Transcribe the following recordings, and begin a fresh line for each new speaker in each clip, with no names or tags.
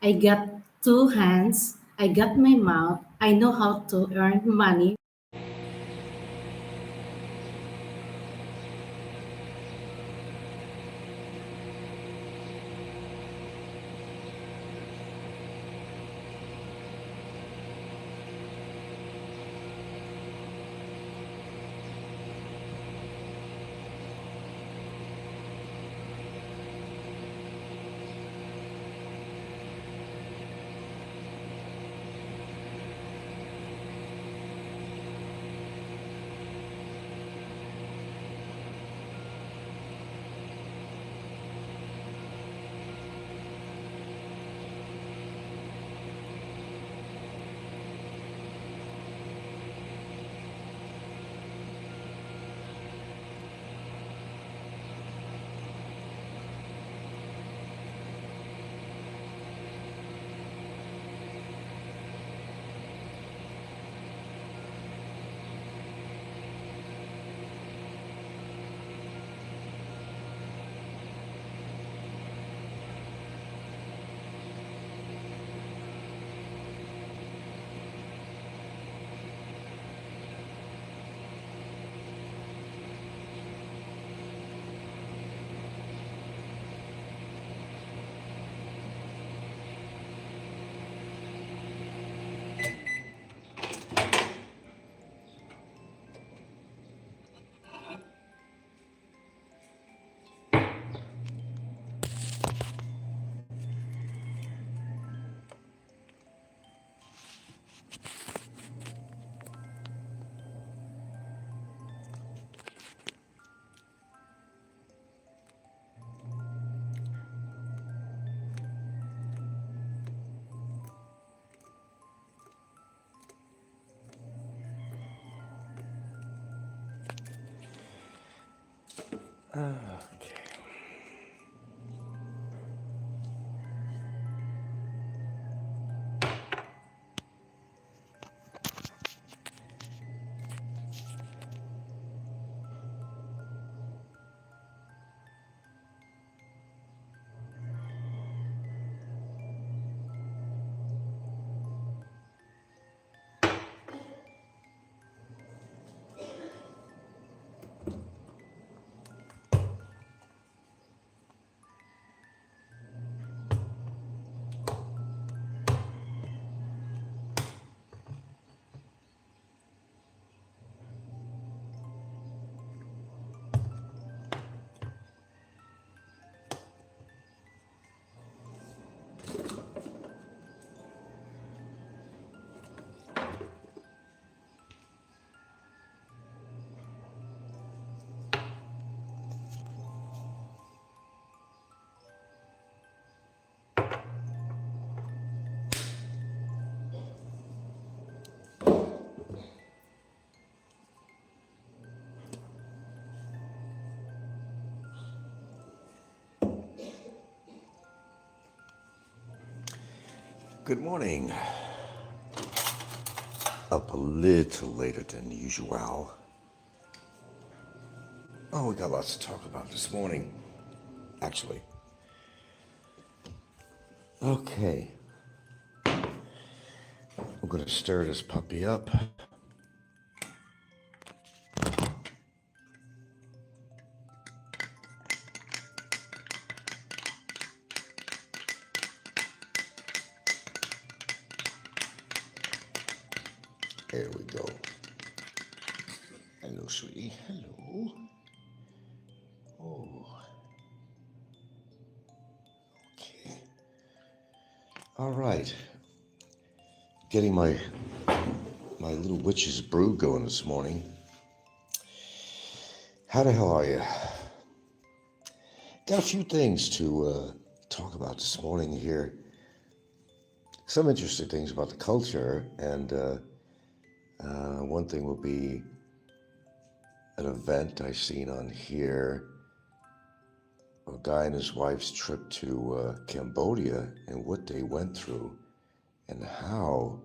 I got two hands, I got my mouth, I know how to earn money.
Good morning. Up a little later than usual. Oh, we got lots to talk about this morning, actually. Okay. I'm going to stir this puppy up. There we go. Hello, sweetie. Hello. Oh, okay. All right. Getting my little witch's brew going this morning. How the hell are you? Got a few things to talk about this morning here. Some interesting things about the culture, and one thing will be an event I've seen on here. A guy and his wife's trip to Cambodia and what they went through and how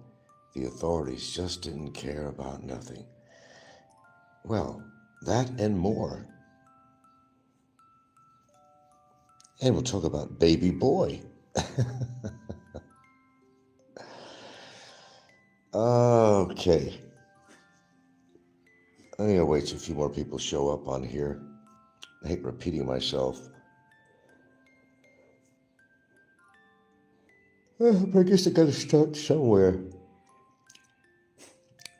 the authorities just didn't care about nothing. Well, that and more. And we'll talk about baby boy. Okay. I'm going to wait till a few more people show up on here. I hate repeating myself. But I guess I got to start somewhere.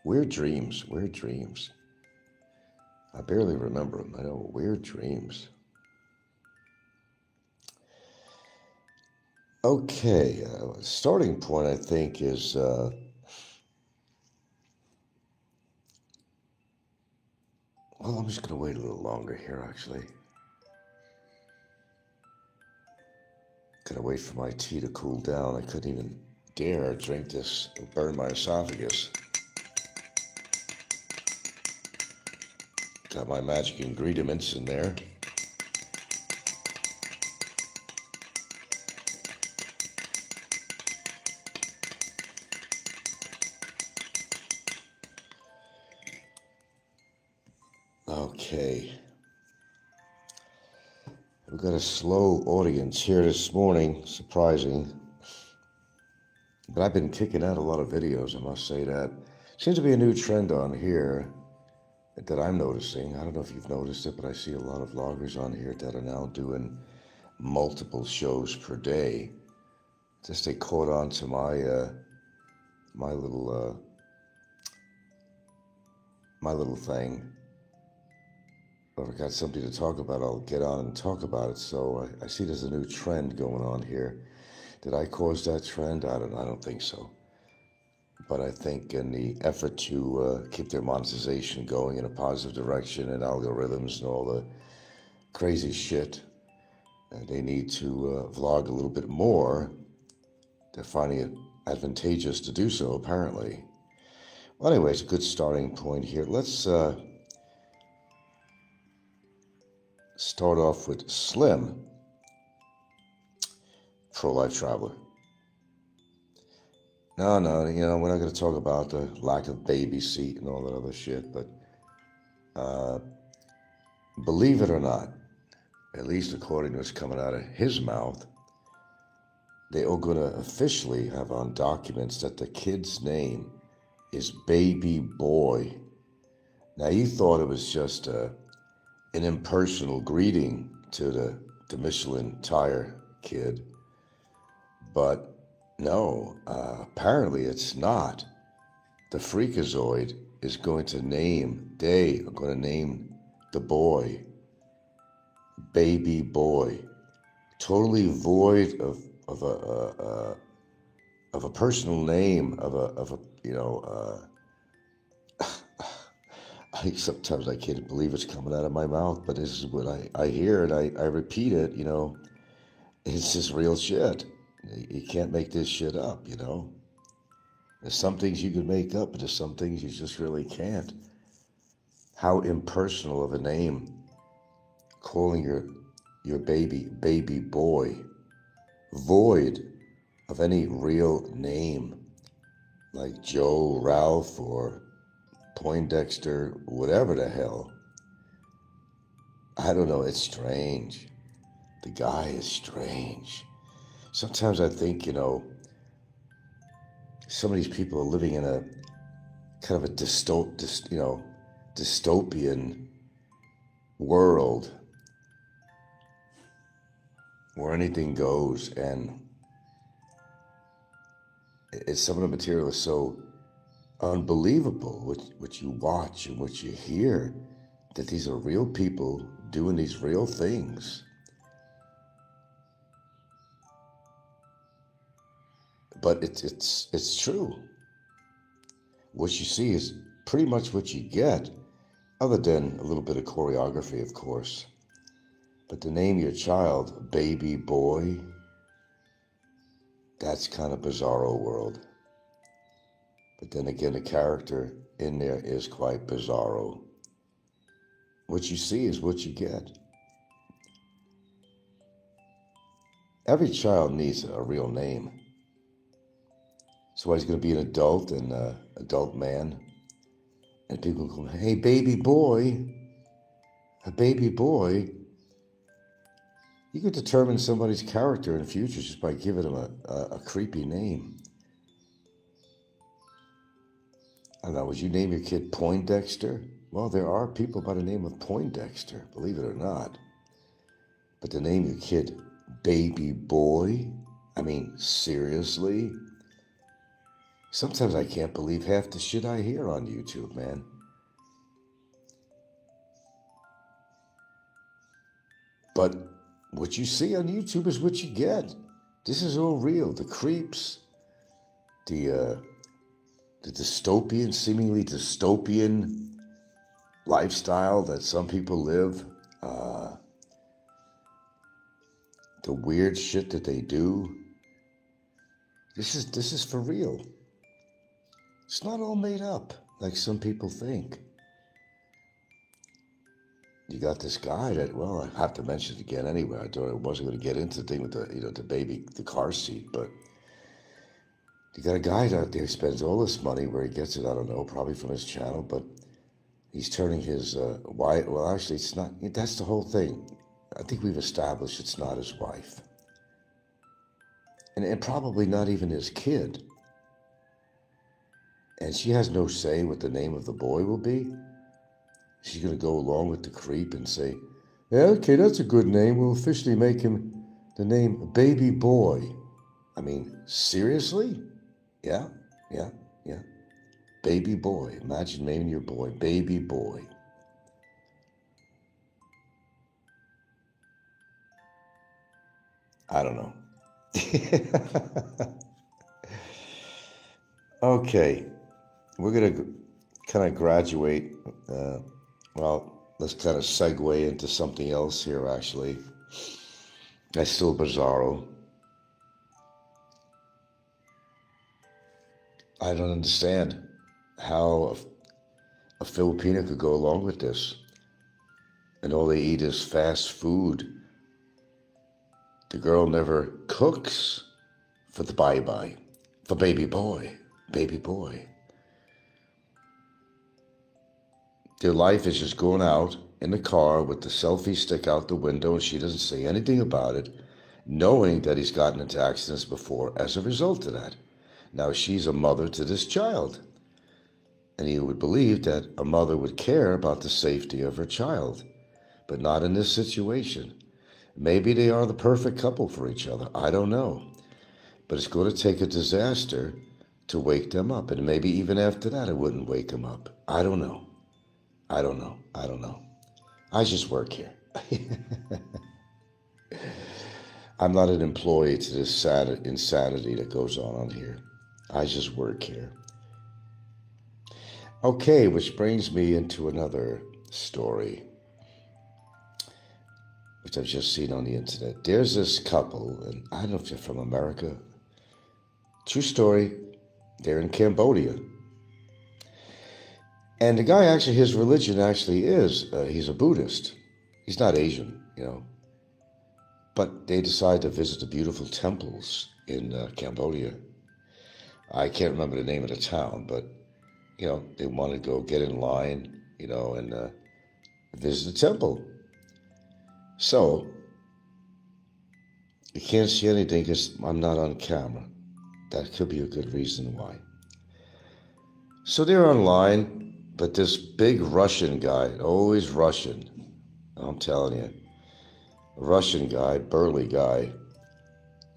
Weird dreams, weird dreams. I barely remember them. I know, weird dreams. Okay, starting point, I think, is well, I'm just going to wait a little longer here, actually. Going to wait for my tea to cool down. I couldn't even dare drink this. It'll burn my esophagus. Got my magic ingredients in there. Okay. We've got a slow audience here this morning, surprising. But I've been kicking out a lot of videos, I must say that. Seems to be a new trend on here that I'm noticing. I don't know if you've noticed it, but I see a lot of vloggers on here that are now doing multiple shows per day. Just they caught on to my little thing. If I got something to talk about, I'll get on and talk about it. So I see there's a new trend going on here. Did I cause that trend? I don't think so. But I think in the effort to keep their monetization going in a positive direction and algorithms and all the crazy shit, they need to vlog a little bit more. They're finding it advantageous to do so, apparently. Well, anyway, it's a good starting point here. Let's start off with Slim, pro-life traveler. No, we're not going to talk about the lack of baby seat and all that other shit, but believe it or not, at least according to what's coming out of his mouth, they are going to officially have on documents that the kid's name is Baby Boy. Now, you thought it was just an impersonal greeting to the Michelin tire kid, but no, apparently it's not. The Freakazoid is going to name, they are going to name the boy Baby Boy, totally void of a personal name, sometimes I can't believe it's coming out of my mouth, but this is what I hear and I repeat it, it's just real shit. You can't make this shit up, There's some things you can make up, but there's some things you just really can't. How impersonal of a name, calling your baby boy, void of any real name, like Joe, Ralph, or Poindexter, whatever the hell. I don't know, it's strange. The guy is strange. Sometimes I think, some of these people are living in a kind of a dystopian world where anything goes, and some of the material is so unbelievable, what you watch and what you hear, that these are real people doing these real things. But it's true. What you see is pretty much what you get, other than a little bit of choreography, of course. But to name your child Baby Boy, that's kind of bizarro world. But then again, the character in there is quite bizarro. What you see is what you get. Every child needs a real name. So he's going to be an adult and adult man. And people go, hey, baby boy, a baby boy. You could determine somebody's character in the future just by giving them a creepy name. I don't know, would you name your kid Poindexter? Well, there are people by the name of Poindexter, believe it or not. But to name your kid Baby Boy? I mean, seriously? Sometimes I can't believe half the shit I hear on YouTube, man. But what you see on YouTube is what you get. This is all real. The creeps, the dystopian, seemingly dystopian lifestyle that some people live, the weird shit that they do. This is for real. It's not all made up like some people think. You got this guy that, well, I have to mention it again anyway. I thought I wasn't going to get into the thing with the baby, the car seat, but you got a guy out there who spends all this money where he gets it, I don't know, probably from his channel, but he's turning his wife, well, actually, it's not, that's the whole thing. I think we've established it's not his wife. And probably not even his kid. And she has no say what the name of the boy will be. She's going to go along with the creep and say, yeah, okay, that's a good name. We'll officially make him the name Baby Boy. I mean, seriously? Yeah. Baby Boy. Imagine naming your boy Baby Boy. I don't know. Okay. We're going to kind of graduate. Let's kind of segue into something else here, actually. That's still bizarro. I don't understand how a Filipino could go along with this. And all they eat is fast food. The girl never cooks for the bye-bye, for baby boy. Their life is just going out in the car with the selfie stick out the window, and she doesn't say anything about it, knowing that he's gotten into accidents before as a result of that. Now she's a mother to this child, and you would believe that a mother would care about the safety of her child, but not in this situation. Maybe they are the perfect couple for each other. I don't know. But it's going to take a disaster to wake them up. And maybe even after that, it wouldn't wake them up. I don't know. I just work here. I'm not an employee to this sad insanity that goes on here. I just work here. Okay, which brings me into another story, which I've just seen on the internet. There's this couple, and I don't know if they're from America. True story. They're in Cambodia. And the guy, actually, his religion actually is, he's a Buddhist. He's not Asian, But they decide to visit the beautiful temples in Cambodia. I can't remember the name of the town, but, they want to go get in line, and visit the temple. So, you can't see anything because I'm not on camera. That could be a good reason why. So they're online, but this big Russian guy, always Russian, I'm telling you, a Russian guy, burly guy,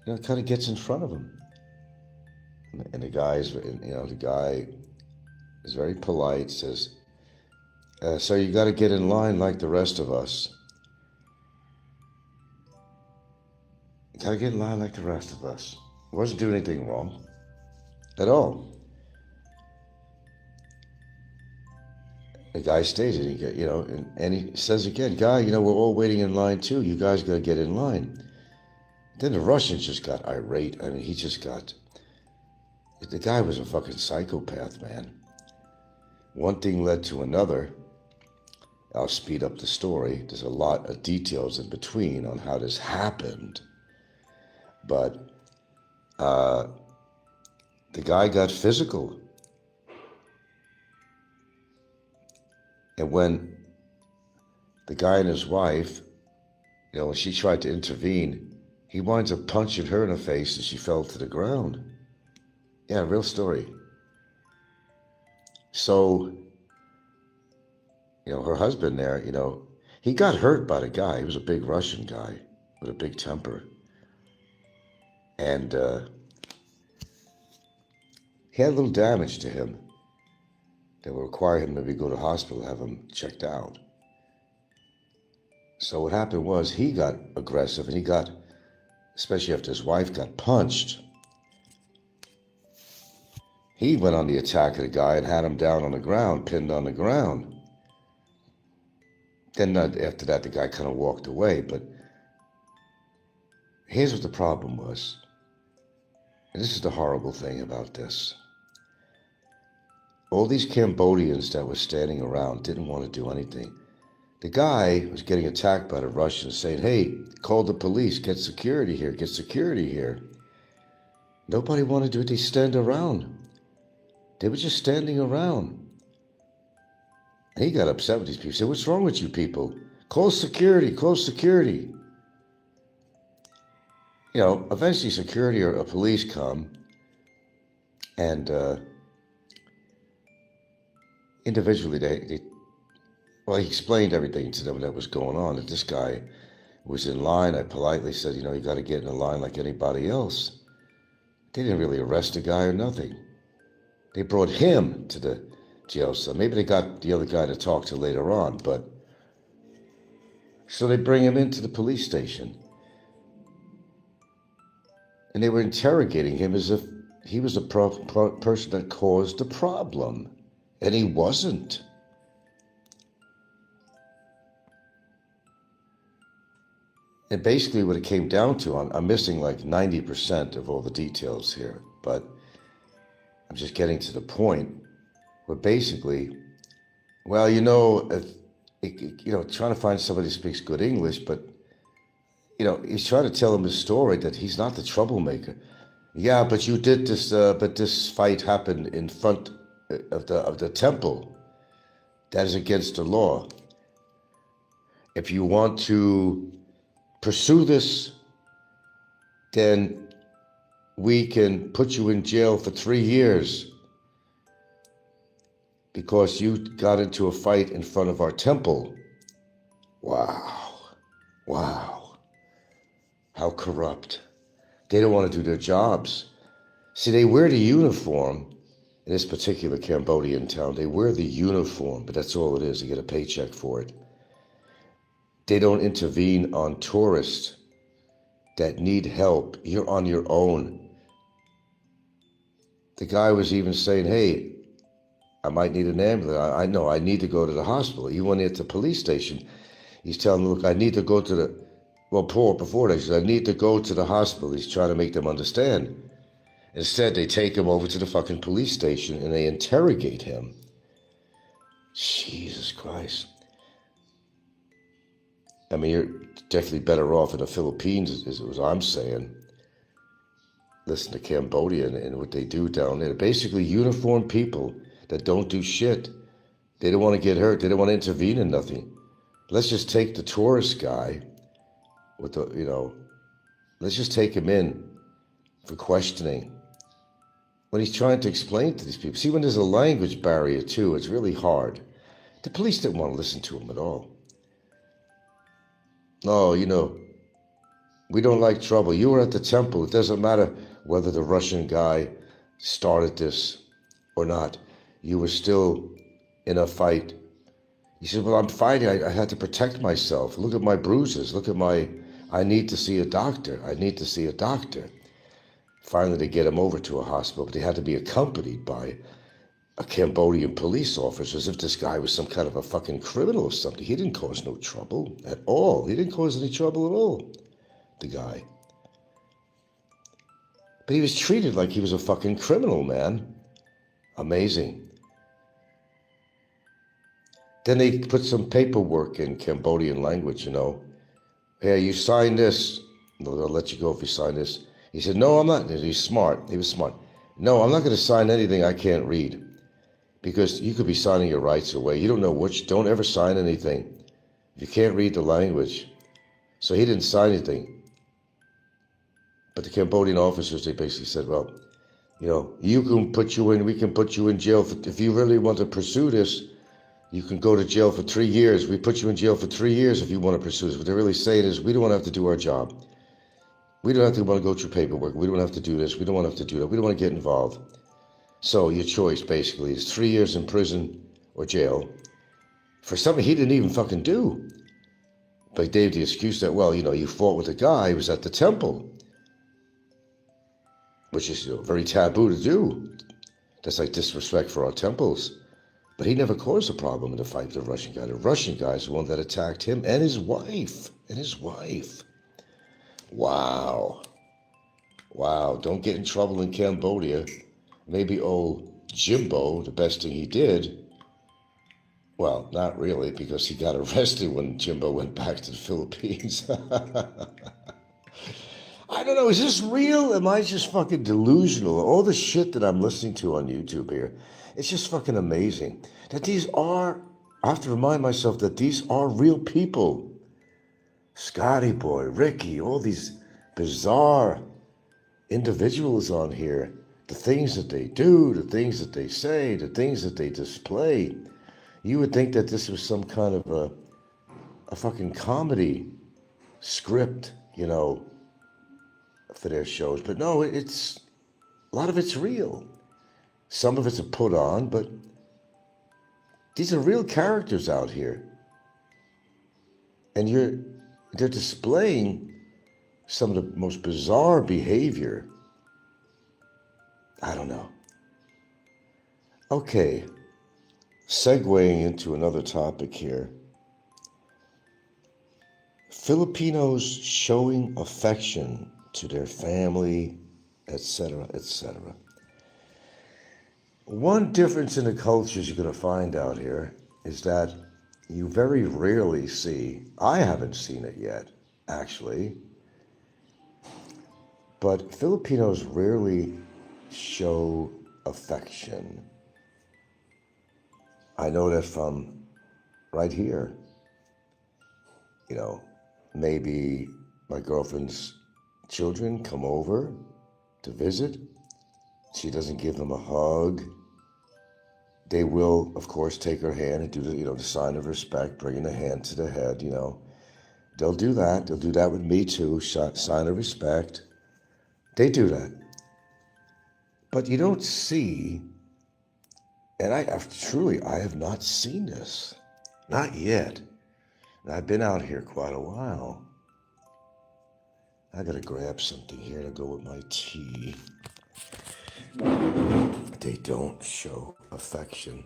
kind of gets in front of him. And the guy is very polite, says, so you got to get in line like the rest of us. You got to get in line like the rest of us. Wasn't doing anything wrong at all. The guy stated, and he says again, guy, we're all waiting in line too. You guys got to get in line. Then the Russians just got irate. I mean, the guy was a fucking psychopath, man. One thing led to another. I'll speed up the story. There's a lot of details in between on how this happened. But the guy got physical. And when the guy and his wife, when she tried to intervene, he winds up punching her in the face and she fell to the ground. Yeah, real story. So, her husband there, he got hurt by the guy. He was a big Russian guy with a big temper. And he had a little damage to him that would require him to maybe go to the hospital, have him checked out. So what happened was he got aggressive, and he got, especially after his wife got punched, he went on the attack of the guy and had him down on the ground, pinned on the ground. Then after that, the guy kind of walked away. But here's what the problem was. And this is the horrible thing about this. All these Cambodians that were standing around didn't want to do anything. The guy was getting attacked by the Russians saying, hey, call the police, get security here, get security here. Nobody wanted to do it. They stand around. They were just standing around. And he got upset with these people. He said, what's wrong with you people? Call security, call security. Eventually security or police come, and individually he explained everything to them that was going on, that this guy was in line. I politely said, you got to get in a line like anybody else. They didn't really arrest the guy or nothing. They brought him to the jail cell. Maybe they got the other guy to talk to later on, but so they bring him into the police station. And they were interrogating him as if he was the person that caused the problem. And he wasn't. And basically what it came down to, I'm missing like 90% of all the details here, but I'm just getting to the point where basically, trying to find somebody who speaks good English, but he's trying to tell him his story that he's not the troublemaker. Yeah, but you did this, but this fight happened in front of the temple. That is against the law. If you want to pursue this, then we can put you in jail for 3 years because you got into a fight in front of our temple. Wow. How corrupt. They don't want to do their jobs. See, they wear the uniform in this particular Cambodian town. They wear the uniform, but that's all it is. They get a paycheck for it. They don't intervene on tourists that need help. You're on your own. The guy was even saying, hey, I might need an ambulance. I know I need to go to the hospital. He went into the police station. He's telling them, look, I need to go to the... before that, he said, I need to go to the hospital. He's trying to make them understand. Instead, they take him over to the fucking police station and they interrogate him. Jesus Christ. I mean, you're definitely better off in the Philippines, is what I'm saying. Listen to Cambodia and what they do down there. Basically, uniformed people that don't do shit. They don't want to get hurt. They don't want to intervene in nothing. Let's just take the tourist guy with the, let's just take him in for questioning. When he's trying to explain to these people. See, when there's a language barrier too, it's really hard. The police didn't want to listen to him at all. No, we don't like trouble. You were at the temple. It doesn't matter whether the Russian guy started this or not. You were still in a fight. He said, well, I'm fighting. I had to protect myself. Look at my bruises. Look at I need to see a doctor. I need to see a doctor. Finally, they get him over to a hospital, but they had to be accompanied by a Cambodian police officer, as if this guy was some kind of a fucking criminal or something. He didn't cause no trouble at all. He didn't cause any trouble at all, the guy. But he was treated like he was a fucking criminal, man. Amazing. Then they put some paperwork in Cambodian language, Hey, you sign this. No, they'll let you go if you sign this. He said, no, I'm not. He's smart. He was smart. No, I'm not going to sign anything I can't read. Because you could be signing your rights away. You don't know don't ever sign anything if you can't read the language. So he didn't sign anything. But the Cambodian officers, they basically said, well, You can put you in, we can put you in jail. If you really want to pursue this, you can go to jail for 3 years. We put you in jail for 3 years if you want to pursue this. What they're really saying is, we don't want to have to do our job. We don't have to want to go through paperwork. We don't have to do this. We don't want to have to do that. We don't want to get involved. So your choice basically is 3 years in prison or jail for something he didn't even fucking do. But he gave the excuse that, well, you fought with a guy who was at the temple, which is very taboo to do. That's like disrespect for our temples. But he never caused a problem in the fight with the Russian guy. The Russian guy is the one that attacked him and his wife. Wow. Don't get in trouble in Cambodia. Maybe old Jimbo, the best thing he did, well, not really, because he got arrested when Jimbo went back to the Philippines. I don't know, is this real? Am I just fucking delusional? All the shit that I'm listening to on YouTube here, it's just fucking amazing. That I have to remind myself that these are real people. Scotty Boy, Ricky, all these bizarre individuals on here. The things that they do, the things that they say, the things that they display. You would think that this was some kind of a fucking comedy script, for their shows. But no, a lot of it's real. Some of it's a put on, but these are real characters out here. And they're displaying some of the most bizarre behavior. I don't know. Okay, segueing into another topic here. Filipinos showing affection to their family, etc., etc. One difference in the cultures you're going to find out here is that you very rarely see, I haven't seen it yet, actually, but Filipinos rarely show affection. I know that from right here. Maybe my girlfriend's children come over to visit. She doesn't give them a hug. They will, of course, take her hand and do the sign of respect, bringing the hand to the head, They'll do that. They'll do that with me too, sign of respect. They do that. But you don't see, and I have not seen this. Not yet. And I've been out here quite a while. I gotta grab something here to go with my tea. They don't show affection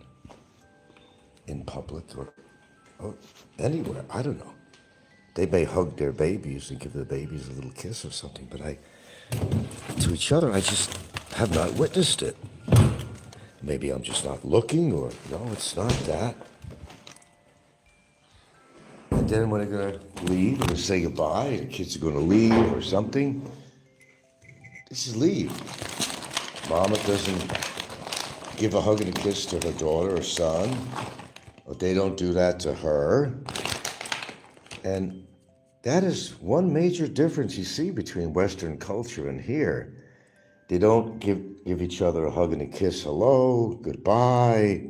in public or anywhere. I don't know. They may hug their babies and give their babies a little kiss or something, but to each other, I just have not witnessed it. Maybe I'm just not looking, or no, it's not that. And then when they're going to leave and say goodbye, the kids are going to leave or something, this is leave. Mama doesn't give a hug and a kiss to her daughter or son, or they don't do that to her. And that is one major difference you see between Western culture and here. They don't give each other a hug and a kiss, hello, goodbye.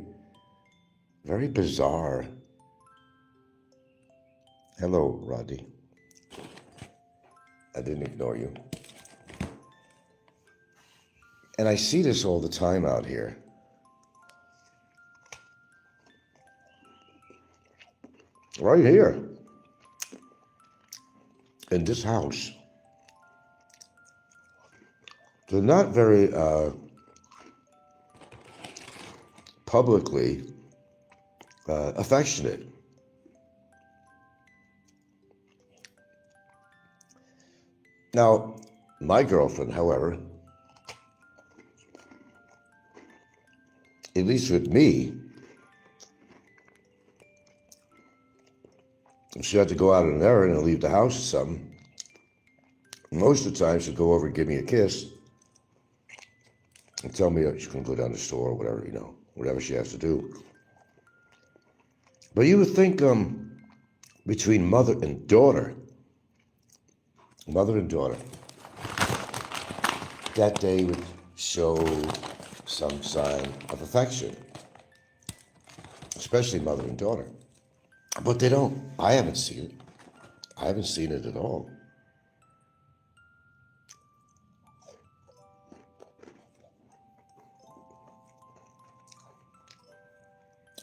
Very bizarre. Hello, Roddy. I didn't ignore you. And I see this all the time out here. Right here. In this house. They're not very publicly affectionate. Now, my girlfriend, however, at least with me, if she had to go out on an errand and leave the house or something, most of the time she'd go over and give me a kiss and tell me that she's going to go down to the store or whatever, whatever she has to do. But you would think between mother and daughter, that they would show some sign of affection, especially mother and daughter. But they don't. I haven't seen it. I haven't seen it at all.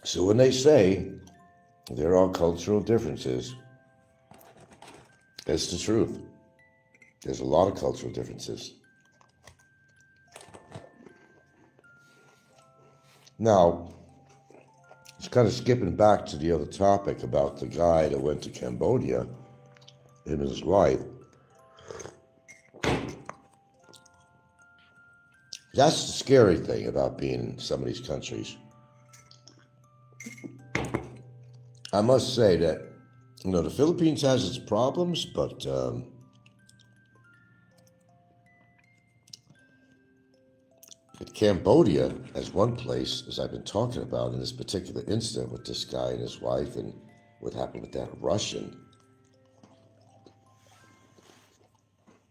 So when they say there are cultural differences, it's the truth. There's a lot of cultural differences. Now, it's kind of skipping back to the other topic about the guy that went to Cambodia, him and his wife. That's the scary thing about being in some of these countries. I must say that, the Philippines has its problems, but Cambodia, as one place, as I've been talking about in this particular incident with this guy and his wife and what happened with that Russian.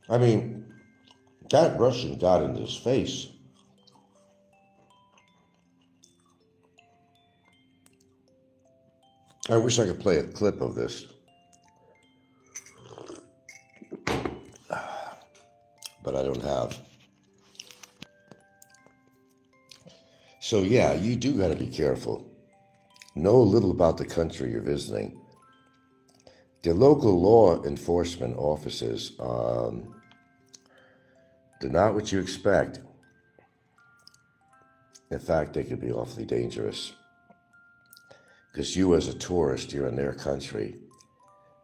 I mean, that Russian got into his face. I wish I could play a clip of this. But I don't have. So yeah, you do got to be careful. Know a little about the country you're visiting. The local law enforcement officers, they're not what you expect. In fact, they could be awfully dangerous. Because you as a tourist, you're in their country.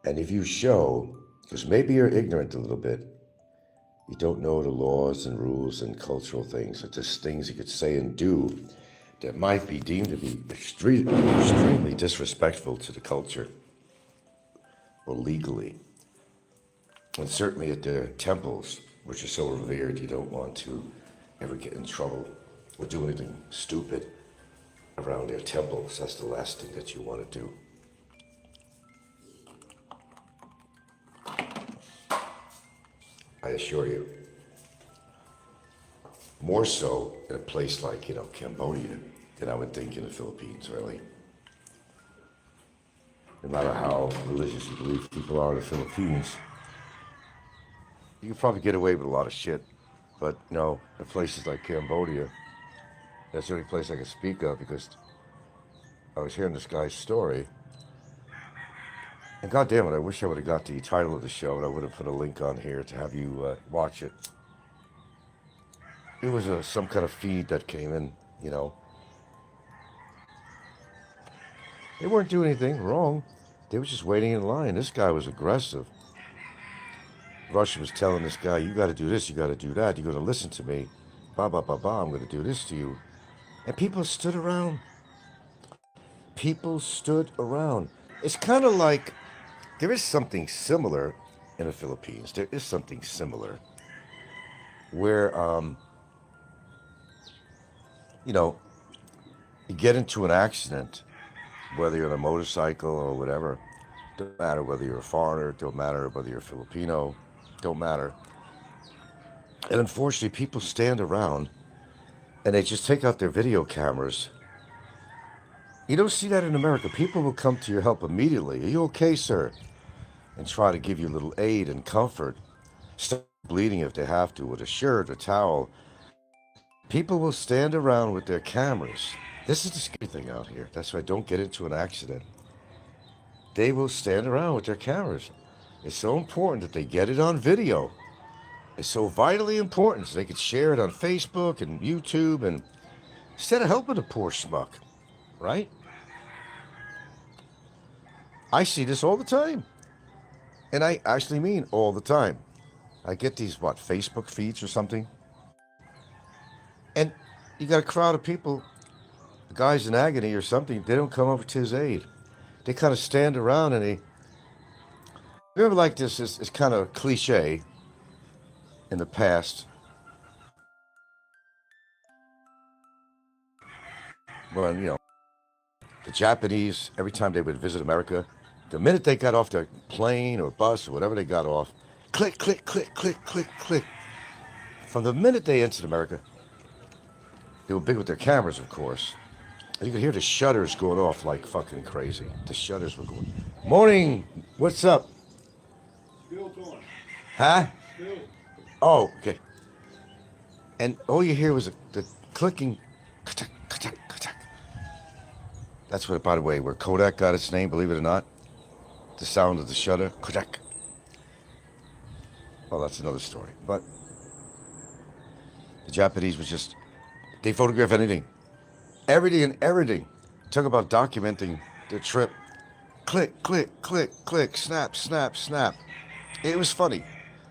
And if you show, because maybe you're ignorant a little bit, you don't know the laws and rules and cultural things, or just things you could say and do that might be deemed to be extremely disrespectful to the culture or legally. And certainly at their temples, which are so revered, you don't want to ever get in trouble or do anything stupid around their temples. That's the last thing that you want to do. I assure you. More so in a place like, Cambodia than I would think in the Philippines, really. No matter how religious you believe people are in the Philippines, you can probably get away with a lot of shit. But no, in places like Cambodia, that's the only place I can speak of because I was hearing this guy's story. And God damn it, I wish I would have got the title of the show and I would have put a link on here to have you watch it. It was some kind of feed that came in, They weren't doing anything wrong. They were just waiting in line. This guy was aggressive. Russia was telling this guy, you got to do this, you got to do that. You're going to listen to me. Ba, ba, ba, ba, I'm going to do this to you. And people stood around. People stood around. It's kind of like, there is something similar in the Philippines. There is something similar where, you get into an accident, whether you're on a motorcycle or whatever. Don't matter whether you're a foreigner, don't matter whether you're Filipino, don't matter. And unfortunately, people stand around and they just take out their video cameras. You don't see that in America. People will come to your help immediately. Are you okay, sir? And try to give you a little aid and comfort. Stop bleeding if they have to with a shirt, a towel. People will stand around with their cameras. This is the scary thing out here. That's why don't get into an accident. They will stand around with their cameras. It's so important that they get it on video. It's so vitally important so they could share it on Facebook and YouTube and instead of helping the poor schmuck, right? I see this all the time. And I actually mean all the time. I get these, Facebook feeds or something. And you got a crowd of people, the guy's in agony or something, they don't come over to his aid. They kind of stand around and they, remember like this is kind of cliche in the past. When, the Japanese, every time they would visit America, the minute they got off their plane or bus or whatever they got off, click, click, click, click, click, click. From the minute they entered America, They were big with their cameras, of course. You could hear the shutters going off like fucking crazy. The shutters were going. Morning. What's up? Huh? Oh, okay. And all you hear was the clicking. Ka-tuck, ka-tuck, ka-tuck. That's what, by the way, where Kodak got its name, believe it or not. The sound of the shutter. Kodak. Well, that's another story. But the Japanese was just, they photograph anything. Everything and everything. Talk about documenting their trip. Click, click, click, click, snap, snap, snap. It was funny.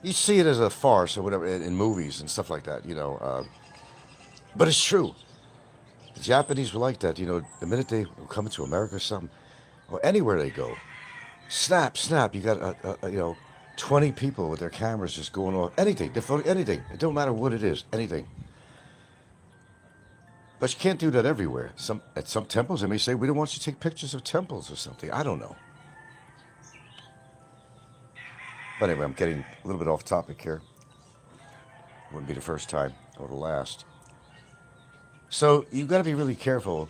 You see it as a farce or whatever in movies and stuff like that, But it's true. The Japanese were like that, the minute they come to America or something, or anywhere they go, snap, snap. You got, 20 people with their cameras just going off. Anything. They're photo anything. It don't matter what it is. Anything. But you can't do that everywhere. At some temples, they may say, we don't want you to take pictures of temples or something. I don't know. But anyway, I'm getting a little bit off topic here. Wouldn't be the first time or the last. So you've got to be really careful.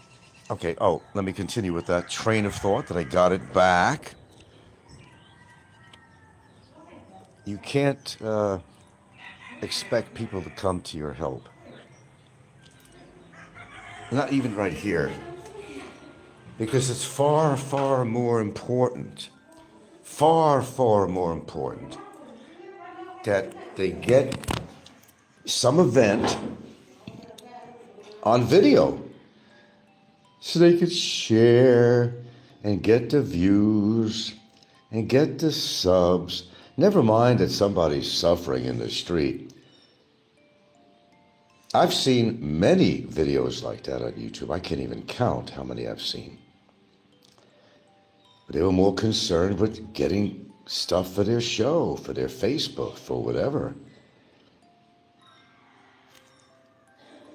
Okay, let me continue with that train of thought that I got it back. You can't expect people to come to your help. Not even right here. Because it's far, far more important. Far, far more important that they get some event on video so they could share and get the views and get the subs. Never mind that somebody's suffering in the street. I've seen many videos like that on YouTube. I can't even count how many I've seen. But they were more concerned with getting stuff for their show, for their Facebook, for whatever.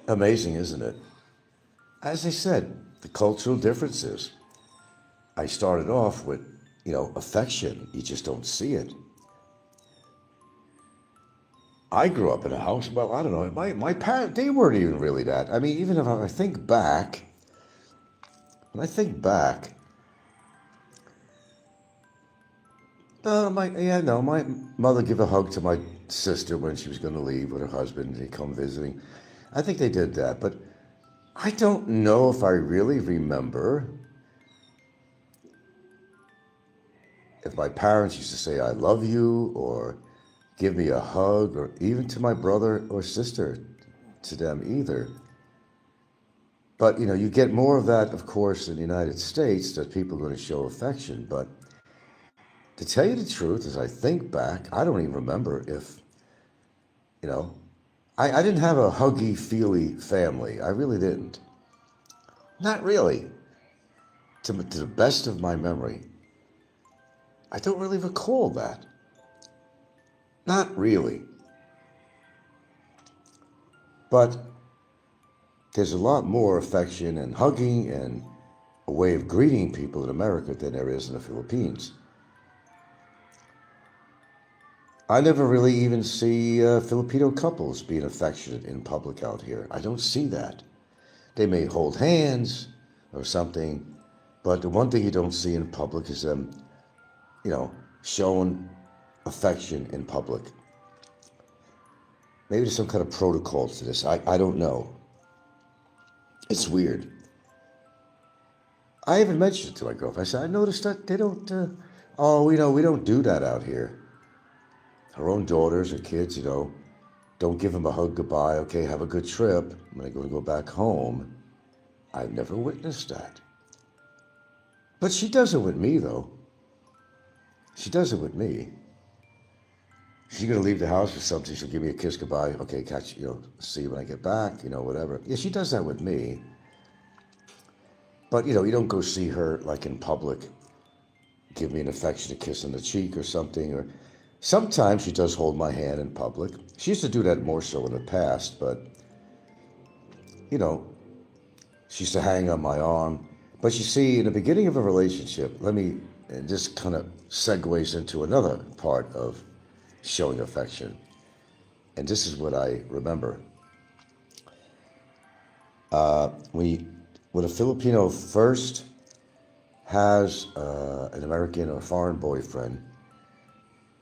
Amazing, isn't it? As I said, the cultural differences. I started off with, affection. You just don't see it. I grew up in a house, well, I don't know, my parents, they weren't even really that. I mean, even if I think back, my mother gave a hug to my sister when she was going to leave with her husband. They come visiting. I think they did that, but I don't know if I really remember if my parents used to say, I love you, or give me a hug, or even to my brother or sister, to them either. But, you get more of that, of course, in the United States, that people are going to show affection. But to tell you the truth, as I think back, I don't even remember if, I didn't have a huggy, feely family. I really didn't. Not really. To the best of my memory. I don't really recall that. Not really. But there's a lot more affection and hugging and a way of greeting people in America than there is in the Philippines. I never really even see Filipino couples being affectionate in public out here. I don't see that. They may hold hands or something, but the one thing you don't see in public is them, showing affection in public. Maybe there's some kind of protocol to this. I don't know. It's weird. I even mentioned it to my girlfriend. I said, I noticed that they don't, we don't do that out here. Her own daughters or kids, don't give them a hug goodbye. Okay, have a good trip. I'm going to go back home. I've never witnessed that. But she does it with me, though. She does it with me. She's going to leave the house or something. She'll give me a kiss goodbye. Okay, see you when I get back, whatever. Yeah, she does that with me. But, you don't go see her, like, in public, give me an affectionate kiss on the cheek or something. Or sometimes she does hold my hand in public. She used to do that more so in the past, but, she used to hang on my arm. But you see, in the beginning of a relationship, this kind of segues into another part of showing affection. And this is what I remember. When a Filipino first has an American or foreign boyfriend,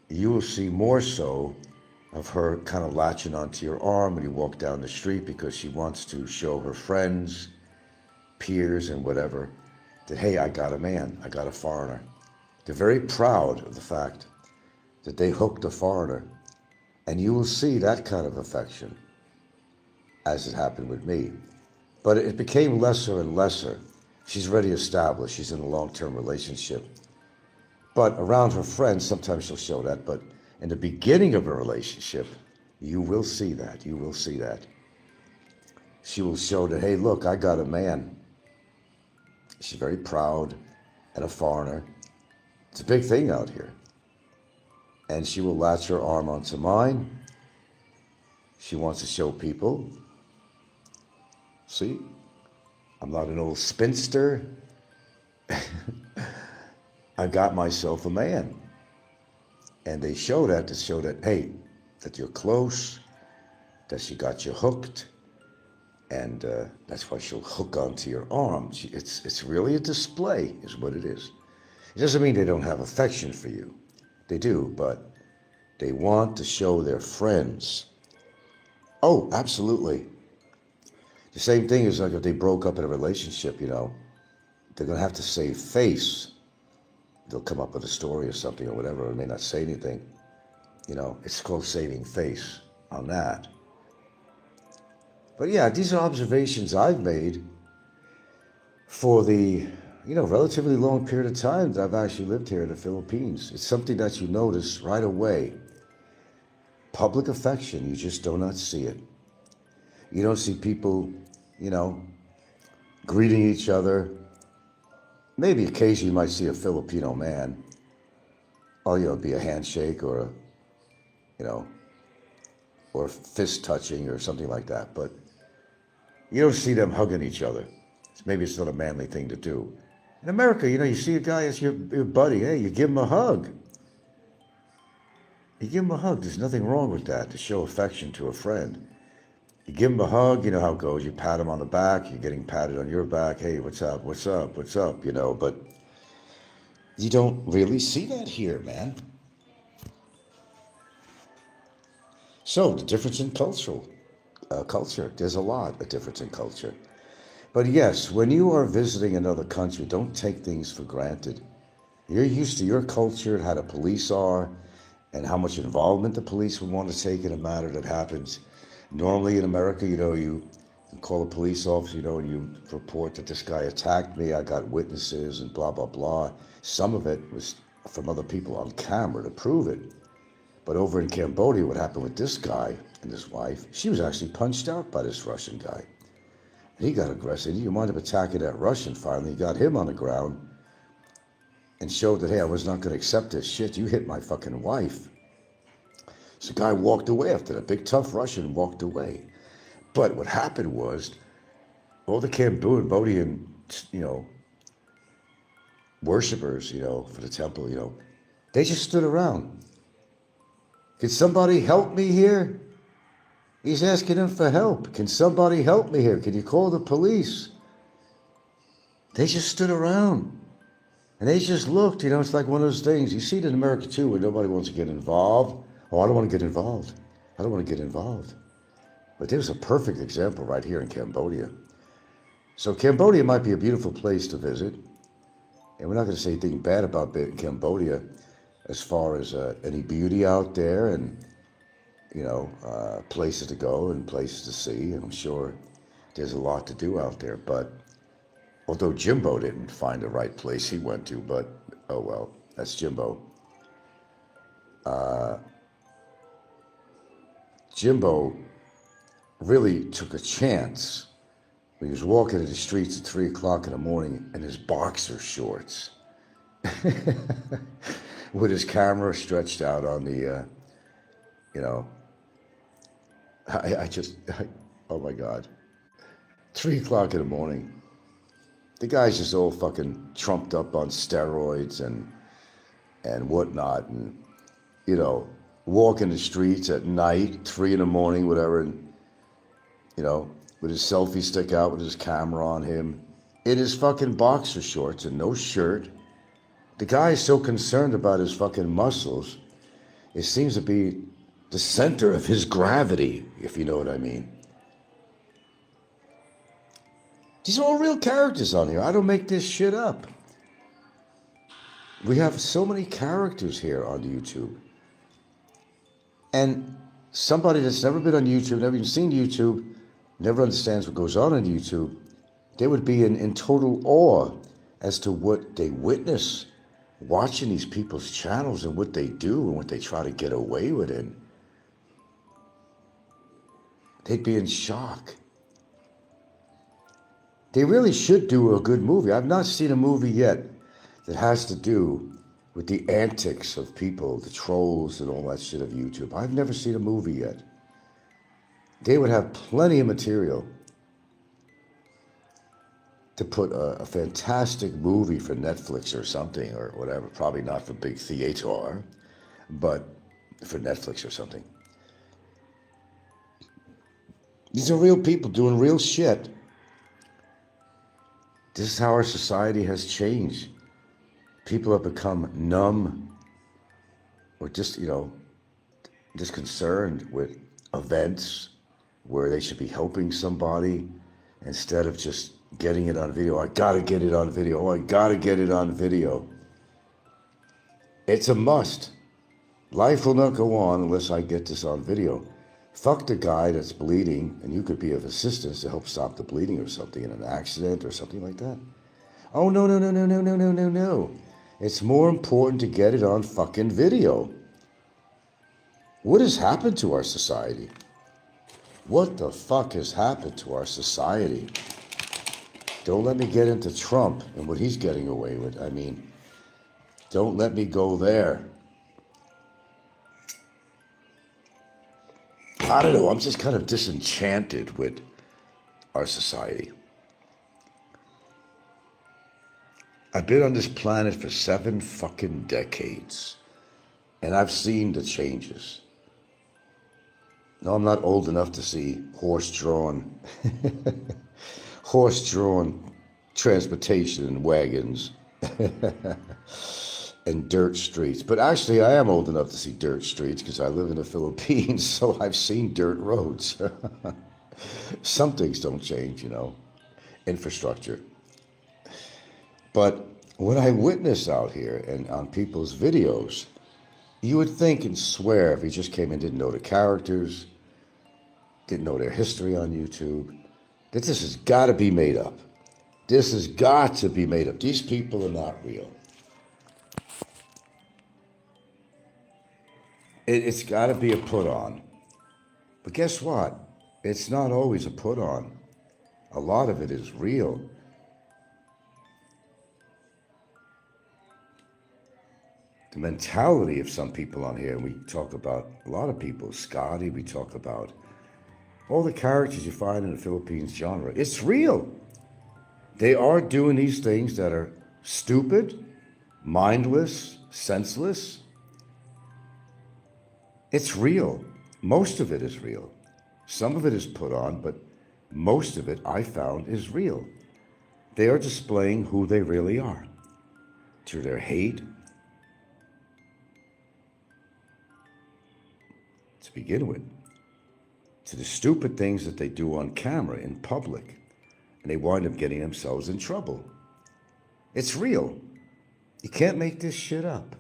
you will see more so of her kind of latching onto your arm when you walk down the street because she wants to show her friends, peers, and whatever that, hey, I got a man, I got a foreigner. They're very proud of the fact that they hooked a foreigner. And you will see that kind of affection as it happened with me. But it became lesser and lesser. She's already established. She's in a long-term relationship. But around her friends, sometimes she'll show that. But in the beginning of a relationship, you will see that. You will see that. She will show that, hey, look, I got a man. She's very proud and a foreigner. It's a big thing out here. And she will latch her arm onto mine. She wants to show people. See, I'm not an old spinster. I got myself a man. And they show that to show that, hey, that you're close, that she got you hooked. And that's why she'll hook onto your arm. It's really a display, is what it is. It doesn't mean they don't have affection for you. They do, but they want to show their friends. Oh, absolutely. The same thing is like if they broke up in a relationship, you know, they're going to have to save face. They'll come up with a story or something or whatever, or may not say anything. You know, it's called saving face on that. But yeah, these are observations I've made for the, relatively long period of time that I've actually lived here in the Philippines. It's something that you notice right away. Public affection, you just do not see it. You don't see people, greeting each other. Maybe occasionally you might see a Filipino man. Oh, it'd be a handshake or or fist touching or something like that. But you don't see them hugging each other. Maybe it's not a manly thing to do. In America, you see a guy as your buddy. Hey, you give him a hug. You give him a hug. There's nothing wrong with that, to show affection to a friend. You give him a hug, you know how it goes. You pat him on the back. You're getting patted on your back. Hey, what's up? What's up? What's up? But you don't really see that here, man. So the difference in culture, there's a lot of difference in culture. But yes, when you are visiting another country, don't take things for granted. You're used to your culture and how the police are and how much involvement the police would want to take in a matter that happens. Normally in America, you call a police officer, and you report that this guy attacked me, I got witnesses and blah, blah, blah. Some of it was from other people on camera to prove it. But over in Cambodia, what happened with this guy and his wife, she was actually punched out by this Russian guy. And he got aggressive. He wound up attacking that Russian. Finally, got him on the ground and showed that, hey, I was not going to accept this shit. You hit my fucking wife. So the guy walked away after that. Big, tough Russian walked away. But what happened was all the Cambodian, worshipers, for the temple, they just stood around. Can somebody help me here? He's asking him for help. Can somebody help me here? Can you call the police? They just stood around. And they just looked, it's like one of those things. You see it in America too, where nobody wants to get involved. Oh, I don't want to get involved. I don't want to get involved. But there's a perfect example right here in Cambodia. So Cambodia might be a beautiful place to visit. And we're not going to say anything bad about Cambodia as far as any beauty out there and, places to go and places to see. And I'm sure there's a lot to do out there. But although Jimbo didn't find the right place he went to, but oh well, that's Jimbo. Jimbo really took a chance when he was walking in the streets at 3 o'clock in the morning in his boxer shorts with his camera stretched out on the, oh my God, 3 o'clock in the morning. The guy's just all fucking trumped up on steroids and whatnot, and walking the streets at night, 3 in the morning, whatever, and with his selfie stick out with his camera on him, in his fucking boxer shorts and no shirt. The guy is so concerned about his fucking muscles, it seems to be the center of his gravity, if you know what I mean. These are all real characters on here. I don't make this shit up. We have so many characters here on YouTube. And somebody that's never been on YouTube, never even seen YouTube, never understands what goes on YouTube, they would be in total awe as to what they witness watching these people's channels and what they do and what they try to get away with it. They'd be in shock. They really should do a good movie. I've not seen a movie yet that has to do with the antics of people, the trolls and all that shit of YouTube. I've never seen a movie yet. They would have plenty of material to put a fantastic movie for Netflix or something or whatever. Probably not for big theater, but for Netflix or something. These are real people doing real shit. This is how our society has changed. People have become numb or just, just concerned with events where they should be helping somebody instead of just getting it on video. I gotta get it on video. Oh, I gotta get it on video. It's a must. Life will not go on unless I get this on video. Fuck the guy that's bleeding, and you could be of assistance to help stop the bleeding or something in an accident or something like that. Oh, no. It's more important to get it on fucking video. What has happened to our society? What the fuck has happened to our society? Don't let me get into Trump and what he's getting away with. I mean, don't let me go there. I don't know, I'm just kind of disenchanted with our society. I've been on this planet for 7 fucking decades, and I've seen the changes. No, I'm not old enough to see horse-drawn transportation and wagons and dirt streets. But actually, I am old enough to see dirt streets because I live in the Philippines, so I've seen dirt roads. Some things don't change, infrastructure. But what I witness out here and on people's videos, you would think and swear if he just came and didn't know the characters, didn't know their history on YouTube, that this has got to be made up. This has got to be made up. These people are not real. It's got to be a put on. But guess what? It's not always a put on. A lot of it is real. The mentality of some people on here, and we talk about a lot of people, Scotty, we talk about all the characters you find in the Philippines genre. It's real. They are doing these things that are stupid, mindless, senseless. It's real. Most of it is real. Some of it is put on, but most of it I found is real. They are displaying who they really are through their hate, to begin with, to the stupid things that they do on camera in public, and they wind up getting themselves in trouble. It's real. You can't make this shit up.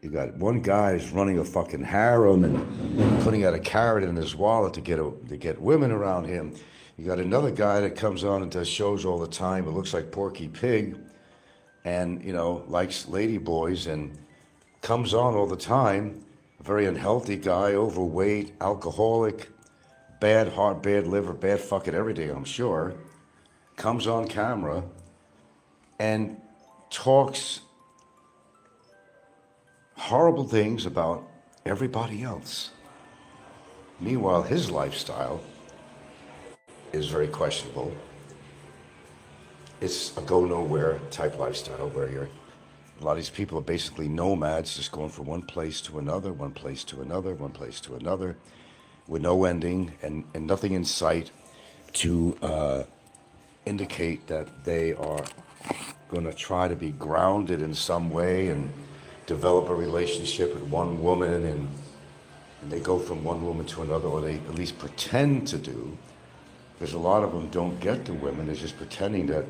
You got one guy who's running a fucking harem and putting out a carrot in his wallet to get women around him. You got another guy that comes on and does shows all the time. It looks like Porky Pig, and likes ladyboys and comes on all the time. A very unhealthy guy, overweight, alcoholic, bad heart, bad liver, bad fucking everything, I'm sure. Comes on camera and talks horrible things about everybody else. Meanwhile, his lifestyle is very questionable. It's a go-nowhere type lifestyle where a lot of these people are basically nomads, just going from one place to another, one place to another, one place to another. with no ending and nothing in sight to indicate that they are going to try to be grounded in some way and develop a relationship with one woman, and they go from one woman to another, or they at least pretend to do, because a lot of them don't get the women. They're just pretending that,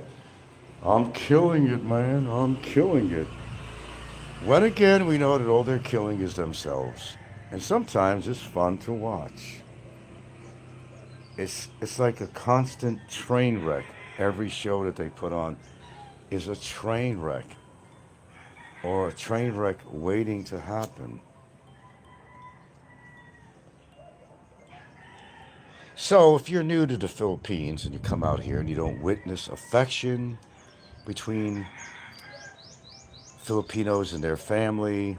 I'm killing it, man, I'm killing it. When again, we know that all they're killing is themselves. And sometimes it's fun to watch. It's like a constant train wreck. Every show that they put on is a train wreck, or a train wreck waiting to happen. So if you're new to the Philippines and you come out here and you don't witness affection between Filipinos and their family,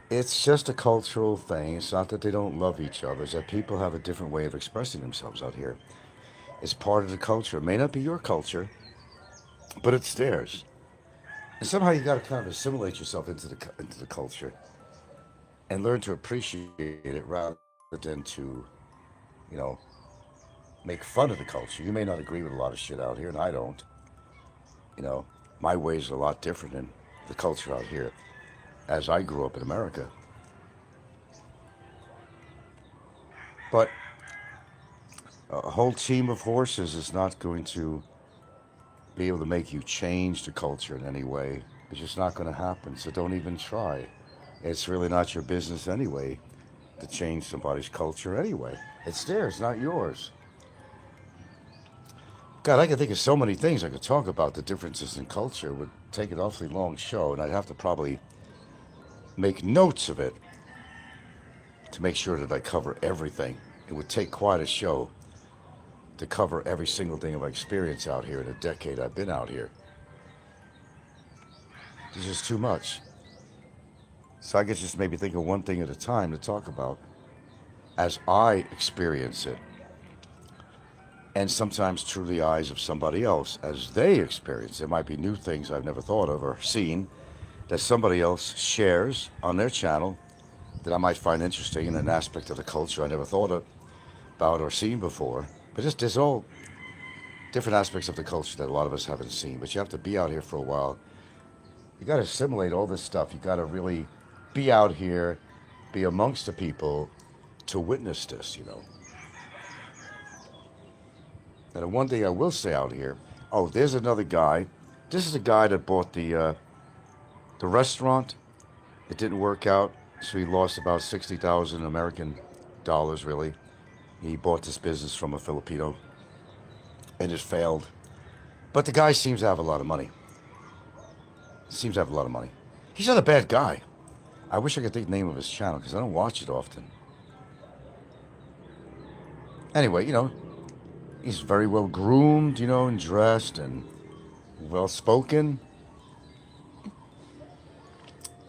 it's just a cultural thing. It's not that they don't love each other. It's that people have a different way of expressing themselves out here. It's part of the culture. It may not be your culture, but it's theirs. And somehow you got to kind of assimilate yourself into the culture and learn to appreciate it rather than to, you know, make fun of the culture. You may not agree with a lot of shit out here, and I don't. You know, my ways are a lot different than the culture out here as I grew up in America. But a whole team of horses is not going to be able to make you change the culture in any way. It's just not going to happen. So don't even try. It's really not your business anyway to change somebody's culture anyway. It's theirs, not yours. God, I could think of so many things I could talk about the differences in culture. It would take an awfully long show, and I'd have to probably make notes of it to make sure that I cover everything. It would take quite a show to cover every single thing of my experience out here in a decade I've been out here. It's just too much. So I guess just maybe think of one thing at a time to talk about as I experience it. And sometimes through the eyes of somebody else as they experience. There might be new things I've never thought of or seen that somebody else shares on their channel that I might find interesting in an aspect of the culture I never thought about or seen before. But just there's all different aspects of the culture that a lot of us haven't seen. But you have to be out here for a while. You got to assimilate all this stuff. You got to really be out here, be amongst the people to witness this, you know. And the one thing I will say out here, oh, there's another guy. This is a guy that bought the restaurant. It didn't work out, so he lost about 60,000 American dollars, really. He bought this business from a Filipino, and it failed. But the guy seems to have a lot of money. Seems to have a lot of money. He's not a bad guy. I wish I could think the name of his channel, because I don't watch it often. Anyway, you know, he's very well groomed, you know, and dressed and well spoken.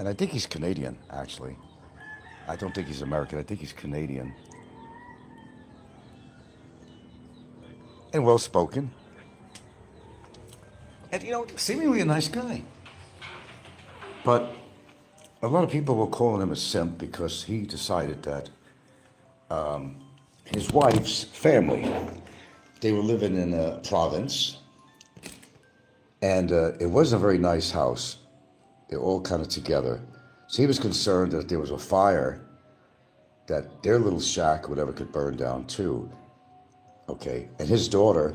And I think he's Canadian, actually. I don't think he's American. I think he's Canadian. And well spoken. And, you know, seemingly a nice guy. But a lot of people were calling him a simp because he decided that his wife's family, they were living in a province, and it wasn't a very nice house. They're all kind of together. So he was concerned that if there was a fire, that their little shack, whatever, could burn down too. Okay, and his daughter,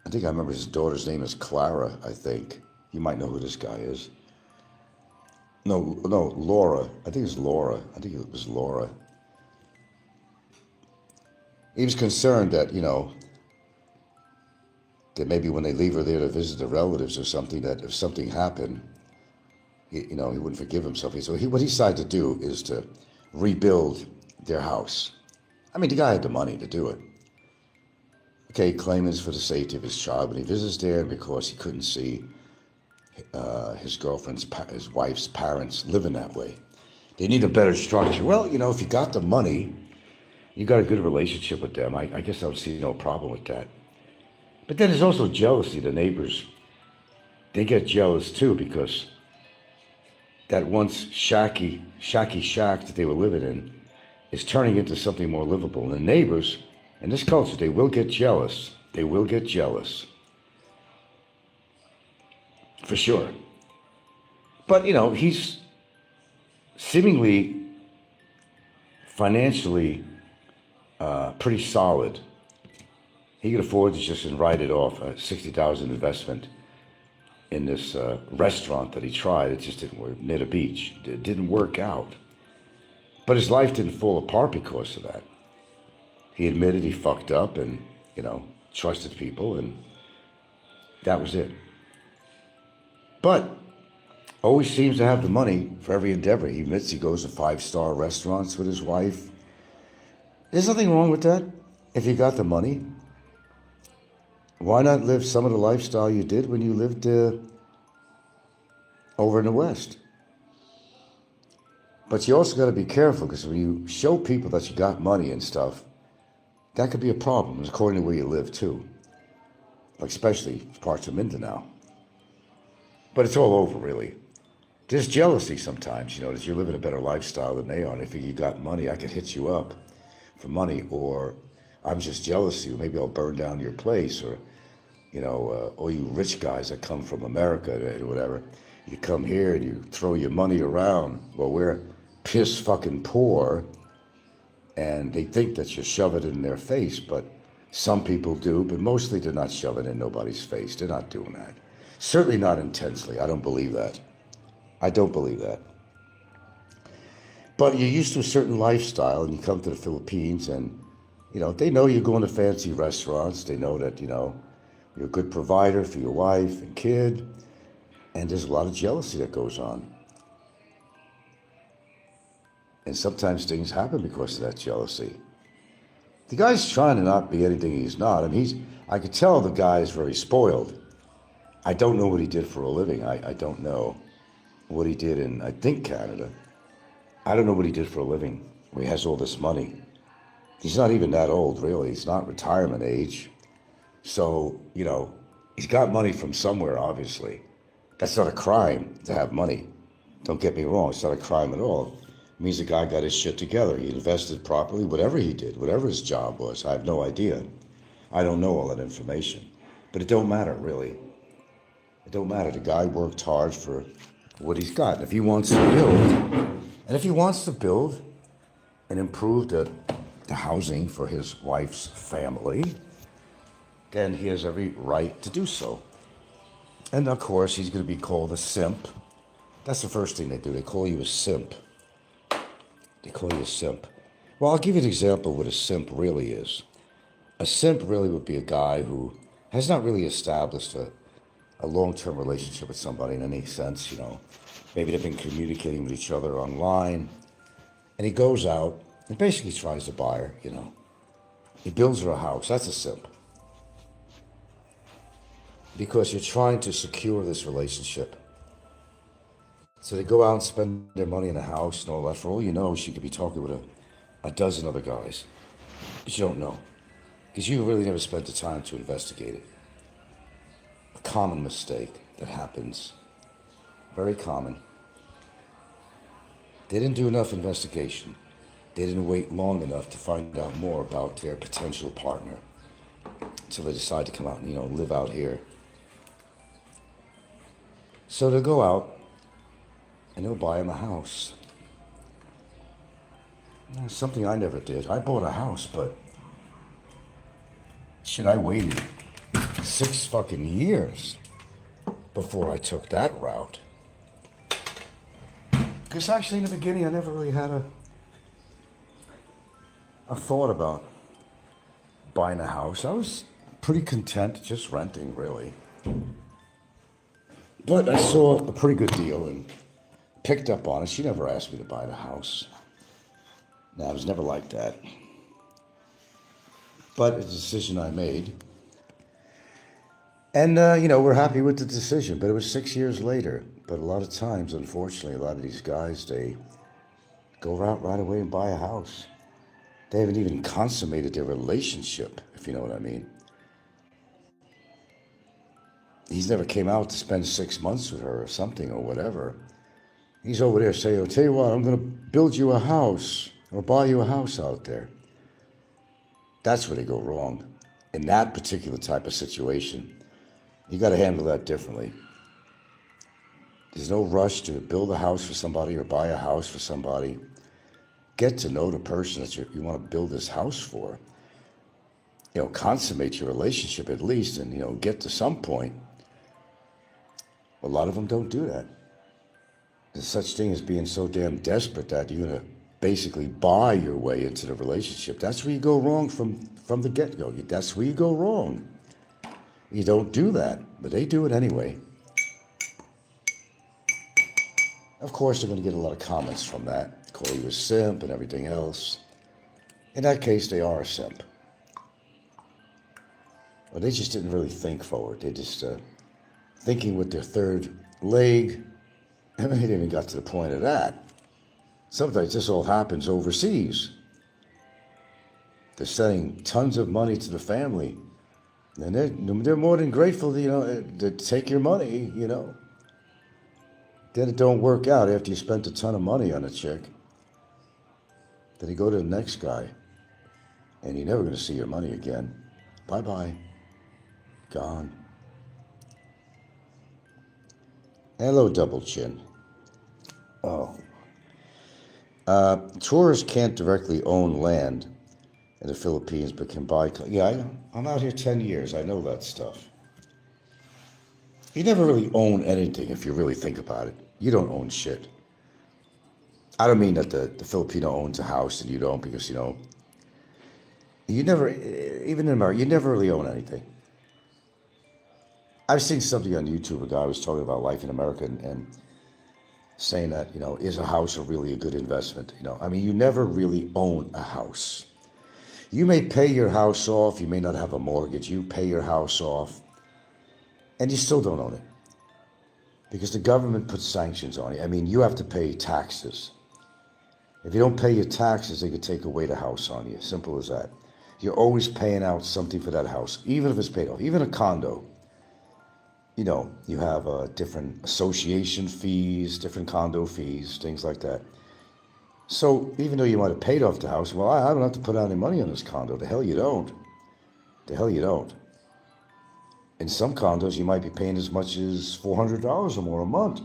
I think I remember his daughter's name is Clara, I think. You might know who this guy is. No, Laura. I think it's Laura. I think it was Laura. He was concerned that, you know, that maybe when they leave her there to visit the relatives or something, that if something happened, he wouldn't forgive himself. So what he decided to do is to rebuild their house. I mean, the guy had the money to do it. Okay, claiming it's for the safety of his child, but he visits there because he couldn't see his wife's parents living that way. They need a better structure. Well, you know, if you got the money, you got a good relationship with them, I guess I would see no problem with that. But then there's also jealousy. The neighbors, they get jealous too, because that once shacky shack that they were living in is turning into something more livable. And the neighbors in this culture, they will get jealous. They will get jealous. For sure. But, he's seemingly financially pretty solid. He could afford to just write it off, a $60,000 investment in this restaurant that he tried. It just didn't work, near the beach. It didn't work out. But his life didn't fall apart because of that. He admitted he fucked up and, trusted people, and that was it. But always seems to have the money for every endeavor. He admits he goes to 5-star restaurants with his wife. There's nothing wrong with that if you got the money. Why not live some of the lifestyle you did when you lived over in the West? But you also got to be careful, because when you show people that you got money and stuff, that could be a problem, according to where you live too. Like especially parts of Mindanao. But it's all over, really. There's jealousy sometimes, that you're living a better lifestyle than they are. And if you got money, I could hit you up for money, or I'm just jealous of you. Maybe I'll burn down your place, or, all you rich guys that come from America or whatever, you come here and you throw your money around. Well, we're piss fucking poor, and they think that you shove it in their face, but some people do, but mostly they're not shoving it in nobody's face. They're not doing that. Certainly not intensely. I don't believe that. I don't believe that. But you're used to a certain lifestyle, and you come to the Philippines, and, they know you're going to fancy restaurants. They know that, you're a good provider for your wife and kid, and there's a lot of jealousy that goes on. And sometimes things happen because of that jealousy. The guy's trying to not be anything he's not, and I could tell the guy is very spoiled. I don't know what he did for a living. I don't know what he did in, I think, Canada. I don't know what he did for a living, where he has all this money. He's not even that old, really. He's not retirement age. So, he's got money from somewhere, obviously. That's not a crime to have money. Don't get me wrong. It's not a crime at all. It means the guy got his shit together. He invested properly, whatever he did, whatever his job was. I have no idea. I don't know all that information. But it don't matter, really. It don't matter. The guy worked hard for what he's got. And if he wants to build and improve the housing for his wife's family, then he has every right to do so. And of course, he's going to be called a simp. That's the first thing they do. They call you a simp. They call you a simp. Well, I'll give you an example of what a simp really is. A simp really would be a guy who has not really established a long-term relationship with somebody in any sense, Maybe they've been communicating with each other online, and he goes out and basically tries to buy her, He builds her a house. That's a simp. Because you're trying to secure this relationship. So they go out and spend their money in a house and all that. For all you know, she could be talking with a dozen other guys. But you don't know. Because you really never spent the time to investigate it. A common mistake that happens. Very common. They didn't do enough investigation. They didn't wait long enough to find out more about their potential partner. So they decide to come out and, live out here. So they'll go out and they'll buy him a house. Something I never did. I bought a house, but shit, I waited 6 fucking years before I took that route. Because actually in the beginning I never really had a thought about buying a house. I was pretty content just renting, really. But I saw a pretty good deal and picked up on it. She never asked me to buy the house. No, I was never like that. But it's a decision I made. And, we're happy with the decision. But it was 6 years later. But a lot of times, unfortunately, a lot of these guys, they go out right away and buy a house. They haven't even consummated their relationship, if you know what I mean. He's never came out to spend 6 months with her or something or whatever. He's over there saying, I'll tell you what, I'm going to build you a house. or buy you a house out there. That's where they go wrong. In that particular type of situation, you got to handle that differently. There's no rush to build a house for somebody or buy a house for somebody. Get to know the person that you want to build this house for. Consummate your relationship at least, and, get to some point. A lot of them don't do that. There's such thing as being so damn desperate that you're going to basically buy your way into the relationship. That's where you go wrong from the get-go. That's where you go wrong. You don't do that, but they do it anyway. Of course, they're going to get a lot of comments from that. Call you a simp and everything else. In that case, they are a simp. Well, they just didn't really think forward. They just thinking with their third leg. And they didn't even got to the point of that. Sometimes this all happens overseas. They're sending tons of money to the family. And they're more than grateful, to take your money, Then it don't work out after you spent a ton of money on a chick. Then you go to the next guy. And you're never going to see your money again. Bye-bye. Gone. Hello, Double Chin. Oh. Tourists can't directly own land in the Philippines, but can buy... Yeah, I'm out here 10 years. I know that stuff. You never really own anything if you really think about it. You don't own shit. I don't mean that the Filipino owns a house and you don't, because, you never, even in America, you never really own anything. I've seen something on YouTube, a guy was talking about life in America and saying that, is a house really a good investment? You never really own a house. You may pay your house off, you may not have a mortgage, you pay your house off, and you still don't own it. Because the government puts sanctions on you. You have to pay taxes. If you don't pay your taxes, they could take away the house on you. Simple as that. You're always paying out something for that house, even if it's paid off. Even a condo. You have different association fees, different condo fees, things like that. So even though you might have paid off the house, well, I don't have to put out any money on this condo. The hell you don't. The hell you don't. In some condos, you might be paying as much as $400 or more a month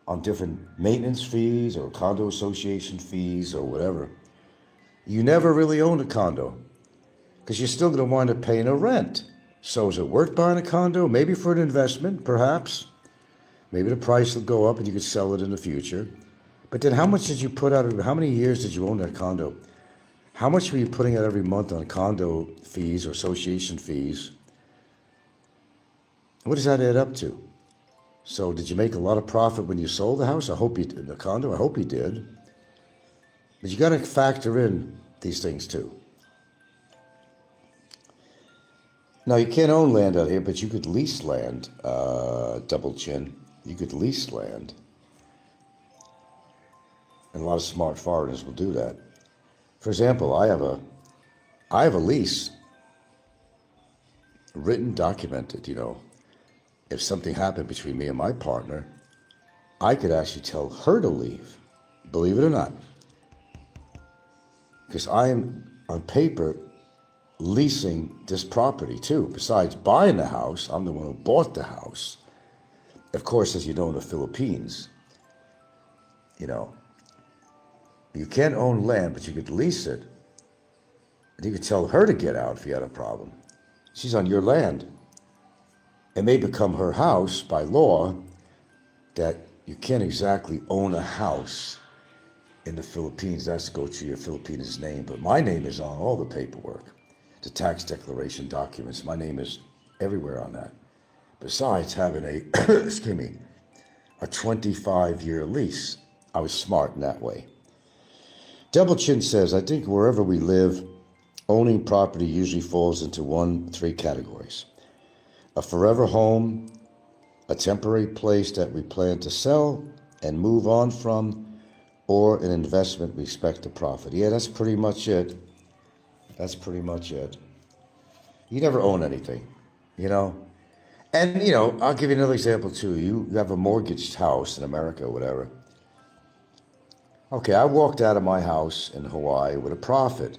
on different maintenance fees or condo association fees or whatever. You never really own a condo because you're still going to wind up paying a rent. So is it worth buying a condo? Maybe for an investment, perhaps. Maybe the price will go up and you could sell it in the future. But then how much did you put out? How many years did you own that condo? How much were you putting out every month on condo fees or association fees? What does that add up to? So did you make a lot of profit when you sold the house? I hope you did. The condo, I hope you did. But you got to factor in these things too. Now, you can't own land out here, but you could lease land, Double Chin. You could lease land. And a lot of smart foreigners will do that. For example, I have a lease, written, documented, If something happened between me and my partner, I could actually tell her to leave, believe it or not. Because I am, on paper, leasing this property too. Besides buying the house, I'm the one who bought the house. Of course, as you know, in the Philippines, you can't own land, but you could lease it. And you could tell her to get out if you had a problem. She's on your land. It may become her house by law that you can't exactly own a house in the Philippines. That's to go to your Filipino's name. But my name is on all the paperwork, the tax declaration documents. My name is everywhere on that. Besides having a 25-year lease. I was smart in that way. Double Chin says, I think wherever we live, owning property usually falls into three categories. A forever home, a temporary place that we plan to sell and move on from, or an investment we expect to profit. Yeah, that's pretty much it. That's pretty much it. You never own anything, And, I'll give you another example, too. You have a mortgaged house in America or whatever. Okay, I walked out of my house in Hawaii with a profit.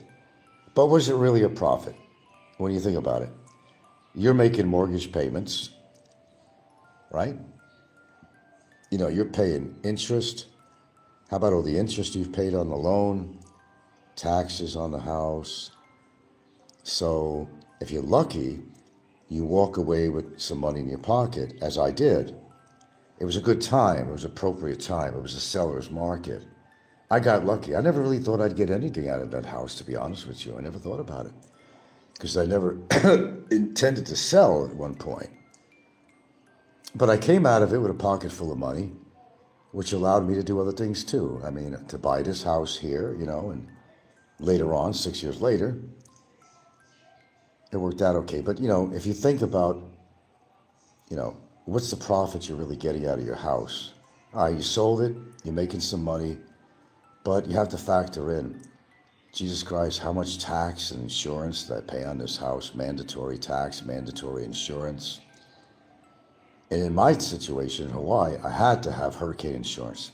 But was it really a profit? When you think about it, you're making mortgage payments, right? You're paying interest. How about all the interest you've paid on the loan, taxes on the house? So if you're lucky, you walk away with some money in your pocket, as I did. It was a good time. It was appropriate time. It was a seller's market. I got lucky. I never really thought I'd get anything out of that house, to be honest with you. I never thought about it because I never intended to sell at one point. But I came out of it with a pocket full of money, which allowed me to do other things too. I mean, to buy this house here, and later on, 6 years later, it worked out okay. But, if you think about, what's the profit you're really getting out of your house? You sold it, you're making some money, but you have to factor in, Jesus Christ, how much tax and insurance did I pay on this house? Mandatory tax, mandatory insurance. And in my situation in Hawaii, I had to have hurricane insurance.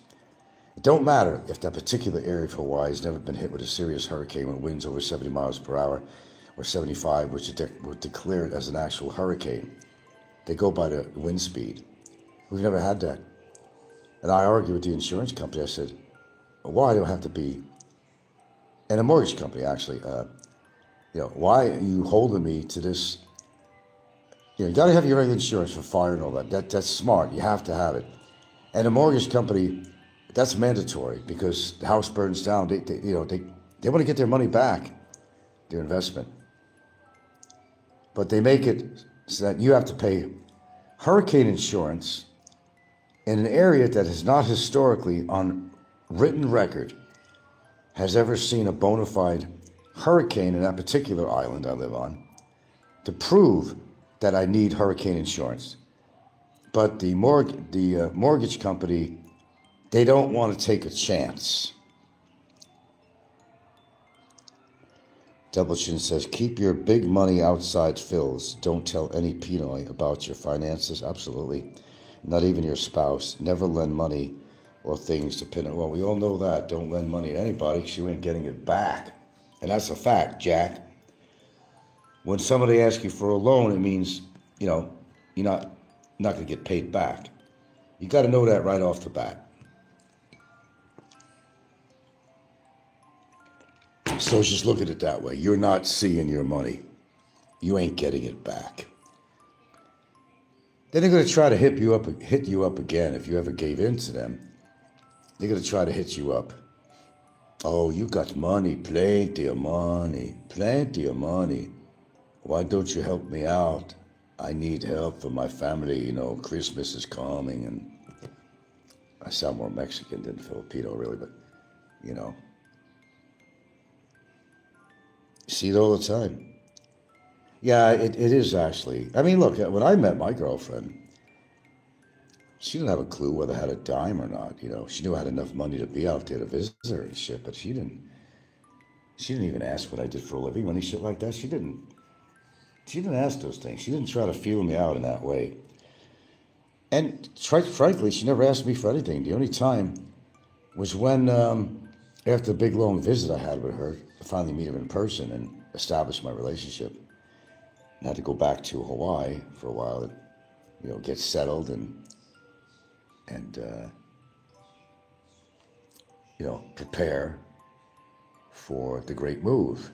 It don't matter if that particular area of Hawaii has never been hit with a serious hurricane with winds over 70 miles per hour or 75, which were declared as an actual hurricane. They go by the wind speed. We've never had that. And I argued with the insurance company. I said, why do I have to be, and a mortgage company actually, why are you holding me to this? You got to have your regular insurance for fire and all that. That's smart. You have to have it. And a mortgage company, that's mandatory because the house burns down. They want to get their money back, their investment. But they make it so that you have to pay hurricane insurance in an area that is not historically on written record has ever seen a bona fide hurricane in that particular island I live on to prove that I need hurricane insurance. But the mortgage company, they don't want to take a chance. Doublechin says, keep your big money outside Phil's. Don't tell any Pinoy about your finances. Absolutely. Not even your spouse. Never lend money or things to Pinoy. Well, we all know that. Don't lend money to anybody because you ain't getting it back. And that's a fact, Jack. When somebody asks you for a loan, it means, you're not going to get paid back. You got to know that right off the bat. So just look at it that way. You're not seeing your money. You ain't getting it back. Then they're going to try to hit you up again if you ever gave in to them. They're going to try to hit you up. Oh, you got money, plenty of money, plenty of money. Why don't you help me out? I need help for my family. Christmas is coming, and I sound more Mexican than Filipino, really, but, see it all the time. Yeah, it is actually. I mean, look, when I met my girlfriend, she didn't have a clue whether I had a dime or not. She knew I had enough money to be out there to visit her and shit, but she didn't even ask what I did for a living, any shit like that. She didn't ask those things. She didn't try to feel me out in that way. And frankly, she never asked me for anything. The only time was when, after the big long visit I had with her, to finally meet her in person and establish my relationship, and had to go back to Hawaii for a while and, get settled and prepare for the great move.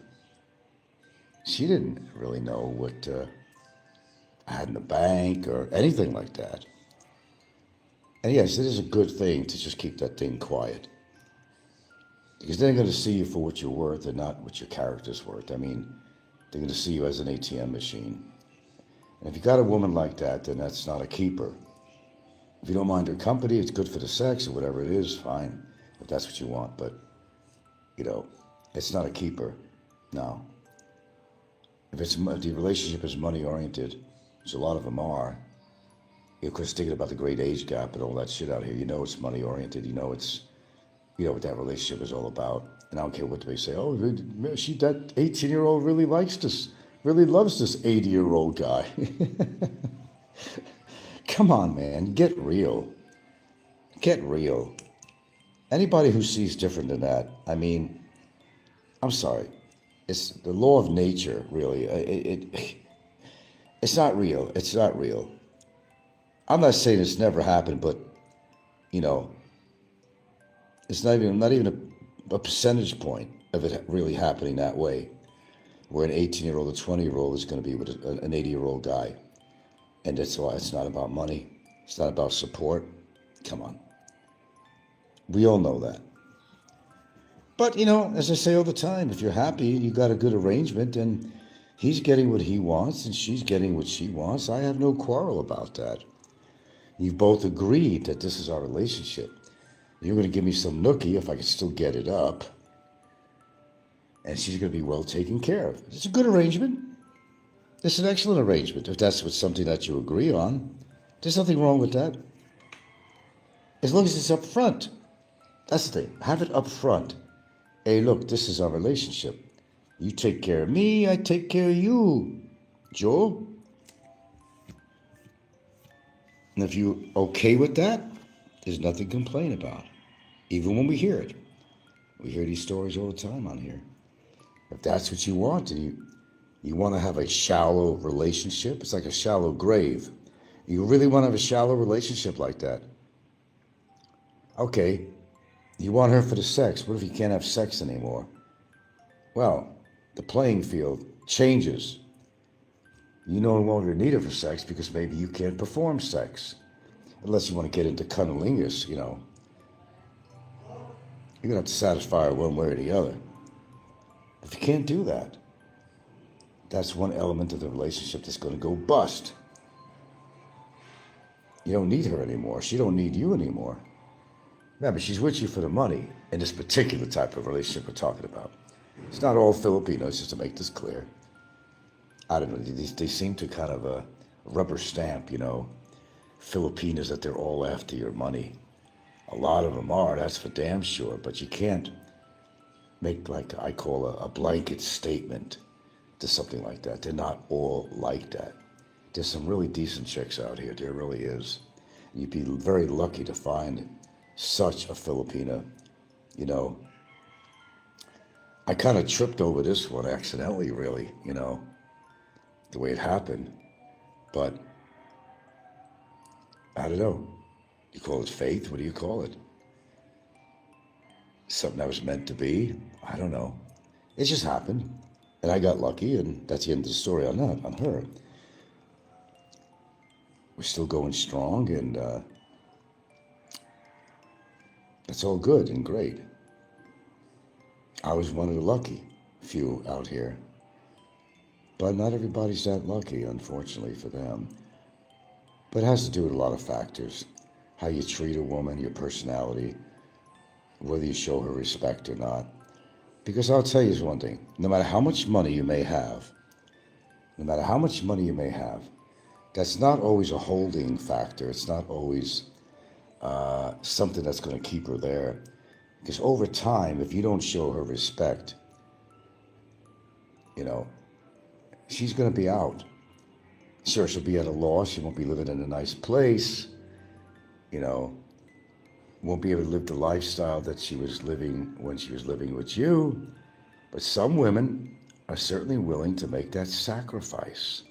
She didn't really know what I had in the bank or anything like that. And yes, it is a good thing to just keep that thing quiet. Because they're going to see you for what you're worth and not what your character's worth. I mean, they're going to see you as an ATM machine. And if you got a woman like that, then that's not a keeper. If you don't mind her company, it's good for the sex or whatever it is, fine. If that's what you want. But, it's not a keeper. No. If the relationship is money-oriented, which a lot of them are, of course, thinking about the great age gap and all that shit out here, it's money-oriented. It's, what that relationship is all about. And I don't care what they say. Oh, that 18-year-old really likes this, really loves this 80-year-old guy. Come on, man. Get real. Get real. Anybody who sees different than that, I mean, I'm sorry. It's the law of nature, really. It's not real. It's not real. I'm not saying it's never happened, but you know, it's not even a percentage point of it really happening that way, where an 18-year-old or 20-year-old is going to be with an 80-year-old guy, and that's why it's not about money. It's not about support. Come on, we all know that. But as I say all the time, if you're happy and you got a good arrangement, and he's getting what he wants and she's getting what she wants, I have no quarrel about that. You've both agreed that this is our relationship. You're going to give me some nookie if I can still get it up. And she's going to be well taken care of. It's a good arrangement. It's an excellent arrangement. If that's something that you agree on, there's nothing wrong with that. As long as it's up front. That's the thing. Have it up front. Hey, look, this is our relationship. You take care of me, I take care of you, Joel. And if you're okay with that, there's nothing to complain about. Even when we hear it. We hear these stories all the time on here. If that's what you want, and you want to have a shallow relationship, it's like a shallow grave. You really want to have a shallow relationship like that? Okay, you want her for the sex. What if you can't have sex anymore? Well, the playing field changes. You no longer need her for sex because maybe you can't perform sex. Unless you want to get into cunnilingus, You're going to have to satisfy her one way or the other. If you can't do that, that's one element of the relationship that's going to go bust. You don't need her anymore. She don't need you anymore. Remember, she's with you for the money in this particular type of relationship we're talking about. It's not all Filipinos, just to make this clear. I don't know, they seem to kind of rubber stamp, Filipinos, that they're all after your money. A lot of them are, that's for damn sure, but you can't make, like I call a blanket statement to something like that. They're not all like that. There's some really decent chicks out here, there really is. You'd be very lucky to find such a Filipina, I kind of tripped over this one accidentally, really, the way it happened. But I don't know. You call it faith? What do you call it? Something that was meant to be? I don't know. It just happened. And I got lucky, and that's the end of the story on that, on her. We're still going strong, and it's all good and great. I was one of the lucky few out here. But not everybody's that lucky, unfortunately for them. But it has to do with a lot of factors. How you treat a woman, your personality, whether you show her respect or not. Because I'll tell you one thing, no matter how much money you may have, that's not always a holding factor. It's not always something that's going to keep her there. Because over time, if you don't show her respect, she's going to be out. Sure, she'll be at a loss. She won't be living in a nice place. Won't be able to live the lifestyle that she was living when she was living with you. But some women are certainly willing to make that sacrifice.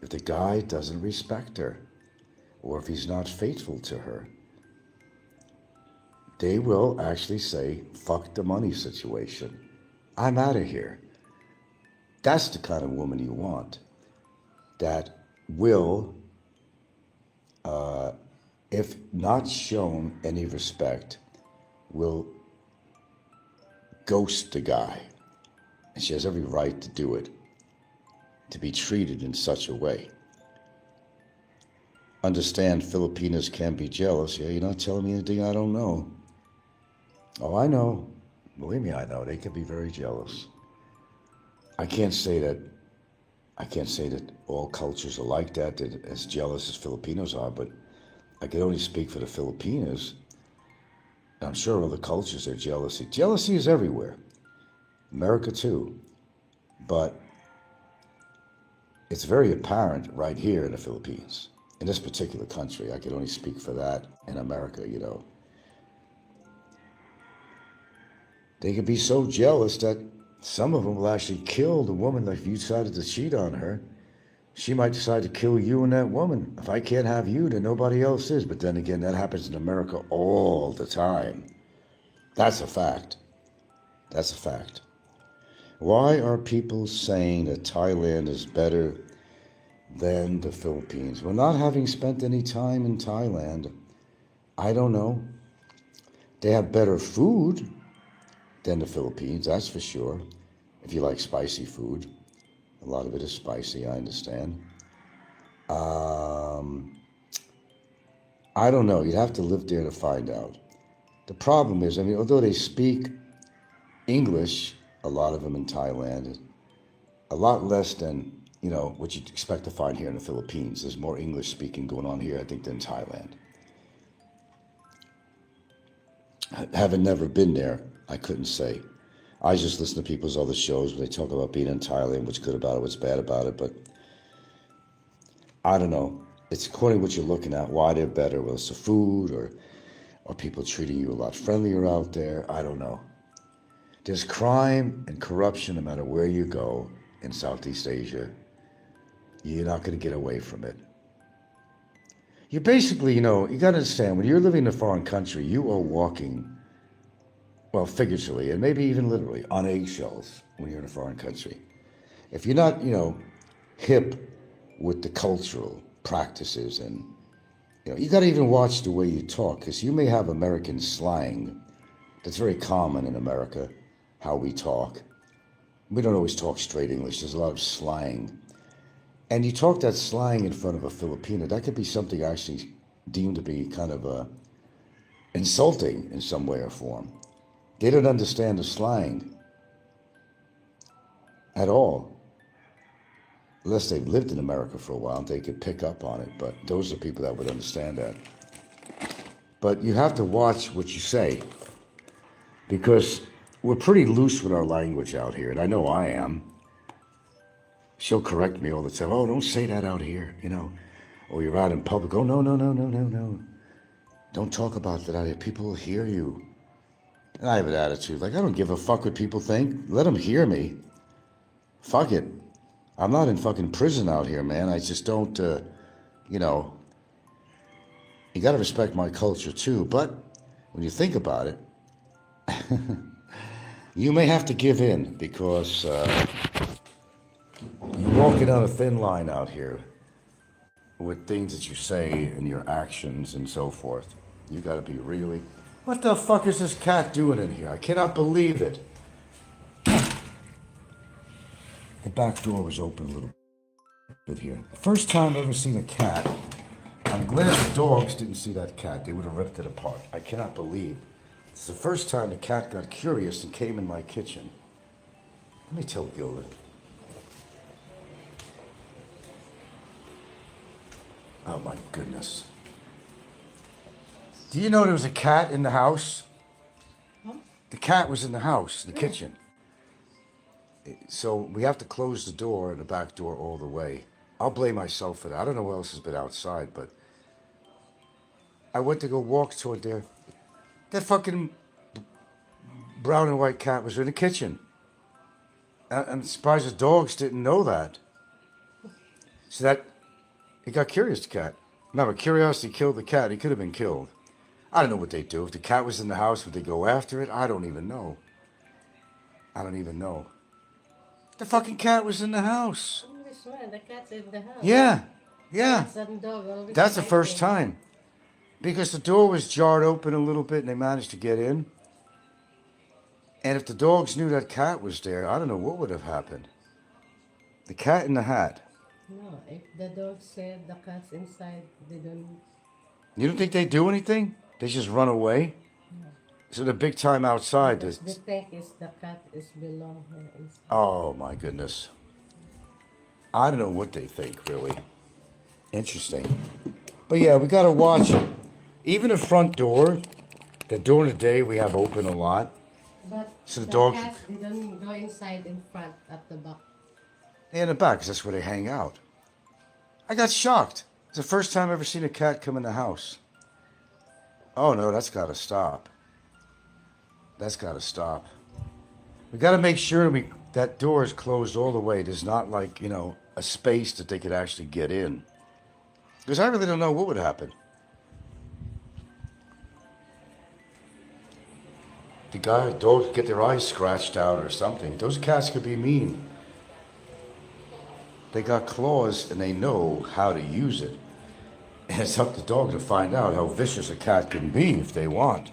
If the guy doesn't respect her, or if he's not faithful to her, they will actually say, fuck the money situation. I'm out of here. That's the kind of woman you want. That will, if not shown any respect, will ghost the guy. And she has every right to do it, to be treated in such a way. Understand, Filipinas can be jealous. Yeah, you're not telling me anything I don't know. Oh, I know. Believe me, I know. They can be very jealous. I can't say that all cultures are like that, as jealous as Filipinos are, but I can only speak for the Filipinas. I'm sure other cultures, there's jealousy. Jealousy is everywhere. America too. But it's very apparent right here in the Philippines. In this particular country, I can only speak for that in America, They can be so jealous that some of them will actually kill the woman. Like if you decided to cheat on her, she might decide to kill you and that woman. If I can't have you, then nobody else is. But then again, that happens in America all the time. That's a fact. That's a fact. Why are people saying that Thailand is better than the Philippines? Well, not having spent any time in Thailand, I don't know. They have better food than the Philippines, that's for sure. If you like spicy food, a lot of it is spicy, I understand. I don't know. You'd have to live there to find out. The problem is, I mean, although they speak English, a lot of them in Thailand, a lot less than, what you'd expect to find here in the Philippines. There's more English speaking going on here, I think, than Thailand. Having never been there, I couldn't say. I just listen to people's other shows when they talk about being in Thailand, what's good about it, what's bad about it, but I don't know. It's according to what you're looking at, why they're better, whether it's the food or people treating you a lot friendlier out there. I don't know. There's crime and corruption no matter where you go in Southeast Asia. You're not going to get away from it. You basically, you got to understand, when you're living in a foreign country, you are walking, well, figuratively, and maybe even literally, on eggshells when you're in a foreign country. If you're not, hip with the cultural practices and, you got to even watch the way you talk, because you may have American slang that's very common in America, how we talk. We don't always talk straight English. There's a lot of slang. And you talk that slang in front of a Filipino, that could be something actually deemed to be kind of insulting in some way or form. They don't understand the slang at all. Unless they've lived in America for a while, they could pick up on it. But those are people that would understand that. But you have to watch what you say, because we're pretty loose with our language out here, and I know I am. She'll correct me all the time. Oh, don't say that out here, Or you're out in public. Oh, no. Don't talk about that out here. People will hear you. And I have an attitude like, I don't give a fuck what people think. Let them hear me. Fuck it. I'm not in fucking prison out here, man. I just don't, you got to respect my culture too. But when you think about it, you may have to give in, because you're walking on a thin line out here with things that you say and your actions and so forth. You got to be really... What the fuck is this cat doing in here? I cannot believe it. The back door was open a little bit here. The first time I've ever seen a cat. I'm glad the dogs didn't see that cat. They would have ripped it apart. I cannot believe. It's the first time the cat got curious and came in my kitchen. Let me tell Gilda. Oh my goodness. Do you know there was a cat in the house? Huh? The cat was in the house, the kitchen. So we have to close the door and the back door all the way. I'll blame myself for that. I don't know what else has been outside, but I went to go walk toward there. That fucking brown and white cat was in the kitchen. I'm surprised the dogs didn't know that. So that, he got curious, the cat. Remember, curiosity killed the cat. He could have been killed. I don't know what they'd do. If the cat was in the house, would they go after it? I don't even know. The fucking cat was in the house.
The cat's in the house.
Yeah.
That's
the first time. Because the door was jarred open a little bit and they managed to get in. And if the dogs knew that cat was there, I don't know what would have happened. The cat in the hat.
No, if the dog said the cat's inside, they don't...
You don't think they do anything? They just run away?
No.
So they're big time outside.
The thing is the cat is below her inside.
Oh my goodness. I don't know what they think, really. Interesting. But yeah, we got to watch it. Even the front door, that during the day we have open a lot.
But
so
the
dogs,
cats, they don't go inside in front, at the back.
Yeah, in the back, 'cause that's where they hang out. I got shocked. It's the first time I've ever seen a cat come in the house. Oh no, that's got to stop. That's got to stop. We got to make sure that door is closed all the way. There's not like, a space that they could actually get in. Because I really don't know what would happen. The dogs get their eyes scratched out or something. Those cats could be mean. They got claws and they know how to use it. And it's up to the dog to find out how vicious a cat can be if they want.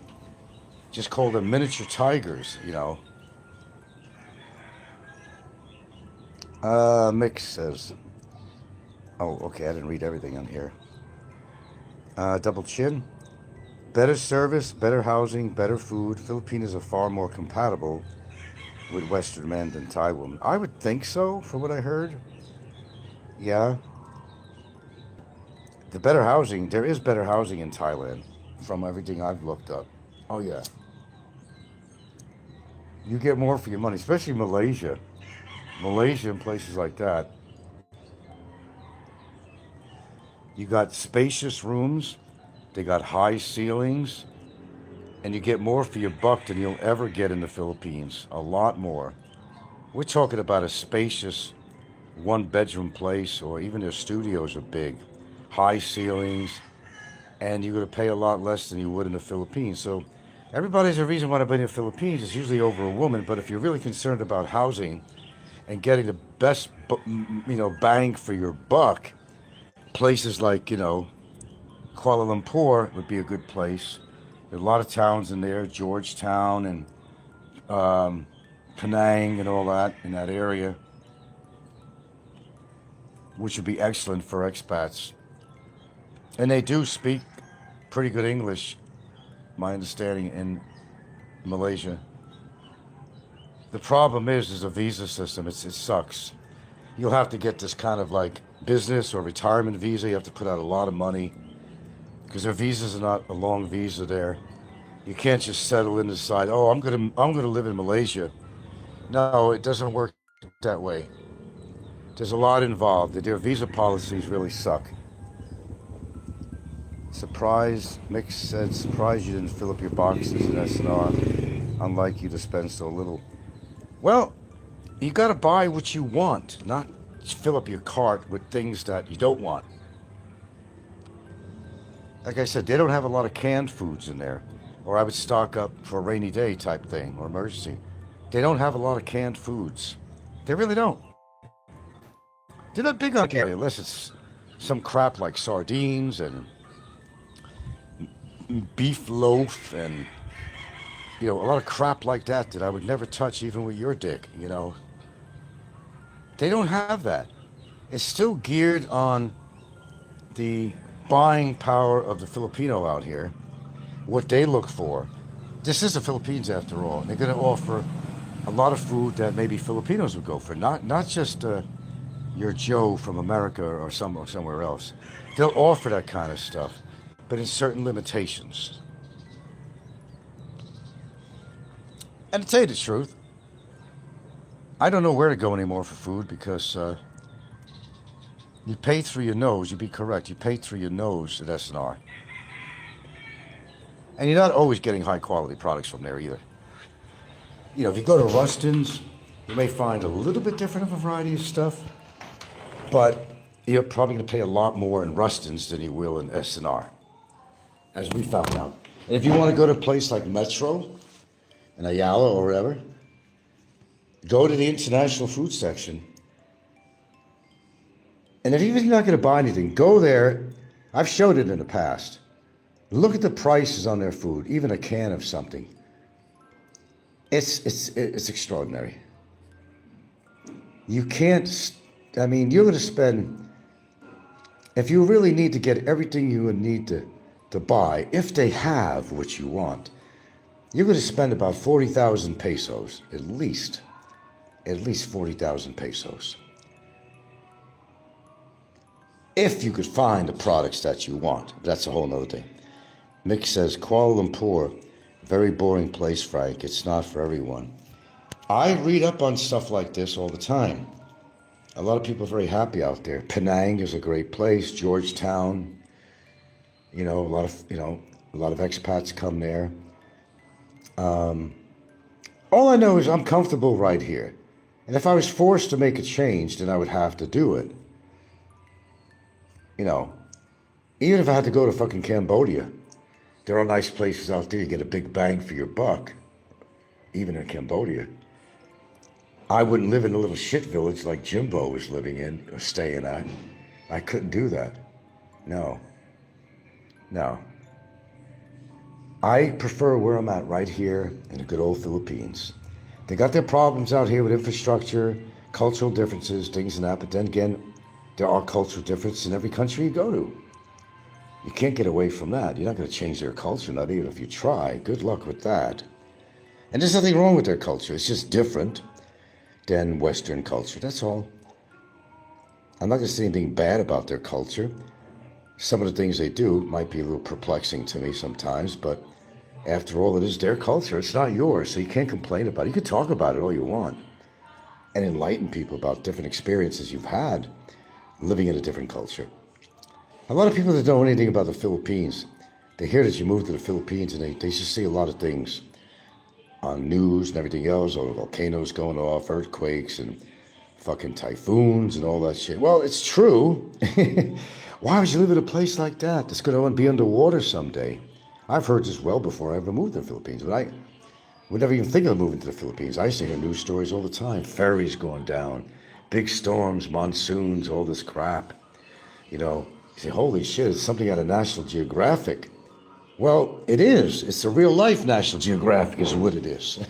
Just call them miniature tigers. Mick says, oh, okay, I didn't read everything on here. Double chin. Better service, better housing, better food. Filipinos are far more compatible with Western men than Thai women. I would think so, from what I heard. Yeah. The better housing, there is better housing in Thailand, from everything I've looked up. Oh, yeah. You get more for your money, especially Malaysia. Malaysia and places like that. You got spacious rooms, they got high ceilings, and you get more for your buck than you'll ever get in the Philippines. A lot more. We're talking about a spacious one-bedroom place, or even their studios are big, high ceilings, and you're going to pay a lot less than you would in the Philippines. So everybody has a reason why to be in the Philippines. It's usually over a woman, but if you're really concerned about housing and getting the best, bang for your buck, places like, Kuala Lumpur would be a good place. There are a lot of towns in there, Georgetown and Penang and all that in that area, which would be excellent for expats. And they do speak pretty good English, my understanding, in Malaysia. The problem is a visa system. It sucks. You'll have to get this kind of like business or retirement visa. You have to put out a lot of money because their visas are not a long visa there. You can't just settle in and decide, oh, I'm gonna live in Malaysia. No, it doesn't work that way. There's a lot involved. Their visa policies really suck. Mick said, surprised you didn't fill up your boxes in SNR, unlike you to spend so little. Well, you gotta buy what you want, not fill up your cart with things that you don't want. Like I said, they don't have a lot of canned foods in there, or I would stock up for a rainy day type thing, or emergency. They don't have a lot of canned foods. They really don't. They're not big on it, unless it's some crap like sardines and beef loaf and, a lot of crap like that I would never touch even with your dick, They don't have that. It's still geared on the buying power of the Filipino out here, what they look for. This is the Philippines after all. They're going to offer a lot of food that maybe Filipinos would go for, not just your Joe from America or somewhere else. They'll offer that kind of stuff, but in certain limitations. And to tell you the truth, I don't know where to go anymore for food because you pay through your nose. You'd be correct. You pay through your nose at SNR. And you're not always getting high quality products from there either. If you go to Rustin's, you may find a little bit different of a variety of stuff, but you're probably going to pay a lot more in Rustin's than you will in SNR, as we found out. And if you want to go to a place like Metro, in Ayala or wherever, go to the international food section. And if even you're not going to buy anything, go there. I've showed it in the past. Look at the prices on their food, even a can of something. It's extraordinary. You can't, you're going to spend, if you really need to get everything you would need to buy, if they have what you want, you're going to spend about 40,000 pesos, at least 40,000 pesos. If you could find the products that you want. That's a whole nother thing. Mick says, Kuala Lumpur, very boring place, Frank. It's not for everyone. I read up on stuff like this all the time. A lot of people are very happy out there. Penang is a great place. Georgetown, a lot of expats come there. All I know is I'm comfortable right here. And if I was forced to make a change, then I would have to do it. You know, even if I had to go to fucking Cambodia, there are nice places out there. You get a big bang for your buck, even in Cambodia. I wouldn't live in a little shit village like Jimbo was living in or staying at. I couldn't do that. No. No. I prefer where I'm at right here in the good old Philippines. They got their problems out here with infrastructure, cultural differences, things and that, but then again, there are cultural differences in every country you go to. You can't get away from that. You're not going to change their culture, not even if you try. Good luck with that. And there's nothing wrong with their culture. It's just different than Western culture. That's all. I'm not going to say anything bad about their culture. Some of the things they do might be a little perplexing to me sometimes, but after all, it is their culture. It's not yours, so you can't complain about it. You can talk about it all you want and enlighten people about different experiences you've had living in a different culture. A lot of people that don't know anything about the Philippines, they hear that you moved to the Philippines and they just see a lot of things on news and everything else, all the volcanoes going off, earthquakes and fucking typhoons and all that shit. Well, it's true. Why would you live in a place like that that's going to be underwater someday? I've heard this well before I ever moved to the Philippines, but I would never even think of moving to the Philippines. I used to hear news stories all the time. Ferries going down, big storms, monsoons, all this crap. You know, you say, holy shit, it's something out of National Geographic. Well, it is. It's a real life National Geographic is what it is.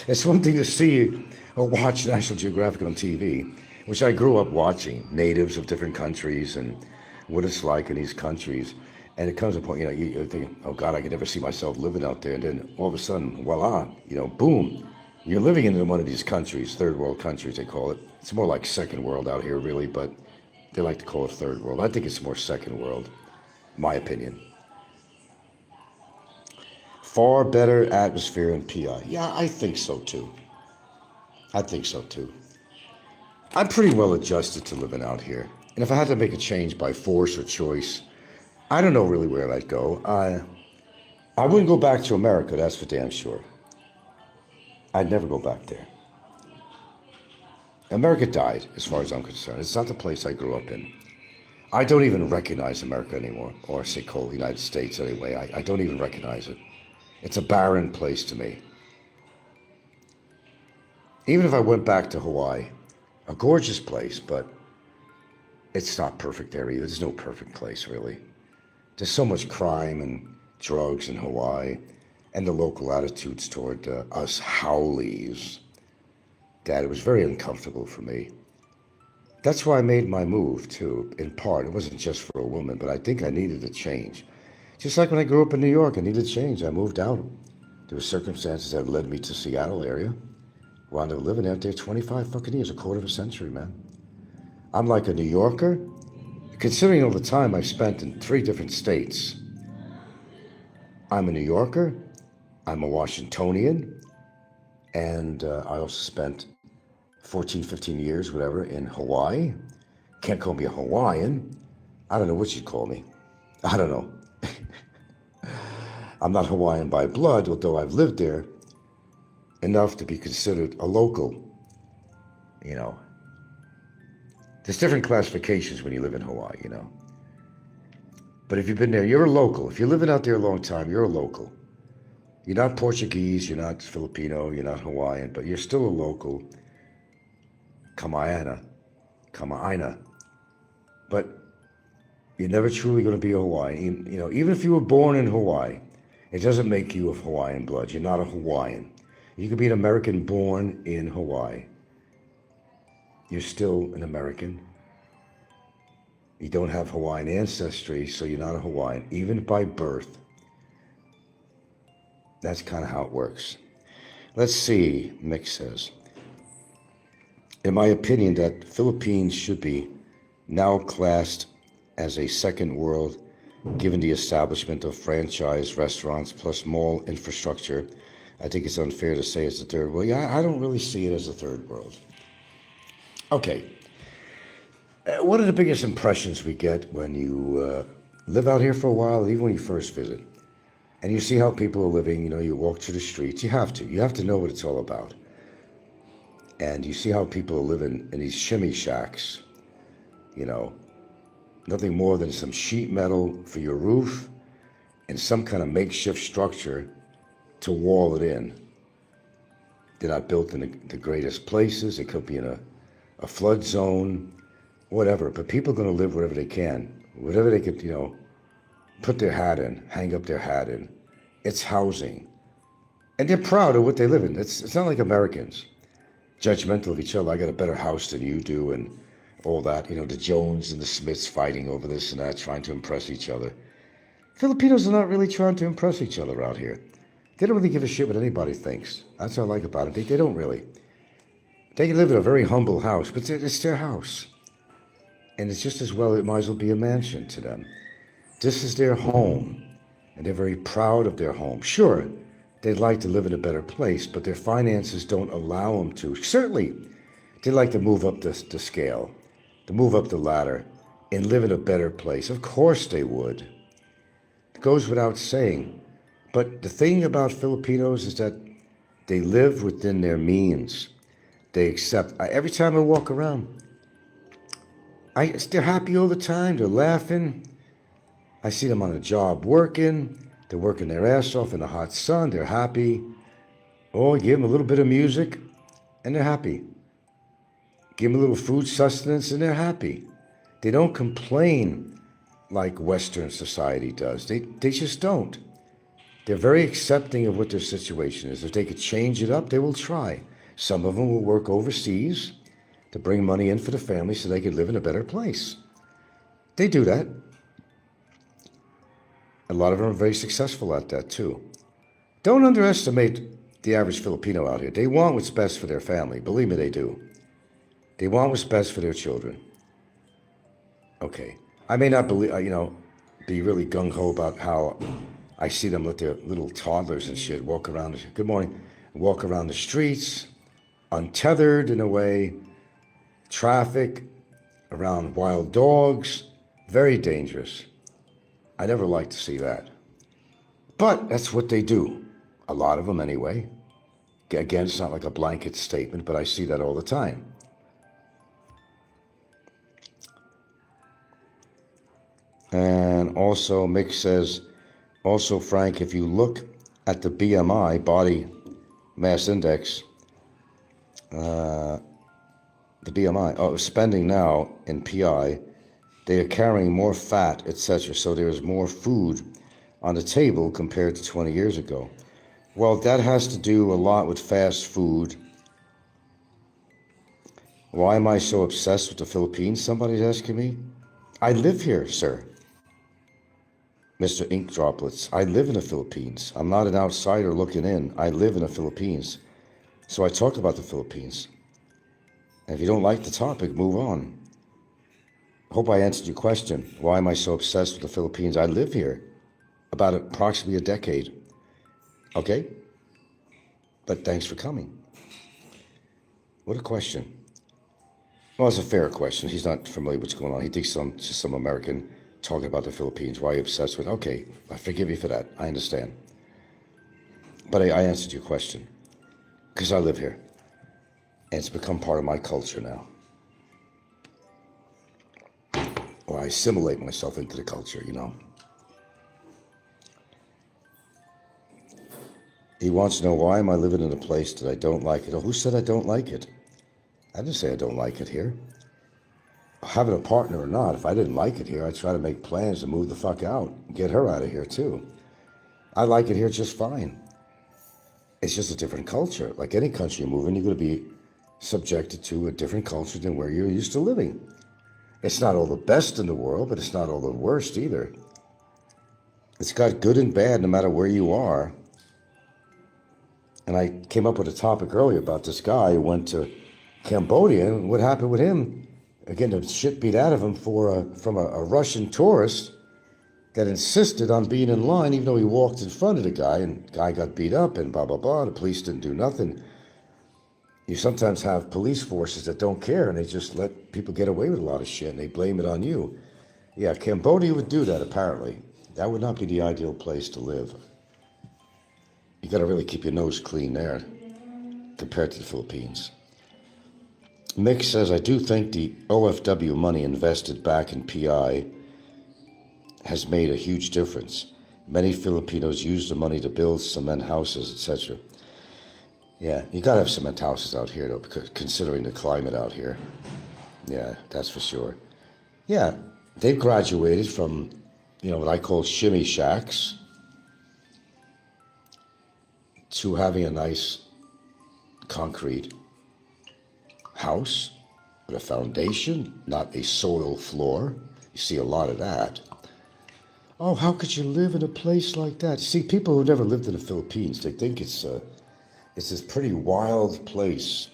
It's one thing to see or watch National Geographic on TV, which I grew up watching, natives of different countries and what it's like in these countries. And it comes to a point, you know, you're thinking, oh God, I could never see myself living out there. And then all of a sudden, voila, you know, boom, you're living in one of these countries, third world countries, they call it. It's more like second world out here, really, but they like to call it third world. I think it's more second world, my opinion. Far better atmosphere in PI. Yeah, I think so too. I think so too. I'm pretty well adjusted to living out here. And if I had to make a change by force or choice, I don't know really where I'd go. I wouldn't go back to America, that's for damn sure. I'd never go back there. America died, as far as I'm concerned. It's not the place I grew up in. I don't even recognize America anymore, or say call the United States anyway. I don't even recognize it. It's a barren place to me. Even if I went back to Hawaii, a gorgeous place, but it's not perfect there either. There's no perfect place, really. There's so much crime and drugs in Hawaii, and the local attitudes toward us howlies, that it was very uncomfortable for me. That's why I made my move, too, in part. It wasn't just for a woman, but I think I needed a change. Just like when I grew up in New York, I needed a change. I moved out. There were circumstances that led me to Seattle area. Wound up living out there 25 fucking years, a quarter of a century, man. I'm like a New Yorker. Considering all the time I spent in 3 different states, I'm a New Yorker, I'm a Washingtonian, and I also spent 14, 15 years, whatever, in Hawaii. Can't call me a Hawaiian. I don't know what you'd call me. I don't know. I'm not Hawaiian by blood, although I've lived there enough to be considered a local, you know. There's different classifications when you live in Hawaii, you know. But if you've been there, you're a local. If you're living out there a long time, you're a local. You're not Portuguese, you're not Filipino, you're not Hawaiian, but you're still a local. Kama'aina. But you're never truly going to be a Hawaiian. You know, even if you were born in Hawaii, it doesn't make you of Hawaiian blood. You're not a Hawaiian. You could be an American born in Hawaii. You're still an American. You don't have Hawaiian ancestry, so you're not a Hawaiian, even by birth. That's kind of how it works. Let's see, Mick says. In my opinion, that Philippines should be now classed as a second world, given the establishment of franchise restaurants plus mall infrastructure. I think it's unfair to say it's the third world. Yeah, I don't really see it as a third world. Okay. What are the biggest impressions we get when you live out here for a while, even when you first visit? And you see how people are living, you walk through the streets. You have to know what it's all about. And you see how people are living in these shimmy shacks, nothing more than some sheet metal for your roof and some kind of makeshift structure to wall it in. They're not built in the greatest places. It could be in a flood zone, whatever. But people are going to live wherever they can, whatever they could, put their hat in, hang up their hat in. It's housing. And they're proud of what they live in. It's not like Americans, judgmental of each other. I got a better house than you do and all that. The Jones and the Smiths fighting over this and that, trying to impress each other. Filipinos are not really trying to impress each other out here. They don't really give a shit what anybody thinks. That's what I like about it. They don't really. They can live in a very humble house, but it's their house. And it's just as well, it might as well be a mansion to them. This is their home, and they're very proud of their home. Sure, they'd like to live in a better place, but their finances don't allow them to. Certainly, they'd like to move up the scale, to move up the ladder, and live in a better place. Of course they would. It goes without saying. But the thing about Filipinos is that they live within their means. They accept. Every time I walk around, they're happy all the time. They're laughing. I see them on a job working. They're working their ass off in the hot sun. They're happy. Oh, give them a little bit of music, and they're happy. Give them a little food sustenance, and they're happy. They don't complain like Western society does. They just don't. They're very accepting of what their situation is. If they could change it up, they will try. Some of them will work overseas to bring money in for the family so they could live in a better place. They do that. A lot of them are very successful at that too. Don't underestimate the average Filipino out here. They want what's best for their family. Believe me, they do. They want what's best for their children. Okay. I may not believe, be really gung-ho about how I see them with their little toddlers and shit walk around. Good morning. Walk around the streets, untethered in a way, traffic, around wild dogs, very dangerous. I never like to see that. But that's what they do. A lot of them anyway. Again, it's not like a blanket statement, but I see that all the time. And also, Mick says, also, Frank, if you look at the BMI, body mass index, the BMI, spending now in PI, they are carrying more fat, etc. So there is more food on the table compared to 20 years ago. Well, that has to do a lot with fast food. Why am I so obsessed with the Philippines? Somebody's asking me. I live here, sir. Mr. Ink Droplets. I live in the Philippines. I'm not an outsider looking in. I live in the Philippines. So I talk about the Philippines. And if you don't like the topic, move on. Hope I answered your question. Why am I so obsessed with the Philippines? I live here about approximately a decade. Okay? But thanks for coming. What a question. Well, it's a fair question. He's not familiar with what's going on. He thinks just some American talking about the Philippines. Why are you obsessed with? Okay, I forgive you for that. I understand. But I answered your question. Because I live here. And it's become part of my culture now. Or I assimilate myself into the culture, He wants to know, why am I living in a place that I don't like it? Oh, who said I don't like it? I didn't say I don't like it here. Having a partner or not, if I didn't like it here, I'd try to make plans to move the fuck out. Get her out of here too. I like it here just fine. It's just a different culture. Like any country you move in, you're going to be subjected to a different culture than where you're used to living. It's not all the best in the world, but it's not all the worst either. It's got good and bad no matter where you are. And I came up with a topic earlier about this guy who went to Cambodia, and what happened with him? Again, the shit beat out of him from a Russian tourist that insisted on being in line, even though he walked in front of the guy, and the guy got beat up and blah, blah, blah. The police didn't do nothing. You sometimes have police forces that don't care, and they just let people get away with a lot of shit, and they blame it on you. Yeah, Cambodia would do that, apparently. That would not be the ideal place to live. You got to really keep your nose clean there compared to the Philippines. Mick says, I do think the OFW money invested back in PI has made a huge difference. Many Filipinos use the money to build cement houses, etc. Yeah, you got to have cement houses out here, though, because considering the climate out here. Yeah, that's for sure. Yeah, they've graduated from, what I call shimmy shacks to having a nice concrete house with a foundation, not a soil floor. You see a lot of that. Oh, how could you live in a place like that? See, people who never lived in the Philippines, they think it's this pretty wild place,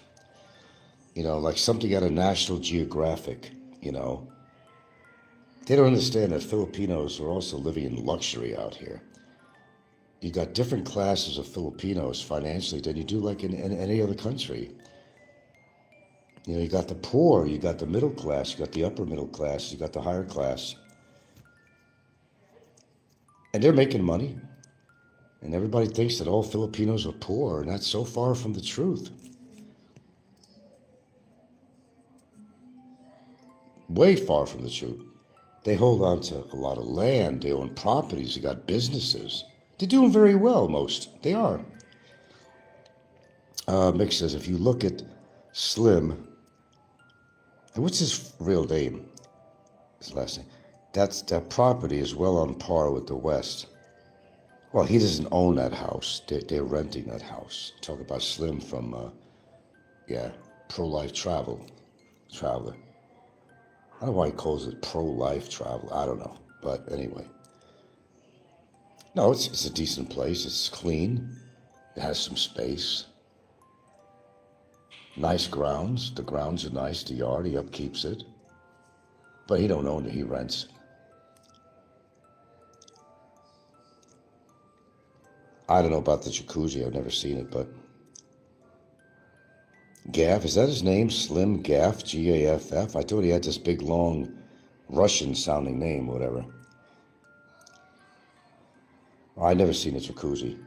like something out of National Geographic, They don't understand that Filipinos are also living in luxury out here. You got different classes of Filipinos financially than you do like in any other country. You got the poor, you got the middle class, you got the upper middle class, you got the higher class. And they're making money. And everybody thinks that all Filipinos are poor, and that's so far from the truth. Way far from the truth. They hold on to a lot of land, they own properties, they got businesses. They're doing very well, most. They are. Mick says, if you look at Slim, and what's his real name? His last name. That property is well on par with the West. Well, he doesn't own that house. They're renting that house. Talk about Slim from, pro-life traveler. I don't know why he calls it pro-life travel. I don't know. But anyway. No, it's a decent place. It's clean. It has some space. Nice grounds. The grounds are nice. The yard, he upkeeps it. But he don't own it. He rents it. I don't know about the jacuzzi. I've never seen it, but Gaff, is that his name? Slim Gaff, Gaff? I thought he had this big, long, Russian-sounding name, whatever. I've never seen a jacuzzi.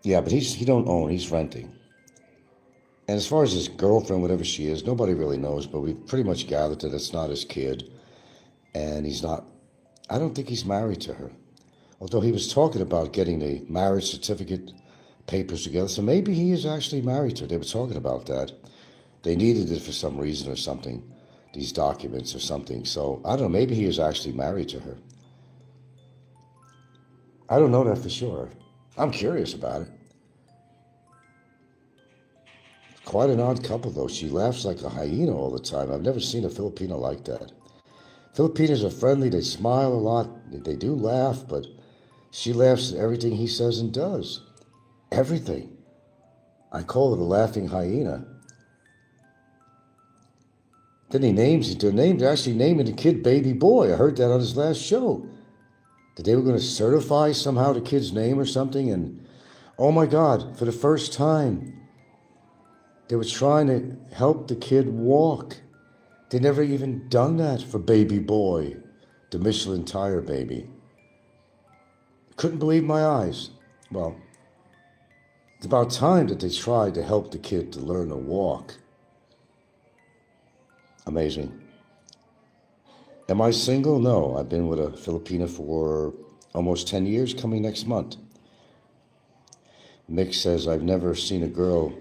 Yeah, but he don't own. He's renting. And as far as his girlfriend, whatever she is, nobody really knows, but we've pretty much gathered that it's not his kid. And he's not, I don't think he's married to her. Although he was talking about getting the marriage certificate papers together. So maybe he is actually married to her. They were talking about that. They needed it for some reason or something, these documents or something. So I don't know, maybe he is actually married to her. I don't know that for sure. I'm curious about it. Quite an odd couple, though. She laughs like a hyena all the time. I've never seen a Filipino like that. Filipinos are friendly. They smile a lot. They do laugh, but she laughs at everything he says and does. Everything. I call it a laughing hyena. Then they're actually naming the kid Baby Boy. I heard that on his last show. That they were going to certify somehow the kid's name or something. And, oh my God, for the first time, they were trying to help the kid walk. They never even done that for Baby Boy, the Michelin tire baby. Couldn't believe my eyes. Well, it's about time that they tried to help the kid to learn to walk. Amazing. Am I single? No, I've been with a Filipina for almost 10 years, coming next month. Mick says, I've never seen a girl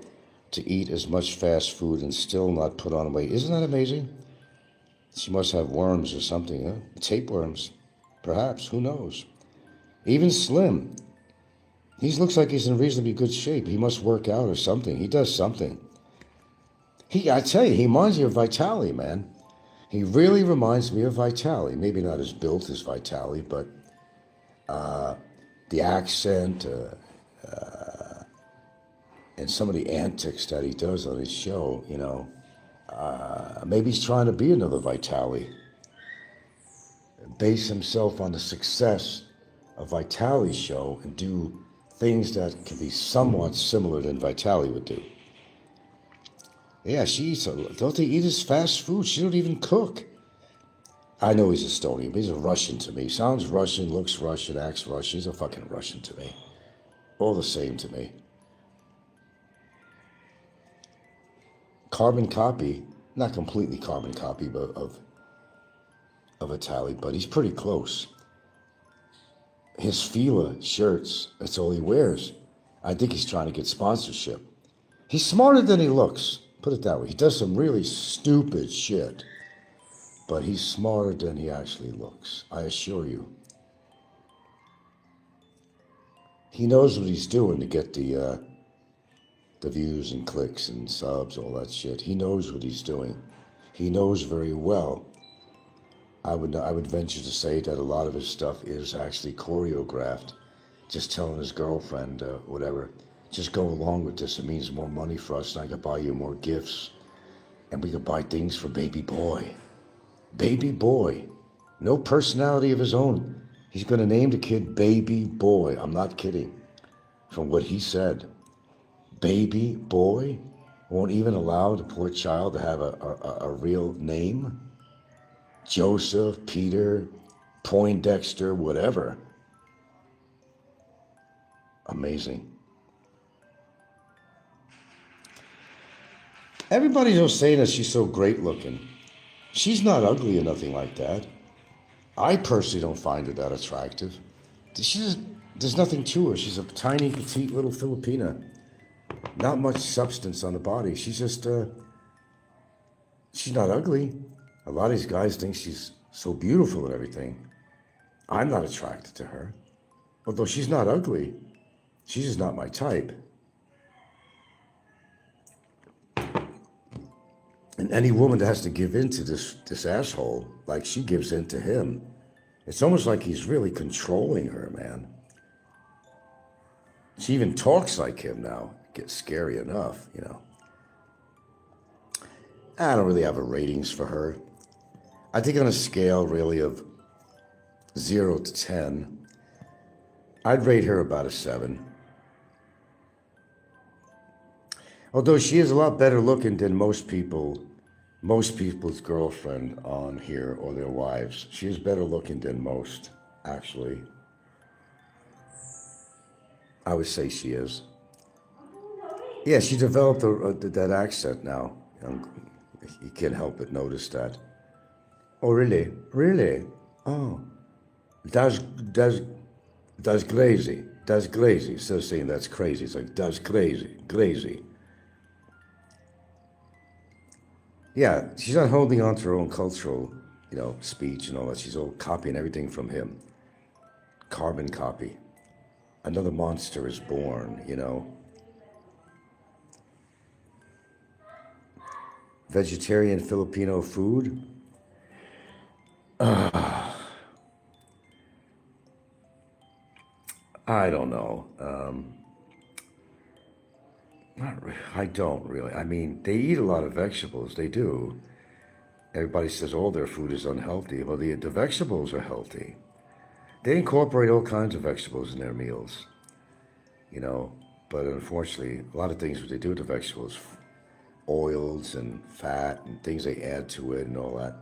to eat as much fast food and still not put on weight. Isn't that amazing? She must have worms or something, huh? Tapeworms, perhaps, who knows? Even Slim, he looks like he's in reasonably good shape. He must work out or something. He does something. I tell you, he reminds me of Vitali, man. He really reminds me of Vitali. Maybe not as built as Vitali, but the accent and some of the antics that he does on his show, maybe he's trying to be another Vitali. Base himself on the success of Vitali's show and do things that can be somewhat similar than Vitali would do. Yeah, she eats don't they eat his fast food? She don't even cook. I know he's Estonian, but he's a Russian to me. Sounds Russian, looks Russian, acts Russian. He's a fucking Russian to me. All the same to me. Carbon copy, not completely carbon copy, but of Italian, but he's pretty close. His Fila shirts, that's all he wears. I think he's trying to get sponsorship. He's smarter than he looks, put it that way. He does some really stupid shit, but he's smarter than he actually looks, I assure you. He knows what he's doing to get the views and clicks and subs, all that shit. He knows what he's doing. He knows very well. I would venture to say that a lot of his stuff is actually choreographed. Just telling his girlfriend, whatever, just go along with this. It means more money for us, and I could buy you more gifts. And we could buy things for baby boy. Baby boy. No personality of his own. He's going to name the kid Baby Boy. I'm not kidding. From what he said. Baby Boy won't even allow the poor child to have a real name. Joseph, Peter, Poindexter, whatever. Amazing. Everybody's just saying that she's so great looking. She's not ugly or nothing like that. I personally don't find her that attractive. There's nothing to her. She's a tiny, petite little Filipina. Not much substance on the body. She's just, she's not ugly. A lot of these guys think she's so beautiful and everything. I'm not attracted to her. Although she's not ugly, she's just not my type. And any woman that has to give in to this asshole, like she gives in to him, it's almost like he's really controlling her, man. She even talks like him now. It gets scary enough, you know. I don't really have a ratings for her. I think on a scale really of 0 to 10, I'd rate her about a 7. Although she is a lot better looking than most people's girlfriend on here or their wives. She is better looking than most, actually. I would say she is. Yeah, she developed that accent now. You can't help but notice that. Oh, really? Really? Oh. That's crazy. That's crazy. Instead of saying that's crazy, it's like, that's crazy. Crazy. Yeah, she's not holding on to her own cultural, speech and all that. She's all copying everything from him. Carbon copy. Another monster is born, Vegetarian Filipino food. I don't know. I don't really. I mean, they eat a lot of vegetables. They do. Everybody says all their food is unhealthy. Well, the vegetables are healthy. They incorporate all kinds of vegetables in their meals, But unfortunately, a lot of things what they do with the vegetables, oils and fat and things they add to it and all that.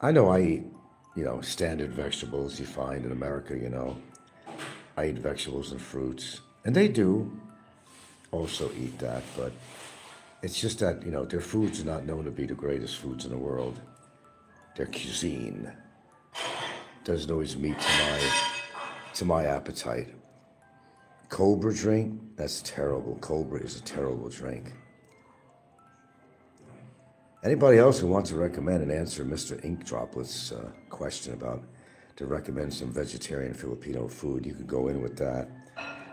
I know I eat, standard vegetables you find in America, I eat vegetables and fruits. And they do also eat that, but it's just that, their foods are not known to be the greatest foods in the world. Their cuisine doesn't always meet to my appetite. Cobra drink, that's terrible. Cobra is a terrible drink. Anybody else who wants to recommend and answer Mr. Ink Droplet's question about to recommend some vegetarian Filipino food, you could go in with that.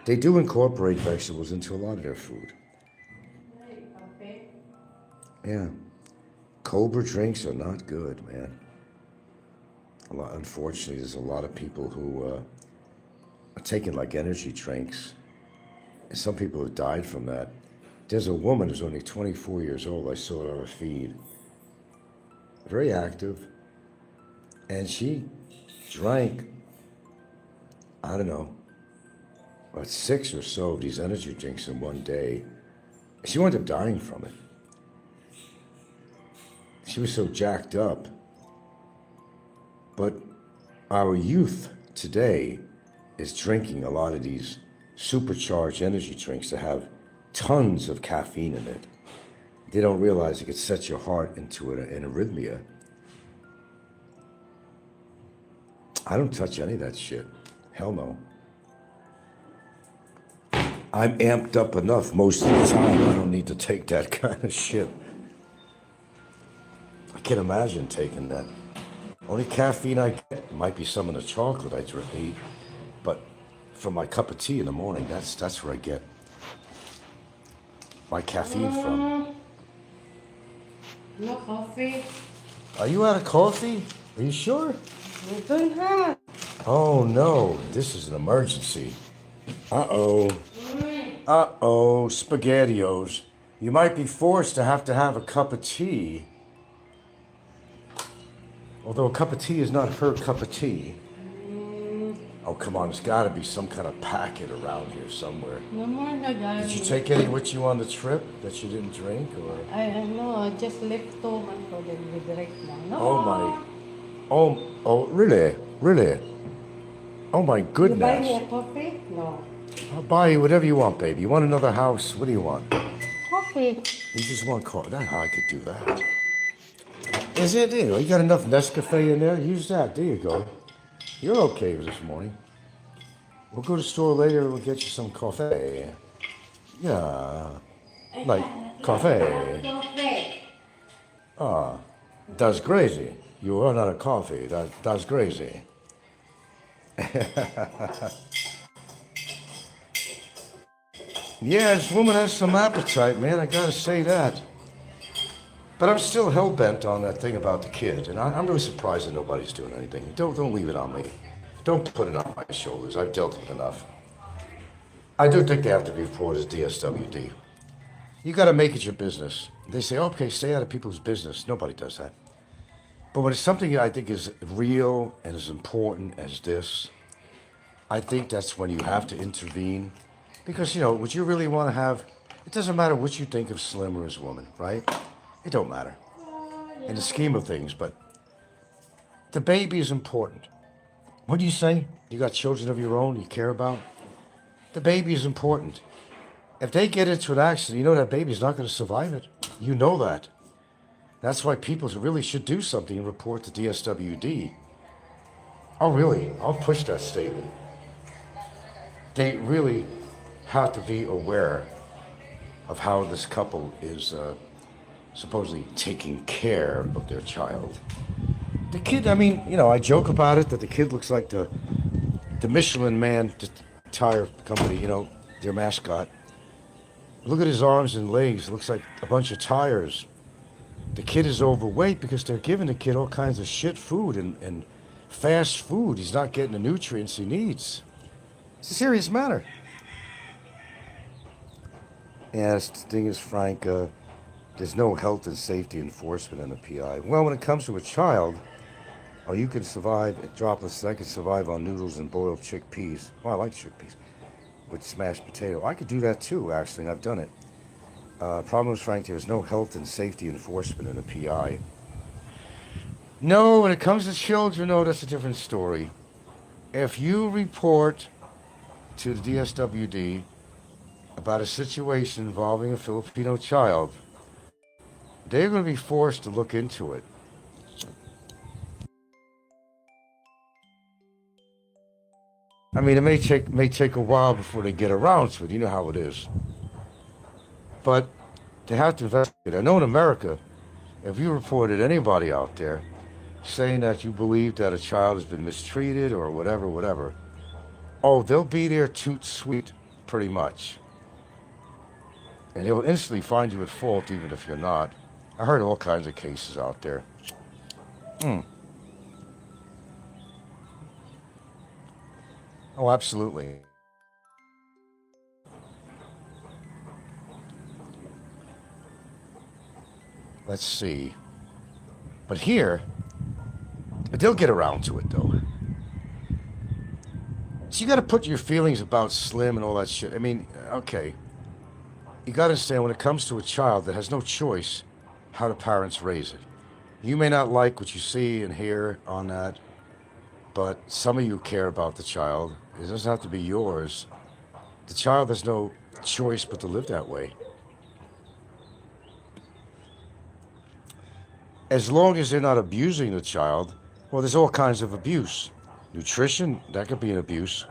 They do incorporate vegetables into a lot of their food. Yeah. Cobra drinks are not good, man. Unfortunately, there's a lot of people who are taking like energy drinks. And some people have died from that. There's a woman who's only 24 years old. I saw it on her feed. Very active. And she drank, I don't know, about 6 or so of these energy drinks in one day. She wound up dying from it. She was so jacked up. But our youth today is drinking a lot of these supercharged energy drinks that have tons of caffeine in it. They don't realize it could set your heart into an arrhythmia. I don't touch any of that shit. Hell no. I'm amped up enough most of the time. I don't need to take that kind of shit. I can't imagine taking that. Only caffeine I get might be some of the chocolate I eat, but from my cup of tea in the morning, that's where I get my caffeine from.
No coffee.
Are you out of coffee? Are you sure?
We don't have.
Oh no, this is an emergency. Uh-oh. Uh-oh, SpaghettiOs. You might be forced to have a cup of tea. Although a cup of tea is not her cup of tea. Oh, come on, there's gotta be some kind of packet around here somewhere.
No more na
Did you take any with you on the trip that you didn't drink, or?
I know, I just left home and for them with right now. No.
Oh my, oh, really? Really? Oh my
You buy me
goodness.
a coffee? No.
I'll buy you whatever you want, baby. You want another house? What do you want?
Coffee.
You just want coffee. I could do that. Is it? You got enough Nescafe in there? Use that. There you go. You're okay with this morning. We'll go to the store later and we'll get you some coffee. Yeah. Like coffee.
Coffee.
Ah, that's crazy. You run out of coffee. That's crazy. Yeah, this woman has some appetite, man. I gotta say that. But I'm still hell-bent on that thing about the kid, and I'm really surprised that nobody's doing anything. Don't leave it on me. Don't put it on my shoulders. I've dealt with enough. I do think they have to be reported as DSWD. You got to make it your business. They say, okay, stay out of people's business. Nobody does that. But when it's something that I think is real and as important as this, I think that's when you have to intervene. Because, would you really want to have... It doesn't matter what you think of Slim or his woman, right? It don't matter in the scheme of things, but the baby is important. What do you say? You got children of your own you care about? The baby is important. If they get into an accident, that baby's not going to survive it. You know that. That's why people really should do something and report to DSWD. Oh, really? I'll push that statement. They really have to be aware of how this couple is supposedly taking care of their child. The kid, I joke about it that the kid looks like the Michelin Man tire company, their mascot. Look at his arms and legs. It looks like a bunch of tires. The kid is overweight because they're giving the kid all kinds of shit food and fast food. He's not getting the nutrients he needs. It's a serious matter. Yeah, the thing is, Frank, there's no health and safety enforcement in the PI. Well, when it comes to a child, you can survive droplets. I can survive on noodles and boiled chickpeas. Well, I like chickpeas with smashed potato. I could do that too, actually, and I've done it. Problem is, Frank, there's no health and safety enforcement in the PI. No, when it comes to children, no, that's a different story. If you report to the DSWD about a situation involving a Filipino child, they're going to be forced to look into it. It may take a while before they get around to it. You know how it is. But they have to investigate. I know in America, if you reported anybody out there saying that you believe that a child has been mistreated or whatever, they'll be there toot sweet, pretty much. And they'll instantly find you at fault even if you're not. I heard all kinds of cases out there. Oh, absolutely. Let's see. But here, they'll get around to it, though. So you got to put your feelings about Slim and all that shit. Okay. You got to understand when it comes to a child that has no choice how the parents raise it. You may not like what you see and hear on that, but some of you care about the child. It doesn't have to be yours. The child has no choice but to live that way. As long as they're not abusing the child, well, there's all kinds of abuse. Nutrition, that could be an abuse.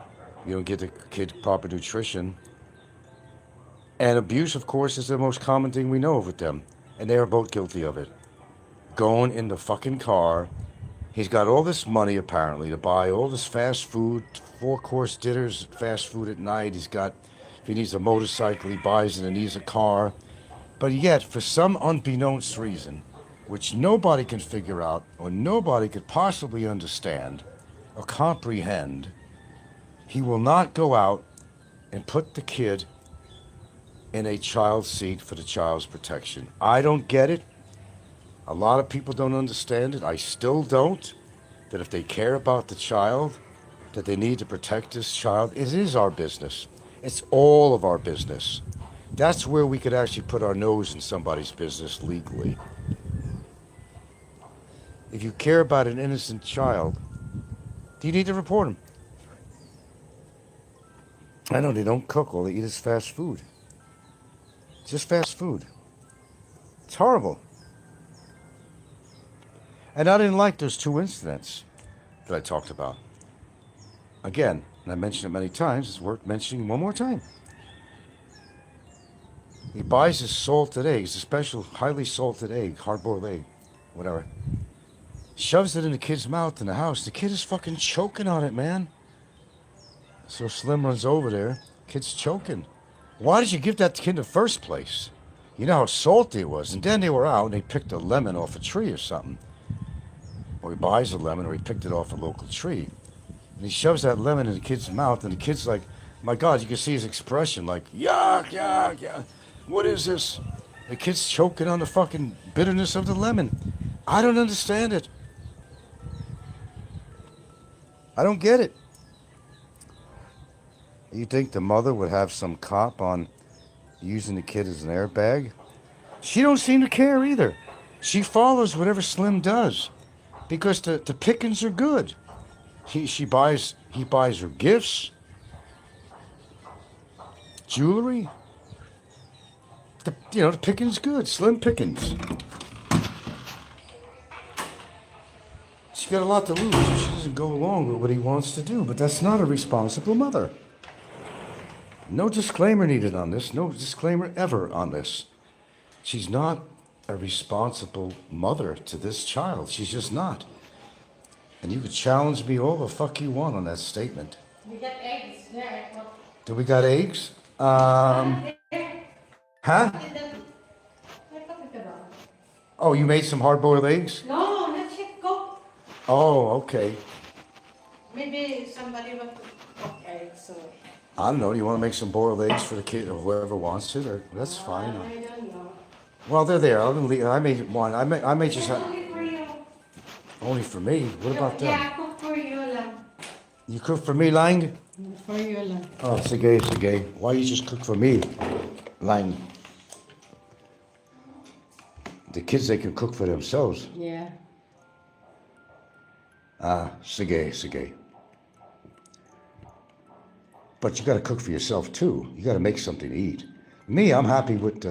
You don't get the kid proper nutrition. And abuse, of course, is the most common thing we know with them. And they are both guilty of it. Going in the fucking car. He's got all this money, apparently, to buy all this fast food, 4-course dinners, fast food at night. He's got, if he needs a motorcycle, he buys it and needs a car. But yet, for some unbeknownst reason, which nobody can figure out or nobody could possibly understand or comprehend, he will not go out and put the kid in a child's seat for the child's protection. I don't get it. A lot of people don't understand it. I still don't. That if they care about the child, that they need to protect this child, it is our business. It's all of our business. That's where we could actually put our nose in somebody's business legally. If you care about an innocent child, do you need to report him? I know they don't cook. All they eat is fast food. Just fast food. It's horrible. And I didn't like those 2 incidents that I talked about. Again, and I mentioned it many times, it's worth mentioning one more time. He buys his salted eggs, a special highly salted egg, hard-boiled egg, whatever. Shoves it in the kid's mouth in the house. The kid is fucking choking on it, man. So Slim runs over there. Kid's choking. Why did you give that kid in the first place? You know how salty it was. And then they were out and they picked a lemon off a tree or something. Or he buys a lemon or he picked it off a local tree. And he shoves that lemon in the kid's mouth and the kid's like, my God, you can see his expression like, yuck, yuck, yuck. What is this? The kid's choking on the fucking bitterness of the lemon. I don't understand it. I don't get it. You think the mother would have some cop on using the kid as an airbag? She don't seem to care either. She follows whatever Slim does because the pickings are good. He buys her gifts, jewelry. The pickings good. Slim pickings. She's got a lot to lose. She doesn't go along with what he wants to do, but that's not a responsible mother. No disclaimer needed on this. No disclaimer ever on this. She's not a responsible mother to this child. She's just not. And you could challenge me all the fuck you want on that statement.
We got eggs there.
Do we got eggs? Huh? Oh, you made some hard-boiled eggs?
No, not yet cooked.
Oh, okay.
Maybe somebody wants to cook eggs, so...
I don't know. Do you want to make some boiled eggs for the kid or whoever wants it? Or that's fine.
I don't know.
Well, they're there. I made one. I may just have...
Only for you.
Only for me? What about them?
Yeah, cook for you lang.
You cook for me, Lang?
For you lang.
Oh, sige. Why you just cook for me, Lang? The kids, they can cook for themselves.
Yeah.
Sige. But you got to cook for yourself too. You got to make something to eat. Me, I'm happy with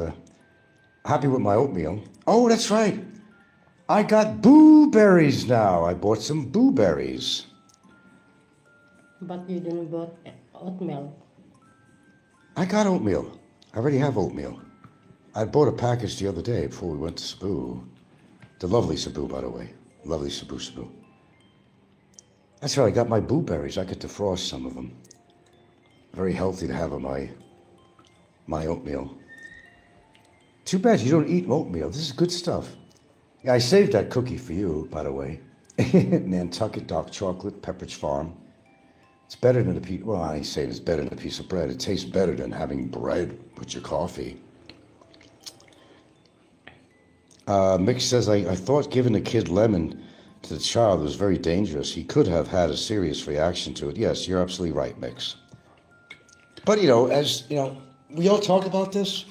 my oatmeal. Oh, that's right. I got blueberries now. I bought some blueberries.
But you didn't bought oatmeal.
I got oatmeal. I already have oatmeal. I bought a package the other day before we went to Cebu. The lovely Cebu, by the way. Lovely Cebu. That's right. I got my blueberries. I could defrost some of them. Very healthy to have on my oatmeal. Too bad you don't eat oatmeal. This is good stuff. Yeah, I saved that cookie for you, by the way. Nantucket dark chocolate, Pepperidge Farm. It's better than a piece. Well, I ain't saying it's better than a piece of bread. It tastes better than having bread with your coffee. Mick says, I thought giving a kid lemon to the child was very dangerous. He could have had a serious reaction to it. Yes, you're absolutely right, Mix. But, as, we all talk about this.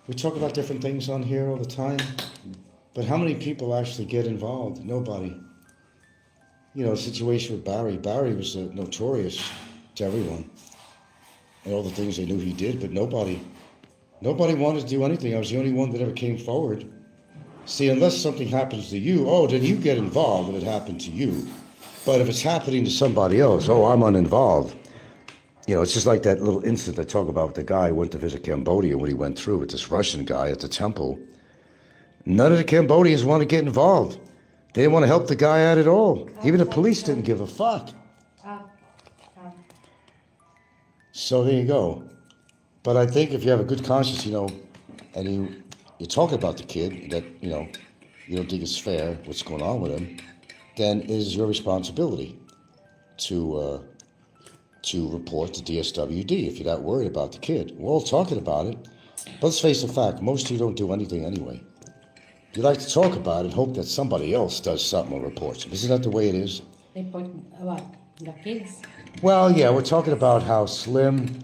We talk about different things on here all the time. But how many people actually get involved? Nobody. situation with Barry. Barry was notorious to everyone and all the things they knew he did, but nobody wanted to do anything. I was the only one that ever came forward. See, unless something happens to you, then you get involved if it happened to you. But if it's happening to somebody else, I'm uninvolved. It's just like that little incident I talk about with the guy who went to visit Cambodia, what he went through with this Russian guy at the temple. None of the Cambodians want to get involved. They didn't want to help the guy out at all. Even the police didn't give a fuck. So there you go. But I think if you have a good conscience, and you're talking about the kid that, you don't think it's fair what's going on with him, then it is your responsibility to report to DSWD if you're not worried about the kid. We're all talking about it. But let's face the fact, most of you don't do anything anyway. You like to talk about it and hope that somebody else does something or reports it. Isn't that the way it is?
Report what? The kids?
Well, yeah, we're talking about how Slim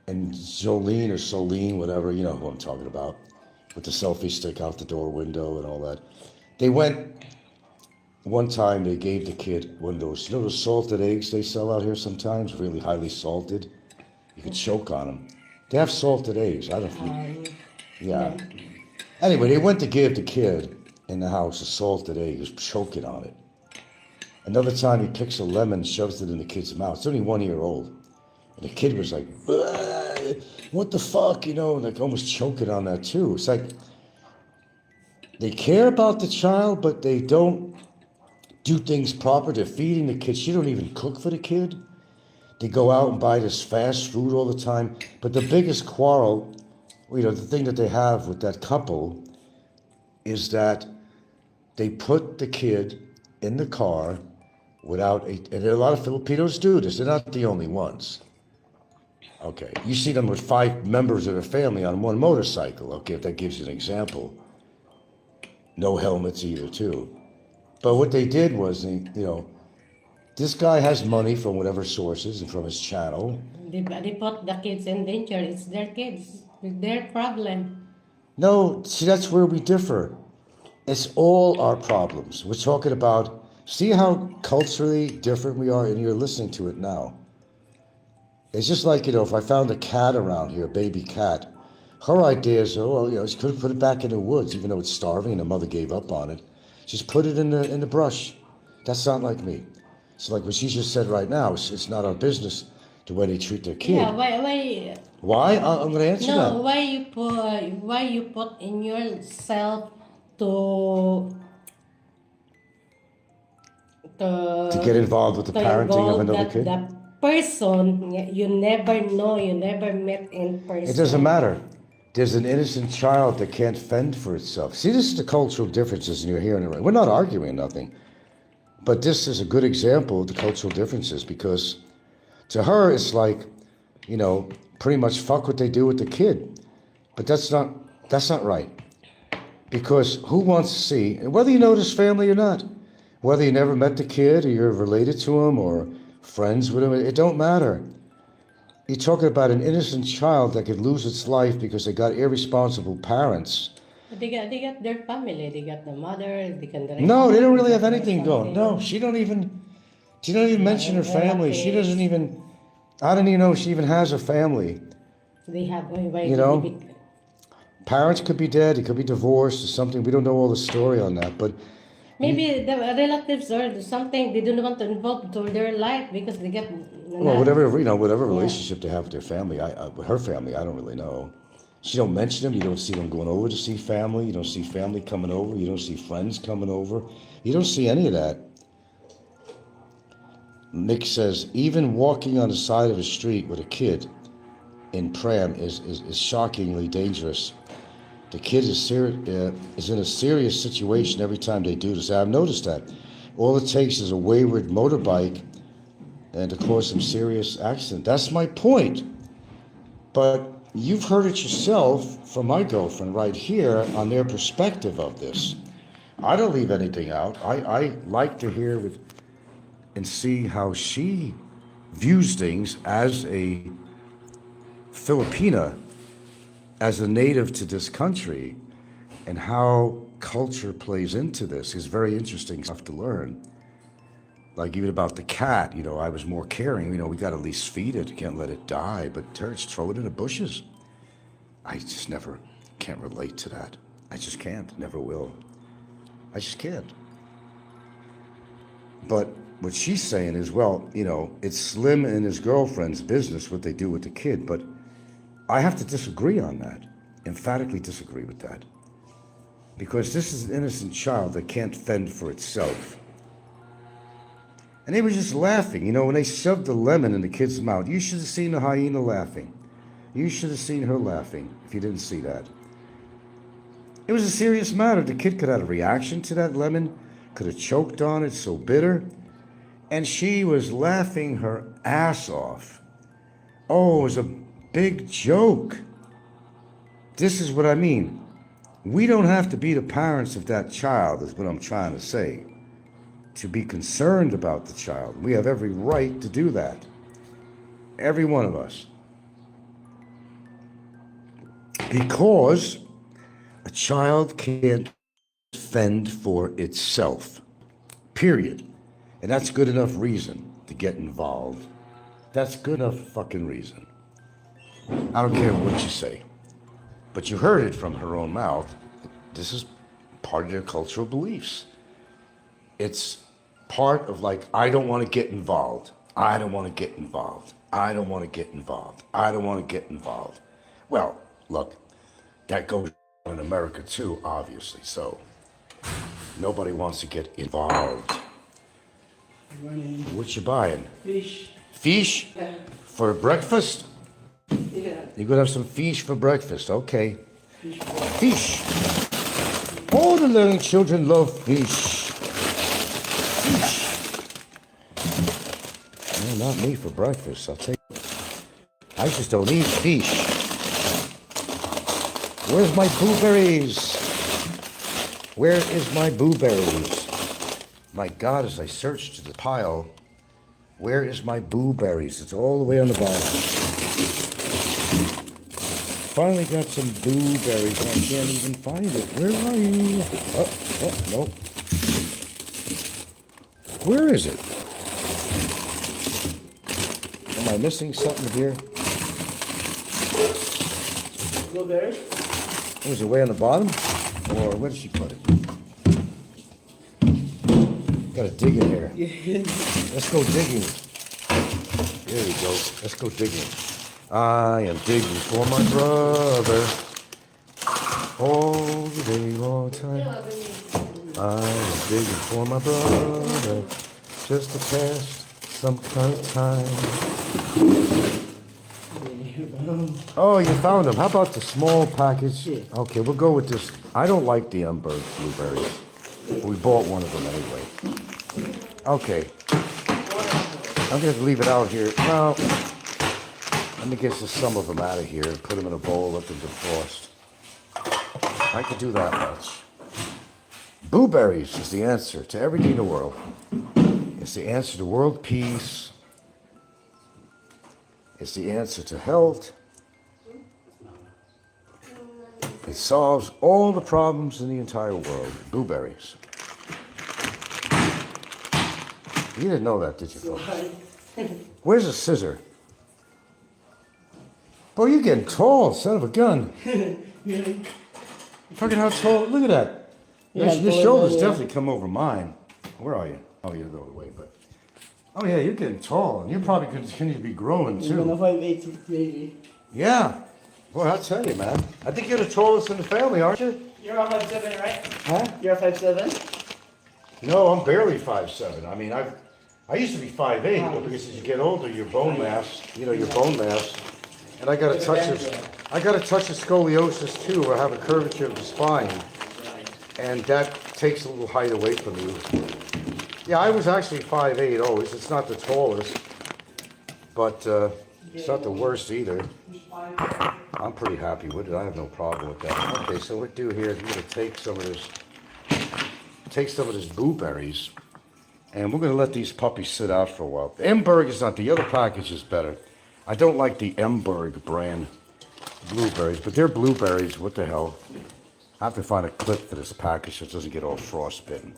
and Jolene or Solene, whatever, you know who I'm talking about, with the selfie stick out the door window and all that. They went, one time they gave the kid one of those, those salted eggs they sell out here sometimes, really highly salted. You could choke on them. They have salted eggs. I don't know. Yeah. Anyway, they went to give the kid in the house a salted egg. He was choking on it. Another time he picks a lemon, shoves it in the kid's mouth. It's only 1 year old. And the kid was like, what the fuck, like almost choking on that too. It's like they care about the child, but they don't do things proper. They're feeding the kid. She don't even cook for the kid. They go out and buy this fast food all the time. But the biggest quarrel, the thing that they have with that couple is that they put the kid in the car without and a lot of Filipinos do this. They're not the only ones. Okay, you see them with 5 members of their family on one motorcycle. Okay, if that gives you an example. No helmets either, too. But what they did was, this guy has money from whatever sources and from his channel.
They put the kids in danger. It's their kids. It's their problem.
No, see, that's where we differ. It's all our problems. We're talking about, see how culturally different we are, and you're listening to it now. It's just like, if I found a cat around here, a baby cat, her idea is, she could put it back in the woods, even though it's starving and the mother gave up on it. Just put it in the brush. That's not like me. It's like what she just said right now. It's not our business the way they treat their kid.
Yeah, why?
Why? I'm going to answer that.
No, why you put in yourself to
get involved with the parenting of another kid?
The person you never know, you never met in person.
It doesn't matter. There's an innocent child that can't fend for itself. See, this is the cultural differences, and you're hearing it right. We're not arguing nothing. But this is a good example of the cultural differences, because to her, it's like, pretty much fuck what they do with the kid. But that's not right. Because who wants to see, and whether you know this family or not, whether you never met the kid or you're related to him or friends with him, it don't matter. You're talking about an innocent child that could lose its life because they got irresponsible parents.
They got their family. They got the mother.
No, they don't really have anything going. No, she don't even mention her family. She doesn't even. I don't even know if she even has a family.
They have.
Parents could be dead. It could be divorced or something. We don't know all the story on that, but.
Maybe the relatives or something, they don't want to involve to their life because they get.
Well, whatever relationship they have with their family, with her family, I don't really know. She don't mention them. You don't see them going over to see family. You don't see family coming over. You don't see friends coming over. You don't see any of that. Nick says, even walking on the side of a street with a kid in pram is shockingly dangerous. The kid is in a serious situation every time they do this. I've noticed that. All it takes is a wayward motorbike and to cause some serious accident. That's my point. But you've heard it yourself from my girlfriend right here on their perspective of this. I don't leave anything out. I like to hear and see how she views things as a Filipina, as a native to this country, and how culture plays into this is very interesting stuff to learn. Like even about the cat, I was more caring. We got to at least feed it. Can't let it die. But turds, throw it in the bushes. I just never can't relate to that. I just can't. Never will. I just can't. But what she's saying is, well, it's Slim and his girlfriend's business what they do with the kid. But I have to disagree on that. Emphatically disagree with that. Because this is an innocent child that can't fend for itself. And they were just laughing. When they shoved the lemon in the kid's mouth, you should have seen the hyena laughing. You should have seen her laughing if you didn't see that. It was a serious matter. The kid could have had a reaction to that lemon, could have choked on it, so bitter. And she was laughing her ass off. Oh, it was a big joke. This is what I mean. We don't have to be the parents of that child, is what I'm trying to say. To be concerned about the child. We have every right to do that. Every one of us. Because a child can't fend for itself. Period. And that's good enough reason to get involved. That's good enough fucking reason. I don't care what you say. But you heard it from her own mouth. This is part of their cultural beliefs. It's part of like, I don't want to get involved. I don't want to get involved. I don't want to get involved. I don't want to get involved. Well, look, that goes in America too, obviously. So nobody wants to get involved. What you buying?
Fish.
Fish?
Yeah.
For breakfast?
Yeah.
You're gonna have some fish for breakfast, okay.
Fish.
Fish. All the little children love fish. No, not me for breakfast, I'll take it. I just don't eat fish. Where's my blueberries? Where is my blueberries? My God, as I search to the pile, where is my blueberries? It's all the way on the bottom. Finally got some blueberries and I can't even find it. Where are you? Oh, no. Where is it? Am I missing something here?
Blueberry.
Was it way on the bottom? Or where did she put it? Gotta dig in here. Let's go digging. There we go. Let's go digging. I am digging for my brother. All the day, all the time. I am digging for my brother. Just to pass some kind of time. Oh, you found them. How about the small package?
Yeah.
Okay, we'll go with this. I don't like the Umberg blueberries. We bought one of them anyway. Okay. I'm going to leave it out here. Well, let me get some of them out of here and put them in a bowl, let them defrost. I could do that much. Blueberries is the answer to everything in the world. It's the answer to world peace. It's the answer to health. It solves all the problems in the entire world. Blueberries. You didn't know that, did you, folks? Where's a scissor? Boy, you're getting tall, son of a gun. Fucking how tall? Look at that.
Yeah,
Your
taller
shoulders
than you.
definitely come over mine. Where are you? Oh, you're the other way, but. Oh yeah, you're getting tall, and you're probably going to continue to be growing
You're gonna
too.
5'8", maybe.
Yeah. Boy, I'll tell you, man. I think you're the tallest in the family, aren't you?
You're a 5'7", right?
Huh?
You're a 5'7"?
No, I'm barely 5'7". I mean, I used to be 5'8", but because as you get older, your bone mass, your bone mass, and I got a touch of scoliosis too, where I have a curvature of the spine, and that takes a little height away from you. Yeah, I was actually 5'8" always. It's not the tallest, but it's not the worst either. I'm pretty happy with it. I have no problem with that. Okay, so what we do here is we're going to take some of this blueberries, and we're going to let these puppies sit out for a while. The Emberg is not, the other package is better. I don't like the Emberg brand blueberries, but they're blueberries. What the hell? I have to find a clip for this package so it doesn't get all frostbitten.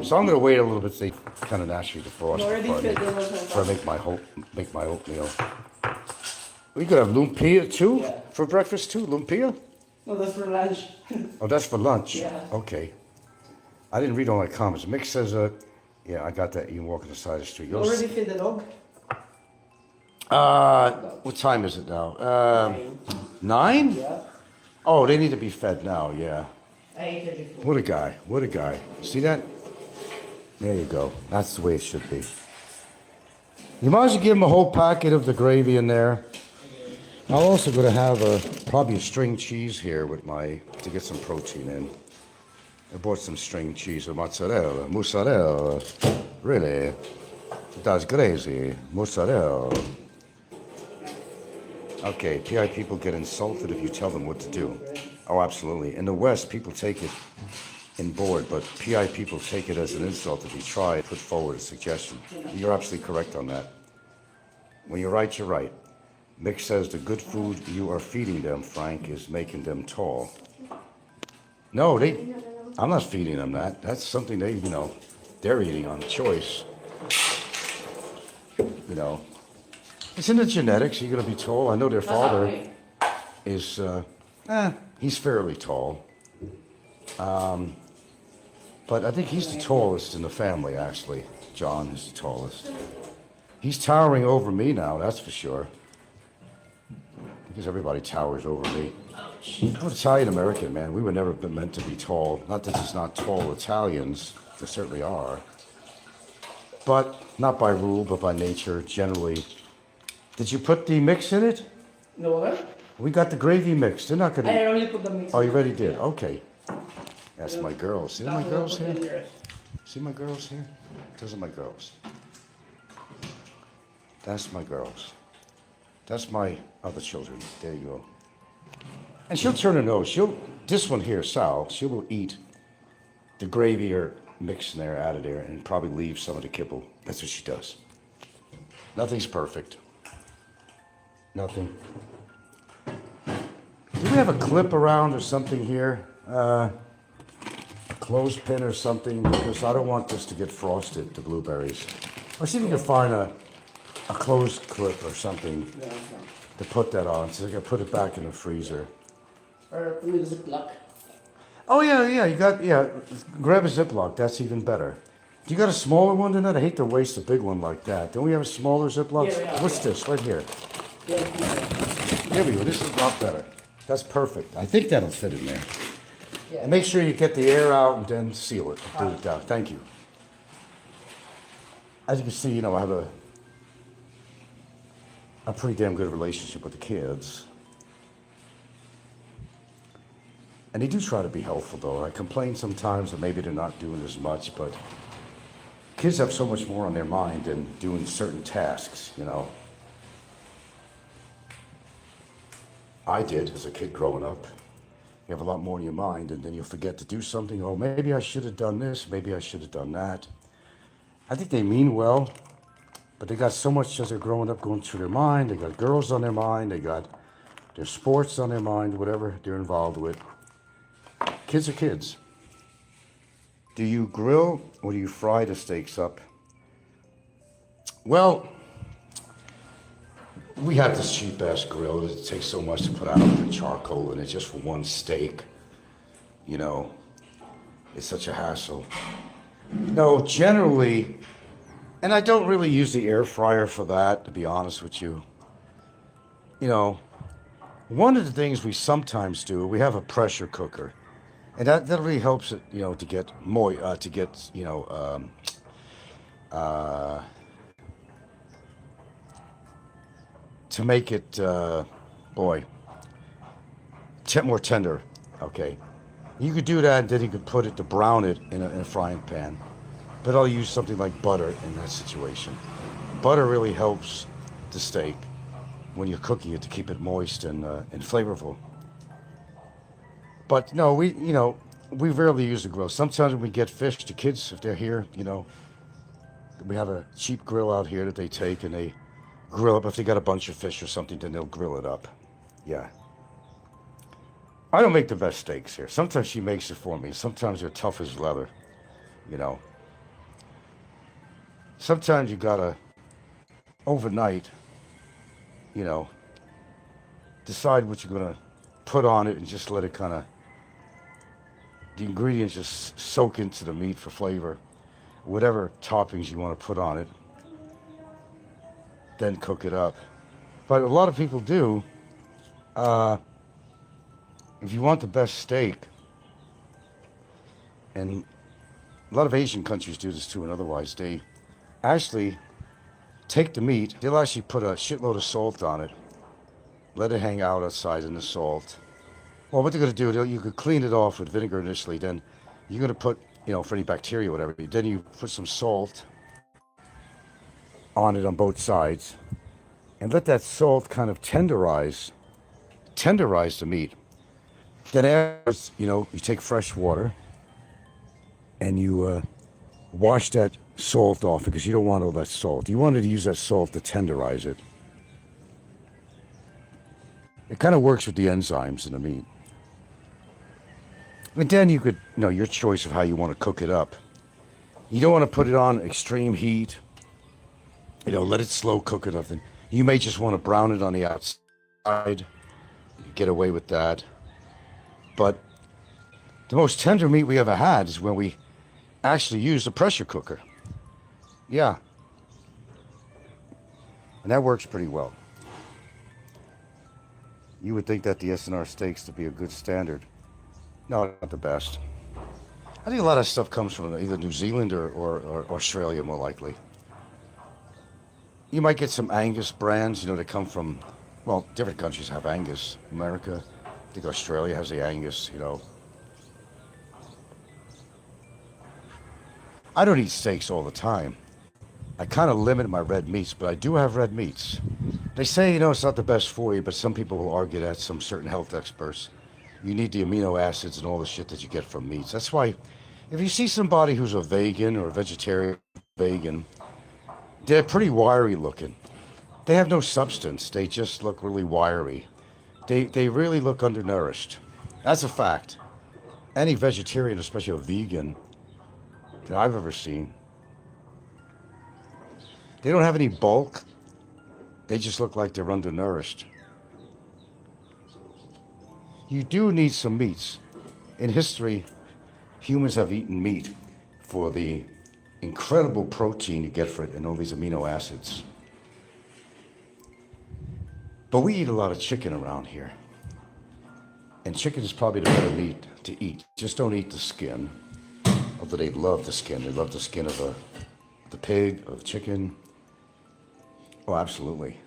So I'm gonna wait a little bit. They kind of naturally defrost
Already fed them or
before I
something.
make my oatmeal. We could have lumpia too
Yeah.
for breakfast too. Lumpia?
No, that's for lunch.
Oh, that's for lunch.
Yeah.
Okay. I didn't read all my comments. Mick says, yeah, I got that. You can walk on the side of the street.
You already fed the dog?
What time is it now? 9?
Yeah.
Oh, they need to be fed now. Yeah.
I ate it before.
What a guy. What a guy. See that? There you go. That's the way it should be. You might as well give him a whole packet of the gravy in there. I'm also going to have probably a string cheese here with to get some protein in. I bought some string cheese with mozzarella. Really? That's crazy. Mozzarella. Okay, PI people get insulted if you tell them what to do. Oh, absolutely. In the West, people take it in board, but PI people take it as an insult if you try to put forward a suggestion. You're absolutely correct on that. When you're right, you're right. Mick says the good food you are feeding them, Frank, is making them tall. No, I'm not feeding them that. That's something they're eating on choice. It's in the genetics. You're going to be tall. I know their father is, he's fairly tall. But I think he's the tallest in the family, actually. John is the tallest. He's towering over me now, that's for sure. Because everybody towers over me. I'm Italian American, man. We were never meant to be tall. Not that there's not tall Italians. There certainly are. But not by rule, but by nature, generally. Did you put the mix in it?
No what?
We got the gravy mix. They're not going
I
to...
already put the mix.
Oh, you already did? Okay. That's my girls. See my girls here?
here?
See my girls here? Those are my girls. That's my girls. That's my other children. There you go. And she'll turn her nose. This one here, Sal, she will eat the gravy or mix in there, out of there, and probably leave some of the kibble. That's what she does. Nothing's perfect. Nothing. Do we have a clip around or something here? A clothespin or something? Because I don't want this to get frosted, the blueberries. Let's see if we can find a closed clip or something to put that on, so I can put it back in the freezer.
Or with a Ziploc.
Oh yeah, grab a Ziploc, that's even better. You got a smaller one than that? I hate to waste a big one like that. Don't we have a smaller Ziploc?
Yeah.
What's this, right here?
Yeah.
Here we go, this is a lot better. That's perfect. I think that'll fit in there.
Yeah.
And make sure you get the air out and then seal it. Do it down. Thank you. As you can see, I have a pretty damn good relationship with the kids. And they do try to be helpful, though. I complain sometimes that maybe they're not doing as much, but kids have so much more on their mind than doing certain tasks, I did as a kid growing up. You have a lot more in your mind, and then you forget to do something. Oh, maybe I should have done this. Maybe I should have done that. I think they mean well, but they got so much as they're growing up going through their mind. They got girls on their mind. They got their sports on their mind, whatever they're involved with. Kids are kids. Do you grill or do you fry the steaks up? Well, we have this cheap-ass grill. It takes so much to put out the charcoal in it just for one steak. It's such a hassle. No, generally, and I don't really use the air fryer for that, to be honest with you. One of the things we sometimes do, we have a pressure cooker. And that really helps it, to get to make it, more tender, okay? You could do that, and then you could put it to brown it in a frying pan. But I'll use something like butter in that situation. Butter really helps the steak when you're cooking it to keep it moist and flavorful. But no, we rarely use the grill. Sometimes when we get fish, the kids, if they're here, we have a cheap grill out here that they take and they grill up. If they got a bunch of fish or something, then they'll grill it up. Yeah. I don't make the best steaks here. Sometimes she makes it for me. Sometimes they're tough as leather, sometimes you gotta overnight, decide what you're gonna put on it and just let it the ingredients just soak into the meat for flavor. Whatever toppings you want to put on it, then cook it up. But a lot of people do. If you want the best steak, and a lot of Asian countries do this too, and otherwise, they actually take the meat, they'll actually put a shitload of salt on it, let it hang out outside in the salt. Well, what they're going to do, you could clean it off with vinegar initially, then you're going to put, for any bacteria or whatever, then you put some salt on it on both sides, and let that salt kind of tenderize the meat. Then afterwards, you take fresh water and you wash that salt off because you don't want all that salt. You wanted to use that salt to tenderize it. It kind of works with the enzymes in the meat. And then you could, your choice of how you want to cook it up. You don't want to put it on extreme heat. Let it slow cook it up. And you may just want to brown it on the outside. Get away with that. But the most tender meat we ever had is when we actually used a pressure cooker. Yeah. And that works pretty well. You would think that the S&R steaks to be a good standard. No, not the best. I think a lot of stuff comes from either New Zealand or Australia, more likely. You might get some Angus brands, that come from, well, different countries have Angus. America, I think Australia has the Angus, I don't eat steaks all the time. I kind of limit my red meats, but I do have red meats. They say, it's not the best for you, but some people will argue that, some certain health experts. You need the amino acids and all the shit that you get from meats. That's why, if you see somebody who's a vegan or a vegetarian vegan, they're pretty wiry looking. They have no substance. They just look really wiry. They really look undernourished. That's a fact. Any vegetarian, especially a vegan, that I've ever seen, they don't have any bulk. They just look like they're undernourished. You do need some meats. In history, humans have eaten meat for the incredible protein you get for it and all these amino acids. But we eat a lot of chicken around here. And chicken is probably the better meat to eat. Just don't eat the skin. Although they love the skin. They love the skin of the pig, of chicken. Oh, absolutely.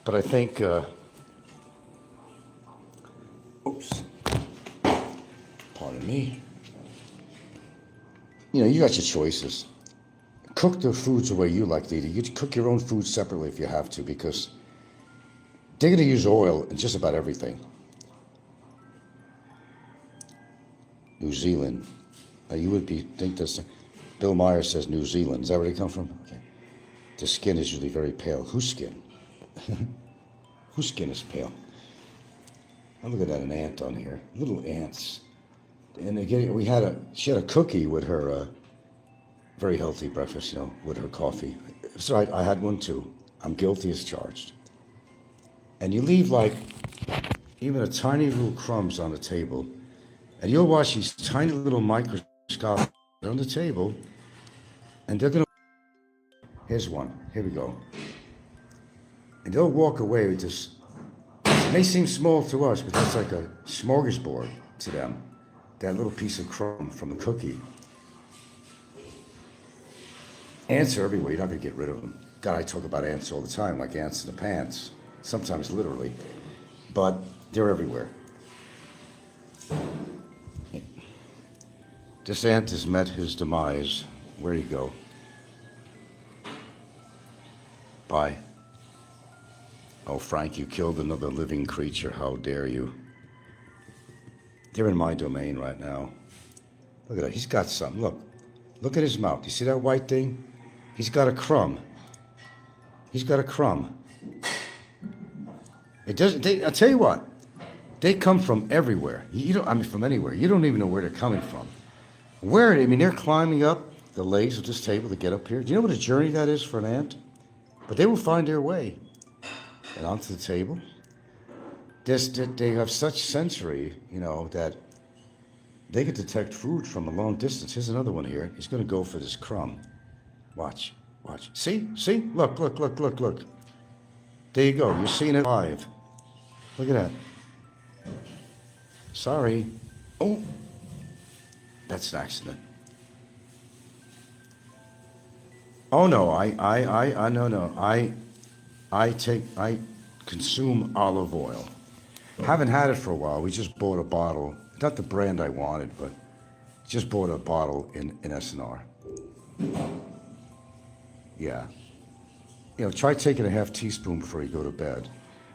But I think, oops, pardon me. You got your choices. Cook the foods the way you like to eat it. You cook your own food separately if you have to, because they're going to use oil in just about everything. New Zealand. You would think this. Bill Myers says New Zealand. Is that where they come from? Okay. The skin is usually very pale. Whose skin? Whose skin is pale? I'm looking at an ant on here. Little ants. And again, she had a cookie with her very healthy breakfast, with her coffee. So I had one too. I'm guilty as charged. And you leave like even a tiny little crumbs on the table, and you'll watch these tiny little microscopic on the table, and they're gonna. Here's one. Here we go. And they'll walk away with this. It may seem small to us, but that's like a smorgasbord to them. That little piece of crumb from the cookie. Ants are everywhere. You're not going to get rid of them. God, I talk about ants all the time, like ants in the pants. Sometimes literally. But they're everywhere. This ant has met his demise. Where'd he go? Bye. Oh, Frank, you killed another living creature. How dare you? They're in my domain right now. Look at that. He's got something. Look. Look at his mouth. You see that white thing? He's got a crumb. He's got a crumb. It doesn't. I'll tell you what. They come from everywhere. From anywhere. You don't even know where they're coming from. Where? I mean, they're climbing up the legs of this table to get up here. Do you know what a journey that is for an ant? But they will find their way and onto the table. They have such sensory, that they can detect food from a long distance. Here's another one here. He's going to go for this crumb. Watch. See? Look. There you go. You're seeing it live. Look at that. Sorry. Oh, that's an accident. Oh no, I consume olive oil. Haven't had it for a while. We just bought a bottle. Not the brand I wanted, but just bought a bottle in SNR. Yeah. Try taking a half teaspoon before you go to bed.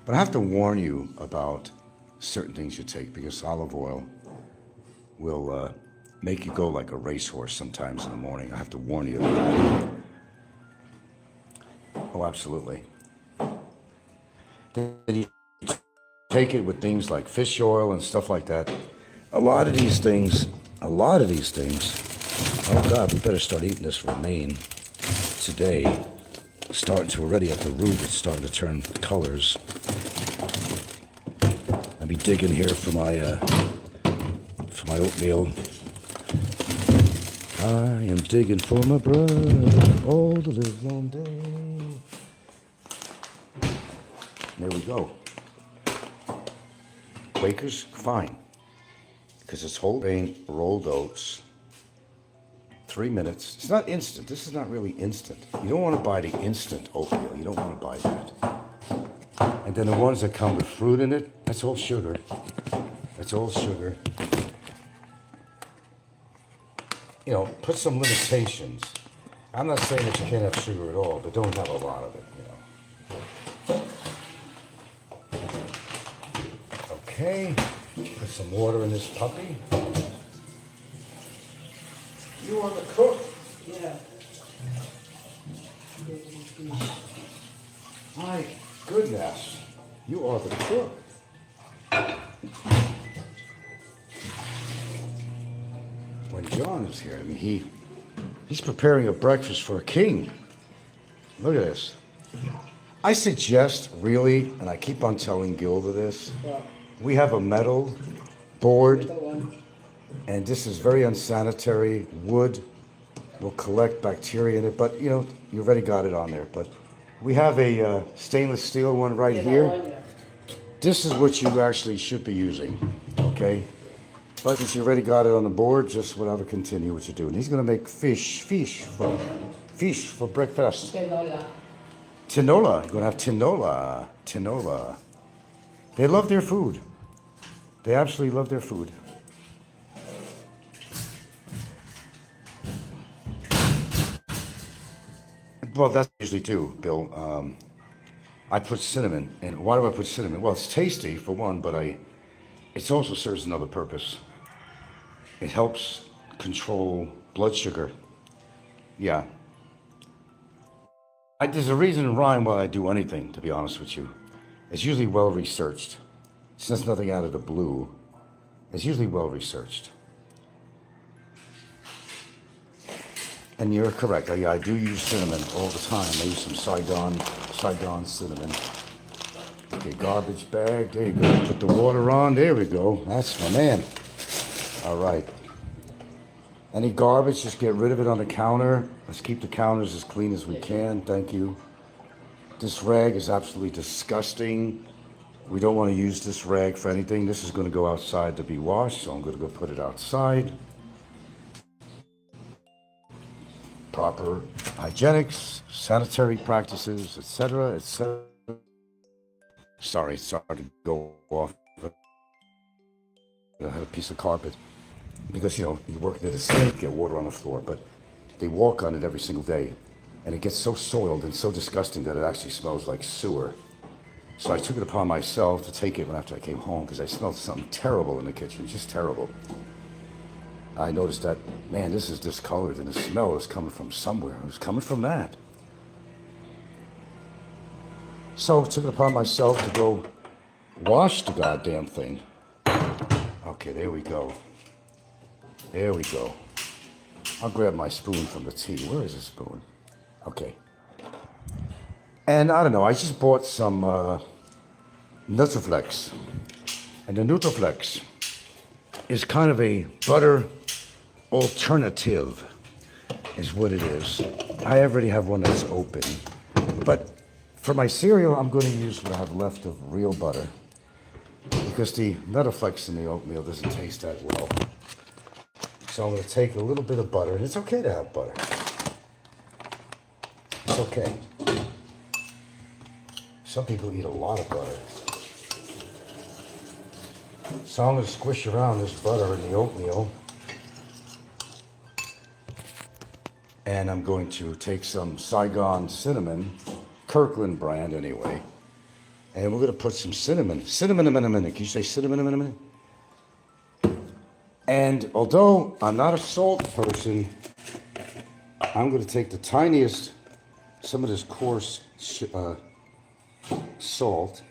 But I have to warn you about certain things you take because olive oil will make you go like a racehorse sometimes in the morning. I have to warn you of that. Oh, absolutely. Then you take it with things like fish oil and stuff like that. A lot of these things, oh God, we better start eating this romaine today. Starting to already at the root, it's starting to turn colors. I'll be digging here for my oatmeal. I am digging for my brother all the live long day. There we go. Quakers, fine. Because it's whole grain rolled oats. 3 minutes. It's not instant. This is not really instant. You don't want to buy the instant oatmeal. You don't want to buy that. And then the ones that come with fruit in it, that's all sugar. That's all sugar. Put some limitations. I'm not saying that you can't have sugar at all, but don't have a lot of it, Okay. Put some water in this puppy. You are the cook.
Yeah.
My goodness. You are the cook. When John is here, he's preparing a breakfast for a king. Look at this. I suggest, really, and I keep on telling Gilda this, we have a metal board, and this is very unsanitary. Wood will collect bacteria in it, but you already got it on there. But we have a stainless steel one right here. This is what you actually should be using, okay? But since you already got it on the board, just whatever, continue what you're doing. He's gonna make fish for breakfast. Tinola. You're gonna have tinola. They love their food. They absolutely love their food. Well, that's usually too, Bill. I put cinnamon, and why do I put cinnamon? Well, it's tasty for one, but it also serves another purpose. It helps control blood sugar. Yeah. There's a reason and rhyme why I do anything, to be honest with you. It's usually well researched. Since nothing out of the blue, it's usually well researched. And you're correct. I do use cinnamon all the time. I use some Saigon cinnamon. Okay, garbage bag. There you go. Put the water on. There we go. That's my man. All right. Any garbage, just get rid of it on the counter. Let's keep the counters as clean as we can. Thank you. This rag is absolutely disgusting. We don't want to use this rag for anything. This is going to go outside to be washed, so I'm going to go put it outside. Proper hygienics, sanitary practices, etc., etc. Sorry, it started to go off. I had a piece of carpet because, you work at a sink, get water on the floor, but they walk on it every single day, and it gets so soiled and so disgusting that it actually smells like sewer. So I took it upon myself to take it after I came home because I smelled something terrible in the kitchen, just terrible. I noticed that, man, this is discolored, and the smell is coming from somewhere. It was coming from that. So I took it upon myself to go wash the goddamn thing. Okay, there we go. There we go. I'll grab my spoon from the tea. Where is the spoon? Okay. And I don't know, I just bought some Nutriflex. And the Nutriflex is kind of a butter alternative, is what it is. I already have one that's open. But for my cereal, I'm going to use what I have left of real butter, because the Nutriflex in the oatmeal doesn't taste that well. So I'm going to take a little bit of butter, and it's okay to have butter. It's okay. Some people eat a lot of butter. So I'm going to squish around this butter in the oatmeal. And I'm going to take some Saigon cinnamon, Kirkland brand anyway. And we're going to put some cinnamon. Cinnamon in a minute. Can you say cinnamon in a minute? And although I'm not a salt person, I'm going to take the tiniest, some of this coarse salt,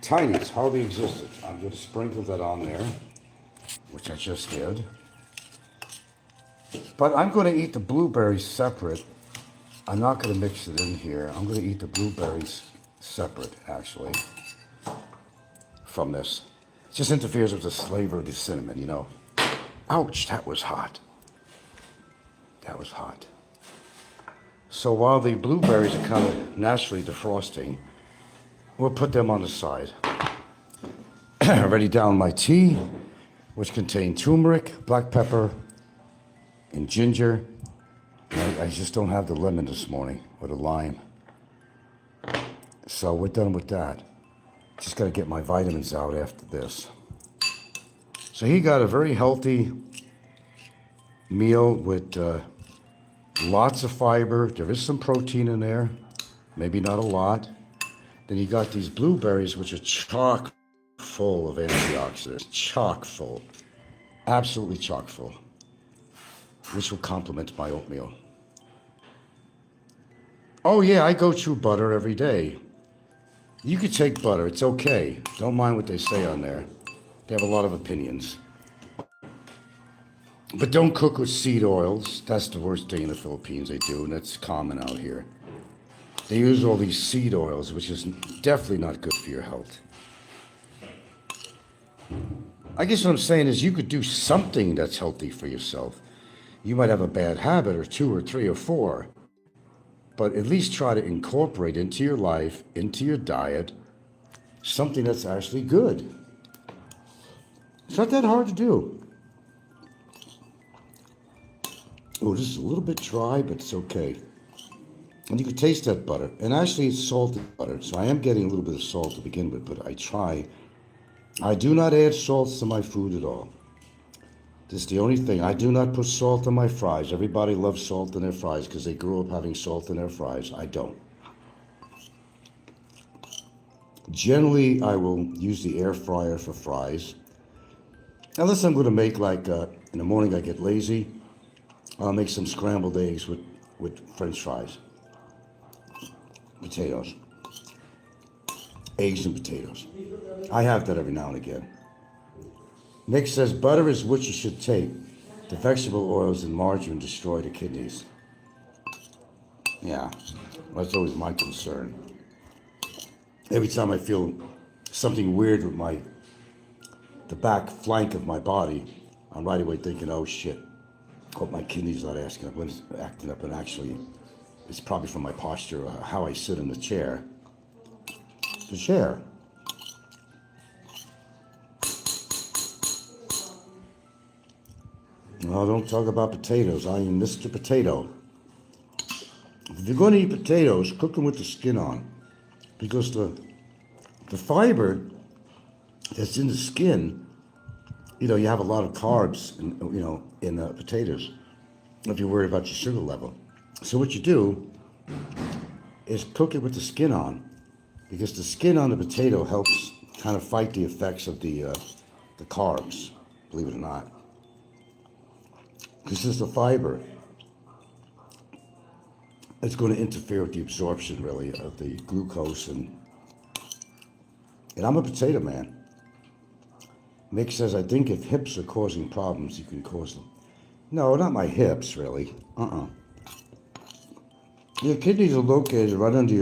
tiniest, hardly existed. I'm going to sprinkle that on there, which I just did. But I'm going to eat the blueberries separate. I'm not going to mix it in here. I'm going to eat the blueberries separate, actually, from this. It just interferes with the flavor of the cinnamon, you know. Ouch, that was hot. That was hot. So while the blueberries are kind of naturally defrosting, we'll put them on the side. Already down my tea, which contained turmeric, black pepper, and ginger. I just don't have the lemon this morning, or the lime. So we're done with that. Just got to get my vitamins out after this. So he got a very healthy meal with lots of fiber. There is some protein in there, maybe not a lot. Then you got these blueberries, which are chock full of antioxidants. Chock full. Absolutely chock full. Which will complement my oatmeal. Oh yeah, I go through butter every day. You could take butter, it's okay. Don't mind what they say on there. They have a lot of opinions. But don't cook with seed oils. That's the worst thing in the Philippines they do, and that's common out here. They use all these seed oils, which is definitely not good for your health. I guess what I'm saying is you could do something that's healthy for yourself. You might have a bad habit, or 2 or 3 or 4, but at least try to incorporate into your life, into your diet, something that's actually good. It's not that hard to do. Oh, this is a little bit dry, but it's okay. And you can taste that butter. And actually, it's salted butter, so I am getting a little bit of salt to begin with, but I try. I do not add salts to my food at all. This is the only thing. I do not put salt on my fries. Everybody loves salt in their fries because they grew up having salt in their fries. I don't. Generally, I will use the air fryer for fries. Unless I'm going to make, like, in the morning I get lazy, I'll make some scrambled eggs with French fries. Potatoes. Eggs and potatoes. I have that every now and again. Nick says, butter is what you should take. The vegetable oils and margarine destroy the kidneys. Yeah, that's always my concern. Every time I feel something weird with the back flank of my body, I'm right away thinking, oh shit, hope my kidneys not acting up, and actually, it's probably from my posture, how I sit in the chair. The chair. No, don't talk about potatoes. I am Mr. Potato. If you're going to eat potatoes, cook them with the skin on. Because the fiber that's in the skin, you have a lot of carbs, in potatoes, if you're worried about your sugar level. So what you do is cook it with the skin on, because the skin on the potato helps kind of fight the effects of the carbs, believe it or not. This is the fiber. It's going to interfere with the absorption, really, of the glucose. And I'm a potato man. Mick says, I think if hips are causing problems, you can cause them.
No, not my hips, really. Your kidneys are located right under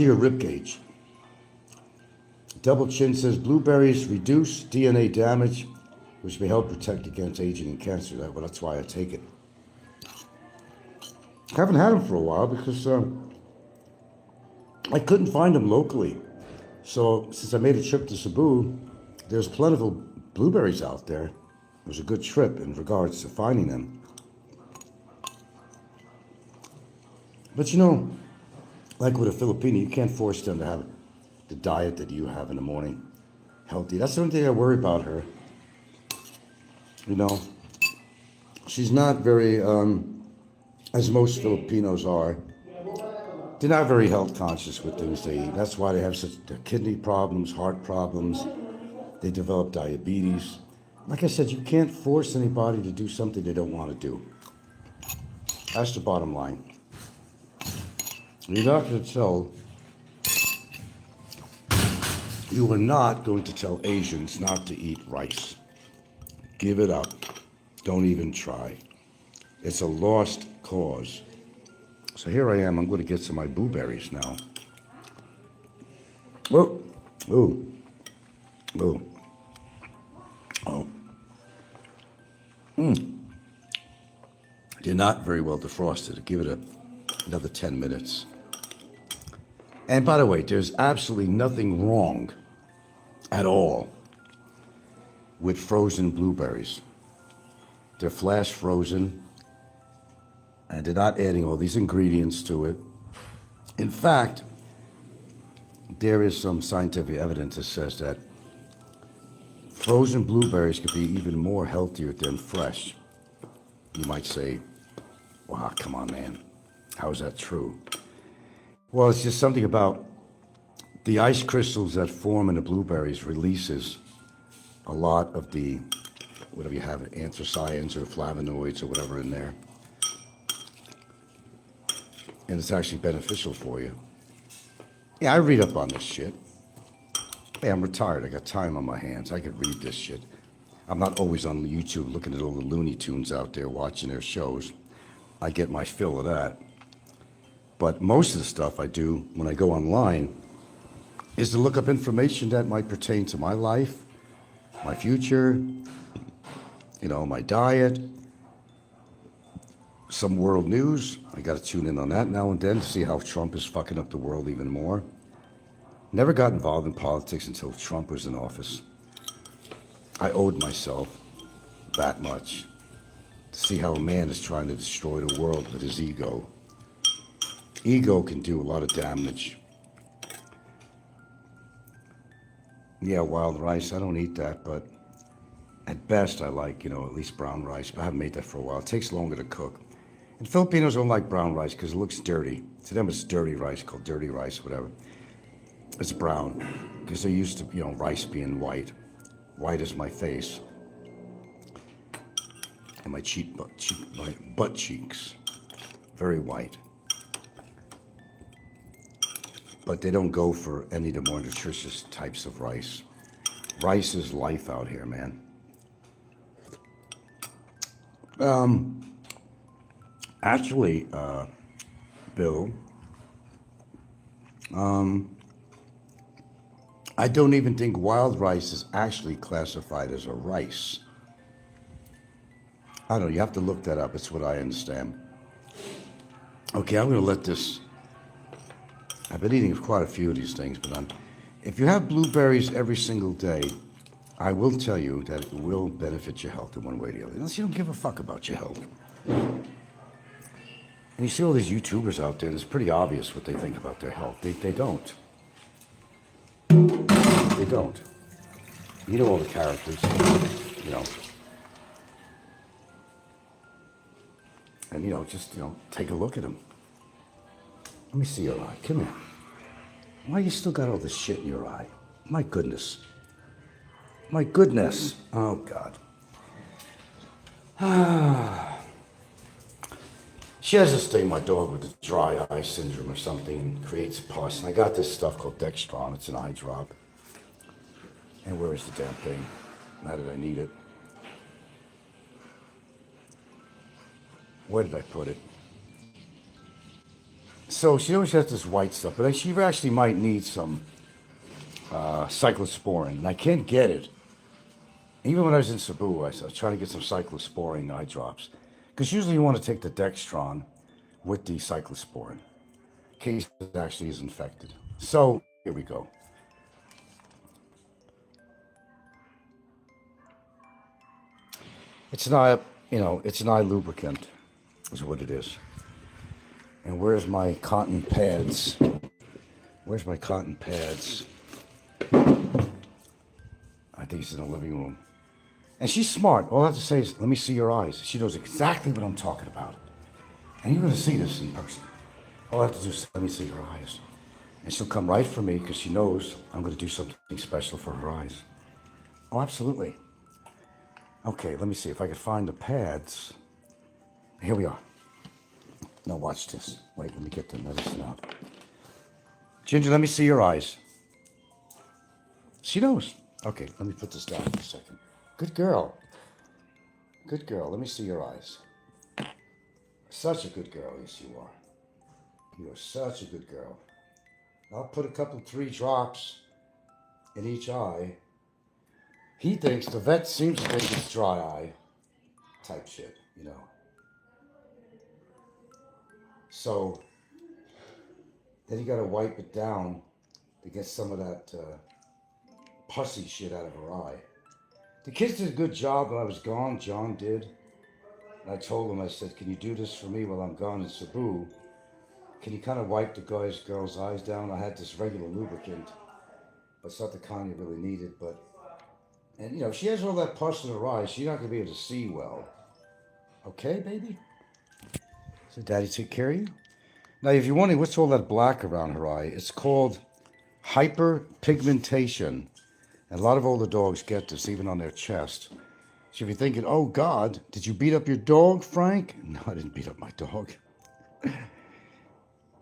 your rib cage. Double Chin says blueberries reduce DNA damage, which may help protect against aging and cancer. That's why I take it. I haven't had them for a while because I couldn't find them locally. So since I made a trip to Cebu, there's plentiful blueberries out there. It was a good trip in regards to finding them. But you know, like with a Filipino, you can't force them to have the diet that you have in the morning. Healthy. That's the only thing I worry about her. You know, she's not very, as most Filipinos are, they're not very health conscious with things they eat. That's why they have such kidney problems, heart problems. They develop diabetes. Like I said, you can't force anybody to do something they don't want to do. That's the bottom line. You're not going to tell, you are not going to tell Asians not to eat rice. Give it up. Don't even try. It's a lost cause. So here I am. I'm going to get some of my blueberries now. Oh, ooh, ooh, oh. They're not very well defrosted. Give it another 10 minutes. And by the way, there's absolutely nothing wrong at all with frozen blueberries. They're flash frozen, and they're not adding all these ingredients to it. In fact, there is some scientific evidence that says that frozen blueberries could be even more healthier than fresh. You might say, wow, come on, man. How is that true? Well, it's just something about the ice crystals that form in the blueberries releases a lot of the, whatever you have, anthocyanins or flavonoids or whatever in there. And it's actually beneficial for you. Yeah, I read up on this shit. Hey, I'm retired. I got time on my hands. I could read this shit. I'm not always on YouTube looking at all the Looney Tunes out there watching their shows. I get my fill of that. But most of the stuff I do when I go online is to look up information that might pertain to my life, my future, you know, my diet, some world news. I got to tune in on that now and then to see how Trump is fucking up the world even more. Never got involved in politics until Trump was in office. I owed myself that much to see how a man is trying to destroy the world with his ego. Ego can do a lot of damage. Yeah, wild rice, I don't eat that, but at best I like, you know, at least brown rice, but I haven't made that for a while. It takes longer to cook. And Filipinos don't like brown rice because it looks dirty. To them it's dirty rice, called dirty rice, whatever. It's brown because they're used to, you know, rice being white. White is my face. And my my butt cheeks. Very white. But they don't go for any of the more nutritious types of rice. Rice is life out here, man. Actually, Bill, I don't even think wild rice is actually classified as a rice. I don't know, you have to look that up. It's what I understand. Okay, I'm going to let this. I've been eating quite a few of these things, but if you have blueberries every single day, I will tell you that it will benefit your health in one way or the other. Unless you don't give a fuck about your health. And you see all these YouTubers out there, and it's pretty obvious what they think about their health. They don't. They don't. You know all the characters, you know. And, you know, just, you know, take a look at them. Let me see your eye. Come here. Why you still got all this shit in your eye? My goodness. My goodness. Oh, God. She has this thing, my dog, with the dry eye syndrome or something, and creates pus. And I got this stuff called Dextron. It's an eye drop. And where is the damn thing? Now that I need it. Where did I put it? So she always has this white stuff, but she actually might need some cyclosporin, and I can't get it. Even when I was in Cebu, I was trying to get some cyclosporin eye drops. Because usually you want to take the Dextron with the cyclosporin, in case it actually is infected. So, here we go. It's not, it's an eye lubricant, is what it is. And where's my cotton pads? Where's my cotton pads? I think it's in the living room. And she's smart. All I have to say is, let me see your eyes. She knows exactly what I'm talking about. And you're going to see this in person. All I have to do is, let me see your eyes. And she'll come right for me because she knows I'm going to do something special for her eyes. Oh, absolutely. Okay, let me see if I can find the pads. Here we are. Now watch this. Wait, let me get the medicine out. Ginger, let me see your eyes. She knows. Okay, let me put this down for a second. Good girl. Good girl. Let me see your eyes. Such a good girl. Yes, you are. You are such a good girl. I'll put 3 drops in each eye. He thinks, the vet seems to think it's dry eye type shit, So, then you gotta wipe it down to get some of that pussy shit out of her eye. The kids did a good job when I was gone, John did. And I told him, I said, can you do this for me while I'm gone in Cebu? Can you kind of wipe the girl's eyes down? I had this regular lubricant, but it's not the kind you really needed. And she has all that pus in her eyes. She's not going to be able to see well. Okay, baby? So Daddy take care of you? Now, if you're wondering what's all that black around her eye, it's called hyperpigmentation. And a lot of older dogs get this, even on their chest. So if you're thinking, oh God, did you beat up your dog, Frank? No, I didn't beat up my dog.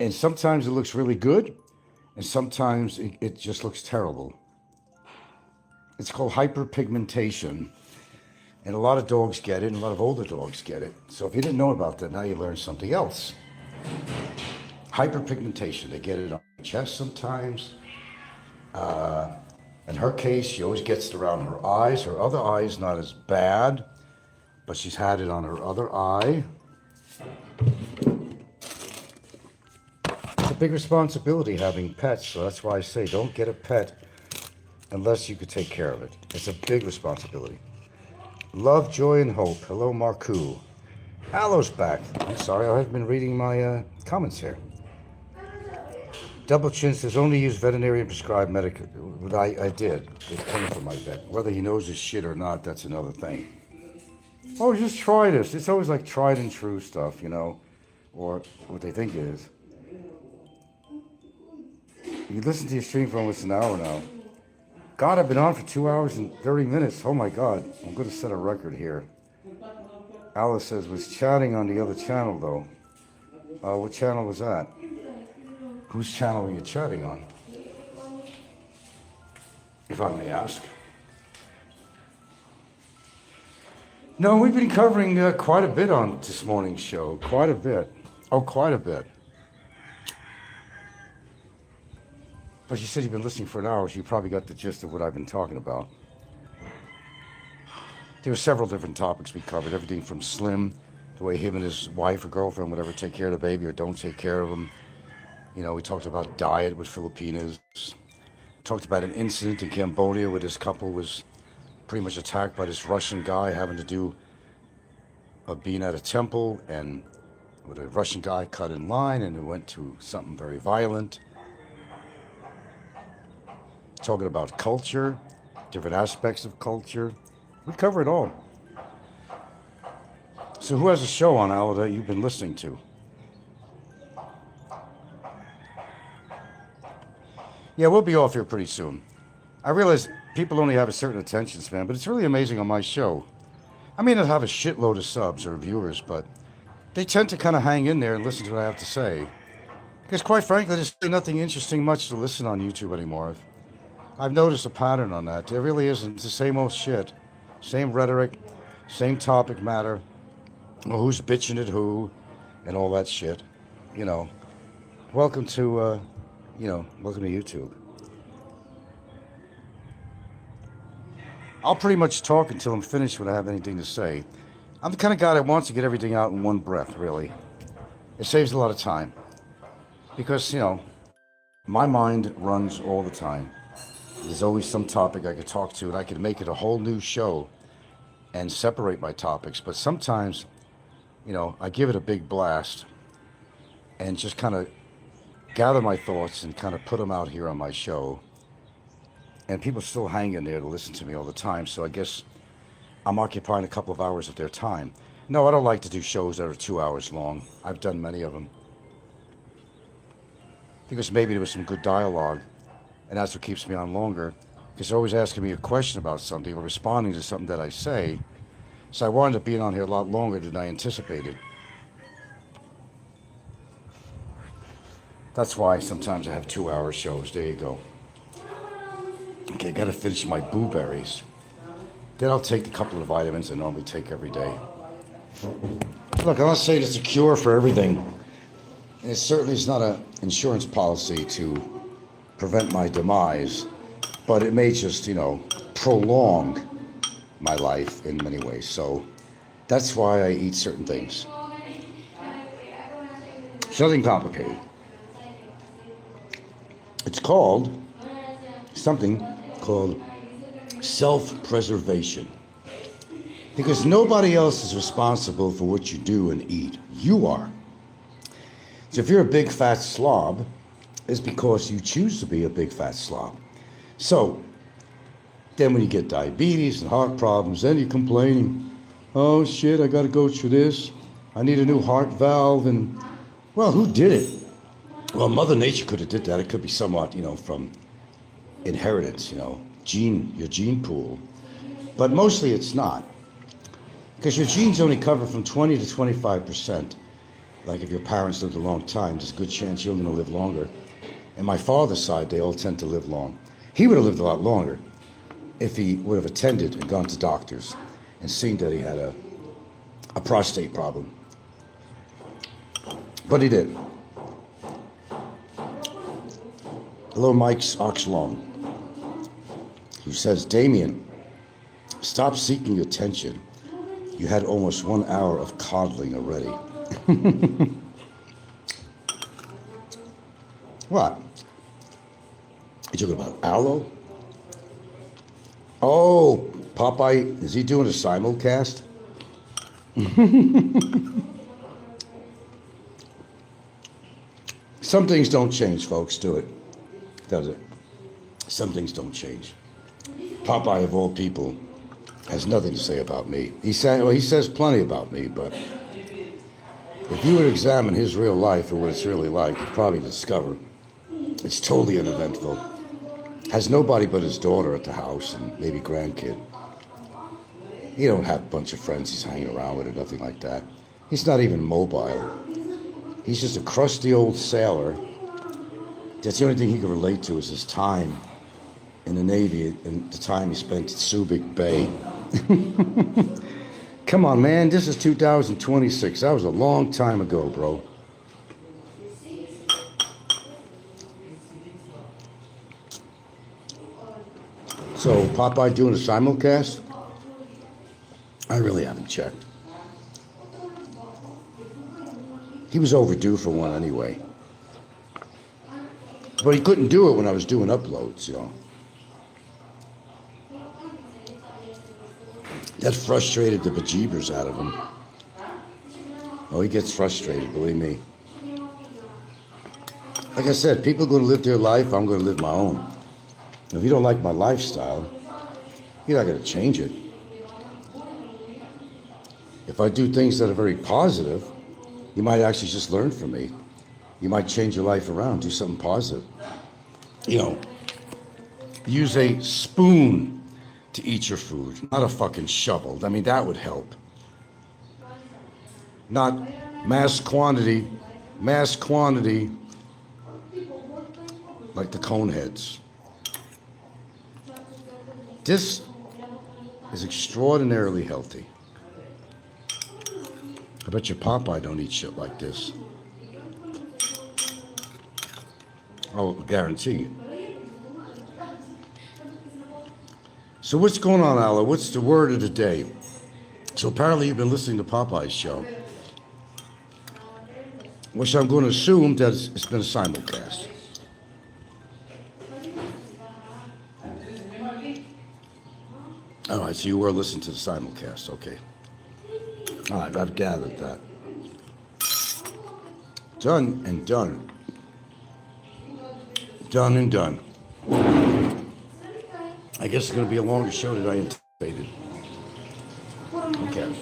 And sometimes it looks really good, and sometimes it just looks terrible. It's called hyperpigmentation. And a lot of dogs get it, and a lot of older dogs get it. So if you didn't know about that, now you learned something else. Hyperpigmentation, they get it on the chest sometimes. In her case, she always gets it around her eyes. Her other eye is not as bad, but she's had it on her other eye. It's a big responsibility having pets, so that's why I say don't get a pet unless you could take care of it. It's a big responsibility. Love, joy, and hope. Hello, Marku. Alo's back. I'm sorry, I haven't been reading my comments here. Double Chin says only use veterinarian prescribed medical. I did. It came from my vet. Whether he knows his shit or not, that's another thing. Oh, just try this. It's always like tried and true stuff, or what they think it is. You listen to your stream for almost an hour now. God, I've been on for 2 hours and 30 minutes. Oh my God. I'm going to set a record here. Alice says, was chatting on the other channel though. What channel was that? Whose channel were you chatting on? If I may ask. No, we've been covering quite a bit on this morning's show. Quite a bit. Oh, quite a bit. But you said you've been listening for an hour, so you probably got the gist of what I've been talking about. There were several different topics we covered. Everything from Slim, the way him and his wife or girlfriend would ever take care of the baby or don't take care of him. We talked about diet with Filipinas. Talked about an incident in Cambodia where this couple was pretty much attacked by this Russian guy having to do being at a temple, and with a Russian guy cut in line, and it went to something very violent. Talking about culture, different aspects of culture. We cover it all. So who has a show on, Al, that you've been listening to? Yeah, we'll be off here pretty soon. I realize people only have a certain attention span, but it's really amazing on my show. I may not have a shitload of subs or viewers, but they tend to kind of hang in there and listen to what I have to say. Because quite frankly, there's nothing interesting much to listen on YouTube anymore. I've noticed a pattern on that. There really isn't. It's the same old shit. Same rhetoric, same topic matter. Well, who's bitching at who and all that shit. You know, welcome to, welcome to YouTube. I'll pretty much talk until I'm finished when I have anything to say. I'm the kind of guy that wants to get everything out in one breath, really. It saves a lot of time. Because, my mind runs all the time. There's always some topic I could talk to, and I could make it a whole new show and separate my topics. But sometimes, I give it a big blast and just kind of gather my thoughts and kind of put them out here on my show. And people still hang in there to listen to me all the time, so I guess I'm occupying a couple of hours of their time. No, I don't like to do shows that are 2 hours long. I've done many of them. Because maybe there was some good dialogue, and that's what keeps me on longer. Because they're always asking me a question about something or responding to something that I say. So I wound up being on here a lot longer than I anticipated. That's why sometimes I have 2-hour shows. There you go. Okay, I gotta finish my blueberries. Then I'll take the couple of vitamins I normally take every day. Look, I'm not saying it's a cure for everything. And it certainly is not an insurance policy to prevent my demise. But it may just, prolong my life in many ways. So that's why I eat certain things. Something complicated. It's something called self-preservation. Because nobody else is responsible for what you do and eat. You are. So if you're a big fat slob, it's because you choose to be a big fat slob. So then when you get diabetes and heart problems, then you're complaining, oh shit, I gotta go through this. I need a new heart valve. And well, who did it? Well, Mother Nature could have did that. It could be somewhat, from inheritance, your gene pool. But mostly it's not. Because your genes only cover from 20 to 25%. Like if your parents lived a long time, there's a good chance you're going to live longer. And my father's side, they all tend to live long. He would have lived a lot longer if he would have attended and gone to doctors and seen that he had a prostate problem. But he did. Hello, Mike's Oxlong, who says, Damien, stop seeking attention. You had almost 1 hour of coddling already. What? You talking about Alo? Oh, Popeye, is he doing a simulcast? Some things don't change, folks, do it? Does it? Some things don't change. Popeye, of all people, has nothing to say about me. He says plenty about me, but if you would examine his real life or what it's really like, you'd probably discover it's totally uneventful. Has nobody but his daughter at the house and maybe grandkid. He don't have a bunch of friends he's hanging around with or nothing like that. He's not even mobile. He's just a crusty old sailor. That's the only thing he can relate to is his time in the Navy and the time he spent at Subic Bay. Come on, man, this is 2026. That was a long time ago, bro. So, Popeye doing a simulcast? I really haven't checked. He was overdue for one anyway. But he couldn't do it when I was doing uploads, That frustrated the bejeebers out of him. Oh, he gets frustrated, believe me. Like I said, people are going to live their life, I'm going to live my own. If you don't like my lifestyle, you're not going to change it. If I do things that are very positive, you might actually just learn from me. You might change your life around, do something positive. Use a spoon to eat your food, not a fucking shovel. I mean, that would help. Not mass quantity, like the cone heads. This is extraordinarily healthy. bet you Popeye don't eat shit like this. I'll guarantee. So what's going on, Alo? What's the word of the day? So apparently you've been listening to Popeye's show, which I'm going to assume that it's been a simulcast. All right, so you were listening to the simulcast, okay. All right, I've gathered that. Done and done. Done and done. I guess it's going to be a longer show than I anticipated. Okay.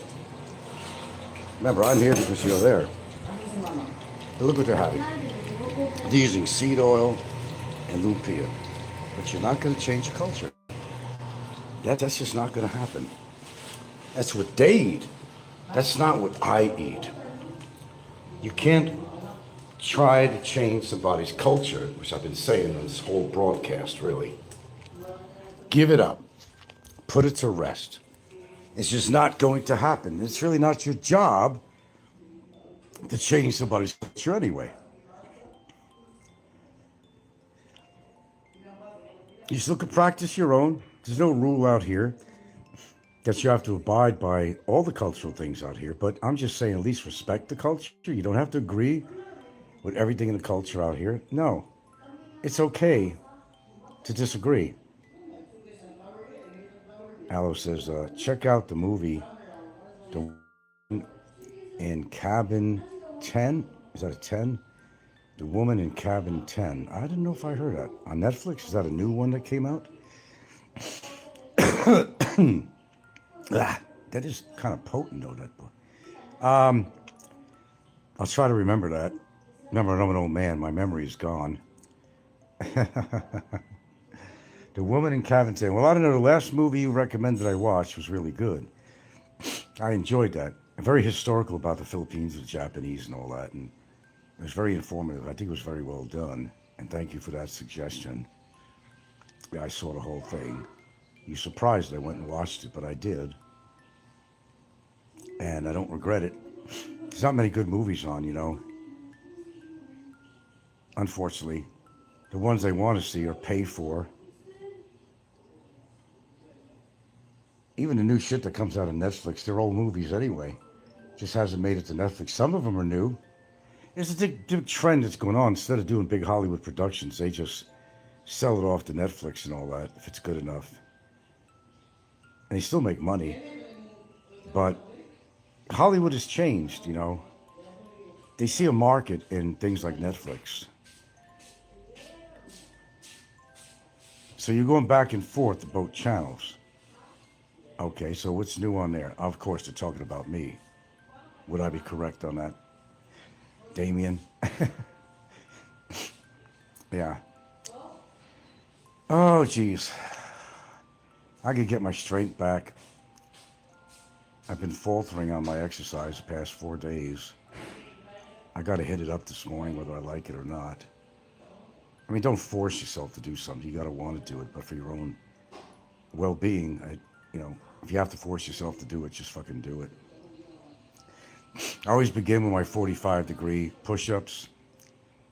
Remember, I'm here because you're there. But look what they're having. They're using seed oil and lumpia. But you're not going to change the culture. That's just not going to happen. That's what they eat. That's not what I eat. You can't try to change somebody's culture, which I've been saying on this whole broadcast, really. Give it up. Put it to rest. It's just not going to happen. It's really not your job to change somebody's culture anyway. You still can practice your own. There's no rule out here that you have to abide by all the cultural things out here, but I'm just saying at least respect the culture. You don't have to agree with everything in the culture out here. No, it's okay to disagree. Alo says, check out the movie, The Woman in Cabin 10. Is that a 10? The Woman in Cabin 10. I didn't know if I heard that. On Netflix, is that a new one that came out? That is kind of potent, though, that book. I'll try to remember that. Remember, I'm an old man. My memory is gone. The Woman in Cabin 10. Well, I don't know. The last movie you recommended I watched was really good. I enjoyed that. Very historical about the Philippines and the Japanese and all that. And it was very informative. I think it was very well done. And thank you for that suggestion. Yeah, I saw the whole thing. You're surprised I went and watched it, but I did. And I don't regret it. There's not many good movies on, you know. Unfortunately. The ones I want to see are paid for. Even the new shit that comes out of Netflix, they're old movies anyway. Just hasn't made it to Netflix. Some of them are new. It's a big trend that's going on. Instead of doing big Hollywood productions, they just sell it off to Netflix and all that, if it's good enough. And they still make money. But Hollywood has changed, you know. They see a market in things like Netflix. So you're going back and forth to both channels. Okay, so what's new on there? Of course, they're talking about me. Would I be correct on that? Damien? Yeah. Oh, geez. I could get my strength back. I've been faltering on my exercise the past 4 days. I got to hit it up this morning, whether I like it or not. I mean, don't force yourself to do something. You got to want to do it, but for your own well-being, you know, if you have to force yourself to do it, just fucking do it. I always begin with my 45-degree push-ups.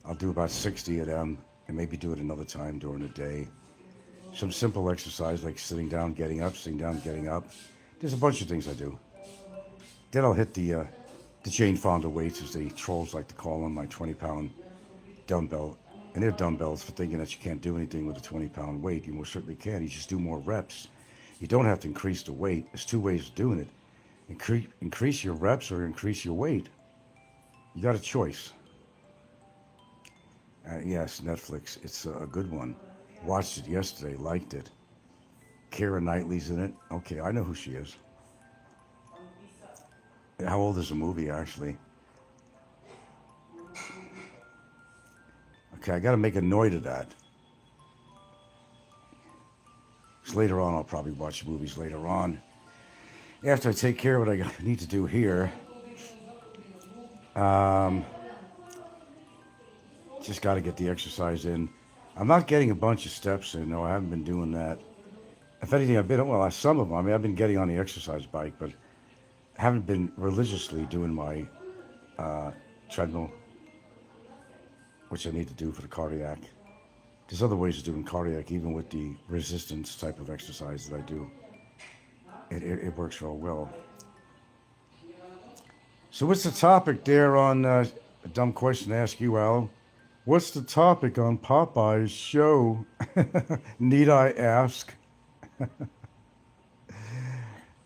I'll do about 60 of them and maybe do it another time during the day. Some simple exercise like sitting down, getting up, sitting down, getting up. There's a bunch of things I do. Then I'll hit the Jane Fonda weights, as the trolls like to call them, my 20-pound dumbbell. And they're dumbbells for thinking that you can't do anything with a 20-pound weight. You most certainly can. You just do more reps. You don't have to increase the weight. There's two ways of doing it. Increase your reps or increase your weight. You got a choice. Yes, Netflix. It's a good one. Watched it yesterday. Liked it. Keira Knightley's in it. Okay, I know who she is. How old is the movie, actually? Okay, I got to make a note of that. So later on, I'll probably watch movies later on. After I take care of what I need to do here. Just got to get the exercise in. I'm not getting a bunch of steps in. No, I haven't been doing that. If anything, some of them. I mean, I've been getting on the exercise bike, but haven't been religiously doing my treadmill, which I need to do for the cardiac. There's other ways of doing cardiac, even with the resistance type of exercise that I do. It works real well. So what's the topic there on, a dumb question to ask you, Al? What's the topic on Popeye's show? Need I ask?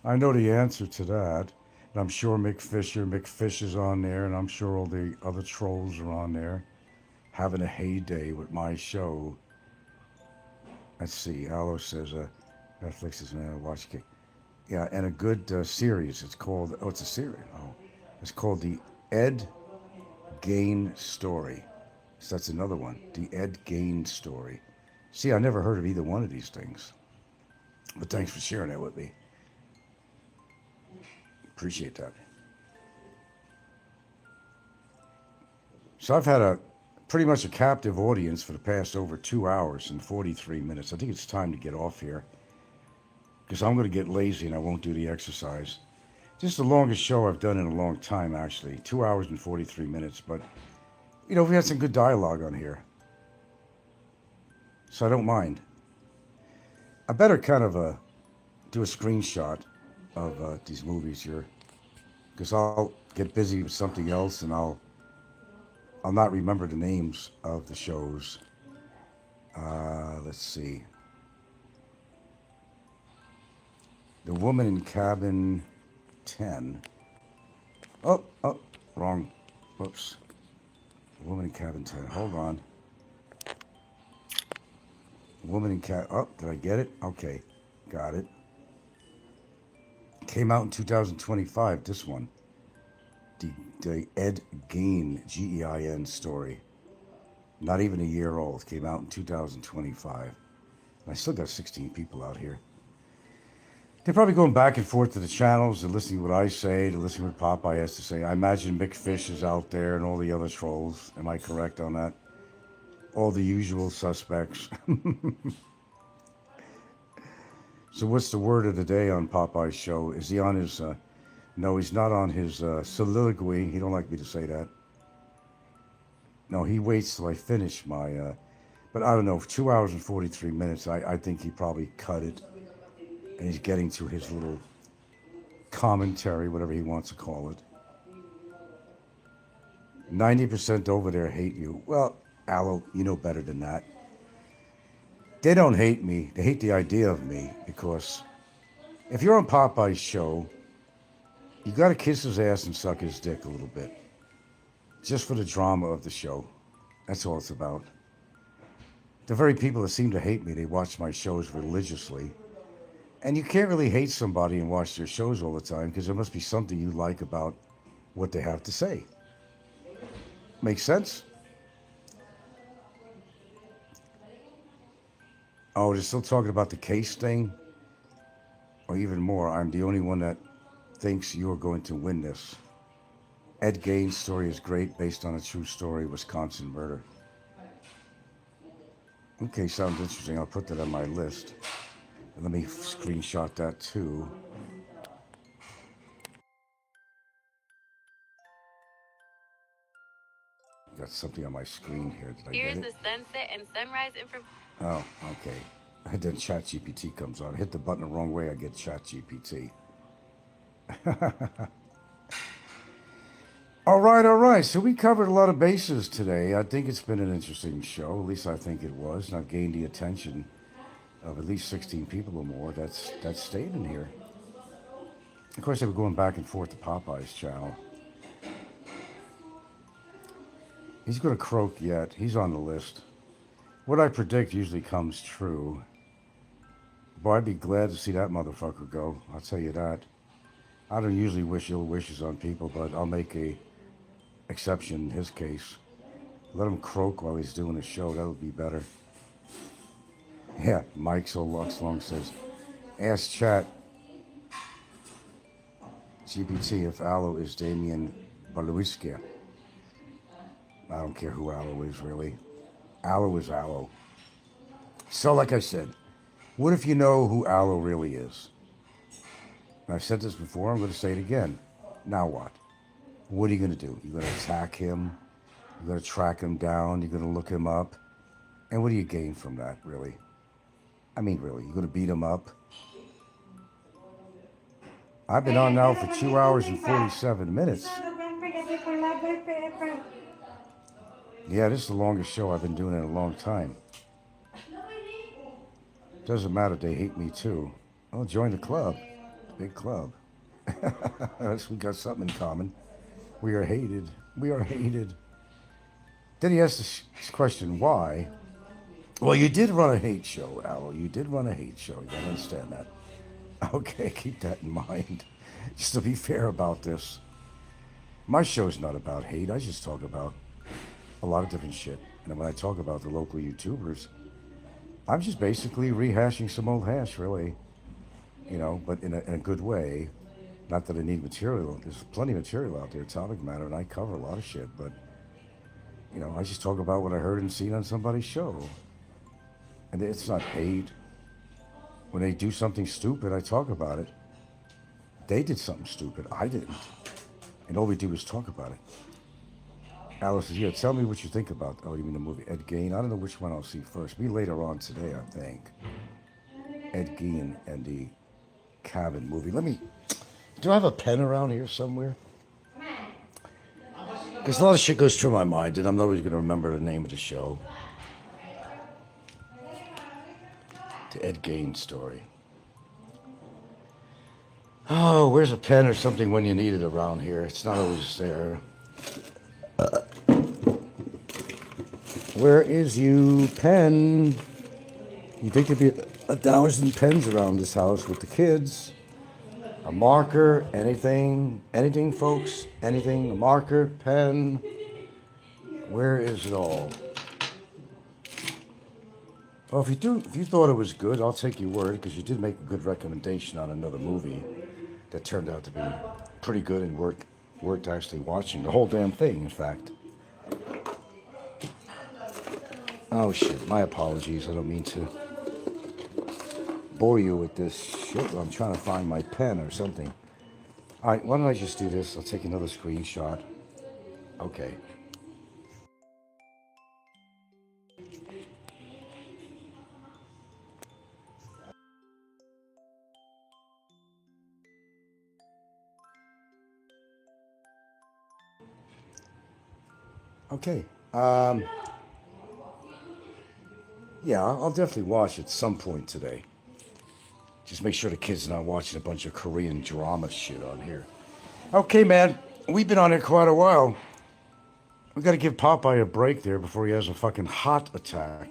I know the answer to that. And I'm sure McFish is on there, and I'm sure all the other trolls are on there, having a heyday with my show. Let's see, Alo says, Netflix is watch. Yeah, and a good series. It's called, it's a series. Oh, it's called The Ed Gain Story. So that's another one, The Ed Gain Story. See, I never heard of either one of these things. But thanks for sharing that with me. Appreciate that. So I've had pretty much a captive audience for the past over 2 hours and 43 minutes. I think it's time to get off here, because I'm going to get lazy and I won't do the exercise. This is the longest show I've done in a long time, actually. 2 hours and 43 minutes. But, we had some good dialogue on here. So I don't mind. I better kind of do a screenshot of these movies here, because I'll get busy with something else and I'll not remember the names of the shows. Let's see. The Woman in Cabin 10. Oh, wrong. Whoops. The Woman in Cabin 10. Hold on. The Woman in Cabin. Oh, did I get it? Okay. Got it. Came out in 2025, this one. The Ed Gein, Gein story. Not even a year old. Came out in 2025. And I still got 16 people out here. They're probably going back and forth to the channels and listening to what I say, to listening to what Popeye has to say. I imagine McFish is out there and all the other trolls. Am I correct on that? All the usual suspects. So what's the word of the day on Popeye's show? Is he on his... No, he's not on his soliloquy. He don't like me to say that. No, he waits till I finish my... but I don't know, for 2 hours and 43 minutes, I think he probably cut it. And he's getting to his little commentary, whatever he wants to call it. 90% over there hate you. Well, Aloe, you know better than that. They don't hate me. They hate the idea of me, because if you're on Popeye's show, you got to kiss his ass and suck his dick a little bit. Just for the drama of the show. That's all it's about. The very people that seem to hate me, they watch my shows religiously. And you can't really hate somebody and watch their shows all the time, because there must be something you like about what they have to say. Make sense? Oh, they're still talking about the case thing? Or even more, I'm the only one that thinks you're going to win this. Ed Gein's story is great, based on a true story, Wisconsin murder. Okay, sounds interesting. I'll put that on my list. Let me screenshot that too. Got something on my screen here. Did I
Here's
get
the
it?
sunset and sunrise information.
Oh, okay. And then ChatGPT comes on. I hit the button the wrong way, I get ChatGPT. All right. So we covered a lot of bases today. I think it's been an interesting show. At least I think it was. And I've gained the attention of at least 16 people or more that's stayed in here. Of course, they were going back and forth to Popeye's channel. He's going to croak yet. He's on the list. What I predict usually comes true. Boy, I'd be glad to see that motherfucker go. I'll tell you that. I don't usually wish ill wishes on people, but I'll make a exception in his case. Let him croak while he's doing the show. That would be better. Yeah, Mike So Lux Long says, ask chat GPT if Aloe is Damien Baluiskia. I don't care who Aloe is, really. Aloe is Aloe. So, like I said, what if you know who Aloe really is? And I've said this before, I'm going to say it again. Now what? What are you going to do? You're going to attack him? You're going to track him down? You're going to look him up? And what do you gain from that, really? I mean, really, you're going to beat him up? I've been on now for 2 hours and 47 minutes. Yeah, this is the longest show I've been doing in a long time. Doesn't matter, they hate me too. Oh, join the club. Big club. We got something in common. We are hated. We are hated. Then he asked this question, why? Well, you did run a hate show, Alo. You did run a hate show. You gotta understand that. Okay, keep that in mind. Just to be fair about this. My show's not about hate. I just talk about a lot of different shit. And when I talk about the local YouTubers, I'm just basically rehashing some old hash, really. You know, but in a good way. Not that I need material. There's plenty of material out there, topic matter, and I cover a lot of shit. But, you know, I just talk about what I heard and seen on somebody's show. And it's not hate. When they do something stupid, I talk about it. They did something stupid. I didn't. And all we do is talk about it. Alice says, yeah, tell me what you think about, oh, you mean the movie Ed Gein? I don't know which one I'll see first. Be later on today, I think. Ed Gein and the Cabin movie. Do I have a pen around here somewhere? Because a lot of shit goes through my mind, and I'm not always going to remember the name of the show. The Ed Gein story. Oh, where's a pen or something when you need it around here? It's not always there. Where is you, pen? You think there'd be 1,000 pens around this house with the kids? A marker, anything, folks? Anything, a marker, pen? Where is it all? Well, if you thought it was good, I'll take your word, because you did make a good recommendation on another movie that turned out to be pretty good and worth actually watching. The whole damn thing, in fact. Oh, shit. My apologies. I don't mean to bore you with this shit. I'm trying to find my pen or something. All right, why don't I just do this? I'll take another screenshot. Okay. Okay. Yeah, I'll definitely watch it some point today. Just make sure the kids are not watching a bunch of Korean drama shit on here. Okay, man. We've been on here quite a while. We got to give Popeye a break there before he has a fucking heart attack.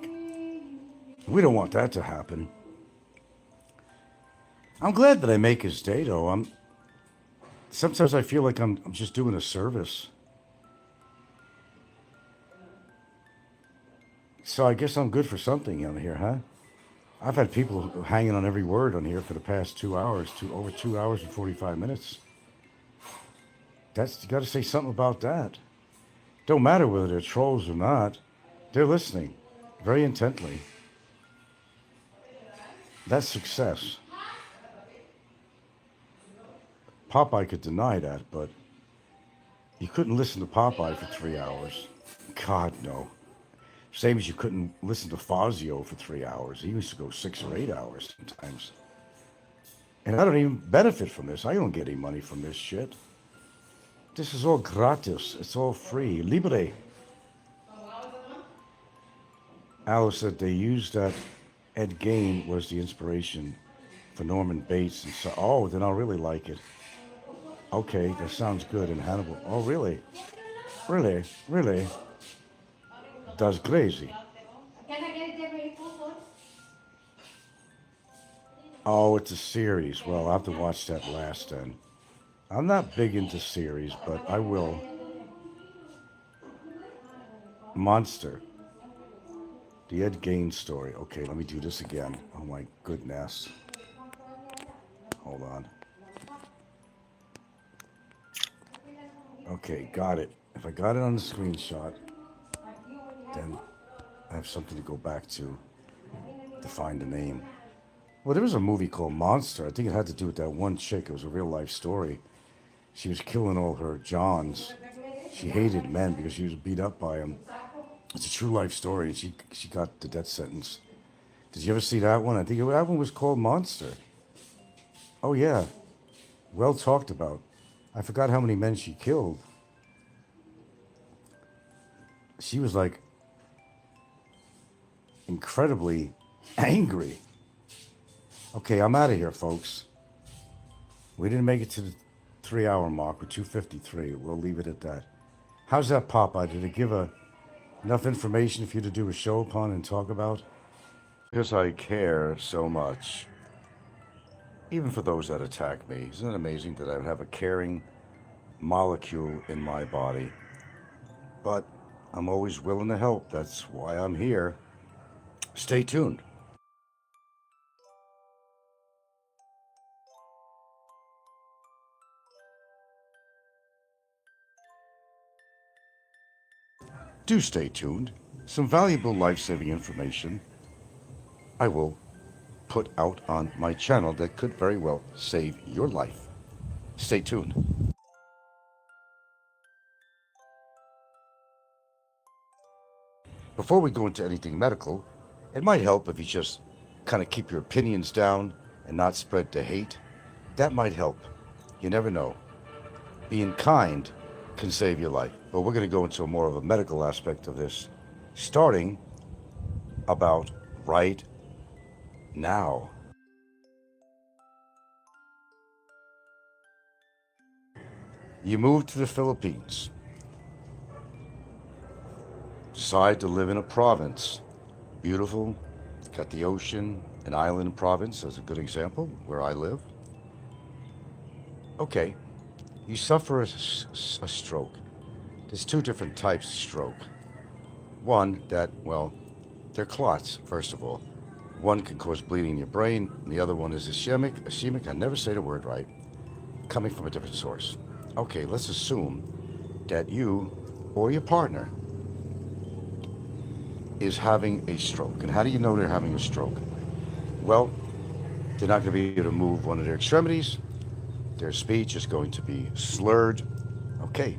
We don't want that to happen. I'm glad that I make his day, though. Sometimes I feel like I'm just doing a service. So I guess I'm good for something on here, huh? I've had people hanging on every word on here for the past 2 hours, over 2 hours and 45 minutes. You got to say something about that. Don't matter whether they're trolls or not. They're listening very intently. That's success. Popeye could deny that, but you couldn't listen to Popeye for 3 hours. God, no. Same as you couldn't listen to Fazio for 3 hours. He used to go 6 or 8 hours sometimes. And I don't even benefit from this. I don't get any money from this shit. This is all gratis. It's all free. Libre. Alice said they used that Ed Gein was the inspiration for Norman Bates. And so, oh, then I'll really like it. Okay, that sounds good. And Hannibal. Oh, really? Really? Really? That's crazy. Oh, it's a series. Well, I'll have to watch that last then. I'm not big into series, but I will. Monster. The Ed Gein story. Okay, let me do this again. Oh my goodness. Hold on. Okay, got it. If I got it on the screenshot, then I have something to go back to find the name. Well, there was a movie called Monster. I think it had to do with that one chick. It was a real life story. She was killing all her Johns. She hated men because she was beat up by them. It's a true life story, and she got the death sentence. Did you ever see that one? I think that one was called Monster. Oh yeah, well talked about. I forgot how many men she killed. She was like incredibly angry. Okay, I'm out of here, folks. We didn't make it to the 3 hour mark. We're 2:53. We'll leave it at that. How's that, Popeye? Did it give enough information for you to do a show upon and talk about? Because I care so much. Even for those that attack me. Isn't it amazing that I have a caring molecule in my body? But I'm always willing to help. That's why I'm here. Stay tuned. Do stay tuned. Some valuable life-saving information I will put out on my channel that could very well save your life. Stay tuned. Before we go into anything medical, it might help if you just kind of keep your opinions down and not spread the hate. That might help. You never know. Being kind can save your life. But we're going to go into more of a medical aspect of this, starting about right now. You move to the Philippines. Decide to live in a province. Beautiful. Got the ocean, an island province as a good example, where I live. Okay. You suffer a stroke. There's two different types of stroke. One that, well, they're clots, first of all. One can cause bleeding in your brain, and the other one is ischemic, I never say the word right, coming from a different source. Okay, let's assume that you or your partner is having a stroke. And how do you know they're having a stroke? Well, they're not going to be able to move one of their extremities. Their speech is going to be slurred. Okay,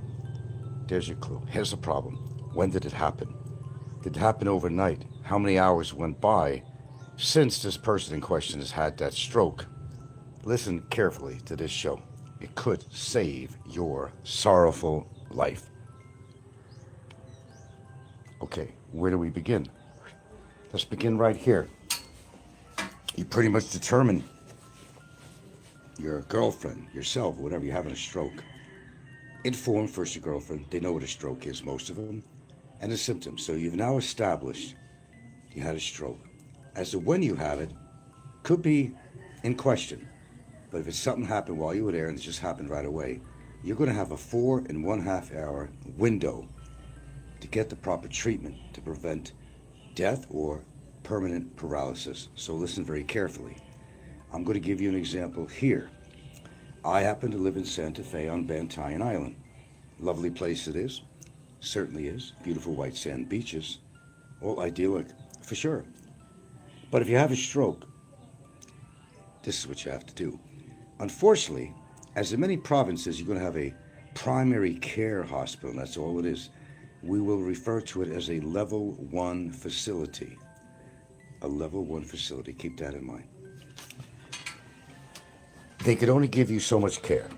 there's your clue. Here's the problem. When did it happen? Did it happen overnight? How many hours went by since this person in question has had that stroke? Listen carefully to this show. It could save your sorrowful life. Okay, where do we begin? Let's begin right here. You pretty much determine your girlfriend, yourself, whatever, you're having a stroke. Inform first your girlfriend. They know what a stroke is, most of them, and the symptoms. So you've now established you had a stroke. As to when you have it, could be in question. But if it's something happened while you were there and it just happened right away, you're going to have a 4.5 hour window to get the proper treatment to prevent death or permanent paralysis. So listen very carefully. I'm going to give you an example here. I happen to live in Santa Fe on Bantayan Island. Lovely place it is. Certainly is. Beautiful white sand beaches. All idyllic, for sure. But if you have a stroke, this is what you have to do. Unfortunately, as in many provinces, you're going to have a primary care hospital, and that's all it is. We will refer to it as a level 1 facility. A level 1 facility. Keep that in mind. They could only give you so much care.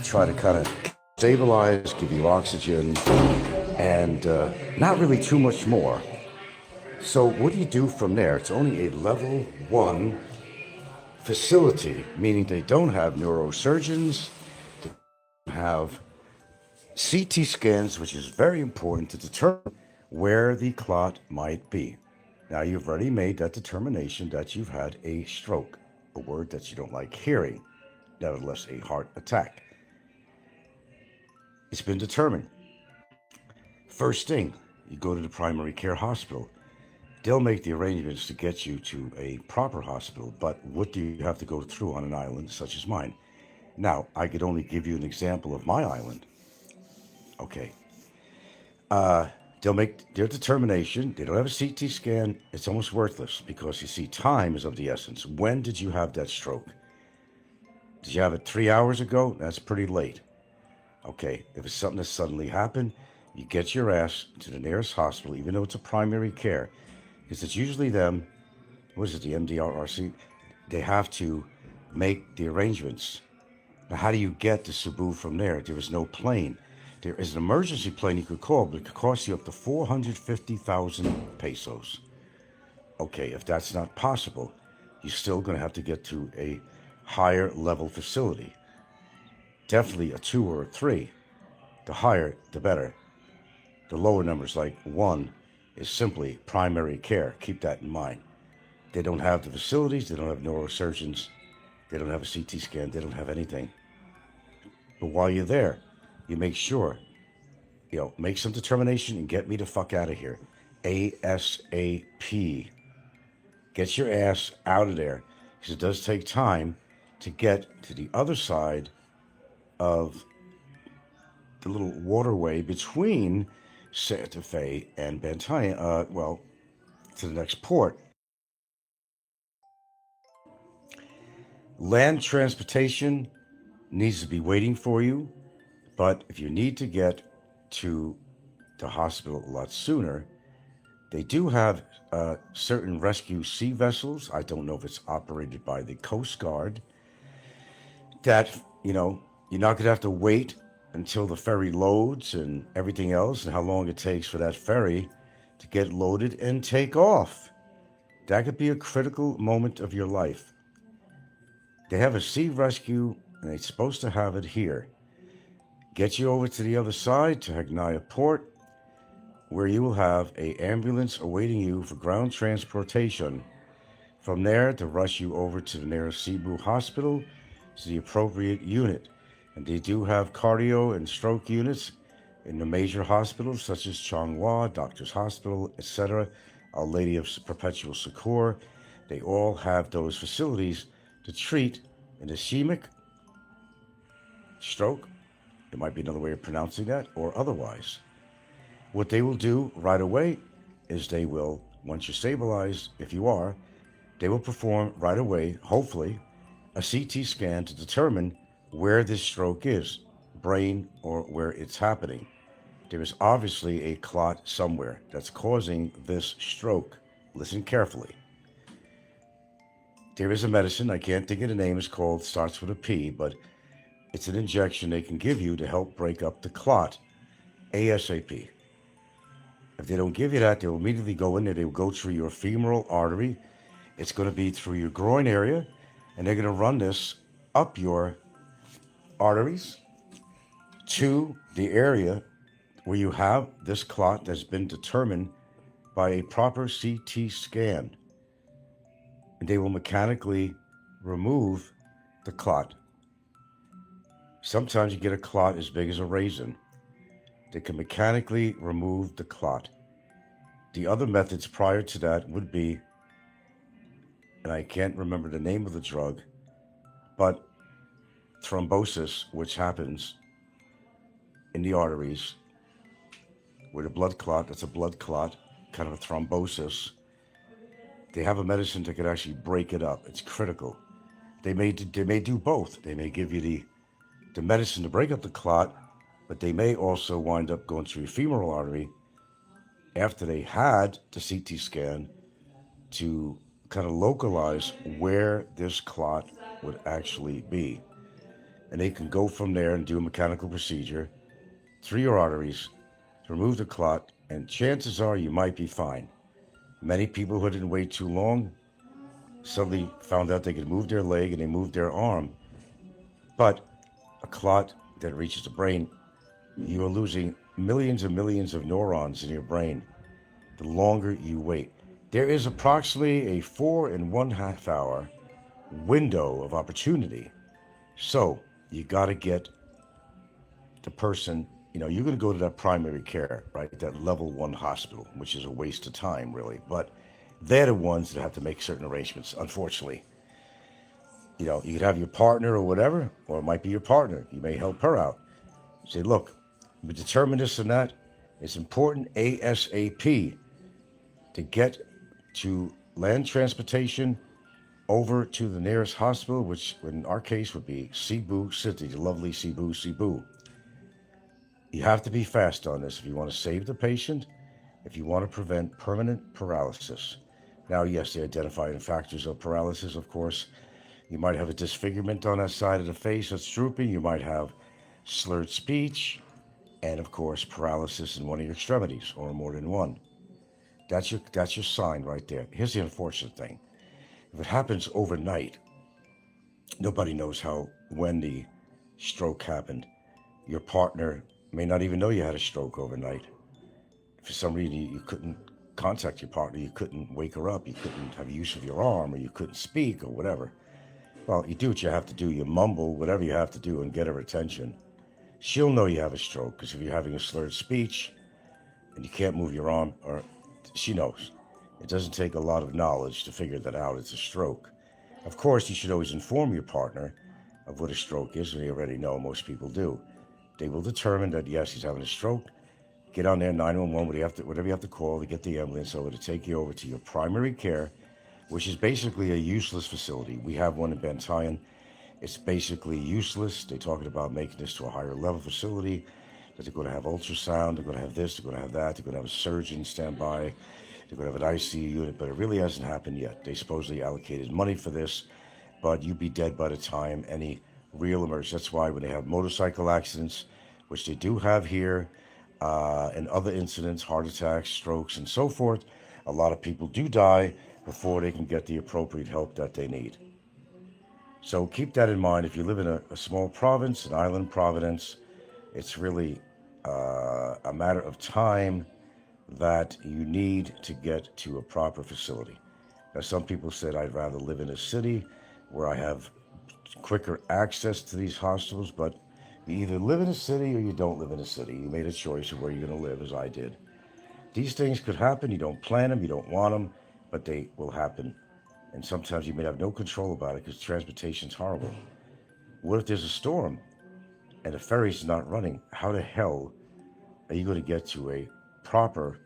Try to kind of stabilize, give you oxygen, and not really too much more. So what do you do from there? It's only a level 1 facility, meaning they don't have neurosurgeons, they don't have CT scans, which is very important to determine where the clot might be. Now, you've already made that determination that you've had a stroke, a word that you don't like hearing, nevertheless, a heart attack. It's been determined. First thing, you go to the primary care hospital. They'll make the arrangements to get you to a proper hospital, but what do you have to go through on an island such as mine? Now, I could only give you an example of my island. Okay. They'll make their determination. They don't have a CT scan. It's almost worthless because you see, time is of the essence. When did you have that stroke? Did you have it 3 hours ago? That's pretty late. Okay, if it's something that suddenly happened, you get your ass to the nearest hospital, even though it's a primary care, because it's usually them. What is it, the MDRRC? They have to make the arrangements. Now, how do you get to Cebu from there? There is no plane. There is an emergency plane you could call, but it could cost you up to 450,000 pesos. Okay, if that's not possible, you're still going to have to get to a higher level facility. Definitely a 2 or a 3. The higher, the better. The lower numbers, like 1, is simply primary care. Keep that in mind. They don't have the facilities. They don't have neurosurgeons. They don't have a CT scan. They don't have anything. But while you're there, you make sure, make some determination and get me the fuck out of here. ASAP. Get your ass out of there. Because it does take time to get to the other side of the little waterway between Santa Fe and Bantayan, to the next port. Land transportation needs to be waiting for you, but if you need to get to the hospital a lot sooner, they do have certain rescue sea vessels. I don't know if it's operated by the Coast Guard, that, you're not going to have to wait until the ferry loads and everything else, and how long it takes for that ferry to get loaded and take off. That could be a critical moment of your life. They have a sea rescue, and they're supposed to have it here. Get you over to the other side to Hagnaya Port, where you will have an ambulance awaiting you for ground transportation. From there, to rush you over to the nearest Cebu hospital, to the appropriate unit. And they do have cardio and stroke units in the major hospitals such as Changhua, Doctors Hospital, etc., Our Lady of Perpetual Succor. They all have those facilities to treat an ischemic stroke. There might be another way of pronouncing that, or otherwise. What they will do right away is they will, once you're stabilized, if you are, they will perform right away, hopefully, a CT scan to determine where this stroke is, brain or where it's happening. There is obviously a clot somewhere that's causing this stroke. Listen carefully. There is a medicine, I can't think of the name, starts with a P, but it's an injection they can give you to help break up the clot, ASAP. If they don't give you that, they'll immediately go in there, they will go through your femoral artery. It's going to be through your groin area, and they're going to run this up your arteries to the area where you have this clot that's been determined by a proper CT scan. And they will mechanically remove the clot. Sometimes you get a clot as big as a raisin. They can mechanically remove the clot. The other methods prior to that would be, and I can't remember the name of the drug, but thrombosis, which happens in the arteries, where the blood clot, that's a blood clot, kind of a thrombosis. They have a medicine that could actually break it up. It's critical. They may do both. They may give you the medicine to break up the clot, but they may also wind up going through your femoral artery after they had the CT scan to kind of localize where this clot would actually be. And they can go from there and do a mechanical procedure through your arteries to remove the clot, and chances are you might be fine. Many people who didn't wait too long suddenly found out they could move their leg and they moved their arm. But a clot that reaches the brain, you are losing millions and millions of neurons in your brain the longer you wait. There is approximately a 4.5 hour window of opportunity. So you got to get the person, you're going to go to that primary care, right? That level 1 hospital, which is a waste of time, really. But they're the ones that have to make certain arrangements, unfortunately. You could have your partner or whatever, or it might be your partner. You may help her out. Say, look, we determined this and that. It's important ASAP to get to land transportation over to the nearest hospital, which in our case would be Cebu City, the lovely Cebu. You have to be fast on this if you want to save the patient, if you want to prevent permanent paralysis. Now, yes, the identifying factors of paralysis, of course. You might have a disfigurement on that side of the face that's drooping. You might have slurred speech, and of course, paralysis in one of your extremities or more than one. That's your sign right there. Here's the unfortunate thing. If it happens overnight, nobody knows when the stroke happened. Your partner may not even know you had a stroke overnight. If for some reason you couldn't contact your partner, you couldn't wake her up, you couldn't have use of your arm, or you couldn't speak, or whatever. Well, you do what you have to do. You mumble whatever you have to do and get her attention. She'll know you have a stroke, because if you're having a slurred speech and you can't move your arm, or she knows. It doesn't take a lot of knowledge to figure that out. It's a stroke. Of course, you should always inform your partner of what a stroke is, and they already know. Most people do. They will determine that, yes, he's having a stroke. Get on there, 911, whatever you have to call to get the ambulance over to take you over to your primary care, which is basically a useless facility. We have one in Bantayan. It's basically useless. They're talking about making this to a higher level facility, that they're going to have ultrasound, they're going to have this, they're going to have that, they're going to have a surgeon stand by, they're going to have an ICU unit, but it really hasn't happened yet. They supposedly allocated money for this, but you'd be dead by the time any real emergency. That's why when they have motorcycle accidents, which they do have here, and other incidents, heart attacks, strokes, and so forth, a lot of people do die before they can get the appropriate help that they need. So keep that in mind. If you live in a small province, an island province, it's really a matter of time that you need to get to a proper facility. Now, some people said I'd rather live in a city where I have quicker access to these hospitals, but you either live in a city or you don't live in a city. You made a choice of where you're going to live, as I did. These things could happen. You don't plan them, you don't want them, but they will happen. And sometimes you may have no control about it because transportation's horrible. What if there's a storm and the ferry's not running? How the hell are you going to get to a proper,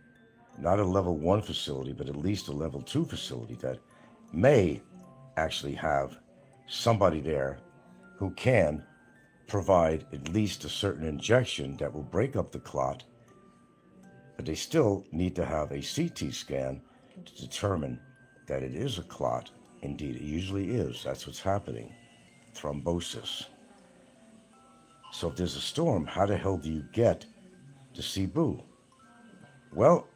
not a level 1 facility, but at least a level 2 facility that may actually have somebody there who can provide at least a certain injection that will break up the clot, but they still need to have a CT scan to determine that it is a clot. Indeed, it usually is. That's what's happening. Thrombosis. So if there's a storm, how the hell do you get to Cebu? Well,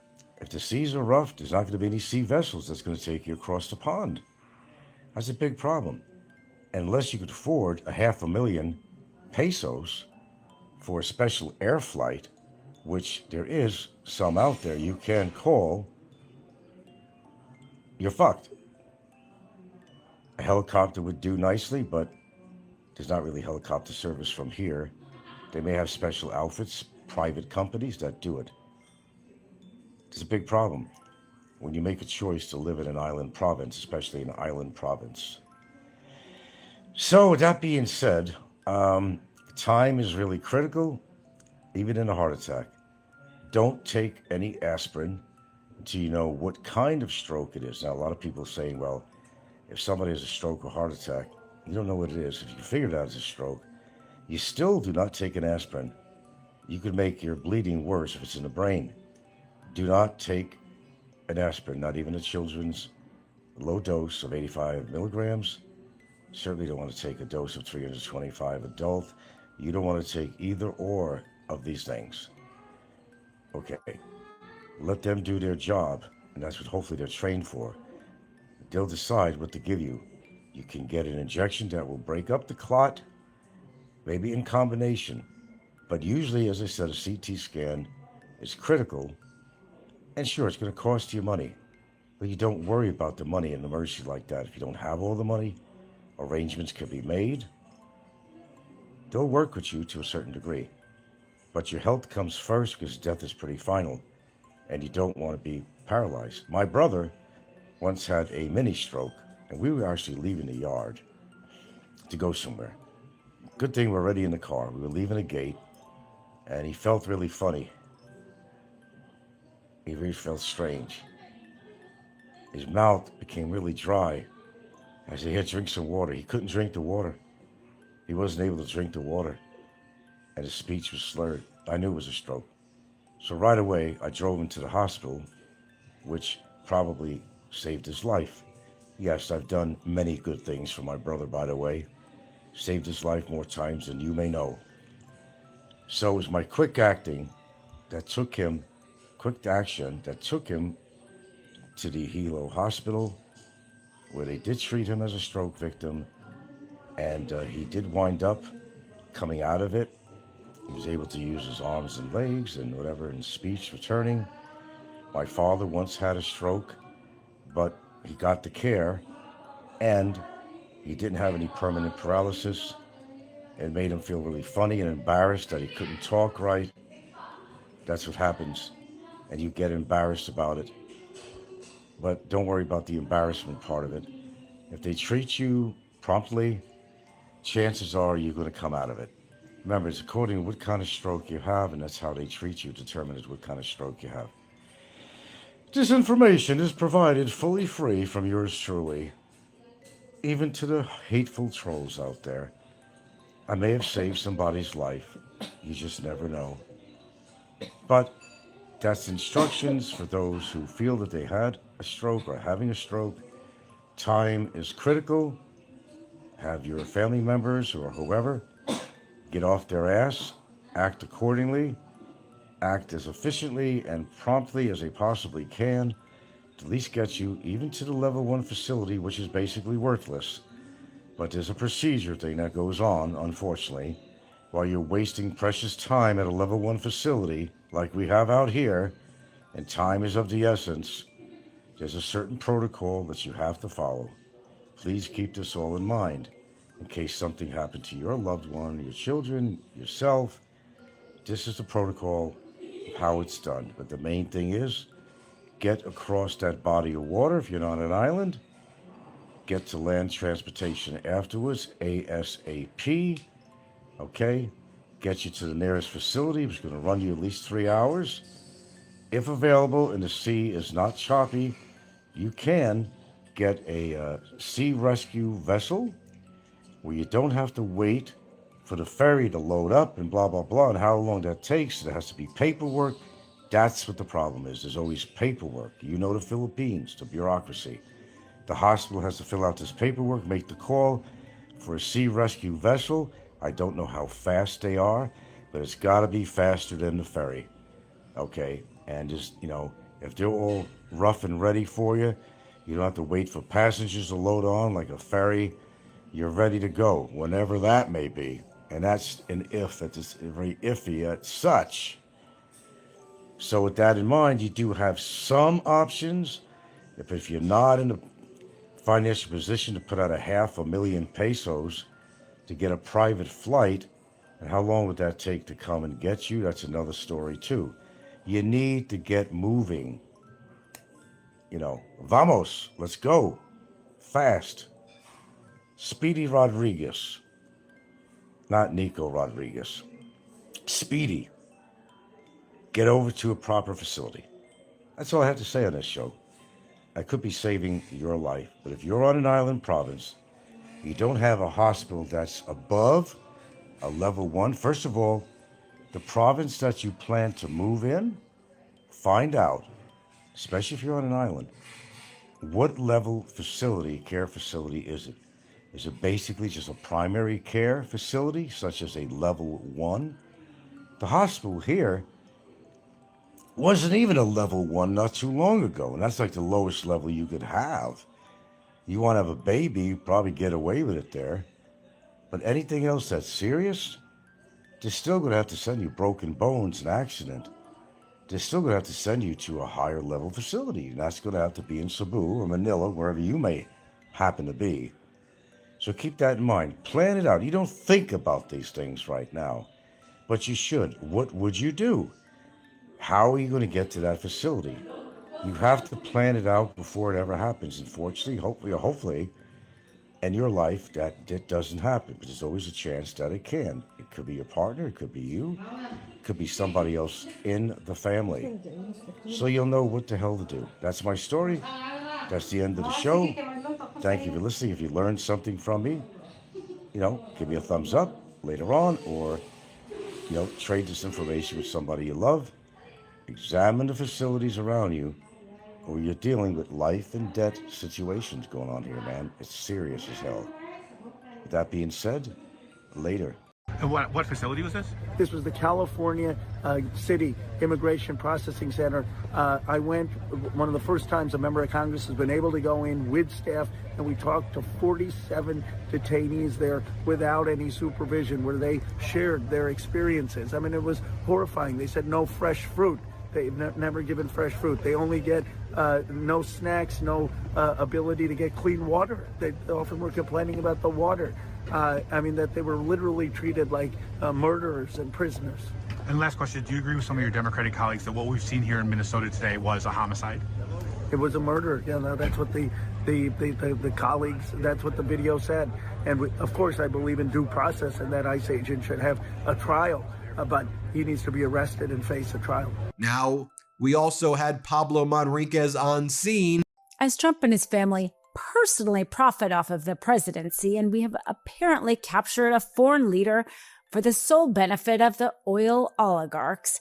if the seas are rough, there's not going to be any sea vessels that's going to take you across the pond. That's a big problem. Unless you could afford $500,000 pesos for a special air flight, which there is some out there you can call, you're fucked. A helicopter would do nicely, but there's not really helicopter service from here. They may have special outfits, private companies that do it. It's a big problem when you make a choice to live in an island province, especially an island province. So with that being said, time is really critical, even in a heart attack. Don't take any aspirin until you know what kind of stroke it is. Now, a lot of people are saying, well, if somebody has a stroke or heart attack, you don't know what it is. If you figure it out as a stroke, you still do not take an aspirin. You could make your bleeding worse if it's in the brain. Do not take an aspirin, not even a children's low dose of 85 milligrams. Certainly don't want to take a dose of 325 adult. You don't want to take either or of these things. Okay, let them do their job, and that's what hopefully they're trained for. They'll decide what to give you. You can get an injection that will break up the clot, maybe in combination. But usually, as I said, a CT scan is critical. And sure, it's going to cost you money. But you don't worry about the money in an emergency like that. If you don't have all the money, arrangements can be made. They'll work with you to a certain degree. But your health comes first because death is pretty final. And you don't want to be paralyzed. My brother once had a mini stroke, and we were actually leaving the yard to go somewhere. Good thing we're already in the car. We were leaving a gate, and he felt really funny. He really felt strange. His mouth became really dry. I said, here, drink some water. He couldn't drink the water. He wasn't able to drink the water. And his speech was slurred. I knew it was a stroke. So right away, I drove him to the hospital, which probably saved his life. Yes, I've done many good things for my brother, by the way. Saved his life more times than you may know. So it was my quick action that took him to the Hilo Hospital, where they did treat him as a stroke victim, and he did wind up coming out of it. He was able to use his arms and legs and whatever, and speech returning. My father once had a stroke, but he got the care, and he didn't have any permanent paralysis. It made him feel really funny and embarrassed that he couldn't talk right. That's what happens, and you get embarrassed about it. But don't worry about the embarrassment part of it. If they treat you promptly, chances are you're going to come out of it. Remember, it's according to what kind of stroke you have, and that's how they treat you, determines what kind of stroke you have. This information is provided fully free from yours truly, even to the hateful trolls out there. I may have saved somebody's life. You just never know. But that's instructions for those who feel that they had a stroke or having a stroke. Time is critical. Have your family members or whoever get off their ass, act accordingly, act as efficiently and promptly as they possibly can to at least get you even to the level 1 facility, which is basically worthless. But there's a procedure thing that goes on, unfortunately, while you're wasting precious time at a level 1 facility like we have out here, and time is of the essence. There's a certain protocol that you have to follow. Please keep this all in mind in case something happened to your loved one, your children, yourself. This is the protocol of how it's done. But the main thing is, get across that body of water if you're not on an island. Get to land transportation afterwards, ASAP. Okay? Get you to the nearest facility, which is going to run you at least 3 hours. If available and the sea is not choppy, you can get a sea rescue vessel where you don't have to wait for the ferry to load up and blah, blah, blah, and how long that takes. There has to be paperwork. That's what the problem is. There's always paperwork. You know the Philippines, the bureaucracy. The hospital has to fill out this paperwork, make the call for a sea rescue vessel. I don't know how fast they are, but it's got to be faster than the ferry. Okay? And just, if they're all rough and ready for you, you don't have to wait for passengers to load on like a ferry. You're ready to go, whenever that may be. And that's an if. That's very iffy as such. So with that in mind, you do have some options. If you're not in a financial position to put out $500,000 to get a private flight, and how long would that take to come and get you? That's another story too. You need to get moving. Vamos, let's go. Fast. Speedy Rodriguez. Not Nico Rodriguez. Speedy. Get over to a proper facility. That's all I have to say on this show. I could be saving your life, but if you're on an island province, you don't have a hospital that's above a level 1. First of all, the province that you plan to move in, find out, especially if you're on an island, what level care facility is it? Is it basically just a primary care facility, such as a level 1? The hospital here wasn't even a level 1 not too long ago, and that's like the lowest level you could have. You want to have a baby, you probably get away with it there. But anything else that's serious, they're still going to have to send you broken bones, an accident. They're still going to have to send you to a higher level facility, and that's going to have to be in Cebu or Manila, wherever you may happen to be. So keep that in mind. Plan it out. You don't think about these things right now, but you should. What would you do? How are you going to get to that facility? You have to plan it out before it ever happens. Unfortunately, hopefully, in your life, that doesn't happen. But there's always a chance that it can. It could be your partner. It could be you. could be somebody else in the family. So you'll know what the hell to do. That's my story. That's the end of the show. Thank you for listening. If you learned something from me, give me a thumbs up later on, or, trade this information with somebody you love. Examine the facilities around you, or you're dealing with life and death situations going on here, man. It's serious as hell. With that being said, later.
And what facility was this?
This was the California City Immigration Processing Center. I went one of the first times a member of Congress has been able to go in with staff, and we talked to 47 detainees there without any supervision, where they shared their experiences. I mean, it was horrifying. They said no fresh fruit. They've never given fresh fruit. They only get no snacks, no ability to get clean water. They often were complaining about the water. That they were literally treated like murderers and prisoners.
And last question, do you agree with some of your Democratic colleagues that what we've seen here in Minnesota today was a homicide?
It was a murder. That's what the colleagues, that's what the video said. And of course, I believe in due process, and that ICE agent should have a trial, but he needs to be arrested and face a trial.
Now, we also had Pablo Manriquez on scene.
As Trump and his family personally profit off of the presidency, and we have apparently captured a foreign leader for the sole benefit of the oil oligarchs,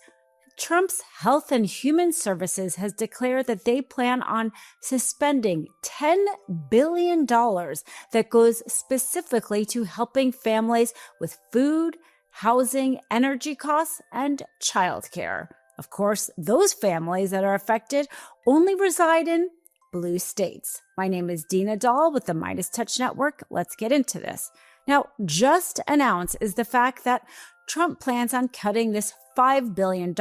Trump's Health and Human Services has declared that they plan on suspending $10 billion that goes specifically to helping families with food, housing, energy costs, and childcare. Of course, those families that are affected only reside in blue states. My name is Dina Dahl with the Midas Touch Network. Let's get into this. Now, just announced is the fact that Trump plans on cutting this $5 billion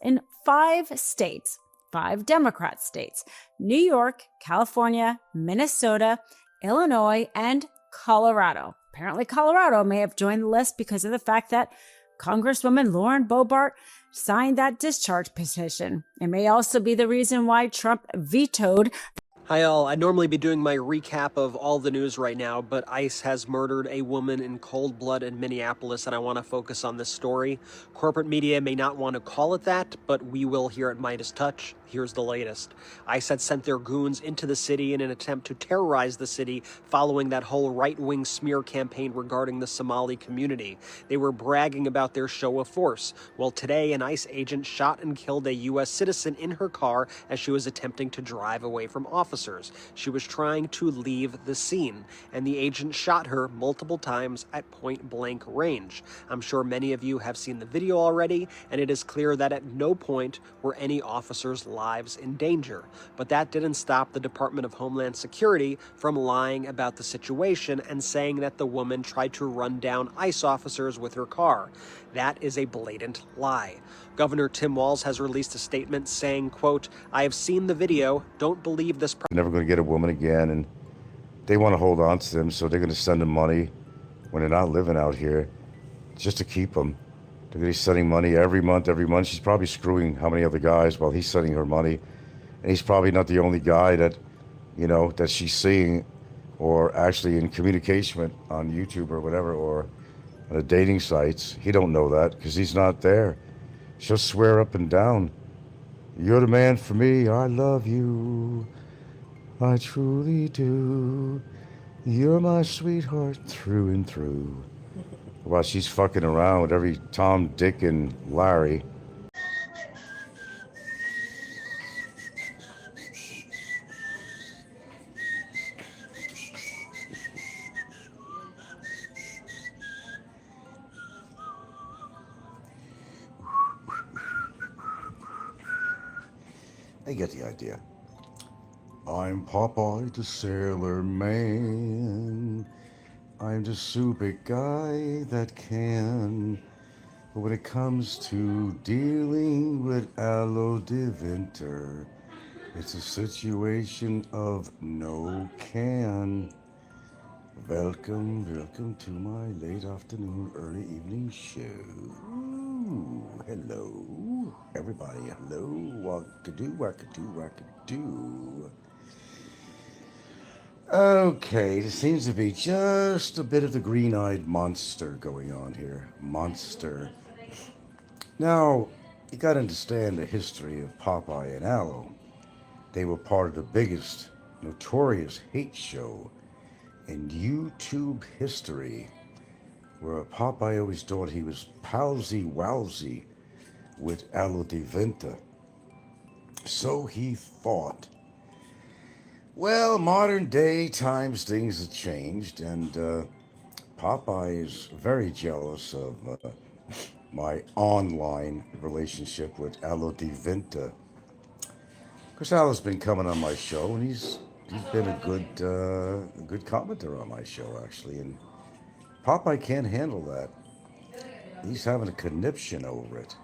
in 5 states, 5 Democrat states: New York, California, Minnesota, Illinois, and Colorado. Apparently, Colorado may have joined the list because of the fact that Congresswoman Lauren Boebert signed that discharge petition. It may also be the reason why Trump vetoed.
Hi all, I'd normally be doing my recap of all the news right now, but ICE has murdered a woman in cold blood in Minneapolis, and I want to focus on this story. Corporate media may not want to call it that, but we will here at Midas Touch. Here's the latest. ICE had sent their goons into the city in an attempt to terrorize the city following that whole right-wing smear campaign regarding the Somali community. They were bragging about their show of force. Well, today an ICE agent shot and killed a U.S. citizen in her car as she was attempting to drive away from officers. She was trying to leave the scene, and the agent shot her multiple times at point-blank range. I'm sure many of you have seen the video already, and it is clear that at no point were any officers' lives in danger. But that didn't stop the Department of Homeland Security from lying about the situation and saying that the woman tried to run down ICE officers with her car. That is a blatant lie. Governor Tim Walz has released a statement saying, quote, "I have seen the video. Don't believe this."
Never going to get a woman again, and they want to hold on to them, so they're going to send them money when they're not living out here just to keep them. They're going to be sending money every month. She's probably screwing how many other guys while he's sending her money. And he's probably not the only guy that, that she's seeing or actually in communication with on YouTube or whatever, or on the dating sites. He don't know that because he's not there. She'll swear up and down, "You're the man for me. I love you. I truly do. You're my sweetheart through and through." While she's fucking around with every Tom, Dick, and Larry. I get the idea. I'm Popeye the Sailor Man. I'm the super guy that can. But when it comes to dealing with Alo de Winter, it's a situation of no can. Welcome to my late afternoon, early evening show. Ooh, hello, everybody. Hello, wackadoo. Okay, there seems to be just a bit of the green-eyed monster going on here. Monster. Now, you gotta understand the history of Popeye and Alo. They were part of the biggest, notorious hate show in YouTube history, where Popeye always thought he was palsy-wowsy with Alo Diventa. So he thought. Well, modern day times, things have changed, and Popeye is very jealous of my online relationship with Alo Diventa. Because Alo's been coming on my show, and he's been a good commenter on my show, actually, and Popeye can't handle that. He's having a conniption over it.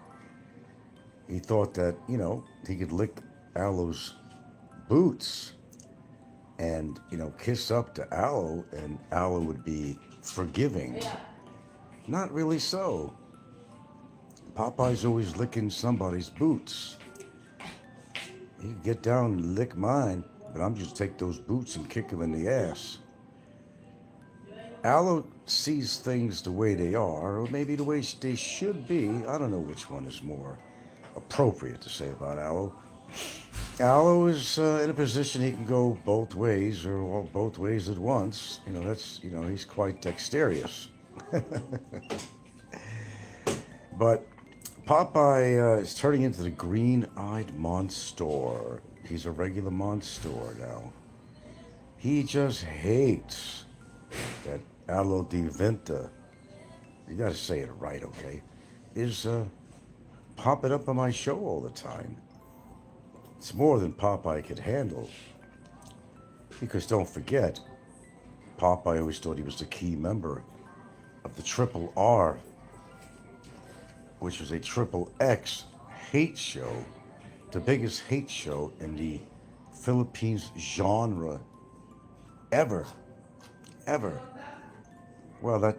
He thought that, he could lick Alo's boots and, kiss up to Alo, and Alo would be forgiving. Not really so. Popeye's always licking somebody's boots. He can get down and lick mine, but I'm just take those boots and kick him in the ass. Alo sees things the way they are, or maybe the way they should be. I don't know which one is more appropriate to say about Alo. Alo is in a position he can go both ways, or both ways at once. He's quite dexterous. But Popeye is turning into the green-eyed monster. He's a regular monster now. He just hates that Alo Diventa, you gotta say it right, okay, is popping up on my show all the time. It's more than Popeye could handle. Because don't forget, Popeye always thought he was the key member of the Triple R, which was a Triple X hate show, the biggest hate show in the Philippines genre ever. Well, that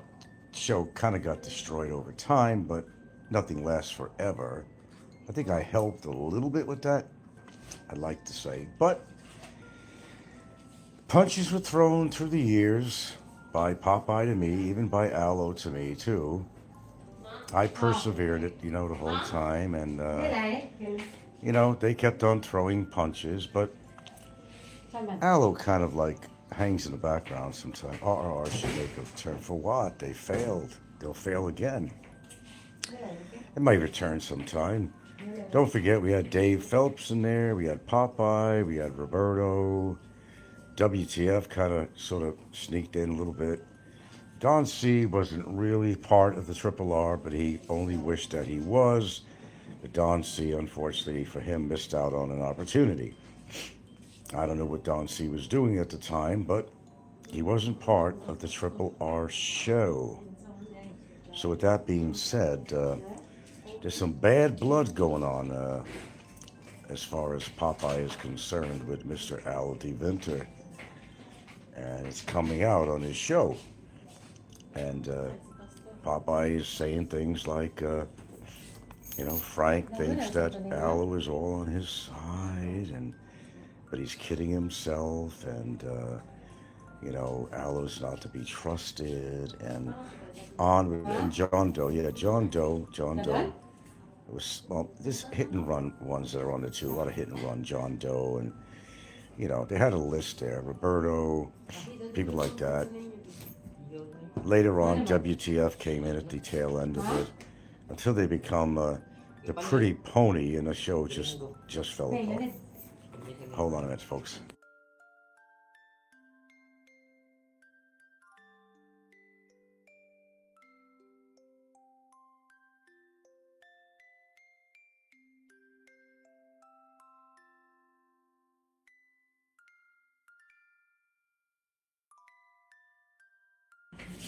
show kind of got destroyed over time, but nothing lasts forever. I think I helped a little bit with that, I'd like to say. But punches were thrown through the years by Popeye to me, even by Alo to me, too. I persevered it, the whole time, and, they kept on throwing punches, but Alo kind of hangs in the background sometimes. RR should make a turn. For what? They failed. They'll fail again. It might return sometime. Don't forget, we had Dave Phelps in there, we had Popeye, we had Roberto. WTF kind of sort of sneaked in a little bit. Don C wasn't really part of the Triple R, but he only wished that he was. But Don C, unfortunately for him, missed out on an opportunity. I don't know what Don C was doing at the time, but he wasn't part of the Triple R show. So with that being said, there's some bad blood going on as far as Popeye is concerned with Mr. Alo Diventa. And it's coming out on his show. And Popeye is saying things like, Frank thinks that Alo is all on his side, but he's kidding himself, and, Alo's not to be trusted, and John Doe. John Doe. It was, this hit and run ones that are on the two, a lot of hit and run, John Doe, and, they had a list there, Roberto, people like that. Later on, WTF came in at the tail end of it, until they become the pretty pony, and the show just fell apart. Hold on a minute, folks.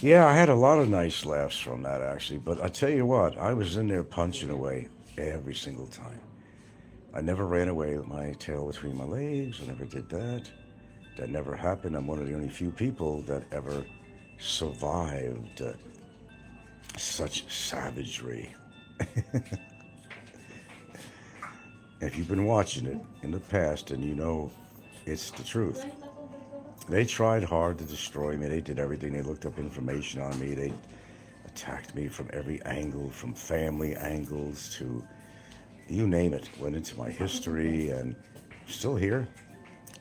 Yeah, I had a lot of nice laughs from that, actually. But I tell you what, I was in there punching away every single time. I never ran away with my tail between my legs. I never did that. That never happened. I'm one of the only few people that ever survived such savagery. If you've been watching it in the past, and it's the truth. They tried hard to destroy me. They did everything. They looked up information on me. They attacked me from every angle, from family angles to you name it. Went into my history, and still here.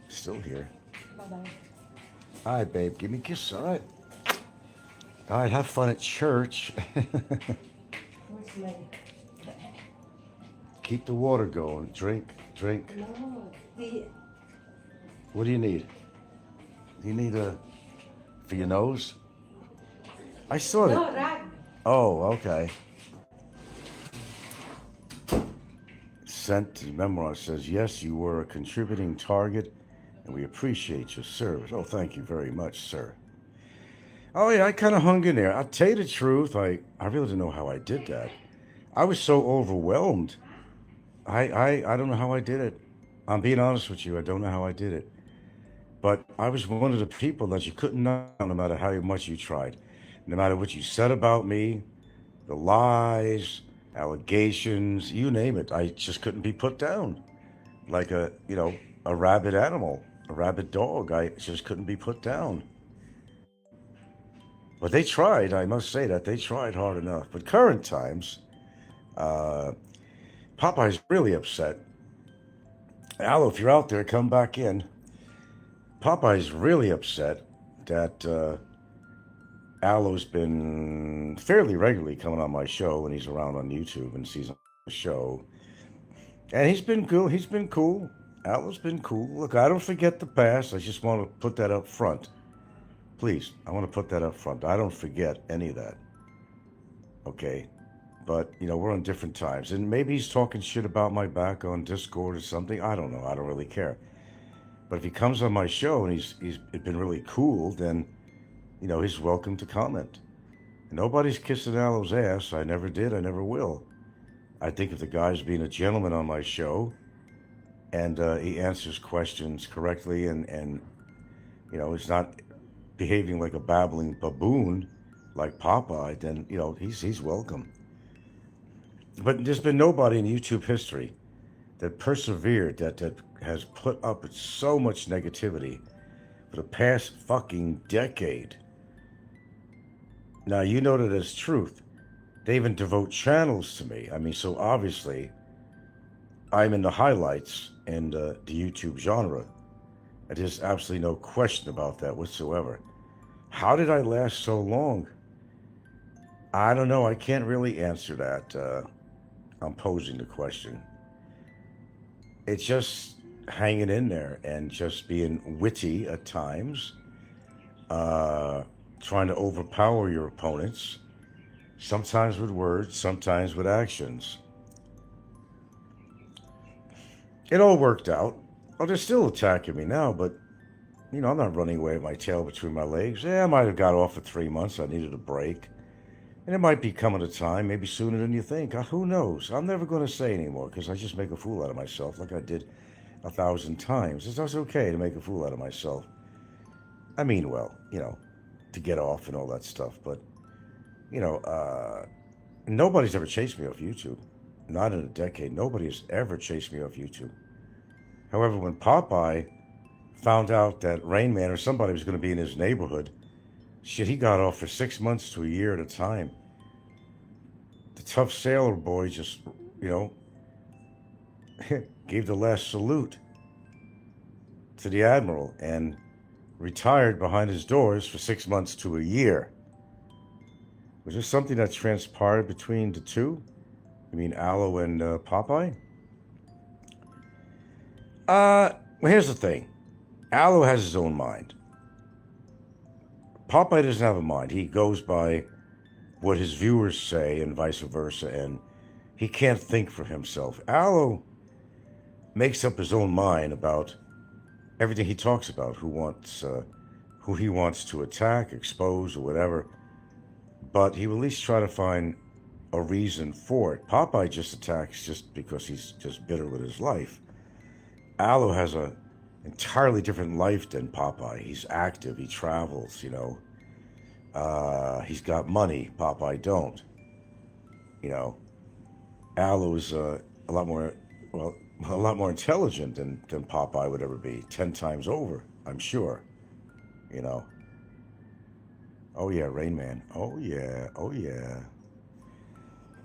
Still here.
Bye-bye.
All right, babe, give me a kiss. All right. All right, have fun at church.
Where's my...
Keep the water going. Drink.
No, the...
What do you need? You need for your nose? I saw it.
No, rag.
Oh, okay. Sent to memoir says, yes, you were a contributing target, and we appreciate your service. Oh, thank you very much, sir. Oh, yeah, I kind of hung in there. I'll tell you the truth. I really don't know how I did that. I was so overwhelmed. I don't know how I did it. I'm being honest with you. I don't know how I did it. But I was one of the people that you couldn't know no matter how much you tried. No matter what you said about me, the lies, allegations, you name it. I just couldn't be put down. Like a rabid animal, a rabid dog. I just couldn't be put down. But they tried, I must say that. They tried hard enough. But current times, Popeye's really upset. Alo, if you're out there, come back in. Popeye's really upset that Alo's been fairly regularly coming on my show when he's around on YouTube and sees the show. And he's been cool. He's been cool. Alo's been cool. Look, I don't forget the past. I just want to put that up front. Please, I want to put that up front. I don't forget any of that. Okay? But, we're on different times. And maybe he's talking shit about my back on Discord or something. I don't know. I don't really care. But if he comes on my show and he's been really cool, then, he's welcome to comment. Nobody's kissing Alo's ass. I never did. I never will. I think if the guy's being a gentleman on my show and he answers questions correctly and he's not behaving like a babbling baboon like Popeye, then, he's welcome. But there's been nobody in YouTube history that persevered, that has put up with so much negativity for the past fucking decade. Now, you know that as truth. They even devote channels to me. I mean, so obviously, I'm in the highlights in the YouTube genre. There's absolutely no question about that whatsoever. How did I last so long? I don't know. I can't really answer that. I'm posing the question. It's just hanging in there and just being witty at times, trying to overpower your opponents, sometimes with words, sometimes with actions. It all worked out. Oh, they're still attacking me now, but, I'm not running away with my tail between my legs. Yeah, I might have got off for 3 months. I needed a break. And it might be coming a time, maybe sooner than you think. Who knows? I'm never going to say anymore because I just make a fool out of myself like I did 1,000 times. It's just okay to make a fool out of myself. I mean, well, to get off and all that stuff. But, nobody's ever chased me off YouTube. Not in a decade. Nobody has ever chased me off YouTube. However, when Popeye found out that Rain Man or somebody was going to be in his neighborhood, shit, he got off for 6 months to a year at a time. The tough sailor boy just, gave the last salute to the admiral and retired behind his doors for 6 months to a year. Was there something that transpired between the two? You mean Alo and Popeye? Well, here's the thing. Alo has his own mind. Popeye doesn't have a mind. He goes by what his viewers say and vice versa, and he can't think for himself. Alo makes up his own mind about everything he talks about, who he wants to attack, expose, or whatever, but he will at least try to find a reason for it. Popeye just attacks just because he's just bitter with his life. Alo has a entirely different life than Popeye. He's active, he travels, he's got money, Popeye don't. Alo is a lot more intelligent than Popeye would ever be, 10 times over, I'm sure. Oh yeah, Rain Man. Oh yeah, oh yeah.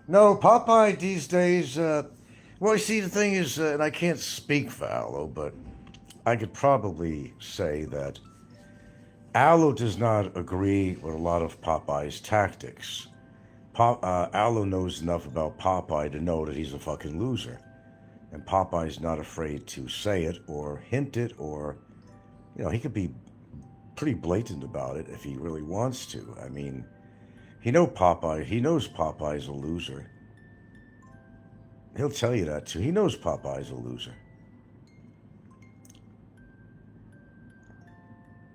No, Popeye these days. Well, you see, the thing is, and I can't speak for Aloe, but I could probably say that Aloe does not agree with a lot of Popeye's tactics. Aloe knows enough about Popeye to know that he's a fucking loser. And Popeye's not afraid to say it or hint it, or, he could be pretty blatant about it if he really wants to. I mean, he knows Popeye's a loser. He'll tell you that too. He knows Popeye's a loser.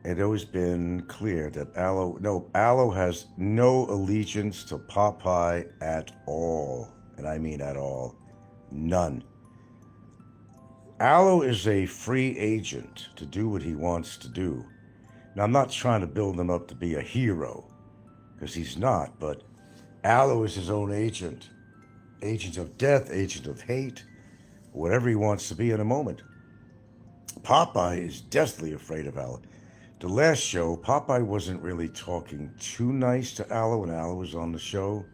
It's always been clear that Aloe has no allegiance to Popeye at all. And I mean at all. None. Aloe is a free agent to do what he wants to do. Now, I'm not trying to build him up to be a hero, because he's not, but Aloe is his own agent. Agent of death, agent of hate, whatever he wants to be in a moment. Popeye is deathly afraid of Aloe. The last show, Popeye wasn't really talking too nice to Aloe when Aloe was on the show.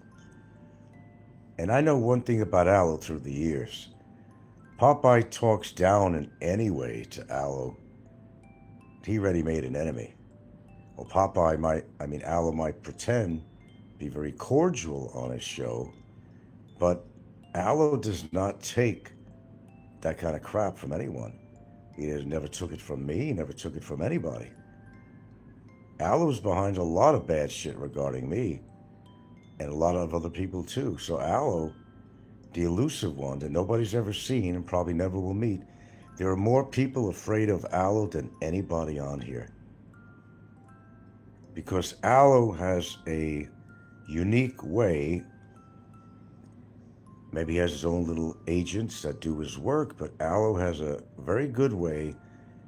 And I know one thing about Aloe through the years. Popeye talks down in any way to Aloe. He already made an enemy. Well, Aloe might pretend be very cordial on his show, but Aloe does not take that kind of crap from anyone. He never took it from me, he never took it from anybody. Aloe's behind a lot of bad shit regarding me, and a lot of other people too. So Aloe, the elusive one that nobody's ever seen and probably never will meet, there are more people afraid of Aloe than anybody on here. Because Aloe has a unique way. Maybe he has his own little agents that do his work, but Aloe has a very good way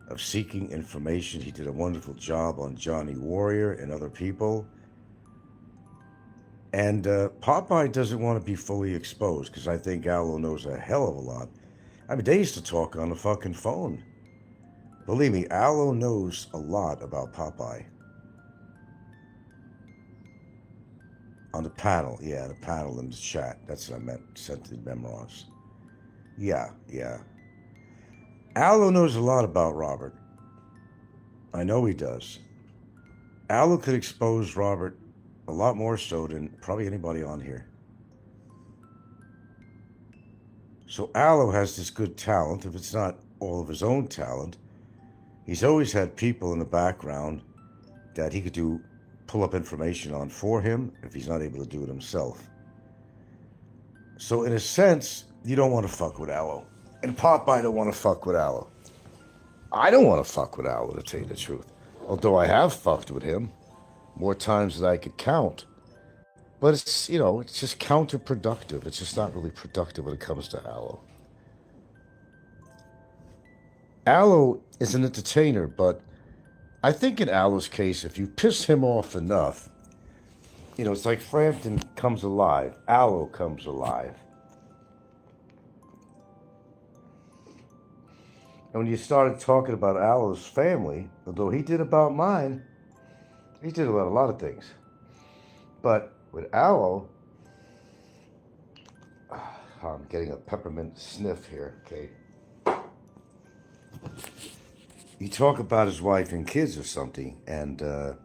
of seeking information. He did a wonderful job on Johnny Warrior and other people. And Popeye doesn't want to be fully exposed, because I think Aloe knows a hell of a lot. I mean, they used to talk on the fucking phone. Believe me, Aloe knows a lot about Popeye. On the panel, yeah, the panel in the chat. That's what I meant, sent to Memoirs. Yeah. Aloe knows a lot about Robert. I know he does. Aloe could expose Robert a lot more so than probably anybody on here. So Aloe has this good talent. If it's not all of his own talent, he's always had people in the background that he could pull up information on for him if he's not able to do it himself. So in a sense, you don't want to fuck with Aloe. And Popeye don't want to fuck with Aloe. I don't want to fuck with Aloe, to tell you the truth. Although I have fucked with him more times than I could count. But it's, it's just counterproductive. It's just not really productive when it comes to Aloe. Aloe is an entertainer, but I think in Aloe's case, if you piss him off enough, it's like Frampton comes alive. Aloe comes alive. And when you started talking about Aloe's family, although he did about mine, he did about a lot of things. But with Aloe, I'm getting a peppermint sniff here, okay? You talk about his wife and kids or something, and you're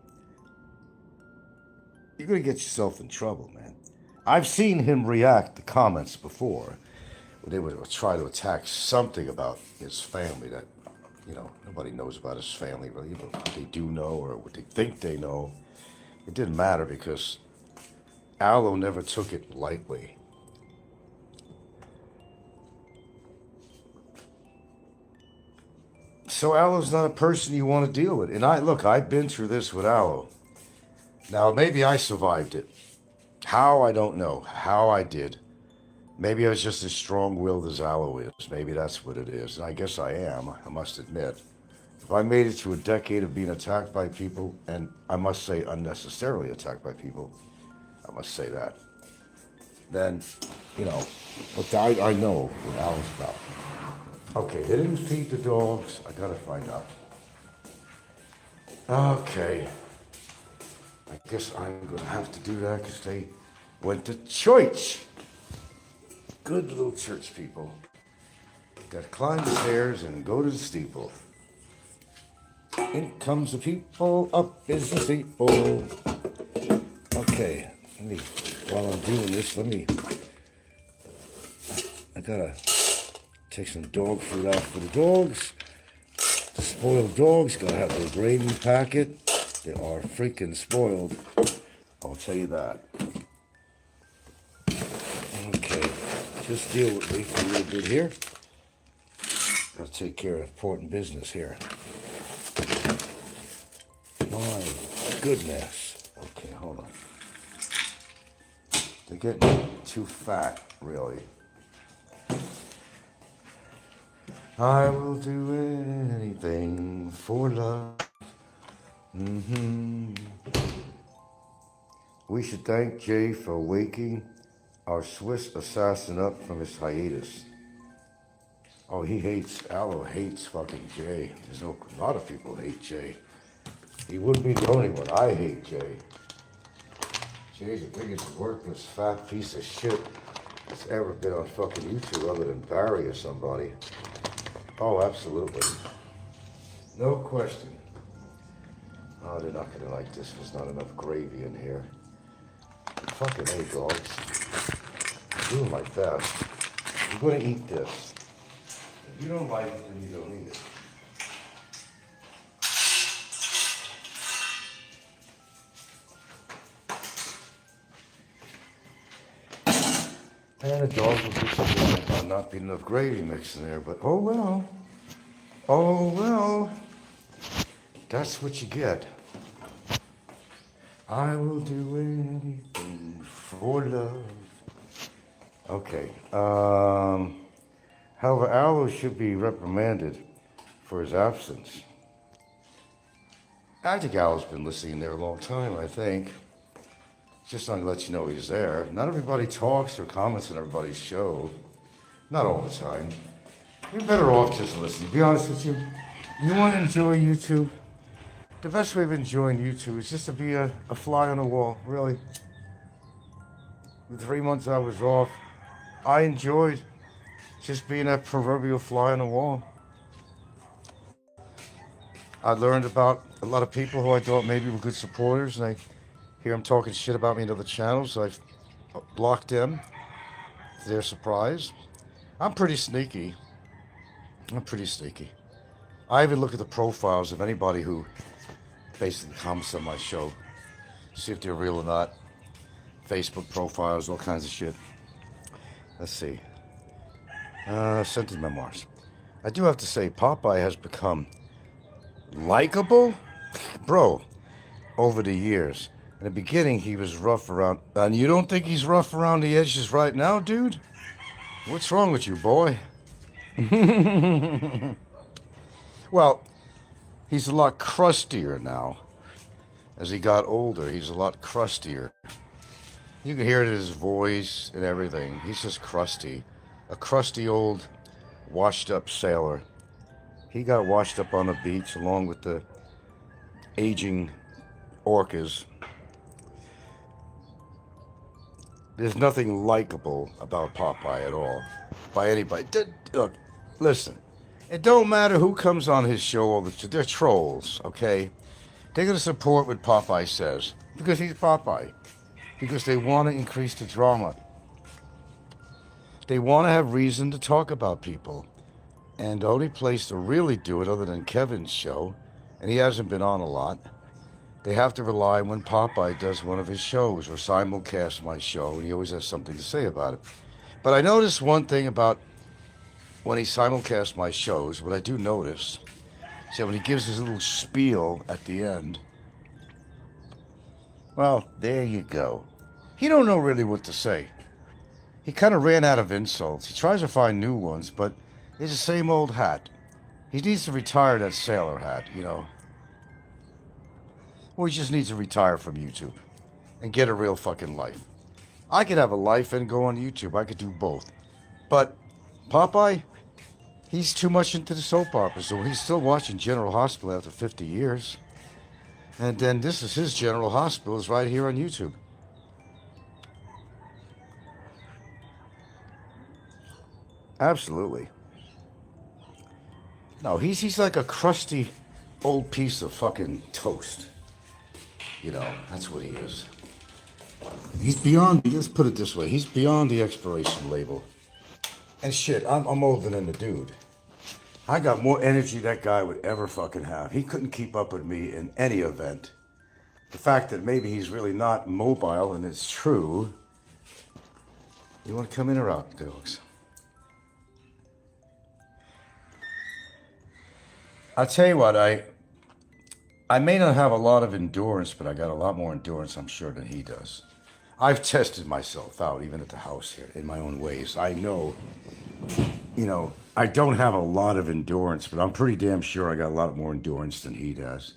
going to get yourself in trouble, man. I've seen him react to comments before where they would try to attack something about his family that, nobody knows about his family, really, but what they do know or what they think they know. It didn't matter because Aloe never took it lightly. So Aloe's not a person you want to deal with. And I've been through this with Aloe. Now, maybe I survived it. How, I don't know. How I did. Maybe I was just as strong-willed as Aloe is. Maybe that's what it is. And I guess I am, I must admit. If I made it through a decade of being attacked by people, and I must say unnecessarily attacked by people, I must say that, then, but I know what Aloe's about. Okay, they didn't feed the dogs. I gotta find out. Okay. I Guess I'm gonna have to do that because they went to church. Good little church people. Got to climb the stairs and go to the steeple. In comes the people, up is the steeple. Okay, while I'm doing this, I gotta take some dog food out for the dogs. The spoiled dogs gotta have their gravy packet. They are freaking spoiled. I'll tell you that. Okay, just deal with me for a little bit here. Gotta take care of important business here. My goodness. Okay, hold on. They're getting too fat, really. I will do anything for love. We should thank Jay for waking our Swiss assassin up from his hiatus. Oh, Alo hates fucking Jay. A lot of people hate Jay. He wouldn't be the only one. I hate Jay. Jay's the biggest worthless fat piece of shit that's ever been on fucking YouTube other than Barry or somebody. Oh, absolutely. No question. Oh, they're not gonna like this. There's not enough gravy in here. Fucking A, dogs. I'm doing my best. I'm gonna eat this. If you don't like it, then you don't eat it. And the dog will be something about not being enough gravy mixed in there, but oh well. Oh well. That's what you get. I will do anything for love. Okay. However, Alo should be reprimanded for his absence. I think Alo's been listening there a long time, I think. Just wanted to let you know he's there. Not everybody talks or comments on everybody's show. Not all the time. You're better off just listening. To be honest with you, you want to enjoy YouTube? The best way of enjoying YouTube is just to be a fly on the wall, really. The 3 months I was off, I enjoyed just being that proverbial fly on the wall. I learned about a lot of people who I thought maybe were good supporters, and I hear them talking shit about me in other channels, so I've blocked them to their surprise. I'm pretty sneaky. I even look at the profiles of anybody who basically comments on my show, see if they're real or not. Facebook profiles, all kinds of shit. Let's see. Scented memoirs. I do have to say, Popeye has become likable, bro, over the years. In the beginning, he was rough around, and you don't think he's rough around the edges right now, dude? What's wrong with you, boy? Well, he's a lot crustier now. As he got older, he's a lot crustier. You can hear it in his voice and everything. He's just crusty. A crusty old, washed-up sailor. He got washed up on the beach along with the aging orcas. There's nothing likable about Popeye at all, by anybody. Look, listen, it don't matter who comes on his show all the time. They're trolls, okay? They're going to support what Popeye says because he's Popeye. Because they want to increase the drama. They want to have reason to talk about people. And the only place to really do it, other than Kevin's show, and he hasn't been on a lot, they have to rely when Popeye does one of his shows or simulcast my show, and he always has something to say about it. But I noticed one thing about when he simulcasts my shows, what I do notice, is that when he gives his little spiel at the end, well, there you go. He don't know really what to say. He kind of ran out of insults. He tries to find new ones, but it's the same old hat. He needs to retire that sailor hat, you know. Or he just needs to retire from YouTube and get a real fucking life. I could have a life and go on YouTube. I could do both. But Popeye, he's too much into the soap opera, so he's still watching General Hospital after 50 years. And then this is his General Hospital. It's right here on YouTube. Absolutely. No, he's like a crusty old piece of fucking toast. You know, that's what he is. He's beyond, let's put it this way, he's beyond the expiration label. And shit, I'm older than the dude. I got more energy that guy would ever fucking have. He couldn't keep up with me in any event. The fact that maybe he's really not mobile, and it's true. You want to come in or out, dogs? I'll tell you what, I may not have a lot of endurance, but I got a lot more endurance, I'm sure, than he does. I've tested myself out, even at the house here, in my own ways. I know, you know, I don't have a lot of endurance, but I'm pretty damn sure I got a lot more endurance than he does.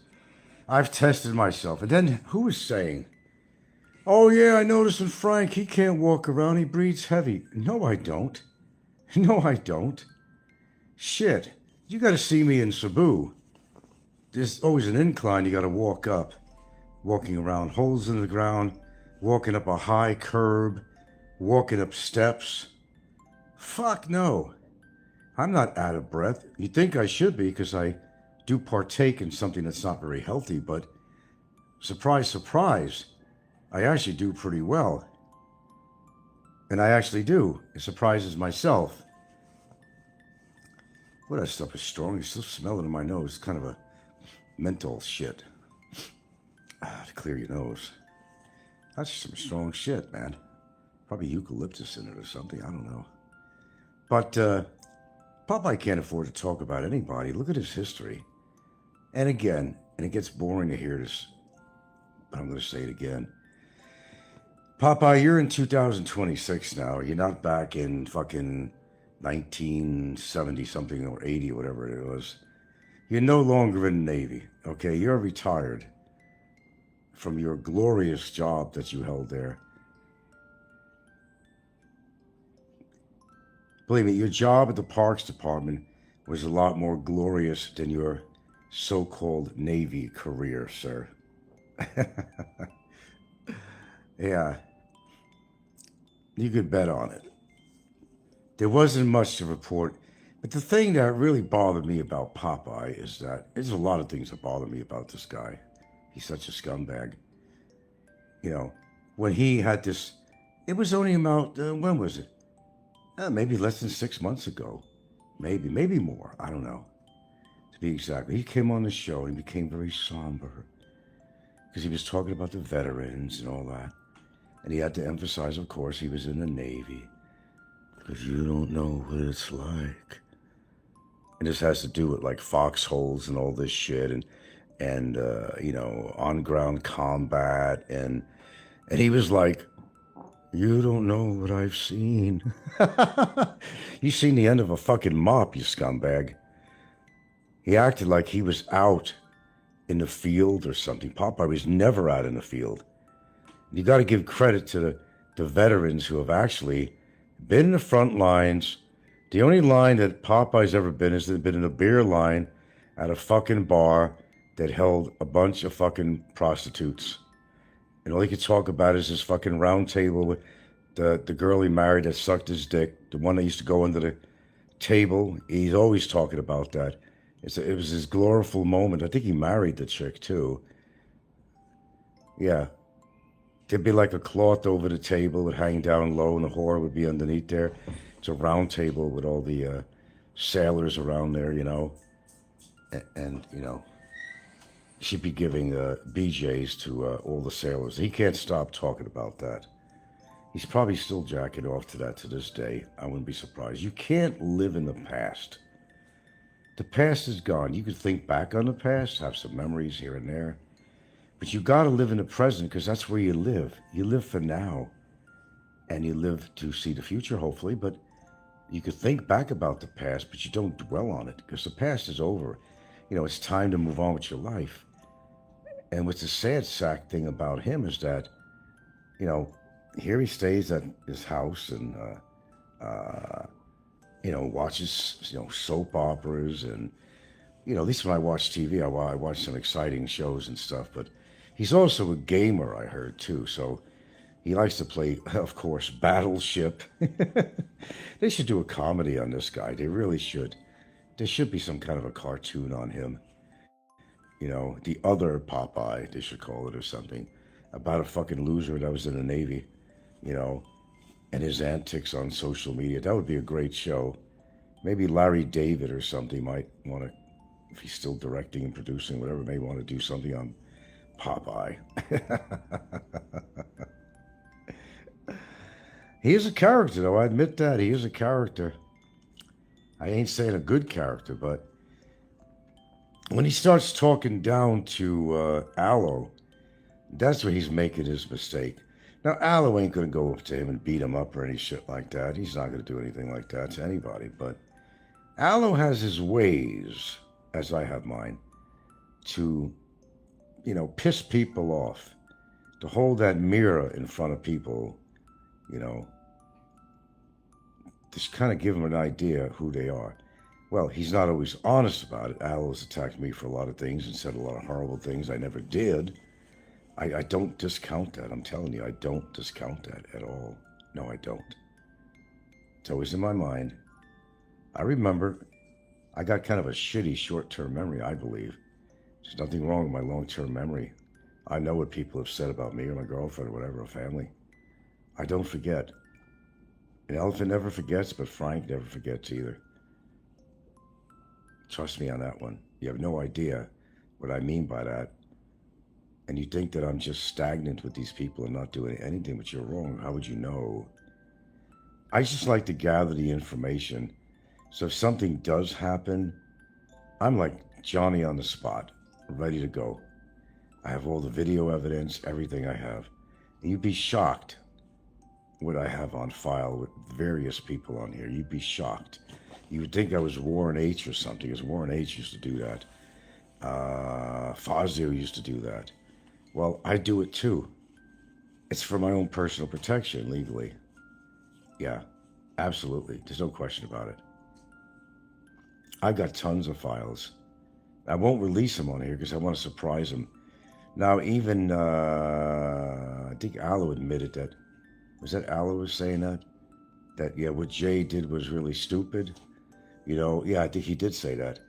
I've tested myself. And then who was saying, oh yeah, I noticed in Frank, he can't walk around, he breathes heavy. No, I don't. No, I don't. Shit, you gotta see me in Cebu. There's always an incline you gotta walk up. Walking around holes in the ground, walking up a high curb, walking up steps. Fuck no. I'm not out of breath. You'd think I should be because I do partake in something that's not very healthy, but surprise, surprise, I actually do pretty well. And I actually do. It surprises myself. Well, that stuff is strong. You still smell it in my nose. It's kind of a menthol shit. To clear your nose. That's some strong shit, man. Probably eucalyptus in it or something. I don't know. But Popeye can't afford to talk about anybody. Look at his history. And again, and it gets boring to hear this, but I'm going to say it again. Popeye, you're in 2026 now. You're not back in fucking 1970 something or 80 or whatever it was. You're no longer in the Navy, okay? You're retired from your glorious job that you held there. Believe me, your job at the Parks Department was a lot more glorious than your so-called Navy career, sir. Yeah. You could bet on it. There wasn't much to report. But the thing that really bothered me about Popeye is that there's a lot of things that bother me about this guy. He's such a scumbag. You know, when he had this, it was only about, when was it? Maybe less than 6 months ago. Maybe more. I don't know. To be exact. He came on the show and he became very somber. Because he was talking about the veterans and all that. And he had to emphasize, of course, he was in the Navy. Because you don't know what it's like. And this has to do with like foxholes and all this shit and you know, on-ground combat. And he was like, you don't know what I've seen. You've seen the end of a fucking mop, you scumbag. He acted like he was out in the field or something. Popeye was never out in the field. You got to give credit to the veterans who have actually been in the front lines. The only line that Popeye's ever been is been in a beer line at a fucking bar that held a bunch of fucking prostitutes. And all he could talk about is his fucking round table with the girl he married that sucked his dick, the one that used to go under the table. He's always talking about that. It was his gloriful moment. I think he married the chick too. Yeah. There'd be like a cloth over the table, would hang down low, and the whore would be underneath there. It's a round table with all the sailors around there, you know. And you know, she'd be giving BJs to all the sailors. He can't stop talking about that. He's probably still jacking off to that to this day. I wouldn't be surprised. You can't live in the past. The past is gone. You could think back on the past, have some memories here and there. But you got to live in the present because that's where you live. You live for now. And you live to see the future, hopefully. But you could think back about the past, but you don't dwell on it because the past is over. You know, it's time to move on with your life. And what's the sad sack thing about him is that, you know, here he stays at his house and, you know, watches, you know, soap operas and you know, at least when I watch TV, I watch some exciting shows and stuff, but he's also a gamer, I heard, too. So he likes to play, of course, Battleship. They should do a comedy on this guy. They really should. There should be some kind of a cartoon on him. You know, the other Popeye, they should call it, or something, about a fucking loser that was in the Navy, you know, and his antics on social media. That would be a great show. Maybe Larry David or something might want to, if he's still directing and producing, whatever, may want to do something on Popeye. He is a character, though. I admit that. He is a character. I ain't saying a good character, but when he starts talking down to Alo, that's where he's making his mistake. Now, Alo ain't going to go up to him and beat him up or any shit like that. He's not going to do anything like that to anybody. But Alo has his ways, as I have mine, to, you know, piss people off, to hold that mirror in front of people, you know, just kind of give them an idea of who they are. Well, he's not always honest about it. Alo's attacked me for a lot of things and said a lot of horrible things I never did. I don't discount that. I'm telling you, I don't discount that at all. No, I don't. It's always in my mind. I remember I got kind of a shitty short-term memory, I believe. There's nothing wrong with my long-term memory. I know what people have said about me or my girlfriend or whatever, or family. I don't forget. An elephant never forgets, but Frank never forgets either. Trust me on that one. You have no idea what I mean by that. And you think that I'm just stagnant with these people and not doing anything, but you're wrong. How would you know? I just like to gather the information. So if something does happen, I'm like Johnny on the spot, ready to go. I have all the video evidence, everything I have. And you'd be shocked what I have on file with various people on here. You'd be shocked. You would think I was Warren H or something, because Warren H used to do that. Fazio used to do that. Well, I do it too. It's for my own personal protection, legally. Yeah, absolutely. There's no question about it. I've got tons of files. I won't release them on here because I want to surprise them. Now, even, I think Alo admitted that. Was that Alo was saying that? That, yeah, what Jay did was really stupid. You know, yeah, I think he did say that.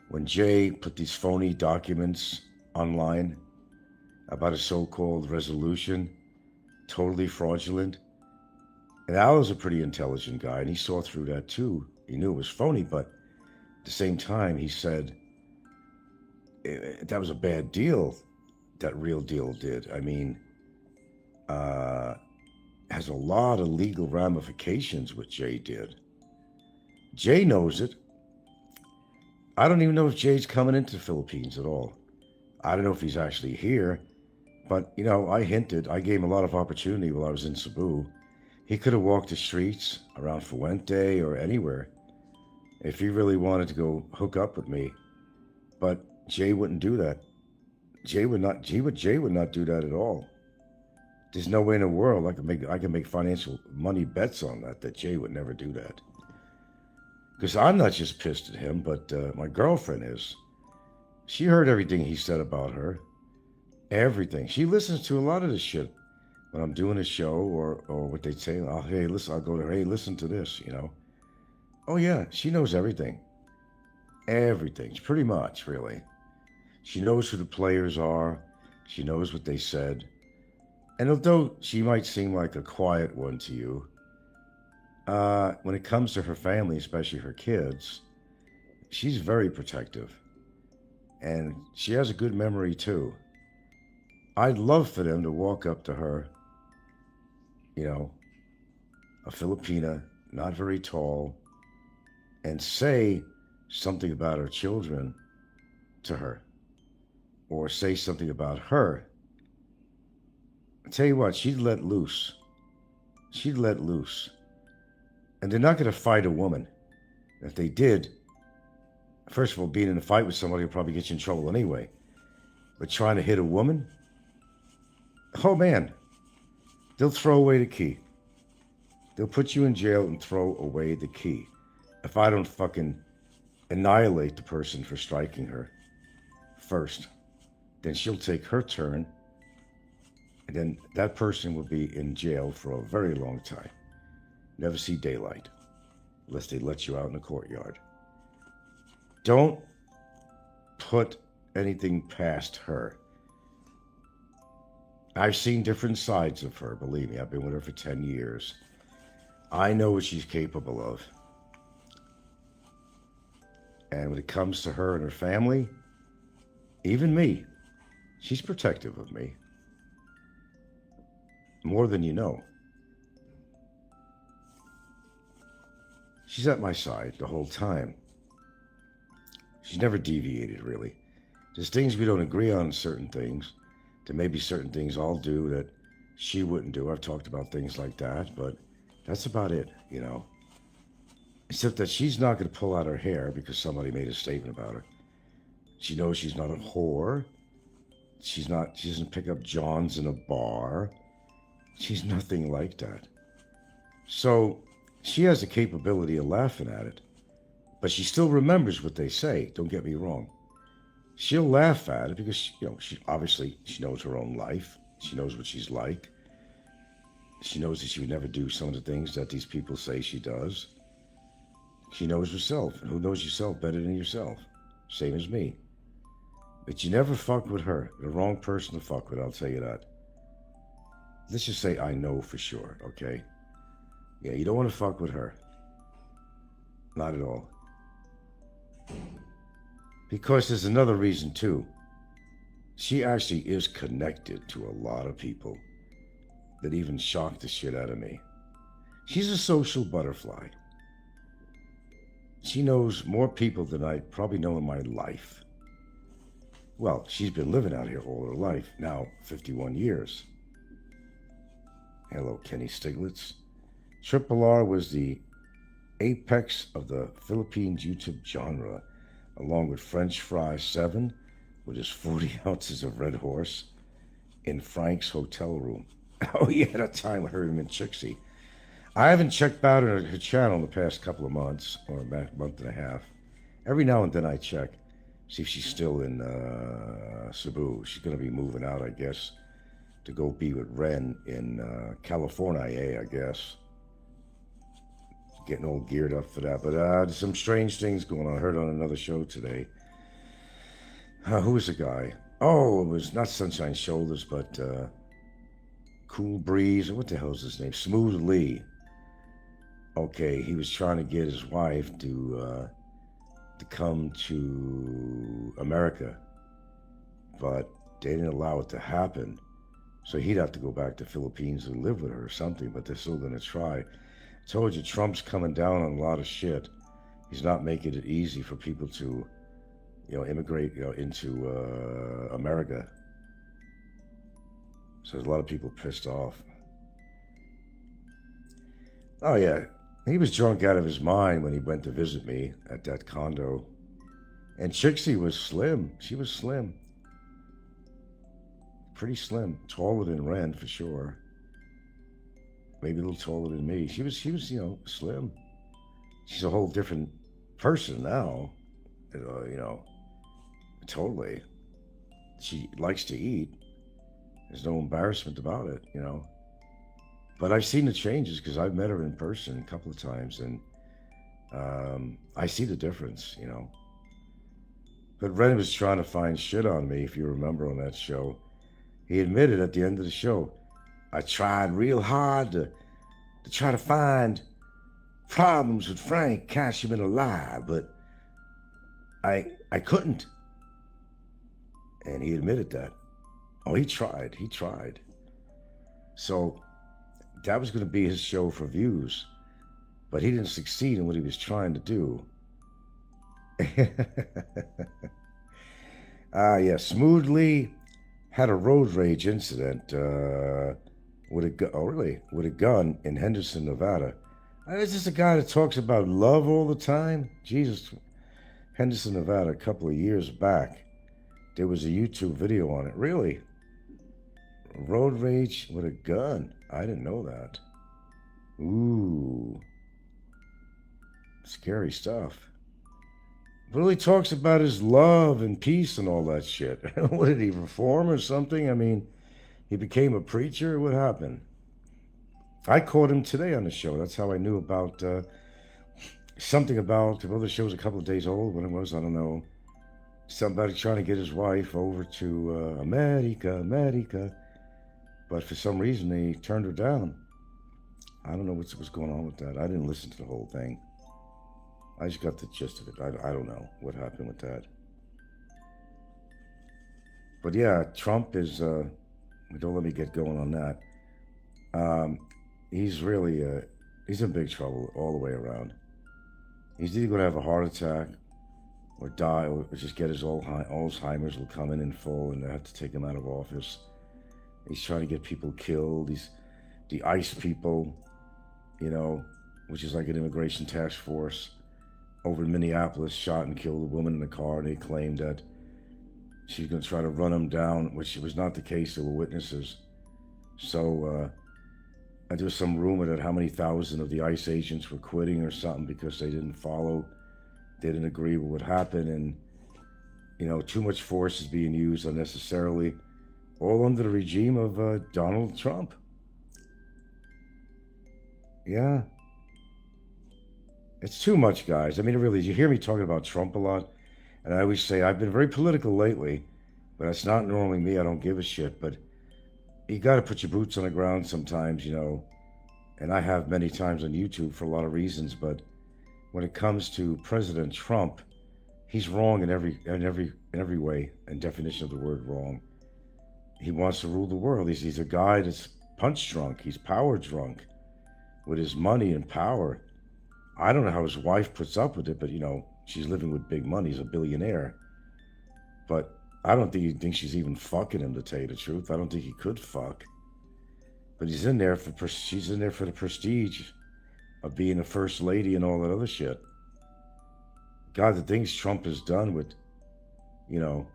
When Jay put these phony documents online about a so-called resolution, totally fraudulent. And Alo's a pretty intelligent guy, and he saw through that too. He knew it was phony, but at the same time, he said that was a bad deal, that Real Deal did. I mean, has a lot of legal ramifications what Jay did. Jay knows it. I don't even know if Jay's coming into the Philippines at all. I don't know if he's actually here, but, you know, I hinted. I gave him a lot of opportunity while I was in Cebu. He could have walked the streets around Fuente or anywhere if he really wanted to go hook up with me. But Jay wouldn't do that. Jay would not do that at all. There's no way in the world I can make financial money bets on that Jay would never do that. Because I'm not just pissed at him, but my girlfriend is. She heard everything he said about her. Everything. She listens to a lot of this shit when I'm doing a show or what they say. Oh, hey, listen, I'll go to her. Hey, listen to this, you know. Oh, yeah, she knows everything. Everything, pretty much, really. She knows who the players are. She knows what they said. And although she might seem like a quiet one to you, when it comes to her family, especially her kids, she's very protective. And she has a good memory, too. I'd love for them to walk up to her, you know, a Filipina, not very tall, and say something about her children to her, or say something about her. I tell you what, she'd let loose. She'd let loose. And they're not going to fight a woman. If they did, first of all, being in a fight with somebody will probably get you in trouble anyway. But trying to hit a woman? Oh, man. They'll throw away the key. They'll put you in jail and throw away the key. If I don't fucking annihilate the person for striking her first. Then she'll take her turn, and then that person will be in jail for a very long time. Never see daylight, unless they let you out in the courtyard. Don't put anything past her. I've seen different sides of her, believe me. I've been with her for 10 years. I know what she's capable of. And when it comes to her and her family, even me, she's protective of me. More than you know. She's at my side the whole time. She's never deviated, really. There's things we don't agree on, certain things. There may be certain things I'll do that she wouldn't do. I've talked about things like that, but that's about it, you know. Except that she's not going to pull out her hair because somebody made a statement about her. She knows she's not a whore. She doesn't pick up Johns in a bar. She's nothing like that. So she has the capability of laughing at it, but she still remembers what they say. Don't get me wrong. She'll laugh at it because, you know, she knows her own life. She knows what she's like. She knows that she would never do some of the things that these people say she does. She knows herself, and who knows yourself better than yourself? Same as me. But you never fuck with her. The wrong person to fuck with, I'll tell you that. Let's just say I know for sure, okay? Yeah, you don't want to fuck with her. Not at all. Because there's another reason too. She actually is connected to a lot of people that even shock the shit out of me. She's a social butterfly. She knows more people than I probably know in my life. Well, she's been living out here all her life, now 51 years. Hello, Kenny Stiglitz. Triple R was the apex of the Philippines YouTube genre, along with French Fry 7 with his 40 ounces of Red Horse in Frank's hotel room. Oh yeah, that time I heard him in Chixie. I haven't checked out her channel in the past couple of months, or a month and a half. Every now and then I check, see if she's still in Cebu. She's going to be moving out, I guess, to go be with Ren in California, I guess. Getting all geared up for that. But there's some strange things going on. I heard on another show today. Who was the guy? Oh, it was not Sunshine Shoulders, but Cool Breeze. What the hell is his name? Smooth Lee. Okay, he was trying to get his wife to come to America, but they didn't allow it to happen. So he'd have to go back to Philippines and live with her or something, but they're still going to try. I told you, Trump's coming down on a lot of shit. He's not making it easy for people to, immigrate, into America. So there's a lot of people pissed off. Oh yeah, he was drunk out of his mind when he went to visit me at that condo. And Chixie was slim. She was slim. Pretty slim. Taller than Ren, for sure. Maybe a little taller than me. She was, slim. She's a whole different person now. Totally. She likes to eat. There's no embarrassment about it, But I've seen the changes because I've met her in person a couple of times, and I see the difference, But Ren was trying to find shit on me, if you remember on that show. He admitted at the end of the show, I tried real hard to try to find problems with Frank, catch him in a lie, but I couldn't. And he admitted that. Oh, he tried. So that was going to be his show for views, but he didn't succeed in what he was trying to do. Yeah, Smoothly had a road rage incident with a gun in Henderson, Nevada. Is this a guy that talks about love all the time? Jesus. Henderson, Nevada, a couple of years back, there was a YouTube video on it. Really? Road rage with a gun. I didn't know that. Ooh. Scary stuff. But all he talks about is love and peace and all that shit. What did he reform or something? I mean, he became a preacher? What happened? I caught him today on the show. That's how I knew about something about, well, the show's a couple of days old when it was, I don't know. Somebody trying to get his wife over to America. But for some reason, they turned her down. I don't know what's going on with that. I didn't listen to the whole thing. I just got the gist of it. I don't know what happened with that. But yeah, Trump is, don't let me get going on that. He's really, he's in big trouble all the way around. He's either going to have a heart attack or die or just get his Alzheimer's will come in full and they have to take him out of office. He's trying to get people killed. The ICE people, you know, which is like an immigration task force over in Minneapolis, shot and killed a woman in the car, and they claimed that she's going to try to run him down, which was not the case. There were witnesses. So there was some rumor that how many thousand of the ICE agents were quitting or something because they didn't agree with what happened, and, you know, too much force is being used unnecessarily, all under the regime of Donald Trump. Yeah. It's too much, guys. I mean, it really is. You hear me talking about Trump a lot, and I always say I've been very political lately, but it's not normally me. I don't give a shit, but you got to put your boots on the ground sometimes, you know, and I have many times on YouTube for a lot of reasons, but when it comes to President Trump, he's wrong in every way and definition of the word wrong. He wants to rule the world. He's a guy that's punch drunk. He's power drunk with his money and power. I don't know how his wife puts up with it, but, you know, she's living with big money. He's a billionaire. But I don't think he thinks she's even fucking him, to tell you the truth. I don't think he could fuck. But she's in there for the prestige of being a first lady and all that other shit. God, the things Trump has done with, you know,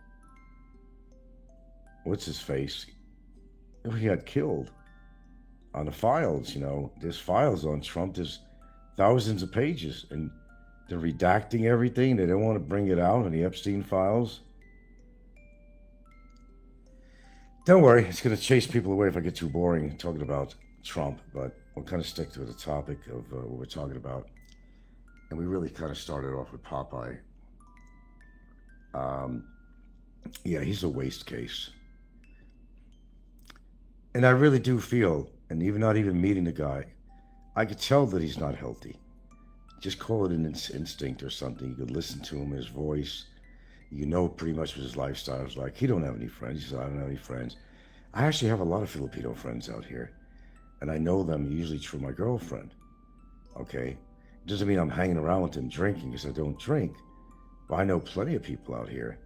what's his face? He got killed on the files, you know. There's files on Trump. There's thousands of pages, and they're redacting everything. They don't want to bring it out on the Epstein files. Don't worry, it's going to chase people away if I get too boring talking about Trump, but we'll kind of stick to the topic of what we're talking about. And we really kind of started off with Popeye. Yeah, he's a waste case. And I really do feel, and even not even meeting the guy, I could tell that he's not healthy. Just call it an instinct or something. You could listen to him, his voice. You know pretty much what his lifestyle is like. He don't have any friends. He said, I don't have any friends. I actually have a lot of Filipino friends out here. And I know them usually through my girlfriend. Okay? It doesn't mean I'm hanging around with them drinking because I don't drink. But I know plenty of people out here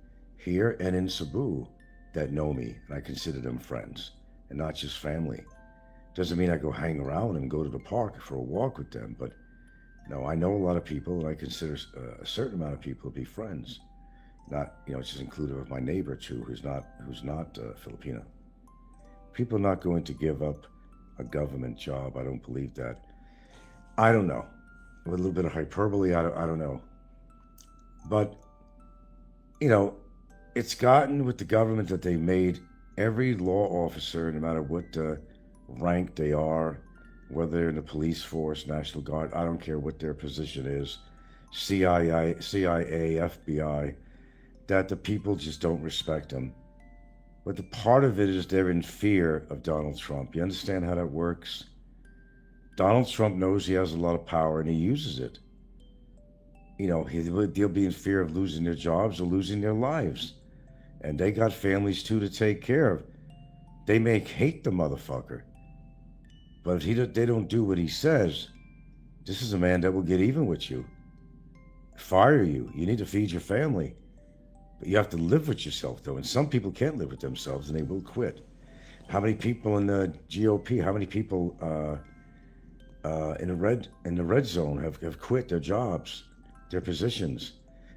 and in Cebu, that know me. And I consider them friends and not just family. Doesn't mean I go hang around and go to the park for a walk with them. But no, I know a lot of people, and I consider a certain amount of people to be friends. Not, you know, it's just inclusive of my neighbor too, who's not Filipino. People are not going to give up a government job. I don't believe that. I don't know. With a little bit of hyperbole, I don't know. But, you know, it's gotten with the government that they made every law officer, no matter what rank they are, whether they're in the police force, National Guard, I don't care what their position is, CIA, FBI, that the people just don't respect them. But the part of it is they're in fear of Donald Trump. You understand how that works? Donald Trump knows he has a lot of power and he uses it. You know, they'll be in fear of losing their jobs or losing their lives. And they got families too to take care of. They may hate the motherfucker. But if they don't do what he says, this is a man that will get even with you. Fire you. You need to feed your family. But you have to live with yourself, though. And some people can't live with themselves, and they will quit. How many people in the GOP, how many people in the red zone have quit their jobs, their positions?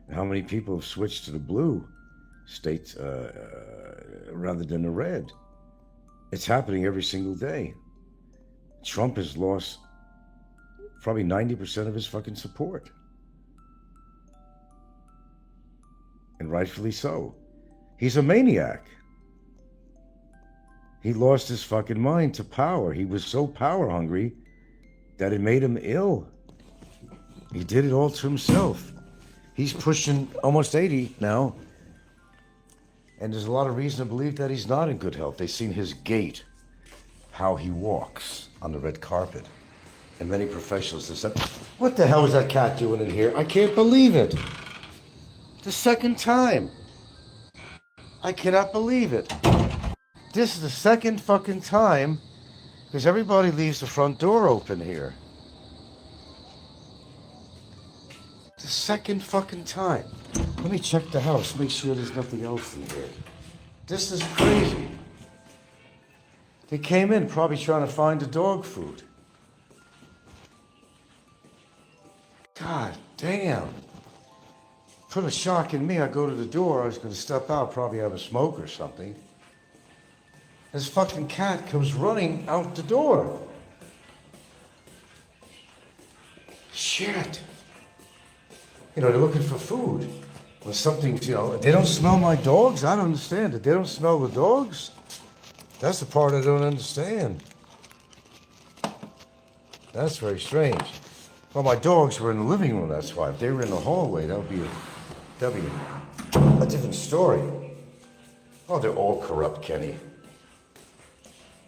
And how many people have switched to the blue states rather than the red? It's happening every single day. Trump has lost probably 90% of his fucking support. and rightfully so. He's a maniac. He lost his fucking mind to power. He was so power hungry that it made him ill. He did it all to himself. He's pushing almost 80 now. And there's a lot of reason to believe that he's not in good health. They've seen his gait, how he walks on the red carpet. And many professionals have said, what the hell is that cat doing in here? I can't believe it. The second time. I cannot believe it. This is the second fucking time because everybody leaves the front door open here. The second fucking time. Let me check the house, make sure there's nothing else in here. This is crazy. They came in probably trying to find the dog food. God damn. Put a shock in me. I go to the door, I was going to step out, probably have a smoke or something. This fucking cat comes running out the door. Shit. You know, they're looking for food. When something's, you know, they don't smell my dogs? I don't understand it. They don't smell the dogs? That's the part I don't understand. That's very strange. Well, my dogs were in the living room, that's why. If they were in the hallway, that'd be a different story. Oh, they're all corrupt, Kenny.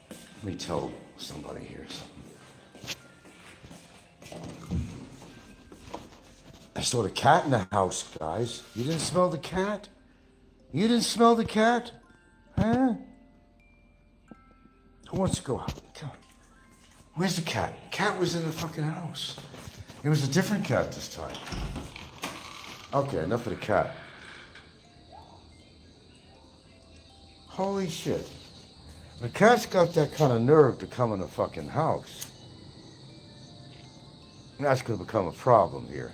Let me tell somebody here something. I saw the cat in the house, guys. You didn't smell the cat? You didn't smell the cat? Huh? Who wants to go out? Come on. Where's the cat? Cat was in the fucking house. It was a different cat this time. Okay, enough of the cat. Holy shit. The cat's got that kind of nerve to come in the fucking house. That's going to become a problem here.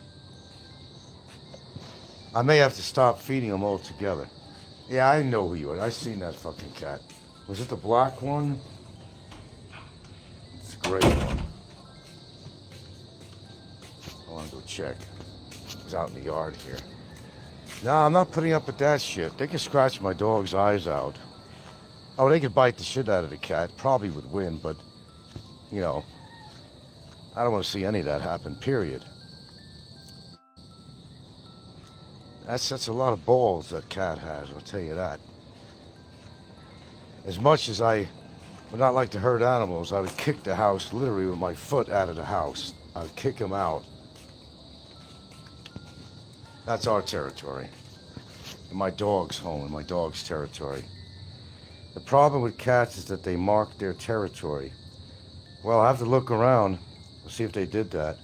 I may have to stop feeding them altogether. Yeah, I know who you are. I seen that fucking cat. Was it the black one? It's a great one. I want to go check. He's out in the yard here. No, I'm not putting up with that shit. They can scratch my dog's eyes out. Oh, they could bite the shit out of the cat. Probably would win, but, you know, I don't want to see any of that happen, period. That's a lot of balls that cat has, I'll tell you that. As much as I would not like to hurt animals, I would kick the house literally with my foot out of the house. I would kick him out. That's our territory. And my dog's home, and my dog's territory. The problem with cats is that they mark their territory. Well, I have to look around to see if they did that.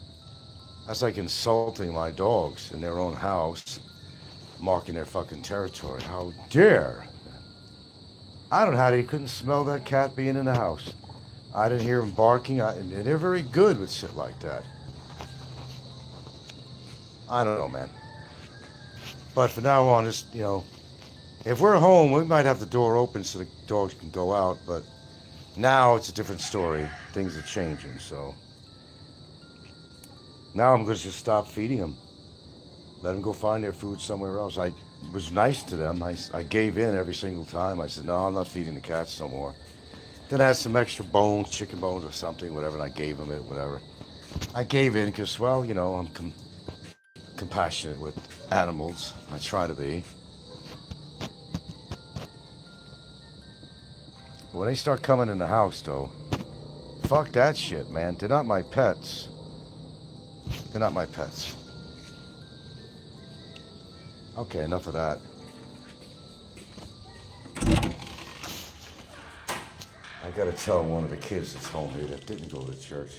That's like insulting my dogs in their own house, marking their fucking territory. How dare! I don't know how they couldn't smell that cat being in the house. I didn't hear him barking, and they're very good with shit like that. I don't know, man. But from now on, just, you know, if we're home, we might have the door open so the dogs can go out, but now it's a different story. Things are changing, so. Now I'm going to just stop feeding them. Let them go find their food somewhere else. I was nice to them. I gave in every single time. I said, no, I'm not feeding the cats no more. Then I had some extra bones, chicken bones or something, whatever, and I gave them it, whatever. I gave in because, well, you know, I'm compassionate with animals. I try to be. When they start coming in the house, though, fuck that shit, man. They're not my pets. They're not my pets. Okay, enough of that. I gotta tell one of the kids that's home here that didn't go to church.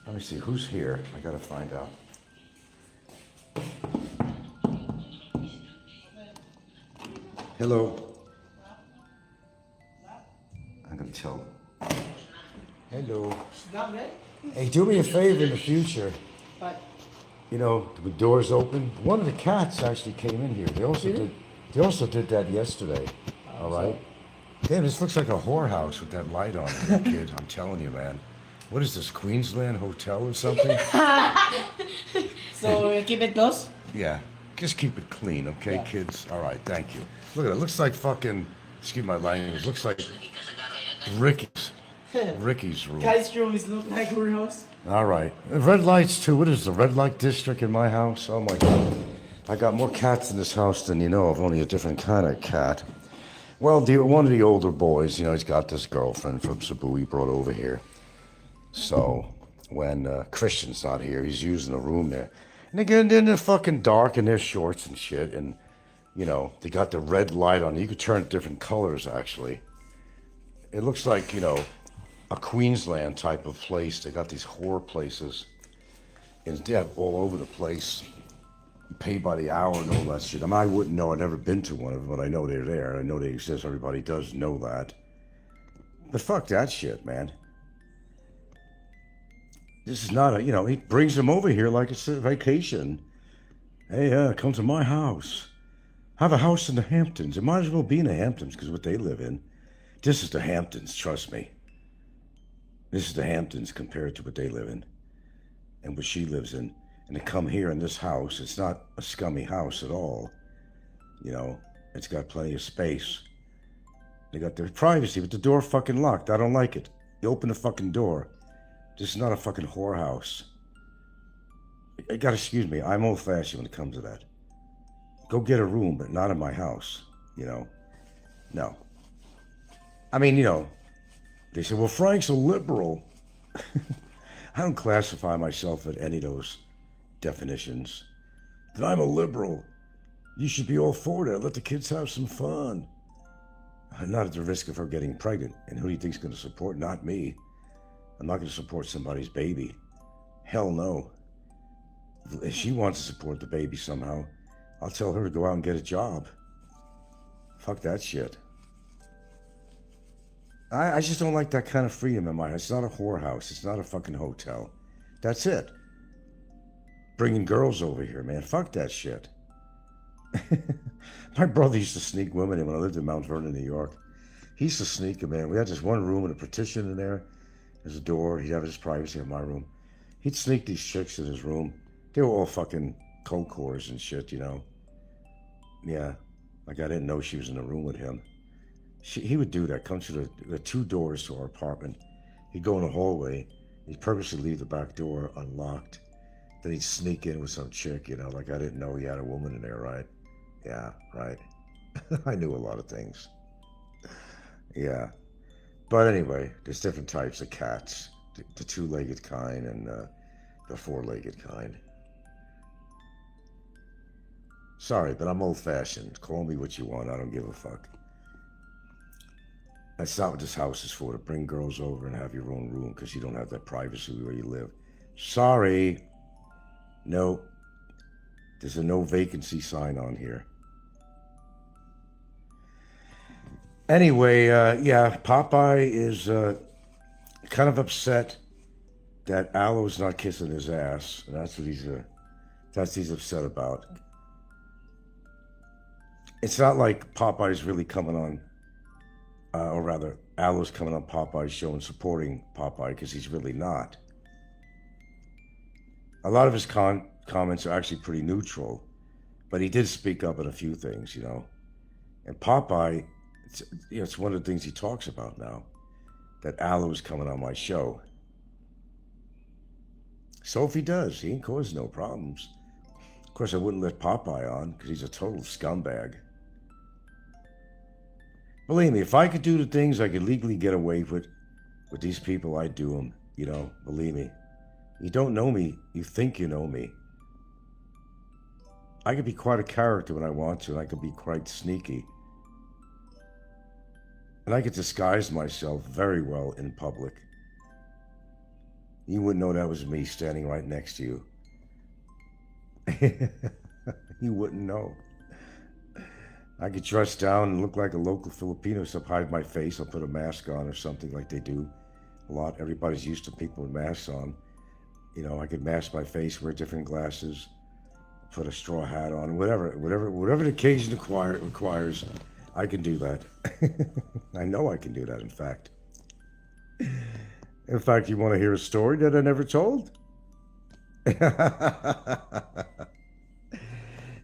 Let me see, who's here? I gotta find out. Hello. I'm gonna tell. Hello. Hey, do me a favor in the future.
What?
You know, with doors open. One of the cats actually came in here. They also did that yesterday. All right. Damn, this looks like a whorehouse with that light on it, kid. I'm telling you, man. What is this, Queensland Hotel or something?
So, keep it close?
Yeah. Just keep it clean, okay,
Yeah.
kids? All right, thank you. Look at it. Looks like fucking, excuse my language, looks like Ricky's room.
Guys' room is not like your house.
All right. Red lights, too. What is the red light district in my house? Oh, my God. I got more cats in this house than you know of, only a different kind of cat. Well, one of the older boys, he's got this girlfriend from Cebu he brought over here. So when Christian's not here, he's using the room there. And they get in there fucking dark in their shorts and shit. And, they got the red light on. You could turn it different colors, actually. It looks like, a Queensland type of place. They got these whore places. And they have all over the place. Pay by the hour and all that shit. I mean, I wouldn't know. I've never been to one of them, but I know they're there. I know they exist. Everybody does know that. But fuck that shit, man. This is not a, he brings them over here like it's a vacation. Hey, come to my house. I have a house in the Hamptons. It might as well be in the Hamptons because what they live in. This is the Hamptons, trust me. This is the Hamptons compared to what they live in and what she lives in. And to come here in this house, it's not a scummy house at all. It's got plenty of space. They got their privacy, but the door fucking locked. I don't like it. You open the fucking door. This is not a fucking whorehouse. You gotta excuse me. I'm old-fashioned when it comes to that. Go get a room, but not in my house. No. I mean, they say, well, Frank's a liberal. I don't classify myself at any of those definitions. That I'm a liberal. You should be all for that. Let the kids have some fun. Not at the risk of her getting pregnant. And who do you think's going to support? Not me. I'm not going to support somebody's baby. Hell no. If she wants to support the baby somehow, I'll tell her to go out and get a job. Fuck that shit. I just don't like that kind of freedom in my house. It's not a whorehouse. It's not a fucking hotel. That's it. Bringing girls over here, man. Fuck that shit. My brother used to sneak women in when I lived in Mount Vernon, New York. He used to sneak them in. We had this one room with a partition in there. There's a door. He'd have his privacy in my room. He'd sneak these chicks in his room. They were all fucking coke whores and shit, Yeah. Like I didn't know she was in the room with him. He would do that. Come through the two doors to our apartment. He'd go in the hallway. He'd purposely leave the back door unlocked. Then he'd sneak in with some chick, like I didn't know he had a woman in there, right? Yeah, right. I knew a lot of things. Yeah. But anyway, there's different types of cats. The two-legged kind and the four-legged kind. Sorry, but I'm old-fashioned. Call me what you want. I don't give a fuck. That's not what this house is for, to bring girls over and have your own room because you don't have that privacy where you live. Sorry. No. There's a no vacancy sign on here. Anyway, yeah, Popeye is kind of upset that Alo's not kissing his ass. And that's what he's upset about. It's not like Popeye's really coming on, or rather, Alo's coming on Popeye's show and supporting Popeye, because he's really not. A lot of his comments are actually pretty neutral, but he did speak up on a few things, And Popeye, it's one of the things he talks about now, that Alo is coming on my show. So if he does, he ain't causing no problems. Of course, I wouldn't let Popeye on, because he's a total scumbag. Believe me, if I could do the things I could legally get away with these people, I'd do them, believe me. You don't know me, you think you know me. I could be quite a character when I want to, and I could be quite sneaky. And I could disguise myself very well in public. You wouldn't know that was me standing right next to you. You wouldn't know. I could dress down and look like a local Filipino, so hide my face. I'll put a mask on or something like they do a lot. Everybody's used to people with masks on. I could mask my face, wear different glasses, put a straw hat on, whatever the occasion requires, I can do that. I know I can do that, in fact. In fact, you want to hear a story that I never told?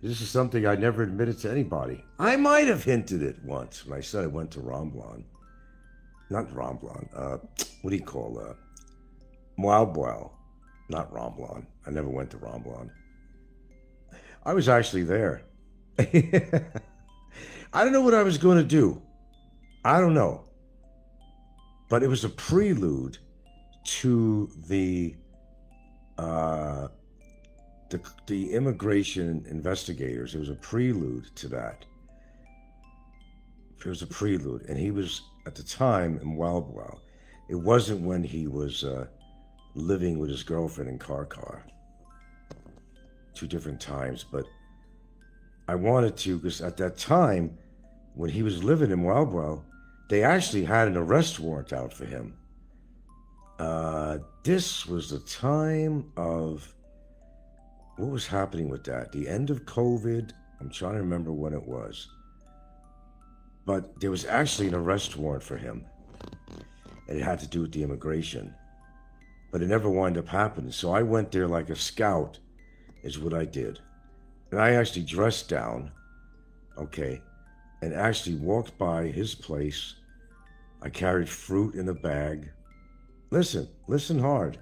This is something I never admitted to anybody. I might have hinted it once when I said I went to Romblon. Not Romblon. What do you call Mabuhay? Not Romblon. I never went to Romblon. I was actually there. I don't know what I was going to do. I don't know. But it was a prelude to the immigration investigators. It was a prelude to that. It was a prelude, and he was at the time in Mabuhay. It wasn't when he was living with his girlfriend in Karkar. Two different times, but I wanted to, because at that time, when he was living in Mabuhay, they actually had an arrest warrant out for him. This was the time of, what was happening with that? The end of COVID. I'm trying to remember when it was. But there was actually an arrest warrant for him. And it had to do with the immigration. But it never wound up happening. So I went there like a scout, is what I did. And I actually dressed down, okay, and actually walked by his place. I carried fruit in a bag. Listen hard.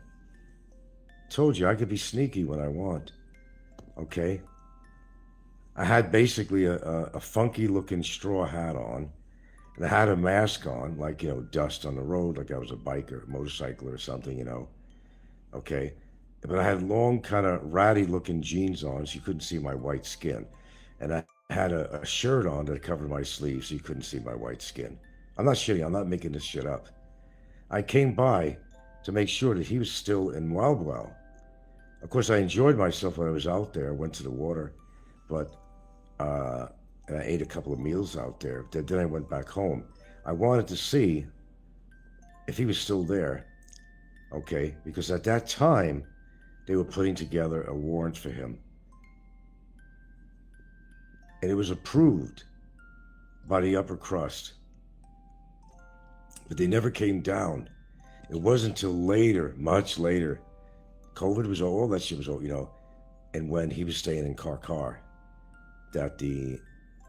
Told you I could be sneaky when I want. Okay? I had basically a funky looking straw hat on. And I had a mask on, like, dust on the road, like I was a biker, a motorcycler or something, Okay? But I had long, kind of ratty looking jeans on, so you couldn't see my white skin. And I had a shirt on that covered my sleeves, so you couldn't see my white skin. I'm not shitting, I'm not making this shit up. I came by to make sure that he was still in Mabuhay. Of course, I enjoyed myself when I was out there. I went to the water, but and I ate a couple of meals out there. Then I went back home. I wanted to see if he was still there, okay? Because at that time, they were putting together a warrant for him. And it was approved by the upper crust. But they never came down. It wasn't until later, much later, COVID was all that shit was all, and when he was staying in Karkar, that the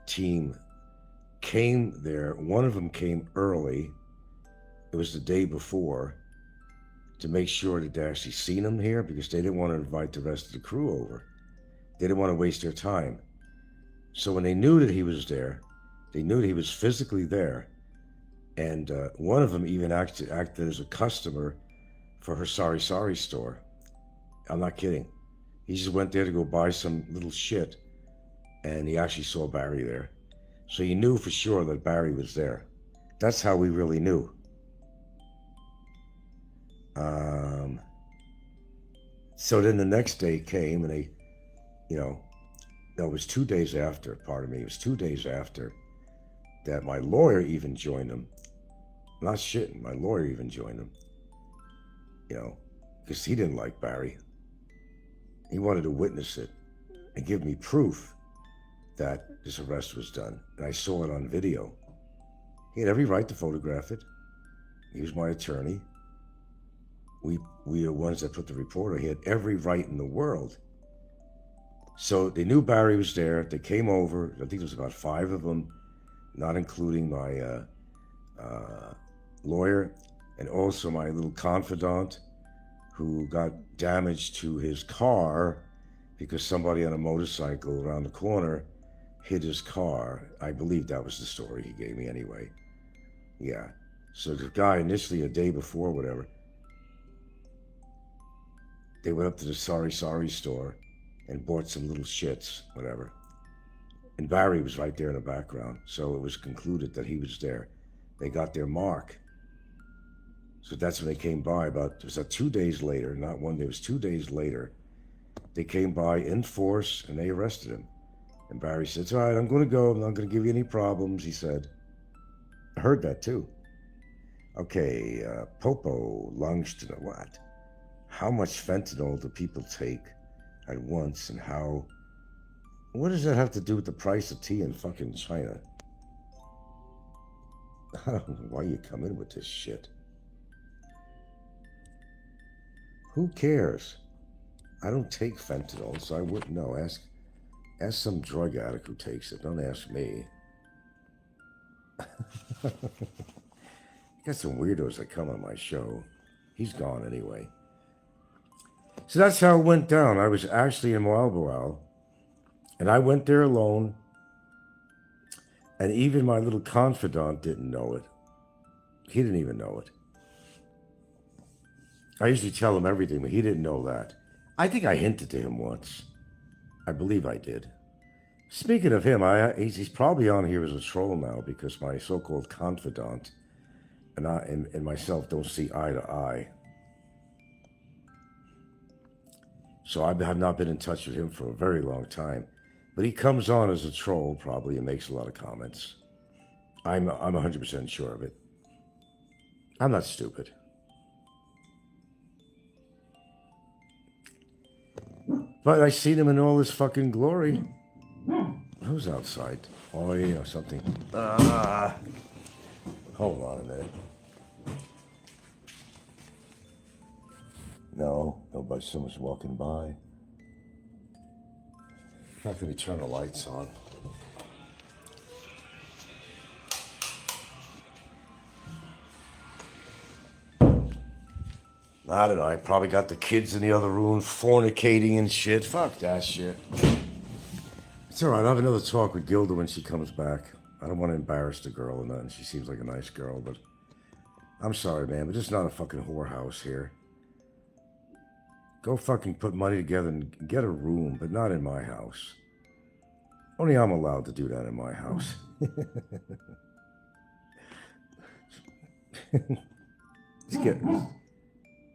team came there. One of them came early. It was the day before, to make sure that they actually seen him here, because they didn't want to invite the rest of the crew over. They didn't want to waste their time. So when they knew that he was there, they knew that he was physically there. And one of them even acted as a customer for her Sorry Sorry store. I'm not kidding. He just went there to go buy some little shit, and he actually saw Barry there. So he knew for sure that Barry was there. That's how we really knew. So then the next day came, and they, no, it was 2 days after, pardon me, it was 2 days after that my lawyer even joined them. Not shitting, my lawyer even joined them. Because he didn't like Barry. He wanted to witness it and give me proof that this arrest was done. And I saw it on video. He had every right to photograph it. He was my attorney. We were the ones that put the report on. He had every right in the world. So they knew Barry was there. They came over. I think there was about 5 of them, not including my lawyer, and also my little confidant, who got damage to his car because somebody on a motorcycle around the corner hit his car. I believe that was the story he gave me anyway. Yeah. So the guy initially, a day before, whatever, they went up to the Sorry Sorry store and bought some little shits, whatever. And Barry was right there in the background. So it was concluded that he was there. They got their mark. So that's when they came by. It was 2 days later, not one day, it was 2 days later. They came by in force and they arrested him. And Barry said, "It's all right, I'm going to go. I'm not going to give you any problems," he said. I heard that too. Okay, Popo Langston, what? How much fentanyl do people take at once, and what does that have to do with the price of tea in fucking China? I don't know why you come in with this shit. Who cares? I don't take fentanyl, so I wouldn't know.
Ask some drug addict who takes it. Don't ask me. You got some weirdos that come on my show. He's gone anyway. So that's how it went down. I was actually in Mabuhay, and I went there alone, and even my little confidant didn't know it. He didn't even know it. I usually tell him everything, but he didn't know that. I think I hinted to him once. I believe I did. Speaking of him, he's probably on here as a troll now because my so-called confidant and I and myself don't see eye to eye. So I have not been in touch with him for a very long time. But he comes on as a troll probably and makes a lot of comments. I'm 100% sure of it. I'm not stupid. But I seen him in all his fucking glory. Who's outside? Oh, yeah, something. Hold on a minute. No, nobody. Someone's walking by. How can he turn the lights on? I don't know. I probably got the kids in the other room fornicating and shit. Fuck that shit. It's all right. I'll have another talk with Gilda when she comes back. I don't want to embarrass the girl or nothing. She seems like a nice girl, but I'm sorry, man, but this is not a fucking whorehouse here. Go fucking put money together and get a room, but not in my house. Only I'm allowed to do that in my house.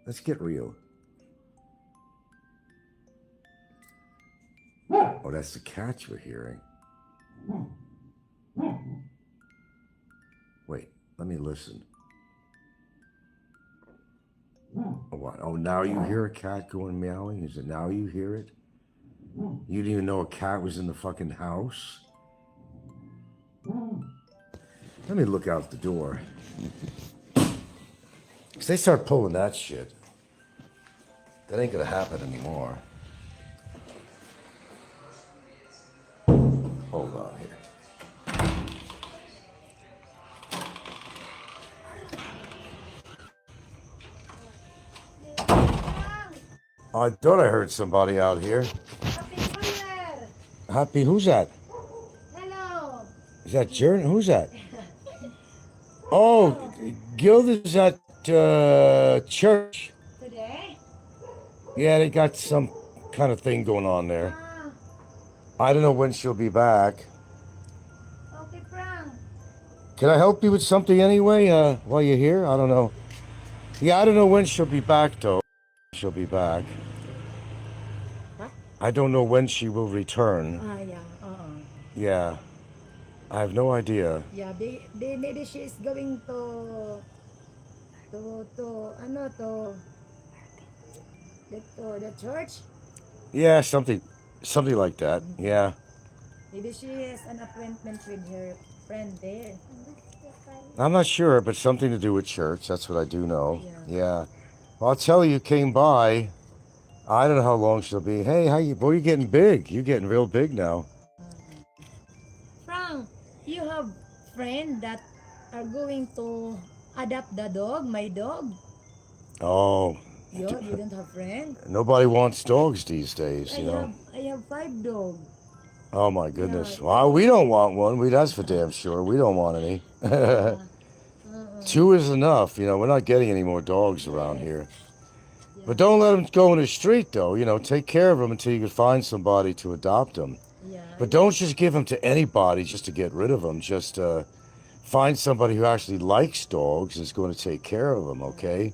Let's get real. Oh, that's the cats we're hearing. Wait, let me listen. Oh, what? Oh, now you hear a cat going meowing? Is it now you hear it? You didn't even know a cat was in the fucking house? Let me look out the door. Because they start pulling that shit. That ain't gonna happen anymore. Hold on here. I thought I heard somebody out here. Happy, who's that?
Hello.
Is that Jern? Who's that? Oh, Gilda's at church.
Today?
Yeah, they got some kind of thing going on there. I don't know when she'll be back.
Okay, Frank.
Can I help you with something anyway, while you're here? I don't know. Yeah, I don't know when she'll be back, though. She'll be back.
What?
I don't know when she will return.
Yeah.
Yeah. I have no idea.
Yeah, maybe she is going to the church.
Yeah, something like that. Yeah.
Maybe she has an appointment with her friend there.
I'm not sure, but something to do with church. That's what I do know. Yeah. Well, I'll tell you came by. I don't know how long she'll be. Hey, how you? Boy, you're getting big. You're getting real big now.
Frank, you have friend that are going to adopt the dog, my dog.
Oh.
You don't have friend?
Nobody wants dogs these days, you know.
I have 5 dogs.
Oh my goodness. Well, we don't want one. That's for damn sure. We don't want any. 2 is enough. You know, we're not getting any more dogs around here. But don't let them go in the street, though. You know, take care of them until you can find somebody to adopt them. But don't just give them to anybody just to get rid of them. Just find somebody who actually likes dogs and is going to take care of them, okay?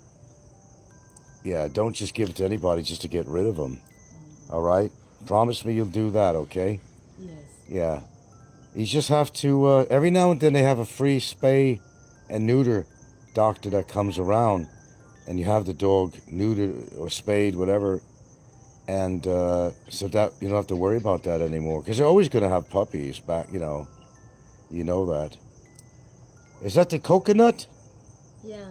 Yeah, don't just give it to anybody just to get rid of them. All right? Promise me you'll do that, okay?
Yes.
Yeah. You just have to, every now and then they have a free spay and neuter doctor that comes around. And you have the dog neutered or spayed, whatever. And so that you don't have to worry about that anymore. Because they're always going to have puppies back, you know. You know that. Is that the coconut?
Yeah.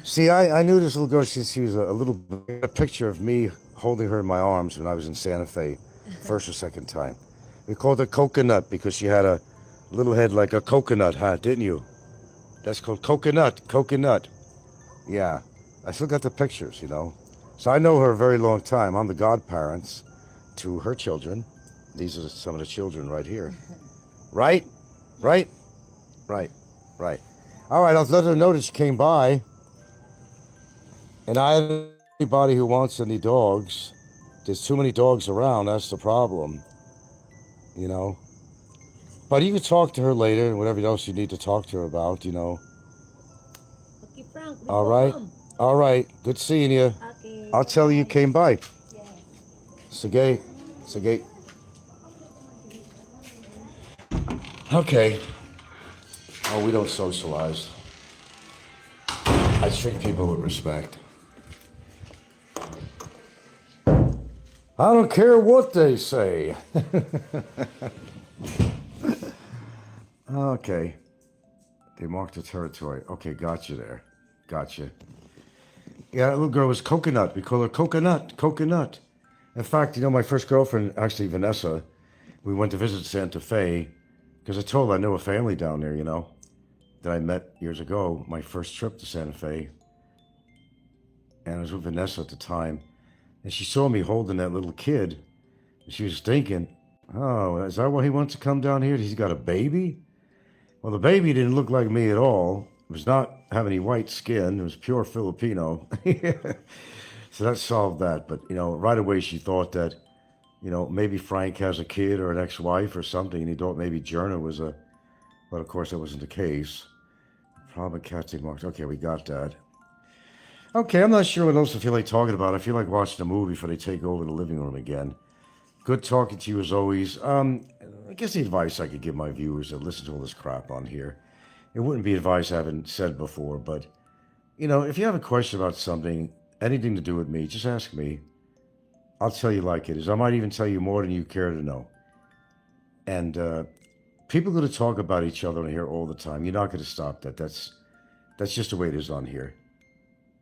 See, I knew this little girl. She was a picture of me holding her in my arms when I was in Santa Fe, first or second time.
We called her Coconut because she had a little head like a coconut hat, didn't you? That's called Coconut. Yeah, I still got the pictures, you know. So I know her a very long time. I'm the godparents to her children. These are some of the children right here. Right? Right? Right. Right. All right, I'll let her know that she came by. And anybody who wants any dogs, there's too many dogs around. That's the problem, you know. But you can talk to her later and whatever else you need to talk to her about, you know.
Okay, Frank. we
All
go
right.
home.
All right. Good seeing you.
Okay.
I'll tell you came by.
Yeah.
Sige. Sige. Okay. Oh, we don't socialize. I treat people with respect. I don't care what they say. Okay. They marked the territory. Okay, got you there. Gotcha. Yeah, that little girl was Coconut. We call her Coconut. In fact, you know, my first girlfriend, actually Vanessa, we went to visit Santa Fe because I told her I know a family down there, you know, that I met years ago, my first trip to Santa Fe. And I was with Vanessa at the time. And she saw me holding that little kid. And she was thinking, oh, is that why he wants to come down here? He's got a baby? Well, the baby didn't look like me at all. It was not have any white skin. It was pure Filipino. So that solved that. But, you know, right away she thought that, you know, maybe Frank has a kid or an ex-wife or something. And he thought maybe Jerna was a... But, of course, that wasn't the case. Problem catching marks. Okay, we got that. Okay, I'm not sure what else I feel like talking about. I feel like watching a movie before they take over the living room again. Good talking to you as always. I guess the advice I could give my viewers that listen to all this crap on here, it wouldn't be advice I haven't said before, but, you know, if you have a question about something, anything to do with me, just ask me. I'll tell you like it is. I might even tell you more than you care to know. And people are going to talk about each other on here all the time. You're not going to stop that. That's just the way it is on here.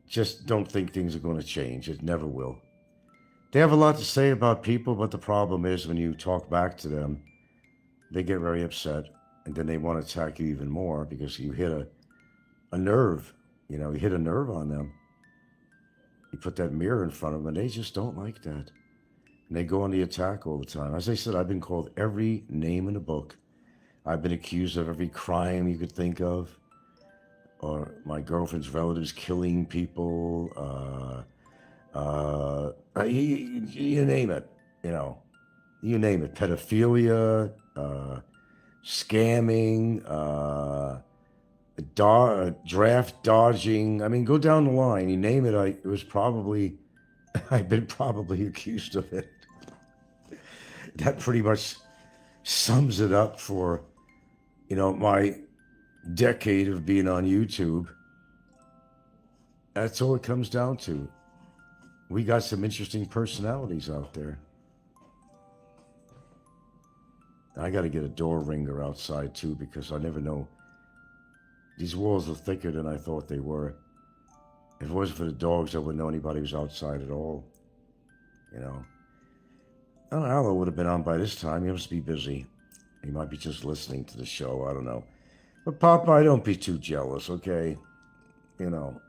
Just don't think things are going to change. It never will. They have a lot to say about people, but the problem is when you talk back to them, they get very upset, and then they want to attack you even more because you hit a nerve. You know, you hit a nerve on them. You put that mirror in front of them, and they just don't like that. And they go on the attack all the time. As I said, I've been called every name in the book. I've been accused of every crime you could think of. Or my girlfriend's relatives killing people, you name it, you know, you name it, pedophilia, scamming, draft dodging. I mean, go down the line, you name it. It was probably, I've been probably accused of it. That pretty much sums it up for, you know, my decade of being on YouTube. That's all it comes down to. We got some interesting personalities out there. I got to get a door ringer outside too because I never know. These walls are thicker than I thought they were. If it wasn't for the dogs, I wouldn't know anybody was outside at all. You know. Oh, Alo would have been on by this time. He must be busy. He might be just listening to the show. I don't know. But Popeye, don't be too jealous, okay? You know.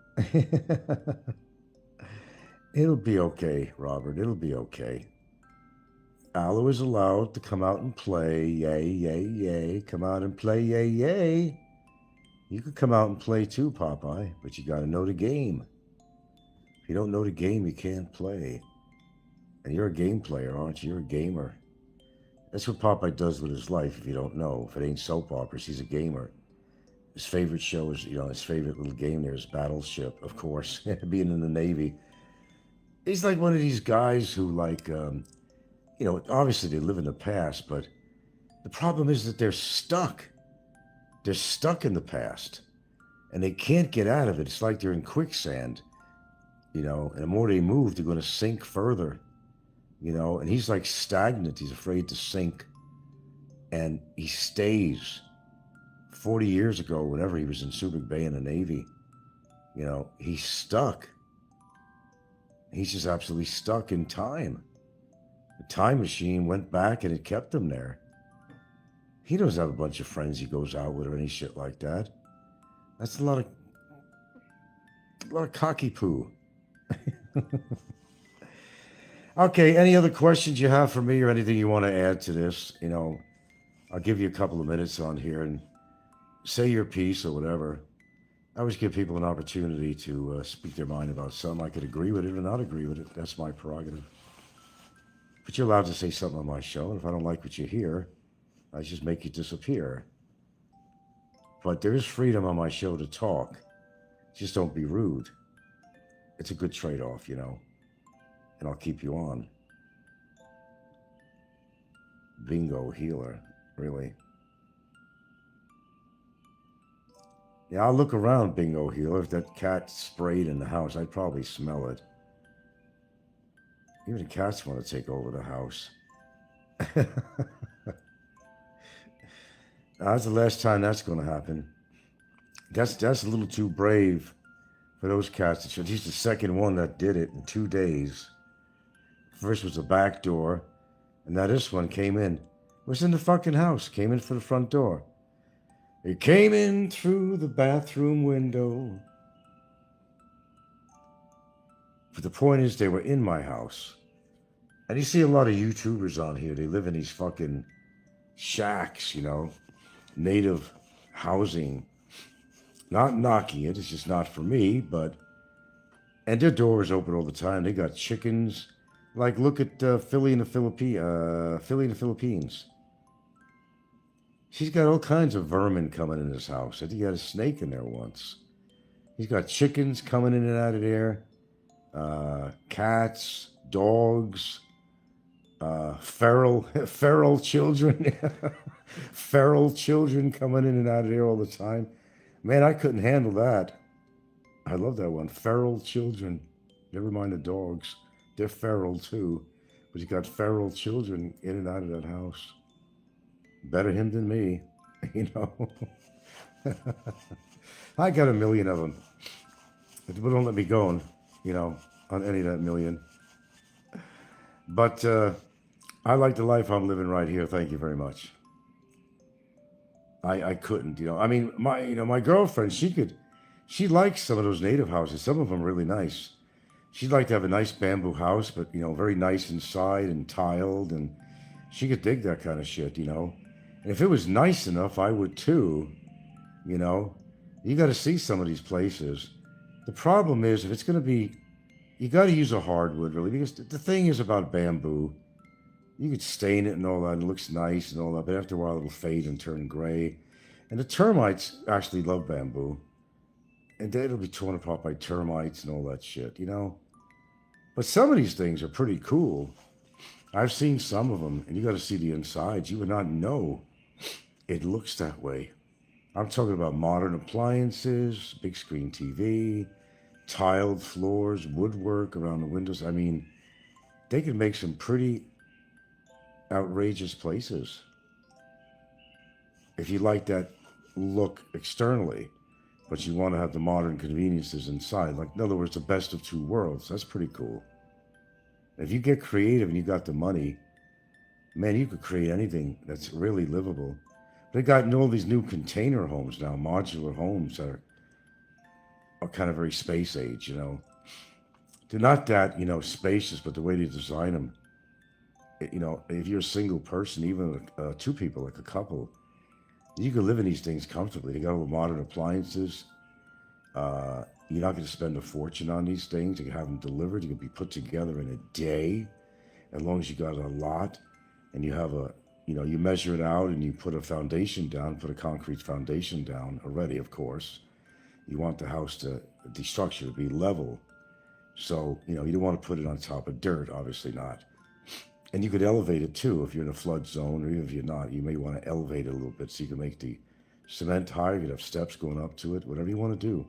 It'll be okay, Robert. It'll be okay. Alo is allowed to come out and play. Yay, yay, yay. Come out and play. Yay, yay. You could come out and play too, Popeye, but you got to know the game. If you don't know the game, you can't play. And you're a game player, aren't you? You're a gamer. That's what Popeye does with his life, if you don't know. If it ain't soap operas, he's a gamer. His favorite show is, you know, his favorite little game there is Battleship, of course, being in the Navy. He's like one of these guys who, like, you know, obviously they live in the past, but the problem is that they're stuck. They're stuck in the past, and they can't get out of it. It's like they're in quicksand, you know, and the more they move, they're going to sink further, you know, and he's like stagnant. He's afraid to sink, and he stays. 40 years ago, whenever he was in Subic Bay in the Navy, you know, he's stuck. He's just absolutely stuck in time. The time machine went back and it kept him there. He doesn't have a bunch of friends he goes out with or any shit like that. That's a lot of cocky poo. Okay, any other questions you have for me or anything you want to add to this? You know, I'll give you a couple of minutes on here and say your piece or whatever. I always give people an opportunity to speak their mind about something. I could agree with it or not agree with it. That's my prerogative. But you're allowed to say something on my show, and if I don't like what you hear, I just make you disappear. But there is freedom on my show to talk. Just don't be rude. It's a good trade-off, you know. And I'll keep you on. Bingo healer, really. Yeah, I'll look around, Bingo healer. If that cat sprayed in the house, I'd probably smell it. Even the cats want to take over the house. That's the last time that's going to happen. That's a little too brave for those cats. He's the second one that did it in 2 days. First was the back door, and now this one came in. Was in the fucking house. Came in for the front door. It came in through the bathroom window. But the point is, they were in my house. And you see a lot of YouTubers on here. They live in these fucking shacks, you know, native housing. Not knocking it. It's just not for me, but... And their doors open all the time. They got chickens. Like, look at Philly in the Philippines. She's got all kinds of vermin coming in his house. I think he had a snake in there once. He's got chickens coming in and out of there. Cats, dogs, feral children. Feral children coming in and out of there all the time. Man, I couldn't handle that. I love that one. Feral children. Never mind the dogs. They're feral too. But you got feral children in and out of that house. Better him than me, you know. I got 1 million of them. But don't let me go on, you know, on any of that million. But I like the life I'm living right here. Thank you very much. I couldn't, you know. I mean, my girlfriend, she likes some of those native houses. Some of them are really nice. She'd like to have a nice bamboo house, but, you know, very nice inside and tiled. And she could dig that kind of shit, you know. And if it was nice enough, I would too, you know. You got to see some of these places. The problem is, if it's going to be, you got to use a hardwood, really, because the thing is about bamboo. You could stain it and all that, and it looks nice and all that, but after a while it'll fade and turn gray. And the termites actually love bamboo. And then it'll be torn apart by termites and all that shit, you know. But some of these things are pretty cool. I've seen some of them, and you got to see the insides. You would not know it looks that way. I'm talking about modern appliances, big screen TV, tiled floors, woodwork around the windows. I mean, they can make some pretty outrageous places if you like that look externally, but you want to have the modern conveniences inside. Like, in other words, the best of two worlds. That's pretty cool. If you get creative and you got the money, man, you could create anything that's really livable. They got all these new container homes now, modular homes that are kind of very space age, you know. They're not that, you know, spacious, but the way they design them, you know, if you're a single person, even two people, like a couple, you can live in these things comfortably. They got all the modern appliances. You're not going to spend a fortune on these things. You can have them delivered. You can be put together in a day, as long as you got a lot and you have you measure it out and you put a foundation down, put a concrete foundation down already, of course. You want the house the structure to be level. So, you know, you don't want to put it on top of dirt, obviously not. And you could elevate it too if you're in a flood zone, or even if you're not. You may want to elevate it a little bit so you can make the cement higher. You could have steps going up to it, whatever you want to do.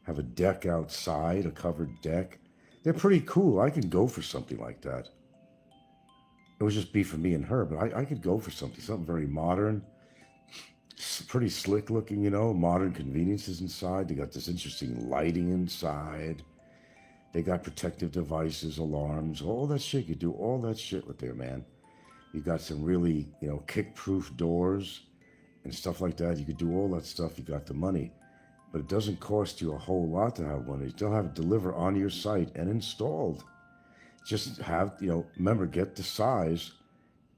Have a deck outside, a covered deck. They're pretty cool. I could go for something like that. It would just be for me and her, but I could go for something very modern, pretty slick looking, you know, modern conveniences inside. They got this interesting lighting inside. They got protective devices, alarms, all that shit. You do all that shit with there, man. You got some really, you know, kick-proof doors. and stuff like that. You could do all that stuff. You got the money, but it doesn't cost you a whole lot to have one. You still have it delivered on your site and installed. Just have, remember, get the size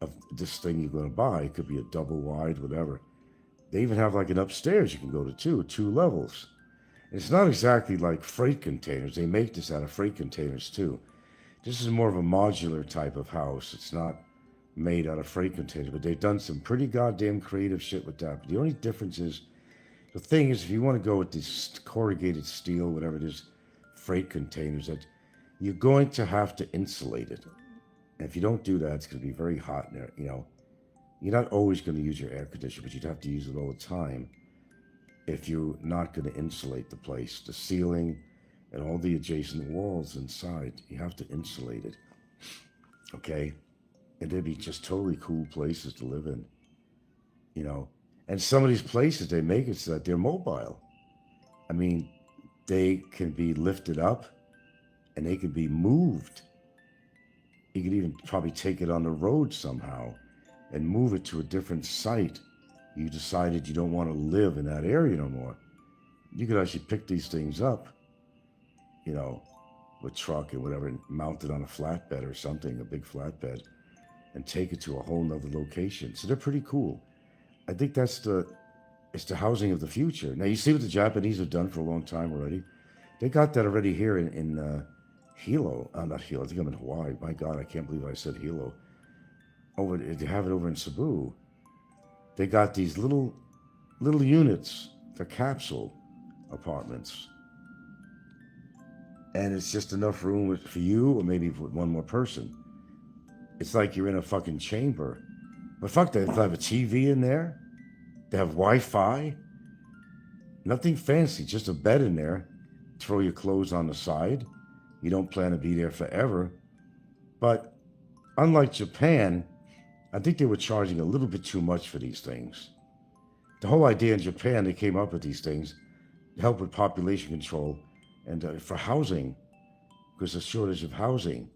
of this thing you're going to buy. It could be a double wide, whatever. They even have like an upstairs you can go to, 2 levels. It's not exactly like freight containers. They make this out of freight containers too. This is more of a modular type of house. It's not made out of freight containers, but they've done some pretty goddamn creative shit with that. But the only difference is, the thing is, if you want to go with these corrugated steel, whatever it is, freight containers, that you're going to have to insulate it. And if you don't do that, it's going to be very hot in there. You're not always going to use your air conditioner, but you'd have to use it all the time if you're not going to insulate the place, the ceiling, and all the adjacent walls inside. You have to insulate it. Okay? And they'd be just totally cool places to live in. And some of these places, they make it so that they're mobile. I mean, they can be lifted up and they can be moved. You could even probably take it on the road somehow and move it to a different site. You decided you don't want to live in that area no more. You could actually pick these things up, with truck or whatever, and mount it on a flatbed or something, a big flatbed, and take it to a whole nother location. So they're pretty cool. I think it's the housing of the future. Now, you see what the Japanese have done for a long time already. They got that already here in Hilo. Not Hilo, I think I'm in Hawaii. My God, I can't believe I said Hilo. They have it over in Cebu. They got these little units, the capsule apartments. And it's just enough room for you or maybe for one more person. It's like you're in a fucking chamber. But fuck, they have a TV in there. They have Wi-Fi. Nothing fancy, just a bed in there. Throw your clothes on the side. You don't plan to be there forever. But unlike Japan, I think they were charging a little bit too much for these things. The whole idea in Japan, they came up with these things to help with population control and for housing, because there's a shortage of housing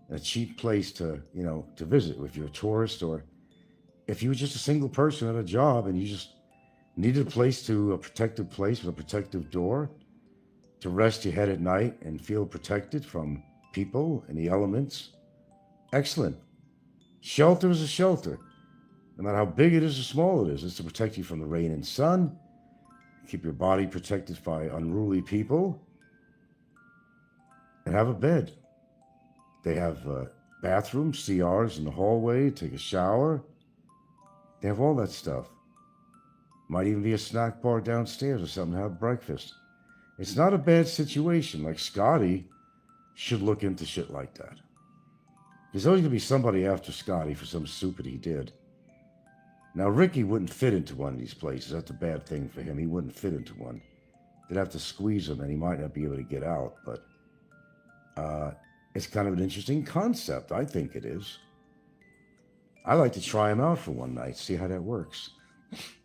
and a cheap place to visit if you're a tourist, or if you were just a single person at a job and you just needed a protected place with a protective door to rest your head at night and feel protected from people and the elements. Excellent. Shelter is a shelter. No matter how big it is or small it is, it's to protect you from the rain and sun, keep your body protected by unruly people, and have a bed. They have bathrooms, CRs in the hallway, take a shower. They have all that stuff. Might even be a snack bar downstairs or something to have breakfast. It's not a bad situation. Like, Scotty should look into shit like that. There's always going to be somebody after Scotty for some stupid he did. Now, Ricky wouldn't fit into one of these places. That's a bad thing for him. He wouldn't fit into one. They'd have to squeeze him and he might not be able to get out. But it's kind of an interesting concept. I think it is. I like to try him out for one night, see how that works.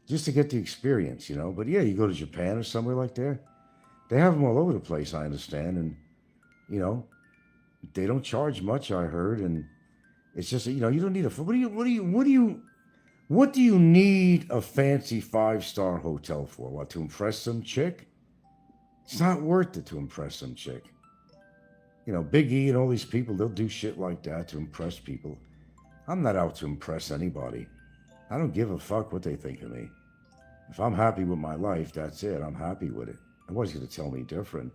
Just to get the experience, But yeah, you go to Japan or somewhere like there. They have them all over the place, I understand. And, they don't charge much, I heard. And it's just, you don't need what do you need a fancy 5-star hotel for? What, to impress some chick? It's not worth it to impress some chick. Big E and all these people, they'll do shit like that to impress people. I'm not out to impress anybody. I don't give a fuck what they think of me. If I'm happy with my life, that's it. I'm happy with it. Nobody's going to tell me different.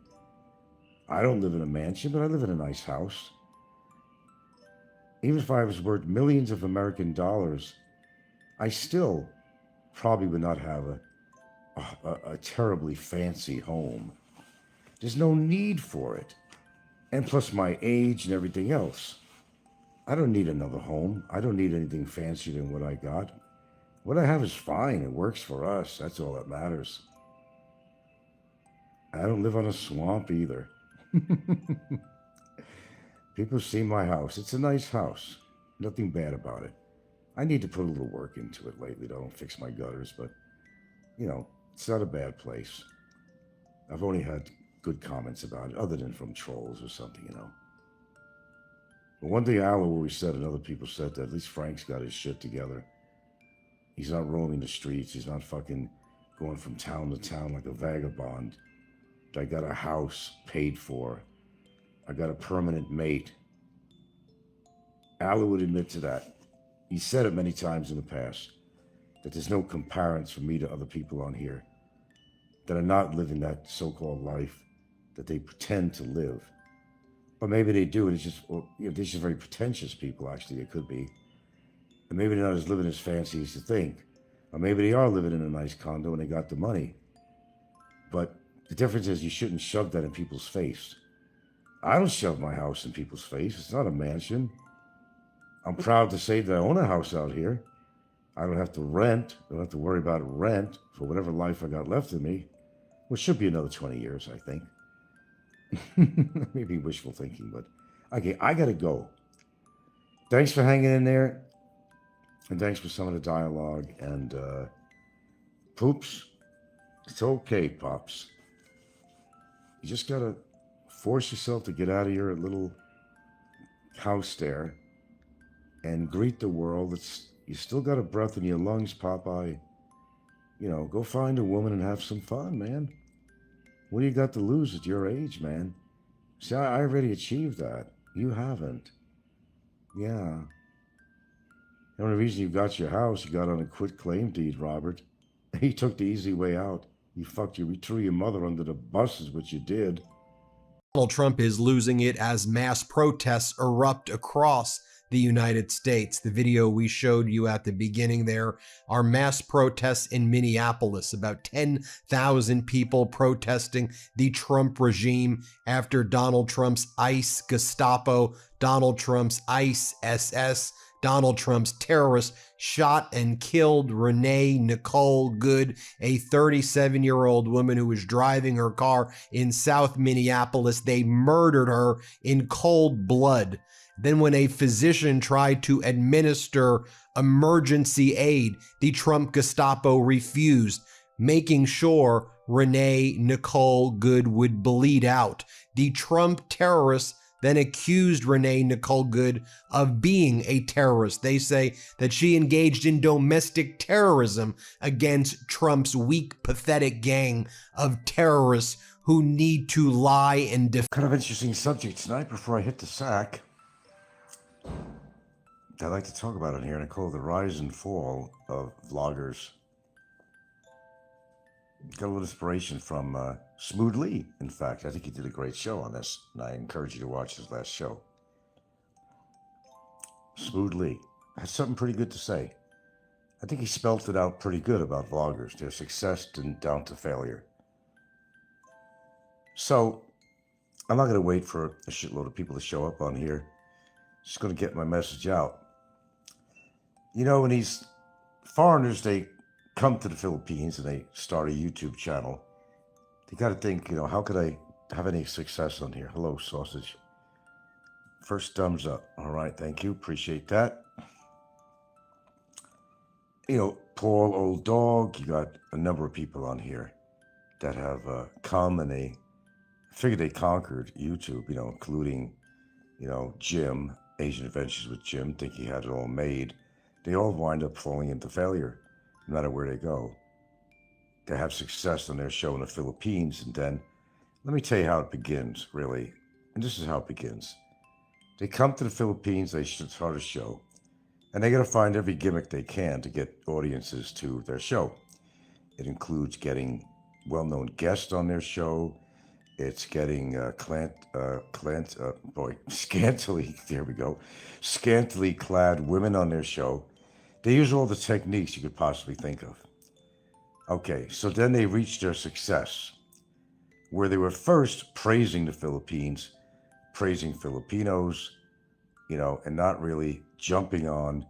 I don't live in a mansion, but I live in a nice house. Even if I was worth millions of American dollars, I still probably would not have a terribly fancy home. There's no need for it. And plus my age and everything else. I don't need another home. I don't need anything fancier than what I got. What I have is fine. It works for us. That's all that matters. I don't live on a swamp either. People see my house. It's a nice house. Nothing bad about it. I need to put a little work into it lately. I don't fix my gutters, but, it's not a bad place. I've only had good comments about it, other than from trolls or something, But one thing Alo always said, and other people said that, at least Frank's got his shit together. He's not roaming the streets. He's not fucking going from town to town like a vagabond. I got a house paid for. I got a permanent mate. Alo would admit to that. He said it many times in the past, that there's no comparison for me to other people on here that are not living that so-called life that they pretend to live. Or maybe they do, and it's just, well, they're just very pretentious people, actually, it could be. And maybe they're not as living as fancy as you think. Or maybe they are living in a nice condo and they got the money. But the difference is you shouldn't shove that in people's face. I don't shove my house in people's face. It's not a mansion. I'm proud to say that I own a house out here. I don't have to rent. I don't have to worry about rent for whatever life I got left in me, which should be another 20 years, I think. Maybe wishful thinking, but okay, I gotta go. Thanks for hanging in there, and thanks for some of the dialogue. And Poops, it's okay, Pops. You just gotta force yourself to get out of your little house there and greet the world. You still got a breath in your lungs, Popeye. You know, go find a woman and have some fun, man. What do you got to lose at your age, man? See, I already achieved that. You haven't. Yeah. The only reason you got your house, you got on a quit claim deed, Robert. You took the easy way out. You threw your mother under the bus is what you did.
Donald Trump is losing it as mass protests erupt across the United States. The video we showed you at the beginning there are mass protests in Minneapolis. About 10,000 people protesting the Trump regime after Donald Trump's ICE Gestapo, Donald Trump's ICE SS, Donald Trump's terrorists shot and killed Renee Nicole Good, a 37-year-old woman who was driving her car in South Minneapolis. They murdered her in cold blood. Then when a physician tried to administer emergency aid, the Trump Gestapo refused, making sure Renee Nicole Good would bleed out. The Trump terrorists then accused Renee Nicole Good of being a terrorist. They say that she engaged in domestic terrorism against Trump's weak, pathetic gang of terrorists who need to lie and defend.
Kind of interesting subject tonight before I hit the sack. I like to talk about it here, and I call it the rise and fall of vloggers. Got a little inspiration from Smooth Lee, in fact. I think he did a great show on this, and I encourage you to watch his last show. Smooth Lee has something pretty good to say. I think he spelt it out pretty good about vloggers, their success and down to failure. So, I'm not going to wait for a shitload of people to show up on here. Just going to get my message out. You know, when these foreigners, they come to the Philippines and they start a YouTube channel, they got to think, you know, how could I have any success on here? Hello, sausage. First thumbs up. All right, thank you. Appreciate that. You know, Paul Old Dog, you got a number of people on here that have come and they figured they conquered YouTube, you know, including, you know, Jim, Asian Adventures with Jim, think he had it all made. They all wind up falling into failure, no matter where they go. They have success on their show in the Philippines, and then, let me tell you how it begins, really. And this is how it begins. They come to the Philippines, they start a show, and they got to find every gimmick they can to get audiences to their show. It includes getting well-known guests on their show. It's getting scantily clad women on their show. They use all the techniques you could possibly think of. Okay, so then they reached their success, where they were first praising the Philippines, praising Filipinos, you know, and not really jumping on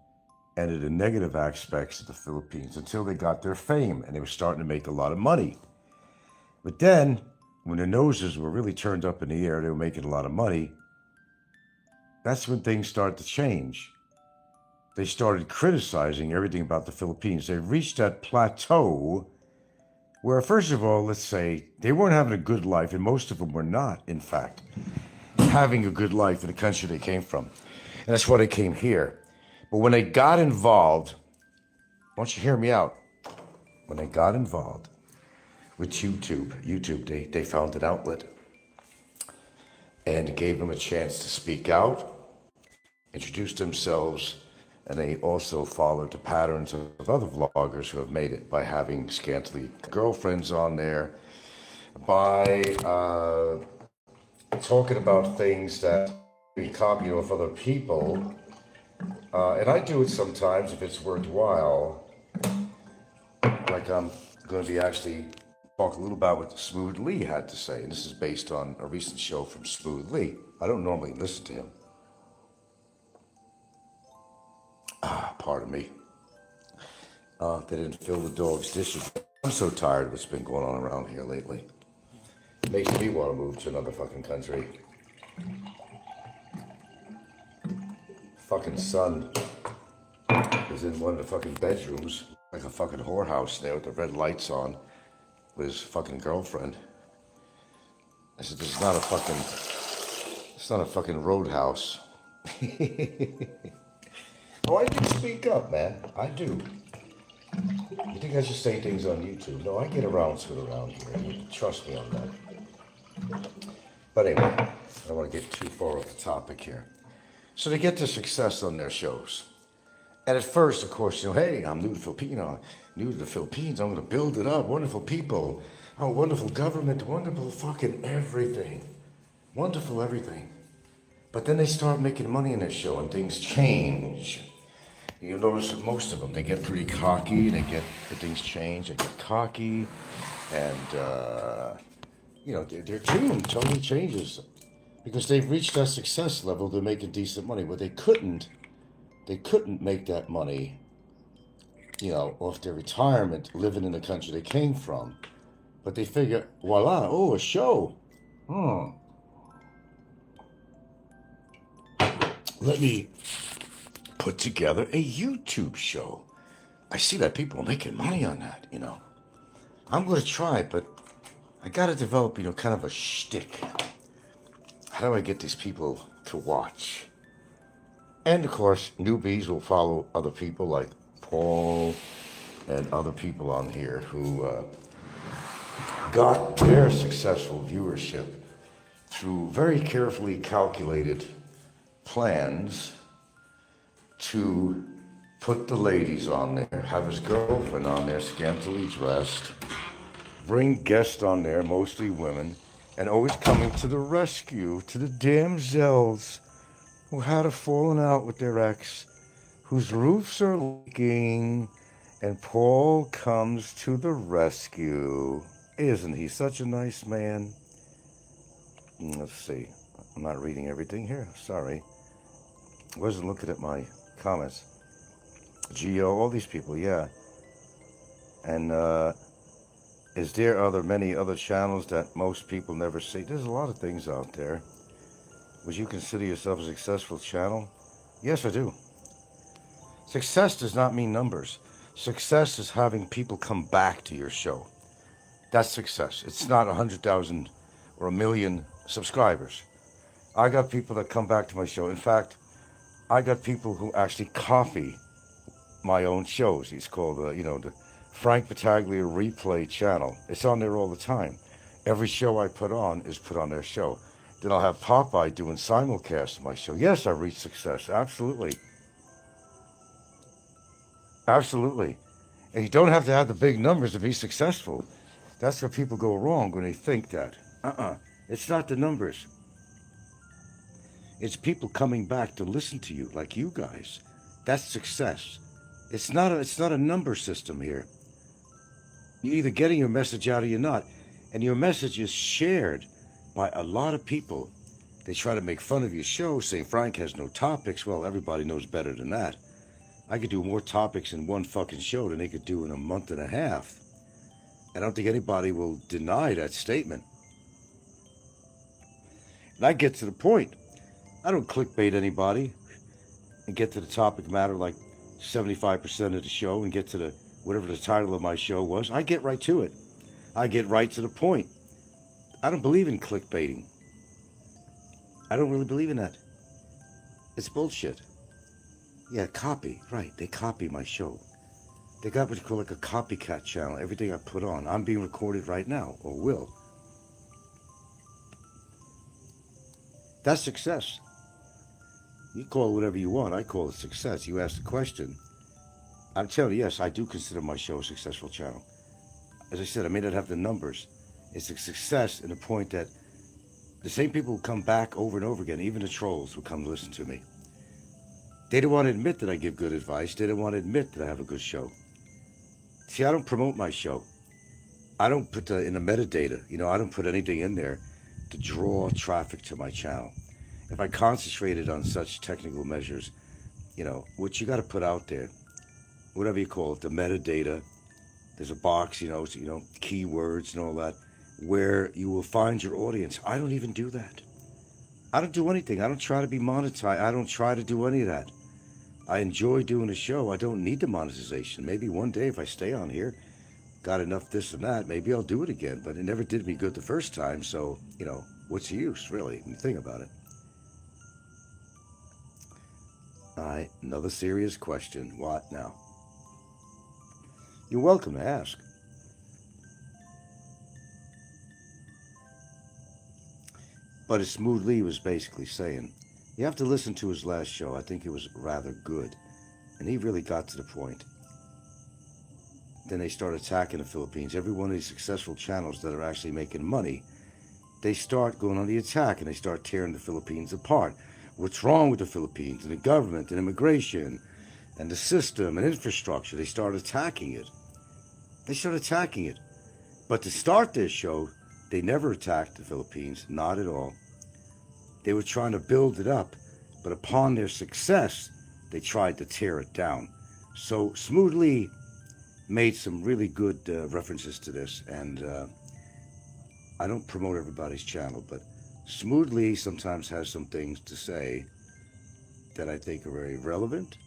any of the negative aspects of the Philippines until they got their fame and they were starting to make a lot of money. But then, when their noses were really turned up in the air, they were making a lot of money, that's when things started to change. They started criticizing everything about the Philippines. They reached that plateau where, first of all, let's say, they weren't having a good life, and most of them were not, in fact, having a good life in the country they came from. And that's why they came here. But when they got involved
don't you hear me out? When they got involved with YouTube, they found an outlet and gave them a chance to speak out, introduce themselves, and they also followed the patterns of other vloggers who have made it by having scantily girlfriends on there, by talking about things that we copy off other people. And I do it sometimes if it's worthwhile. Like I'm going to be actually talk a little about what Smooth Lee had to say. And this is based on a recent show from Smooth Lee. I don't normally listen to him. Pardon me. They didn't fill the dog's dishes. I'm so tired of what's been going on around here lately. It makes me want to move to another fucking country. Fucking son is in one of the fucking bedrooms, like a fucking whorehouse there with the red lights on, with his fucking girlfriend. I said, it's not a fucking roadhouse. Oh, I do speak up, man. I do. You think I should say things on YouTube? No, I get around to it around here. You trust me on that. But anyway, I don't want to get too far off the topic here. So they get to success on their shows. And at first, of course, hey, I'm new to the Philippines. I'm going to build it up. Wonderful people. Oh, wonderful government. Wonderful fucking everything. Wonderful everything. But then they start making money in their show and things change. You'll notice that most of them, they get pretty cocky. The things change. They get cocky. And, their tune totally changes. Because they've reached that success level, they're making decent money. But they couldn't make that money, off their retirement, living in the country they came from. But they figure, voila, a show. Let me put together a YouTube show. I see that people are making money on that, I'm going to try, but I got to develop, kind of a shtick. How do I get these people to watch? And of course, newbies will follow other people like Paul and other people on here who got their successful viewership through very carefully calculated plans to put the ladies on there, have his girlfriend on there, scantily dressed, bring guests on there, mostly women, and always coming to the rescue, to the damsels who had a falling out with their ex, whose roofs are leaking, and Paul comes to the rescue. Isn't he such a nice man? Let's see. I'm not reading everything here. Sorry. I wasn't looking at my comments. Geo, all these people, yeah. And is there many other channels that most people never see? There's a lot of things out there. Would you consider yourself a successful channel? Yes, I do. Success does not mean numbers. Success is having people come back to your show. That's success. It's not 100,000 or 1 million subscribers. I got people that come back to my show. In fact, I got people who actually copy my own shows. It's called, the Frank Battaglia Replay channel. It's on there all the time. Every show I put on is put on their show. Then I'll have Popeye doing simulcast of my show. Yes, I reached success. Absolutely. Absolutely. And you don't have to have the big numbers to be successful. That's where people go wrong when they think that. It's not the numbers. It's people coming back to listen to you, like you guys. That's success. It's not a number system here. You're either getting your message out or you're not. And your message is shared by a lot of people. They try to make fun of your show, saying Frank has no topics. Well, everybody knows better than that. I could do more topics in one fucking show than they could do in a month and a half. I don't think anybody will deny that statement. And I get to the point. I don't clickbait anybody and get to the topic matter like 75% of the show and get to whatever the title of my show was. I get right to it. I get right to the point. I don't believe in clickbaiting. I don't really believe in that. It's bullshit. Yeah, copy. Right, they copy my show.
They got what you call like a copycat channel. Everything I put on, I'm being recorded right now, or will. That's success. You call it whatever you want. I call it success. You ask the question. I'm telling you, yes, I do consider my show a successful channel. As I said, I may not have the numbers. It's a success in the point that the same people who come back over and over again, even the trolls who come listen to me, they don't want to admit that I give good advice. They don't want to admit that I have a good show. See, I don't promote my show. I don't put in the metadata, I don't put anything in there to draw traffic to my channel. If I concentrated on such technical measures, what you got to put out there, whatever you call it, the metadata, there's a box, keywords and all that, where you will find your audience. I don't even do that. I don't do anything. I don't try to be monetized. I don't try to do any of that. I enjoy doing a show. I don't need the monetization. Maybe one day if I stay on here, got enough this and that, maybe I'll do it again. But it never did me good the first time. So, what's the use, really, when you think about it? All right, another serious question. What now? You're welcome to ask. But as Smooth Lee was basically saying, you have to listen to his last show. I think it was rather good. And he really got to the point. Then they start attacking the Philippines. Every one of these successful channels that are actually making money, they start going on the attack and they start tearing the Philippines apart. What's wrong with the Philippines and the government and immigration and the system and infrastructure? They start attacking it. But to start this show, they never attacked the Philippines, not at all. They were trying to build it up, but upon their success, they tried to tear it down. So Smooth Lee made some really good references to this, and I don't promote everybody's channel, but Smooth Lee sometimes has some things to say that I think are very relevant.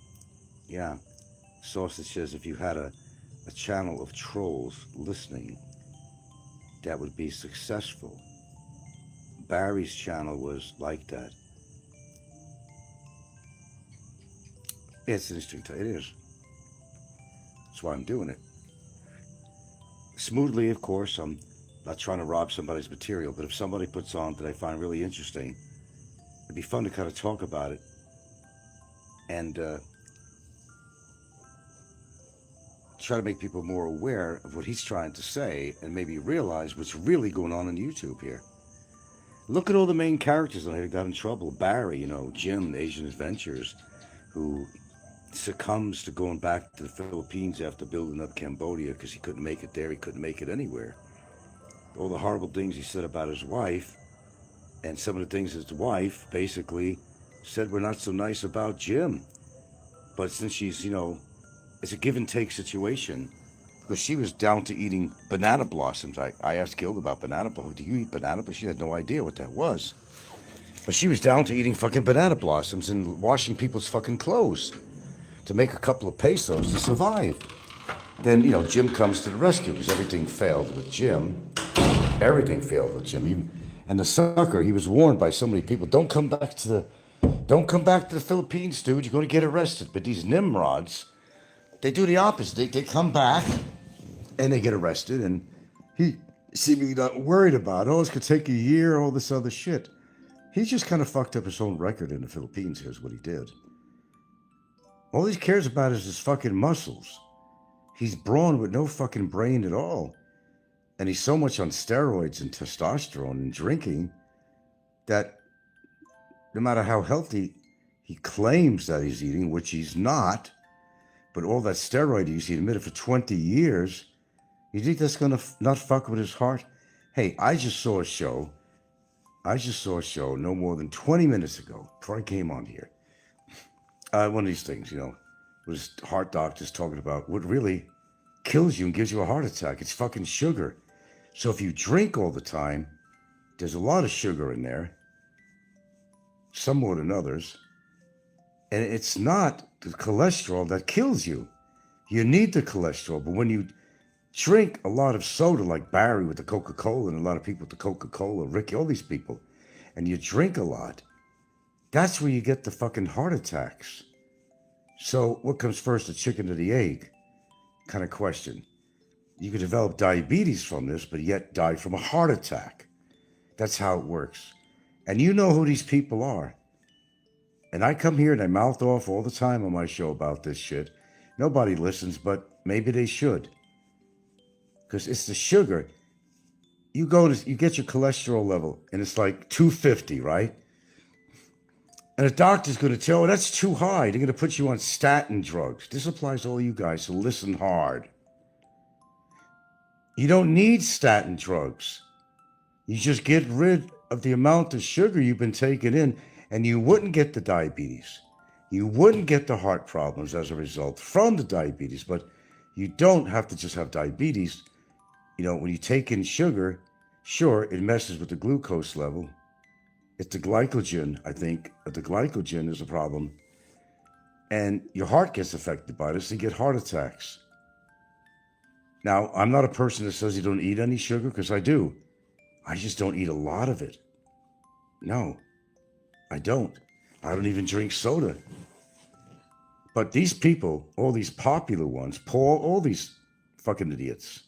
Yeah, Sausage says if you had a channel of trolls listening, that would be successful. Barry's channel was like that. It's an interesting thing. It is. That's why I'm doing it. Smoothly, of course, I'm not trying to rob somebody's material, but if somebody puts on that I find really interesting, it'd be fun to kind of talk about it and try to make people more aware of what he's trying to say and maybe realize what's really going on YouTube here. Look at all the main characters on here that got in trouble. Barry, Jim, the Asian Adventures, who succumbs to going back to the Philippines after building up Cambodia because he couldn't make it there, he couldn't make it anywhere. All the horrible things he said about his wife, and some of the things his wife basically said were not so nice about Jim. But since she's, it's a give and take situation, because she was down to eating banana blossoms. I asked Gilda about banana blossoms. Do you eat banana? But she had no idea what that was. But she was down to eating fucking banana blossoms and washing people's fucking clothes to make a couple of pesos to survive. Then, Jim comes to the rescue because everything failed with Jim. Everything failed with Jim. And the sucker, he was warned by so many people, don't come back to the Philippines, dude. You're going to get arrested. But these Nimrods, they do the opposite. They come back and they get arrested. And he seemingly not worried about, it's going to take a year, all this other shit. He just kind of fucked up his own record in the Philippines. Here's what he did. All he cares about is his fucking muscles. He's brawn with no fucking brain at all. And he's so much on steroids and testosterone and drinking that no matter how healthy he claims that he's eating, which he's not, but all that steroid use, he admitted for 20 years, you think that's going to not fuck with his heart? Hey, I just saw a show no more than 20 minutes ago, before I came on here. One of these things, was heart doctors talking about what really kills you and gives you a heart attack. It's fucking sugar. So if you drink all the time, there's a lot of sugar in there, some more than others, and it's not the cholesterol that kills you. You need the cholesterol, but when you drink a lot of soda, like Barry with the Coca-Cola and a lot of people with the Coca-Cola, Ricky, all these people, and you drink a lot, that's where you get the fucking heart attacks. So what comes first, the chicken or the egg? kind of question. You could develop diabetes from this, but yet die from a heart attack. That's how it works. And you know who these people are. And I come here and I mouth off all the time on my show about this shit. Nobody listens, but maybe they should. Because it's the sugar. You get your cholesterol level, and it's like 250, right? And a doctor's going to tell you, that's too high. They're going to put you on statin drugs. This applies to all you guys, so listen hard. You don't need statin drugs. You just get rid of the amount of sugar you've been taking in, and you wouldn't get the diabetes. You wouldn't get the heart problems as a result from the diabetes, but you don't have to just have diabetes. You know, when you take in sugar, sure, it messes with the glucose level. It's the glycogen, I think. The glycogen is a problem. And your heart gets affected by this. You get heart attacks. Now, I'm not a person that says you don't eat any sugar, because I do. I just don't eat a lot of it. No, I don't. I don't even drink soda. But these people, all these popular ones, Paul, all these fucking idiots,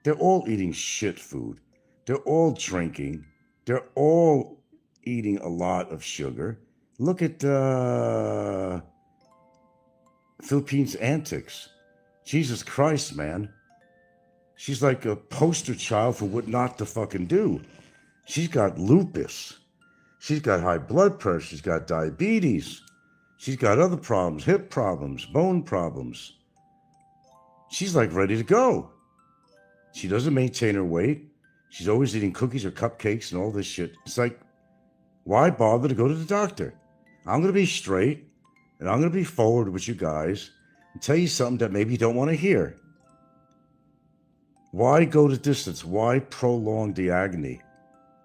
they're all eating shit food. They're all drinking. They're all eating a lot of sugar. Look at Philippines antics. Jesus Christ, man. She's like a poster child for what not to fucking do. She's got lupus. She's got high blood pressure. She's got diabetes. She's got other problems, hip problems, bone problems. She's like ready to go. She doesn't maintain her weight. She's always eating cookies or cupcakes and all this shit. It's like, why bother to go to the doctor? I'm going to be straight, and I'm going to be forward with you guys and tell you something that maybe you don't want to hear. Why go the distance? Why prolong the agony?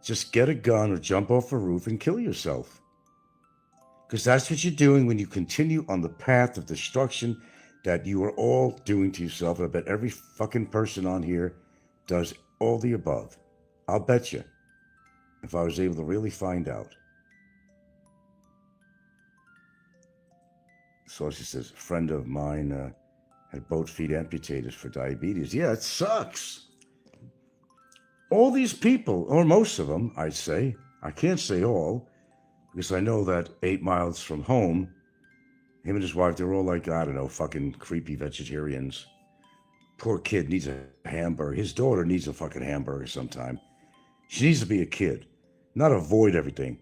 Just get a gun or jump off a roof and kill yourself. Because that's what you're doing when you continue on the path of destruction that you are all doing to yourself. I bet every fucking person on here does all the above. I'll bet you, if I was able to really find out. So she says, a friend of mine had both feet amputated for diabetes. Yeah, it sucks. All these people, or most of them, I'd say, I can't say all, because I know that 8 miles from home, him and his wife, they're all like, I don't know, fucking creepy vegetarians. Poor kid needs a hamburger. His daughter needs a fucking hamburger sometime. She needs to be a kid, not avoid everything.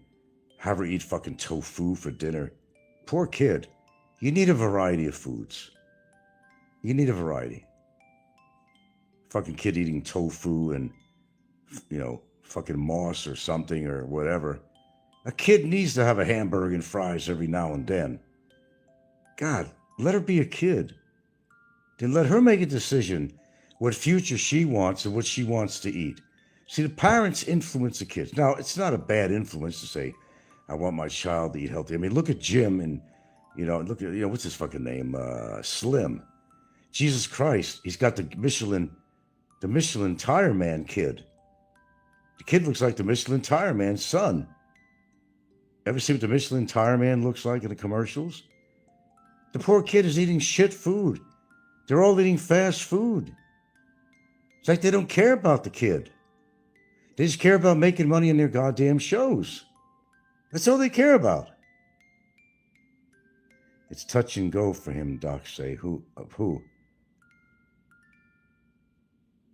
Have her eat fucking tofu for dinner. Poor kid. You need a variety of foods. You need a variety. Fucking kid eating tofu and, you know, fucking moss or something or whatever. A kid needs to have a hamburger and fries every now and then. God, let her be a kid. Then let her make a decision what future she wants and what she wants to eat. See, the parents influence the kids. Now, it's not a bad influence to say, I want my child to eat healthy. I mean, look at Jim and, look at, what's his fucking name? Slim. Jesus Christ, he's got the Michelin Tire Man kid. The kid looks like the Michelin Tire Man's son. Ever see what the Michelin Tire Man looks like in the commercials? The poor kid is eating shit food. They're all eating fast food. It's like they don't care about the kid. They just care about making money in their goddamn shows. That's all they care about. It's touch and go for him, docs say. Who?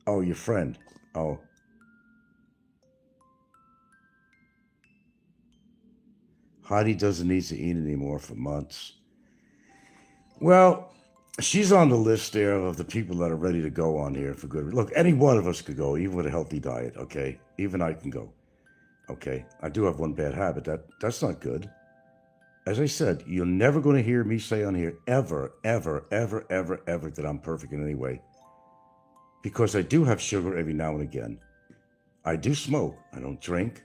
Oh, your friend. Oh. Heidi doesn't need to eat anymore for months. Well, she's on the list there of the people that are ready to go on here for good. Look, any one of us could go, even with a healthy diet, okay? Even I can go, okay? I do have one bad habit. That's not good. As I said, you're never going to hear me say on here ever that I'm perfect in any way. Because I do have sugar every now and again. I do smoke. I don't drink.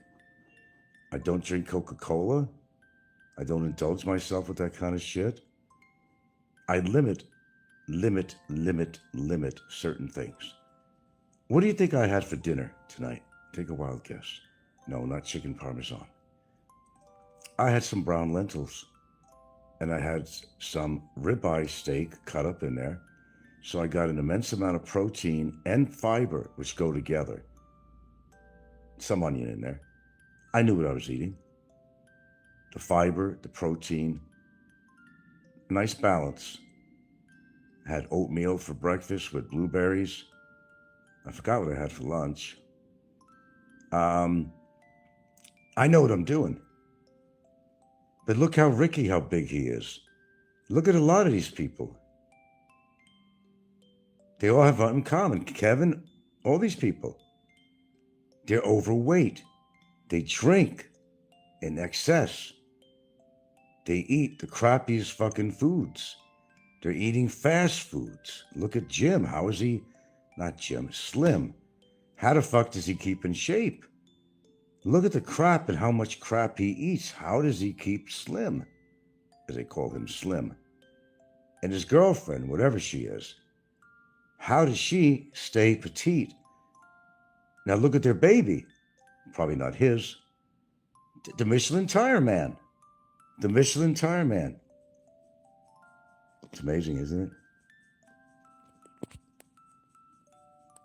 I don't drink Coca-Cola. I don't indulge myself with that kind of shit. I limit certain things. What do you think I had for dinner tonight? Take a wild guess. No, not chicken parmesan. I had some brown lentils, and I had some ribeye steak cut up in there, So I got an immense amount of protein and fiber, which go together. Some onion in there. I knew what I was eating. The fiber, the protein, nice balance. Had oatmeal for breakfast with blueberries. I forgot what I had for lunch. I know what I'm doing. But look how big he is. Look at a lot of these people. They all have in common. Kevin, all these people. They're overweight. They drink in excess. They eat the crappiest fucking foods. They're eating fast foods. Look at Jim. How is he? Not Jim, Slim. How the fuck does he keep in shape? Look at the crap and how much crap he eats. How does he keep slim? As they call him Slim. And his girlfriend, whatever she is, how does she stay petite? Now look at their baby. Probably not his. The Michelin Tire Man. The Michelin Tire Man. It's amazing, isn't it?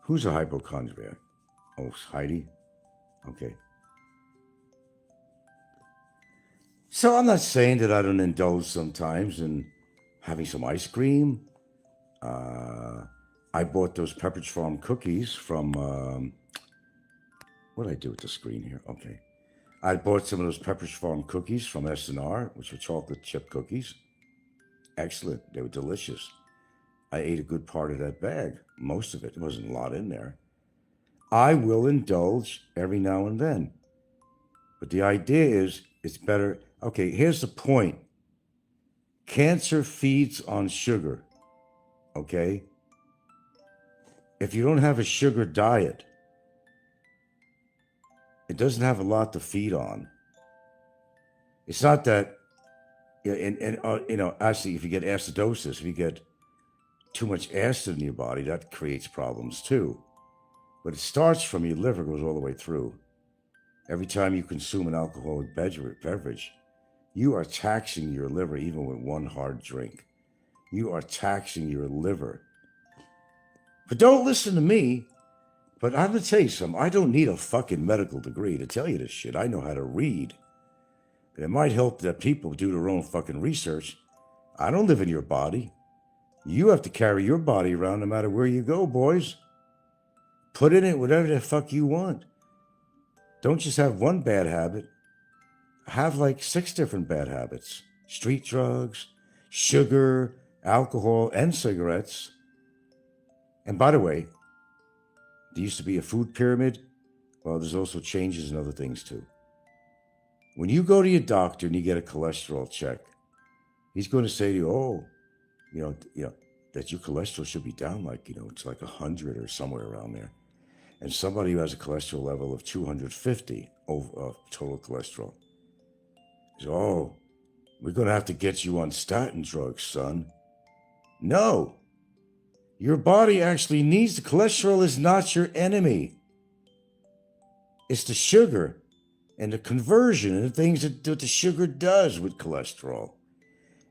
Who's a hypochondriac? Oh, Heidi? Okay. So I'm not saying that I don't indulge sometimes in having some ice cream. I bought those Pepperidge Farm cookies from, what did I do with the screen here? Okay. I bought some of those Pepperidge Farm cookies from S&R, which were chocolate chip cookies. Excellent. They were delicious. I ate a good part of that bag. Most of it. There wasn't a lot in there. I will indulge every now and then. But the idea is, it's better. Okay, here's the point. Cancer feeds on sugar. Okay? If you don't have a sugar diet, it doesn't have a lot to feed on. It's not that, actually, if you get acidosis, if you get too much acid in your body, that creates problems too. But it starts from your liver, goes all the way through. Every time you consume an alcoholic beverage, you are taxing your liver even with one hard drink. You are taxing your liver. But don't listen to me. But I'm going to tell you something. I don't need a fucking medical degree to tell you this shit. I know how to read. And it might help that people do their own fucking research. I don't live in your body. You have to carry your body around no matter where you go, boys. Put in it whatever the fuck you want. Don't just have one bad habit. Have like 6 different bad habits. Street drugs, sugar, alcohol, and cigarettes. And by the way, there used to be a food pyramid. Well, there's also changes in other things too. When you go to your doctor and you get a cholesterol check, he's going to say to you, that your cholesterol should be down like, it's like 100 or somewhere around there. And somebody who has a cholesterol level of 250 of total cholesterol. He says, oh, we're going to have to get you on statin drugs, son. No. Your body actually needs the cholesterol is not your enemy. It's the sugar and the conversion and the things that the sugar does with cholesterol.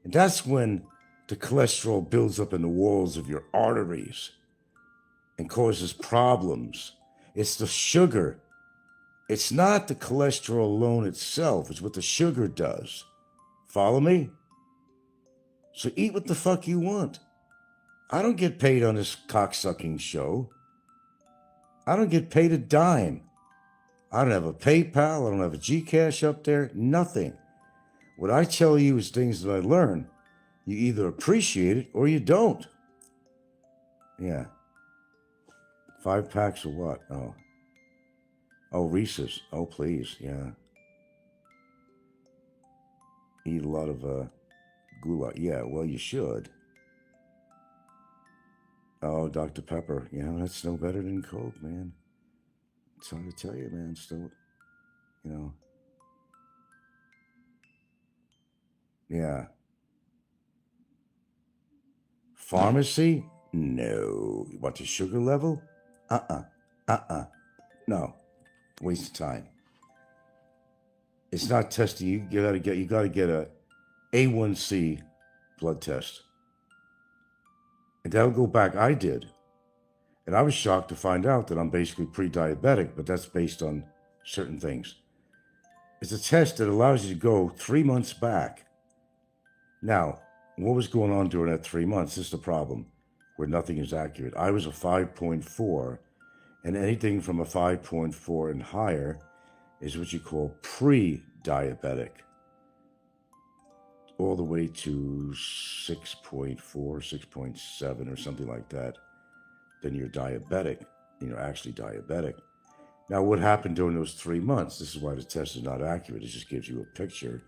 And that's when the cholesterol builds up in the walls of your arteries and causes problems. It's the sugar. It's not the cholesterol alone itself. It's what the sugar does. Follow me? So eat what the fuck you want. I don't get paid on this cocksucking show. I don't get paid a dime. I don't have a PayPal. I don't have a Gcash up there. Nothing. What I tell you is things that I learn. You either appreciate it or you don't. Yeah. 5 packs of what? Oh, Reese's. Oh, please. Yeah. Eat a lot of goulash. Yeah, well, you should. Oh, Dr. Pepper. Yeah, that's no better than Coke, man. It's hard to tell you, man. Still, Yeah. Pharmacy? No. You want the sugar level? No. Waste of time. It's not testing. You gotta get a A1C blood test. And that'll go back. I did. And I was shocked to find out that I'm basically pre-diabetic, but that's based on certain things. It's a test that allows you to go 3 months back. Now, what was going on during that 3 months? This is the problem, where nothing is accurate. I was a 5.4, and anything from a 5.4 and higher is what you call pre-diabetic. All the way to 6.4, 6.7 or something like that. Then you're diabetic, and you're actually diabetic. Now, what happened during those 3 months? This is why the test is not accurate. It just gives you a picture.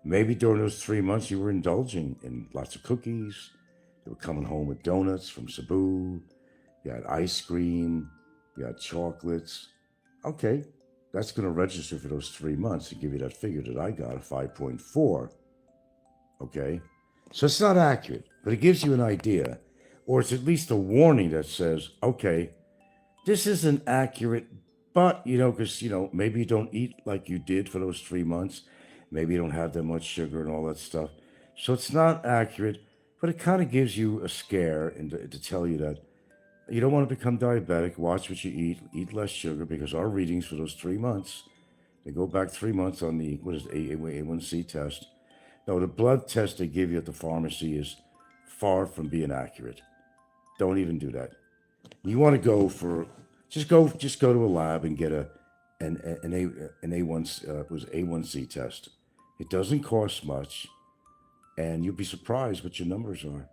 Maybe during those 3 months, you were indulging in lots of cookies. You were coming home with donuts from Cebu. You had ice cream. You had chocolates. Okay, that's going to register for those 3 months and give you that figure that I got, a 5.4. Okay, so it's not accurate, but it gives you an idea, or it's at least a warning that says, okay, this isn't accurate, but, because, maybe you don't eat like you did for those 3 months. Maybe you don't have that much sugar and all that stuff. So it's not accurate, but it kind of gives you a scare and to tell you that you don't want to become diabetic. Watch what you eat less sugar, because our readings for those 3 months, they go back 3 months on the, A1C test. No, the blood test they give you at the pharmacy is far from being accurate. Don't even do that. You want to go for, just go to a lab and get an A1C test. It doesn't cost much, and you'll be surprised what your numbers are.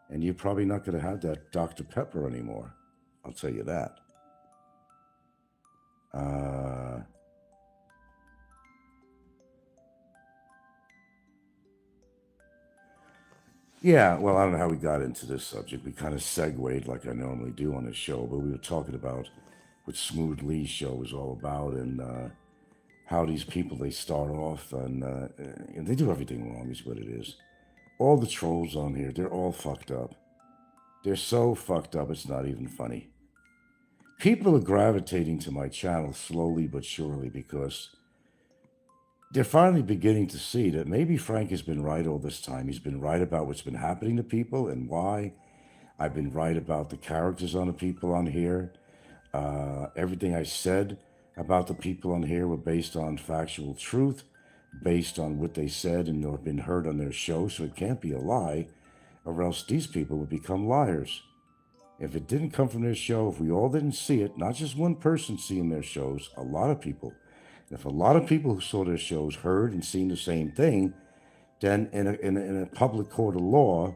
And you're probably not going to have that Dr. Pepper anymore. I'll tell you that. Yeah, well, I don't know how we got into this subject. We kind of segued like I normally do on this show, but we were talking about what Smooth Lee's show was all about, and how these people, they start off and they do everything wrong is what it is. All the trolls on here, they're all fucked up. They're so fucked up, it's not even funny. People are gravitating to my channel slowly but surely because they're finally beginning to see that maybe Frank has been right all this time. He's been right about what's been happening to people and why. I've been right about the characters on the people on here. Everything I said about the people on here were based on factual truth, based on what they said and or been heard on their show, so it can't be a lie, or else these people would become liars. If it didn't come from their show, if we all didn't see it, not just one person seeing their shows, a lot of people. If a lot of people who saw their shows heard and seen the same thing, then in a public court of law,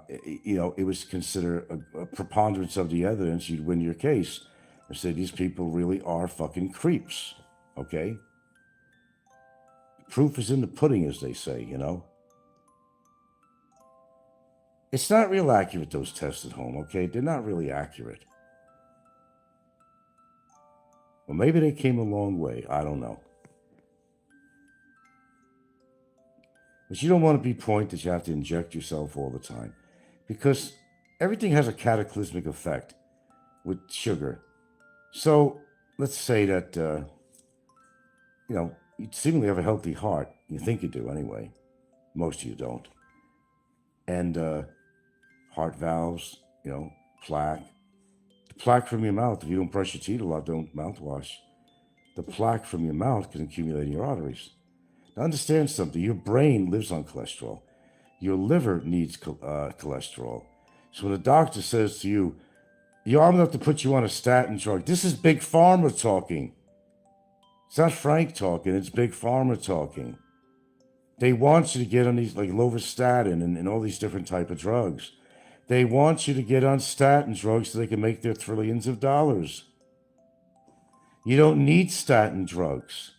it was considered a preponderance of the evidence. You'd win your case and say these people really are fucking creeps. Okay? Proof is in the pudding, as they say, It's not real accurate, those tests at home, okay? They're not really accurate. Well, maybe they came a long way. I don't know. But you don't want to be point that you have to inject yourself all the time, because everything has a cataclysmic effect with sugar. So let's say that, you seemingly have a healthy heart. You think you do anyway. Most of you don't. And heart valves, plaque. The plaque from your mouth, if you don't brush your teeth a lot, don't mouthwash. The plaque from your mouth can accumulate in your arteries. Now understand something. Your brain lives on cholesterol. Your liver needs cholesterol. So when a doctor says to you, I'm going to have to put you on a statin drug, this is Big Pharma talking. It's not Frank talking, it's Big Pharma talking. They want you to get on these, like lovastatin and all these different type of drugs. They want you to get on statin drugs so they can make their trillions of dollars. You don't need statin drugs.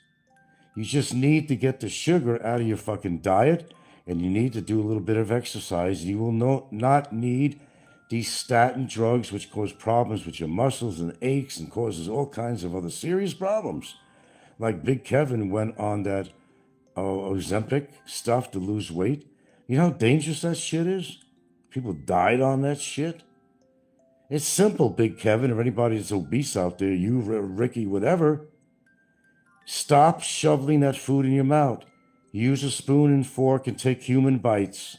You just need to get the sugar out of your fucking diet, and you need to do a little bit of exercise. You will not need these statin drugs, which cause problems with your muscles and aches and causes all kinds of other serious problems. Like Big Kevin went on that Ozempic stuff to lose weight. You know how dangerous that shit is? People died on that shit. It's simple, Big Kevin, or anybody that's obese out there, you, Ricky, whatever. Stop shoveling that food in your mouth. Use a spoon and fork and take human bites.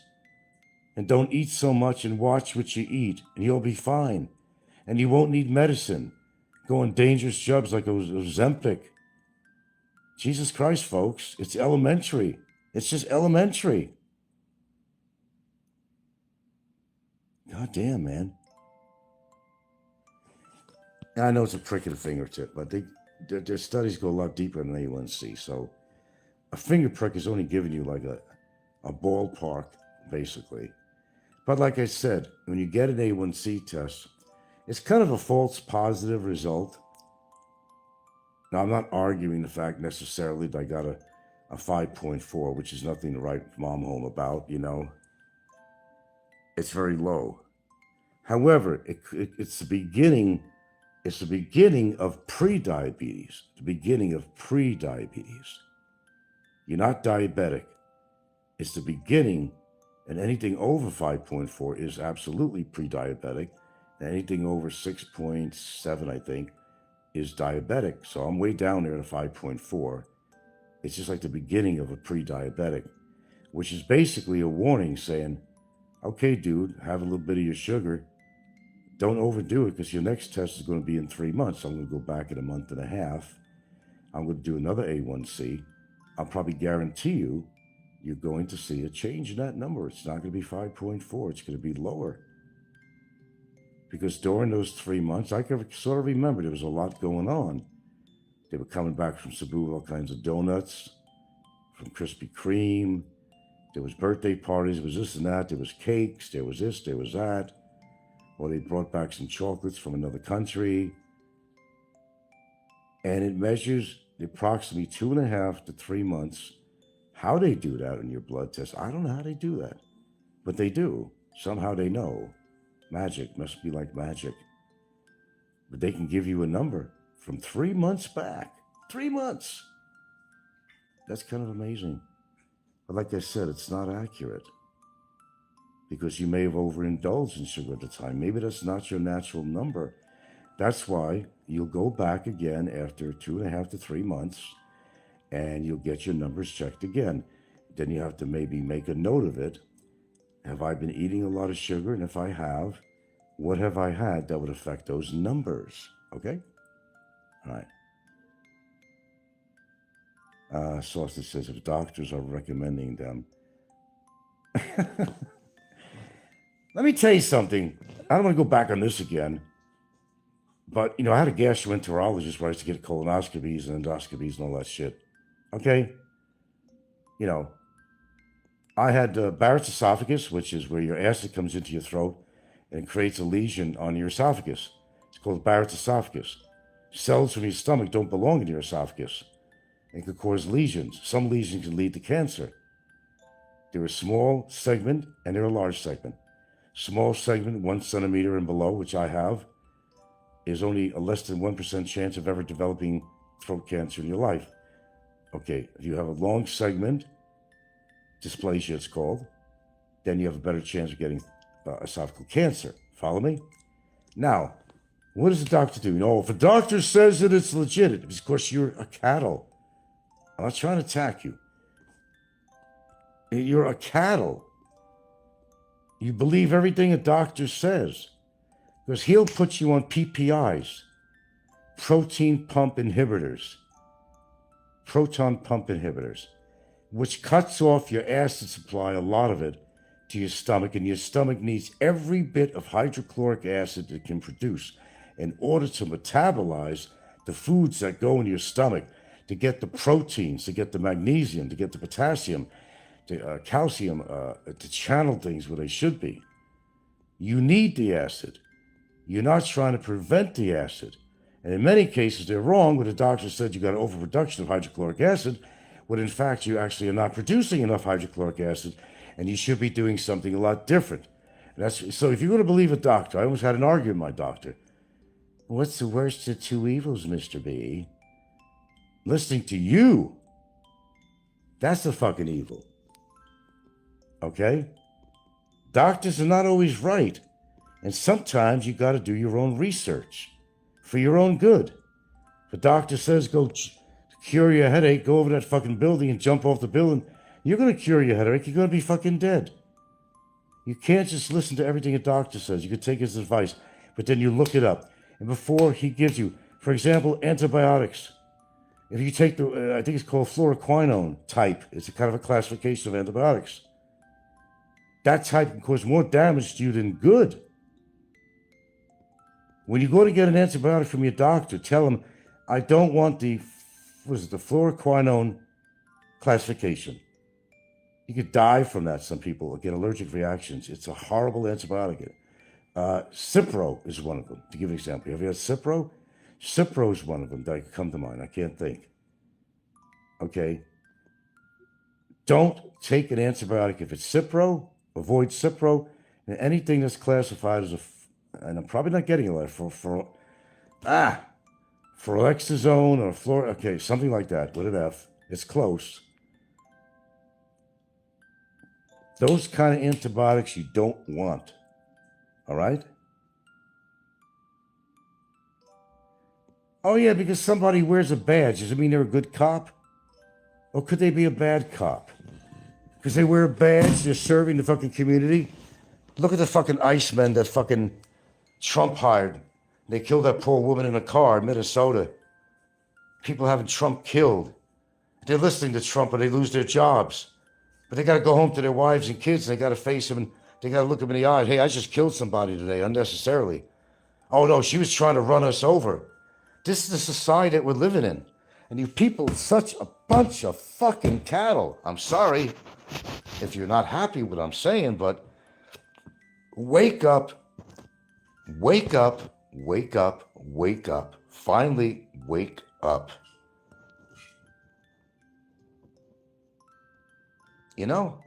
And don't eat so much and watch what you eat, and you'll be fine. And you won't need medicine. Go on dangerous jobs like Ozempic. Jesus Christ, folks, it's elementary. It's just elementary. God damn, man. And I know it's a prick of the fingertip, but their studies go a lot deeper than A1C. So a finger prick is only giving you like a ballpark, basically. But like I said, when you get an A1C test, it's kind of a false positive result. Now, I'm not arguing the fact necessarily that I got a 5.4, which is nothing to write mom home about, you know. It's very low. However, it's the beginning. It's the beginning of pre-diabetes. The beginning of pre-diabetes. You're not diabetic. It's the beginning, and anything over 5.4 is absolutely pre-diabetic. And anything over 6.7, I think, is diabetic. So I'm way down there at a 5.4. It's just like the beginning of a pre-diabetic, which is basically a warning saying, okay, dude, have a little bit of your sugar. Don't overdo it because your next test is going to be in 3 months. I'm going to go back in a month and a half. I'm going to do another A1C. I'll probably guarantee you're going to see a change in that number. It's not going to be 5.4. It's going to be lower. Because during those 3 months, I can sort of remember there was a lot going on. They were coming back from Cebu with all kinds of donuts, from Krispy Kreme. There was birthday parties, there was this and that. There was cakes, there was this, there was that. Or they brought back some chocolates from another country. And it measures approximately 2.5 to 3 months. How they do that in your blood test, I don't know how they do that. But they do. Somehow they know. Magic must be like magic. But they can give you a number from 3 months back. 3 months. That's kind of amazing. But like I said, it's not accurate. Because you may have overindulged in sugar at the time. Maybe that's not your natural number. That's why you'll go back again after 2.5 to 3 months and you'll get your numbers checked again. Then you have to maybe make a note of it. Have I been eating a lot of sugar? And if I have, what have I had that would affect those numbers? Okay? All right. Sausage says if doctors are recommending them. Let me tell you something. I don't want to go back on this again. But, you know, I had a gastroenterologist where I used to get colonoscopies and endoscopies and all that shit. Okay? You know, I had Barrett's esophagus, which is where your acid comes into your throat and creates a lesion on your esophagus. It's called Barrett's esophagus. Cells from your stomach don't belong in your esophagus and could cause lesions. Some lesions can lead to cancer. They're a small segment and they're a large segment. Small segment, 1 centimeter and below, which I have, is only a less than 1% chance of ever developing throat cancer in your life. Okay, if you have a long segment, dysplasia it's called, then you have a better chance of getting esophageal cancer. Follow me? Now, what does the doctor do? You know, if a doctor says that it's legit, it's because you're a cattle. I'm not trying to attack you. You're a cattle. You believe everything a doctor says. Because he'll put you on PPIs, protein pump inhibitors, proton pump inhibitors, which cuts off your acid supply, a lot of it, to your stomach. And your stomach needs every bit of hydrochloric acid it can produce in order to metabolize the foods that go in your stomach, to get the proteins, to get the magnesium, to get the potassium, the calcium, to channel things where they should be. You need the acid. You're not trying to prevent the acid. And in many cases, they're wrong when the doctor said you got an overproduction of hydrochloric acid, when in fact you actually are not producing enough hydrochloric acid, and you should be doing something a lot different. So if you're going to believe a doctor, I almost had an argument with my doctor. What's the worst of two evils, Mr. B? Listening to you. That's the fucking evil. Okay? Doctors are not always right. And sometimes you got to do your own research for your own good. If a doctor says go cure your headache, go over that fucking building and jump off the building, you're going to cure your headache. You're going to be fucking dead. You can't just listen to everything a doctor says. You can take his advice, but then you look it up. And before he gives you, for example, antibiotics, if you take the, I think it's called fluoroquinone type, it's a kind of a classification of antibiotics. That type can cause more damage to you than good. When you go to get an antibiotic from your doctor, tell him, I don't want the fluoroquinone classification. You could die from that, some people get allergic reactions. It's a horrible antibiotic. Cipro is one of them, to give an example. Have you had Cipro? Cipro is one of them that could come to mind. I can't think. Okay? Don't take an antibiotic. If it's Cipro, avoid Cipro. And anything that's classified as and I'm probably not getting a lot for Lexazone or something like that with an F. It's close. Those kind of antibiotics you don't want. All right? Oh, yeah, because somebody wears a badge. Does it mean they're a good cop? Or could they be a bad cop? Because they wear a badge, they're serving the fucking community. Look at the fucking Icemen that fucking Trump hired. They killed that poor woman in a car in Minnesota. People having Trump killed. They're listening to Trump and they lose their jobs. But they got to go home to their wives and kids and they got to face him and they got to look him in the eye. Hey, I just killed somebody today unnecessarily. Oh, no, she was trying to run us over. This is the society that we're living in. And you people, such a bunch of fucking cattle. I'm sorry if you're not happy with what I'm saying, but wake up, wake up, wake up, wake up. Finally, wake up. You know?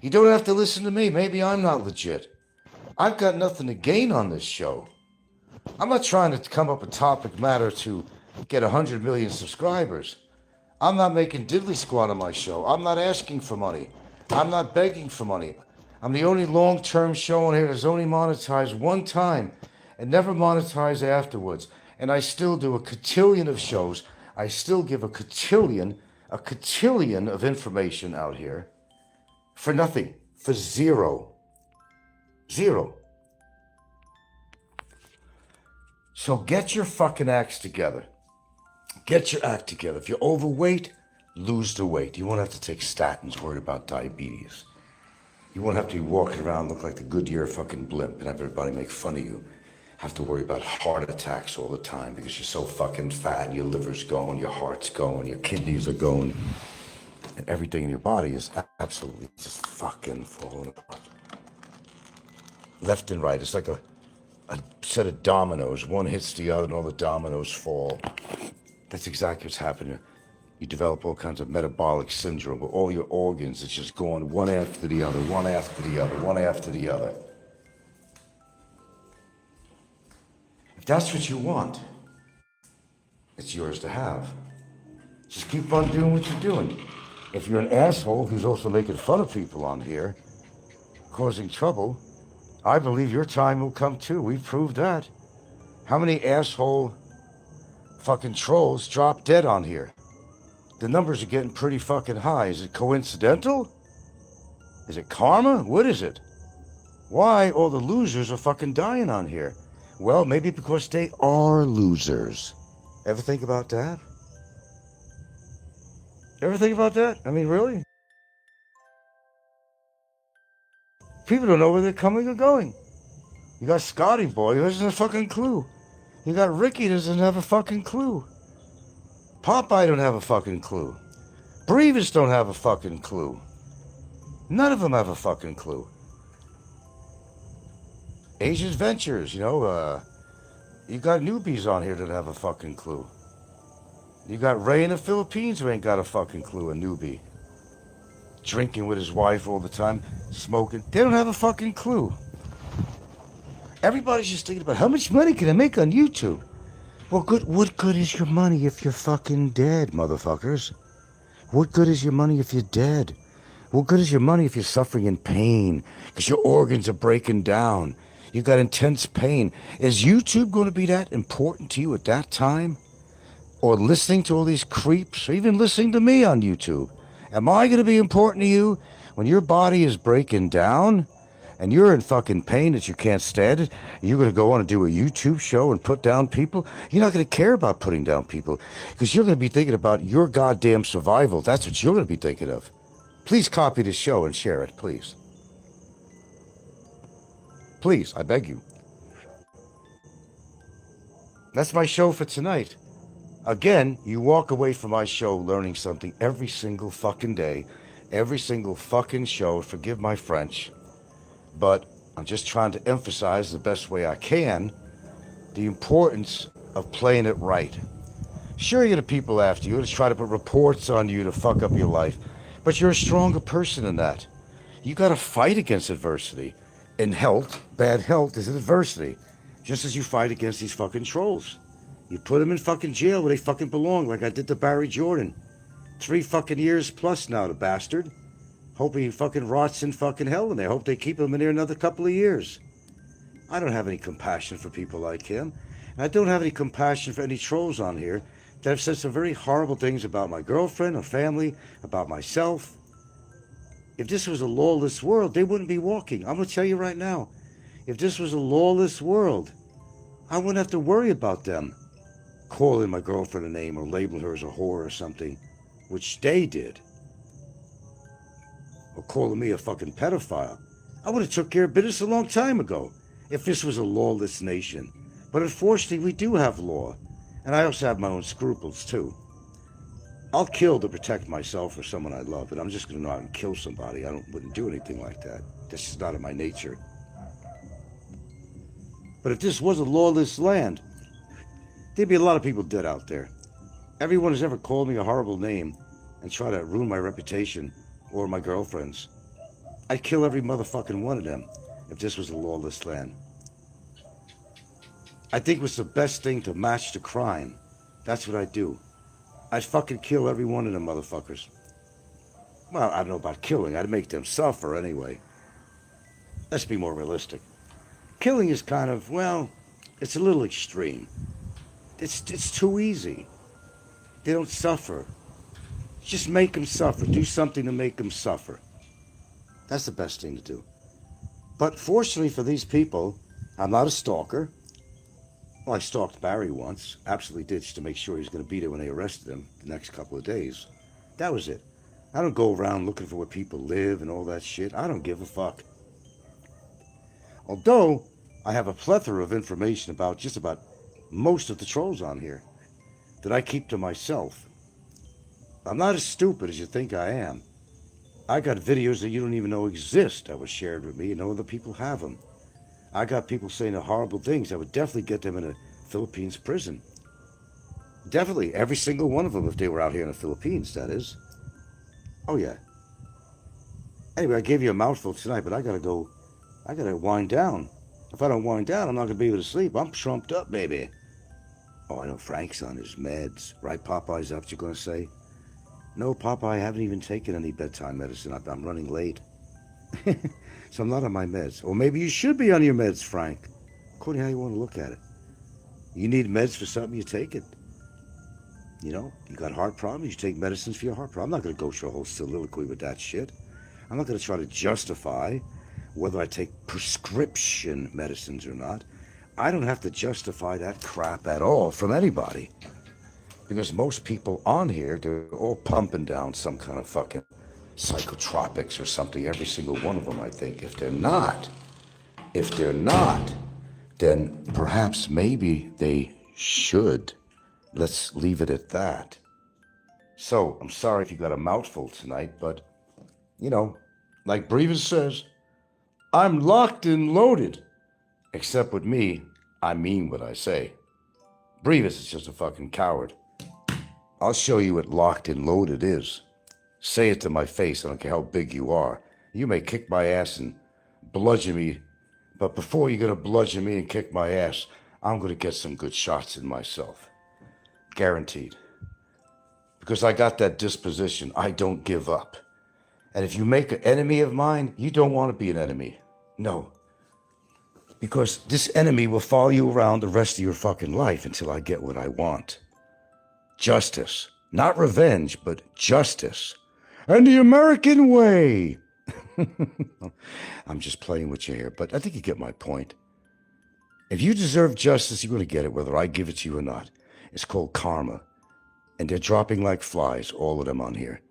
You don't have to listen to me. Maybe I'm not legit. I've got nothing to gain on this show. I'm not trying to come up with topic matter to get 100 million subscribers. I'm not making diddly squat on my show. I'm not asking for money. I'm not begging for money. I'm the only long-term show on here that's only monetized one time and never monetized afterwards. And I still do a cotillion of shows. I still give a cotillion of information out here for nothing, for zero. Zero. So get your fucking acts together. Get your act together. If you're overweight, lose the weight. You won't have to take statins worried about diabetes. You won't have to be walking around look like the Goodyear fucking blimp and have everybody make fun of you. Have to worry about heart attacks all the time because you're so fucking fat and your liver's going, your heart's going, your kidneys are going, and everything in your body is absolutely just fucking falling apart. Left and right. It's like a set of dominoes. One hits the other and all the dominoes fall. That's exactly what's happening. You develop all kinds of metabolic syndrome where all your organs, it's just going one after the other, one after the other, one after the other. If that's what you want, it's yours to have. Just keep on doing what you're doing. If you're an asshole who's also making fun of people on here, causing trouble, I believe your time will come too. We've proved that. How many asshole fucking trolls drop dead on here? The numbers are getting pretty fucking high. Is it coincidental? Is it karma? What is it? Why all the losers are fucking dying on here? Well, maybe because they are losers. Ever think about that? Ever think about that? I mean, really? People don't know where they're coming or going. You got Scotty Boy, who doesn't have a fucking clue. You got Ricky, who doesn't have a fucking clue. Popeye don't have a fucking clue. Beeches don't have a fucking clue. None of them have a fucking clue. Asia's Ventures, you got newbies on here that have a fucking clue. You got Ray in the Philippines who ain't got a fucking clue, a newbie. Drinking with his wife all the time, smoking. They don't have a fucking clue. Everybody's just thinking about how much money can I make on YouTube? Well, what good is your money if you're fucking dead, motherfuckers? What good is your money if you're dead? What good is your money if you're suffering in pain? Because your organs are breaking down. You got intense pain. Is YouTube going to be that important to you at that time? Or listening to all these creeps, or even listening to me on YouTube? Am I going to be important to you When your body is breaking down and you're in fucking pain that you can't stand it, you're going to go on and do a YouTube show and put down people? You're not going to care about putting down people because you're going to be thinking about your goddamn survival. That's what you're going to be thinking of. Please copy the show and share it, please. Please, I beg you. That's my show for tonight. Again, you walk away from my show learning something every single fucking day, every single fucking show. Forgive my French, but I'm just trying to emphasize the best way I can the importance of playing it right. Sure, you get people after you to try to put reports on you to fuck up your life, but you're a stronger person than that. You got to fight against adversity. In health, bad health is an adversity, just as you fight against these fucking trolls. You put them in fucking jail where they fucking belong, like I did to Barry Jordan. 3 fucking years plus now, the bastard. Hope he fucking rots in fucking hell, and I hope they keep him in there another couple of years. I don't have any compassion for people like him, and I don't have any compassion for any trolls on here that have said some very horrible things about my girlfriend, or family, about myself. If this was a lawless world, they wouldn't be walking. I'm going to tell you right now. If this was a lawless world, I wouldn't have to worry about them calling my girlfriend a name or labeling her as a whore or something, which they did. Or calling me a fucking pedophile. I would have took care of business a long time ago if this was a lawless nation. But unfortunately, we do have law. And I also have my own scruples, too. I'll kill to protect myself or someone I love, but I'm just going to go out and kill somebody. Wouldn't do anything like that. That's just not in my nature. But if this was a lawless land, there'd be a lot of people dead out there. Everyone who's ever called me a horrible name and tried to ruin my reputation or my girlfriend's, I'd kill every motherfucking one of them if this was a lawless land. I think it was the best thing to match the crime. That's what I'd do. I'd fucking kill every one of them motherfuckers. Well, I don't know about killing. I'd make them suffer anyway. Let's be more realistic. Killing is kind of, well, it's a little extreme. It's too easy. They don't suffer. Just make them suffer. Do something to make them suffer. That's the best thing to do. But fortunately for these people, I'm not a stalker. Well, I stalked Barry once. Absolutely did, just to make sure he was going to be there when they arrested him the next couple of days. That was it. I don't go around looking for where people live and all that shit. I don't give a fuck. Although, I have a plethora of information about just about most of the trolls on here that I keep to myself. I'm not as stupid as you think I am. I got videos that you don't even know exist that were shared with me, and no other people have them. I got people saying the horrible things that would definitely get them in a Philippines prison. Definitely, every single one of them if they were out here in the Philippines, that is. Oh, yeah. Anyway, I gave you a mouthful tonight, but I gotta wind down. If I don't wind down, I'm not gonna be able to sleep. I'm trumped up, baby. Oh, I know Frank's on his meds. Right, Popeye, is that what you're gonna say? No, Popeye, I haven't even taken any bedtime medicine. I'm running late. So I'm not on my meds. Or maybe you should be on your meds, Frank. According to how you want to look at it. You need meds for something, you take it. You know, you got heart problems, you take medicines for your heart problem. I'm not going to go through a whole soliloquy with that shit. I'm not going to try to justify whether I take prescription medicines or not. I don't have to justify that crap at all from anybody. Because most people on here, they're all pumping down some kind of fucking psychotropics or something, every single one of them, I think. If they're not, then perhaps maybe they should. Let's leave it at that. So, I'm sorry if you got a mouthful tonight, but, you know, like Beeches says, I'm locked and loaded. Except with me, I mean what I say. Beeches is just a fucking coward. I'll show you what locked and loaded is. Say it to my face, I don't care how big you are. You may kick my ass and bludgeon me, but before you're going to bludgeon me and kick my ass, I'm going to get some good shots in myself. Guaranteed. Because I got that disposition. I don't give up. And if you make an enemy of mine, you don't want to be an enemy. No. Because this enemy will follow you around the rest of your fucking life until I get what I want. Justice. Not revenge, but justice. And the American way. I'm just playing with you here, but I think you get my point. If you deserve justice, you're going to get it, whether I give it to you or not. It's called karma. And they're dropping like flies, all of them on here.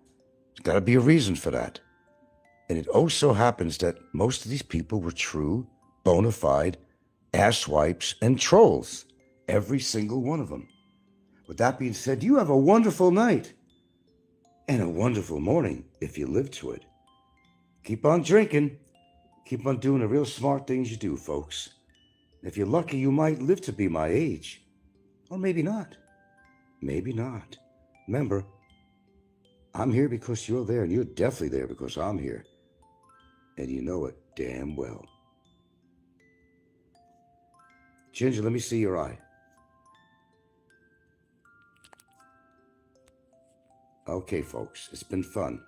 There's got to be a reason for that. And it oh so happens that most of these people were true, bona fide asswipes and trolls. Every single one of them. With that being said, you have a wonderful night. And a wonderful morning if you live to it. Keep on drinking. Keep on doing the real smart things you do, folks. If you're lucky, you might live to be my age. Or maybe not. Maybe not. Remember, I'm here because you're there, and you're definitely there because I'm here. And you know it damn well. Ginger, let me see your eye. Okay, folks, it's been fun.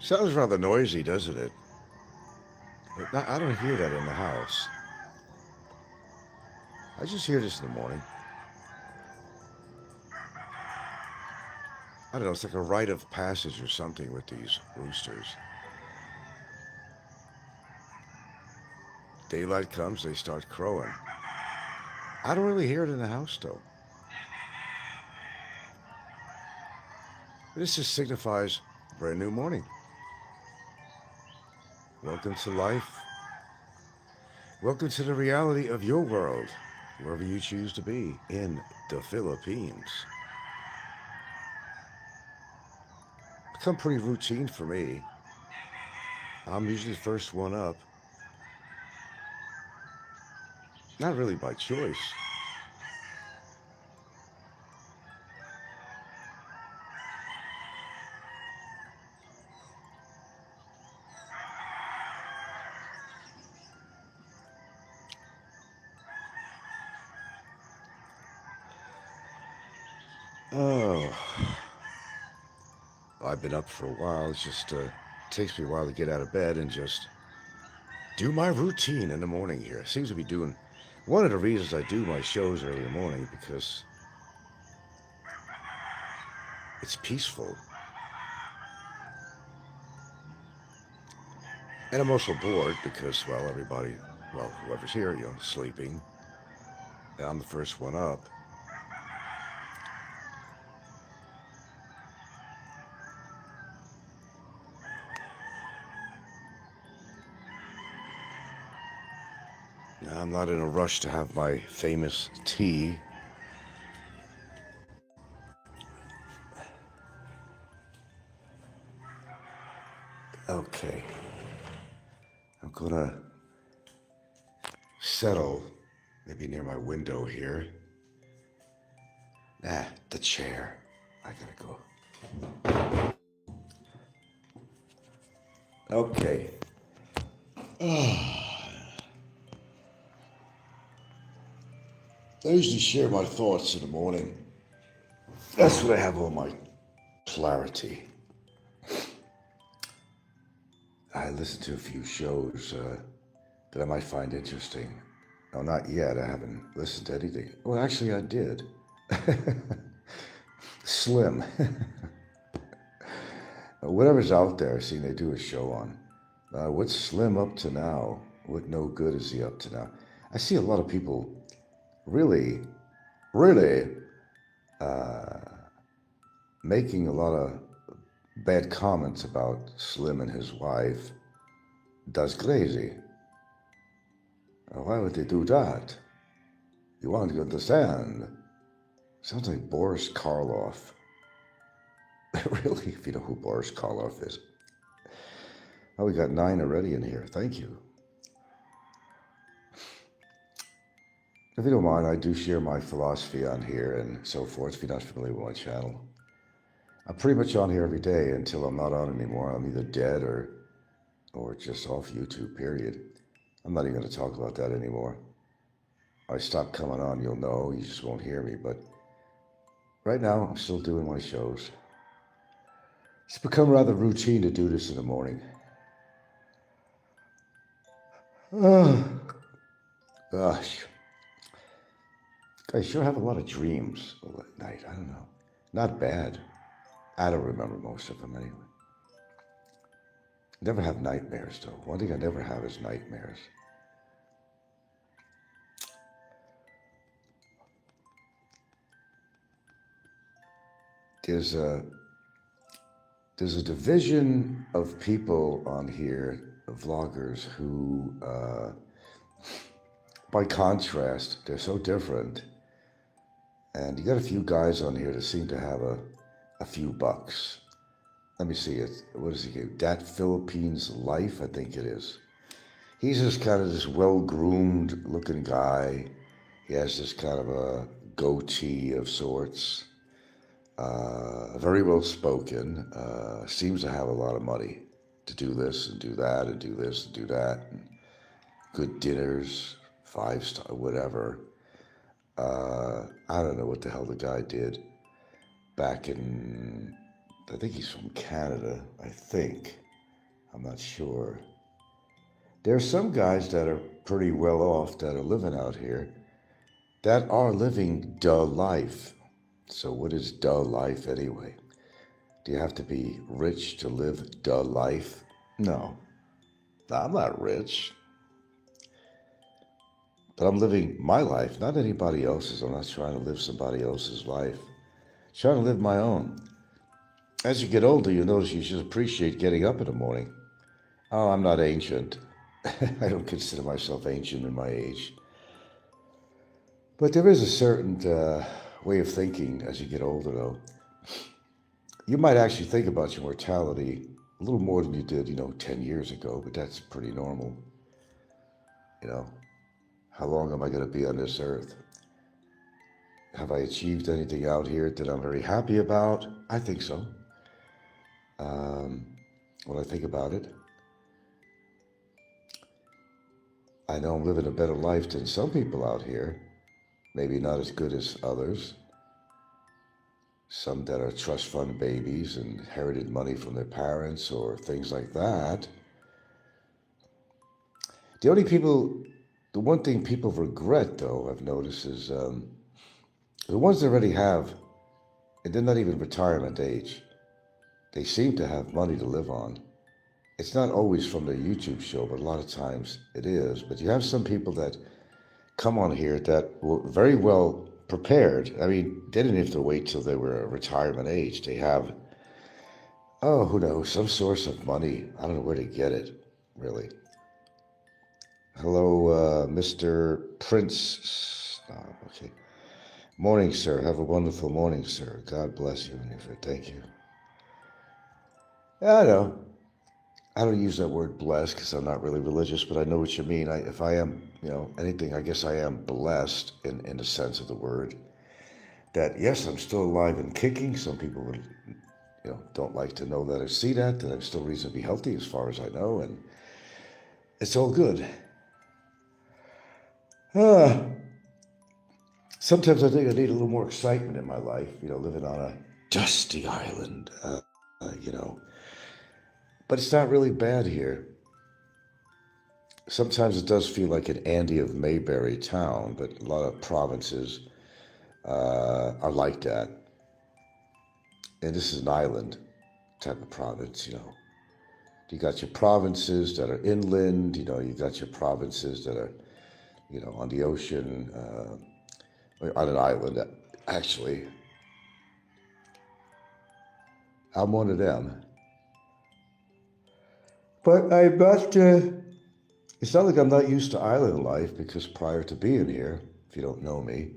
Sounds rather noisy, doesn't it? But I don't hear that in the house. I just hear this in the morning. I don't know, it's like a rite of passage or something with these roosters. Daylight comes, they start crowing. I don't really hear it in the house, though. This just signifies a brand new morning. Welcome to life. Welcome to the reality of your world, wherever you choose to be, in the Philippines. Become pretty routine for me. I'm usually the first one up. Not really by choice. Oh, I've been up for a while. It just takes me a while to get out of bed and just do my routine in the morning here. Seems to be doing one of the reasons I do my shows early in the morning, because it's peaceful. And I'm also bored because, well, everybody, well, whoever's here, sleeping. I'm the first one up. Now, I'm not in a rush to have my famous tea. Okay. I'm gonna settle maybe near my window here
The chair. I gotta go. Okay. I usually share my thoughts in the morning. That's when I have all my clarity. I listen to a few shows that I might find interesting. No, not yet. I haven't listened to anything. Well, actually, I did. Slim. Whatever's out there, I've seen they do a show on. What's Slim up to now? What no good is he up to now? I see a lot of people really making a lot of bad comments about Slim and his wife. That's crazy. Why would they do that? You want to understand? Sounds like Boris Karloff. Really, if you know who Boris Karloff is. Oh, we got 9 already in here. Thank you. If you don't mind, I do share my philosophy on here and so forth, if you're not familiar with my channel. I'm pretty much on here every day until I'm not on anymore. I'm either dead or just off YouTube, period. I'm not even going to talk about that anymore. I stop coming on, you'll know, you just won't hear me, but right now I'm still doing my shows. It's become rather routine to do this in the morning. Gosh. I sure have a lot of dreams at night. I don't know. Not bad. I don't remember most of them anyway. Never have nightmares, though. One thing I never have is nightmares. There's a division of people on here, vloggers, who, by contrast, they're so different. And you got a few guys on here that seem to have a few bucks. Let me see it. What does he give? That Philippines Life, I think it is. He's just kind of this well-groomed looking guy. He has this kind of a goatee of sorts. Very well spoken. Seems to have a lot of money to do this and do that and do this and do that. And good dinners, 5-star, whatever. I don't know what the hell the guy did back in, I think he's from Canada, I think. I'm not sure. There are some guys that are pretty well off that are living out here that are living the life. So what is the life anyway? Do you have to be rich to live the life? No, I'm not rich. But I'm living my life, not anybody else's. I'm not trying to live somebody else's life. I'm trying to live my own. As you get older, you notice you should appreciate getting up in the morning. Oh, I'm not ancient. I don't consider myself ancient in my age. But there is a certain way of thinking as you get older, though. You might actually think about your mortality a little more than you did, 10 years ago, but that's pretty normal. How long am I going to be on this earth? Have I achieved anything out here that I'm very happy about? I think so. When I think about it, I know I'm living a better life than some people out here. Maybe not as good as others. Some that are trust fund babies and inherited money from their parents or things like that. The one thing people regret, though, I've noticed, is the ones that already have, and they're not even retirement age, they seem to have money to live on. It's not always from their YouTube show, but a lot of times it is. But you have some people that come on here that were very well prepared. I mean, they didn't have to wait till they were retirement age. They have, who knows, some source of money. I don't know where to get it, really. Hello, Mr. Prince. Okay. Morning, sir. Have a wonderful morning, sir. God bless you. Thank you. Yeah, I know. I don't use that word blessed because I'm not really religious, but I know what you mean. If I am, anything, I guess I am blessed in the sense of the word. that, yes, I'm still alive and kicking. Some people would, don't like to know that or see that I'm still reasonably healthy as far as I know, and it's all good. Sometimes I think I need a little more excitement in my life, living on a dusty island, But it's not really bad here. Sometimes it does feel like an Andy of Mayberry town, but a lot of provinces are like that. And this is an island type of province, You got your provinces that are inland, you got your provinces that are, on the ocean, on an island, actually. I'm one of them. But I'm not, it's not like I'm not used to island life, because prior to being here, if you don't know me,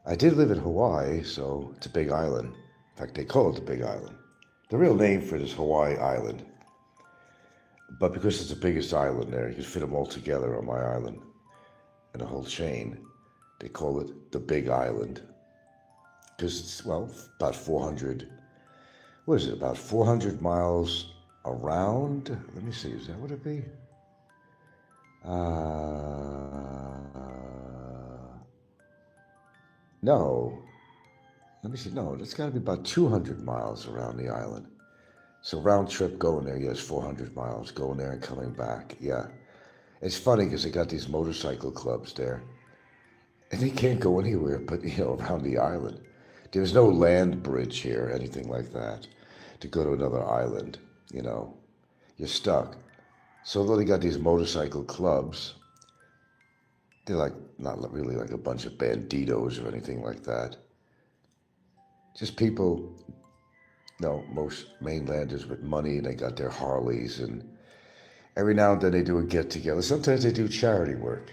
I did live in Hawaii, so it's a big island. In fact, they call it the Big Island. The real name for it is Hawaii Island. But because it's the biggest island there, you can fit them all together on my island in a whole chain. They call it the Big Island. Because it's, about 400, about 400 miles around? Let me see, is that what it'd be? No. Let me see, no, it's got to be about 200 miles around the island. So round trip going there, yes, 400 miles, going there and coming back, yeah. It's funny because they got these motorcycle clubs there. And they can't go anywhere but, around the island. There's no land bridge here, anything like that, to go to another island, You're stuck. So though they got these motorcycle clubs, they're like, not really like a bunch of banditos or anything like that. Just people, most mainlanders with money, and they got their Harleys, and every now and then they do a get-together. Sometimes they do charity work,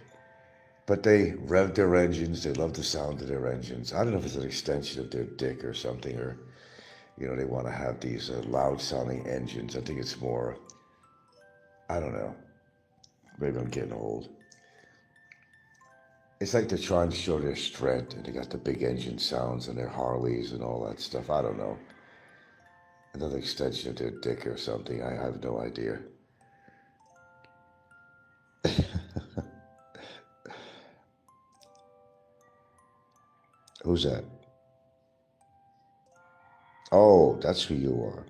but they rev their engines. They love the sound of their engines. I don't know if it's an extension of their dick or something, or, they want to have these loud-sounding engines. I think it's more, I don't know. Maybe I'm getting old. It's like they're trying to show their strength, and they got the big engine sounds and their Harleys and all that stuff. I don't know. Another extension of their dick or something. I have no idea. Who's that? Oh, that's who you are.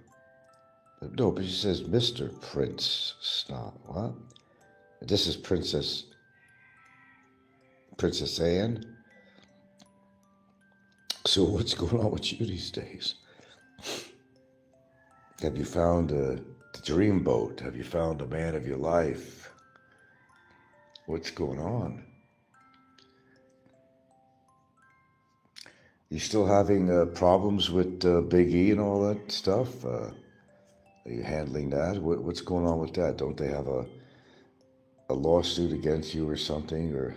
No, but she says Mr. Prince Snob. What? This is Princess Anne. So what's going on with you these days? Have you found the dream boat? Have you found the man of your life? What's going on? You still having problems with Big E and all that stuff? Are you handling that? What's going on with that? Don't they have a lawsuit against you or something? Or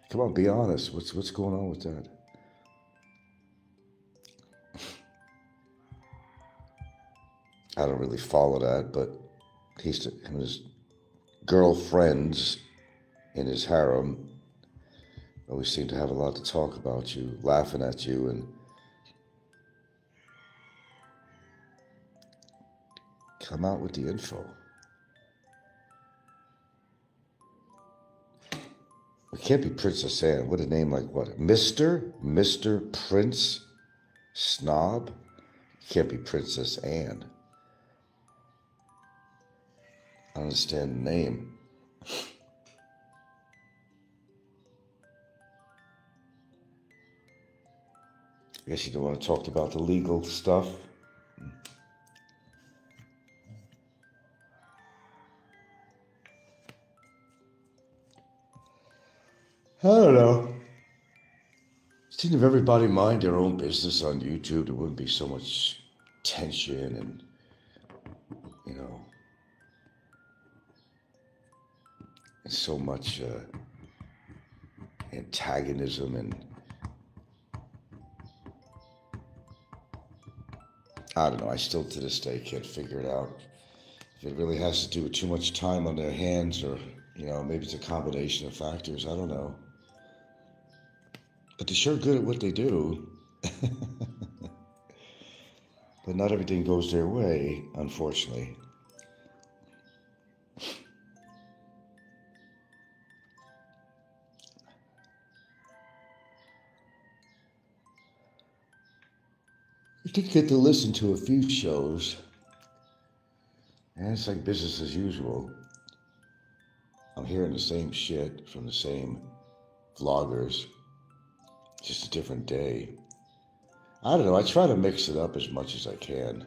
come on, be honest. What's going on with that? I don't really follow that, but him and his girlfriends in his harem always seem to have a lot to talk about you, laughing at you, and come out with the info. It can't be Princess Anne. What a name like what? Mr. Prince Snob? It can't be Princess Anne. I don't understand the name. I guess you don't want to talk about the legal stuff. I don't know. It seems if everybody mind their own business on YouTube, there wouldn't be so much tension and, and so much antagonism, and I don't know. I still to this day can't figure it out. If it really has to do with too much time on their hands, or maybe it's a combination of factors. I don't know. But they're sure good at what they do. But not everything goes their way, unfortunately. I did get to listen to a few shows, and it's like business as usual. I'm hearing the same shit from the same vloggers, just a different day. I don't know, I try to mix it up as much as I can.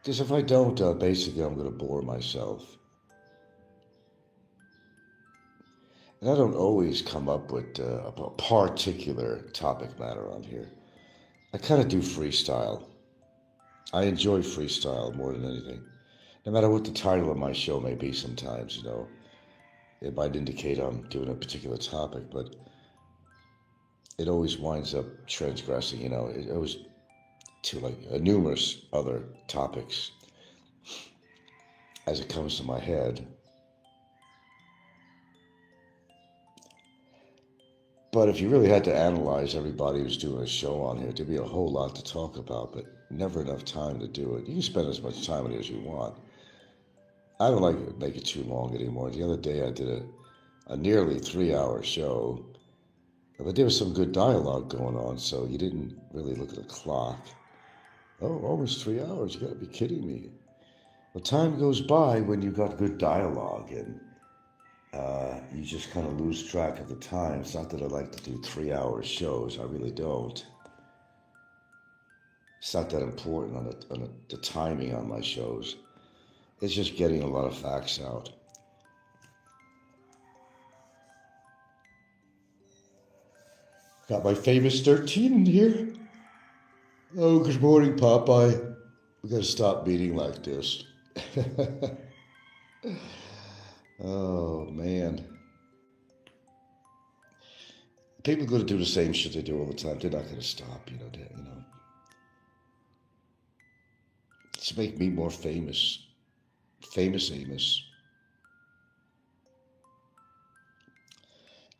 Because if I don't, basically I'm going to bore myself. And I don't always come up with a particular topic matter on here. I kind of do freestyle. I enjoy freestyle more than anything. No matter what the title of my show may be sometimes, it might indicate I'm doing a particular topic, but it always winds up transgressing, it always to like numerous other topics as it comes to my head. But if you really had to analyze everybody who's doing a show on here, there'd be a whole lot to talk about, but never enough time to do it. You can spend as much time on it as you want. I don't like to make it too long anymore. The other day I did a nearly 3-hour show, but there was some good dialogue going on, so you didn't really look at the clock. Oh, almost 3 hours, you gotta be kidding me. Well, time goes by when you've got good dialogue, and you just kind of lose track of the time. It's not that I like to do 3-hour shows, I really don't. It's not that important on the timing on my shows. It's just getting a lot of facts out. Got my famous 13 in here. Oh, good morning, Popeye. We gotta stop meeting like this. Oh, man. People are going to do the same shit they do all the time. They're not going to stop, To make me more famous. Famous Amos.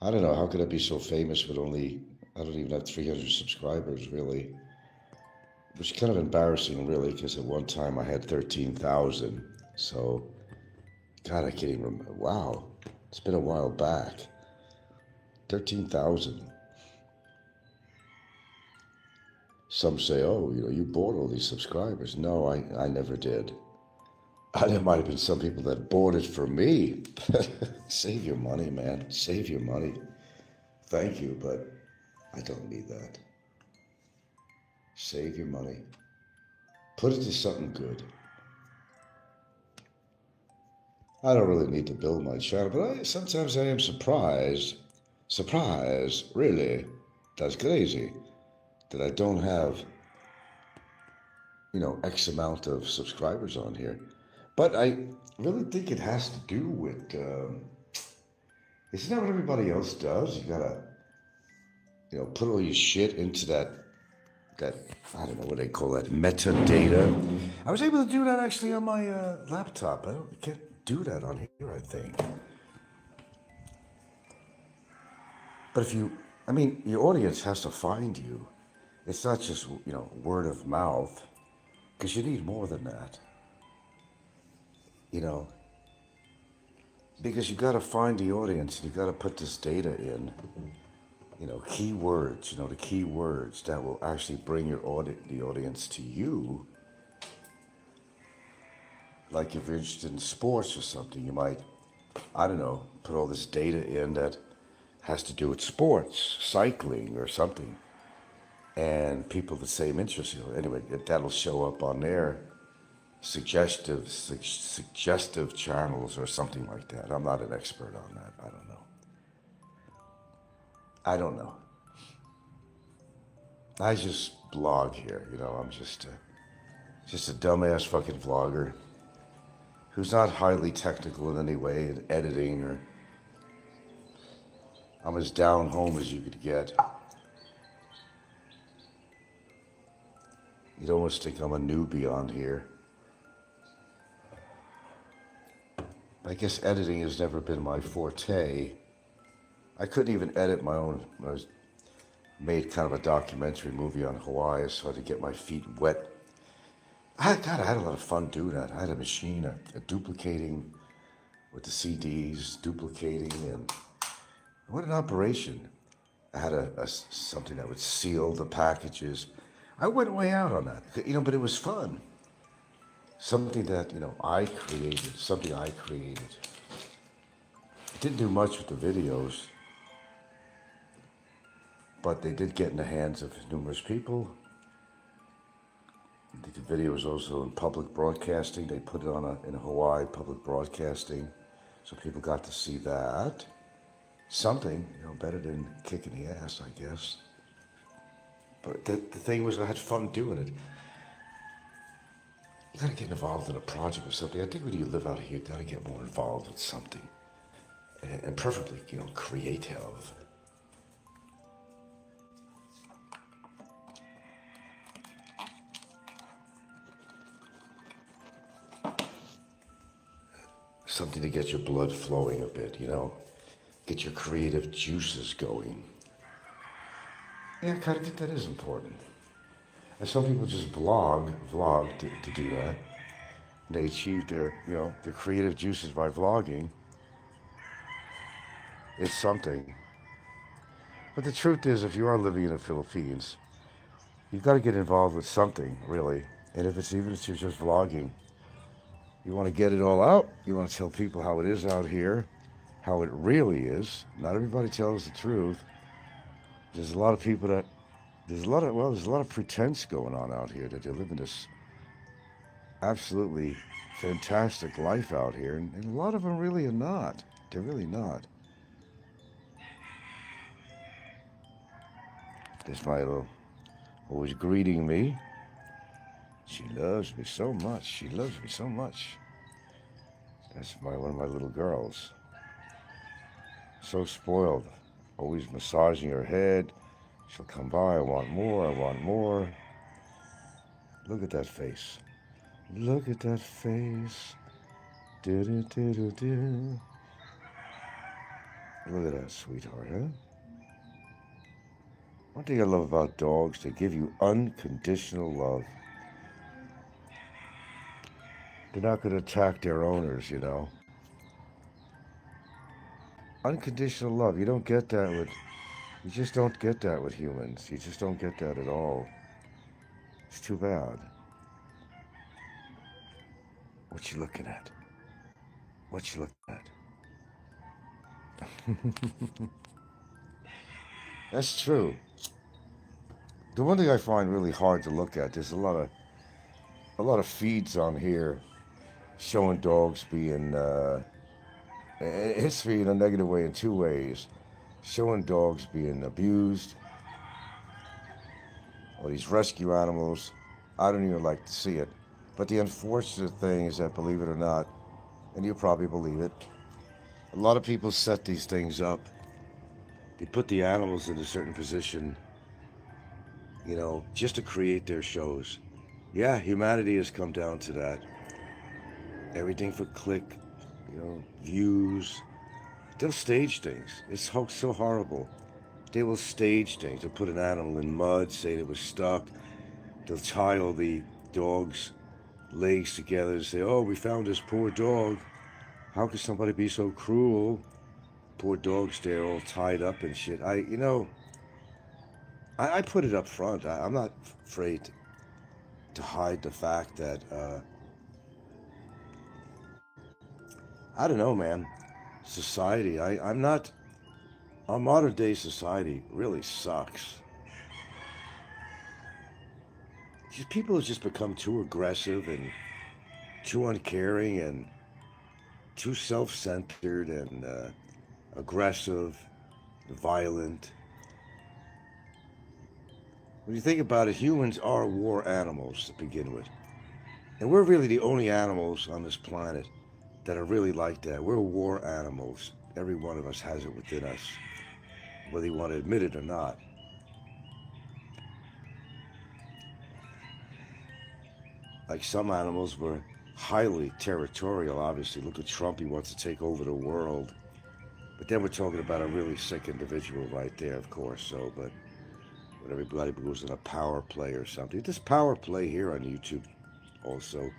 I don't know. How could I be so famous with I don't even have 300 subscribers, really. Which is kind of embarrassing, really, because at one time I had 13,000. So, God, I can't even remember. Wow. It's been a while back. 13,000. Some say, oh, you bought all these subscribers. No, I never did. There might have been some people that bought it for me. Save your money, man. Save your money. Thank you, but I don't need that. Save your money. Put it to something good. I don't really need to build my channel, but sometimes I am surprised, really, that's crazy, that I don't have, X amount of subscribers on here. But I really think it has to do with, isn't that what everybody else does? You gotta, put all your shit into that, I don't know what they call that, metadata. I was able to do that actually on my laptop. I can't do that on here, I think. But your audience has to find you. It's not just, word of mouth, because you need more than that. Because you got to find the audience, and you got to put this data in, keywords, the keywords that will actually bring the audience to you. Like if you're interested in sports or something, you might, I don't know, put all this data in that has to do with sports, cycling or something. And people of the same interest, anyway, that'll show up on their suggestive channels or something like that. I'm not an expert on that. I don't know. I just blog here, I'm just a dumbass fucking vlogger who's not highly technical in any way in editing, or I'm as down home as you could get. You'd almost think I'm a newbie on here. I guess editing has never been my forte. I couldn't even edit my own. made kind of a documentary movie on Hawaii, so I had to get my feet wet. I had a lot of fun doing that. I had a machine, a duplicating with the CDs, duplicating, and what an operation. I had something that would seal the packages. I went way out on that, but it was fun. Something that, I created, something I created. I didn't do much with the videos, but they did get in the hands of numerous people. The video was also in public broadcasting. They put it on in Hawaii, public broadcasting, so people got to see that. Something, better than kicking the ass, I guess. But the thing was, I had fun doing it. You gotta get involved in a project or something. I think when you live out here, you gotta get more involved with something. And preferably, creative. Something to get your blood flowing a bit, get your creative juices going. Yeah, I kind of think that is important. And some people just vlog to do that. They achieve their creative juices by vlogging. It's something. But the truth is, if you are living in the Philippines, you've got to get involved with something, really. And if you're just vlogging, you want to get it all out. You want to tell people how it is out here, how it really is. Not everybody tells the truth. There's a lot of people that, there's a lot of pretense going on out here, that they're living this absolutely fantastic life out here. And a lot of them really are not. They're really not. There's Milo, always greeting me. She loves me so much. She loves me so much. That's one of my little girls. So spoiled. Always massaging her head. She'll come by. I want more. I want more. Look at that face. Look at that face. Do-do-do-do-do. Look at that, sweetheart, huh? One thing I love about dogs, they give you unconditional love. They're not going to attack their owners, Unconditional love. You just don't get that with humans. You just don't get that at all. It's too bad. What you looking at? What you looking at? That's true. The one thing I find really hard to look at, there's a lot of feeds on here showing dogs being, history in a negative way in two ways. Showing dogs being abused, or these rescue animals. I don't even like to see it. But the unfortunate thing is that, believe it or not, and you probably believe it, a lot of people set these things up. They put the animals in a certain position, just to create their shows. Yeah, humanity has come down to that. Everything for click, views. They'll stage things. It's so horrible. They will stage things. They'll put an animal in mud, say it was stuck. They'll tie all the dog's legs together and say, oh, we found this poor dog. How could somebody be so cruel? Poor dog's there all tied up and shit. I put it up front. I'm not afraid to hide the fact that, I don't know, man. Society, our modern day society really sucks. People have just become too aggressive and too uncaring and too self-centered and aggressive, violent. When you think about it, humans are war animals to begin with. And we're really the only animals on this planet that are really like that. We're war animals. Every one of us has it within us, whether you want to admit it or not. Like some animals were highly territorial, obviously. Look at Trump, he wants to take over the world. But then we're talking about a really sick individual right there, of course. But when everybody goes in a power play or something. This power play here on YouTube also.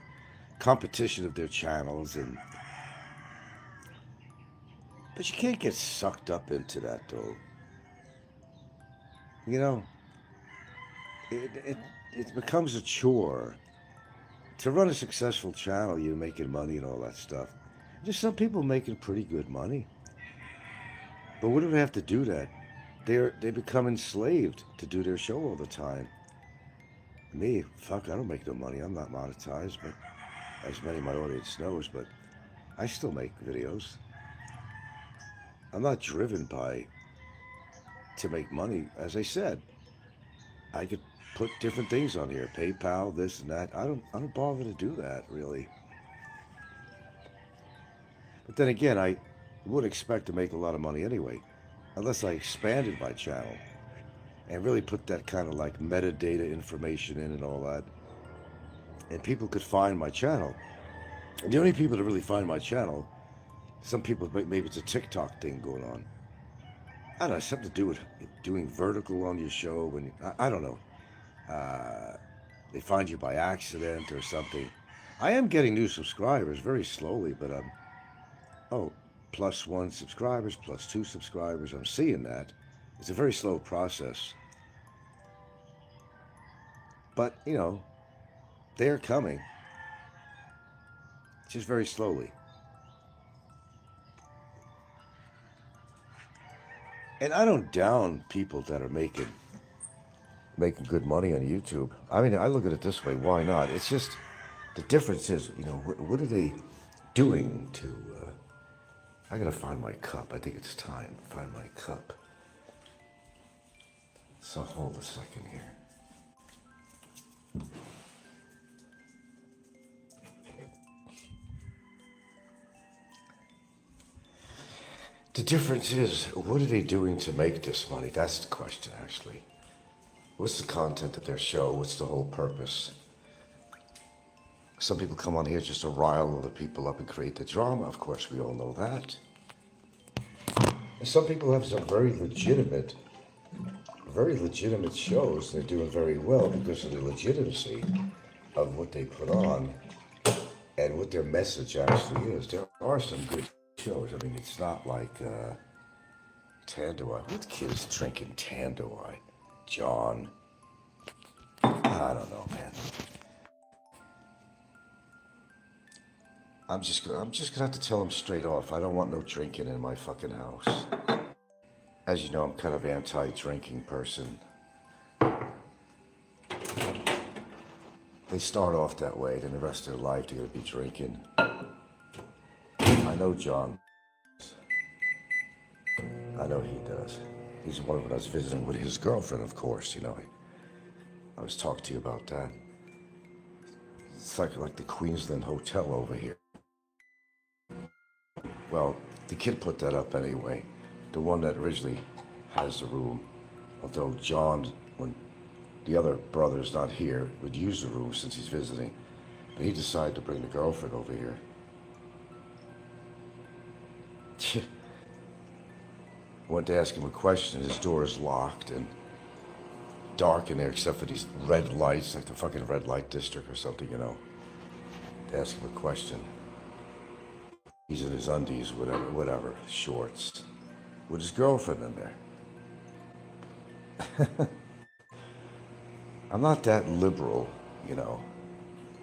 Competition of their channels, but you can't get sucked up into that though. You know, it becomes a chore. To run a successful channel, you're making money and all that stuff. There's some people making pretty good money. But what do they have to do that? They become enslaved to do their show all the time. Me, fuck, I don't make no money. I'm not monetized, but as many of my audience knows, but I still make videos. I'm not driven to make money. As I said, I could put different things on here, PayPal, this and that. I don't bother to do that really. But then again, I would expect to make a lot of money anyway, unless I expanded my channel and really put that kind of like metadata information in and all that, and people could find my channel. And the only people that really find my channel, some people, maybe it's a TikTok thing going on. I don't know, something to do with doing vertical on your show. When I don't know, they find you by accident or something. I am getting new subscribers very slowly, but +1 subscribers, +2 subscribers. I'm seeing that. It's a very slow process. But, you know, they're coming. Just very slowly. And I don't down people that are making good money on YouTube. I mean, I look at it this way. Why not? It's just, the difference is, you know, what are they doing to... I gotta find my cup. I think it's time to find my cup. So hold a second here. The difference is, what are they doing to make this money? That's the question, actually. What's the content of their show? What's the whole purpose? Some people come on here just to rile other people up and create the drama. Of course, we all know that. And some people have some very legitimate shows. They're doing very well because of the legitimacy of what they put on and what their message actually is. There are some good shows. I mean, it's not like Tandoori. What kid's drinking Tandoori? John. I don't know, man. I'm just gonna have to tell him straight off. I don't want no drinking in my fucking house. As you know, I'm kind of anti-drinking person. They start off that way, then the rest of their life they're gonna be drinking. I know John. I know he does. He's one of us visiting with his girlfriend, of course. You know, I was talking to you about that. It's like the Queensland Hotel over here. Well, the kid put that up anyway. The one that originally has the room. Although John, when the other brother's not here, would use the room since he's visiting. But he decided to bring the girlfriend over here. Went to ask him a question. His door is locked and dark in there except for these red lights, like the fucking red light district or something, you know. To ask him a question. He's in his undies, whatever, shorts, with his girlfriend in there. I'm not that liberal, you know.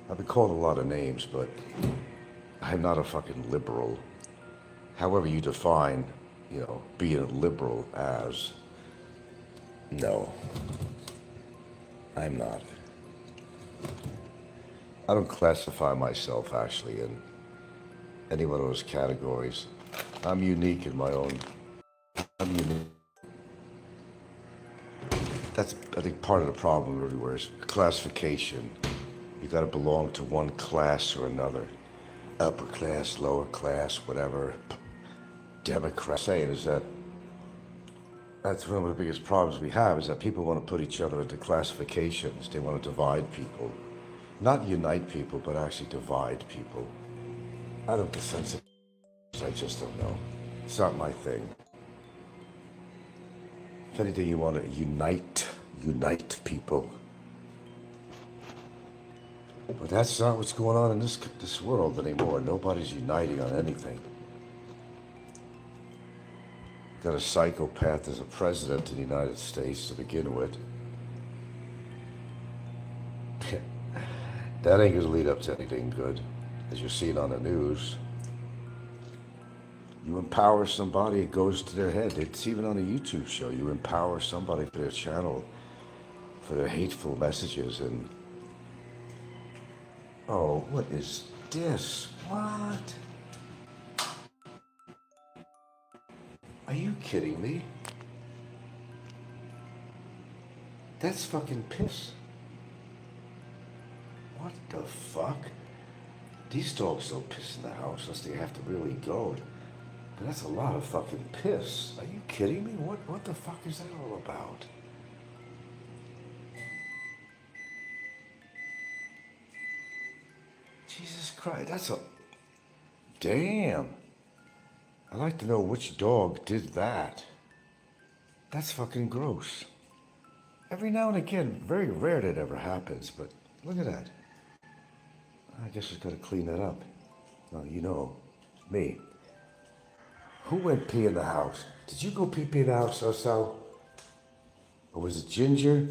I've been called a lot of names, but I'm not a fucking liberal. However you define, you know, being a liberal as, no, I'm not. I don't classify myself actually in any one of those categories. I'm unique in my own. I'm unique. That's, I think, part of the problem everywhere is classification. You got to belong to one class or another. Upper class, lower class, whatever. Democrat saying is that that's one of the biggest problems we have is that people want to put each other into classifications. They want to divide people. Not unite people, but actually divide people. I don't get sense of it. I just don't know. It's not my thing. If anything, you want to unite unite people. But that's not what's going on in this world anymore. Nobody's uniting on anything. Got a psychopath as a president of the United States to begin with. That ain't gonna lead up to anything good, as you're seeing on the news. You empower somebody, it goes to their head. It's even on a YouTube show. You empower somebody for their channel, for their hateful messages, and oh, what is this? What? Are you kidding me? That's fucking piss. What the fuck? These dogs don't piss in the house unless they have to really go. But that's a lot of fucking piss. Are you kidding me? What the fuck is that all about? Jesus Christ, that's a... Damn. I'd like to know which dog did that. That's fucking gross. Every now and again, very rare that ever happens, but look at that. I guess we've got to clean that up. Well, you know, me. Who went pee in the house? Did you go pee in the house, Sal? Or was it Ginger?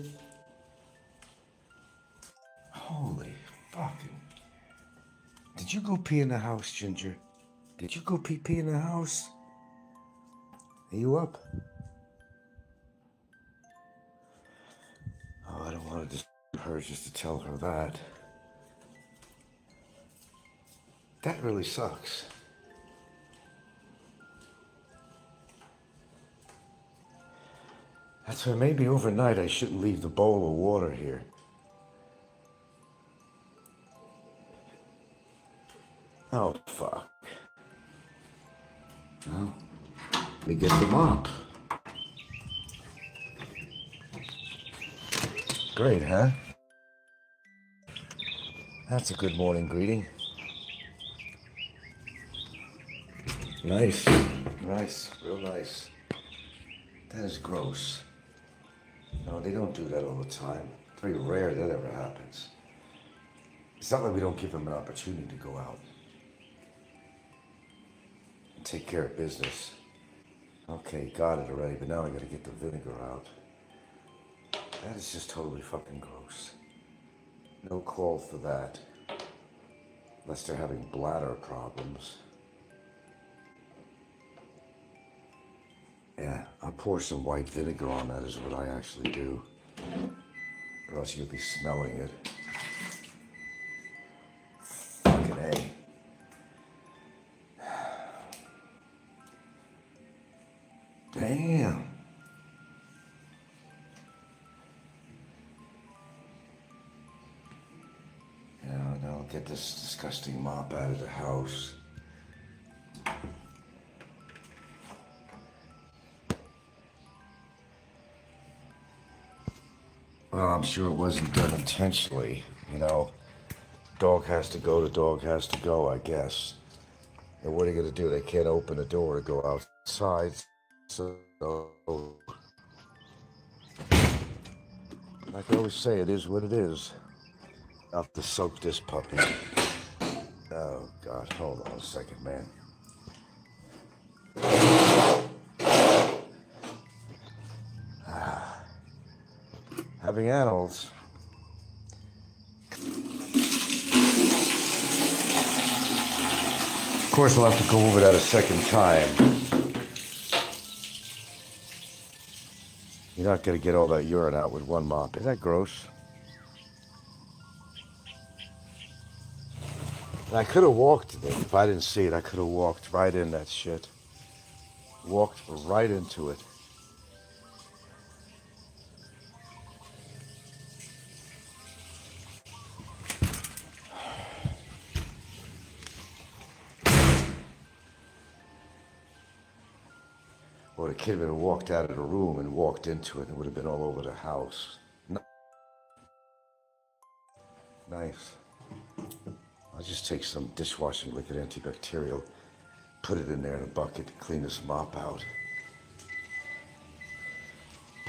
Holy fucking... Did you go pee in the house, Ginger? Did you go pee in the house? Are you up? Oh, I don't want to disturb her just to tell her that. That really sucks. That's why maybe overnight I shouldn't leave the bowl of water here. Oh, fuck. Well, let me get the mop. Great, huh? That's a good morning greeting. Nice. Nice. Real nice. That is gross. No, they don't do that all the time. It's very rare that ever happens. It's not like we don't give them an opportunity to go out and take care of business. Okay, got it already, but now I gotta get the vinegar out. That is just totally fucking gross. No call for that. Unless they're having bladder problems. Yeah, I'll pour some white vinegar on that is what I actually do. Or else you'll be smelling it. Fucking A. Damn. Now get this disgusting mop out of the house. Well, I'm sure it wasn't done intentionally, you know. Dog has to go, the dog has to go, I guess. And what are you gonna do? They can't open the door to go outside, so... Like I always say, it is what it is. Out to soak this puppy. Oh, God, hold on a second, man. Having animals. Of course, we'll have to go over that a second time. You're not going to get all that urine out with one mop. Is that gross? And I could have walked in it. If I didn't see it, I could have walked right in that shit. Walked right into it. Or the kid would have walked out of the room and walked into it, and it would have been all over the house. Nice. I'll just take some dishwashing liquid antibacterial, put it in there in a bucket to clean this mop out.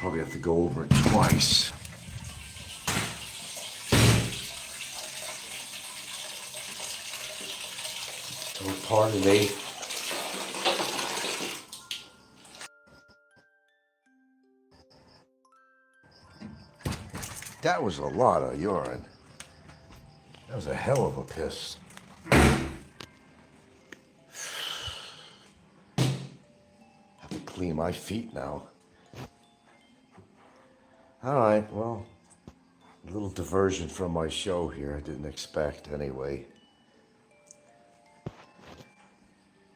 probably have to go over it twice. So pardon me. That was a lot of urine. That was a hell of a piss. Have to clean my feet now. All right, well, a little diversion from my show here. I didn't expect anyway.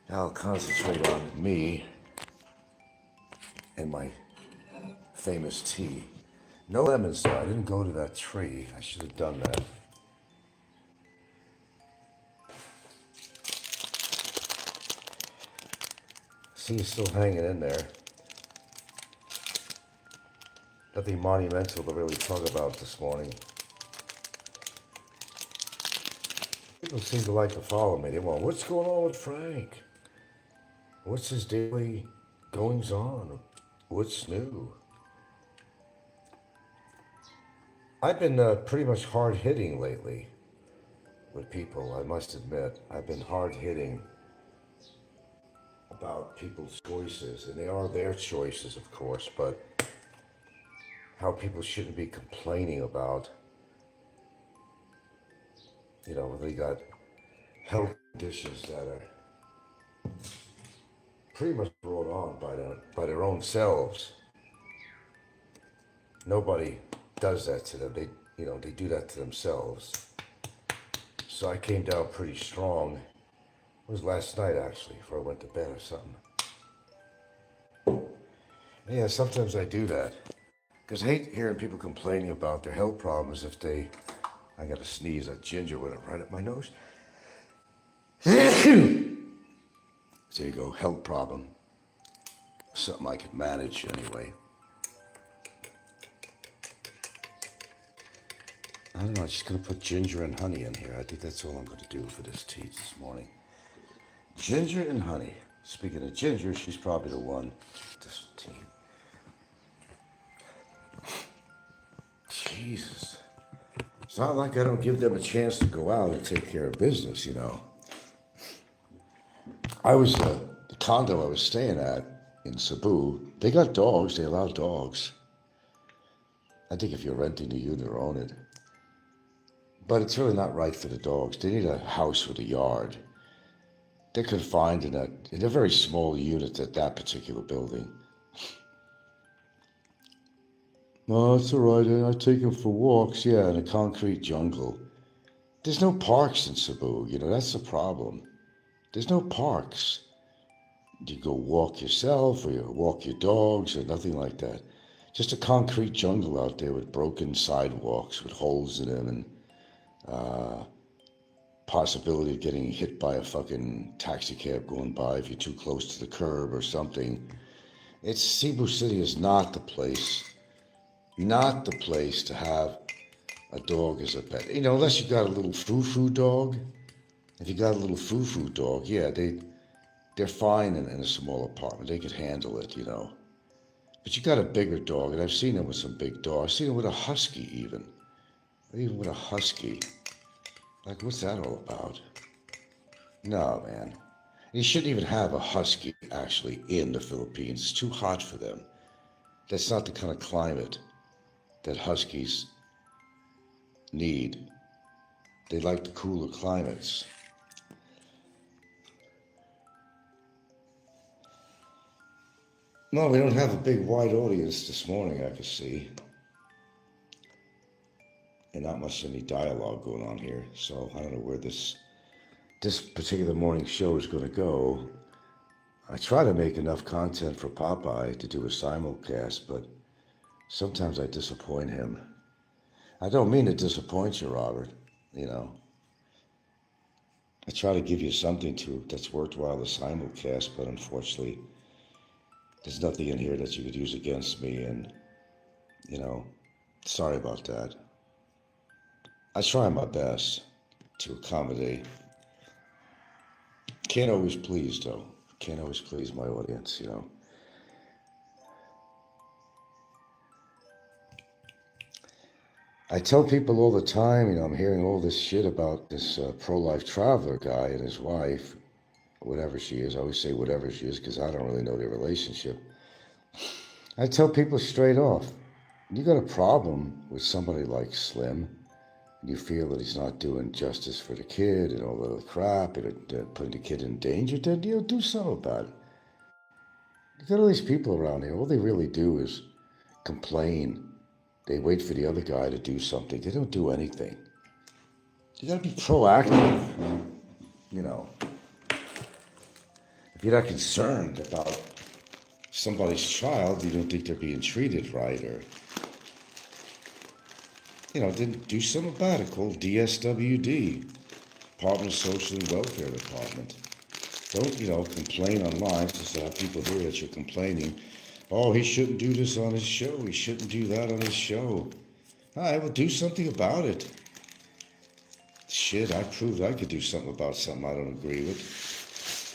Now I'll concentrate on me and my famous tea. No lemons though. I didn't go to that tree. I should have done that. See, you're still hanging in there. Nothing monumental to really talk about this morning. People seem to like to follow me. They want, what's going on with Frank? What's his daily goings on? What's new? I've been pretty much hard-hitting lately with people, I must admit. I've been hard-hitting about people's choices, and they are their choices, of course, but how people shouldn't be complaining about, you know, they got health conditions that are pretty much brought on by their own selves. Nobody does that to them. They do that to themselves. So I came down pretty strong. It was last night, actually, before I went to bed or something. Yeah, sometimes I do that. Because I hate hearing people complaining about their health problems if I got to sneeze, that ginger went right up my nose. So you go, health problem. Something I could manage anyway. I don't know, I'm just going to put ginger and honey in here. I think that's all I'm going to do for this tea this morning. Ginger and honey. Speaking of ginger, she's probably the one. This tea. Jesus. It's not like I don't give them a chance to go out and take care of business, you know. The condo I was staying at in Cebu, they got dogs, they allow dogs. I think if you're renting the unit or own it. But it's really not right for the dogs. They need a house with a yard. They're confined in a very small unit at that particular building. Oh, it's all right. I take them for walks, yeah, in a concrete jungle. There's no parks in Cebu, you know, that's the problem. There's no parks. You go walk yourself or you walk your dogs or nothing like that. Just a concrete jungle out there with broken sidewalks with holes in them and possibility of getting hit by a fucking taxi cab going by if you're too close to the curb or something. Cebu City is not the place to have a dog as a pet. You know, unless you got a little foo-foo dog. If you got a little foo-foo dog, yeah, they're fine in a small apartment. They could handle it, you know. But you got a bigger dog, and I've seen them with some big dogs. I've seen them with a husky even with a husky. Like, what's that all about? No, man. You shouldn't even have a husky actually in the Philippines. It's too hot for them. That's not the kind of climate that huskies need. They like the cooler climates. No, we don't have a big wide audience this morning, I can see. And not much any dialogue going on here, so I don't know where this particular morning show is going to go. I try to make enough content for Popeye to do a simulcast, but sometimes I disappoint him. I don't mean to disappoint you, Robert, you know. I try to give you something that's worthwhile to simulcast, but unfortunately, there's nothing in here that you could use against me, and, you know, sorry about that. I try my best to accommodate. Can't always please, though. Can't always please my audience, you know.
I tell people all the time, I'm hearing all this shit about this pro-life traveler guy and his wife, whatever she is. I always say whatever she is because I don't really know their relationship. I tell people straight off, you got a problem with somebody like Slim, and you feel that he's not doing justice for the kid and all the other crap and putting the kid in danger, then do something about it. You got all these people around here, all they really do is complain. They wait for the other guy to do something. They don't do anything. You gotta be proactive. If you're not concerned about somebody's child, you don't think they're being treated right, or, then do something about it. Call DSWD, Department of Social and Welfare Department. Don't, complain online just to have people hear that you're complaining. Oh, he shouldn't do this on his show. He shouldn't do that on his show. All right, well, do something about it. Shit, I proved I could do something about something I don't agree with.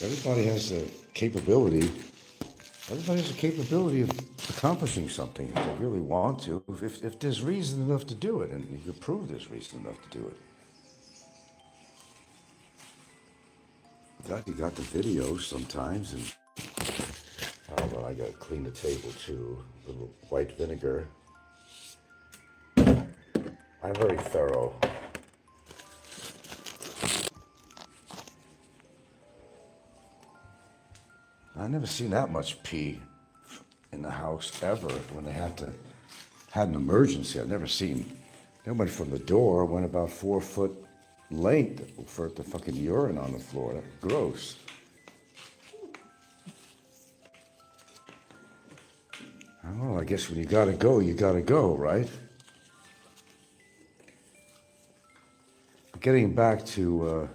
Everybody has the capability. Everybody has the capability of accomplishing something if they really want to, if there's reason enough to do it, and you can prove there's reason enough to do it. You got the videos sometimes, and I gotta clean the table too. A little white vinegar. I'm very thorough. I've never seen that much pee in the house ever when they had an emergency. I've never seen. They went from the door, went about 4 foot length for the fucking urine on the floor. Gross. Well, I guess when you gotta go, right? Getting back to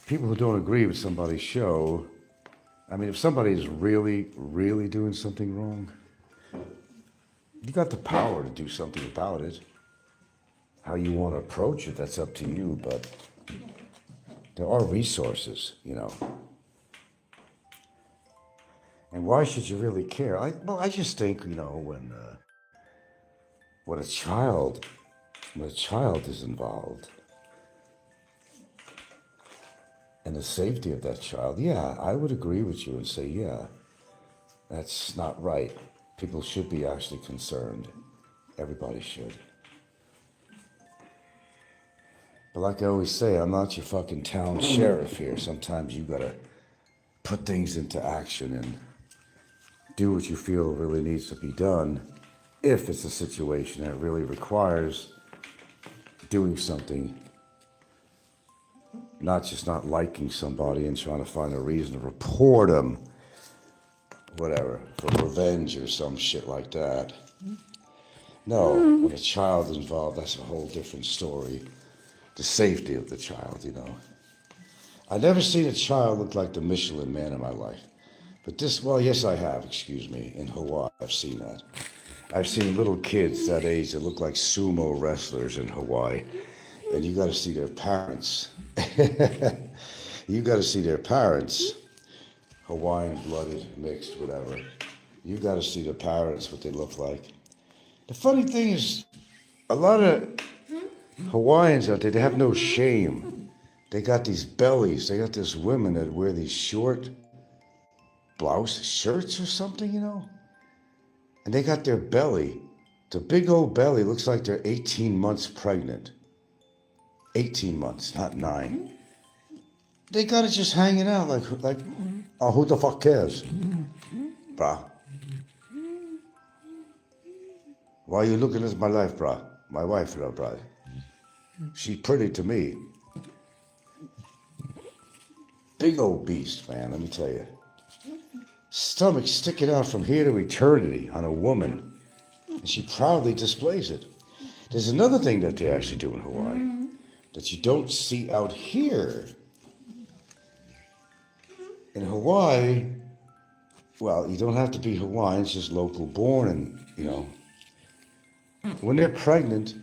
people who don't agree with somebody's show, if somebody is really, really doing something wrong, you got the power to do something about it. How you want to approach it, that's up to you, but there are resources, And why should you really care? I just think, when a child is involved, and the safety of that child, yeah, I would agree with you and say, yeah, that's not right. People should be actually concerned. Everybody should. But like I always say, I'm not your fucking town sheriff here. Sometimes you gotta put things into action and do what you feel really needs to be done if it's a situation that really requires doing something, not just not liking somebody and trying to find a reason to report them, whatever, for revenge or some shit like that. No, when a child is involved, that's a whole different story. The safety of the child, I've never seen a child look like the Michelin Man in my life. But yes, I have, in Hawaii, I've seen that. I've seen little kids that age that look like sumo wrestlers in Hawaii. And you gotta see their parents. You gotta see their parents, Hawaiian blooded, mixed, whatever. You gotta see their parents, what they look like. The funny thing is, a lot of Hawaiians out there, they have no shame. They got these bellies. They got this women that wear these short blouse shirts or something, And they got their belly. It's a big old belly. Looks like they're 18 months pregnant. 18 months, not 9. They got it just hanging out like, oh, who the fuck cares? Bruh. Why are you looking at my life, bruh? My wife, bruh. She's pretty to me. Big old beast, man, let me tell you. Stomach sticking out from here to eternity on a woman. And she proudly displays it. There's another thing that they actually do in Hawaii that you don't see out here. In Hawaii, well, you don't have to be Hawaiian, it's just local born, and, when they're pregnant,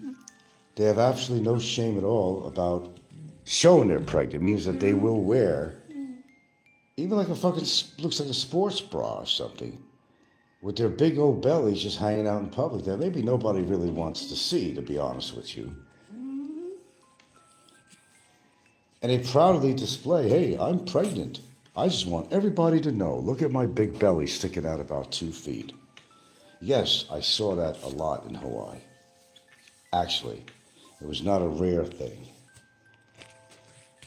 they have absolutely no shame at all about showing they're pregnant. It means that they will wear, even like looks like a sports bra or something. with their big old bellies just hanging out in public that maybe nobody really wants to see, to be honest with you. And they proudly display, hey, I'm pregnant. I just want everybody to know, look at my big belly sticking out about 2 feet. Yes, I saw that a lot in Hawaii. Actually, it was not a rare thing.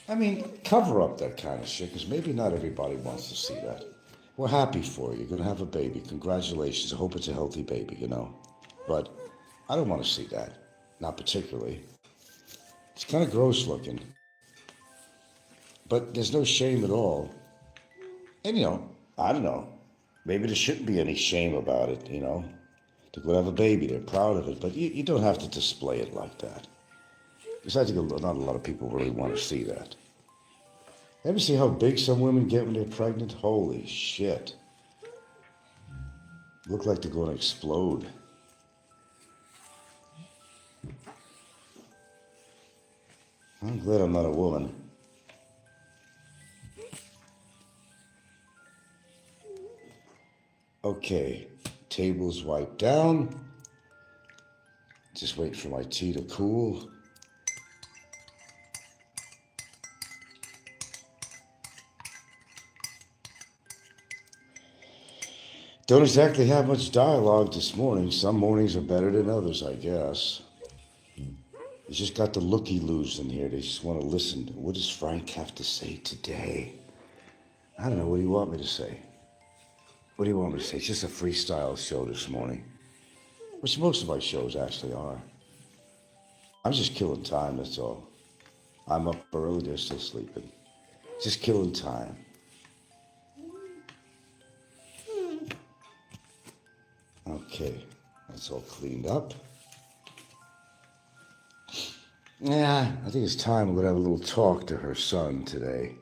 I mean, cover up that kind of shit, because maybe not everybody wants to see that. We're happy for you. You're going to have a baby. Congratulations. I hope it's a healthy baby, you know. But I don't want to see that. Not particularly. It's kind of gross looking. But there's no shame at all. And, you know, I don't know. Maybe there shouldn't be any shame about it, you know. To go have a baby, they're proud of it. But you don't have to display it like that. Because I think not a lot of people really want to see that. Ever see how big some women get when they're pregnant? Holy shit. Look like they're going to explode. I'm glad I'm not a woman. Okay, table's wiped down. Just wait for my tea to cool. Don't exactly have much dialogue this morning. Some mornings are better than others, I guess. You just got the looky-loos in here. They just want to listen. What does Frank have to say today? I don't know. What do you want me to say? What do you want me to say? It's just a freestyle show this morning. Which most of my shows actually are. I'm just killing time, that's all. I'm up early, they're still sleeping. Just killing time. Okay, that's all cleaned up. Yeah, I think it's time we're going to have a little talk to her son today.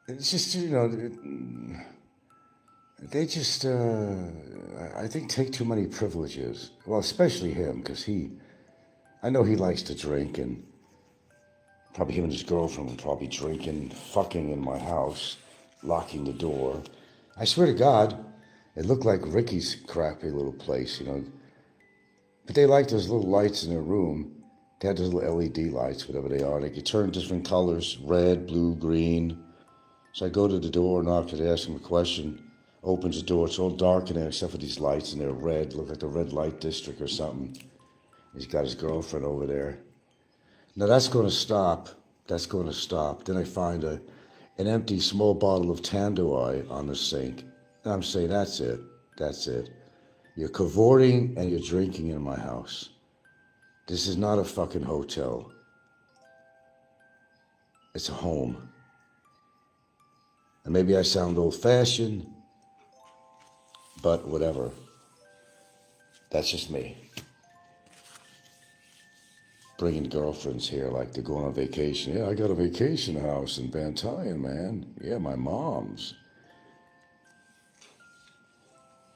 It's just, you know, they just, I think, take too many privileges. Well, especially him, because I know he likes to drink, and probably him and his girlfriend were probably drinking, fucking in my house, locking the door. I swear to God, it looked like Ricky's crappy little place, you know. But they like those little lights in their room. They had those little LED lights, whatever they are. They could turn different colors, red, blue, green. So I go to the door, knock it, ask him a question, opens the door. It's all dark in there except for these lights, and they're red. Look like the red light district or something. He's got his girlfriend over there. Now that's going to stop. That's going to stop. Then I find an empty small bottle of Tanduay on the sink. And I'm saying, that's it. That's it. You're cavorting and you're drinking in my house. This is not a fucking hotel. It's a home. And maybe I sound old-fashioned, but whatever. That's just me. Bringing girlfriends here like they're going on vacation. Yeah, I got a vacation house in Bantayan, man. Yeah, my mom's.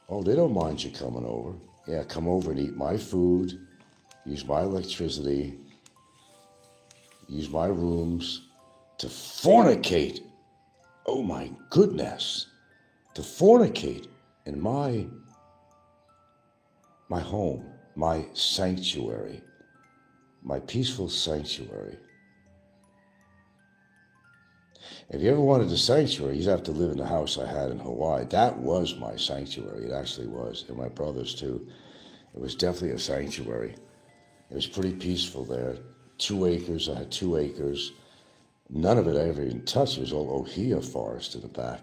Oh, they don't mind you coming over. Yeah, come over and eat my food, use my electricity, use my rooms to fornicate. Oh my goodness. To fornicate in my home, my sanctuary, my peaceful sanctuary. If you ever wanted a sanctuary, you'd have to live in the house I had in Hawaii. That was my sanctuary. It actually was. And my brother's too. It was definitely a sanctuary. It was pretty peaceful there. 2 acres. I had 2 acres. None of it I ever even touched. It was all ohia forest in the back.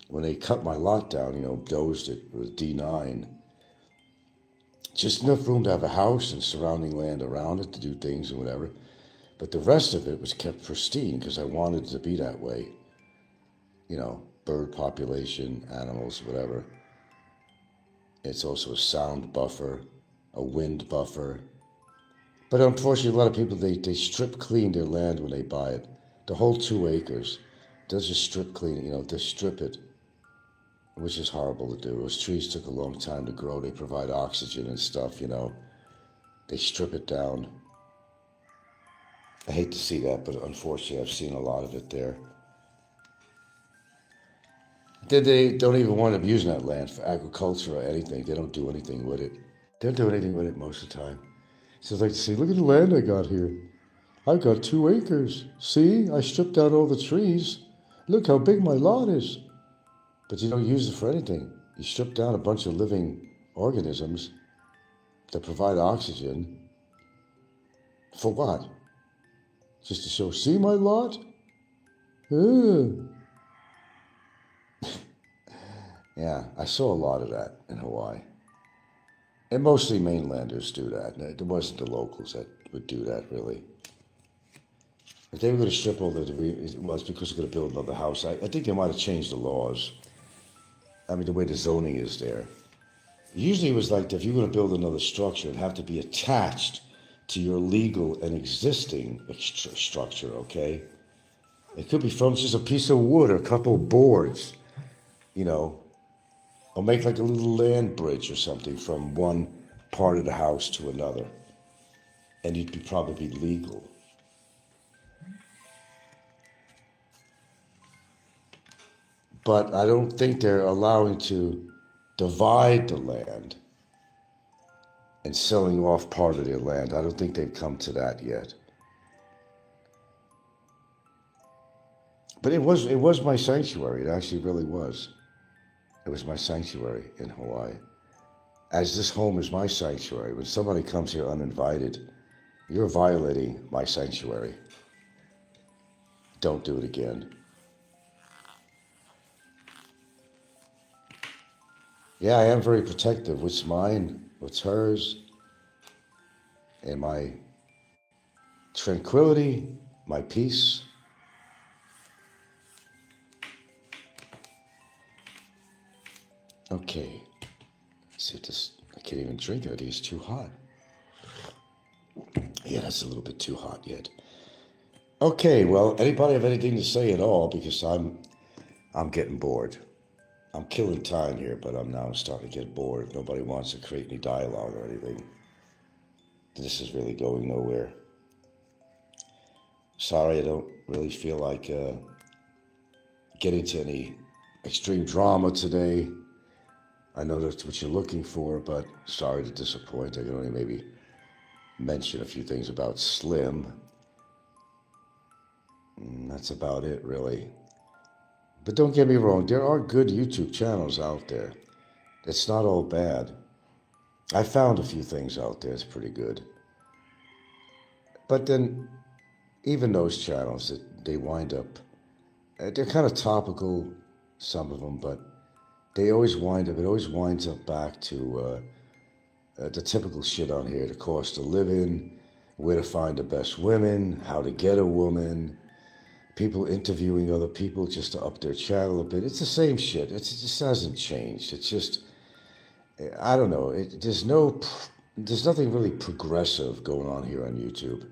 When they cut my lot down, you know, dozed it with D9. Just enough room to have a house and surrounding land around it to do things and whatever. But the rest of it was kept pristine because I wanted it to be that way. You know, bird population, animals, whatever. It's also a sound buffer, a wind buffer. But unfortunately, a lot of people, they strip clean their land when they buy it. The whole 2 acres, they'll just strip clean, you know, they strip it, which is horrible to do. Those trees took a long time to grow. They provide oxygen and stuff, you know. They strip it down. I hate to see that, but unfortunately, I've seen a lot of it there. They don't even wind up using that land for agriculture or anything. They don't do anything with it. They don't do anything with it most of the time. So it's like, see, look at the land I got here. I've got 2 acres. See, I stripped out all the trees. Look how big my lot is. But you don't use it for anything. You strip down a bunch of living organisms that provide oxygen. For what? Just to show, see my lot? Yeah, I saw a lot of that in Hawaii. And mostly mainlanders do that. It wasn't the locals that would do that, really. If they were going to strip all the debris, it was because they're going to build another house. I think they might have changed the laws. I mean, the way the zoning is there. Usually it was like, if you're going to build another structure, it'd have to be attached to your legal and existing structure, okay? It could be from just a piece of wood or a couple of boards, you know, or make like a little land bridge or something from one part of the house to another. And you'd be probably legal. But I don't think they're allowing to divide the land and selling off part of their land. I don't think they've come to that yet. But it was my sanctuary. It actually really was. It was my sanctuary in Hawaii. As this home is my sanctuary, when somebody comes here uninvited, you're violating my sanctuary. Don't do it again. Yeah, I am very protective. What's mine, what's hers, and my tranquility, my peace. Okay, let's see if this, I can't even drink it. I think it's too hot. Yeah, that's a little bit too hot yet. Okay, well, anybody have anything to say at all? Because I'm getting bored. I'm killing time here, but I'm now starting to get bored. Nobody wants to create any dialogue or anything. This is really going nowhere. Sorry, I don't really feel like getting to any extreme drama today. I know that's what you're looking for, but sorry to disappoint. I can only maybe mention a few things about Slim. That's about it, really. But don't get me wrong, there are good YouTube channels out there. It's not all bad. I found a few things out there that's pretty good. But then, even those channels, they wind up, they're kind of topical, some of them, but it always winds up back to the typical shit on here, the cost of living, where to find the best women, how to get a woman, people interviewing other people just to up their channel a bit. It's the same shit. It just hasn't changed. It's just, I don't know. There's nothing really progressive going on here on YouTube.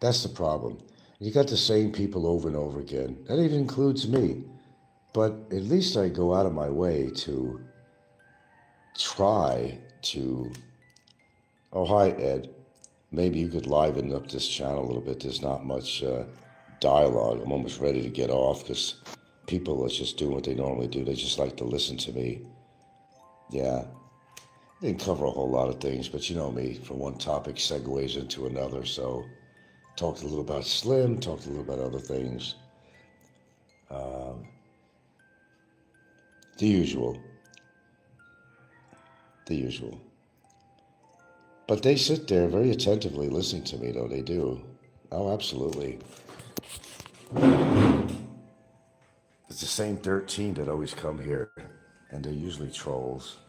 That's the problem. You got the same people over and over again. That even includes me. But at least I go out of my way to try to, oh, hi, Ed. Maybe you could liven up this channel a little bit. There's not much dialogue. I'm almost ready to get off because people are just doing what they normally do. They just like to listen to me. Yeah. I didn't cover a whole lot of things, but you know me. From one topic segues into another. So talked a little about Slim, talked a little about other things. The usual. But they sit there very attentively listening to me, though. They do. Oh, absolutely. It's the same 13 that always come here, and they're usually trolls.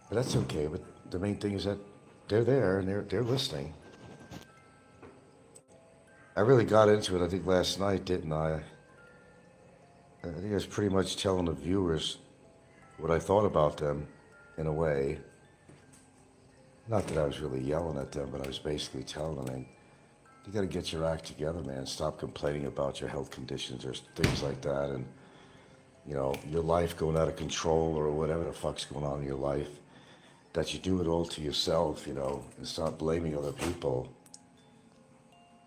But that's okay. But the main thing is that they're there and they're listening. I really got into it, I think, last night, didn't I? I think I was pretty much telling the viewers what I thought about them, in a way. Not that I was really yelling at them, but I was basically telling them, you got to get your act together, man. Stop complaining about your health conditions or things like that, and you know, your life going out of control or whatever the fuck's going on in your life. That you do it all to yourself, you know, and start blaming other people.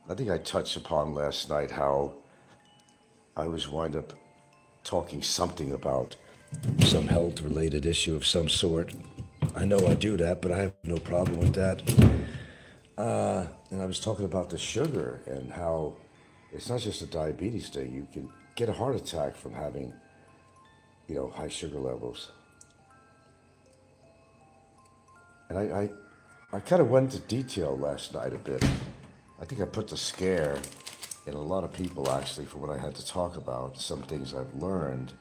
I think I touched upon last night how I always wind up
talking something about some health-related issue of some sort. I know I do that, but I have no problem with that. And I was talking about the sugar and how it's not just a diabetes thing. You can get a heart attack from having, high sugar levels. And I kind of went into detail last night a bit. I think I put the scare in a lot of people, actually, for what I had to talk about, some things I've learned.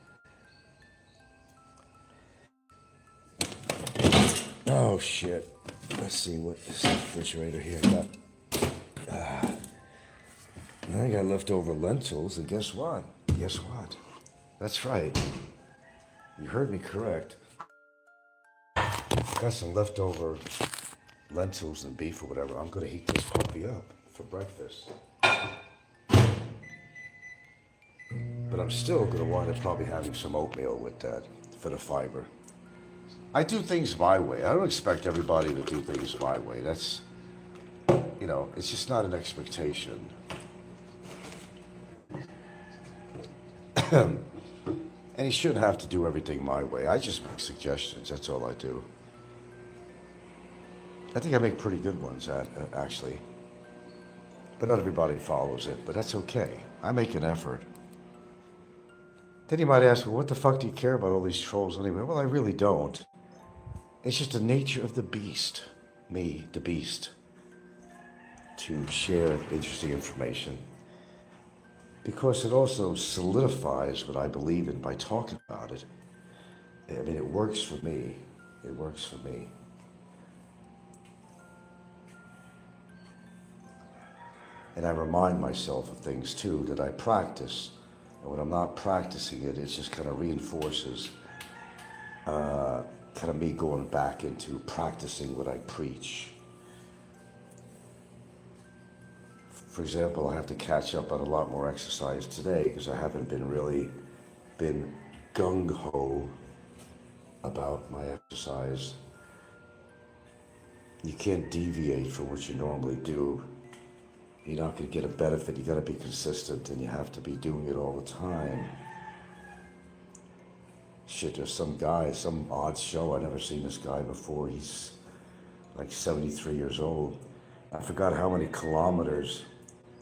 Oh, shit. Let's see what this refrigerator here got. I got leftover lentils, and guess what? Guess what? That's right. You heard me correct. Got some leftover lentils and beef or whatever. I'm gonna heat this puppy up for breakfast. But I'm still gonna wind up probably having some oatmeal with that for the fiber. I do things my way. I don't expect everybody to do things my way. That's, it's just not an expectation. And he shouldn't have to do everything my way. I just make suggestions, that's all I do. I think I make pretty good ones, actually. But not everybody follows it, but that's okay. I make an effort. Then you might ask, well, what the fuck do you care about all these trolls anyway? Well, I really don't. It's just the nature of the beast, me, the beast, to share interesting information. Because it also solidifies what I believe in by talking about it. I mean, it works for me. It works for me. And I remind myself of things, too, that I practice. And when I'm not practicing it, it just kind of reinforces kind of me going back into practicing what I preach. For example, I have to catch up on a lot more exercise today because I haven't been gung-ho about my exercise. You can't deviate from what you normally do. You're not going to get a benefit. You got to be consistent, and you have to be doing it all the time. Shit, there's some guy, some odd show. I've never seen this guy before. He's like 73 years old. I forgot how many kilometers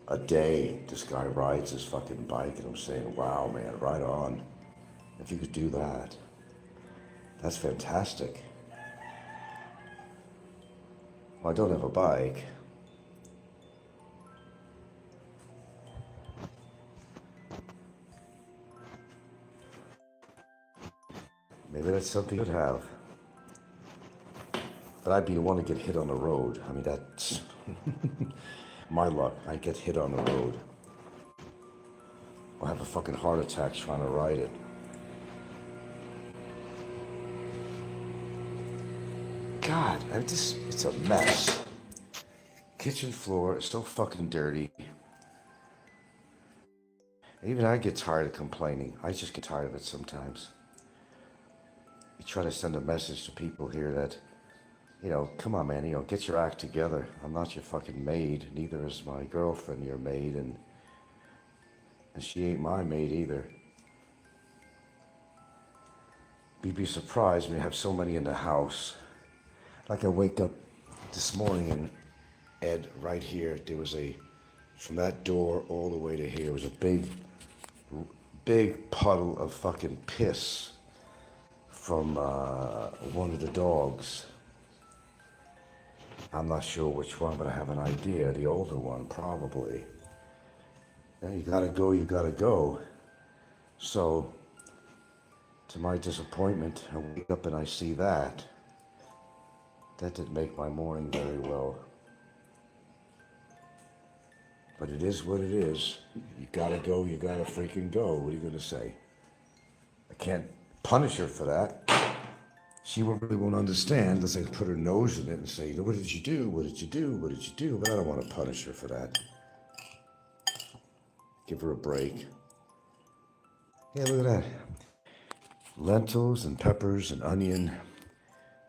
a day this guy rides his fucking bike, and I'm saying, wow, man, right on. If you could do that, that's fantastic. Well, I don't have a bike. Maybe that's something you'd have. But I'd be the one to get hit on the road. I mean, that's my luck. I get hit on the road. I'll have a fucking heart attack trying to ride it. God, it's a mess. Kitchen floor is so fucking dirty. Even I get tired of complaining. I just get tired of it sometimes. You try to send a message to people here that, come on, man, get your act together. I'm not your fucking maid. Neither is my girlfriend your maid, and she ain't my maid either. You'd be surprised when you have so many in the house. Like I wake up this morning and Ed, right here, there was from that door all the way to here was a big puddle of fucking piss from one of the dogs. I'm not sure which one, but I have an idea. The older one, probably. You gotta go, you gotta go. So, to my disappointment, I wake up and I see that. That didn't make my morning very well. But it is what it is. You gotta go, you gotta freaking go. What are you gonna say? I can't punish her for that. She really won't understand unless I put her nose in it and say, what did you do? What did you do? What did you do? But I don't want to punish her for that. Give her a break. Yeah, look at that. Lentils and peppers and onion.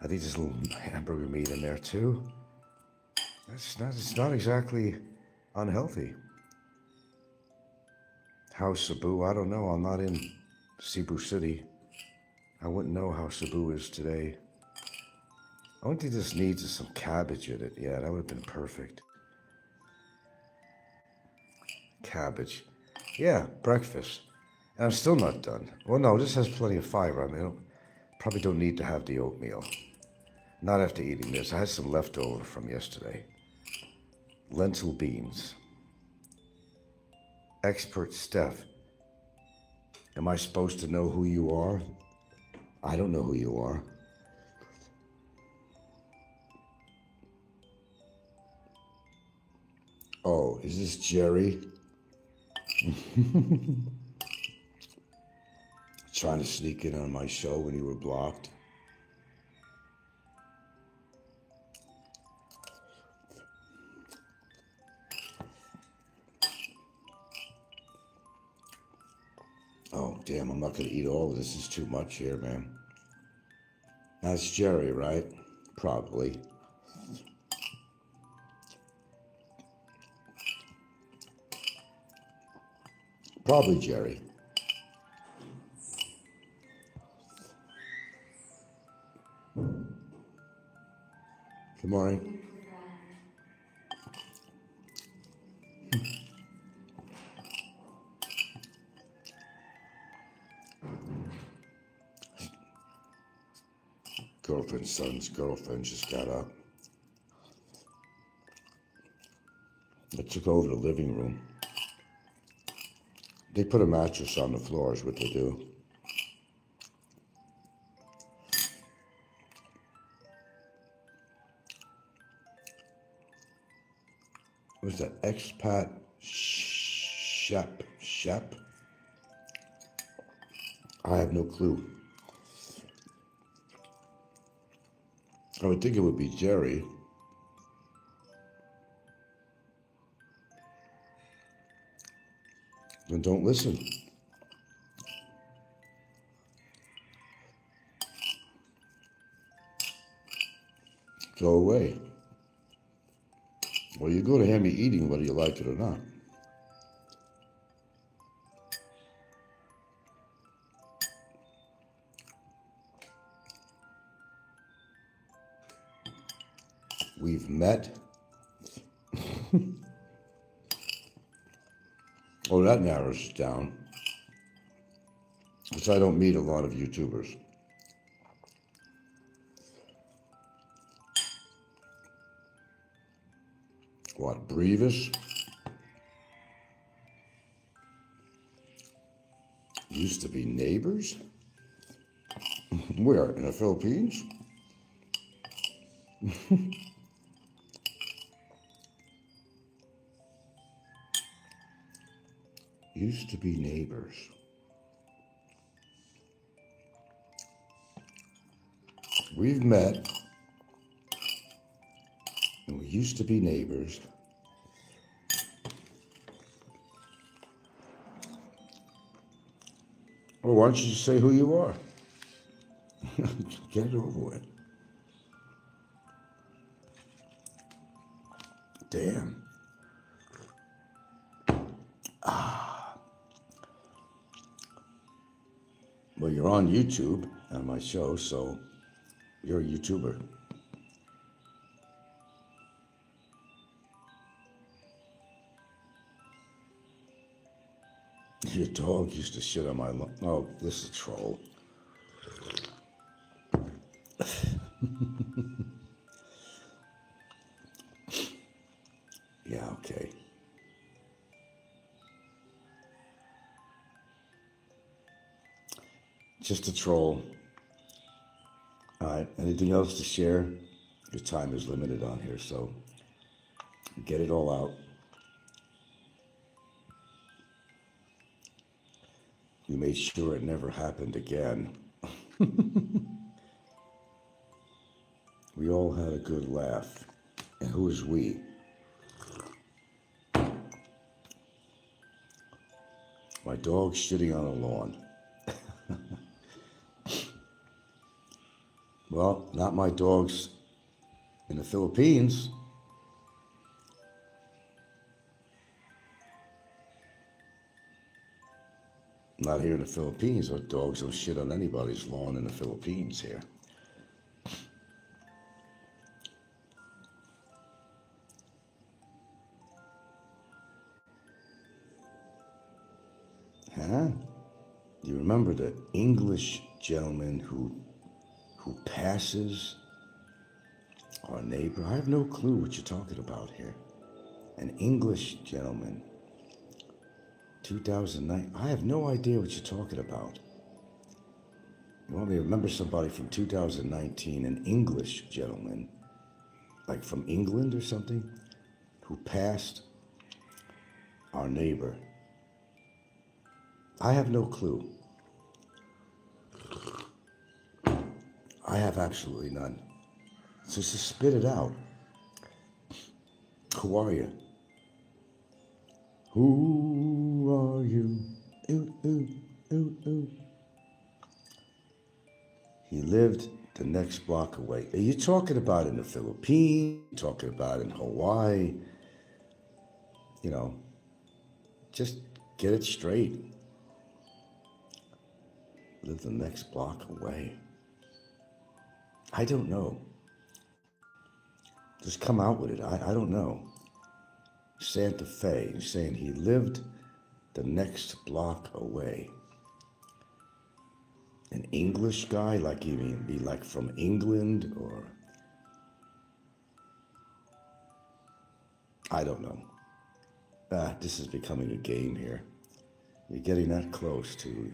I think there's a little hamburger meat in there too. It's not exactly unhealthy. How's Cebu? I don't know. I'm not in
Cebu City. I wouldn't know how Cebu is today. Only thing this needs is some cabbage in it. Yeah, that would have been perfect. Cabbage. Yeah, breakfast. And I'm still not done. Well, no, this has plenty of fiber. I mean, probably don't need to have the oatmeal. Not after eating this. I had some leftover from yesterday. Lentil beans. Expert Steph. Am I supposed to know who you are? I don't know who you are. Oh, is this Jerry? Trying to sneak in on my show when you were blocked. Oh, damn, I'm not going to eat all of this. This is too much here, man. That's Jerry, right? Probably. Probably Jerry. Good morning. Girlfriend's son's girlfriend just got up. I took over the living room. They put a mattress on the floor is what they do. What's that? Expat Shep? I have no clue. I would think it would be Jerry. Then don't listen. Go away. Well, you go to hear me eating whether you like it or not. We've met. Oh, that narrows it down. Because I don't meet a lot of YouTubers. What, Beeches? Used to be neighbors? Where, in the Philippines? Used to be neighbors. We've met, and we used to be neighbors. Well, why don't you just say who you are? Get it over with. Damn. Well, you're on YouTube on my show, so you're a YouTuber. Your dog used to shit on my lawn. Oh, this is a troll. Yeah, okay. Just a troll. All right, anything else to share? Your time is limited on here, so get it all out. We made sure it never happened again. We all had a good laugh. And who is we? My dog's shitting on a lawn. Well, not my dogs in the Philippines.
Not here in the Philippines. Those dogs don't shit on anybody's lawn in the Philippines here. Huh? You remember the English gentleman who passes our neighbor? I have no clue what you're talking about here. An English gentleman. 2009. I have no idea what you're talking about. You want me to remember somebody from 2019, an English gentleman, like from England or something, who passed our neighbor? I have no clue. I have absolutely none. So just spit it out. Who are you? Who are you? Ooh, ooh, ooh, ooh. He lived the next block away. Are you talking about in the Philippines? Talking about in Hawaii? You know, just get it straight. Live the next block away. I don't know. Just come out with it. I don't know. Santa Fe. You're saying he lived the next block away. An English guy? Like you mean be like from England or? I don't know. This is becoming a game here. You're getting that close to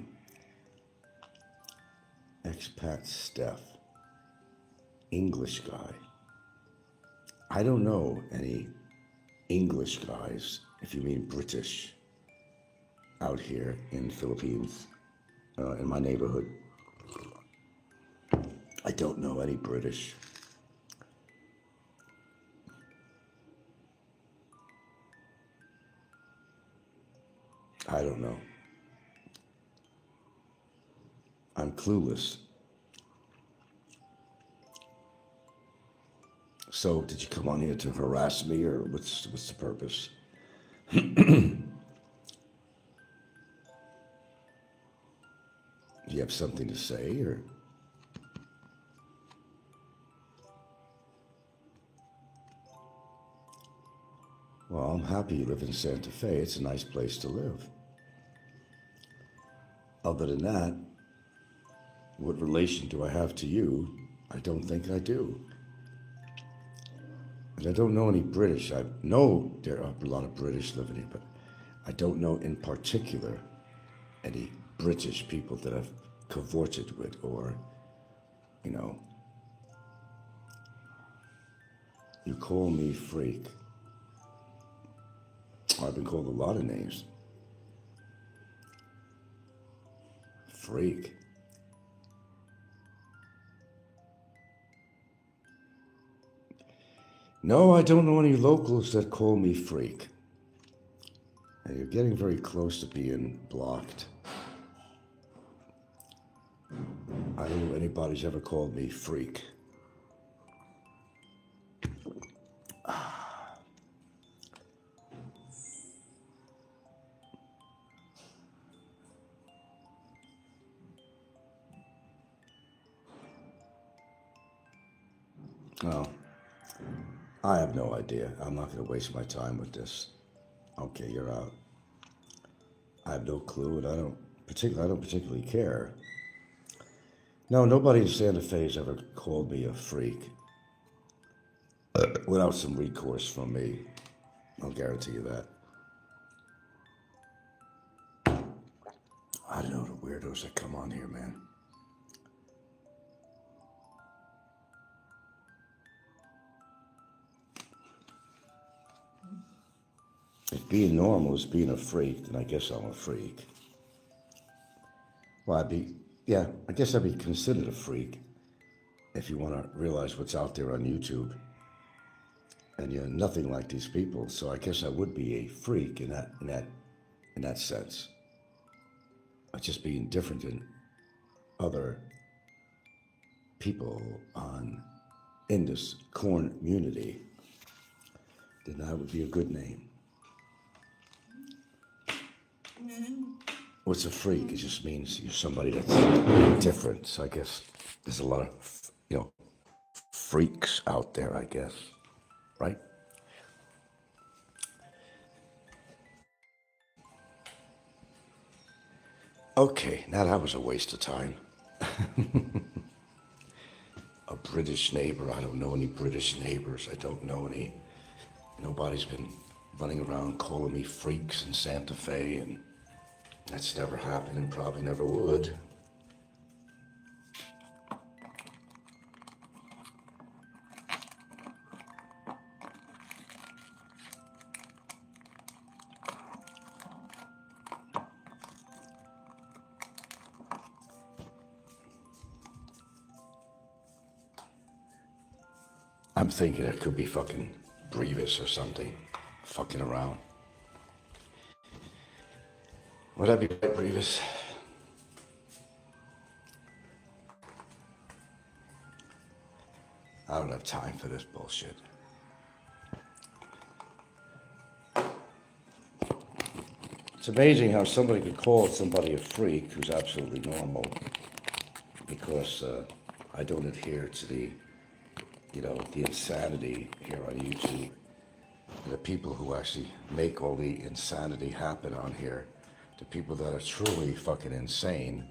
expat Steph. English guy. I don't know any English guys, if you mean British, out here in the Philippines, in my neighborhood. I don't know any British. I don't know. I'm clueless. So, did you come on here to harass me, or what's the purpose? Do you have something to say, or? Well, I'm happy you live in Santa Fe. It's a nice place to live. Other than that, what relation do I have to you? I don't think I do. And I don't know any British. I know there are a lot of British living here, but I don't know in particular any British people that I've cavorted with or, you know. You call me freak. I've been called a lot of names. Freak. No, I don't know any locals that call me freak. And you're getting very close to being blocked. I don't know anybody's ever called me freak. Oh, I have no idea. I'm not going to waste my time with this. Okay, you're out. I have no clue, and I don't particularly care. No, nobody in Santa Fe has ever called me a freak without some recourse from me. I'll guarantee you that. I don't know the weirdos that come on here, man. If being normal is being a freak, then I guess I'm a freak. Well, I guess I'd be considered a freak if you want to realize what's out there on YouTube. And you're nothing like these people, so I guess I would be a freak in that sense. Of just being different than other people in this corn community. Then that would be a good name. What's a freak? It just means you're somebody that's different. So I guess there's a lot of, freaks out there, I guess, right? Okay, now that was a waste of time. A British neighbor. I don't know any British neighbors. I don't know any. Nobody's been running around calling me freaks in Santa Fe, and that's never happened and probably never would. I'm thinking it could be fucking Beeches or something, fucking around. Would that be right, Beeches? I don't have time for this bullshit. It's amazing how somebody could call somebody a freak who's absolutely normal because I don't adhere to the insanity here on YouTube. The people who actually make all the insanity happen on here, the people that are truly fucking insane.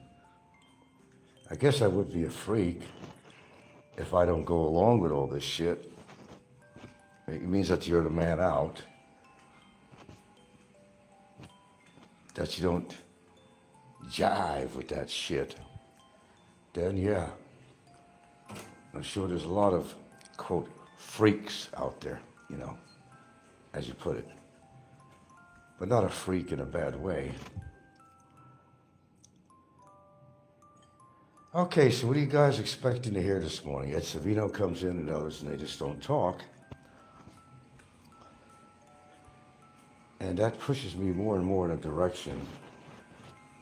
I guess I would be a freak if I don't go along with all this shit. It means that you're the man out. That you don't jive with that shit. Then yeah, I'm sure there's a lot of, quote, freaks out there, as you put it. But not a freak in a bad way. Okay, so what are you guys expecting to hear this morning? Ed Savino comes in and others, and they just don't talk. And that pushes me more and more in a direction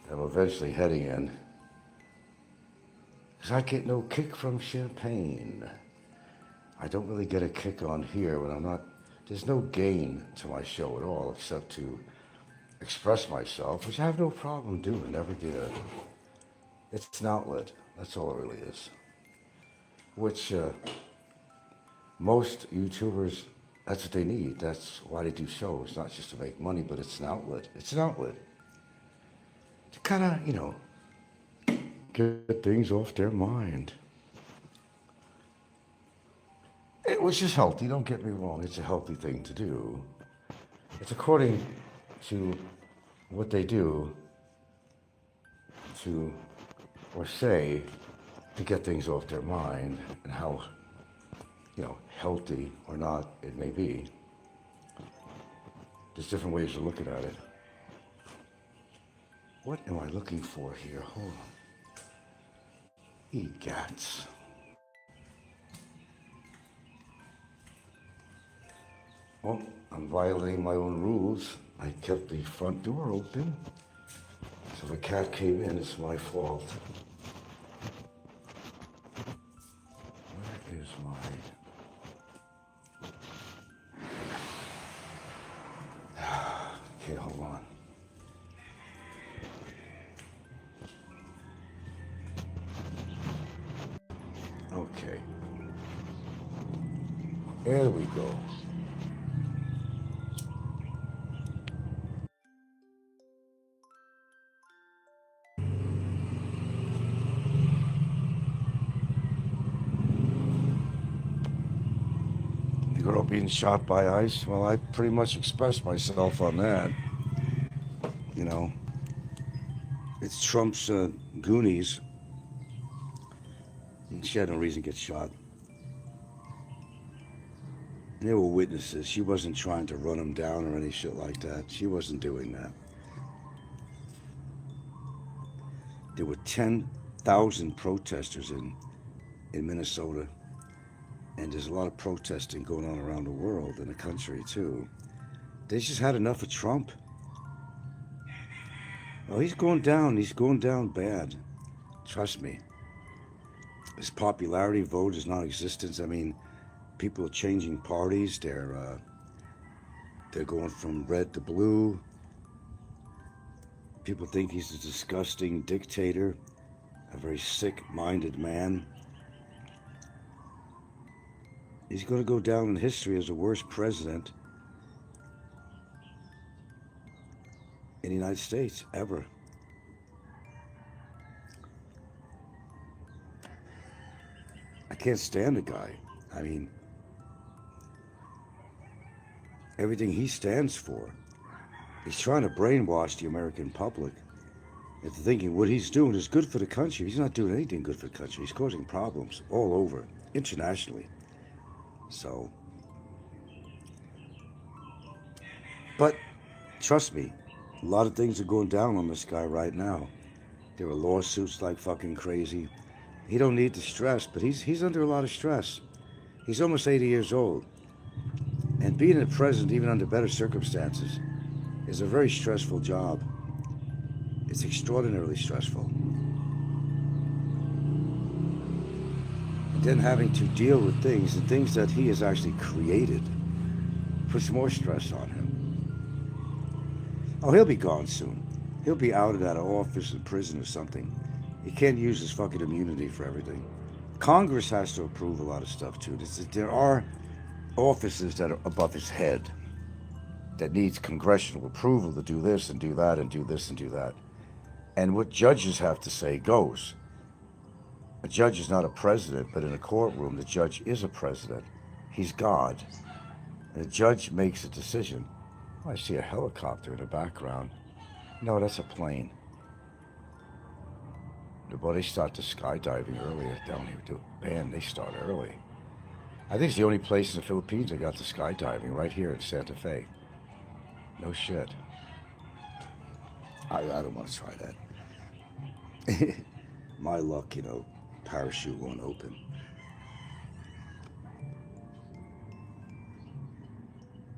that I'm eventually heading in. Because I get no kick from champagne. I don't really get a kick on here when I'm not, there's no gain to my show at all except to express myself, which I have no problem doing, never did. It's an outlet, that's all it really is. Which most YouTubers, that's what they need. That's why they do shows, not just to make money, but it's an outlet. It's an outlet. To kind of, get things off their mind. Which is healthy, don't get me wrong, it's a healthy thing to do. It's according to what they do to, or say, to get things off their mind and how, healthy or not it may be. There's different ways of looking at it. What am I looking for here? Hold on. Egats. Well, I'm violating my own rules. I kept the front door open. So if a cat came in, it's my fault. Where is my... Okay, hold on. Okay. There we go. The girl being shot by ICE, well, I pretty much expressed myself on that. It's Trump's Goonies. And she had no reason to get shot. And there were witnesses. She wasn't trying to run him down or any shit like that. She wasn't doing that. There were 10,000 protesters in Minnesota. And there's a lot of protesting going on around the world, in the country too. They just had enough of Trump. Oh, he's going down bad. Trust me. His popularity vote is non-existent. I mean, people are changing parties. They're going from red to blue. People think he's a disgusting dictator, a very sick-minded man. He's going to go down in history as the worst president in the United States ever. I can't stand the guy. I mean, everything he stands for, he's trying to brainwash the American public into thinking what he's doing is good for the country. He's not doing anything good for the country. He's causing problems all over, internationally. So, but trust me, a lot of things are going down on this guy right now. There are lawsuits like fucking crazy. He don't need the stress, but he's under a lot of stress. He's almost 80 years old. And being a president, even under better circumstances, is a very stressful job. It's extraordinarily stressful. And then having to deal with things, and things that he has actually created, puts more stress on him. Oh, he'll be gone soon. He'll be outed out of office in prison or something. He can't use his fucking immunity for everything. Congress has to approve a lot of stuff too. There are offices that are above his head that needs congressional approval to do this and do that and do this and do that. And what judges have to say goes. A judge is not a president, but in a courtroom, the judge is a president. He's God. And the judge makes a decision. Oh, I see a helicopter in the background. No, that's a plane. Well, they start the skydiving earlier down here too. Man, they start early. I think it's the only place in the Philippines that got the skydiving, right here in Santa Fe. No shit. I don't want to try that. My luck, you know, parachute won't open.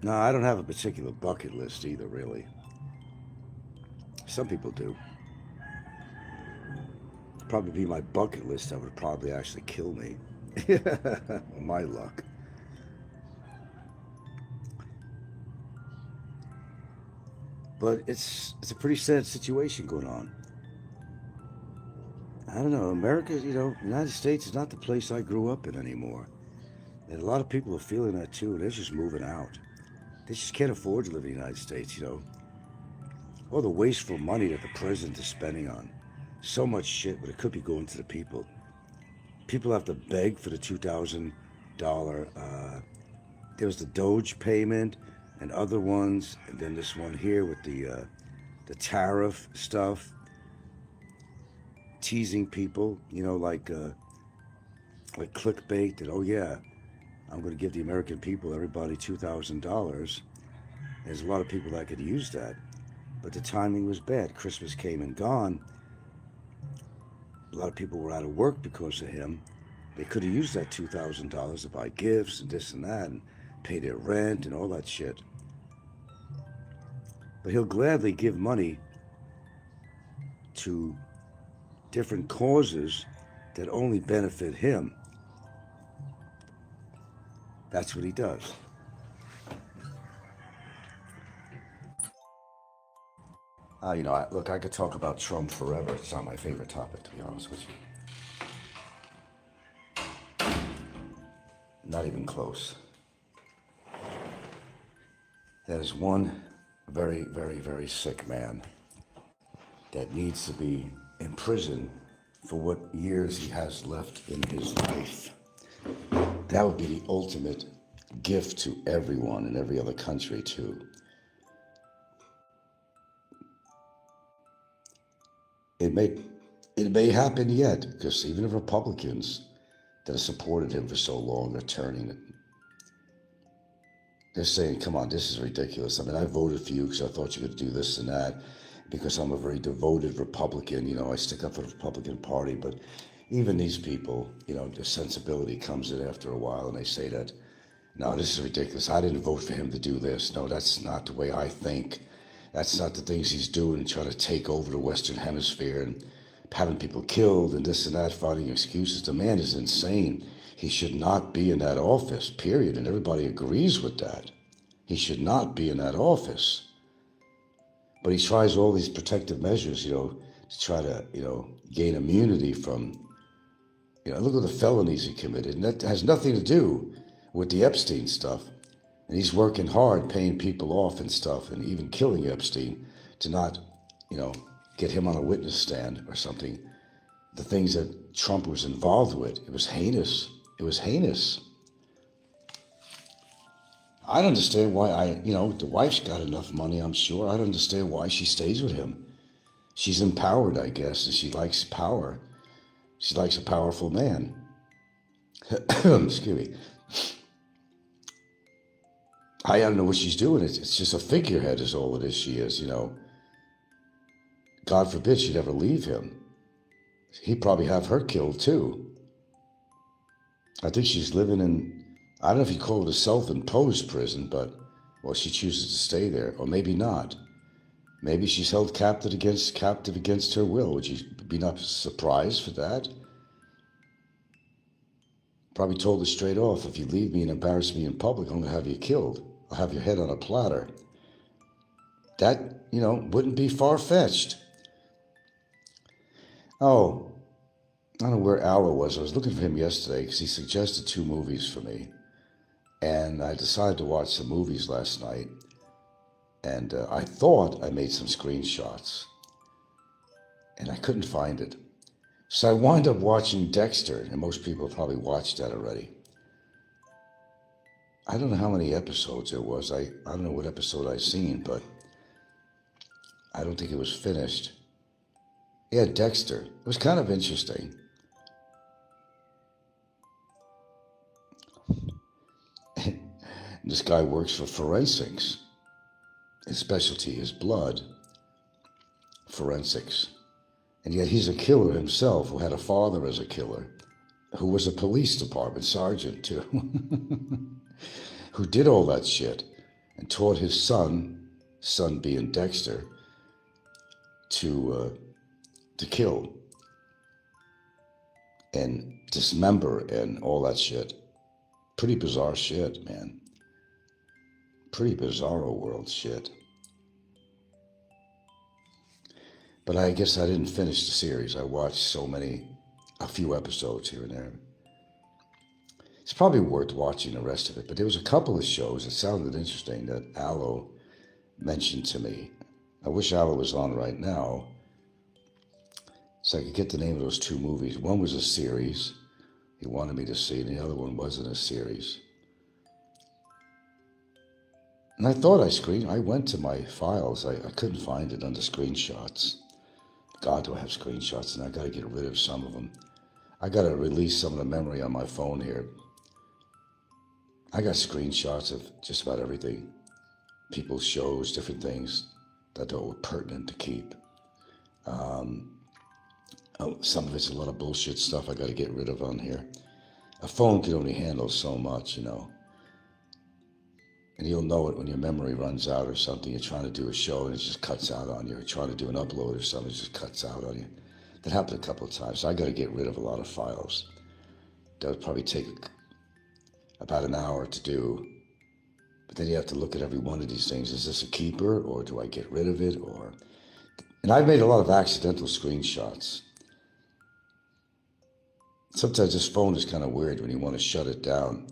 No, I don't have a particular bucket list either, really. Some people do. Probably be my bucket list that would probably actually kill me. My luck. But it's a pretty sad situation going on. I don't know, America, you know, the United States is not the place I grew up in anymore. And a lot of people are feeling that too, and they're just moving out. They just can't afford to live in the United States, you know. All the wasteful money that the president is spending on. So much shit, but it could be going to the people. People have to beg for the $2,000. There was the Doge payment and other ones, and then this one here with the tariff stuff, teasing people, you know, like clickbait. That, oh yeah, I'm going to give the American people, everybody, $2,000. There's a lot of people that could use that, but the timing was bad. Christmas came and gone. A lot of people were out of work because of him. They could have used that $2,000 to buy gifts and this and that and pay their rent and all that shit. But he'll gladly give money to different causes that only benefit him. That's what he does. You know, look, I could talk about Trump forever. It's not my favorite topic, to be honest with you. Not even close. That is one very, very, very sick man that needs to be in prison for what years he has left in his life. That would be the ultimate gift to everyone in every other country, too. It may happen yet, because even the Republicans that have supported him for so long are turning it. They're saying, come on, this is ridiculous. I mean, I voted for you because I thought you could do this and that, because I'm a very devoted Republican. You know, I stick up for the Republican Party. But even these people, you know, their sensibility comes in after a while, and they say that, no, this is ridiculous. I didn't vote for him to do this. No, that's not the way I think. That's not the things he's doing, trying to take over the Western Hemisphere and having people killed and this and that, finding excuses. The man is insane. He should not be in that office, period. And everybody agrees with that. He should not be in that office. But he tries all these protective measures, to try to, gain immunity from, look at the felonies he committed. And that has nothing to do with the Epstein stuff. And he's working hard, paying people off and stuff, and even killing Epstein to not, get him on a witness stand or something. The things that Trump was involved with, it was heinous. It was heinous. I don't understand why the wife's got enough money, I'm sure. I don't understand why she stays with him. She's empowered, I guess, and she likes power. She likes a powerful man. Excuse me. I don't know what she's doing. It's just a figurehead is all it is she is, God forbid she'd ever leave him. He'd probably have her killed too. I think she's living in, I don't know if you call it a self-imposed prison, but, well, she chooses to stay there, or maybe not. Maybe she's held captive against her will. Would you be not surprised for that? Probably told her straight off, if you leave me and embarrass me in public, I'm going to have you killed. I'll have your head on a platter. That, wouldn't be far-fetched. Oh, I don't know where Alo was. I was looking for him yesterday because he suggested 2 movies for me. And I decided to watch some movies last night. And I thought I made some screenshots. And I couldn't find it. So I wound up watching Dexter. And most people have probably watched that already. I don't know how many episodes there was. I don't know what episode I've seen, but I don't think it was finished. Yeah, Dexter. It was kind of interesting. This guy works for forensics. His specialty is blood. Forensics. And yet he's a killer himself who had a father as a killer, who was a police department sergeant too, who did all that shit and taught his son being Dexter, to kill and dismember and all that shit. Pretty bizarre shit, man. Pretty bizarro world shit. But I guess I didn't finish the series. I watched a few episodes here and there. It's probably worth watching the rest of it, but there was a couple of shows that sounded interesting that Alo mentioned to me. I wish Alo was on right now so I could get the name of those 2 movies. One was a series he wanted me to see, and the other one wasn't a series. And I thought I went to my files. I couldn't find it under screenshots. God, do I have screenshots, and I got to get rid of some of them. I got to release some of the memory on my phone here. I got screenshots of just about everything. People's shows, different things that were pertinent to keep. Some of it's a lot of bullshit stuff I got to get rid of on here. A phone can only handle so much, And you'll know it when your memory runs out or something. You're trying to do a show and it just cuts out on you. You're trying to do an upload or something, it just cuts out on you. That happened a couple of times. So I got to get rid of a lot of files. That would probably take about an hour to do. But then you have to look at every one of these things. Is this a keeper, or do I get rid of it? And I've made a lot of accidental screenshots. Sometimes this phone is kind of weird when you want to shut it down.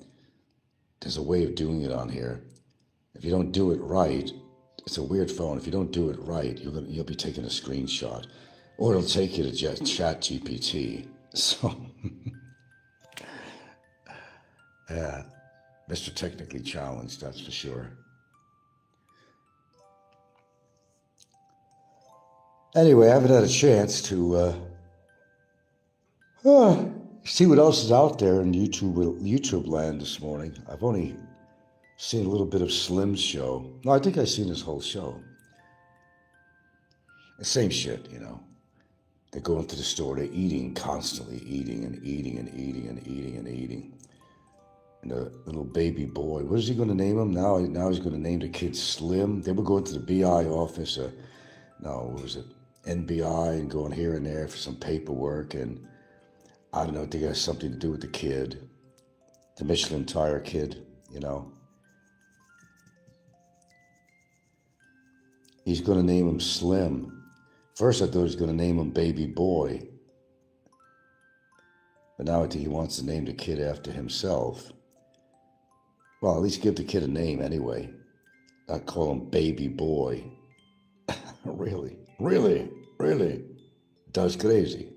There's a way of doing it on here. If you don't do it right, it's a weird phone. If you don't do it right, you'll be taking a screenshot, or it'll take you to ChatGPT. So, yeah, Mr. Technically Challenged, that's for sure. Anyway, I haven't had a chance to see what else is out there in YouTube land this morning. I've only seen a little bit of Slim's show. No, I think I've seen his whole show. The same shit, They go into the store, they're eating, constantly eating and eating and eating and eating and eating. And the little baby boy, what is he going to name him? Now he's going to name the kid Slim. They would go into the BI office, NBI, and going here and there for some paperwork, and I don't know, I think it has something to do with the kid, the Michelin tire kid,
he's going to name him Slim. First, I thought he was going to name him Baby Boy. But now I think he wants to name the kid after himself. Well, at least give the kid a name anyway. Not call him Baby Boy. Really. That's crazy.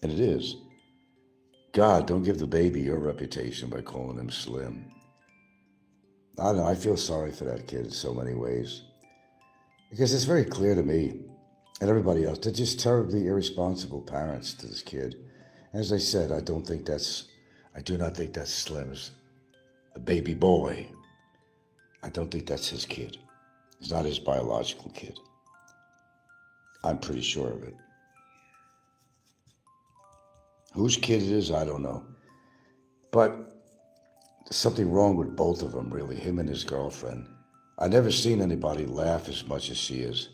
And it is. God, don't give the baby your reputation by calling him Slim. I don't know, I feel sorry for that kid in so many ways. Because it's very clear to me and everybody else, they're just terribly irresponsible parents to this kid. As I said, I do not think that's Slim's a baby boy. I don't think that's his kid. It's not his biological kid. I'm pretty sure of it. Whose kid it is, I don't know. But there's something wrong with both of them, really, him and his girlfriend. I've never seen anybody laugh as much as she is.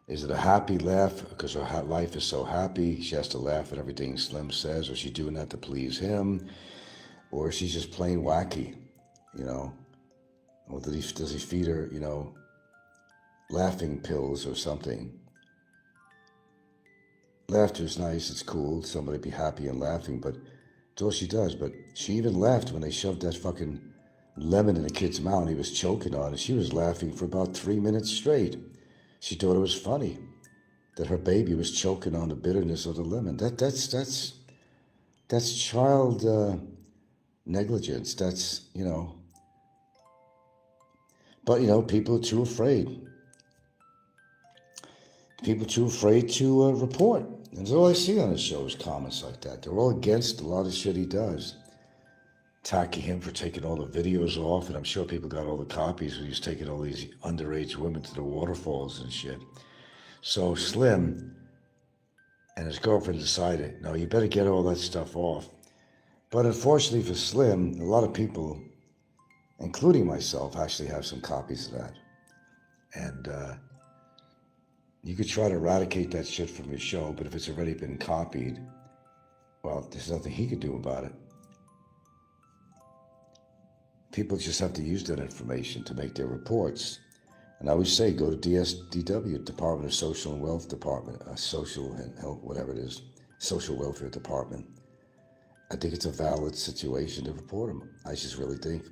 Is it a happy laugh because her life is so happy, she has to laugh at everything Slim says, or is she doing that to please him? Or is she just plain wacky, you know? Or does he feed her, you know, laughing pills or something? Laughter is nice, it's cool, somebody be happy and laughing, but it's all she does. But she even laughed when they shoved that fucking lemon in the kid's mouth and he was choking on it. She was laughing for about 3 minutes straight. She thought it was funny that her baby was choking on the bitterness of the lemon. That's child negligence. That's, you know. But, you know, people are too afraid. People too afraid to report. And that's all I see on his show is comments like that. They're all against a lot of shit he does. Attacking him for taking all the videos off, and I'm sure people got all the copies when he was taking all these underage women to the waterfalls and shit. So Slim and his girlfriend decided, no, you better get all that stuff off. But unfortunately for Slim, a lot of people, including myself, actually have some copies of that. And you could try to eradicate that shit from your show, but if it's already been copied, well, there's nothing he could do about it. People just have to use that information to make their reports. And I always say, go to DSDW, Department of Social and Wealth Department, Social and Health, whatever it is, Social Welfare Department. I think it's a valid situation to report them. I just really think.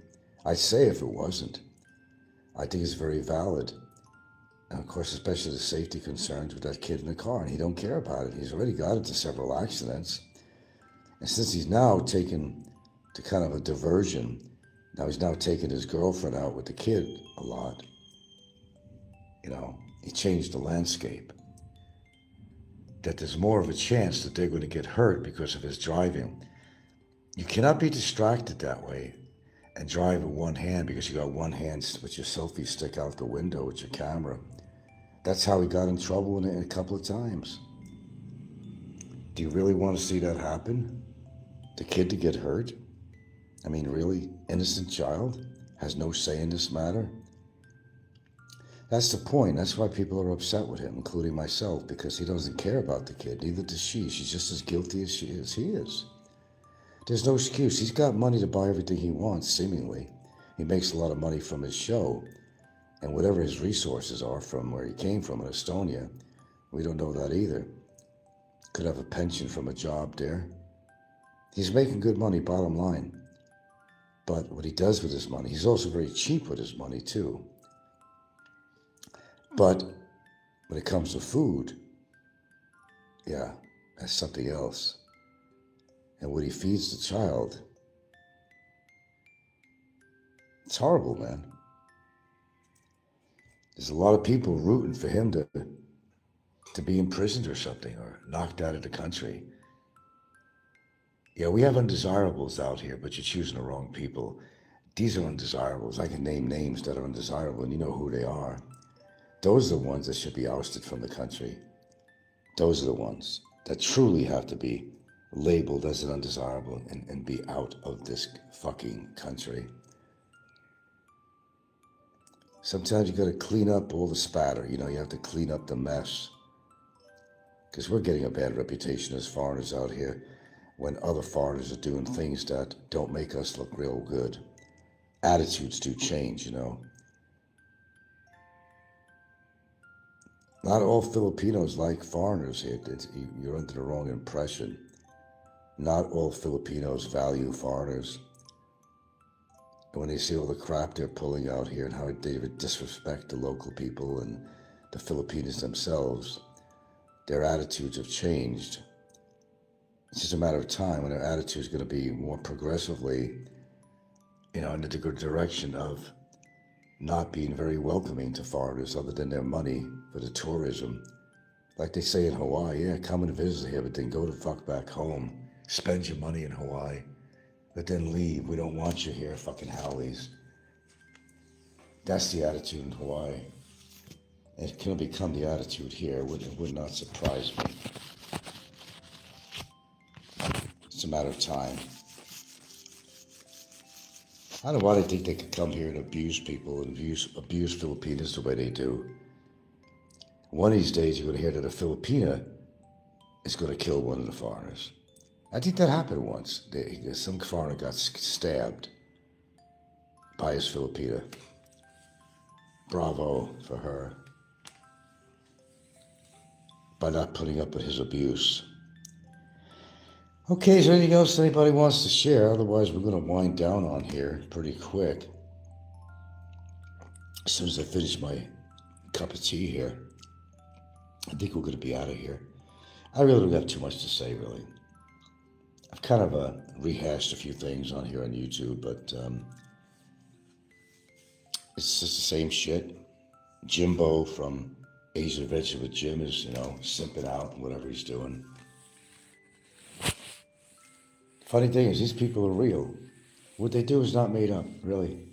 I'd say if it wasn't. I think it's very valid. And of course, especially the safety concerns with that kid in the car, and he don't care about it. He's already got into several accidents. And since he's now taken to kind of a diversion, now he's now taking his girlfriend out with the kid a lot. You know, he changed the landscape. That there's more of a chance that they're going to get hurt because of his driving. You cannot be distracted that way and drive with one hand because you got one hand with your selfie stick out the window with your camera. That's how he got in trouble in a couple of times. Do you really want to see that happen? The kid to get hurt? I mean, really? Innocent child has no say in this matter? That's the point. That's why people are upset with him, including myself, because he doesn't care about the kid. Neither does she. She's just as guilty as he is. There's no excuse. He's got money to buy everything he wants, seemingly. He makes a lot of money from his show. And whatever his resources are from where he came from in Estonia, we don't know that either. Could have a pension from a job there. He's making good money, bottom line. But what he does with his money, he's also very cheap with his money too. But when it comes to food, yeah, that's something else. And what he feeds the child, it's horrible, man. There's a lot of people rooting for him to be imprisoned or something, or knocked out of the country. Yeah, we have undesirables out here, but you're choosing the wrong people. These are undesirables. I can name names that are undesirable, and you know who they are. Those are the ones that should be ousted from the country. Those are the ones that truly have to be labeled as an undesirable and be out of this fucking country. Sometimes you got to clean up all the spatter. You know, you have to clean up the mess. Because we're getting a bad reputation as foreigners out here when other foreigners are doing things that don't make us look real good. Attitudes do change, you know. Not all Filipinos like foreigners here. You're under the wrong impression. Not all Filipinos value foreigners. And when they see all the crap they're pulling out here and how they would disrespect the local people and the Filipinos themselves, their attitudes have changed. It's just a matter of time when their attitude is going to be more progressively, in the good direction of not being very welcoming to foreigners other than their money for the tourism. Like they say in Hawaii, yeah, come and visit here, but then go the fuck back home. Spend your money in Hawaii, but then leave. We don't want you here, fucking Howleys. That's the attitude in Hawaii. And it can become the attitude here. It would not surprise me. It's a matter of time. I don't know why they think they could come here and abuse people and abuse Filipinos the way they do. One of these days, you're going to hear that a Filipina is going to kill one of the foreigners. I think that happened once. Some foreigner got stabbed by his Filipina. Bravo for her. By not putting up with his abuse. Okay, is there anything else anybody wants to share? Otherwise, we're going to wind down on here pretty quick. As soon as I finish my cup of tea here, I think we're going to be out of here. I really don't have too much to say, really. I've kind of rehashed a few things on here on YouTube, but it's just the same shit. Jimbo from Asian Adventure with Jim is, simping out and whatever he's doing. Funny thing is, these people are real. What they do is not made up, really.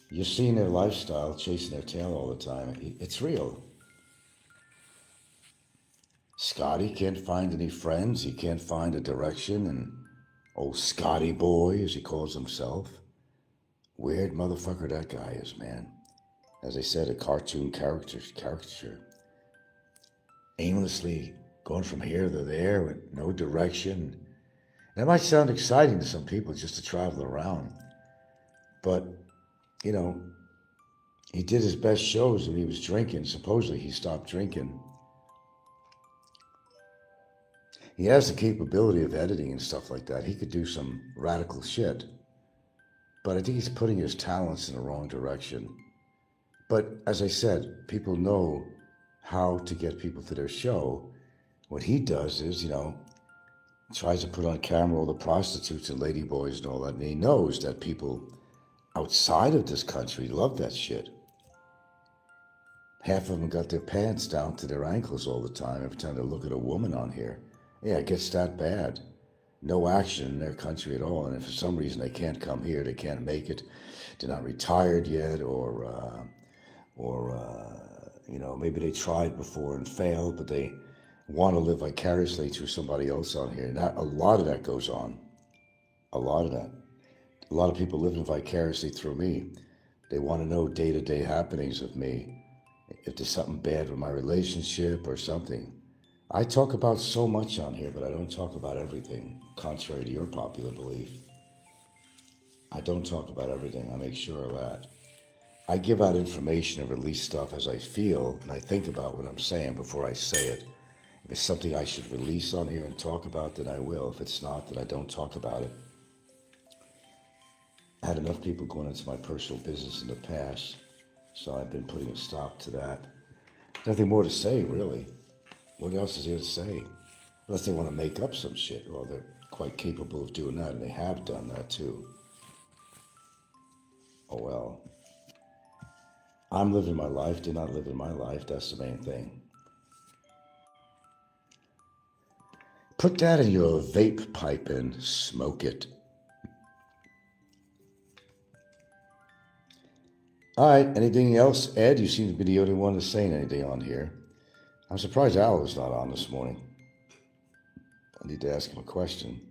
You're seeing their lifestyle, chasing their tail all the time. It's real. Scotty can't find any friends. He can't find a direction. And old Scotty boy, as he calls himself. Weird motherfucker that guy is, man. As I said, a cartoon caricature. Aimlessly going from here to there with no direction. That might sound exciting to some people just to travel around. But, he did his best shows when he was drinking. Supposedly he stopped drinking. He has the capability of editing and stuff like that. He could do some radical shit. But I think he's putting his talents in the wrong direction. But as I said, people know how to get people to their show. What he does is, tries to put on camera all the prostitutes and ladyboys and all that. And he knows that people outside of this country love that shit. Half of them got their pants down to their ankles all the time every time they look at a woman on here. Yeah, it gets that bad. No action in their country at all. And if for some reason they can't come here, they can't make it, they're not retired yet, or maybe they tried before and failed, but they want to live vicariously through somebody else on here. And a lot of that goes on. A lot of that. A lot of people living vicariously through me. They want to know day-to-day happenings of me. If there's something bad with my relationship or something. I talk about so much on here, but I don't talk about everything, contrary to your popular belief. I don't talk about everything. I make sure of that. I give out information and release stuff as I feel, and I think about what I'm saying before I say it. If it's something I should release on here and talk about, then I will. If it's not, then I don't talk about it. I had enough people going into my personal business in the past, so I've been putting a stop to that. Nothing more to say, really. What else is there to say? Unless they want to make up some shit. Well, they're quite capable of doing that, and they have done that too. Oh well. I'm living my life. They're not living my life. That's the main thing. Put that in your vape pipe and smoke it. All right, anything else? Ed, you seem to be the only one that's saying anything on here. I'm surprised Al was not on this morning. I need to ask him a question.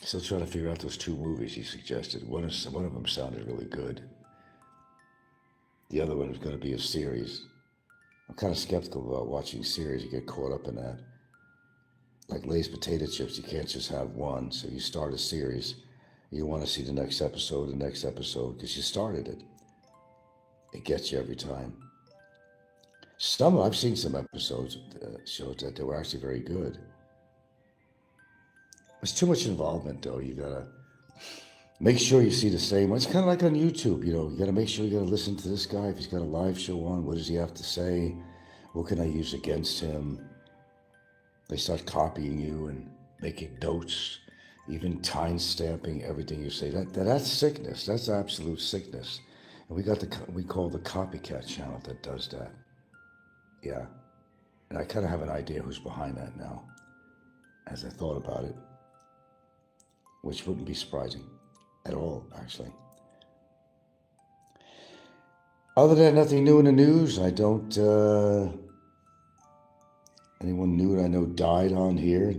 Still trying to figure out those two movies he suggested. One of them sounded really good. The other one was going to be a series. I'm kind of skeptical about watching series. You get caught up in that. Like Lay's potato chips, you can't just have one. So you start a series. You want to see the next episode, because you started it. It gets you every time. I've seen some episodes that showed that they were actually very good. There's too much involvement, though. You gotta make sure you see the same one. It's kind of like on YouTube, you gotta make sure you gotta listen to this guy. If he's got a live show on, what does he have to say? What can I use against him? They start copying you and making notes, even time stamping everything you say. That's sickness. That's absolute sickness. And we call the copycat channel that does that. Yeah. And I kind of have an idea who's behind that now, as I thought about it, which wouldn't be surprising at all, actually. Other than nothing new in the news, I don't, anyone new that I know died on here?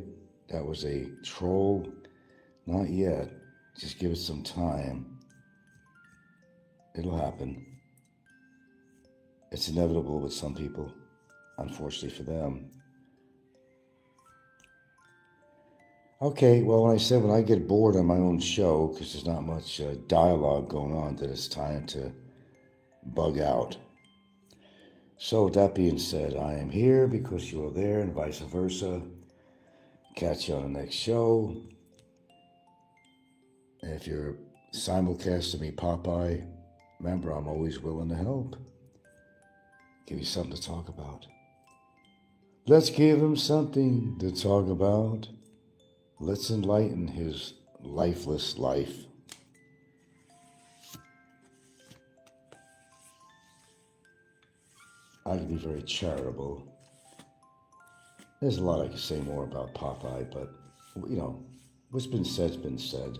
That was a troll? Not yet. Just give it some time. It'll happen. It's inevitable with some people, unfortunately for them. Okay, well, when I get bored on my own show, because there's not much dialogue going on, then it's time to bug out. So with that being said, I am here because you are there and vice versa. Catch you on the next show. And if you're simulcasting me Popeye, remember, I'm always willing to help. Give you something to talk about. Let's give him something to talk about. Let's enlighten his lifeless life. I can be very charitable. There's a lot I could say more about Popeye, but, what's been said's been said.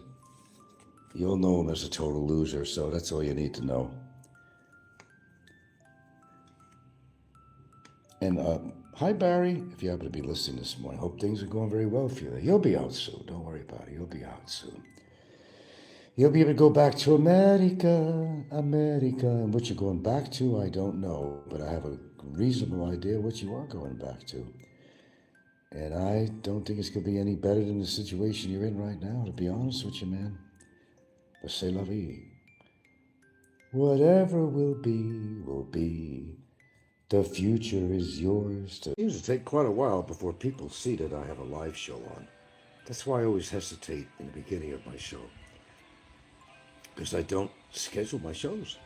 You'll know him as a total loser, so that's all you need to know. And hi, Barry, if you happen to be listening this morning. Hope things are going very well for you. You'll be out soon. Don't worry about it. You'll be out soon. You'll be able to go back to America. And what you're going back to, I don't know. But I have a reasonable idea what you are going back to. And I don't think it's going to be any better than the situation you're in right now, to be honest with you, man. But c'est la vie. Whatever will be, will be. The future is yours. It seems to take quite a while before people see that I have a live show on. That's why I always hesitate in the beginning of my show. Because I don't schedule my shows.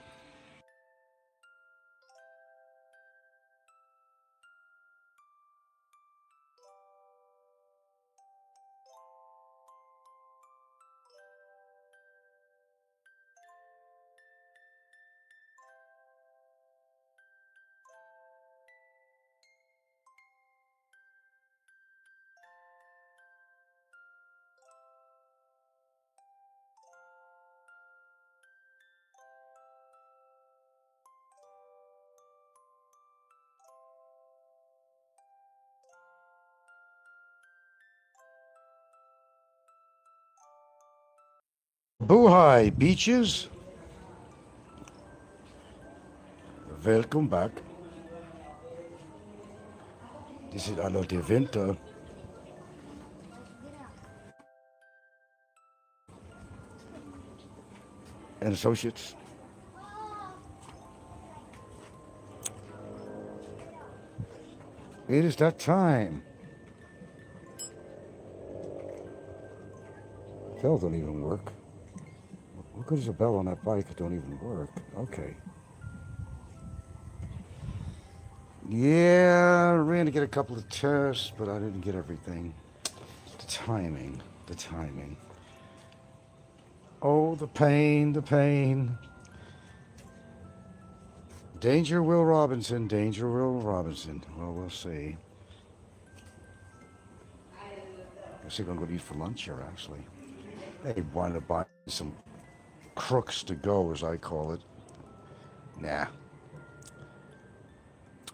Mabuhay, Beeches. Welcome back. This is Alo de Winter. And Associates. It is that time. Bell don't even work. What good is a bell on that bike? It don't even work. Okay. Yeah, I ran to get a couple of tests, but I didn't get everything. The timing. Oh, the pain. Danger, Will Robinson. Well, we'll see. I think I'm going to eat for lunch here, actually. They wanted to buy some crooks to go, as I call it. Nah.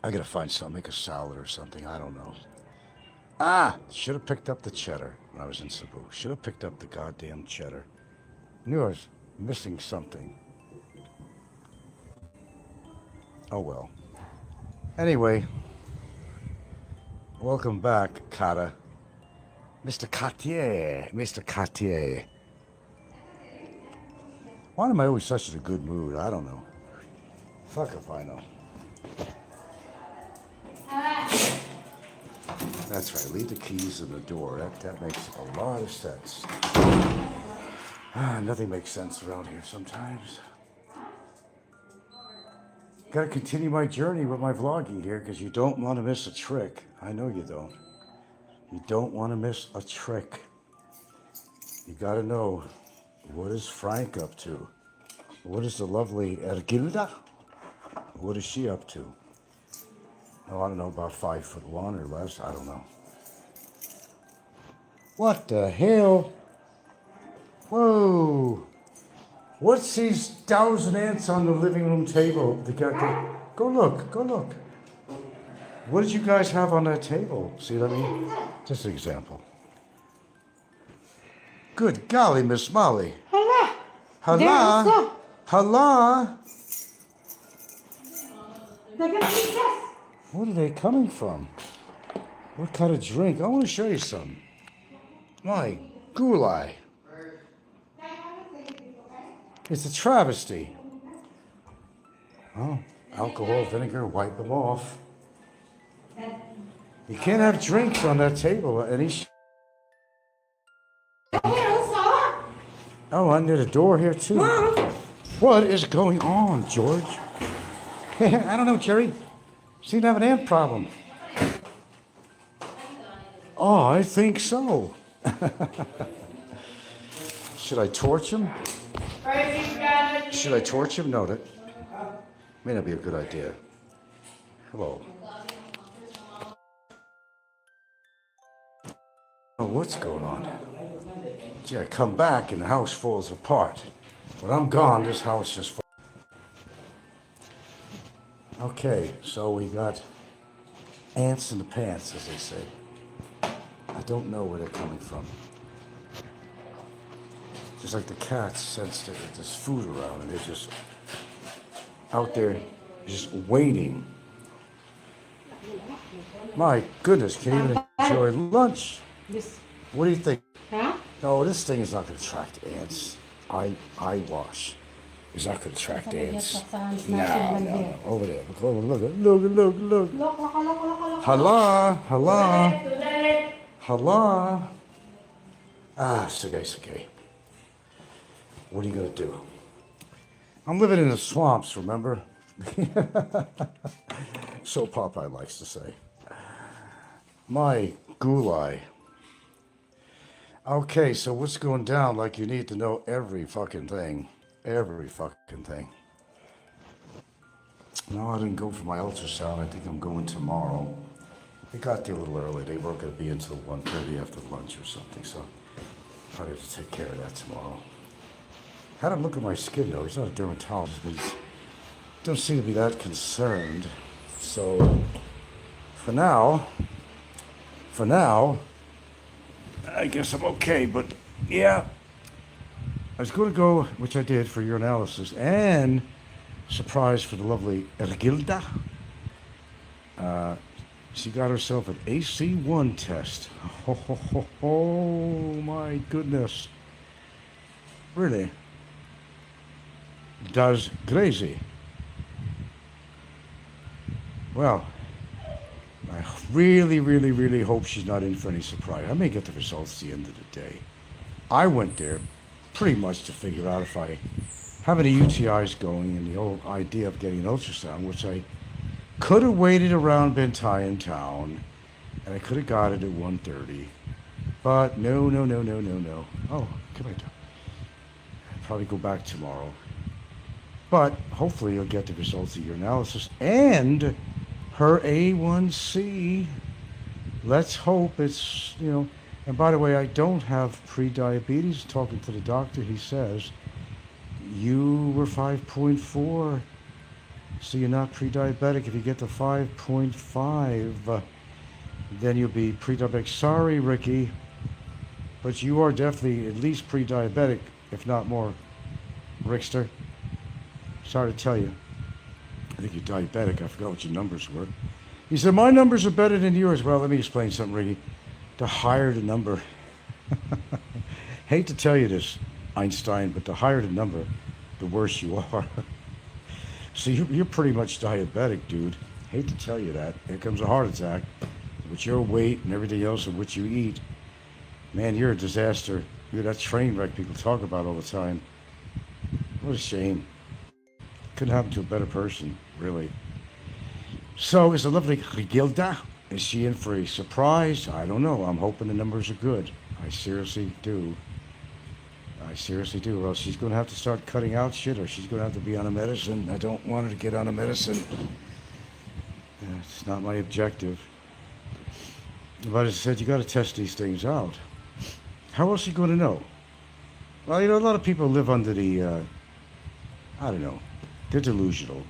I got to find something, make a salad or something. I don't know. Should have picked up the cheddar when I was in Cebu. Should have picked up the goddamn cheddar. Knew I was missing something. Oh well. Anyway, welcome back, Kata. Mr. Cartier. Why am I always such in a good mood? I don't know. Fuck if I know.
That's right. Leave the keys in the door. That makes a lot of sense. Nothing makes sense around here sometimes. Gotta continue my journey with my vlogging here because you don't want to miss a trick. I know you don't. You don't want to miss a trick. You gotta know, what is Frank up to? What is the lovely Ergilda? What is she up to? Oh, I don't know, about 5'1" or less. I don't know. What the hell? Whoa! What's these 1,000 ants on the living room table? Go look, go look. What did you guys have on that table? See what I mean? Just an example. Good golly, Miss Molly.
Hala!
Hala! Hala! Where are they coming from? What kind of drink? I want to show you some. My gulai. It's a travesty. Oh, alcohol, vinegar, wipe them off. You can't have drinks on that table. Oh, under the door here too. What is going on, George? I don't know, Jerry. Seem to have an ant problem. Oh, I think so. Should I torch him? Should I torch him? No, that may not be a good idea. Hello. Oh, what's going on? Gee, I come back and the house falls apart. When I'm gone, this house just falls. Okay, so we got ants in the pants, as they say. I don't know where they're coming from. Just like the cats sense that there's food around and they're just out there just waiting. My goodness, can't even enjoy lunch. What do you think?
Huh?
No, this thing is not going to attract ants. Eyewash is not going to attract ants. No. Over there. Look. Hala. It's okay. What are you going to do? I'm living in the swamps, remember? So Popeye likes to say. My gulai. Okay, so what's going down? Like you need to know every fucking thing. Every fucking thing. No, I didn't go for my ultrasound. I think I'm going tomorrow. They got there a little early. They weren't going to be until 1:30 after lunch or something, so probably have to take care of that tomorrow. Had him look at my skin, though. He's not a dermatologist, but he doesn't seem to be that concerned. So, for now, I guess I'm okay, but yeah. I was going to go, which I did, for your analysis, and surprise for the lovely Ergilda. She got herself an AC1 test. Oh my goodness. Really? Does crazy. Well, I really hope she's not in for any surprise. I may get the results at the end of the day. I went there pretty much to figure out if I have any UTIs going and the whole idea of getting an ultrasound, which I could have waited around Bentai in town, and I could have got it at 1:30. But no. Oh, come here. I'll probably go back tomorrow. But hopefully you'll get the results of your analysis and her A1C. Let's hope it's, and by the way, I don't have pre-diabetes. Talking to the doctor, he says, you were 5.4, so you're not pre-diabetic. If you get to 5.5, then you'll be pre-diabetic. Sorry, Ricky, but you are definitely at least pre-diabetic, if not more, Rickster. Sorry to tell you. I think you're diabetic. I forgot what your numbers were. He said, my numbers are better than yours. Well, let me explain something, Ricky. The higher the number, hate to tell you this, Einstein, but the higher the number, the worse you are. So you're pretty much diabetic, dude. Hate to tell you that. Here comes a heart attack. with your weight and everything else and what you eat, man, you're a disaster. You're that train wreck people talk about all the time. What a shame. Couldn't happen to a better person, really. So is the lovely Gilda, is she in for a surprise? I don't know. I'm hoping the numbers are good. I seriously do. Or else she's going to have to start cutting out shit, or she's going to have to be on a medicine. I don't want her to get on a medicine. It's not my objective. But as I said, you got to test these things out. How else are you going to know? Well, a lot of people live under the, I don't know, they're delusional.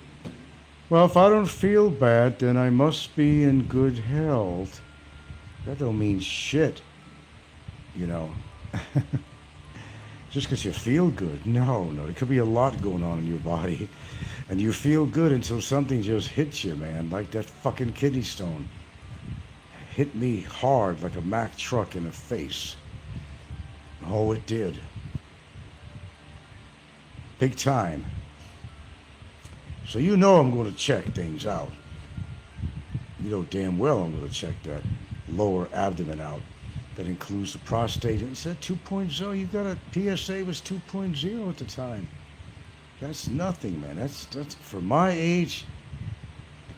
Well, if I don't feel bad, then I must be in good health. That don't mean shit, Just because you feel good. No, there could be a lot going on in your body. And you feel good until something just hits you, man, like that fucking kidney stone. Hit me hard like a Mack truck in the face. Oh, it did. Big time. So I'm going to check things out. You know damn well I'm going to check that lower abdomen out. That includes the prostate. It said 2.0. You got a PSA was 2.0 at the time. That's nothing, man. That's for my age.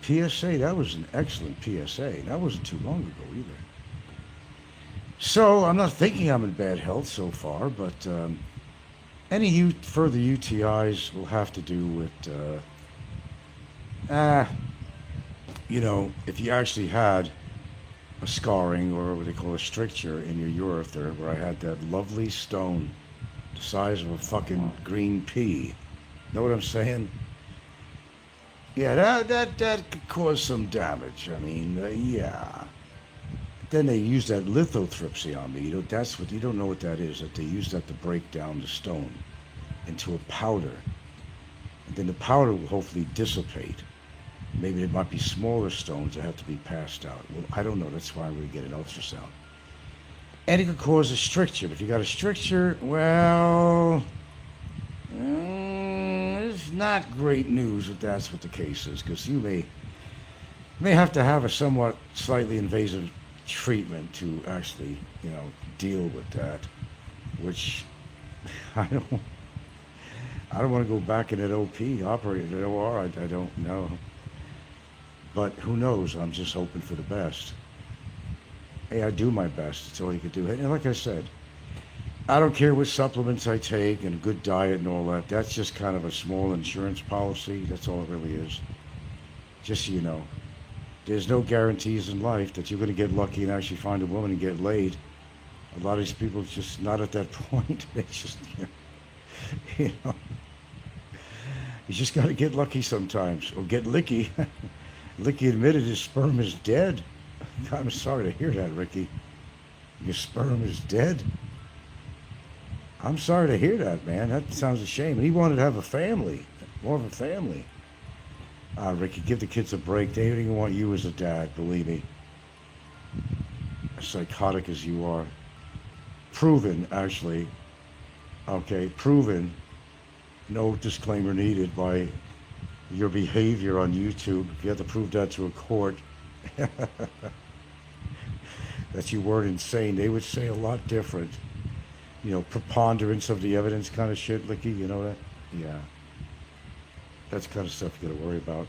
PSA, that was an excellent PSA. That wasn't too long ago either. So I'm not thinking I'm in bad health so far, but any further UTIs will have to do with, if you actually had a scarring or what they call a stricture in your urethra, where I had that lovely stone the size of a fucking green pea. Know what I'm saying? Yeah, that could cause some damage. I mean, yeah. Then they use that lithotripsy on me. You don't know what that is. That they use that to break down the stone into a powder, and then the powder will hopefully dissipate. Maybe there might be smaller stones that have to be passed out. Well, I don't know. That's why I'm going to get an ultrasound. And it could cause a stricture. If you got a stricture, well, it's not great news if that's what the case is, because you may have to have a somewhat slightly invasive treatment to actually, deal with that, which I don't want to go back in that operate at OR. I don't know. But who knows? I'm just hoping for the best. Hey, I do my best. That's all you can do. And like I said, I don't care what supplements I take and a good diet and all that. That's just kind of a small insurance policy. That's all it really is. Just so you know. There's no guarantees in life that you're going to get lucky and actually find a woman and get laid. A lot of these people are just not at that point. They just, you just got to get lucky sometimes, or get licky. Licky admitted his sperm is dead. I'm sorry to hear that, Ricky. Your sperm is dead? I'm sorry to hear that, man. That sounds a shame. And he wanted to have a family, more of a family. Ricky, give the kids a break. They don't even want you as a dad, believe me. As psychotic as you are. Proven, actually. Okay, proven. No disclaimer needed by your behavior on YouTube. You have to prove that to a court. That you weren't insane. They would say a lot different. Preponderance of the evidence kind of shit, Licky, you know that? Yeah. That's the kind of stuff you gotta worry about.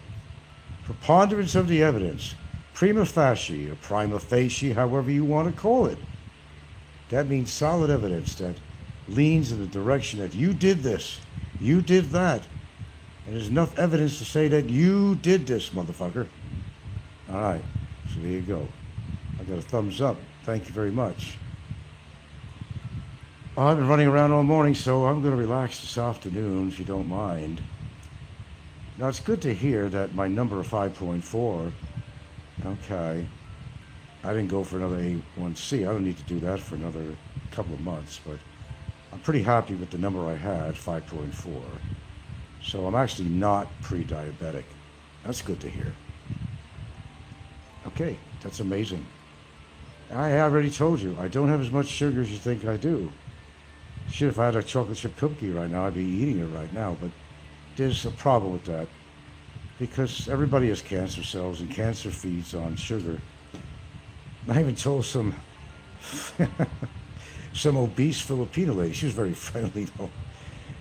Preponderance of the evidence. Prima facie, or prima facie, however you want to call it. That means solid evidence that leans in the direction that you did this, you did that. And there's enough evidence to say that you did this, motherfucker. All right, so there you go. I got a thumbs up. Thank you very much. Well, I've been running around all morning, so I'm going to relax this afternoon, if you don't mind. Now, it's good to hear that my number of 5.4, okay, I didn't go for another A1C. I don't need to do that for another couple of months, but I'm pretty happy with the number I had, 5.4. So I'm actually not pre-diabetic. That's good to hear. Okay, that's amazing. I already told you, I don't have as much sugar as you think I do. Shit, if I had a chocolate chip cookie right now, I'd be eating it right now, but there's a problem with that. Because everybody has cancer cells, and cancer feeds on sugar. I even told some some obese Filipino lady. She was very friendly though.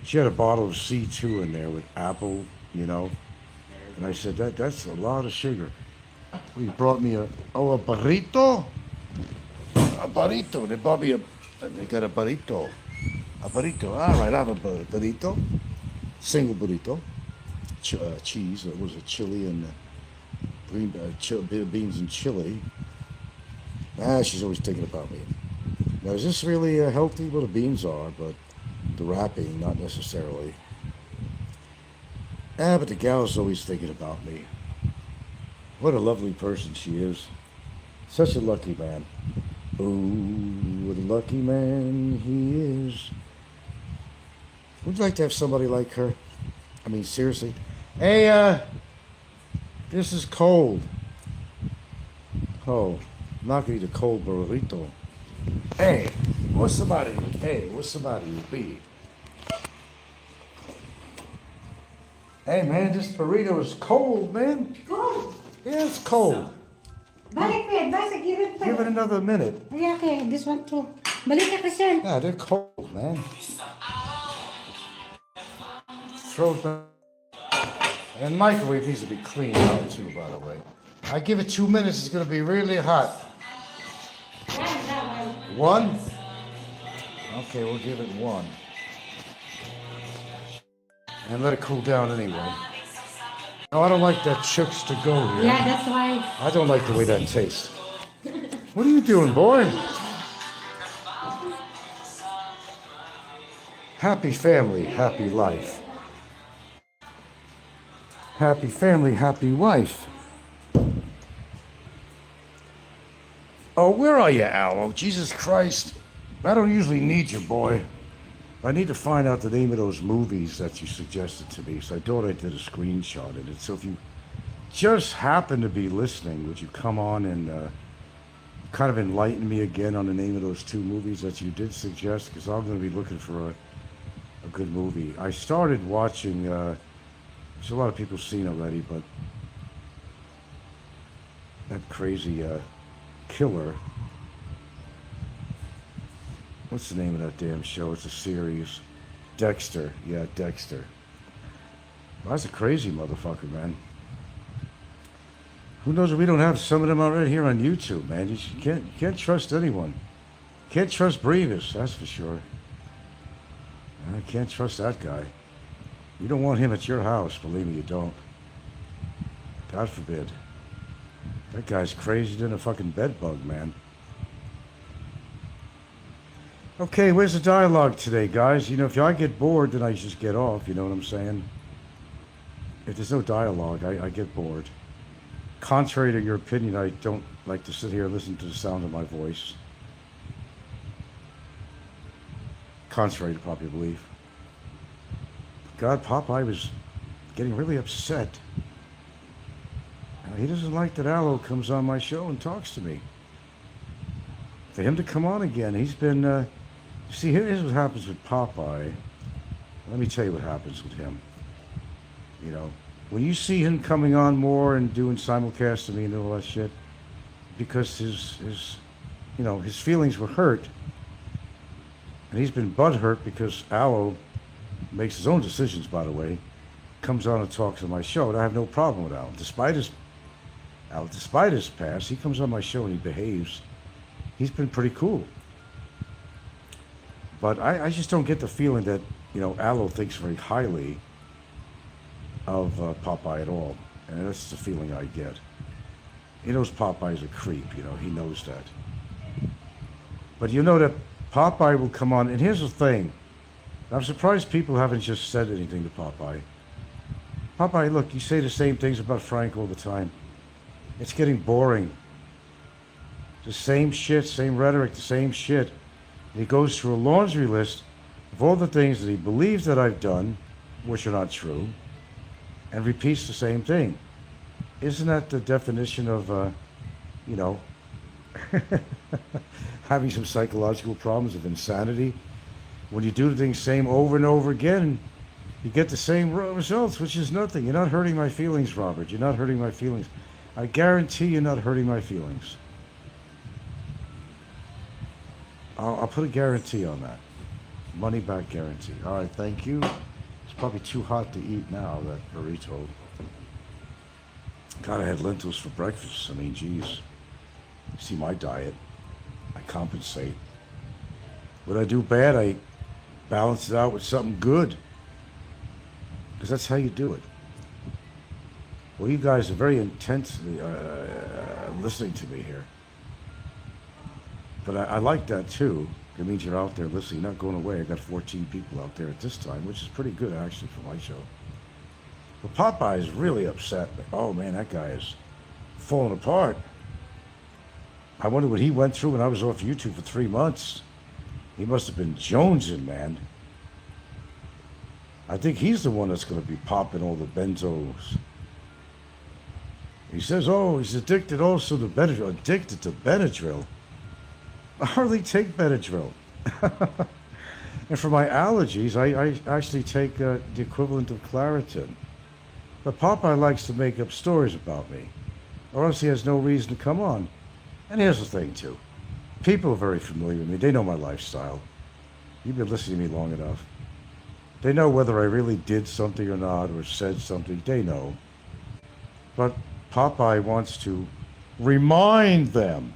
She had a bottle of C2 in there with apple, you know. And I said, that's a lot of sugar. He brought me a burrito? A burrito. They bought me they got a burrito. A burrito. All right, I have a burrito. Single burrito. Cheese. It was a chili and green beans and chili. She's always thinking about me. Now, is this really healthy? Well, the beans are, but the wrapping, not necessarily. But the gal's always thinking about me. What a lovely person she is. Such a lucky man. Ooh, what a lucky man he is. Would you like to have somebody like her? I mean, seriously. Hey, this is cold. Oh, I'm not gonna eat a cold burrito. Hey, what's somebody would be? Hey, man, this burrito is cold, man.
Cold.
Yeah, it's cold.
Balik pa, basta girit pa.
Give it another minute.
Yeah, okay, this one too. Balik ka kasi.
Yeah, they're cold, man. Throw it back. And microwave needs to be cleaned out too, by the way. I give it 2 minutes, it's gonna be really hot. One? Okay, we'll give it one. And let it cool down anyway. No, I don't like that chooks to go here.
Yeah, that's why.
I don't like the way that tastes. What are you doing, boy? Happy family, happy life. Happy family, happy wife. Oh, where are you, Alo? Jesus Christ. I don't usually need you, boy. I need to find out the name of those movies that you suggested to me, so I thought I did a screenshot of it. So if you just happen to be listening, would you come on and kind of enlighten me again on the name of those two movies that you did suggest? Because I'm going to be looking for a good movie. I started watching, there's a lot of people seen already, but that crazy killer. What's the name of that damn show? It's a series. Dexter. Yeah, Dexter. Well, that's a crazy motherfucker, man. Who knows if we don't have some of them already here on YouTube, man. You can't trust anyone. Can't trust Beeches, that's for sure. I can't trust that guy. You don't want him at your house, believe me, you don't. God forbid. That guy's crazier than a fucking bedbug, man. Okay, where's the dialogue today, guys? You know, if I get bored, then I just get off, you know what I'm saying? If there's no dialogue, I get bored. Contrary to your opinion, I don't like to sit here and listen to the sound of my voice. Contrary to popular belief. God, Popeye was getting really upset. He doesn't like that Alo comes on my show and talks to me. For him to come on again, he's been... see, here's what happens with Popeye. Let me tell you what happens with him. You know, when you see him coming on more and doing simulcast to me and all that shit, because his you know, his feelings were hurt, and he's been butthurt because Alo makes his own decisions, by the way, comes on and talks on my show, and I have no problem with Alo. Despite his past, he comes on my show and he behaves. He's been pretty cool. But I just don't get the feeling that, you know, Alo thinks very highly of Popeye at all. And that's the feeling I get. He knows Popeye's a creep, you know, he knows that. But you know that Popeye will come on, and here's the thing. I'm surprised people haven't just said anything to Popeye. Popeye, look, you say the same things about Frank all the time. It's getting boring. The same shit, same rhetoric, the same shit. And he goes through a laundry list of all the things that he believes that I've done, which are not true, and repeats the same thing. Isn't that the definition of, you know, having some psychological problems of insanity? When you do things same over and over again, you get the same results, which is nothing. You're not hurting my feelings, Robert. You're not hurting my feelings. I guarantee you're not hurting my feelings. I'll put a guarantee on that. Money back guarantee. All right, thank you. It's probably too hot to eat now, that burrito. God, I had lentils for breakfast. I mean, geez. See my diet. I compensate. When I do bad, I balance it out with something good. Because that's how you do it. Well, you guys are very intensely listening to me here. But I like that too. It means you're out there listening, not going away. I got 14 people out there at this time, which is pretty good actually for my show. But Popeye is really upset. Oh man, that guy is falling apart. I wonder what he went through when I was off YouTube for 3 months. He must have been jonesing, man. I think he's the one that's going to be popping all the benzos. He says, oh, he's addicted also to Benadryl. Addicted to Benadryl? I hardly take Benadryl. And for my allergies, I actually take the equivalent of Claritin. But Popeye likes to make up stories about me, or else he has no reason to come on. And here's the thing, too. People are very familiar with me. They know my lifestyle. You've been listening to me long enough. They know whether I really did something or not, or said something. They know. But Popeye wants to remind them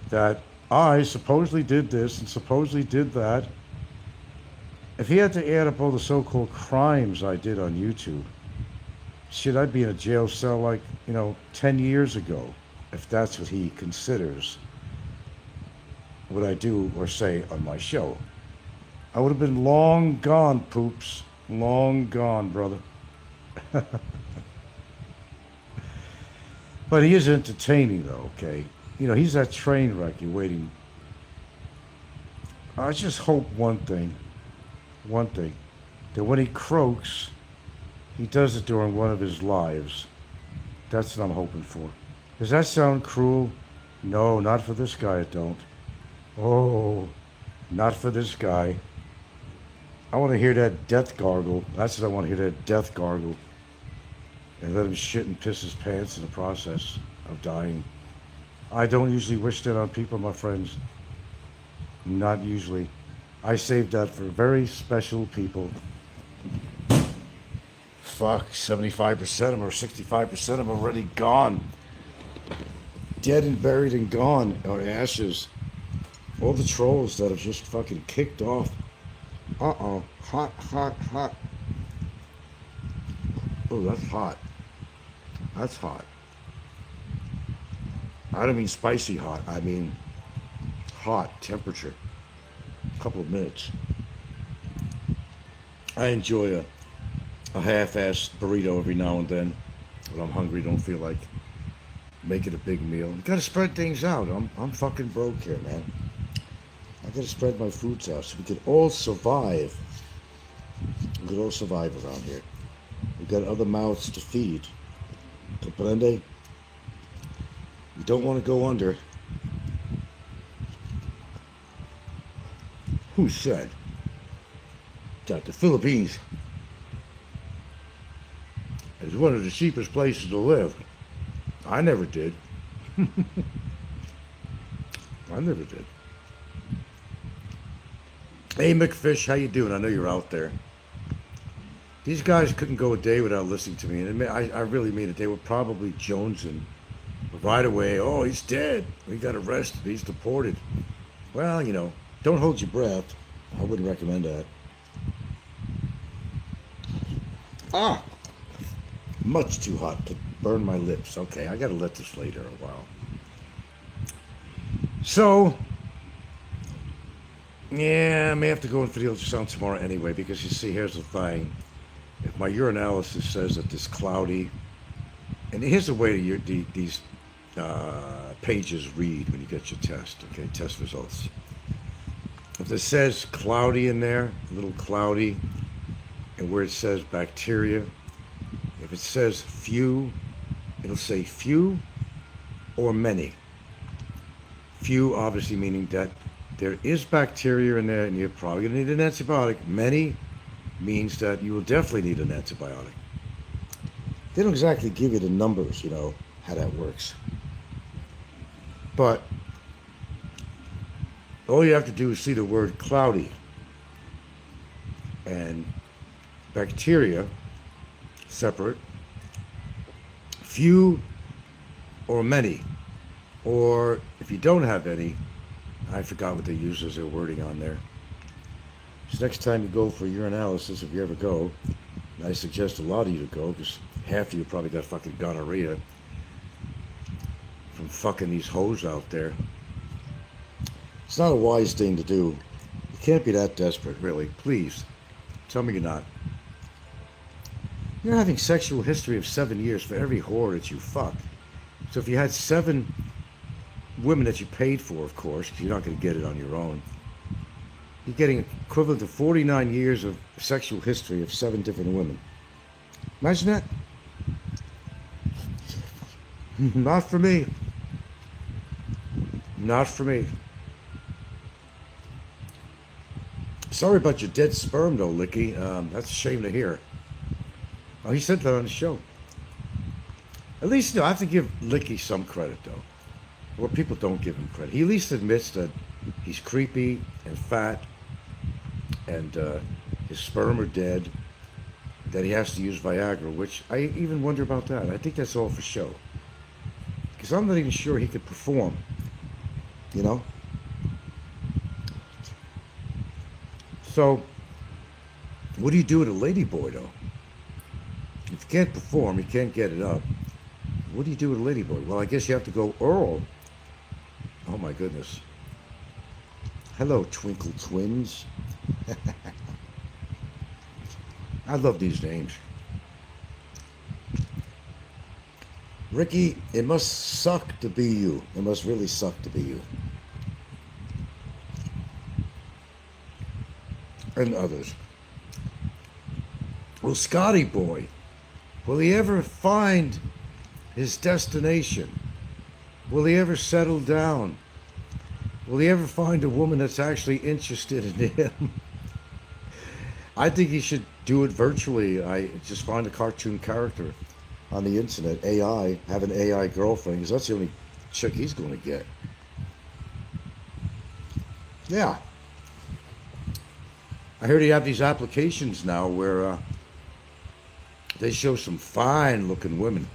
that I supposedly did this and supposedly did that. If he had to add up all the so-called crimes I did on YouTube, shit, I'd be in a jail cell like, 10 years ago, if that's what he considers what I do or say on my show. I would have been long gone, poops. Long gone, brother. But he is entertaining, though, okay? He's that train wreck you're waiting. I just hope one thing, that when he croaks, he does it during one of his lives. That's what I'm hoping for. Does that sound cruel? No, not for this guy, it don't. Oh, not for this guy. I want to hear that death gargle. That's what I want to hear, that death gargle. And let him shit and piss his pants in the process of dying. I don't usually wish that on people, my friends. Not usually. I saved that for very special people. Fuck, 75% of them or 65% of them already gone. Dead and buried and gone, or ashes. All the trolls that have just fucking kicked off. Uh-oh, hot, hot, hot. Oh, that's hot. That's hot. I don't mean spicy hot. I mean hot temperature. A couple of minutes. I enjoy a half-assed burrito every now and then when I'm hungry, don't feel like making a big meal. You gotta spread things out. I'm fucking broke here, man. I gotta spread my foods out so we can all survive. We can all survive around here. We got other mouths to feed. Comprende? You don't want to go under. Who said that the Philippines is one of the cheapest places to live? I never did. I never did. Hey, McFish, how you doing? I know you're out there. These guys couldn't go a day without listening to me, and I really mean it. They were probably jonesing right away. Oh, he's dead. He got arrested. He's deported. Well, don't hold your breath. I wouldn't recommend that. Ah! Much too hot to burn my lips. Okay, I gotta let this lay there a while. So, yeah, I may have to go in for the ultrasound tomorrow anyway, because you see, here's the thing. If my urinalysis says that it's cloudy, and here's the way these pages read when you get your test, okay, test results. If it says cloudy in there, a little cloudy, and where it says bacteria, if it says few, it'll say few or many. Few obviously meaning that there is bacteria in there and you're probably going to need an antibiotic. Many means that you will definitely need an antibiotic. They don't exactly give you the numbers, how that works. But All you have to do is see the word cloudy. And bacteria, separate, few or many. Or if you don't have any, I forgot what they use as their wording on there. So next time you go for urinalysis, if you ever go, and I suggest a lot of you to go, because half of you probably got fucking gonorrhea from fucking these hoes out there. It's not a wise thing to do. You can't be that desperate, really. Please, tell me you're not. You're having sexual history of 7 years for every whore that you fuck. So if you had 7 women that you paid for, of course, because you're not going to get it on your own, you're getting equivalent to 49 years of sexual history of 7 different women. Imagine that. Not for me. Not for me. Sorry about your dead sperm, though, Licky. That's a shame to hear. Oh, he said that on the show. At least, I have to give Licky some credit, though. Or people don't give him credit. He at least admits that he's creepy and fat and his sperm are dead, that he has to use Viagra, which I even wonder about that. I think that's all for show. Because I'm not even sure he could perform, you know? So, what do you do with a ladyboy, though? If you can't perform, you can't get it up. What do you do with a ladyboy? Well, I guess you have to go oral. Oh, my goodness. Hello, Twinkle Twins. I love these names. Ricky, it must suck to be you. It must really suck to be you. And others. Well, Scotty boy, will he ever find his destination? Will he ever settle down? Will he ever find a woman that's actually interested in him? I think he should do it virtually. I just find a cartoon character on the internet, AI, have an AI girlfriend, because that's the only chick he's going to get. Yeah. I heard he have these applications now where they show some fine-looking women,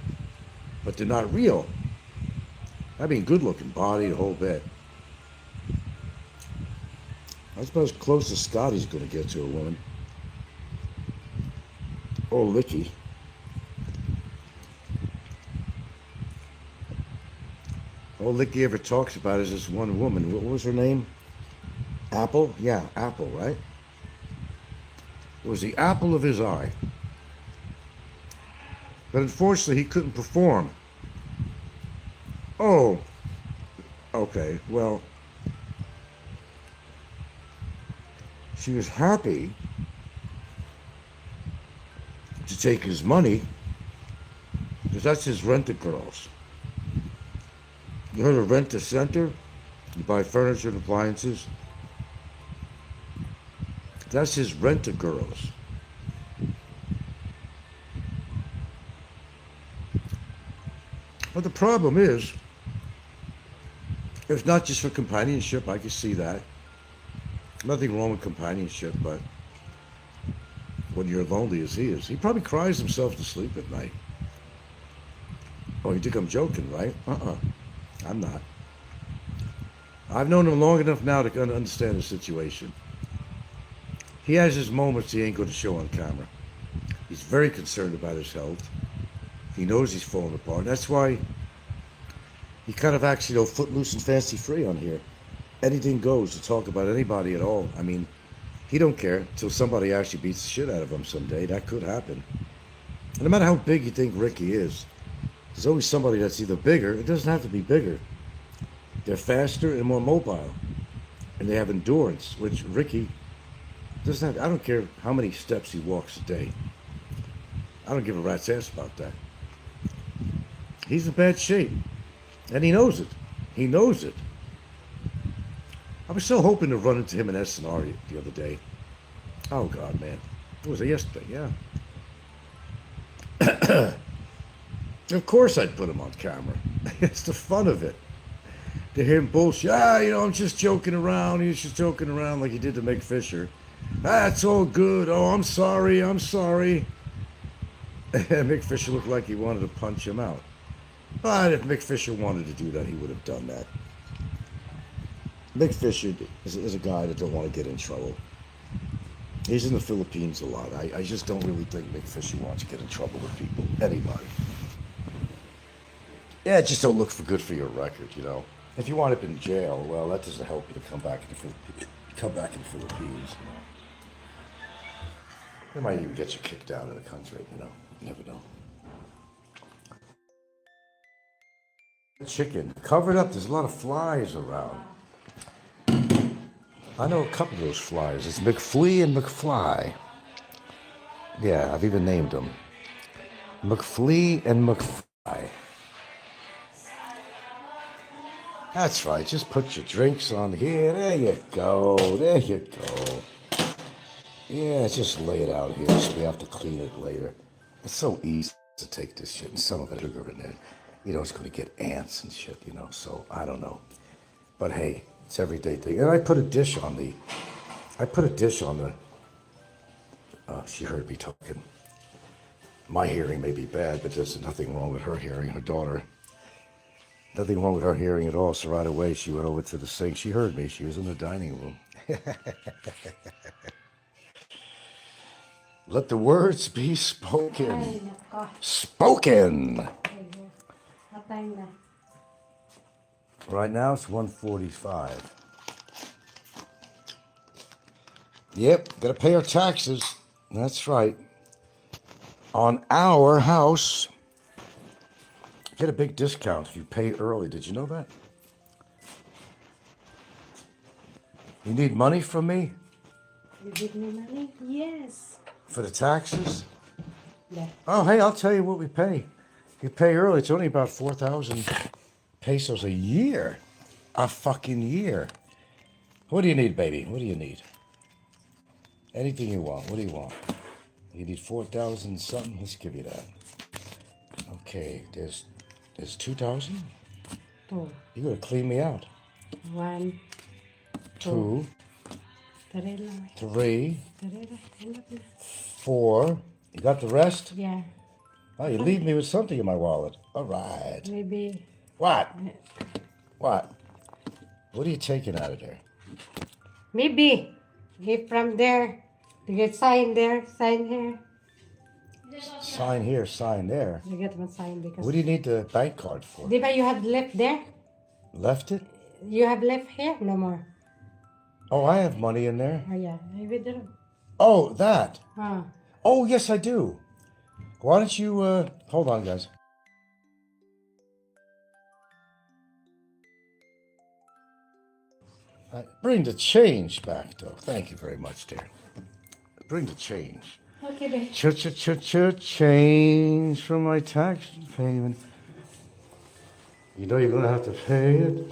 but they're not real. I mean, good-looking body, the whole bit. That's about as close as Scotty's going to get to a woman. Or Licky. All Licky ever talks about is this one woman. What was her name? Apple? Yeah, Apple, right? It was the apple of his eye. But unfortunately, he couldn't perform. Oh. Okay, well. She was happy to take his money, because that's his rent-a-girls. You heard of rent-a-center? You buy furniture and appliances. That's his rent-a-girls. But the problem is, it's not just for companionship. I can see that. Nothing wrong with companionship, but when you're lonely as he is, he probably cries himself to sleep at night. Oh, you think I'm joking, right? I'm not. I've known him long enough now to understand the situation. He has his moments he ain't going to show on camera. He's very concerned about his health. He knows he's falling apart. That's why he kind of acts, footloose and fancy-free on here. Anything goes to talk about anybody at all. I mean, he don't care until somebody actually beats the shit out of him someday. That could happen. And no matter how big you think Ricky is, there's always somebody that's either bigger. It doesn't have to be bigger. They're faster and more mobile. And they have endurance, which Ricky doesn't have. I don't care how many steps he walks a day. I don't give a rat's ass about that. He's in bad shape. And he knows it. He knows it. I was so hoping to run into him in SNR the other day. Oh, God, man. What was it yesterday? Yeah. Of course I'd put him on camera. It's the fun of it. To him bullshit. I'm just joking around. He's just joking around like he did to Mick Fisher. It's all good. Oh, I'm sorry. And Mick Fisher looked like he wanted to punch him out. But if Mick Fisher wanted to do that, he would have done that. Mick Fisher is a guy that don't want to get in trouble. He's in the Philippines a lot. I just don't really think Mick Fisher wants to get in trouble with people. Anybody. Yeah, just don't look for good for your record, If you wind up in jail, well, that doesn't help you to come back in the Philippines. They might even get you kicked out of the country, You never know. Chicken. Covered up. There's a lot of flies around. I know a couple of those flies. It's McFlea and McFly. Yeah, I've even named them. McFlea and McFly. That's right. Just put your drinks on here. There you go. Yeah, just lay it out here so we have to clean it later. It's so easy to take this shit and some of it sugar in there. It's going to get ants and shit, so I don't know. But hey, it's everyday thing. And I put a dish on the, she heard me talking. My hearing may be bad, but there's nothing wrong with her hearing, her daughter. Nothing wrong with her hearing at all, so right away she went over to the sink. She heard me, she was in the dining room. Let the words be spoken. Spoken! Right now it's 1:45. Yep, gotta pay our taxes. That's right. On our house. Get a big discount if you pay early. Did you know that? You need money from me?
You give me money? Yes.
For the taxes?
Yeah.
Oh, hey, I'll tell you what we pay. You pay early, it's only about 4,000 pesos a year. A fucking year. What do you need, baby? What do you need? Anything you want. What do you want? You need 4,000 something? Let's give you that. Okay, there's 2,000?
Two.
You gotta clean me out.
1,
2, 3,
3.
4. You got the rest?
Yeah.
Oh, you leave me with something in my wallet. All right.
Maybe.
What? What? What are you taking out of there?
Maybe. If from there, you get sign there, sign here.
Sign here, sign there.
You get one sign because.
What do you need the bank card for?
Diba you have left there?
Left it?
You have left here? No more.
Oh, I have money in there.
Oh yeah, maybe there.
Oh, that.
Ah.
Oh, yes, I do. Why don't you, hold on, guys. Bring the change back, though. Thank you very much, dear. Bring the change.
Okay, babe.
Change from my tax payment. You know you're gonna have to pay it.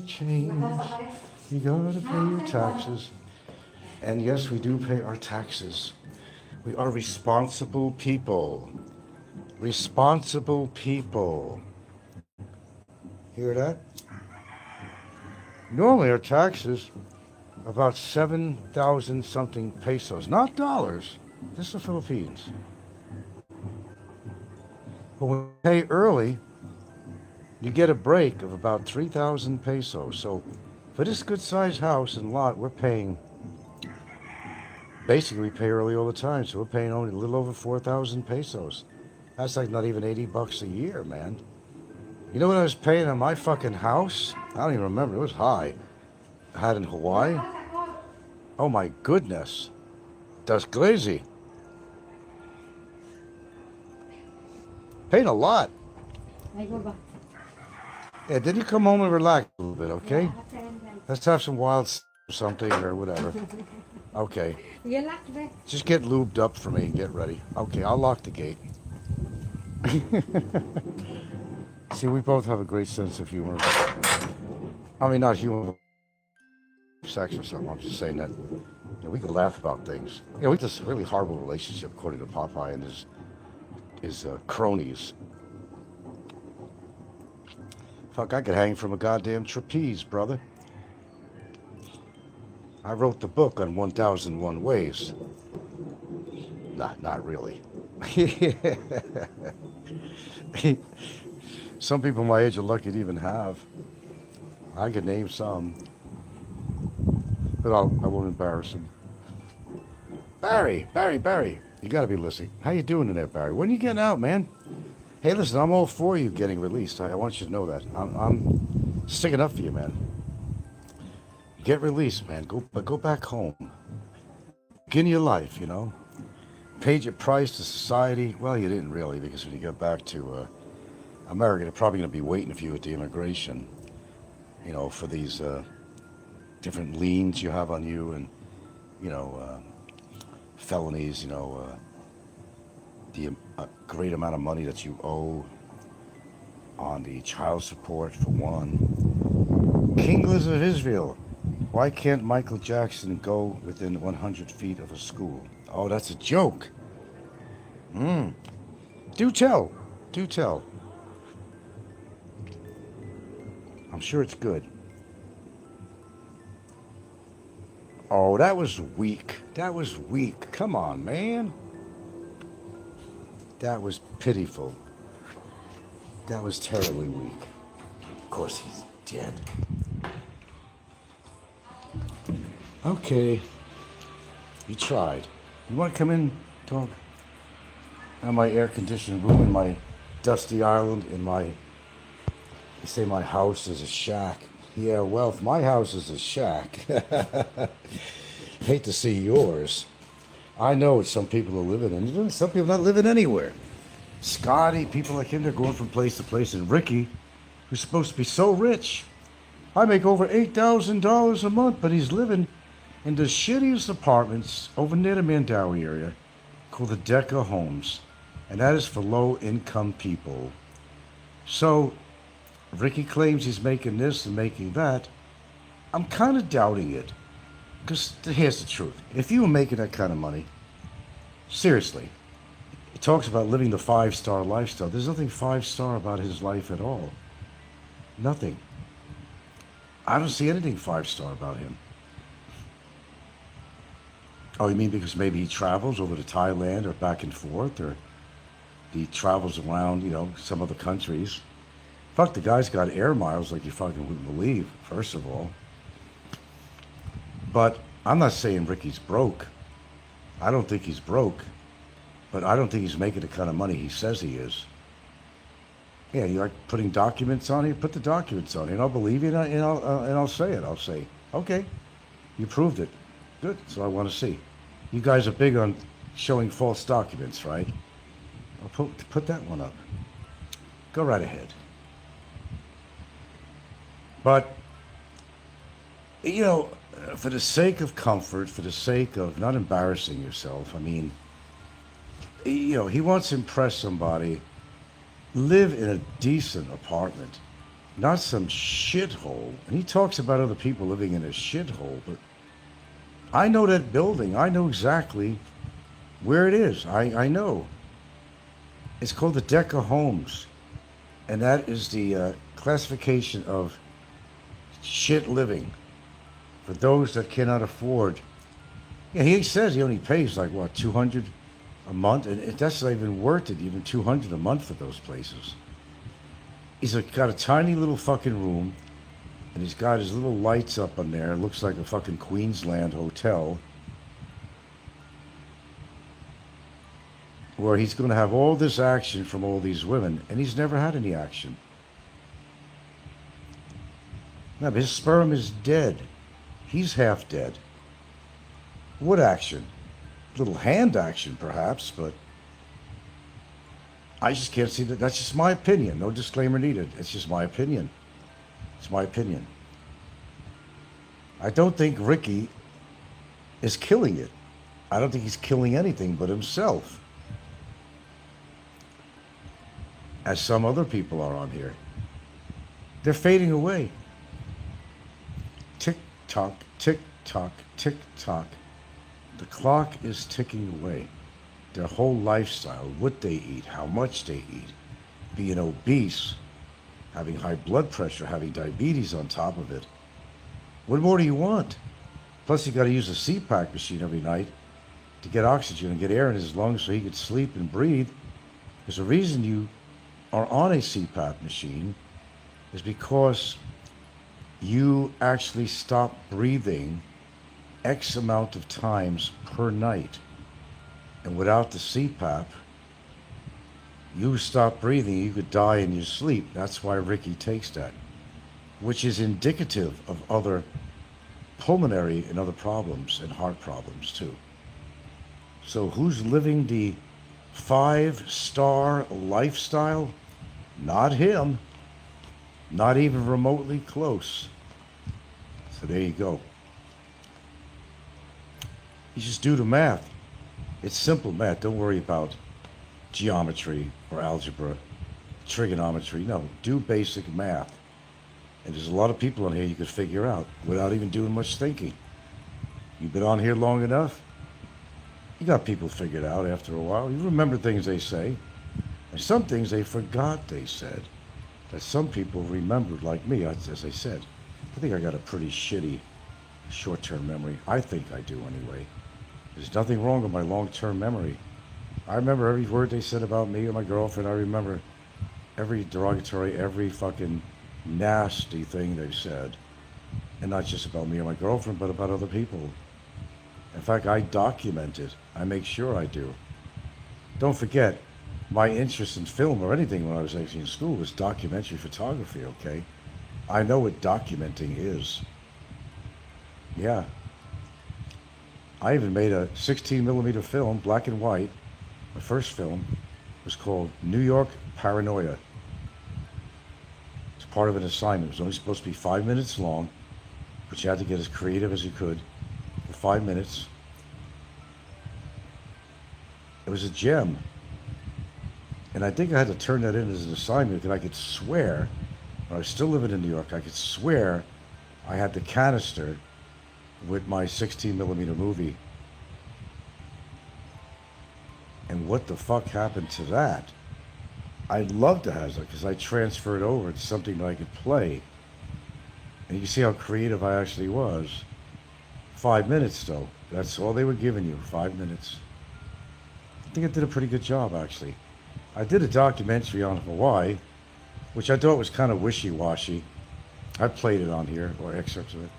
Change. You gotta pay your taxes. And yes, we do pay our taxes. We are responsible people. Responsible people. Hear that? Normally our taxes are about 7,000 something pesos, not dollars. This is the Philippines. But when you pay early, you get a break of about 3,000 pesos. So for this good-sized house and lot, we're paying, basically we pay early all the time. So we're paying only a little over 4,000 pesos. That's like not even 80 bucks a year, man. You know what I was paying on my fucking house? I don't even remember. It was high. I had in Hawaii. Oh my goodness. That's crazy. Paying a lot.
I go back.
Yeah, then you come home and relax a little bit, okay? Let's have some wild or something or whatever. Okay.
You lock there.
Just get lubed up for me and get ready. Okay, I'll lock the gate. See, we both have a great sense of humor. I mean, not humor, sex or something. I'm just saying that we can laugh about things. We have this really horrible relationship, according to Popeye and his cronies. Fuck, I could hang from a goddamn trapeze, brother. I wrote the book on 1001 Ways. Not really. Some people my age are lucky to even have. I could name some, but I won't embarrass them. Barry, you gotta be listening. How you doing in there, Barry? When are you getting out, man? Hey, listen, I'm all for you getting released. I want you to know that. I'm sticking up for you, man. Get released, man. Go back home. Begin your life, you know. Paid your price to society. Well, you didn't really, because when you get back to America, they're probably going to be waiting for you at the immigration, you know, for these different liens you have on you and, you know, felonies, you know, the great amount of money that you owe on the child support, for one. Kingless of Israel. Why can't Michael Jackson go within 100 feet of a school? Oh, that's a joke. Do tell. Do tell. I'm sure it's good. Oh, that was weak. That was weak. Come on, man. That was pitiful. That was terribly weak. Of course, he's dead. Okay. You tried. You want to come in, talk? In my air-conditioned room, in my dusty island, in my... You say my house is a shack. Yeah, well, my house is a shack. Hate to see yours. I know it's some people are living in it. Some people not living anywhere. Scotty, people like him, they're going from place to place. And Ricky, who's supposed to be so rich. I make over $8,000 a month, but he's living in the shittiest apartments over near the Mandawi area called the Decker Homes. And that is for low-income people. So, Ricky claims he's making this and making that. I'm kind of doubting it. Because here's the truth. If you were making that kind of money, seriously, he talks about living the 5-star lifestyle. There's nothing 5-star about his life at all. Nothing. I don't see anything 5-star about him. Oh, you mean because maybe he travels over to Thailand or back and forth, or he travels around, you know, some other countries? Fuck, the guy's got air miles like you fucking wouldn't believe, first of all. But I'm not saying Ricky's broke. I don't think he's broke. But I don't think he's making the kind of money he says he is. Yeah, you like putting documents on it? Put the documents on it, and I'll believe you, and I'll say it. I'll say, okay, you proved it. Good, that's what I want to see. You guys are big on showing false documents, right? I'll put that one up. Go right ahead. But, you know, for the sake of comfort, for the sake of not embarrassing yourself, I mean, you know, he wants to impress somebody. Live in a decent apartment, not some shithole. And he talks about other people living in a shithole, but I know that building. I know exactly where it is. I know. It's called the Decker Homes. And that is the classification of shit living for those that cannot afford. Yeah, he says he only pays like, what, $200 a month? And that's not even worth it, even $200 a month for those places. He's got a tiny little fucking room, and he's got his little lights up on there. It looks like a fucking Queensland hotel, where he's going to have all this action from all these women, and he's never had any action. No, but his sperm is dead. He's half dead. What action? Little hand action, perhaps, but I just can't see that. That's just my opinion. No disclaimer needed. It's just my opinion. It's my opinion. I don't think Ricky is killing it. I don't think he's killing anything but himself, as some other people are on here. They're fading away. Tick tock, tick tock, tick tock. The clock is ticking away. Their whole lifestyle, what they eat, how much they eat, being obese, having high blood pressure, having diabetes on top of it. What more do you want? Plus, you got to use a CPAP machine every night to get oxygen and get air in his lungs so he could sleep and breathe. Because the reason you are on a CPAP machine is because you actually stop breathing X amount of times per night. And without the CPAP, you stop breathing, you could die in your sleep. That's why Ricky takes that, which is indicative of other pulmonary and other problems and heart problems too. So who's living the 5-star lifestyle? Not him. Not even remotely close. So there you go. You just do the math. It's simple math. Don't worry about geometry or algebra, trigonometry. No, do basic math. And there's a lot of people on here you could figure out without even doing much thinking. You've been on here long enough. You got people figured out after a while. You remember things they say. And some things they forgot they said that some people remembered, like me, as I said. I think I got a pretty shitty short-term memory. I think I do anyway. There's nothing wrong with my long-term memory. I remember every word they said about me or my girlfriend. I remember every derogatory, every fucking nasty thing they said. And not just about me or my girlfriend, but about other people. In fact, I document it. I make sure I do. Don't forget, my interest in film or anything when I was actually in school was documentary photography, okay? I know what documenting is. Yeah. I even made a 16mm film, black and white. My first film was called New York Paranoia. It's part of an assignment. It was only supposed to be 5 minutes long, but you had to get as creative as you could for 5 minutes. It was a gem. And I think I had to turn that in as an assignment because I could swear, when I was still living in New York, I could swear I had the canister with my 16mm movie. And what the fuck happened to that? I'd love to have that because I transferred over to something that I could play. And you can see how creative I actually was. 5 minutes though. That's all they were giving you, 5 minutes. I think I did a pretty good job actually. I did a documentary on Hawaii, which I thought was kind of wishy-washy. I played it on here, or excerpts of it.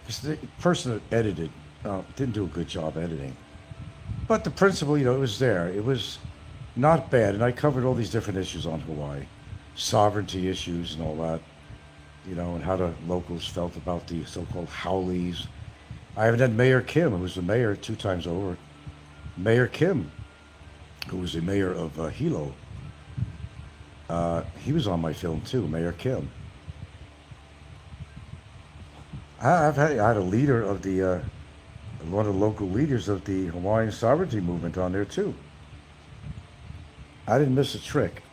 Because the person that edited didn't do a good job editing. But the principle, it was there. It was not bad, and I covered all these different issues on Hawaii. Sovereignty issues and all that, and how the locals felt about the so-called haoles. I even had Mayor Kim, who was the mayor 2 times over. Mayor Kim, who was the mayor of Hilo. He was on my film too, Mayor Kim. I had a leader of the, one of the local leaders of the Hawaiian sovereignty movement on there too. I didn't miss a trick.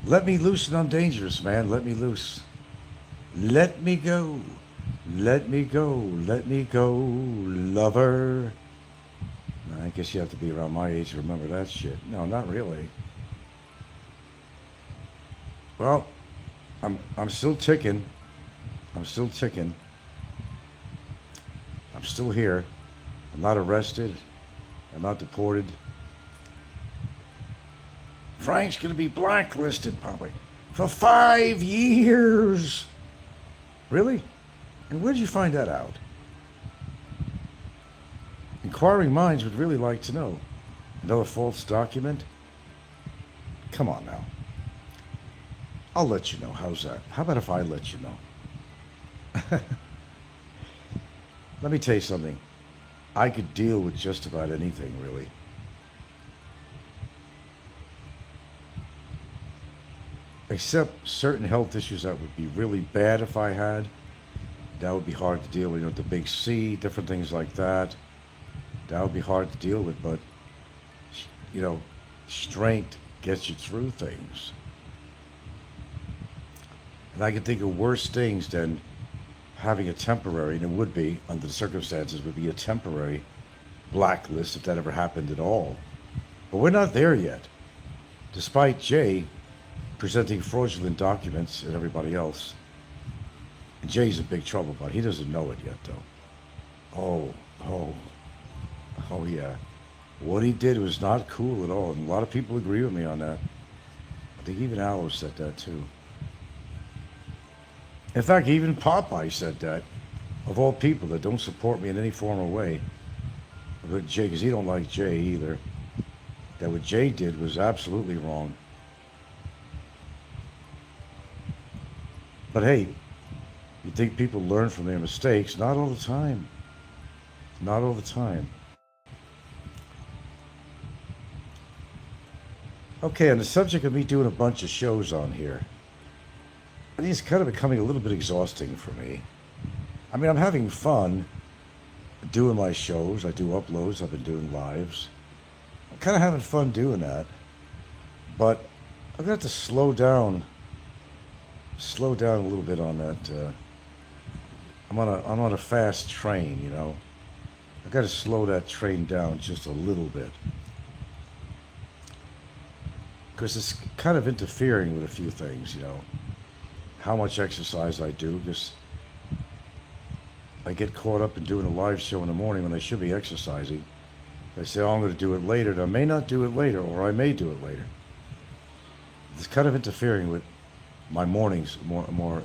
Let me loose and I'm dangerous, man. Let me loose. Let me go. Let me go. Let me go, lover. I guess you have to be around my age to remember that shit. No, not really. Well, I'm still ticking. I'm still ticking. I'm still here. I'm not arrested. I'm not deported. Frank's gonna be blacklisted probably for 5 years. Really? And where did you find that out? Inquiring minds would really like to know. Another false document? Come on now. I'll let you know. How's that? How about if I let you know? Let me tell you something. I could deal with just about anything, really. Except certain health issues that would be really bad if I had. That would be hard to deal with, the big C, different things like that. That would be hard to deal with, but, strength gets you through things. And I can think of worse things than having a temporary, and it would be, under the circumstances, would be a temporary blacklist if that ever happened at all. But we're not there yet. despite Jay presenting fraudulent documents and everybody else. And Jay's in big trouble, but he doesn't know it yet, though. Oh, yeah. What he did was not cool at all, and a lot of people agree with me on that. I think even Alo said that, too. In fact, even Popeye said that, of all people that don't support me in any form or way. But Jay, because he don't like Jay either, that what Jay did was absolutely wrong. But hey, you think people learn from their mistakes? Not all the time. Not all the time. Okay, on the subject of me doing a bunch of shows on here, I think it's kind of becoming a little bit exhausting for me. I mean, I'm having fun doing my shows. I do uploads. I've been doing lives. I'm kind of having fun doing that. But I've got to slow down a little bit on that. I'm on a fast train, you know. I've got to slow that train down just a little bit. Because it's kind of interfering with a few things, you know. How much exercise I do, because I get caught up in doing a live show in the morning when I should be exercising. I say, oh, I'm going to do it later, and I may not do it later, or I may do it later. It's kind of interfering with my mornings, more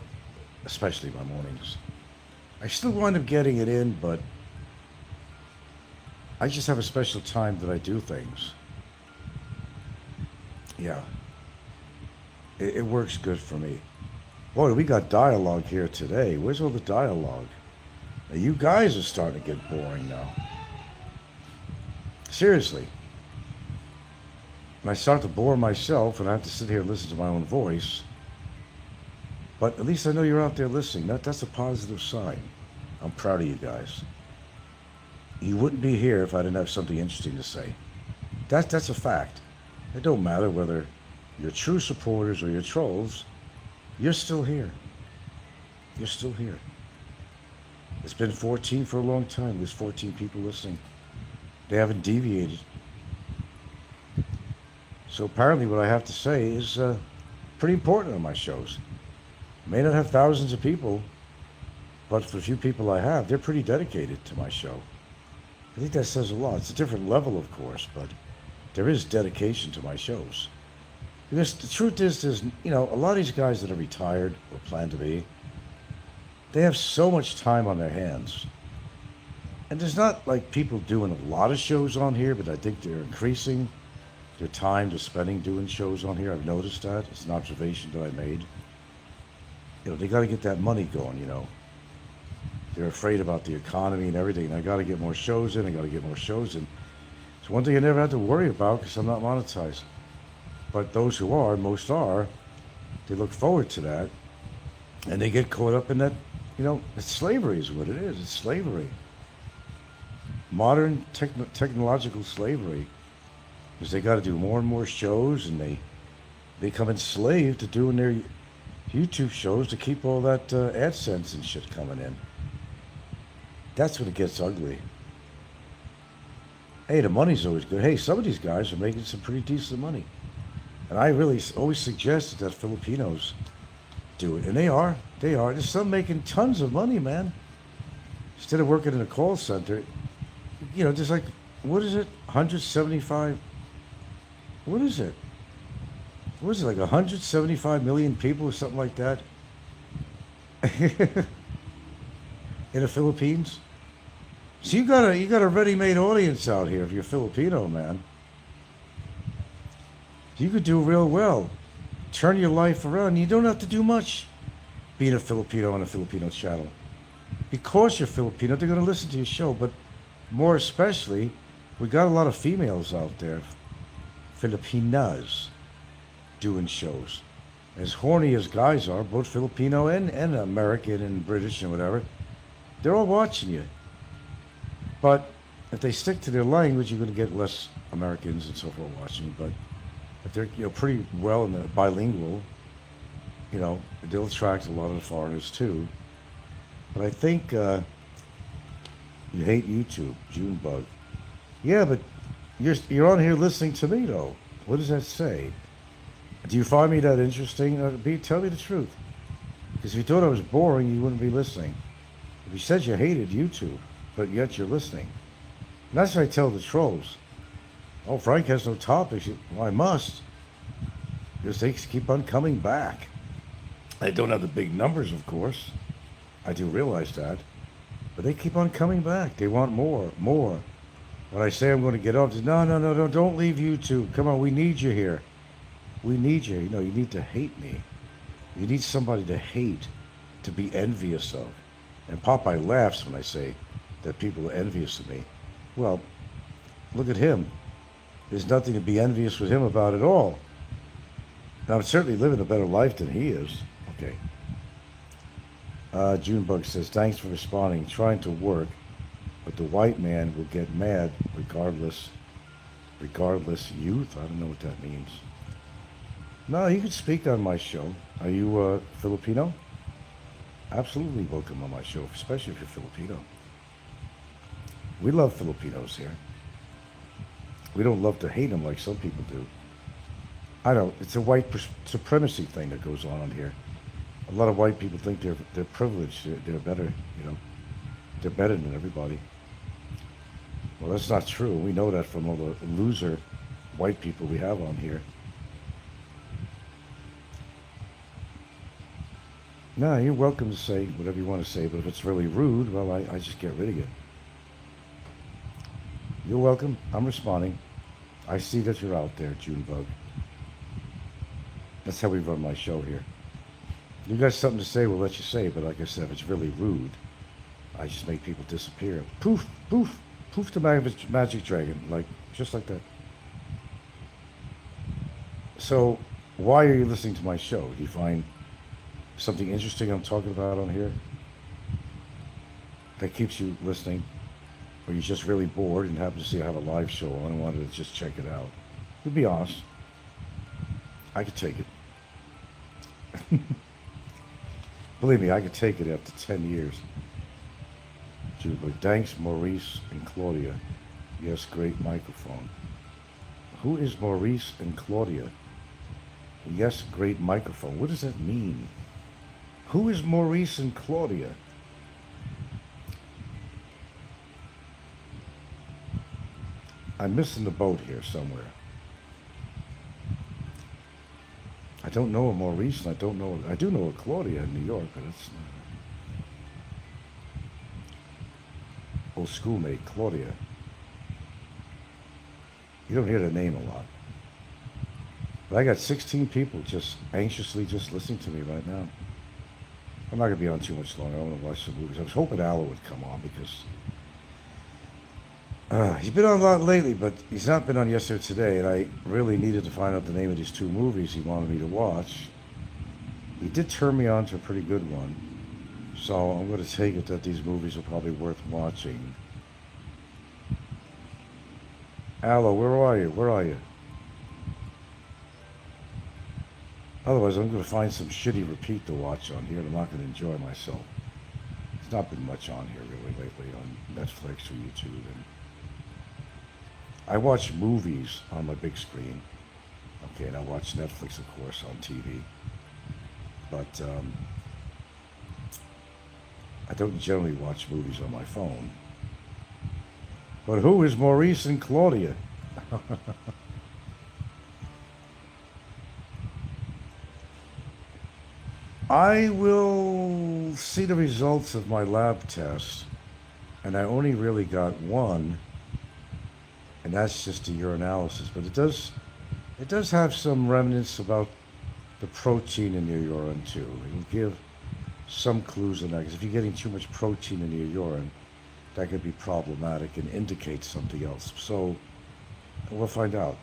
especially my mornings. I still wind up getting it in, but I just have a special time that I do things. Yeah. It works good for me. Boy, we got dialogue here today. Where's all the dialogue? Now, you guys are starting to get boring now. Seriously. And I start to bore myself, and I have to sit here and listen to my own voice. But at least I know you're out there listening. That's a positive sign. I'm proud of you guys. You wouldn't be here if I didn't have something interesting to say. That's a fact. It don't matter whether you're true supporters or you're trolls. You're still here. You're still here. It's been 14 for a long time. There's 14 people listening. They haven't deviated. So apparently what I have to say is pretty important on my shows. I may not have thousands of people, but for the few people I have, they're pretty dedicated to my show. I think that says a lot. It's a different level, of course, but there is dedication to my shows. Because the truth is, there's, you know, a lot of these guys that are retired or plan to be, they have so much time on their hands. And there's not like people doing a lot of shows on here, but I think they're increasing their time they're spending doing shows on here. I've noticed that. It's an observation that I made. You know, they got to get that money going, you know. They're afraid about the economy and everything. And I got to get more shows in. I got to get more shows in. It's one thing I never had to worry about because I'm not monetized. But those who are, most are, they look forward to that. And they get caught up in that, you know, it's slavery is what it is. It's slavery. Modern technological slavery. Because they got to do more and more shows, and they become enslaved to doing their YouTube shows to keep all that AdSense and shit coming in. That's when it gets ugly. Hey, the money's always good. Hey, some of these guys are making some pretty decent money. And I really always suggested that Filipinos do it. And they are. They are. There's some making tons of money, man. Instead of working in a call center, you know, there's like, what is it? 175? What is it? What is it, like 175 million people or something like that? In the Philippines? So you got a ready-made audience out here if you're Filipino, man. You could do real well. Turn your life around. You don't have to do much being a Filipino on a Filipino channel. Because you're Filipino, they're going to listen to your show. But more especially, we got a lot of females out there, Filipinas, doing shows. As horny as guys are, both Filipino and American and British and whatever, they're all watching you. But if they stick to their language, you're going to get less Americans and so forth watching. But if they're, you know, pretty well in the bilingual, you know, they'll attract a lot of the foreigners too. But I think you hate YouTube, Junebug. Yeah, but you're on here listening to me though. What does that say?
Do you find me that interesting? Tell me the truth. Because if you thought I was boring, you wouldn't be listening. If you said you hated YouTube, but yet you're listening. And that's what I tell the trolls. Oh, Frank has no topics. Well, I must. Because they keep on coming back. I don't have the big numbers, of course. I do realize that. But they keep on coming back. They want more, more. When I say I'm going to get off, no, don't leave YouTube. Come on, we need you here. We need you. You know, you need to hate me. You need somebody to hate, to be envious of. And Popeye laughs when I say that people are envious of me. Well, look at him. There's nothing to be envious with him about at all. Now, I'm certainly living a better life than he is. Okay. Junebug says, thanks for responding. Trying to work, but the white man will get mad regardless youth. I don't know what that means. No, you can speak on my show. Are you Filipino? Absolutely welcome on my show, especially if you're Filipino. We love Filipinos here. We don't love to hate them like some people do. I know, it's a white supremacy thing that goes on here. A lot of white people think they're privileged, they're better, you know. They're better than everybody. Well, that's not true. We know that from all the loser white people we have on here. No, you're welcome to say whatever you want to say, but if it's really rude, well, I just get rid of you. You're welcome. I'm responding. I see that you're out there, Junebug. That's how we run my show here. You got something to say, we'll let you say, but like I said, if it's really rude, I just make people disappear. Poof, poof, poof to magic dragon, like, just like that. So, why are you listening to my show? Do you find something interesting I'm talking about on here that keeps you listening? Or you're just really bored and happen to see I have a live show on and wanted to just check it out? To be honest, I could take it. Believe me, I could take it after 10 years. But thanks, Maurice and Claudia. Yes, great microphone. Who is Maurice and Claudia? Yes, great microphone. What does that mean? Who is Maurice and Claudia? I'm missing the boat here somewhere. I don't know a Maurice, and I do know a Claudia in New York, but it's old schoolmate Claudia. You don't hear the name a lot. But I got 16 people just anxiously just listening to me right now. I'm not going to be on too much longer. I want to watch some movies. I was hoping Alo would come on because he's been on a lot lately, but he's not been on yesterday or today, and I really needed to find out the name of these two movies he wanted me to watch. He did turn me on to a pretty good one, so I'm going to take it that these movies are probably worth watching. Alo, where are you? Where are you? Otherwise, I'm going to find some shitty repeat to watch on here, and I'm not going to enjoy myself. There's not been much on here really lately on Netflix or YouTube. And I watch movies on my big screen. Okay, and I watch Netflix, of course, on TV. But I don't generally watch movies on my phone. But who is Maurice and Claudia? I will see the results of my lab test, and I only really got one, and that's just a urinalysis. But it does have some remnants about the protein in your urine too. It'll give some clues in that, because if you're getting too much protein in your urine, that could be problematic and indicate something else. So we'll find out.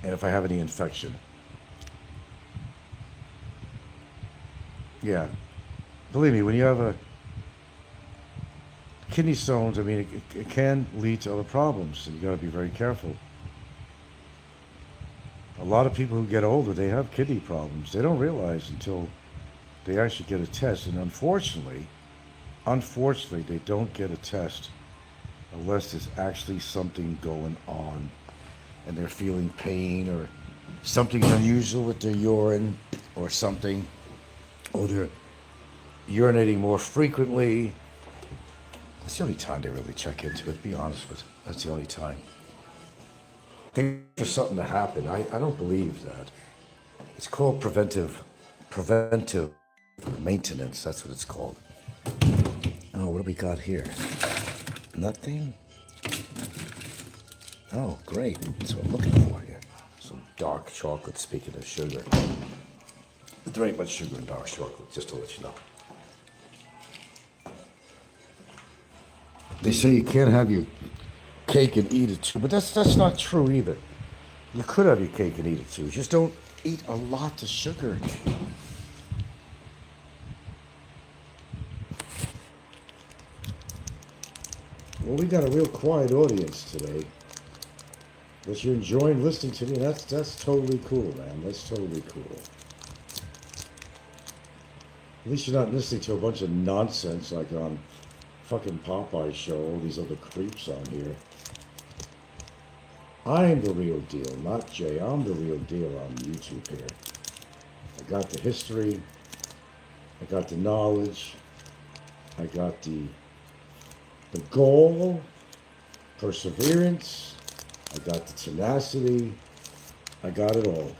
And if I have any infection. Yeah. Believe me, when you have a kidney stones, I mean, it can lead to other problems, and you got to be very careful. A lot of people who get older, they have kidney problems. They don't realize until they actually get a test, and unfortunately, they don't get a test unless there's actually something going on, and they're feeling pain or
something's unusual with their urine or something, or they're urinating more frequently. That's the only time they really check into it, to be honest with you. That's the only time. Think for something to happen. I don't believe that. It's called preventive maintenance. That's what it's called. Oh, what do we got here? Nothing? Oh, great. That's what I'm looking for here. Some dark chocolate, speaking of sugar. There ain't much sugar in dark chocolate, just to let you know. They say you can't have your cake and eat it too, but that's not true either. You could have your cake and eat it too. Just don't eat a lot of sugar. Well, we got a real quiet audience today, but you're enjoying listening to me. That's totally cool, man. That's totally cool. At least you're not listening to a bunch of nonsense like on fucking Popeye show, all these other creeps on here. I'm the real deal, not Jay. I'm the real deal on YouTube here. I got the history, I got the knowledge, I got the goal, perseverance, I got the tenacity, I got it all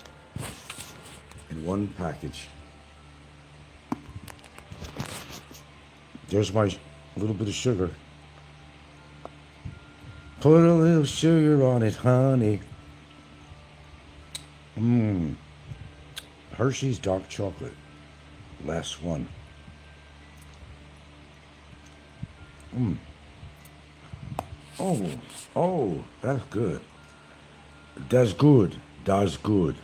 in one package. There's my little bit of sugar. Put a little sugar on it, honey. Hershey's dark chocolate. Last one. Oh, that's good. That's good. That's good.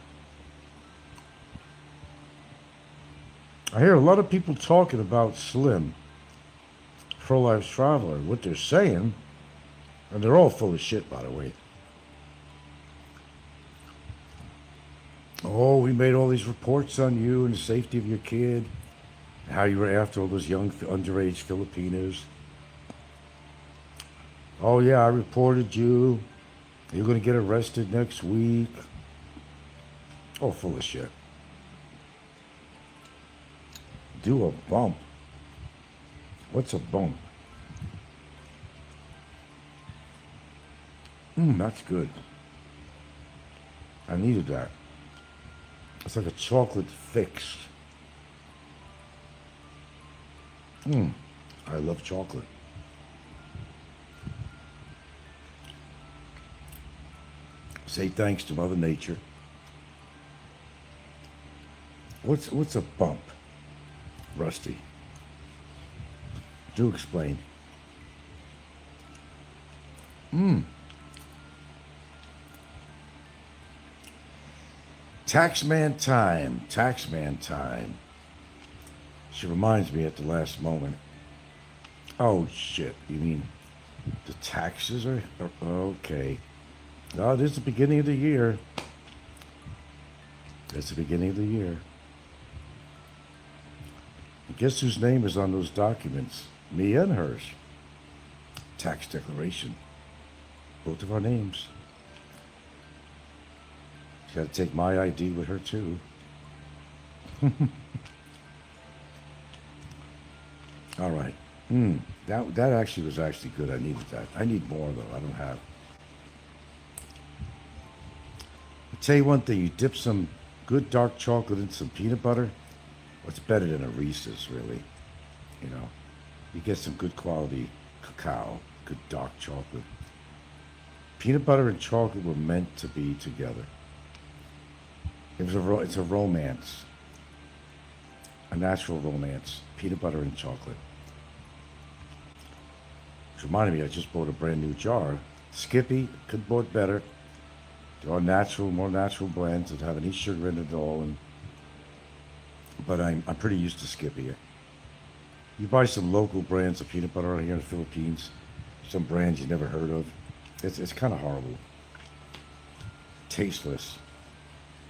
I hear a lot of people talking about Slim, Pro-Life Traveler, what they're saying, and they're all full of shit, by the way. Oh, we made all these reports on you and the safety of your kid, how you were after all those young underage Filipinos. Oh yeah, I reported you. You're gonna get arrested next week. Oh, full of shit. Do a bump. What's a bump? That's good. I needed that. It's like a chocolate fix. I love chocolate. Say thanks to Mother Nature. What's a bump, Rusty? Do explain. Taxman time. Taxman time. She reminds me at the last moment. Oh, shit. You mean the taxes are okay. No, it is the beginning of the year. It's the beginning of the year. Guess whose name is on those documents? Me and hers. Tax declaration. Both of our names. She got to take my ID with her too. All right. That actually was actually good. I needed that. I need more though. I don't have. I'll tell you one thing. You dip some good dark chocolate in some peanut butter. What's better than a Reese's, really? You know, you get some good quality cacao, good dark chocolate. Peanut butter and chocolate were meant to be together. It's a romance, a natural romance. Peanut butter and chocolate. Which reminded me, I just bought a brand new jar. Skippy, could have bought better. There are more natural blends that have any sugar in it at all. But I'm pretty used to Skippy. You buy some local brands of peanut butter out here in the Philippines, some brands you never heard of. It's kind of horrible. Tasteless.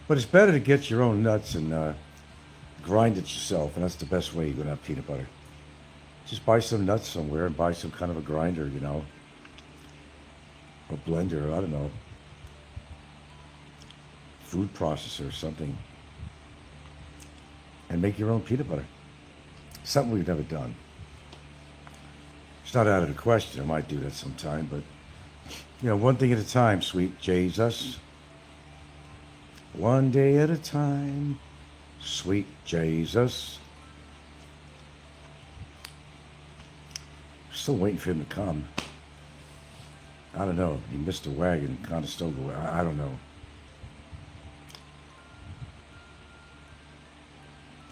But it's better to get your own nuts and grind it yourself, and that's the best way you're going to have peanut butter. Just buy some nuts somewhere and buy some kind of a grinder, you know. Or blender, I don't know. food processor or something and make your own peanut butter. Something we've never done. It's not out of the question. I might do that sometime, but one thing at a time, sweet Jesus. One day at a time, sweet Jesus. Still waiting for him to come. I don't know. He missed the wagon, Conestoga. I don't know.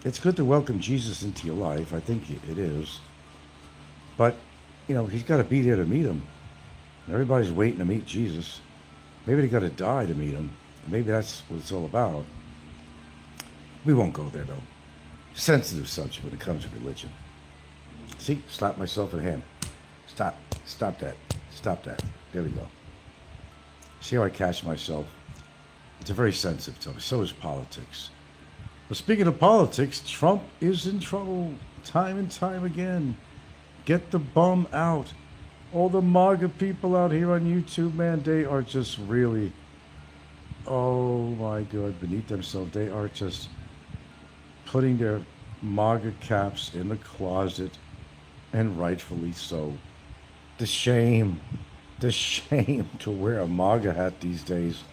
It's good to welcome Jesus into your life. I think it is. But, he's got to be there to meet him. Everybody's waiting to meet Jesus. Maybe they got to die to meet him. Maybe that's what it's all about. We won't go there, though. Sensitive subject when it comes to religion. See, slap myself in the hand. Stop that. There we go. See how I catch myself? It's a very sensitive topic. So is politics. But speaking of politics, Trump is in trouble time and time again. Get the bum out. All the MAGA people out here on YouTube, man, they are just really, oh my God, beneath themselves. They are just putting their MAGA caps in the closet, and rightfully so. The shame to wear a MAGA hat these days.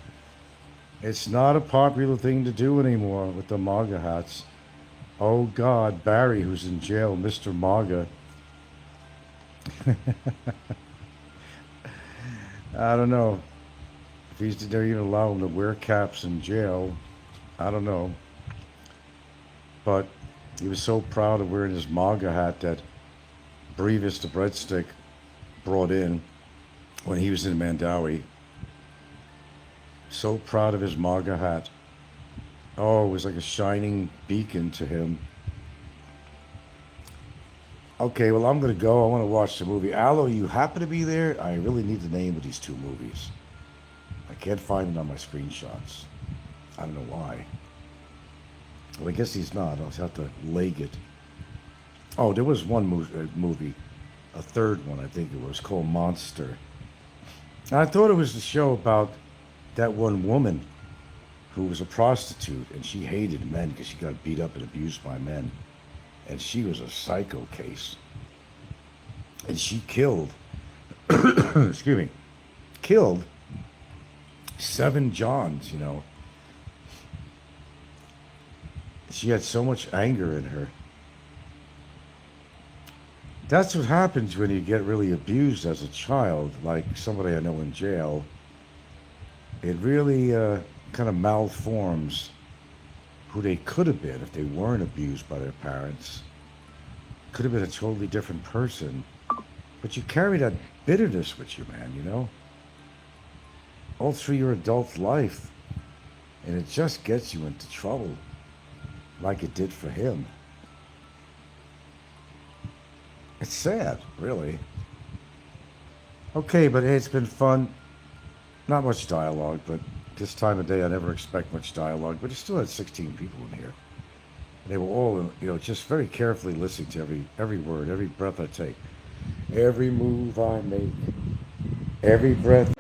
It's not a popular thing to do anymore with the MAGA hats. Oh God, Barry, who's in jail, Mr. MAGA. I don't know. If they're even allow him to wear caps in jail, I don't know. But he was so proud of wearing his MAGA hat that Beaches the breadstick brought in when he was in Mabuhay. So proud of his MAGA hat. Oh, it was like a shining beacon to him. Okay, well, I'm going to go. I want to watch the movie. Alo, you happen to be there? I really need the name of these two movies. I can't find it on my screenshots. I don't know why. Well, I guess he's not. I'll have to leg it. Oh, there was one movie, a third one, I think it was, called Monster. And I thought it was the show about that one woman who was a prostitute, and she hated men because she got beat up and abused by men. And she was a psycho case. And she killed, excuse me, killed 7 Johns, She had so much anger in her. That's what happens when you get really abused as a child, like somebody I know in jail. It really kind of malforms who they could have been if they weren't abused by their parents. Could have been a totally different person. But you carry that bitterness with you, man, all through your adult life. And it just gets you into trouble, like it did for him. It's sad, really. Okay, but hey, it's been fun. Not much dialogue, but this time of day I never expect much dialogue, but it still had 16 people in here. They were all, just very carefully listening to every word, every breath I take, every move I make, every breath.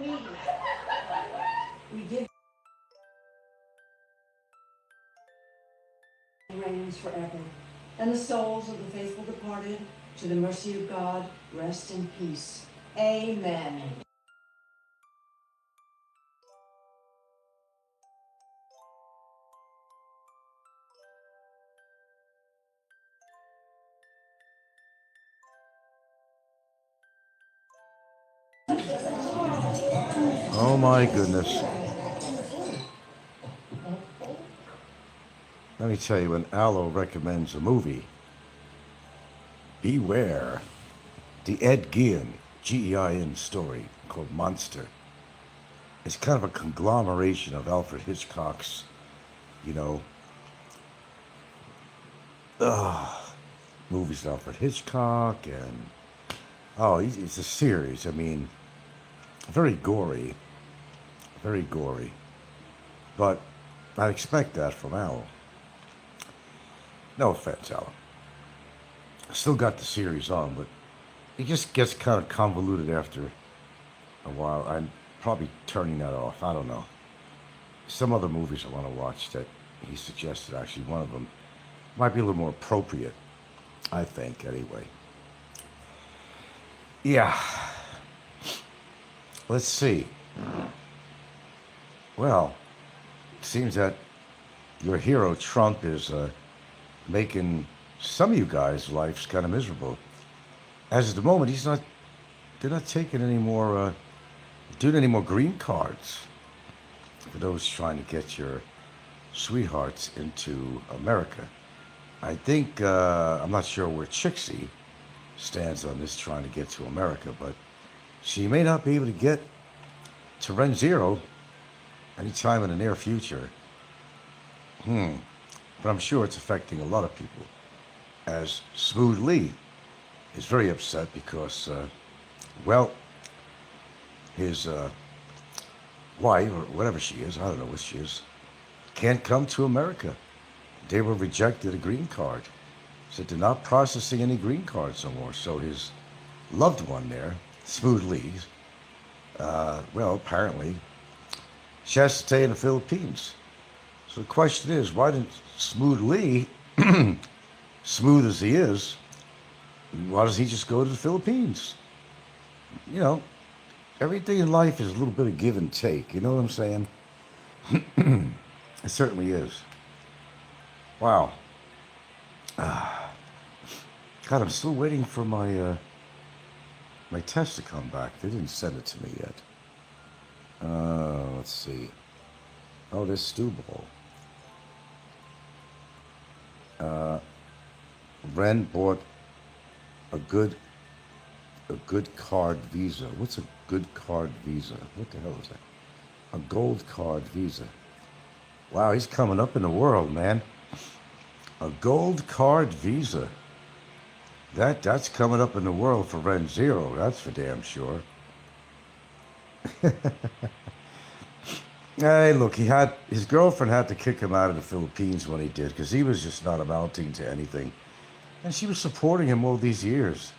Reigns forever, and the souls of the faithful departed, to the mercy of God, rest in peace. Amen.
Oh my goodness. Let me tell you, when Alo recommends a movie, beware the Ed Gein, Gein story called Monster. It's kind of a conglomeration of Alfred Hitchcock's, movies of Alfred Hitchcock, and it's a series. I mean, very gory, but I expect that from Al. No offense, Al. I still got the series on, but it just gets kind of convoluted after a while. I'm probably turning that off. I don't know. some other movies I want to watch that he suggested. Actually, one of them might be a little more appropriate, I think, anyway. Yeah. Let's see. Well, it seems that your hero, Trump, is making some of you guys' lives kind of miserable. As at the moment, they're not taking any more, doing any more green cards for those trying to get your sweethearts into America. I think, I'm not sure where Chixie stands on this trying to get to America, but she may not be able to get to Ren Zero anytime in the near future. But I'm sure it's affecting a lot of people, as Smooth Lee is very upset because, well, his wife, or whatever she is, I don't know what she is, can't come to America. They were rejected a green card. So they're not processing any green cards no more. So his loved one there, Smooth Lee, well, apparently, she has to stay in the Philippines. So the question is, why didn't Smooth Lee, smooth as he is, why does he just go to the Philippines? You know, everything in life is a little bit of give and take. You know what I'm saying? It certainly is. Wow. God, I'm still waiting for my my test to come back. They didn't send it to me yet. Let's see. Oh, there's Stew Ball. Ren bought a good card Visa. What's a good card Visa? What the hell is that? A gold card Visa. Wow, he's coming up in the world, man. A gold card Visa. That's coming up in the world for Ren Zero. That's for damn sure. Hey, look, his girlfriend had to kick him out of the Philippines when he did, because he was just not amounting to anything. And she was supporting him all these years.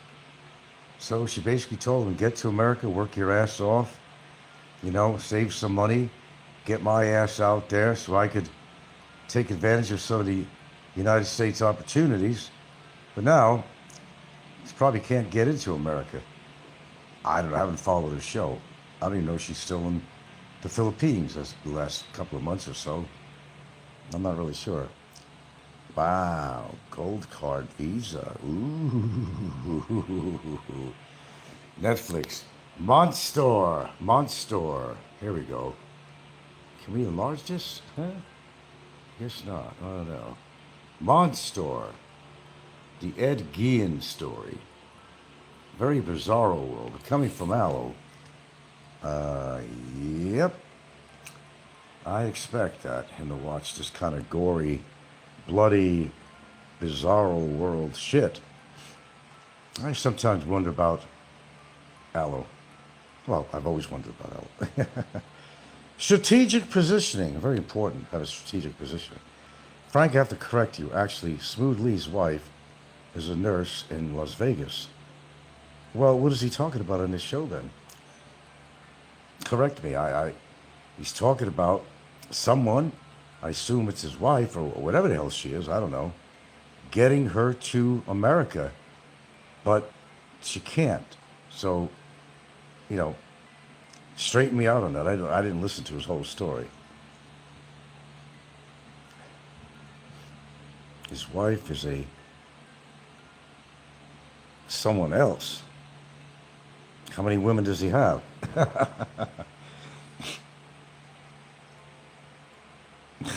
So she basically told him, get to America, work your ass off, you know, save some money, get my ass out there so I could take advantage of some of the United States opportunities. But now, he probably can't get into America. I don't know, I haven't followed her show. I don't even know if she's still in the Philippines the last couple of months or so. I'm not really sure. Wow, gold card Visa. Ooh. Netflix. Monster. Here we go. Can we enlarge this? Huh? Guess not. I don't know. Monster. The Ed Gein story. Very bizarro world. Coming from Alo. Yep. I expect him to watch this kind of gory, bloody, bizarro world shit. I sometimes wonder about Alo. Well, I've always wondered about Alo. Strategic positioning. Very important, have a strategic position. Frank, I have to correct you. Actually, Smooth Lee's wife is a nurse in Las Vegas. Well, what is he talking about on this show then? Correct me. He's talking about someone, I assume it's his wife or whatever the hell she is, I don't know, getting her to America, but she can't. So, you know, straighten me out on that. I didn't listen to his whole story. His wife is someone else. How many women does he have?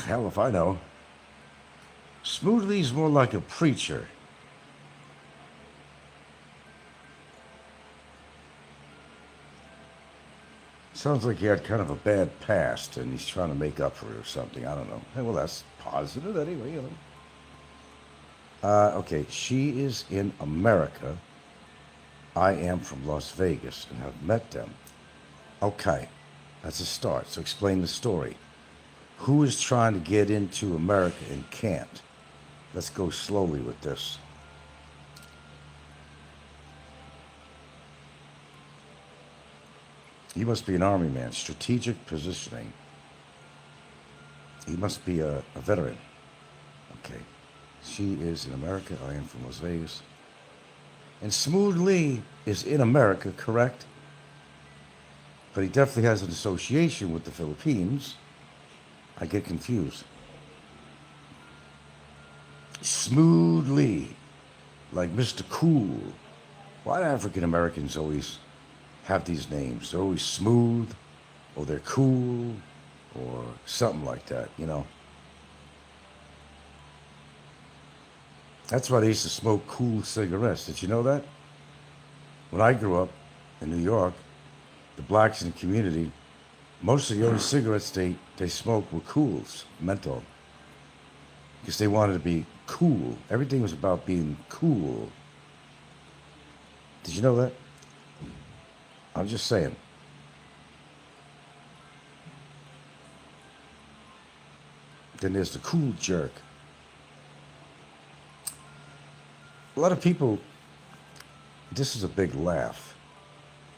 Hell if I know. Smoothly's more like a preacher. Sounds like he had kind of a bad past and he's trying to make up for it or something. I don't know. Hey, well, that's positive anyway, you know. Okay, she is in America. I am from Las Vegas and have met them. Okay, that's a start. So explain the story. Who is trying to get into America and can't? Let's go slowly with this. You must be an army man. Strategic positioning. He must be a veteran. Okay. She is in America. I am from Las Vegas. And Smooth Lee is in America, correct? But he definitely has an association with the Philippines. I get confused. Smooth Lee, like Mr. Cool. Why do African Americans always have these names? They're always smooth, or they're cool, or something like that, you know? That's why they used to smoke cool cigarettes. Did you know that? When I grew up in New York, the blacks in the community, most of the only cigarettes they smoked were cools, menthol. Because they wanted to be cool. Everything was about being cool. Did you know that? I'm just saying. Then there's the cool jerk. A lot of people, this is a big laugh,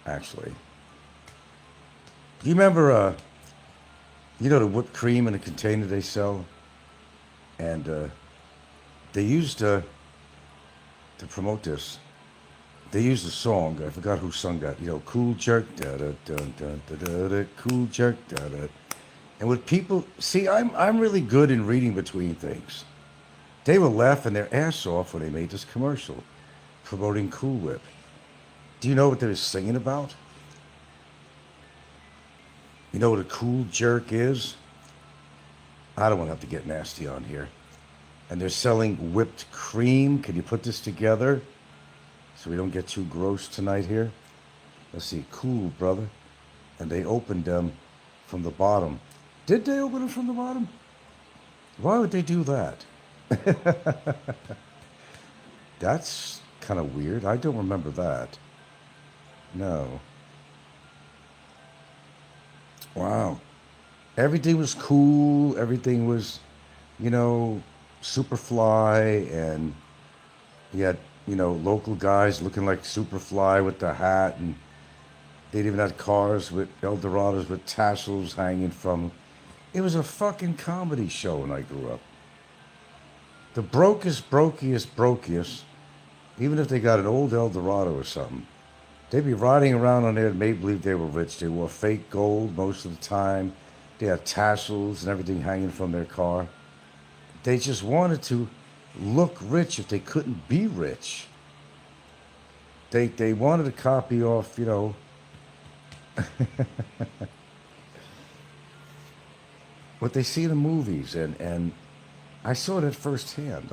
actually. Do you remember, the whipped cream in a container they sell? And they used, to promote this, they used a song, I forgot who sung that, cool jerk, da-da-da-da-da-da-da, cool jerk, da-da. And with people, see, I'm really good in reading between things. They were laughing their ass off when they made this commercial promoting Cool Whip. Do you know what they were singing about? You know what a cool jerk is? I don't want to have to get nasty on here. And they're selling whipped cream. Can you put this together so we don't get too gross tonight here? Let's see. Cool, brother. And they opened them from the bottom. Did they open them from the bottom? Why would they do that? That's kind of weird. I don't remember that. No. Wow. Everything was cool. Everything was, Superfly. And you had, local guys looking like Superfly with the hat. And they'd even had cars with Eldorados with tassels hanging from them. It was a fucking comedy show when I grew up. The brokiest, even if they got an old Eldorado or something, they'd be riding around on there and made believe they were rich. They wore fake gold most of the time. They had tassels and everything hanging from their car. They just wanted to look rich if they couldn't be rich. They wanted to copy off, what they see in the movies, and I saw it firsthand.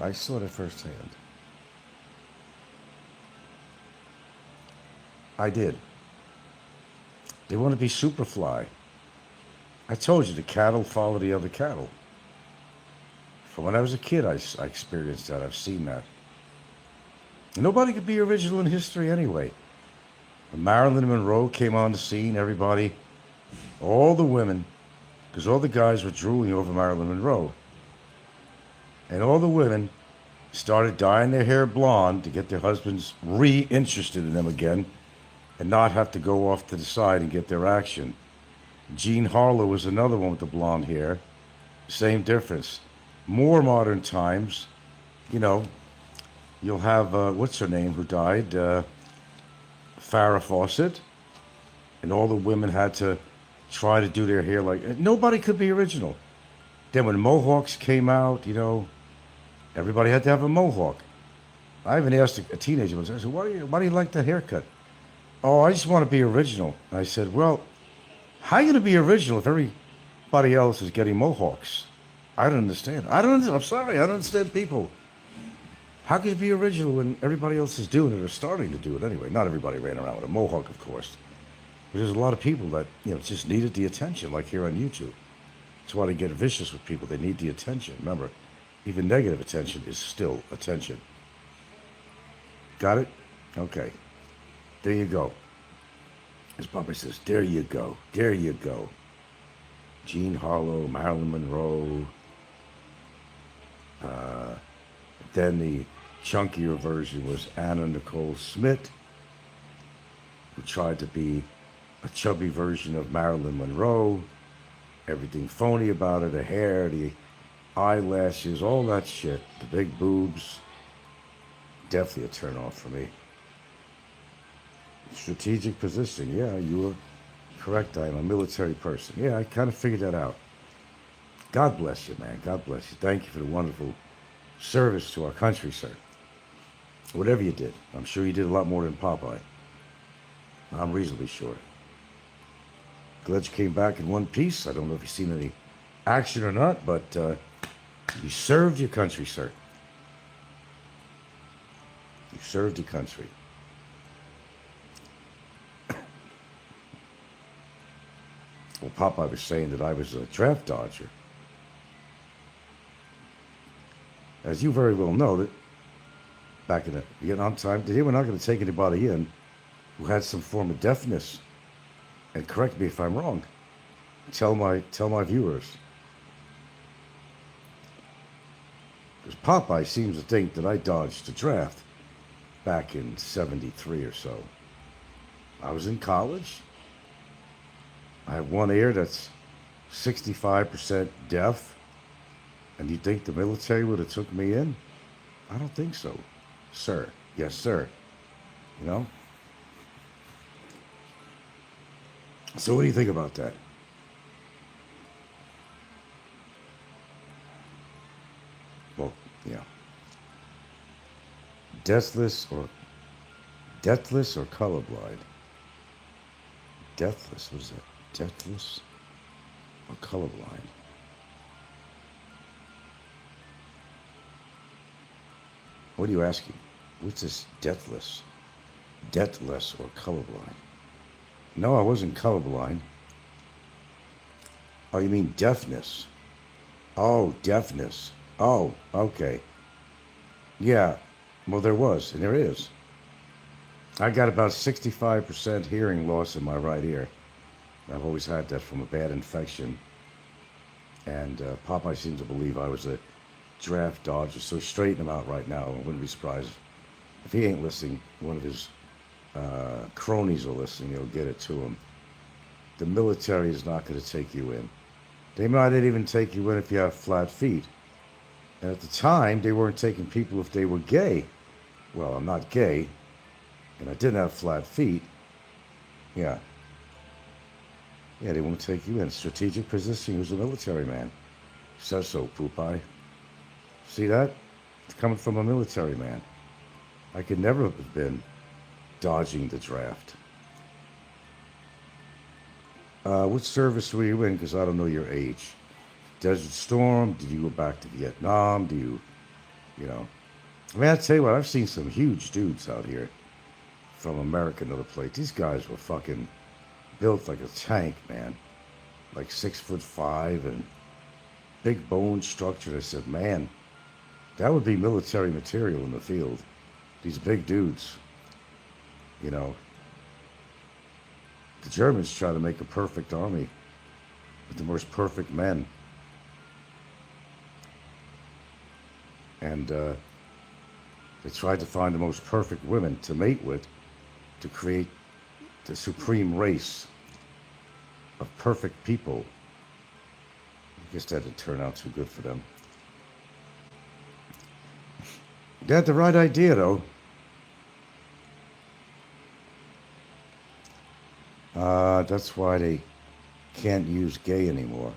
I did. They want to be Superfly. I told you, the cattle follow the other cattle. From when I was a kid, I experienced that. I've seen that. Nobody could be original in history anyway. When Marilyn Monroe came on the scene, everybody, all the women, because all the guys were drooling over Marilyn Monroe, and all the women started dyeing their hair blonde to get their husbands re-interested in them again and not have to go off to the side and get their action. Jean Harlow was another one with the blonde hair. Same difference. More modern times, you'll have, what's her name who died? Farrah Fawcett. And all the women had to try to do their hair like, nobody could be original. Then when Mohawks came out, everybody had to have a Mohawk. I even asked a teenager once, I said, why do you like the haircut? Oh, I just want to be original. And I said, well, how are you going to be original if everybody else is getting Mohawks? I don't understand. I'm sorry, I don't understand people. How can you be original when everybody else is doing it or starting to do it anyway? Not everybody ran around with a Mohawk, of course. But there's a lot of people that, just needed the attention, like here on YouTube. That's why they get vicious with people. They need the attention. Remember, even negative attention is still attention. Got it? Okay. There you go. As Popeye says, there you go. There you go. Jean Harlow, Marilyn Monroe. Then the chunkier version was Anna Nicole Smith, who tried to be a chubby version of Marilyn Monroe. Everything phony about her, the hair, the eyelashes, all that shit, the big boobs. Definitely a turn off for me. Strategic position, yeah, you were correct. I am a military person. Yeah, I kind of figured that out. God bless you, man. God bless you. Thank you for the wonderful service to our country, sir. Whatever you did. I'm sure you did a lot more than Popeye. I'm reasonably sure. Glad you came back in one piece. I don't know if you've seen any action or not, but you served your country, sir. You served your country. Well, Popeye was saying that I was a draft dodger. As you very well know, that back in the Vietnam time, they were not going to take anybody in who had some form of deafness. And correct me if I'm wrong. Tell my viewers. Because Popeye seems to think that I dodged the draft back in '73 or so. I was in college. I have one ear that's 65% deaf. And you think the military would have took me in? I don't think so, sir. Yes, sir. You know? So what do you think about that? Well, yeah. Deathless or colorblind? Deathless, what is that? Deathless or colorblind? What are you asking? What's this deathless? Deathless or colorblind? No, I wasn't colorblind. Oh, you mean deafness? Oh, deafness. Oh, okay. Yeah, well, there was, and there is. I got about 65% hearing loss in my right ear. I've always had that from a bad infection. And Popeye seems to believe I was a draft dodger, so straighten him out right now. I wouldn't be surprised if he ain't listening. One of his cronies are listening. He'll get it to him. The military is not going to take you in. They might not even take you in if you have flat feet. And at the time, they weren't taking people if they were gay. Well, I'm not gay, and I didn't have flat feet. Yeah. Yeah, they won't take you in. Strategic position, he was a military man. Says so, Popeye. See that? It's coming from a military man. I could never have been dodging the draft. What service were you in? Because I don't know your age. Desert Storm? Did you go back to Vietnam? Do you know? I mean, I tell you what, I've seen some huge dudes out here from America and other places. These guys were fucking built like a tank, man. Like 6'5" and big bone structure. I said, man, that would be military material in the field. These big dudes, you know. The Germans try to make a perfect army with the most perfect men. And they tried to find the most perfect women to mate with to create the supreme race of perfect people. I guess that didn't turn out too good for them. They had the right idea, though. That's why they can't use gay anymore.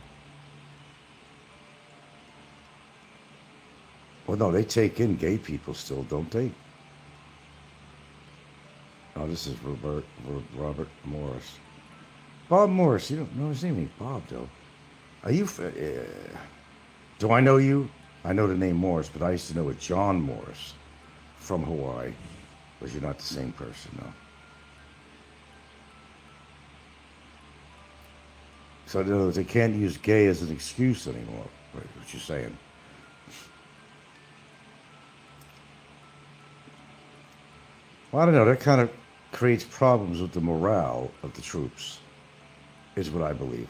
Well, no, they take in gay people still, don't they? Oh, this is Robert Morris. Bob Morris, you don't know his name ain't Bob, though. Are you... do I know you? I know the name Morris, but I used to know a John Morris from Hawaii. But you're not the same person, no. So in other words, they can't use gay as an excuse anymore, right, what you're saying. Well, I don't know, that kind of creates problems with the morale of the troops, is what I believe.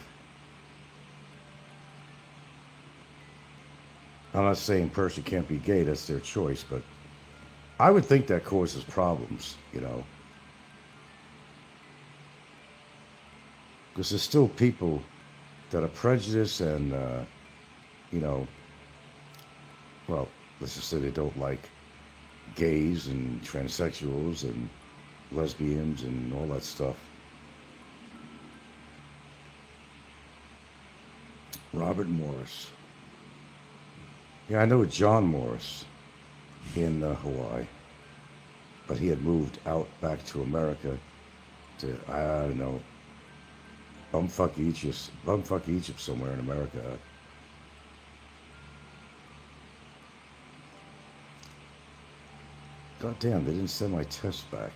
I'm not saying a person can't be gay, that's their choice, but I would think that causes problems, you know. Because there's still people that are prejudiced and, you know, well, let's just say they don't like gays and transsexuals and lesbians and all that stuff. Robert Morris. Yeah, I know John Morris in Hawaii, but he had moved out back to America to, I don't know, bumfuck Egypt somewhere in America. God damn, they didn't send my test back.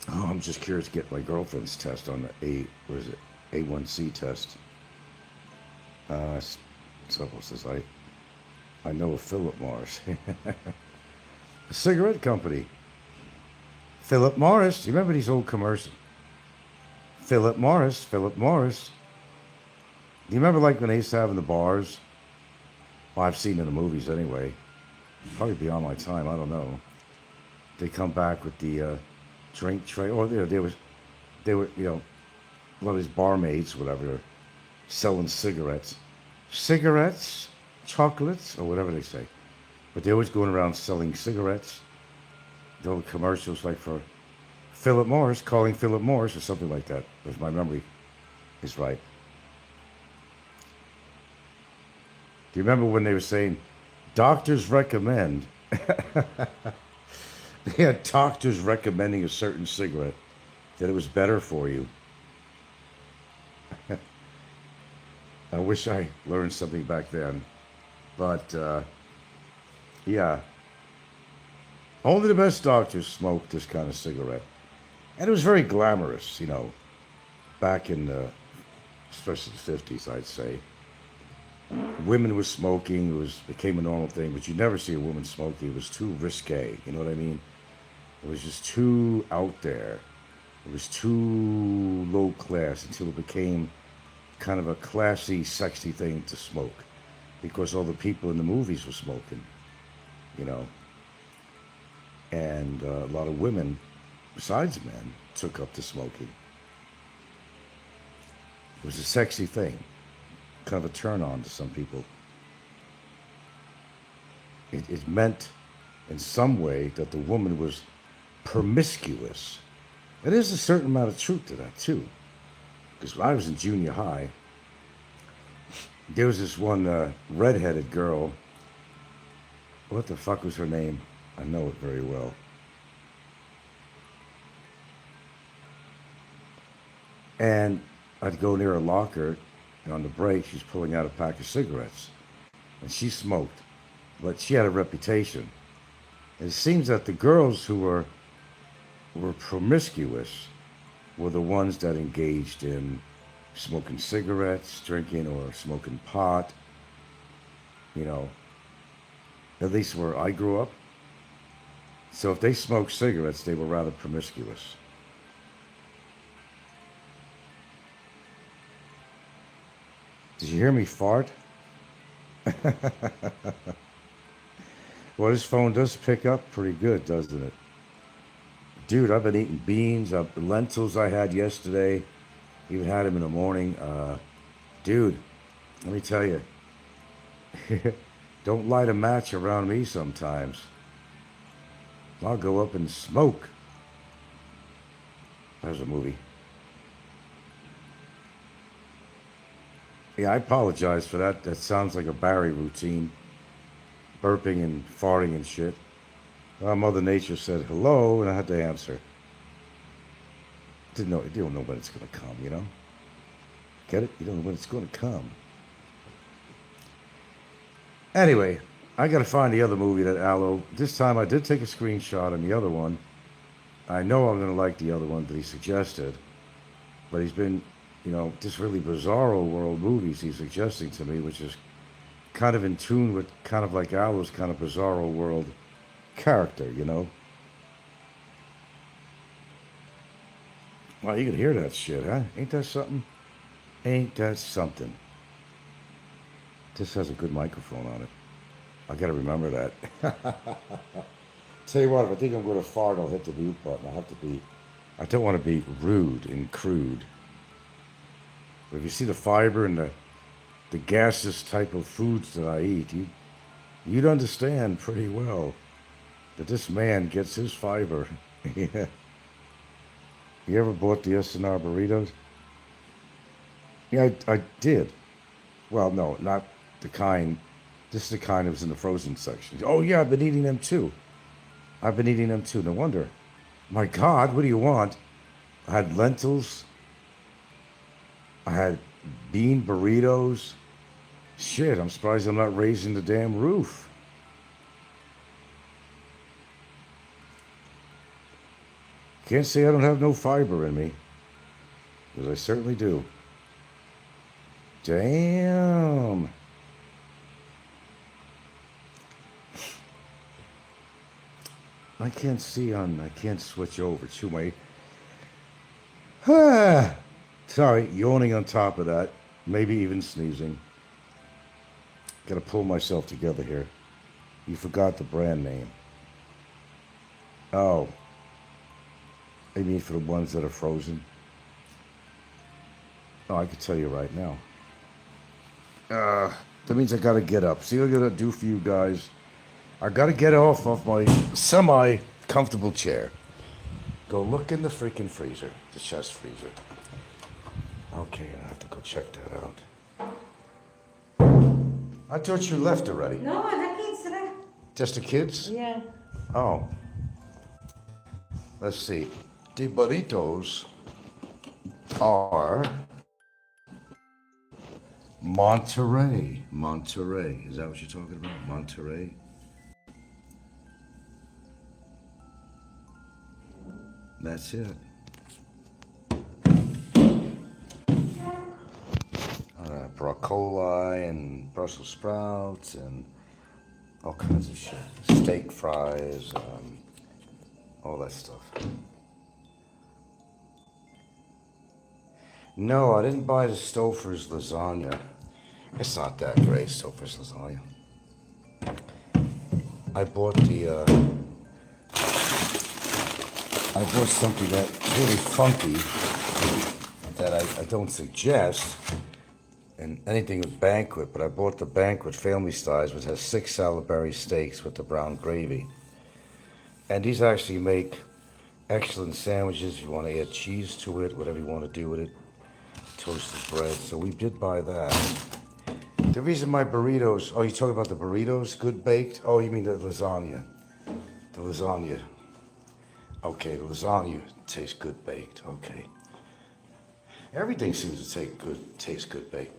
Oh, I'm just curious to get my girlfriend's test on the A1C test. Someone says, I know a Philip Morris. A cigarette company. Philip Morris. Do you remember these old commercials? Philip Morris, Philip Morris. Do you remember like when they used to have in the bars? Well, I've seen in the movies anyway. Probably beyond my time, I don't know. They come back with the drink tray, or they were, you know, one of these barmaids, whatever, selling cigarettes. Cigarettes, chocolates, or whatever they say. But they're always going around selling cigarettes. The old commercials like for Philip Morris, calling Philip Morris, or something like that, if my memory is right. Do you remember when they were saying, doctors recommend? They had doctors recommending a certain cigarette, that it was better for you. I wish I learned something back then. But, yeah. Only the best doctors smoked this kind of cigarette. And it was very glamorous, you know, back in the, especially the 50s, I'd say. Women were smoking, became a normal thing, but you never see a woman smoking. It was too risque, you know what I mean? It was just too out there. It was too low class until it became kind of a classy, sexy thing to smoke. Because all the people in the movies were smoking, you know. And a lot of women, besides men, took up to smoking. It was a sexy thing. Kind of a turn on to some people. It meant in some way that the woman was promiscuous. There is a certain amount of truth to that too. Because when I was in junior high, there was this one redheaded girl. What the fuck was her name? I know it very well. And I'd go near her locker, and on the break, she's pulling out a pack of cigarettes. And she smoked, but she had a reputation. And it seems that the girls who were promiscuous were the ones that engaged in smoking cigarettes, drinking, or smoking pot. You know, at least where I grew up. So if they smoked cigarettes, they were rather promiscuous. Did you hear me fart? Well, this phone does pick up pretty good, doesn't it? Dude, I've been eating beans, lentils I had yesterday. Even had them in the morning. Dude, let me tell you. Don't light a match around me sometimes. I'll go up and smoke. There's a movie. Yeah, I apologize for that. That sounds like a Barry routine. Burping and farting and shit. Mother Nature said hello, and I had to answer. You don't know when it's going to come, you know? Get it? You don't know when it's going to come. Anyway, I got to find the other movie that Alo... This time I did take a screenshot on the other one. I know I'm going to like the other one that he suggested. But he's been, you know, just really bizarro world movies he's suggesting to me, which is kind of in tune with kind of like Alo's kind of bizarro world character, you know? Well, you can hear that shit, huh? Ain't that something? Ain't that something? This has a good microphone on it. I gotta remember that. Tell you what, if I think I'm gonna fart, I'll hit the mute button. I don't want to be rude and crude. But if you see the fiber and the gaseous type of foods that I eat, you'd understand pretty well that this man gets his fiber. Yeah. You ever bought the SNR burritos? Yeah, I did. Well, no, not the kind. This is the kind that was in the frozen section. Oh, yeah, I've been eating them too. No wonder. My God, what do you want? I had lentils. I had bean burritos. Shit, I'm surprised I'm not raising the damn roof. Can't say I don't have no fiber in me, because I certainly do. Damn. I can't switch over to my... Sorry, yawning on top of that. Maybe even sneezing. Gotta pull myself together here. You forgot the brand name. Oh. I mean for the ones that are frozen. Oh, I can tell you right now. That means I gotta get up. See what I gotta do for you guys? I gotta get off of my semi-comfortable chair. Go look in the freaking freezer, the chest freezer. Okay, I have to go check that out. I thought you left already.
No, the kids, right?
Just the kids?
Yeah.
Oh. Let's see. The burritos are Monterey. Monterey. Is that what you're talking about? Monterey? That's it. Broccoli and Brussels sprouts and all kinds of shit. Steak fries, all that stuff. No, I didn't buy the Stouffer's lasagna. It's not that great, Stouffer's lasagna. I bought something that's really funky that I don't suggest in anything with banquet, but I bought the banquet family size, which has 6 Salisbury steaks with the brown gravy. And these actually make excellent sandwiches if you want to add cheese to it, whatever you want to do with it. Toasted bread. So we did buy that. The reason my burritos, oh, you talking about the burritos, good baked? Oh, you mean the lasagna. The lasagna. Okay, the lasagna tastes good baked. Okay. Everything seems to taste good baked.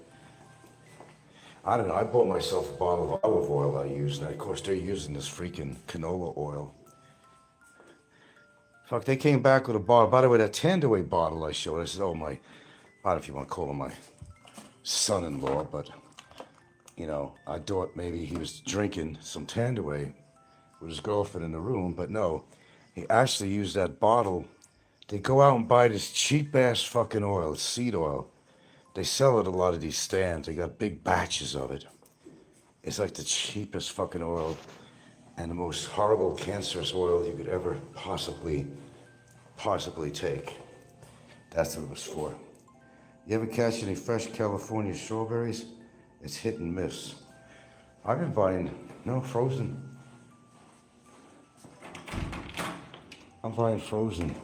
I don't know. I bought myself a bottle of olive oil I use, and of course they're using this freaking canola oil. Fuck, they came back with a bottle. By the way, that Tandaway bottle I showed, I said, oh my, I don't know if you want to call him my son-in-law, but, you know, I thought maybe he was drinking some Tandaway with his girlfriend in the room, but no. He actually used that bottle. They go out and buy this cheap-ass fucking oil, it's seed oil. They sell it at a lot of these stands. They got big batches of it. It's like the cheapest fucking oil and the most horrible cancerous oil you could ever possibly take. That's what it was for. You ever catch any fresh California strawberries? It's hit and miss. I've been buying, no, frozen. I'm buying frozen.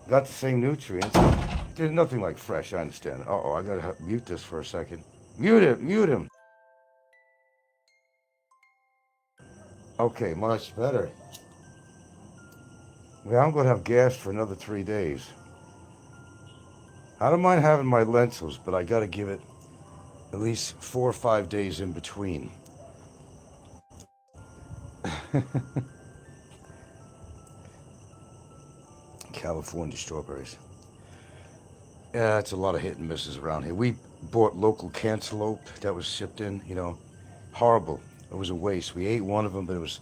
Got the same nutrients. There's nothing like fresh, I understand. Uh-oh, I gotta mute this for a second. Mute him. Okay, much better. Well, I'm gonna have gas for another 3 days. I don't mind having my lentils, but I gotta give it at least 4 or 5 days in between. California strawberries. Yeah, it's a lot of hit and misses around here. We bought local cantaloupe that was shipped in, you know. Horrible. It was a waste. We ate one of them, but it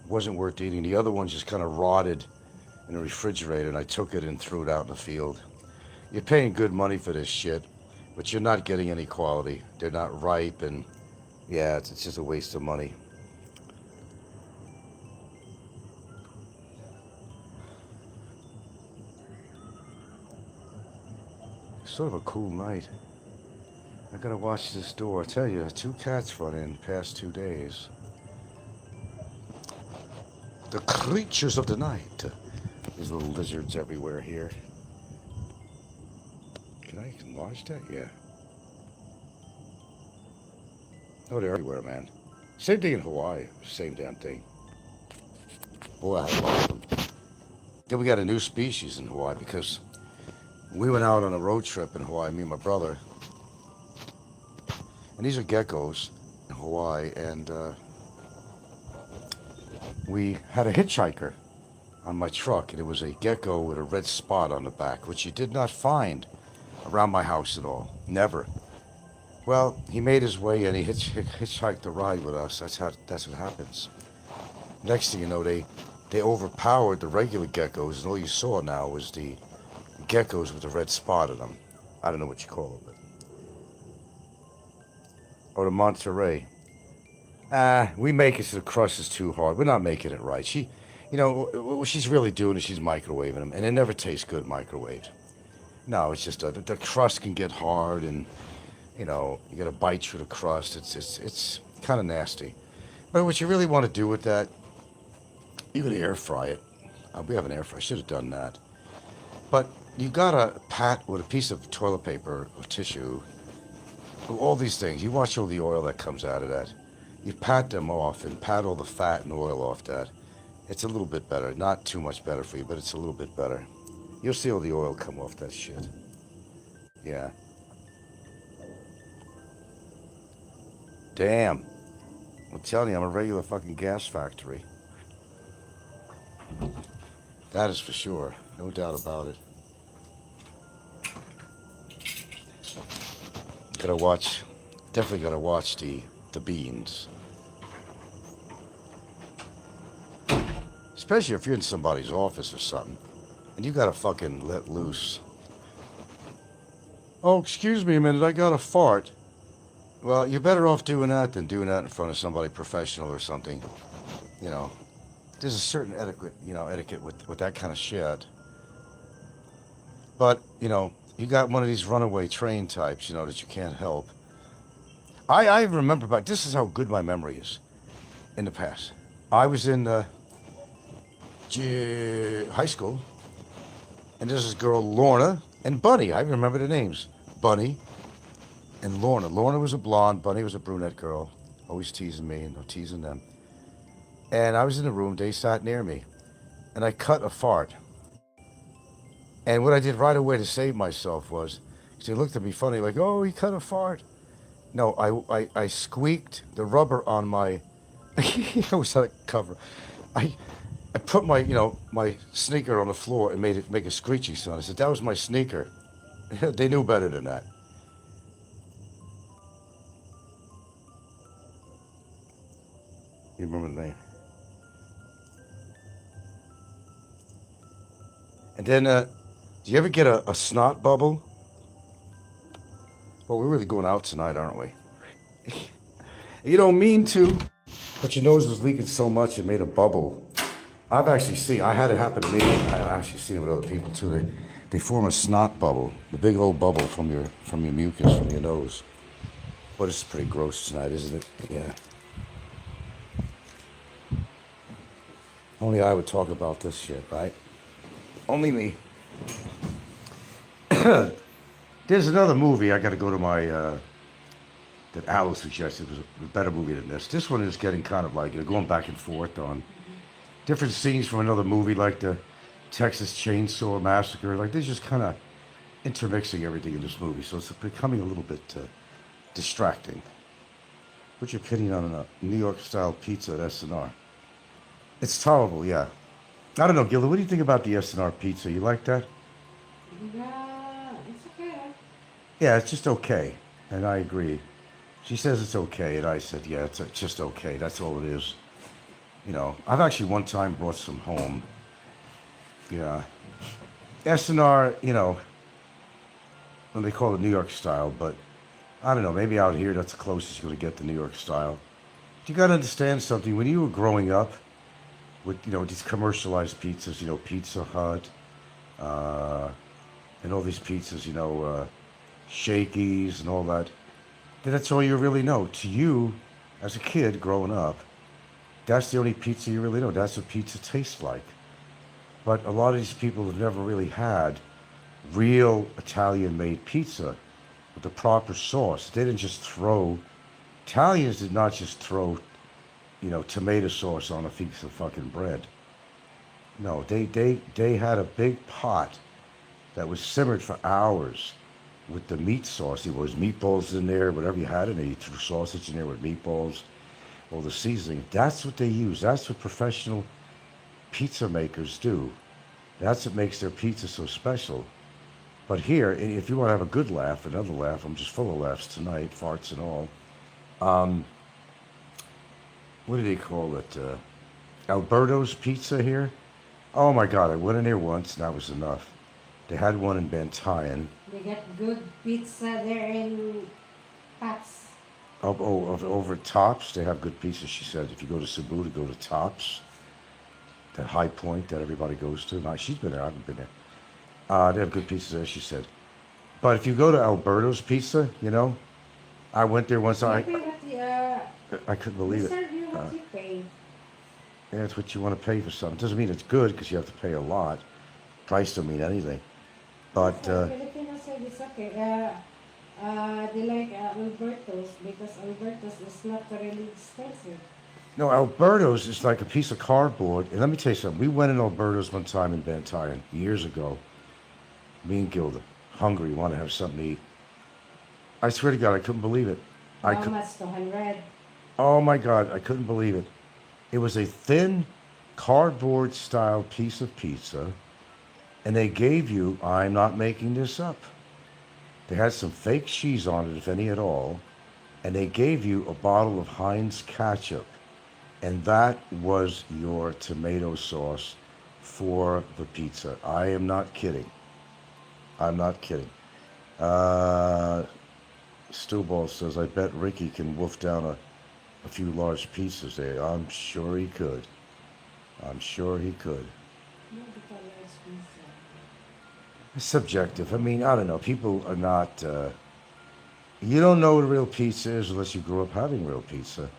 wasn't worth eating. The other one just kind of rotted in the refrigerator, and I took it and threw it out in the field. You're paying good money for this shit, but you're not getting any quality. They're not ripe, and yeah, it's just a waste of money. Sort of a cool night. I gotta watch this door. I tell you, 2 cats run in the past 2 days. The creatures of the night. There's little lizards everywhere here. Can I enlarge that? Yeah. Oh, they're everywhere, man. Same thing in Hawaii. Same damn thing. Boy, I love them. Then we got a new species in Hawaii because we went out on a road trip in Hawaii, me and my brother. And these are geckos in Hawaii, and we had a hitchhiker on my truck, and it was a gecko with a red spot on the back, which you did not find around my house at all. Never. Well, he made his way and he hitchhiked the ride with us. That's what happens. Next thing you know, they overpowered the regular geckos, and all you saw now was the geckos with the red spot on them. I don't know what you call them. Or the Monterey. We make it so the crust is too hard. We're not making it right. What she's really doing is she's microwaving them, and it never tastes good microwaved. No, it's just the crust can get hard, and you gotta bite through the crust. It's kind of nasty. But what you really want to do with that, you gotta air fry it. We have an air fryer. Should have done that. But you gotta pat with a piece of toilet paper or tissue. All these things. You watch all the oil that comes out of that. You pat them off and pat all the fat and oil off that. It's a little bit better. Not too much better for you, but it's a little bit better. You'll see all the oil come off that shit. Yeah. Damn. I'm telling you, I'm a regular fucking gas factory. That is for sure. No doubt about it. Definitely gotta watch the beans. Especially if you're in somebody's office or something, and you gotta fucking let loose. Oh, excuse me a minute, I got a fart. Well, you're better off doing that than doing that in front of somebody professional or something. There's a certain etiquette with that kind of shit. But, you got one of these runaway train types, that you can't help. I remember this is how good my memory is in the past. I was in high school, and there's this girl, Lorna, and Bunny. I remember the names. Bunny and Lorna. Lorna was a blonde, Bunny was a brunette girl. Always teasing me and teasing them. And I was in the room, they sat near me, and I cut a fart. And what I did right away to save myself was, they looked at me funny, like, oh, he cut a fart. No, I squeaked the rubber on my, it was on a cover. I put my, my sneaker on the floor and made it make a screeching sound. I said, that was my sneaker. They knew better than that. You remember the name? And then, do you ever get a snot bubble? Well, we're really going out tonight, aren't we? You don't mean to, but your nose was leaking so much it made a bubble. I've actually seen, I had it happen to me. I've actually seen it with other people too. They form a snot bubble, the big old bubble from your mucus, from your nose. But it's pretty gross tonight, isn't it? Yeah. Only I would talk about this shit, right? Only me. There's another movie I got to go to my, that Alo suggested was a better movie than this. This one is getting kind of like, going back and forth on different scenes from another movie, like the Texas Chainsaw Massacre. Like, they're just kind of intermixing everything in this movie, so it's becoming a little bit distracting. What's your opinion on a New York-style pizza at S&R? It's tolerable, yeah. I don't know, Gilda, what do you think about the S&R pizza? You like that?
Yeah, it's okay.
Yeah, it's just okay, and I agree. She says it's okay, and I said, yeah, it's just okay. That's all it is. I've actually one time brought some home. Yeah. S&R, when they call it New York style, but I don't know, maybe out here that's the closest you're going to get to New York style. You got to understand something. When you were growing up with, these commercialized pizzas, Pizza Hut, and all these pizzas, shakies and all that, then that's all you really know. To you, as a kid growing up, that's the only pizza you really know. That's what pizza tastes like. But a lot of these people have never really had real Italian-made pizza with the proper sauce. They didn't just throw, Italians did not just throw, tomato sauce on a piece of fucking bread. No, they had a big pot that was simmered for hours with the meat sauce. There was meatballs in there, whatever you had in there. You threw sausage in there with meatballs, all the seasoning. That's what they use. That's what professional pizza makers do. That's what makes their pizza so special. But here, if you want to have a good laugh, another laugh, I'm just full of laughs tonight, farts and all. What do they call it? Alberto's Pizza here. Oh my God, I went in there once and that was enough. They had one in Bantayan.
They get good pizza there in Pats.
Over at Tops, they have good pizza. She said if you go to Cebu, to go to Tops, that high point that everybody goes to. Now, she's been there, I haven't been there. They have good pizza there, she said. But if you go to Alberto's Pizza, I went there once. I couldn't believe it.
Serve you what you pay.
Yeah, it's what you want to pay for something. Doesn't mean it's good because you have to pay a lot. Price don't mean anything. But
Filipino said it's okay. They like Alberto's because Alberto's is not really expensive.
no, Alberto's is like a piece of cardboard. And let me tell you something. We went in Alberto's one time in Bantayan years ago. Me and Gilda, hungry, want to have something to eat. I swear to God, I couldn't believe it.
How much? 200?
Oh my God, I couldn't believe it. It was a thin cardboard style piece of pizza, and they gave you, I'm not making this up, they had some fake cheese on it, if any at all, and they gave you a bottle of Heinz ketchup, and that was your tomato sauce for the pizza. I am not kidding. I'm not kidding. Stewball says, I bet Ricky can wolf down a few large pizzas there. I'm sure he could. I'm sure he could. It's subjective. I mean, I don't know. People are not... you don't know what real pizza is unless you grew up having real pizza.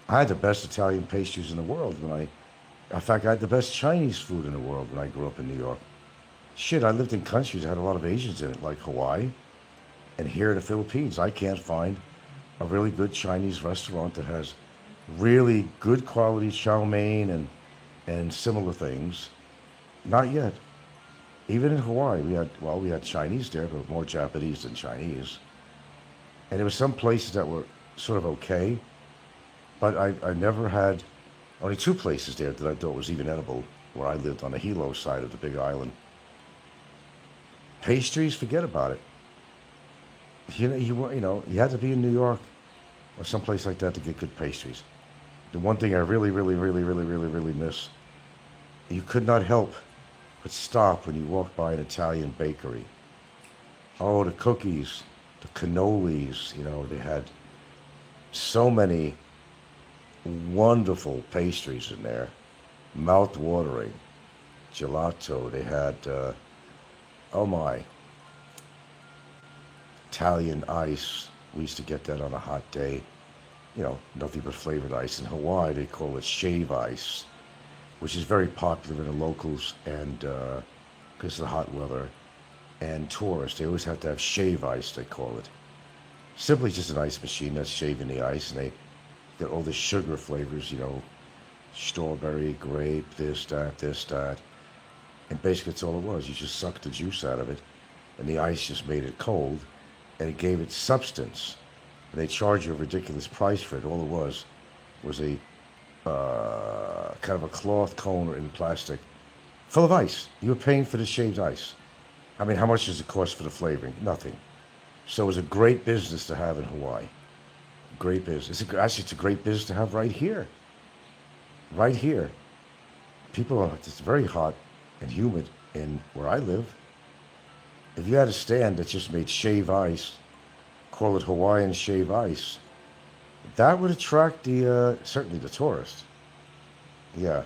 I had the best Italian pastries in the world in fact, I had the best Chinese food in the world when I grew up in New York. Shit, I lived in countries that had a lot of Asians in it, like Hawaii. And here in the Philippines, I can't find a really good Chinese restaurant that has really good quality chow mein and similar things. Not yet. Even in Hawaii, we had Chinese there, but more Japanese than Chinese. And there were some places that were sort of okay, but I never had, only two places there that I thought was even edible, where I lived on the Hilo side of the Big Island. Pastries, forget about it. You had to be in New York or someplace like that to get good pastries. The one thing I really miss, you could not help but stop when you walk by an Italian bakery. Oh, the cookies, the cannolis, they had so many wonderful pastries in there, mouth-watering, gelato. They had, oh my, Italian ice. We used to get that on a hot day. Nothing but flavored ice. In Hawaii, they call it shave ice, which is very popular in the locals and because of the hot weather. And tourists, they always have to have shave ice, they call it. Simply just an ice machine that's shaving the ice, and they get all the sugar flavors, strawberry, grape, this, that. And basically that's all it was. You just sucked the juice out of it, and the ice just made it cold, and it gave it substance. And they charge you a ridiculous price for it. All it was a kind of a cloth cone in plastic full of ice. You were paying for the shaved ice. I mean, how much does it cost for the flavoring? Nothing. So it was a great business to have in Hawaii. Great business. Actually, it's a great business to have right here. Right here. It's very hot and humid in where I live. If you had a stand that just made shave ice, call it Hawaiian shave ice, that would attract certainly the tourist. Yeah.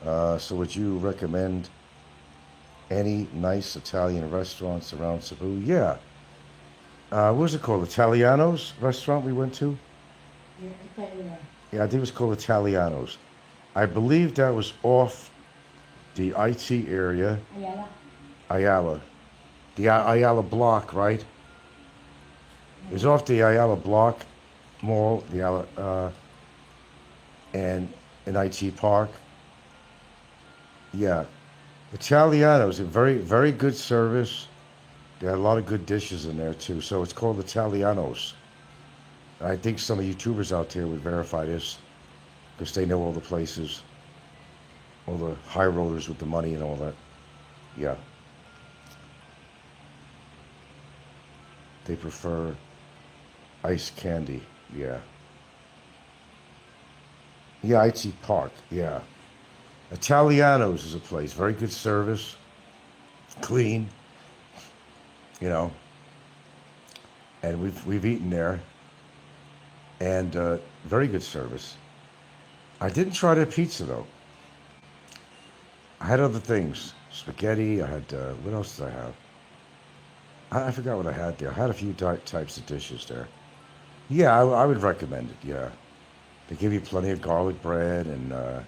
So would you recommend
any nice Italian restaurants around Cebu? Yeah. What was it called? Italiano's restaurant we went to?
Yeah, Italian.
Yeah, I think it was called Italiano's. I believe that was off the IT area,
Ayala.
Ayala. The Ayala block, right? It was off the Ayala block mall, the Ayala, and in IT Park. Yeah. Italiano's, a very, very good service. They had a lot of good dishes in there too. So it's called Italiano's. I think some of YouTubers out there would verify this because they know all the places, all the high rollers with the money and all that. Yeah. They prefer ice candy. Yeah. Yeah, IT Park. Yeah. Italiano's is a place. Very good service. Clean. You know. And we've eaten there. And very good service. I didn't try their pizza though. I had other things. Spaghetti. I had, what else did I have? I forgot what I had there. I had a few types of dishes there. Yeah, I would recommend it, yeah. They give you plenty of garlic bread and,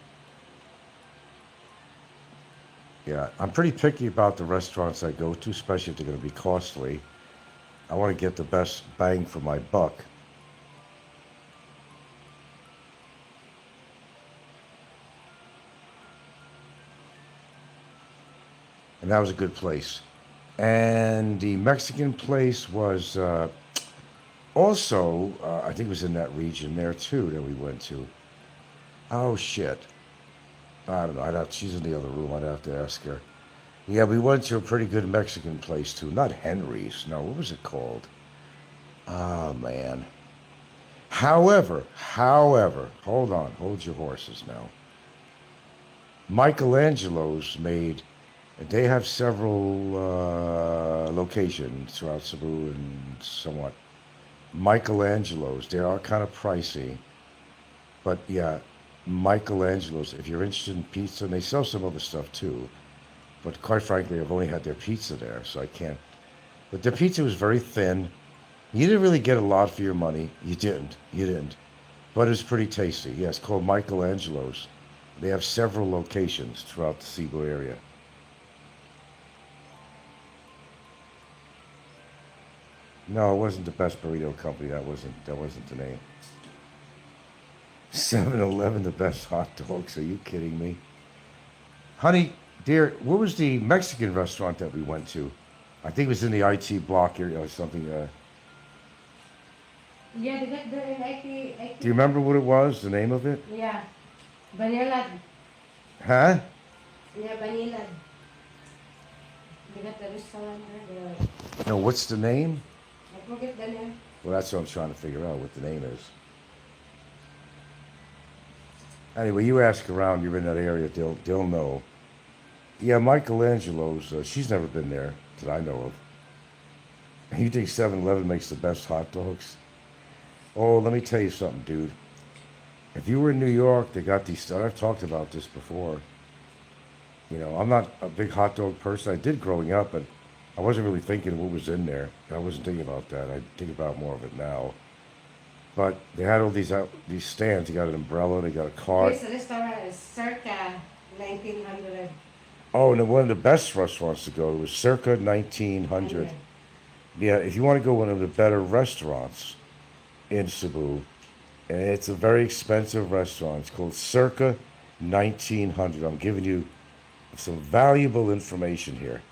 yeah. I'm pretty picky about the restaurants I go to, especially if they're going to be costly. I want to get the best bang for my buck. And that was a good place. And the Mexican place was also, I think it was in that region there too that we went to. Oh shit. I don't know. She's in the other room. I'd have to ask her. Yeah, we went to a pretty good Mexican place too. Not Henry's. No, what was it called? Oh man. However, hold on. Hold your horses now. Michelangelo's made. They have several locations throughout Cebu and somewhat. Michelangelo's, they are kind of pricey. But yeah, Michelangelo's, if you're interested in pizza, and they sell some other stuff too. But quite frankly, I've only had their pizza there, so I can't. But their pizza was very thin. You didn't really get a lot for your money. You didn't. But it was pretty tasty. Yeah, it's called Michelangelo's. They have several locations throughout the Cebu area. No, it wasn't the best burrito company. That wasn't the name. 7-Eleven, the best hot dogs. Are you kidding me? Honey, dear, what was the Mexican restaurant that we went to? I think it was in the IT block area or something.
Yeah, they got the IT.
Do you remember what it was, the name of it?
Yeah. Vanilla.
Huh?
Yeah, vanilla. They got the restaurant there.
No, what's the name?
I forget the name.
Well, that's what I'm trying to figure out, what the name is. Anyway, you ask around, you're in that area, they'll know. Yeah, Michelangelo's, she's never been there that I know of. You think 7-Eleven makes the best hot dogs? Oh, let me tell you something, dude. If you were in New York, they got these, I've talked about this before. You know, I'm not a big hot dog person. I did growing up, but I wasn't really thinking what was in there. I wasn't thinking about that. I think about more of it now. But they had all these stands. You got an umbrella. They got a cart.
This restaurant is circa 1900.
Oh, and one of the best restaurants to go to was circa 1900. Yeah, if you want to go to one of the better restaurants in Cebu, and it's a very expensive restaurant. It's called Circa 1900. I'm giving you some valuable information here.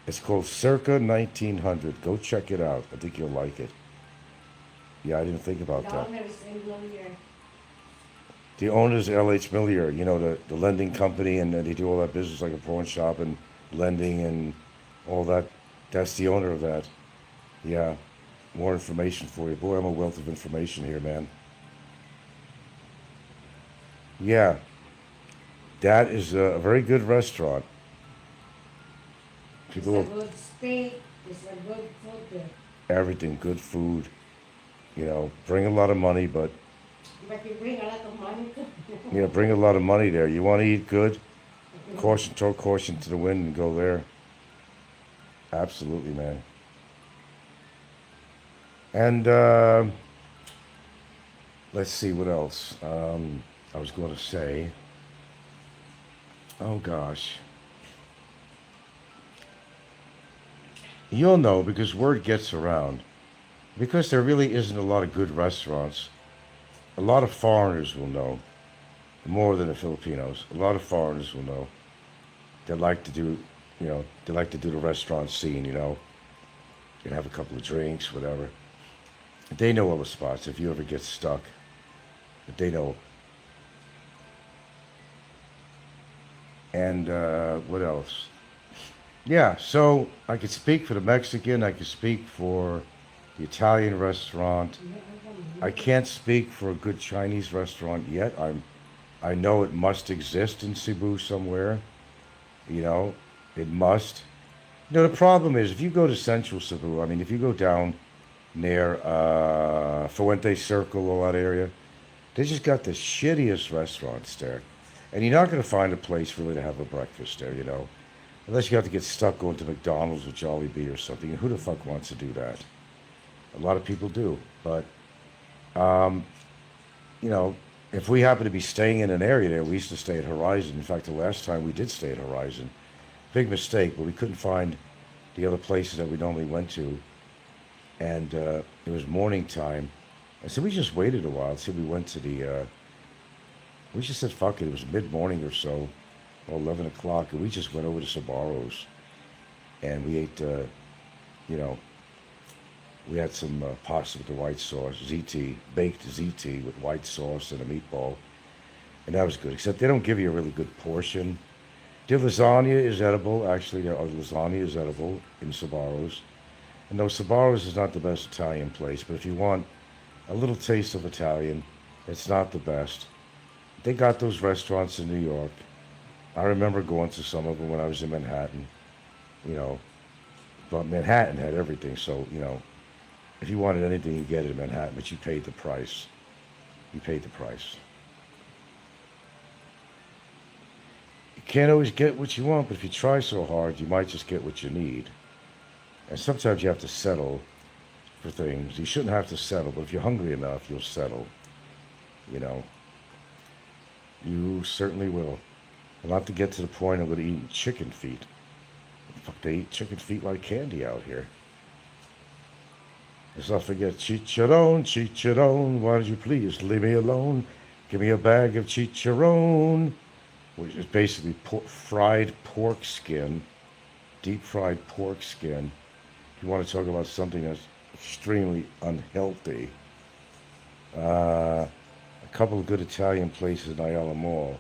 It's called Circa 1900. Go check it out. I think you'll like it. Yeah, I didn't think about that.
The owner is Millier.
The owner is L.H. Millier, you know, the lending company, and they do all that business like a pawn shop and lending and all that. That's the owner of that. Yeah. More information for you. Boy, I'm a wealth of information here, man. Yeah. That is a very good restaurant. People
It's a good steak. It's a good food there.
Everything, good food. You know, bring a lot of money, but
But you bring a lot of money too.
bring a lot of money there. You want to eat good? Caution, throw caution to the wind and go there. Absolutely, man. And let's see what else. I was going to say, oh gosh. You'll know because word gets around. Because there really isn't a lot of good restaurants, a lot of foreigners will know, more than the Filipinos. A lot of foreigners will know. They like to do, they like to do the restaurant scene, and have a couple of drinks, whatever. They know all the spots if you ever get stuck. They know. And what else? Yeah, so I could speak for the Mexican, I could speak for the Italian restaurant. I can't speak for a good Chinese restaurant yet. I know it must exist in Cebu somewhere. It must. The problem is if you go to Central Cebu, if you go down near Fuente Circle, all that area, they just got the shittiest restaurants there. And you're not going to find a place really to have a breakfast there, Unless you have to get stuck going to McDonald's or Jollibee or something. And who the fuck wants to do that? A lot of people do. But, if we happen to be staying in an area there, we used to stay at Horizon. In fact, the last time we did stay at Horizon, big mistake, but we couldn't find the other places that we normally went to. And it was morning time. And so we just waited a while. So we went to we just said, fuck it. It was mid-morning or so, or 11 o'clock. And we just went over to Sabaro's. And we ate, we had some pasta with the white sauce, ZT, baked ZT with white sauce and a meatball. And that was good, except they don't give you a really good portion. Their lasagna is edible. Actually, their lasagna is edible in Sabaro's. And though Sabaro's is not the best Italian place, but if you want a little taste of Italian, it's not the best. They got those restaurants in New York. I remember going to some of them when I was in Manhattan, But Manhattan had everything, so, if you wanted anything, you get it in Manhattan, but you paid the price. You paid the price. You can't always get what you want, but if you try so hard, you might just get what you need. And sometimes you have to settle for things. You shouldn't have to settle, but if you're hungry enough, you'll settle. You certainly will. I'll have to get to the point I'm going to eat chicken feet. Fuck, they eat chicken feet like candy out here. Let's not forget chicharron, chicharron, why did you please leave me alone? Give me a bag of chicharron, which is basically fried pork skin, deep fried pork skin. If you want to talk about something that's extremely unhealthy, a couple of good Italian places in Ayala Mall.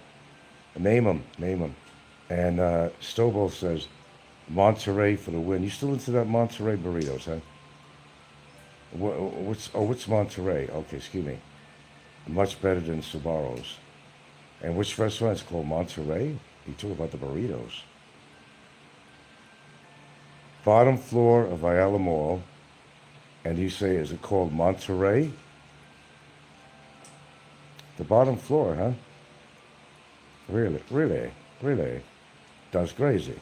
Name them. And Stovall says, Monterey for the win. You still into that Monterey burritos, huh? What's Monterey? Okay, excuse me. Much better than Sabaro's. And which restaurant is called Monterey? You talk about the burritos. Bottom floor of Ayala Mall. And you say, is it called Monterey? The bottom floor, huh? Really? That's crazy.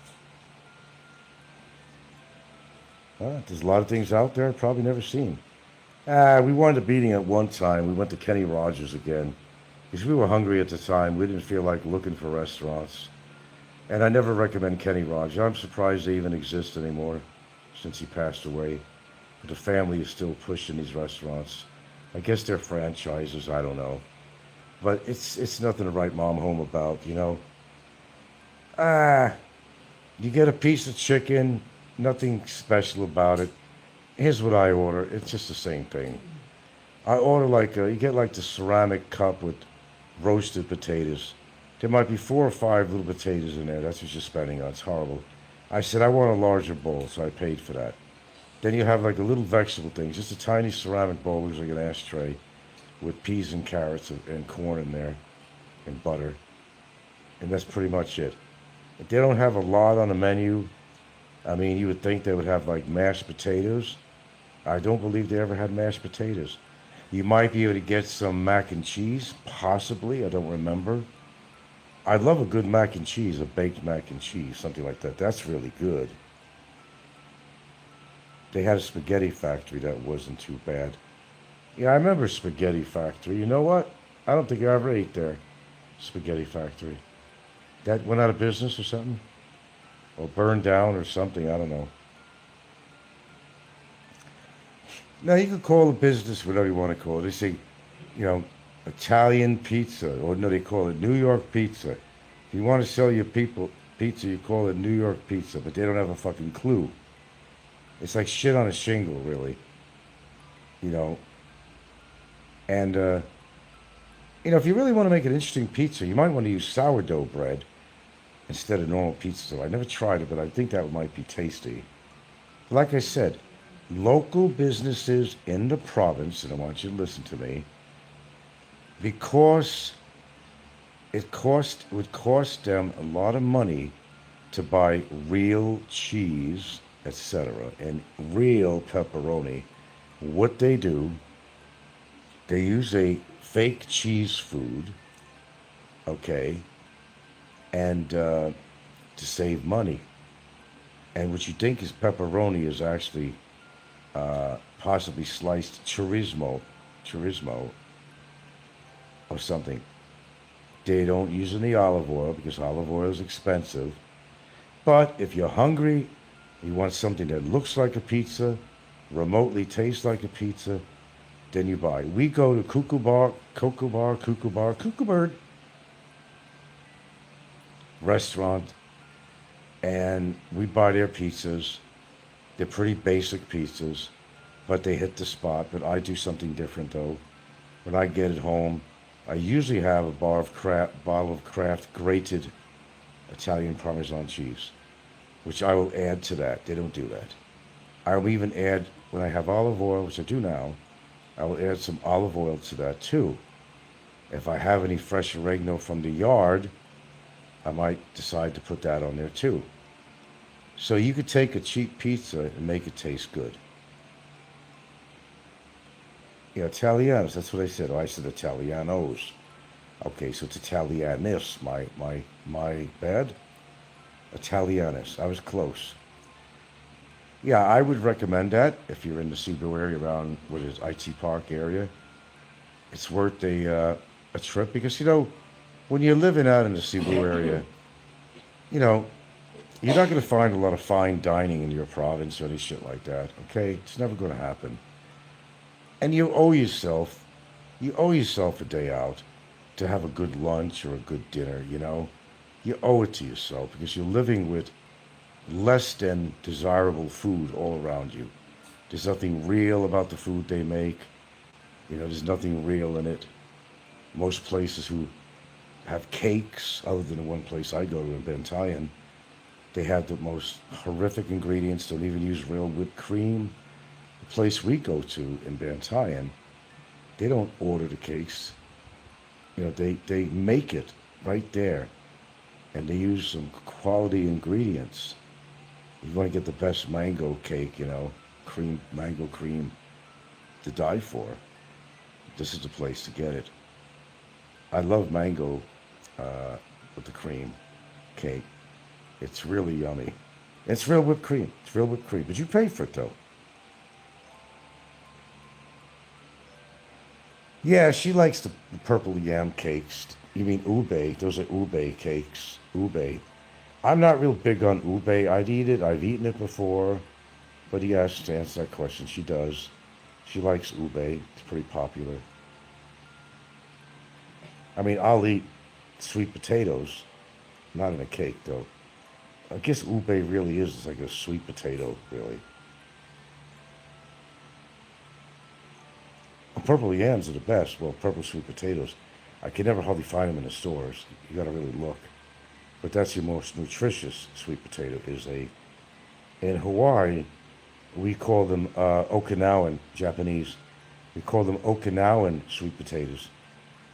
There's a lot of things out there I've probably never seen. We wanted a beating at one time. We went to Kenny Rogers again. Because we were hungry at the time. We didn't feel like looking for restaurants. And I never recommend Kenny Rogers. I'm surprised they even exist anymore since he passed away. But the family is still pushing these restaurants. I guess they're franchises, I don't know. But it's nothing to write mom home about, You get a piece of chicken, nothing special about it. Here's what I order. It's just the same thing. I order you get the ceramic cup with roasted potatoes. There might be 4 or 5 little potatoes in there. That's what you're spending on. It's horrible. I said, I want a larger bowl, so I paid for that. Then you have a little vegetable thing, just a tiny ceramic bowl, looks like an ashtray, with peas and carrots and corn in there, and butter. And that's pretty much it. If they don't have a lot on the menu, you would think they would have mashed potatoes. I don't believe they ever had mashed potatoes. You might be able to get some mac and cheese, possibly, I don't remember. I love a good mac and cheese, a baked mac and cheese, something like that. That's really good. They had a spaghetti factory that wasn't too bad. Yeah, I remember Spaghetti Factory. You know what? I don't think I ever ate there. Spaghetti Factory. That went out of business or something? Or burned down or something, I don't know. Now, you could call a business whatever you want to call it. They say, you know, Italian pizza, or no, they call it New York pizza. If you want to sell your people pizza, you call it New York pizza, but they don't have a fucking clue. It's like shit on a shingle, really. You know. And, you know, if you really want to make an interesting pizza, you might want to use sourdough bread instead of normal pizza dough. I never tried it, but I think that might be tasty. Like I said, local businesses in the province, and I want you to listen to me, because it would cost them a lot of money to buy real cheese, etc., and real pepperoni. What they do, they use a fake cheese food, okay, and to save money. And what you think is pepperoni is actually possibly sliced chorizo or something. They don't use any olive oil because olive oil is expensive. But if you're hungry, you want something that looks like a pizza, remotely tastes like a pizza, then you buy. We go to Cuckoo Bird restaurant, and we buy their pizzas. They're pretty basic pizzas, but they hit the spot. But I do something different, though. When I get it home, I usually have a bottle of Kraft grated Italian Parmesan cheese, which I will add to that. They don't do that. I will even add, when I have olive oil, which I do now, I will add some olive oil to that too. If I have any fresh oregano from the yard, I might decide to put that on there too. So you could take a cheap pizza and make it taste good. Yeah, Italianos, that's what I said. Oh, I said Italianos. Okay, so it's Italianis, my bad. Italianis, I was close. Yeah, I would recommend that if you're in the Cebu area around, what is IT Park area. It's worth a trip because, you know, when you're living out in the Cebu area, you know, you're not going to find a lot of fine dining in your province or any shit like that, okay? It's never going to happen. And you owe yourself a day out to have a good lunch or a good dinner, you know? You owe it to yourself because you're living with less than desirable food all around you. There's nothing real about the food they make. You know, there's nothing real in it. Most places who have cakes, other than the one place I go to in Bantayan, they have the most horrific ingredients. Don't even use real whipped cream. The place we go to in Bantayan, they don't order the cakes. You know, they make it right there. And they use some quality ingredients. You want to get the best mango cake, you know, mango cream to die for. This is the place to get it. I love mango with the cream cake. It's really yummy. It's real whipped cream. It's real whipped cream. But you pay for it, though. Yeah, she likes the purple yam cakes. You mean ube. Those are ube cakes. Ube. I'm not real big on ube. I'd eat it. I've eaten it before. But yes, to answer that question, she does. She likes ube. It's pretty popular. I mean, I'll eat sweet potatoes. Not in a cake, though. I guess ube really is like a sweet potato, really. Purple yams are the best. Well, purple sweet potatoes. I can never hardly find them in the stores. You gotta really look. But that's your most nutritious sweet potato. In Hawaii, we call them Okinawan, Japanese. We call them Okinawan sweet potatoes.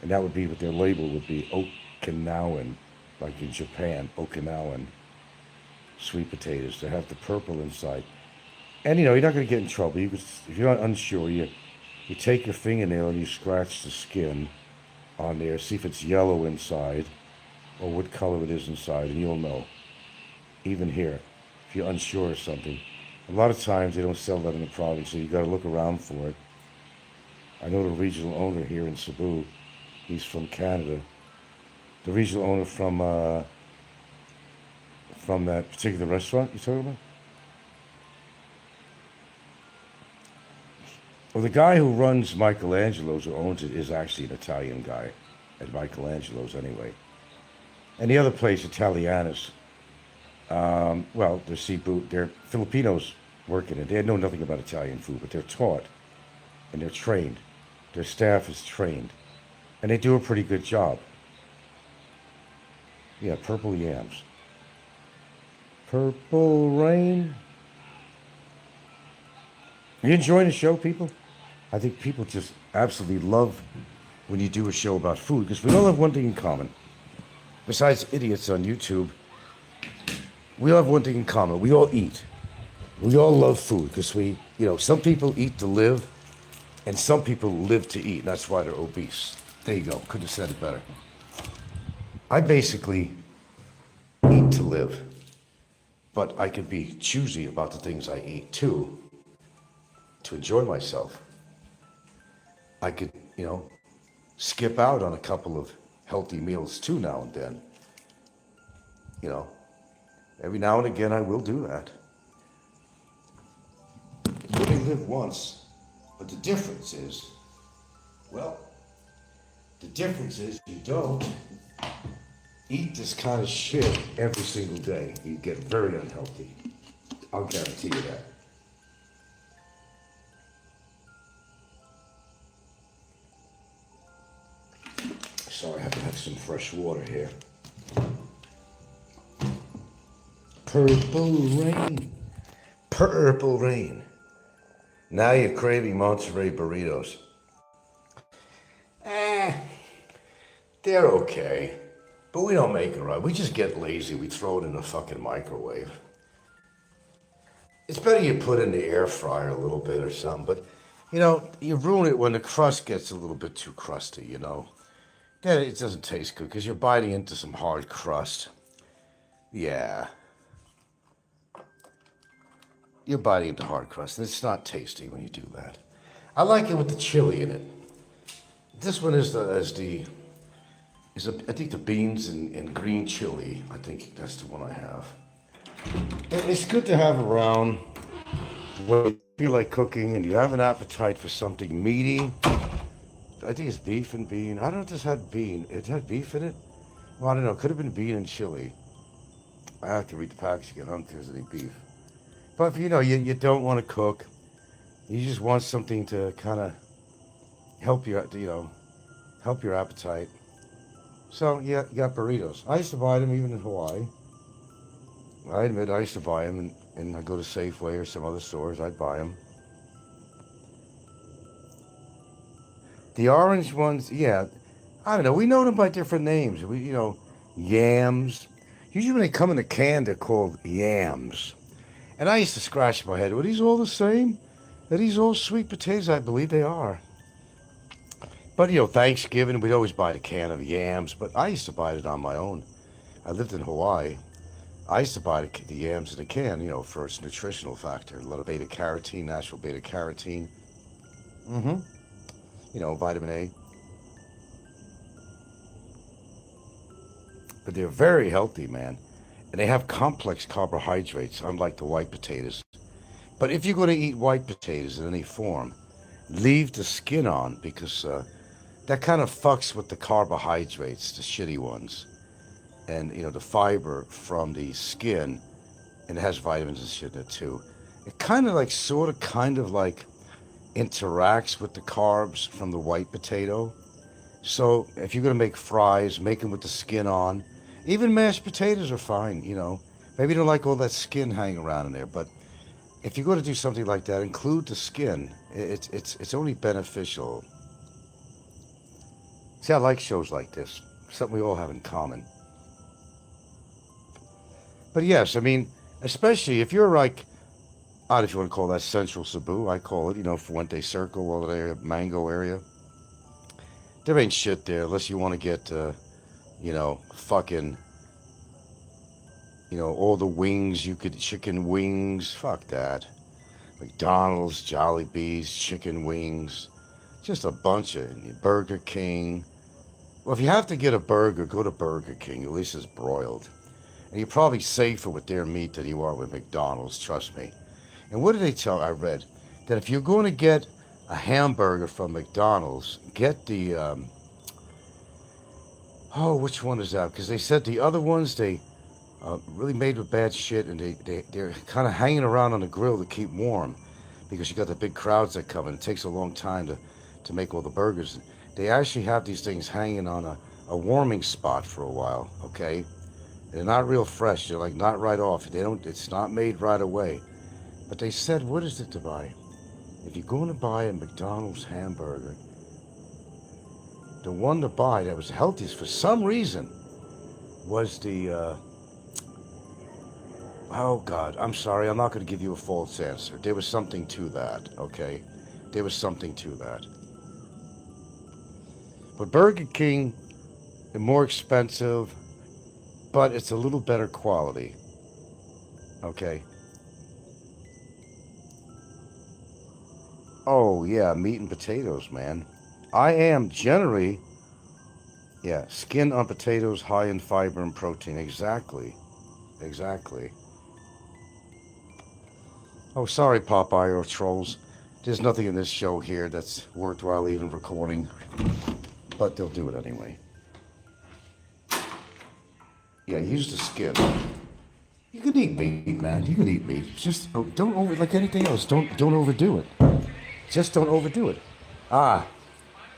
And that would be what their label would be, Okinawan, like in Japan, Okinawan sweet potatoes. They have the purple inside. And you know, you're not gonna get in trouble. If you're not unsure, you take your fingernail and you scratch the skin on there, see if it's yellow inside.
or what color it is inside, and you'll know. Even here, if you're unsure of something. A lot of times they don't sell that in the province, so you got to look around for it. I know the regional owner here in Cebu. He's from Canada. The regional owner from that particular restaurant you're talking about? Well, the guy who runs Michelangelo's, who owns it, is actually an Italian guy at Michelangelo's anyway. And the other place, Italianus, well, they're seafood, they're Filipinos working it. They know nothing about Italian food, but they're taught and they're trained. Their staff is trained. And they do a pretty good job. Yeah, purple yams. Purple rain. Are you enjoying the show, people? I think people just absolutely love when you do a show about food, because we all have one thing in common. Besides idiots on YouTube, we all have one thing in common. We all eat. We all love food, because some people eat to live, and some people live to eat, and that's why they're obese. There you go. Couldn't have said it better. I basically eat to live, but I could be choosy about the things I eat too, to enjoy myself. I could, skip out on a couple of healthy meals too now and then. Every now and again I will do that. You only live once, but the difference is you don't eat this kind of shit every single day. You get very unhealthy. I'll guarantee you that. Sorry, I have to have some fresh water here. Purple rain. Purple rain. Now you're craving Monterey burritos. They're okay. But we don't make it right. We just get lazy. We throw it in the fucking microwave. It's better you put it in the air fryer a little bit or something. But, you ruin it when the crust gets a little bit too crusty, Then it doesn't taste good because you're biting into some hard crust. Yeah. You're biting into hard crust, and it's not tasty when you do that. I like it with the chili in it. This one is I think the beans and green chili. I think that's the one I have. And it's good to have around when you feel like cooking and you have an appetite for something meaty. I think it's beef and bean. I don't know if this had bean. It had beef in it? Well, I don't know. It could have been bean and chili. I have to read the package again. I don't think there's any beef. But if you don't want to cook, you just want something to kind of help you, help your appetite. So, yeah, you got burritos. I used to buy them even in Hawaii. I admit I used to buy them, and I'd go to Safeway or some other stores. I'd buy them. The orange ones, yeah, I don't know. We know them by different names. Yams. Usually when they come in a can, they're called yams. And I used to scratch my head. Were these all the same? Are these all sweet potatoes? I believe they are. But, Thanksgiving, we'd always buy a can of yams. But I used to buy it on my own. I lived in Hawaii. I used to buy the yams in a can, for its nutritional factor. A lot of beta-carotene, natural beta-carotene. Vitamin A. But they're very healthy, man. And they have complex carbohydrates, unlike the white potatoes. But if you're going to eat white potatoes in any form, leave the skin on, because that kind of fucks with the carbohydrates, the shitty ones. And, the fiber from the skin, and it has vitamins and shit in it too. It kind of interacts with the carbs from the white potato. So if you're going to make fries, make them with the skin on. Even mashed potatoes are fine, Maybe you don't like all that skin hanging around in there, but if you're going to do something like that, include the skin. It's only beneficial. See, I like shows like this. Something we all have in common. But yes, especially if you're I don't know if you want to call that Central Cebu. I call it, Fuente Circle, all that area, Mango area. There ain't shit there unless you want to get, fucking, all the wings you could, chicken wings, fuck that. McDonald's, Jollibee's, chicken wings, just a bunch of Burger King. Well, if you have to get a burger, go to Burger King. At least it's broiled. And you're probably safer with their meat than you are with McDonald's, trust me. And what did they tell? I read that if you're going to get a hamburger from McDonald's, get the, which one is that? Because they said the other ones, they really made with bad shit, and they're kind of hanging around on the grill to keep warm because you got the big crowds that come, and it takes a long time to make all the burgers. They actually have these things hanging on a warming spot for a while, okay? They're not real fresh. They're like not right off. It's not made right away. But they said, what is it to buy? If you're going to buy a McDonald's hamburger, the one to buy that was healthiest for some reason was the, oh God, I'm sorry. I'm not going to give you a false answer. There was something to that, okay? There was something to that. But Burger King is more expensive, but it's a little better quality, okay? Oh, yeah, meat and potatoes, man. I am generally, skin on potatoes, high in fiber and protein. Exactly. Oh, sorry, Popeye or trolls. There's nothing in this show here that's worthwhile even recording, but they'll do it anyway. Yeah, use the skin. You can eat meat, man. You can eat meat. Just don't over, like anything else. Don't overdo it. Just don't overdo it. No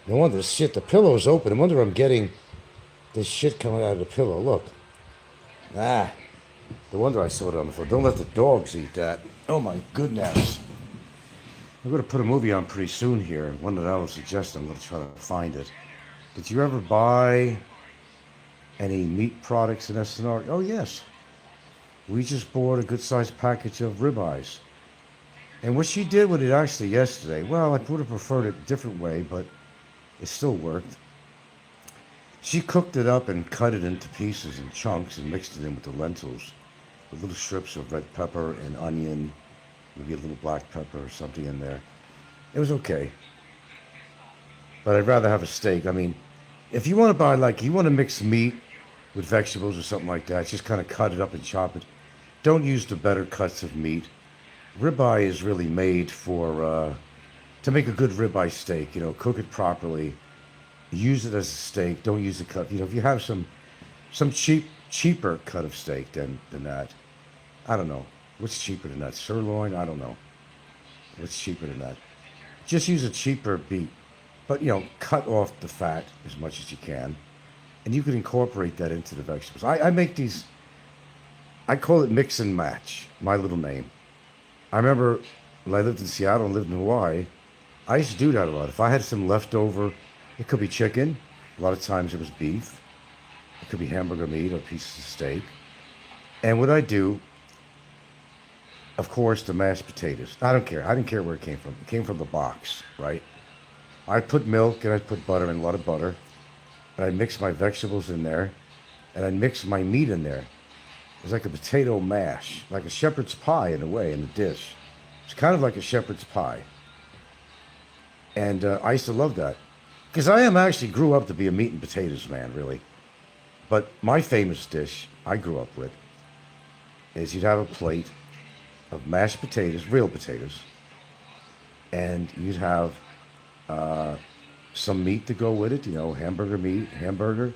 wonder shit. The pillow's open. No wonder I'm getting this shit coming out of the pillow. Look. No wonder I saw it on the floor. Don't let the dogs eat that. Oh my goodness. I'm going to put a movie on pretty soon here. One that I will suggest. I'm going to try to find it. Did you ever buy any meat products in SNR? Oh, yes. We just bought a good-sized package of ribeyes. And what she did with it actually yesterday, well, I would have preferred it a different way, but it still worked. She cooked it up and cut it into pieces and chunks and mixed it in with the lentils, with little strips of red pepper and onion, maybe a little black pepper or something in there. It was okay. But I'd rather have a steak. I mean, if you want to buy, you want to mix meat with vegetables or something like that, just kind of cut it up and chop it. Don't use the better cuts of meat. Ribeye is really made for, to make a good ribeye steak, cook it properly, use it as a steak, don't use the cut, if you have some cheaper cut of steak than that, I don't know, what's cheaper than that, sirloin, I don't know, what's cheaper than that, just use a cheaper beef, but cut off the fat as much as you can, and you can incorporate that into the vegetables. I make these, I call it mix and match, my little name. I remember when I lived in Seattle and lived in Hawaii, I used to do that a lot. If I had some leftover, it could be chicken. A lot of times it was beef. It could be hamburger meat or pieces of steak. And what I do, of course, the mashed potatoes. I don't care. I didn't care where it came from. It came from the box, right? I'd put milk and I'd put butter in, a lot of butter. And I'd mix my vegetables in there. And I'd mix my meat in there. It's like a potato mash, like a shepherd's pie in a way, in the dish. It's kind of like a shepherd's pie. And I used to love that. Because I actually grew up to be a meat and potatoes man, really. But my famous dish I grew up with is you'd have a plate of mashed potatoes, real potatoes, and you'd have some meat to go with it, hamburger meat, hamburger.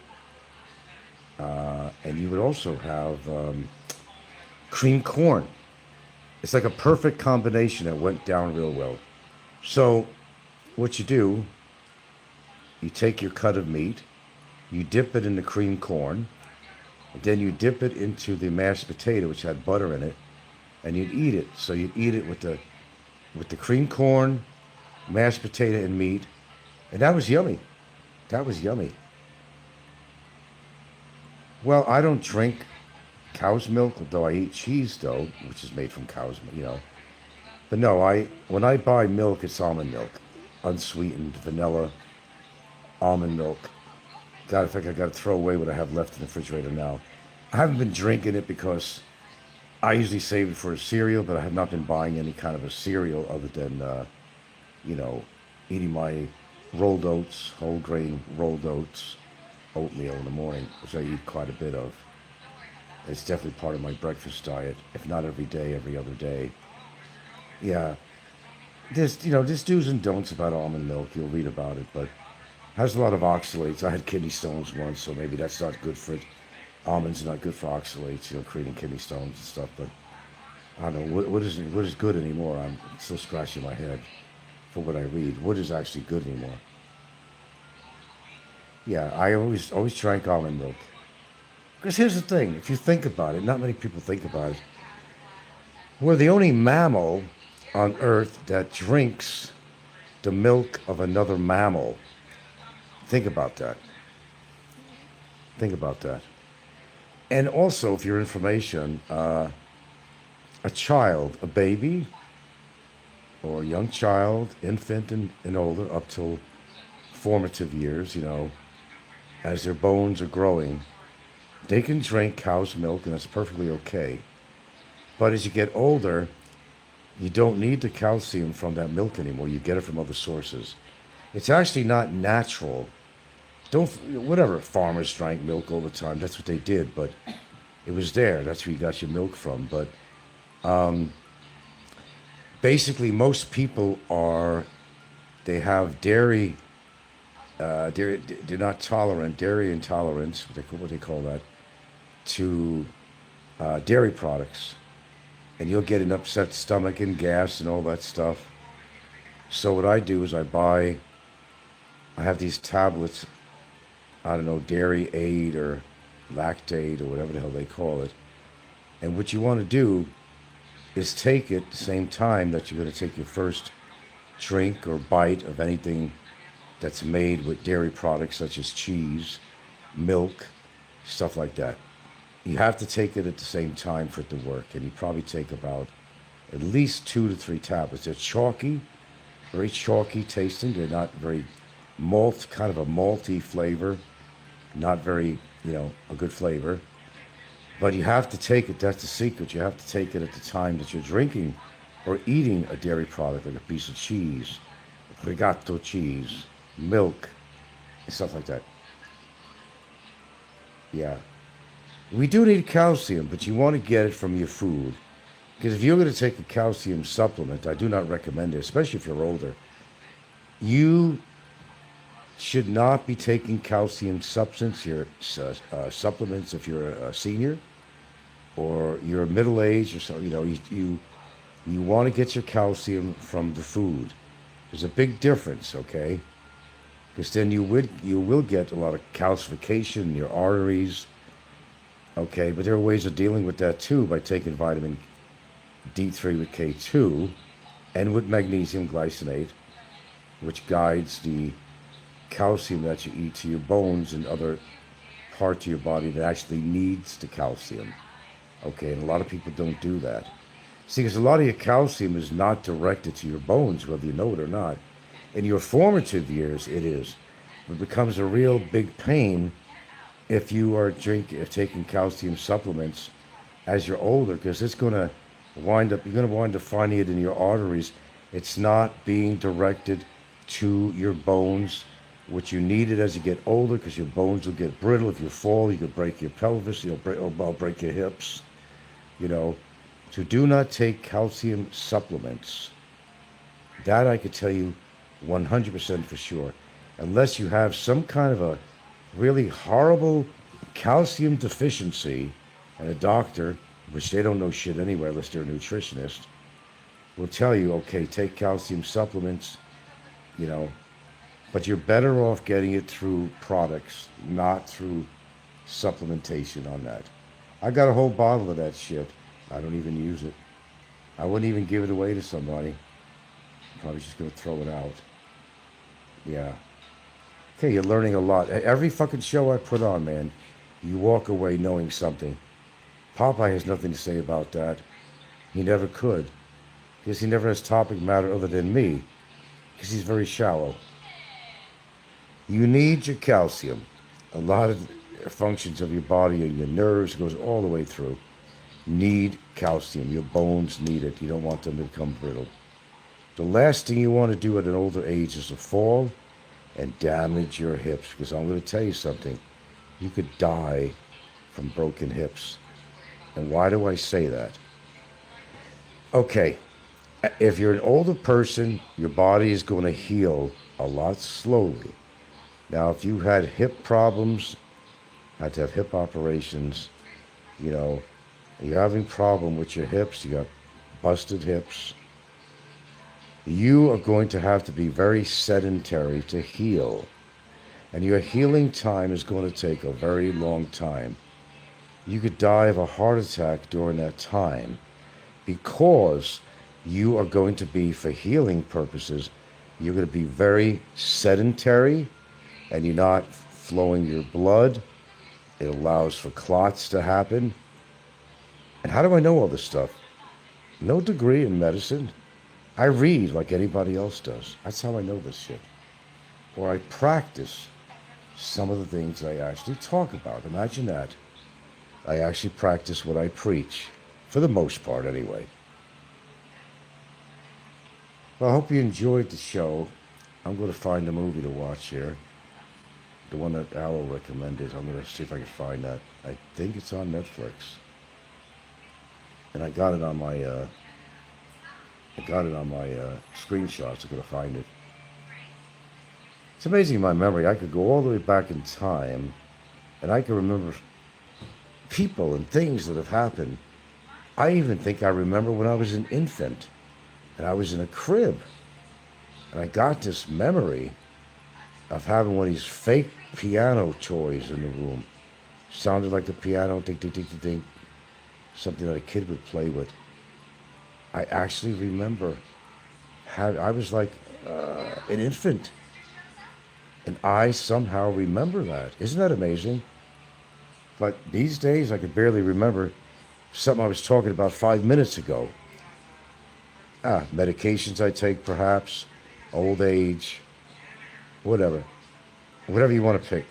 And you would also have cream corn. It's like a perfect combination that went down real well. So what you do, you take your cut of meat, you dip it in the cream corn, and then you dip it into the mashed potato, which had butter in it, and you'd eat it. So you'd eat it with the cream corn, mashed potato, and meat, and that was yummy. That was yummy. Well, I don't drink cow's milk, although I eat cheese, though, which is made from cow's milk, But no, when I buy milk, it's almond milk. Unsweetened, vanilla, almond milk. God, I think I got to throw away what I have left in the refrigerator now. I haven't been drinking it because I usually save it for a cereal, but I have not been buying any kind of a cereal other than, you know, eating my rolled oats, whole grain rolled oats, oatmeal in the morning, which I eat quite a bit of. It's definitely part of my breakfast diet, if not every day, every other day. Yeah, there's do's and don'ts about almond milk. You'll read about it, but it has a lot of oxalates. I had kidney stones once, so maybe that's not good for it. Almonds are not good for oxalates, creating kidney stones and stuff. But I don't know what is good anymore. I'm still scratching my head for what I read. What is actually good anymore? Yeah, I always drank almond milk. Because here's the thing: if you think about it, not many people think about it. We're the only mammal on Earth that drinks the milk of another mammal. Think about that. Think about that. And also, for your information, a child, a baby, or a young child, infant and older, up till formative years, as their bones are growing, they can drink cow's milk, and that's perfectly okay. But as you get older, you don't need the calcium from that milk anymore. You get it from other sources. It's actually not natural. Whatever, farmers drank milk all the time. That's what they did, but it was there. That's where you got your milk from. But basically, most people they have dairy. They're not tolerant, dairy intolerance. What they call that, to dairy products, and you'll get an upset stomach and gas and all that stuff. So what I do is I have these tablets. I don't know, Dairy Aid or Lactate or whatever the hell they call it. And what you want to do is take it at the same time that you're going to take your first drink or bite of anything that's made with dairy products such as cheese, milk, stuff like that. You have to take it at the same time for it to work. And you probably take about at least 2 to 3 tablets. They're chalky, very chalky tasting. They're not very kind of a malty flavor. Not very, a good flavor. But you have to take it, that's the secret. You have to take it at the time that you're drinking or eating a dairy product, like a piece of cheese, regato cheese, milk, and stuff like that. Yeah. We do need calcium, but you want to get it from your food. Because if you're going to take a calcium supplement, I do not recommend it, especially if you're older. You should not be taking calcium supplements if you're a senior or you're middle-aged or so. You want to get your calcium from the food. There's a big difference, okay? Because then you will get a lot of calcification in your arteries, okay? But there are ways of dealing with that too by taking vitamin D3 with K2 and with magnesium glycinate, which guides the calcium that you eat to your bones and other parts of your body that actually needs the calcium. Okay, and a lot of people don't do that. See, because a lot of your calcium is not directed to your bones, whether you know it or not. In your formative years, it is. It becomes a real big pain if you are taking calcium supplements as you're older, because you're going to wind up finding it in your arteries. It's not being directed to your bones, which you need it as you get older, because your bones will get brittle. If you fall, you could break your pelvis, you'll break your hips, So do not take calcium supplements. That I could tell you 100% for sure. Unless you have some kind of a really horrible calcium deficiency, and a doctor, which they don't know shit anyway unless they're a nutritionist, will tell you, okay, take calcium supplements, but you're better off getting it through products, not through supplementation on that. I got a whole bottle of that shit. I don't even use it. I wouldn't even give it away to somebody. Probably just going to throw it out. Yeah. Okay, you're learning a lot. Every fucking show I put on, man, you walk away knowing something. Popeye has nothing to say about that. He never could. Because he never has topic matter other than me. Because he's very shallow. You need your calcium.
a lot of functions of your body and your nerves goes all the way through need calcium. Your bones need it. You don't want them to become brittle. The last thing you want to do at an older age is to fall and damage your hips, because I'm going to tell you something. You could die from broken hips. And why do I say that? Okay, if you're an older person, your body is going to heal a lot slowly. Now, if you had hip problems, had to have hip operations, you know, you're having problem with your hips, you got busted hips, you are going to have to be very sedentary to heal. And your healing time is going to take a very long time. You could die of a heart attack during that time because you are going to be, for healing purposes, you're going to be very sedentary and you're not flowing your blood. It allows for clots to happen. And how do I know all this stuff? No degree in medicine. I read like anybody else does. That's how I know this shit. Or I practice some of the things I actually talk about. Imagine that. I actually practice what I preach, for the most part anyway. Well, I hope you enjoyed the show. I'm going to find a movie to watch here. The one that Alo recommended. I'm going to see if I can find that. I think it's on Netflix. And I got it on my screenshots. I'm going to find it. It's amazing my memory. I could go all the way back in time and I can remember people and things that have happened. I even think I remember when I was an infant and I was in a crib. And I got this memory of having one of these fake piano toys in the room. Sounded like a piano, ding, ding, ding, ding, ding. Something that a kid would play with. I actually remember I was like an infant. And I somehow remember that. Isn't that amazing? But these days, I could barely remember something I was talking about 5 minutes ago. Medications I take, perhaps, old age, whatever. Whatever you want to pick.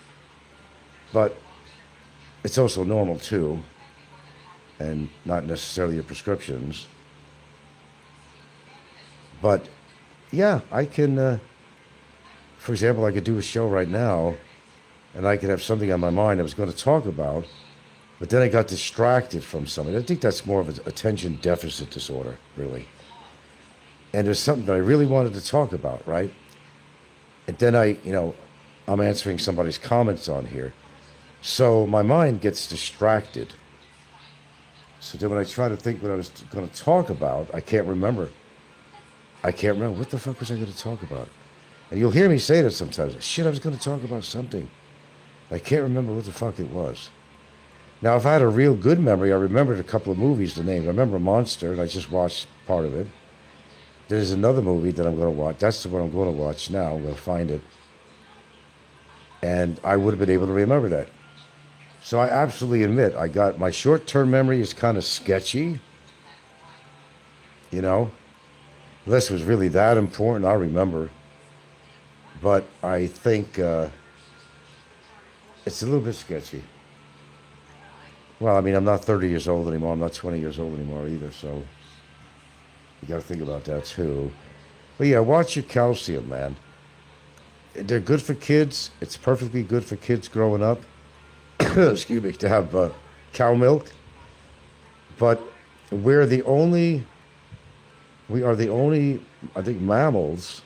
But it's also normal, too, and not necessarily your prescriptions. But, yeah, I can... for example, I could do a show right now, and I could have something on my mind I was going to talk about, but then I got distracted from something. I think that's more of an attention deficit disorder, really. And there's something that I really wanted to talk about, right? And then I'm answering somebody's comments on here. So my mind gets distracted. So then when I try to think what I was going to talk about, I can't remember. What the fuck was I going to talk about? And you'll hear me say that sometimes. Shit, I was going to talk about something. I can't remember what the fuck it was. Now, if I had a real good memory, I remembered a couple of movies, the names. I remember Monster, and I just watched part of it. There's another movie that I'm going to watch. That's the one I'm going to watch now. I'm going to find it. And I would have been able to remember that. So I absolutely admit, my short-term memory is kind of sketchy. You know? Unless it was really that important, I'll remember. But I think it's a little bit sketchy. Well, I mean, I'm not 30 years old anymore. I'm not 20 years old anymore either, so you got to think about that too. But yeah, watch your calcium, man. They're good for kids. It's perfectly good for kids growing up. Excuse me, to have cow milk. But we are the only, I think, mammals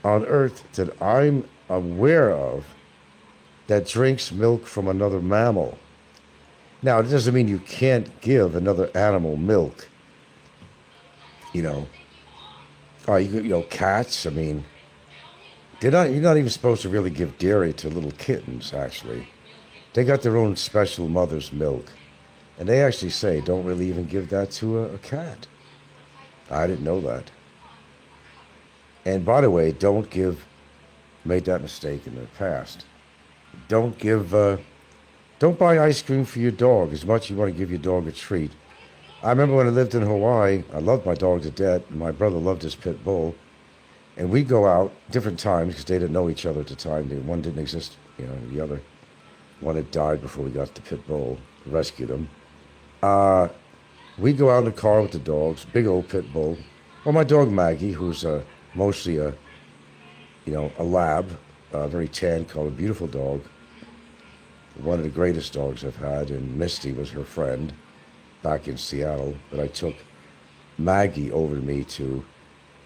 on Earth that I'm aware of that drinks milk from another mammal. Now, it doesn't mean you can't give another animal milk. Cats, I mean, you're not even supposed to really give dairy to little kittens, actually. They got their own special mother's milk. And they actually say, don't really even give that to a cat. I didn't know that. And by the way, made that mistake in the past. Don't buy ice cream for your dog as much as you want to give your dog a treat. I remember when I lived in Hawaii, I loved my dog to death, and my brother loved his pit bull. And we'd go out different times because they didn't know each other at the time. One didn't exist You know, the other one had died before we got the pit bull, rescued him. We go out in the car with the dogs, big old pit bull. Well, my dog Maggie, who's mostly a lab, a very tan colored, beautiful dog. One of the greatest dogs I've had, and Misty was her friend back in Seattle. But I took Maggie over to me to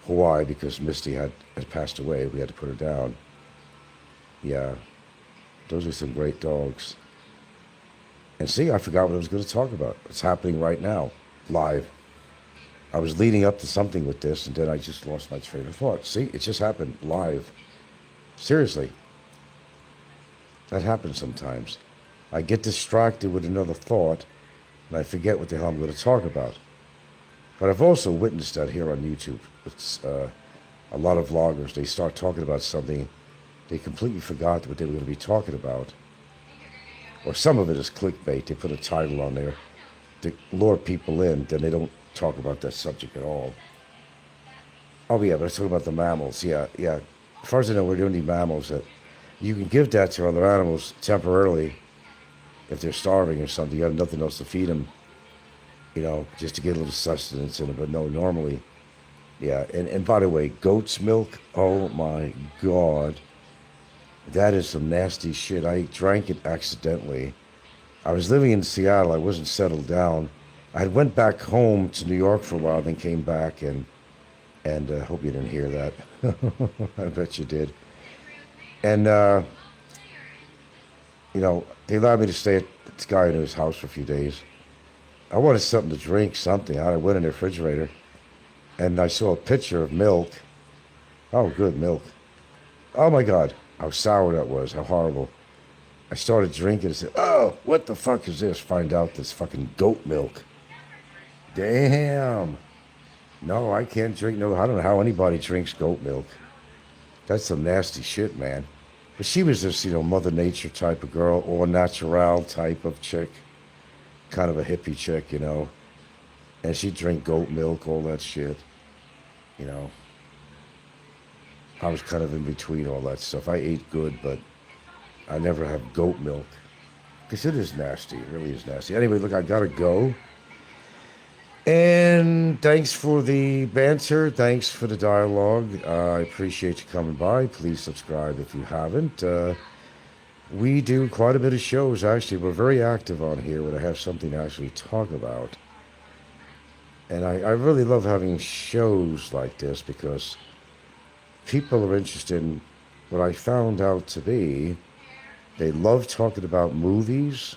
Hawaii because Misty had passed away. We had to put her down. Yeah, those are some great dogs. And see, I forgot what I was going to talk about. It's happening right now, live. I was leading up to something with this, and then I just lost my train of thought. See, it just happened live. Seriously. That happens sometimes. I get distracted with another thought, and I forget what the hell I'm going to talk about. But I've also witnessed that here on YouTube. It's a lot of vloggers, they start talking about something, they completely forgot what they were going to be talking about. Or some of it is clickbait. They put a title on there to lure people in, then they don't talk about that subject at all. Oh yeah, but I was talking about the mammals. Yeah. As far as I know, we're doing the mammals that you can give that to other animals temporarily if they're starving or something. You have nothing else to feed them, just to get a little sustenance in it. But no, normally, yeah. And by the way, goat's milk, oh my God. That is some nasty shit. I drank it accidentally. I was living in Seattle. I wasn't settled down. I went back home to New York for a while, then came back, and hope you didn't hear that. I bet you did. And, they allowed me to stay at this guy in his house for a few days. I wanted something to drink, something. I went in the refrigerator, and I saw a picture of milk. Oh, good milk. Oh, my God. How sour that was, how horrible. I started drinking and said, oh, what the fuck is this? Find out this fucking goat milk. Damn. No, I can't drink no, I don't know how anybody drinks goat milk. That's some nasty shit, man. But she was this, Mother Nature type of girl, or natural type of chick. Kind of a hippie chick, And she'd drink goat milk, all that shit. I was kind of in between all that stuff. I ate good, but I never have goat milk. Because it is nasty. It really is nasty. Anyway, look, I gotta go. And thanks for the banter. Thanks for the dialogue. I appreciate you coming by. Please subscribe if you haven't. We do quite a bit of shows, actually. We're very active on here when I have something to actually talk about. And I really love having shows like this because people are interested in what I found out to be. They love talking about movies.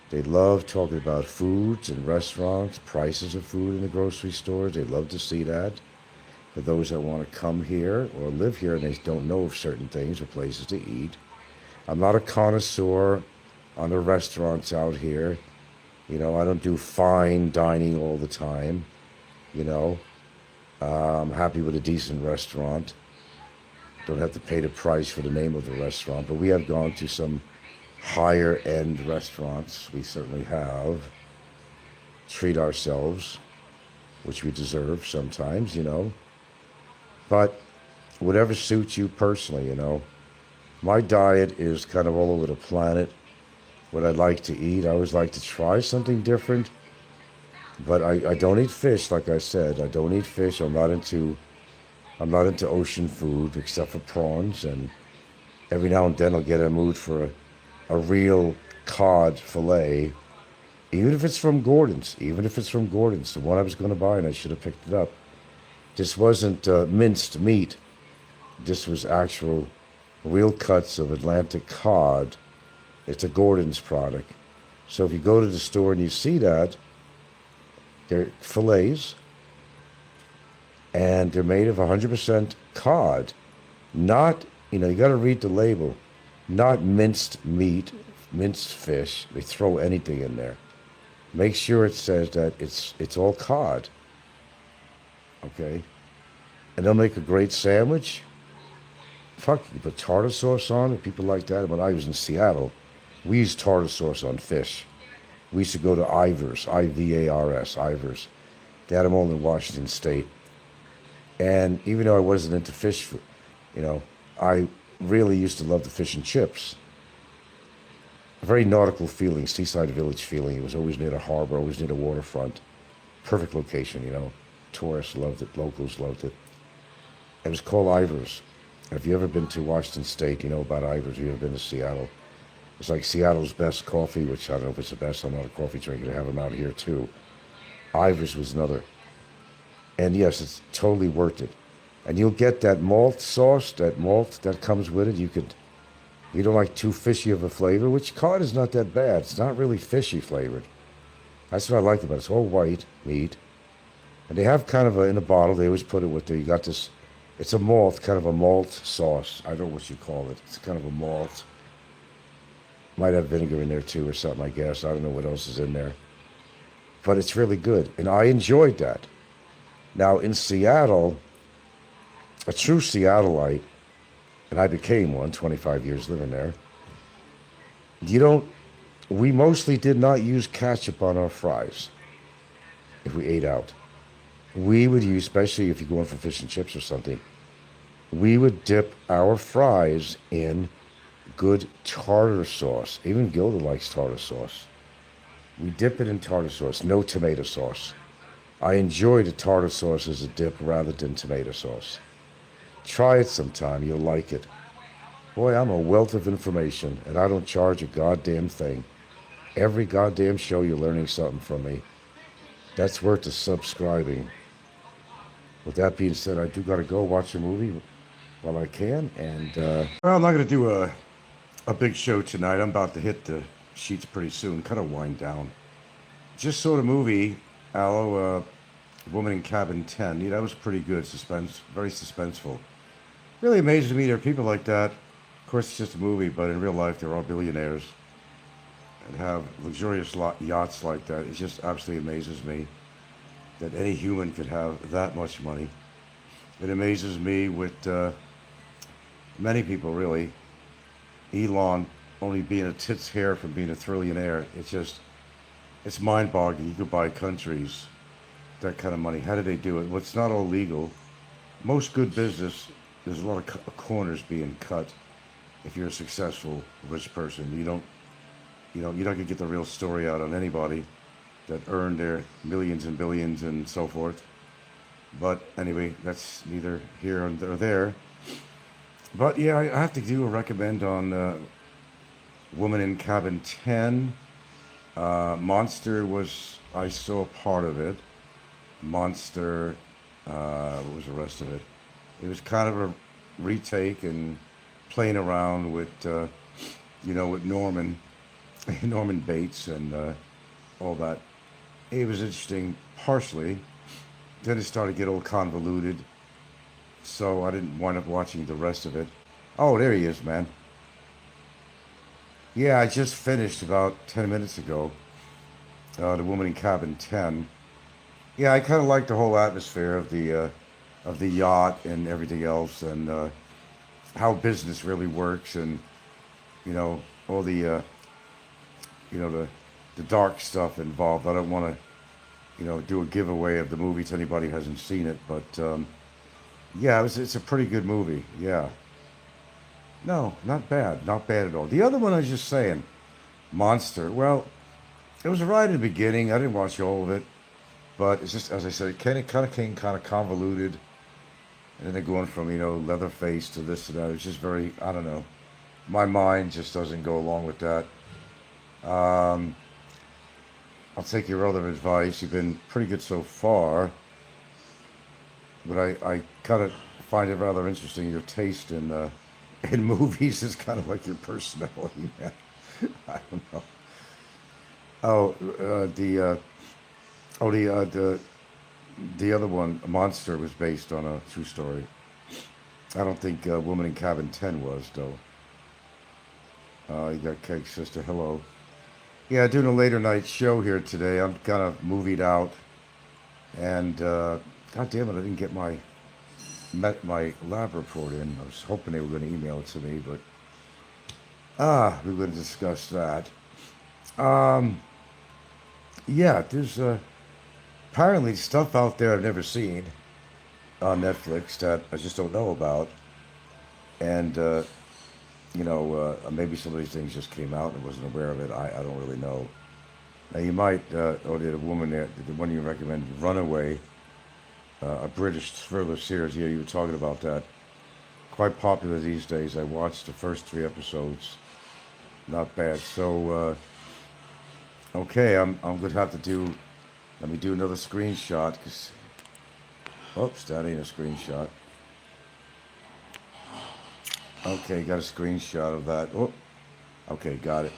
They love talking about foods and restaurants, prices of food in the grocery stores. They love to see that. For those that want to come here or live here and they don't know of certain things or places to eat. I'm not a connoisseur on the restaurants out here. I don't do fine dining all the time. I'm happy with a decent restaurant. Don't have to pay the price for the name of the restaurant, but we have gone to some higher end restaurants. We certainly have. Treat ourselves, which we deserve sometimes, But whatever suits you personally, My diet is kind of all over the planet. What I'd like to eat, I always like to try something different. But I don't eat fish, like I said. I don't eat fish. I'm not into ocean food except for prawns, and every now and then I'll get in a mood for a real cod fillet, even if it's from Gordon's, the one I was going to buy, and I should have picked it up. This wasn't minced meat. This was actual real cuts of Atlantic cod. It's a Gordon's product. So if you go to the store and you see that, they're fillets, and they're made of 100% cod. Not, you got to read the label. Not minced meat, minced fish. They throw anything in there. Make sure it says that it's all cod. Okay? And they'll make a great sandwich. Fuck, you put tartar sauce on it, people like that. When I was in Seattle, we used tartar sauce on fish. We used to go to Ivers, I-V-A-R-S, Ivers. They had them all in Washington State. And even though I wasn't into fish, I really used to love the fish and chips. very nautical feeling, seaside village feeling. It was always near the harbor, always near the waterfront. Perfect location, you know. Tourists loved it, locals loved it. It was called Ivers. If you ever been to Washington State, you know about Ivers. If you ever been to Seattle, it's like Seattle's best coffee, which I don't know if it's the best. I'm not a coffee drinker. They have them out here too. Ivers was another. And yes, it's totally worth it. And you'll get that malt sauce, that malt that comes with it. You don't like too fishy of a flavor, which cod is not that bad. It's not really fishy flavored. That's what I like about it. It's all white meat. And they have kind of in a bottle, they always put it with you got this, it's a malt, kind of a malt sauce. I don't know what you call it. It's kind of a malt. Might have vinegar in there too or something, I guess. I don't know what else is in there. But it's really good. And I enjoyed that. Now in Seattle, a true Seattleite, and I became one, 25 years living there, we mostly did not use ketchup on our fries if we ate out. We would use, especially if you're going for fish and chips or something, we would dip our fries in good tartar sauce. Even Gilda likes tartar sauce. We dip it in tartar sauce, no tomato sauce. I enjoy the tartar sauce as a dip rather than tomato sauce. Try it sometime, you'll like it. Boy, I'm a wealth of information, and I don't charge a goddamn thing. Every goddamn show you're learning something from me. That's worth the subscribing. With that being said, I do gotta go watch a movie while I can, and well, I'm not gonna do a big show tonight. I'm about to hit the sheets pretty soon, kind of wind down. Just saw the movie, Alo, Woman in Cabin 10. Yeah, that was pretty good, very suspenseful. Really amazes me there are people like that. Of course, it's just a movie, but in real life, they're all billionaires and have luxurious yachts like that. It just absolutely amazes me that any human could have that much money. It amazes me with many people, really. Elon only being a tit's hair from being a trillionaire. It's mind-boggling. You could buy countries, that kind of money. How do they do it? Well, it's not all legal. Most good business, there's a lot of corners being cut. If you're a successful rich person, you're not gonna get the real story out on anybody that earned their millions and billions and so forth. But anyway, that's neither here nor there. But yeah, I have to do a recommend on Woman in Cabin 10. Monster I saw part of it. Monster, what was the rest of it? It was kind of a retake and playing around with, with Norman Bates and all that. It was interesting, partially. Then it started to get all convoluted, so I didn't wind up watching the rest of it. Oh, there he is, man. Yeah, I just finished about 10 minutes ago, The Woman in Cabin 10. Yeah, I kind of like the whole atmosphere of the yacht and everything else, and how business really works, and all the the dark stuff involved. I don't want to do a giveaway of the movie to anybody who hasn't seen it, but yeah, it's a pretty good movie. Yeah, no, not bad at all. The other one I was just saying, Monster. Well, it was right in the beginning. I didn't watch all of it. But it's just, as I said, it kind of came kind of convoluted. And then they're going from, Leatherface to this to that. It's just very, I don't know. My mind just doesn't go along with that. I'll take your other advice. You've been pretty good so far. But I kind of find it rather interesting. Your taste in movies is kind of like your personality, man. I don't know. Oh, the other one, Monster, was based on a true story. I don't think Woman in Cabin 10 was, though. You got Cake Sister, hello. Yeah, doing a later night show here today. I'm kind of movied out. And, God damn it, I didn't get my lab report in. I was hoping they were going to email it to me, but... we're going to discuss that. Yeah, there's apparently stuff out there I've never seen on Netflix that I just don't know about. And
maybe some of these things just came out and wasn't aware of it. I don't really know. Now you might, or the woman there, the one you recommended, Runaway, a British thriller series. Yeah, you were talking about that. Quite popular these days. I watched the first 3 episodes. Not bad. So, okay, I'm going to have to do. Let me do another screenshot. Oops, that ain't a screenshot. Okay, got a screenshot of that. Oh, okay, got it.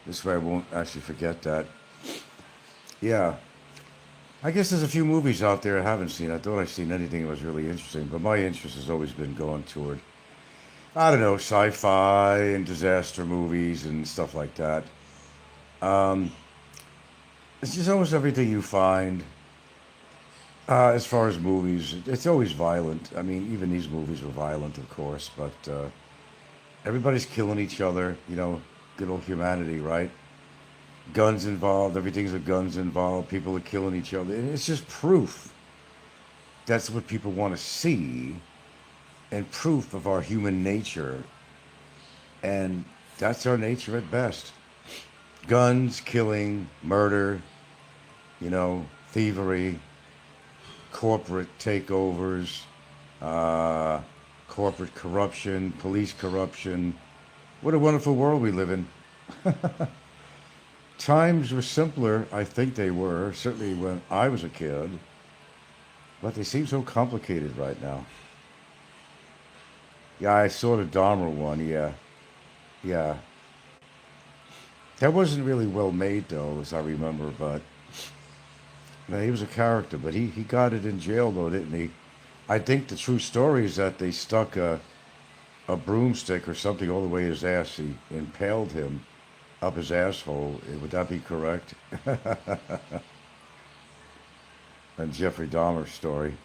This way I won't actually forget that. Yeah. I guess there's a few movies out there I haven't seen. I thought I'd seen anything that was really interesting, but my interest has always been going toward, I don't know, sci-fi and disaster movies and stuff like that. It's just almost everything you find as far as movies. It's always violent. I mean, even these movies were violent, of course, but everybody's killing each other, good old humanity, right? Guns involved, everything's with guns involved, people are killing each other. And it's just proof. That's what people want to see, and proof of our human nature. And that's our nature at best. Guns, killing, murder, thievery, corporate takeovers, corporate corruption, police corruption. What a wonderful world we live in. Times were simpler, I think they were, certainly when I was a kid, but they seem so complicated right now. Yeah, I saw the Dahmer one, yeah. That wasn't really well made, though, as I remember, but he was a character, but he got it in jail, though, didn't he? I think the true story is that they stuck a broomstick or something all the way his ass. He impaled him up his asshole. Would that be correct? And Jeffrey Dahmer's story.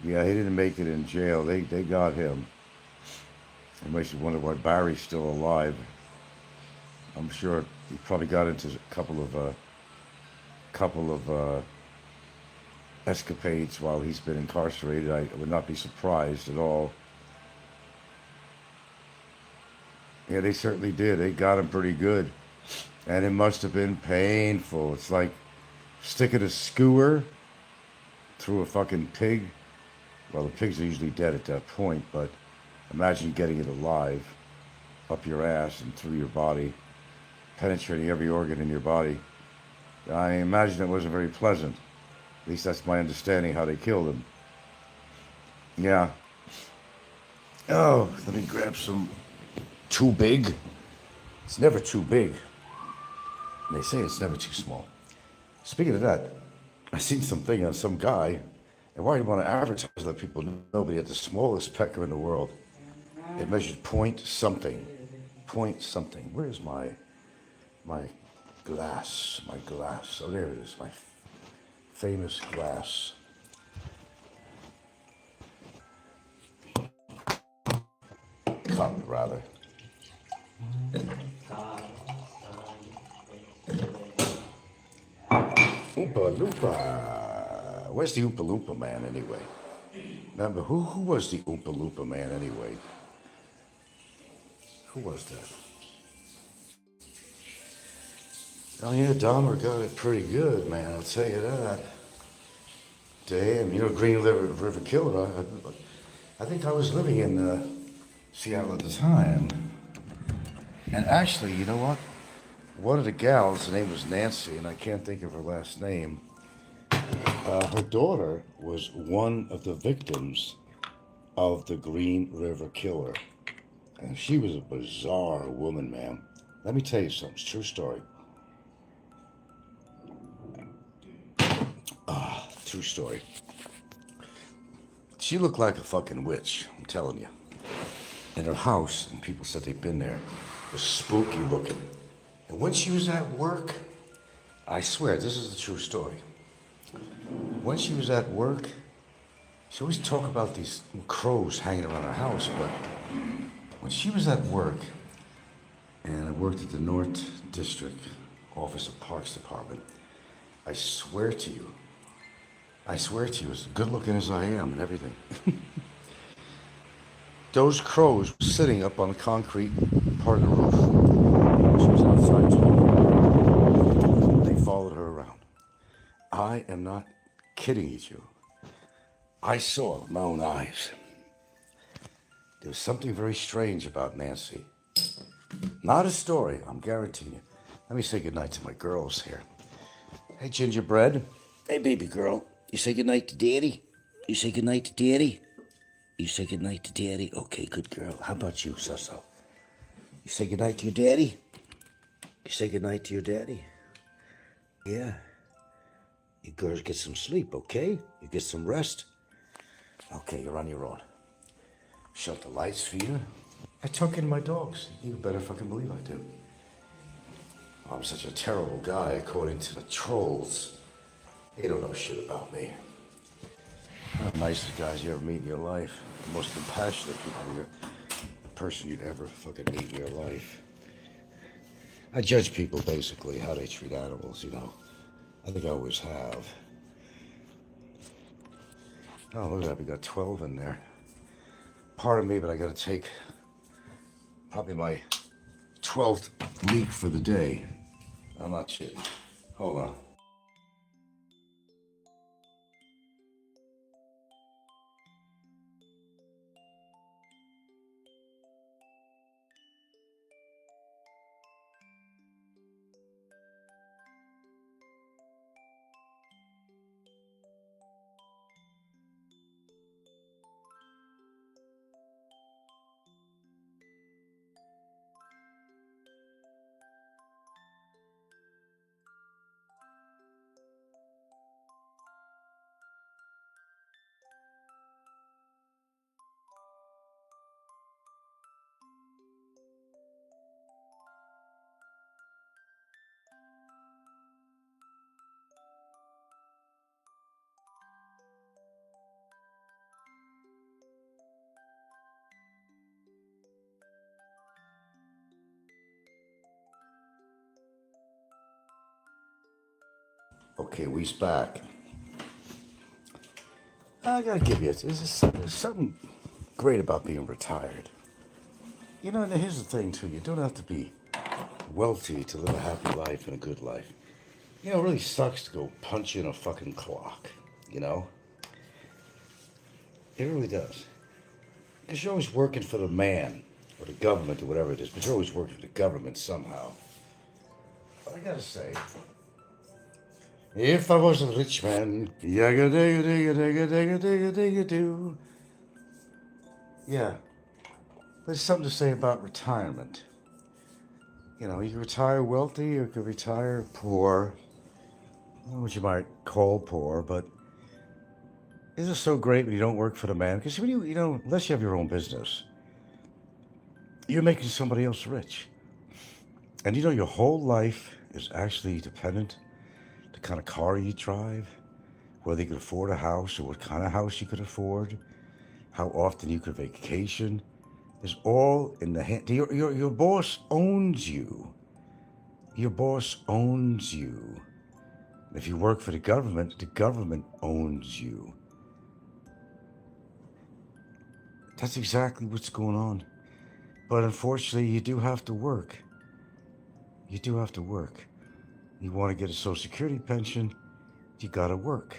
Yeah, he didn't make it in jail. They got him. It makes you wonder why Barry's still alive. I'm sure he probably got into a couple of escapades while he's been incarcerated. I would not be surprised at all. Yeah, they certainly did. They got him pretty good. And it must have been painful. It's like sticking a skewer through a fucking pig. Well, the pigs are usually dead at that point, but imagine getting it alive up your ass and through your body, penetrating every organ in your body. I imagine it wasn't very pleasant. At least that's my understanding how they killed him. Yeah. Oh, let me grab some. Too big? It's never too big. They say it's never too small. Speaking of that, I seen something on some guy, and why do you want to advertise, let people know, but he had the smallest pecker in the world. It measured point something. Where's my glass? My glass. Oh, there it is. My famous glass. Cup, rather. Oompa Loompa. Where's the Oompa Loompa man anyway? Remember, who was the Oompa Loompa man anyway? Who was that? Oh yeah, Dahmer got it pretty good, man, I'll tell you that. Damn, Green River Killer. I think I was living in Seattle at the time. And actually, you know what? One of the gals, her name was Nancy, and I can't think of her last name. Her daughter was one of the victims of the Green River Killer. And she was a bizarre woman, man. Let me tell you something. It's a true story. True story. She looked like a fucking witch, I'm telling you. And her house, and people said they'd been there, was spooky looking. And when she was at work, I swear, this is the true story. When she was at work, she always talked about these crows hanging around her house, but when she was at work, and I worked at the North District Office of Parks Department, I swear to you, as good looking as I am and everything,
Those crows were sitting up on the concrete part of the roof. She was outside talking. They followed her around. I am not kidding you. I saw it with my own eyes. There was something very strange about Nancy. Not a story, I'm guaranteeing you. Let me say goodnight to my girls here. Hey, Gingerbread. Hey, baby girl. You say goodnight to Daddy? You say goodnight to Daddy? You say goodnight to Daddy? Okay, good girl. How about you, Susso? You say goodnight to your daddy? You say goodnight to your daddy? Yeah. You girls get some sleep, okay? You get some rest? Okay, you're on your own. Shut the lights for you. I tuck in my dogs. You better fucking believe I do. I'm such a terrible guy, according to the trolls. They don't know shit about me. I'm the nicest guys you ever meet in your life. The most compassionate person you'd ever fucking meet in your life. I judge people basically how they treat animals, you know. I think I always have. Oh, look at that, we got 12 in there. Pardon me, but I gotta take probably my 12th leak for the day. I'm not kidding. Hold on. Okay, we's back. I gotta give you, there's something great about being retired. You know, and here's the thing too, you don't have to be wealthy to live a happy life and a good life. You know, it really sucks to go punch in a fucking clock, you know? It really does. Because you're always working for the man, or the government, or whatever it is, but you're always working for the government somehow. But I gotta say, if I was a rich man, yagga digga digga digga digga digga digga do. Yeah, there's something to say about retirement. You know, you can retire wealthy, or you can retire poor, which you might call poor, but isn't it so great when you don't work for the man? Because when you know, unless you have your own business, you're making somebody else rich. And you know, your whole life is actually dependent the kind of car you drive, whether you could afford a house or what kind of house you could afford, how often you could vacation, is all in the hand. Your boss owns you. Your boss owns you. If you work for the government owns you. That's exactly what's going on. But unfortunately, you do have to work. You do have to work. You want to get a Social Security pension, you gotta work.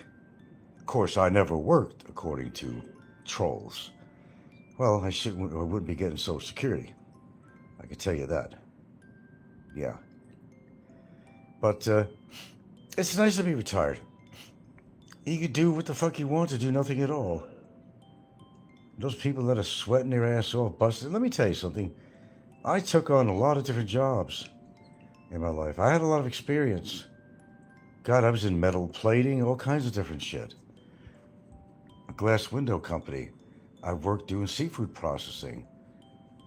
Of course, I never worked, according to trolls. Well, I wouldn't be getting Social Security. I can tell you that. Yeah. But it's nice to be retired. You can do what the fuck you want to do nothing at all. Those people that are sweating their ass off, busted. Let me tell you something. I took on a lot of different jobs in my life. I had a lot of experience. God, I was in metal plating, all kinds of different shit. A glass window company. I worked doing seafood processing.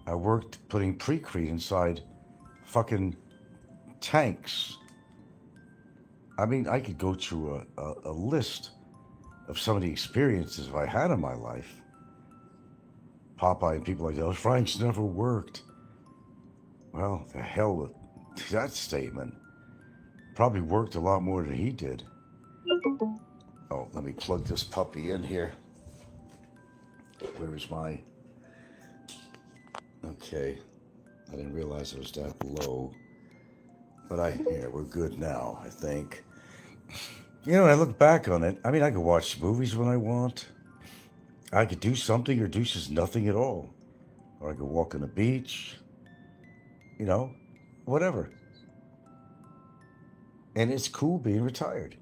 I worked putting precrete inside fucking tanks. I mean, I could go through a list of some of the experiences I had in my life. Popeye and people like that. Frank's never worked. Well, the hell with that statement. Probably worked a lot more than he did. Oh, let me plug this puppy in here. Where is my
Okay. I didn't realize it was that low. But yeah, we're good now, I think. You know, I look back on it. I mean, I could watch movies when I want. I could do something or do just nothing at all. Or I could walk on the beach. You know, whatever. And it's cool being retired.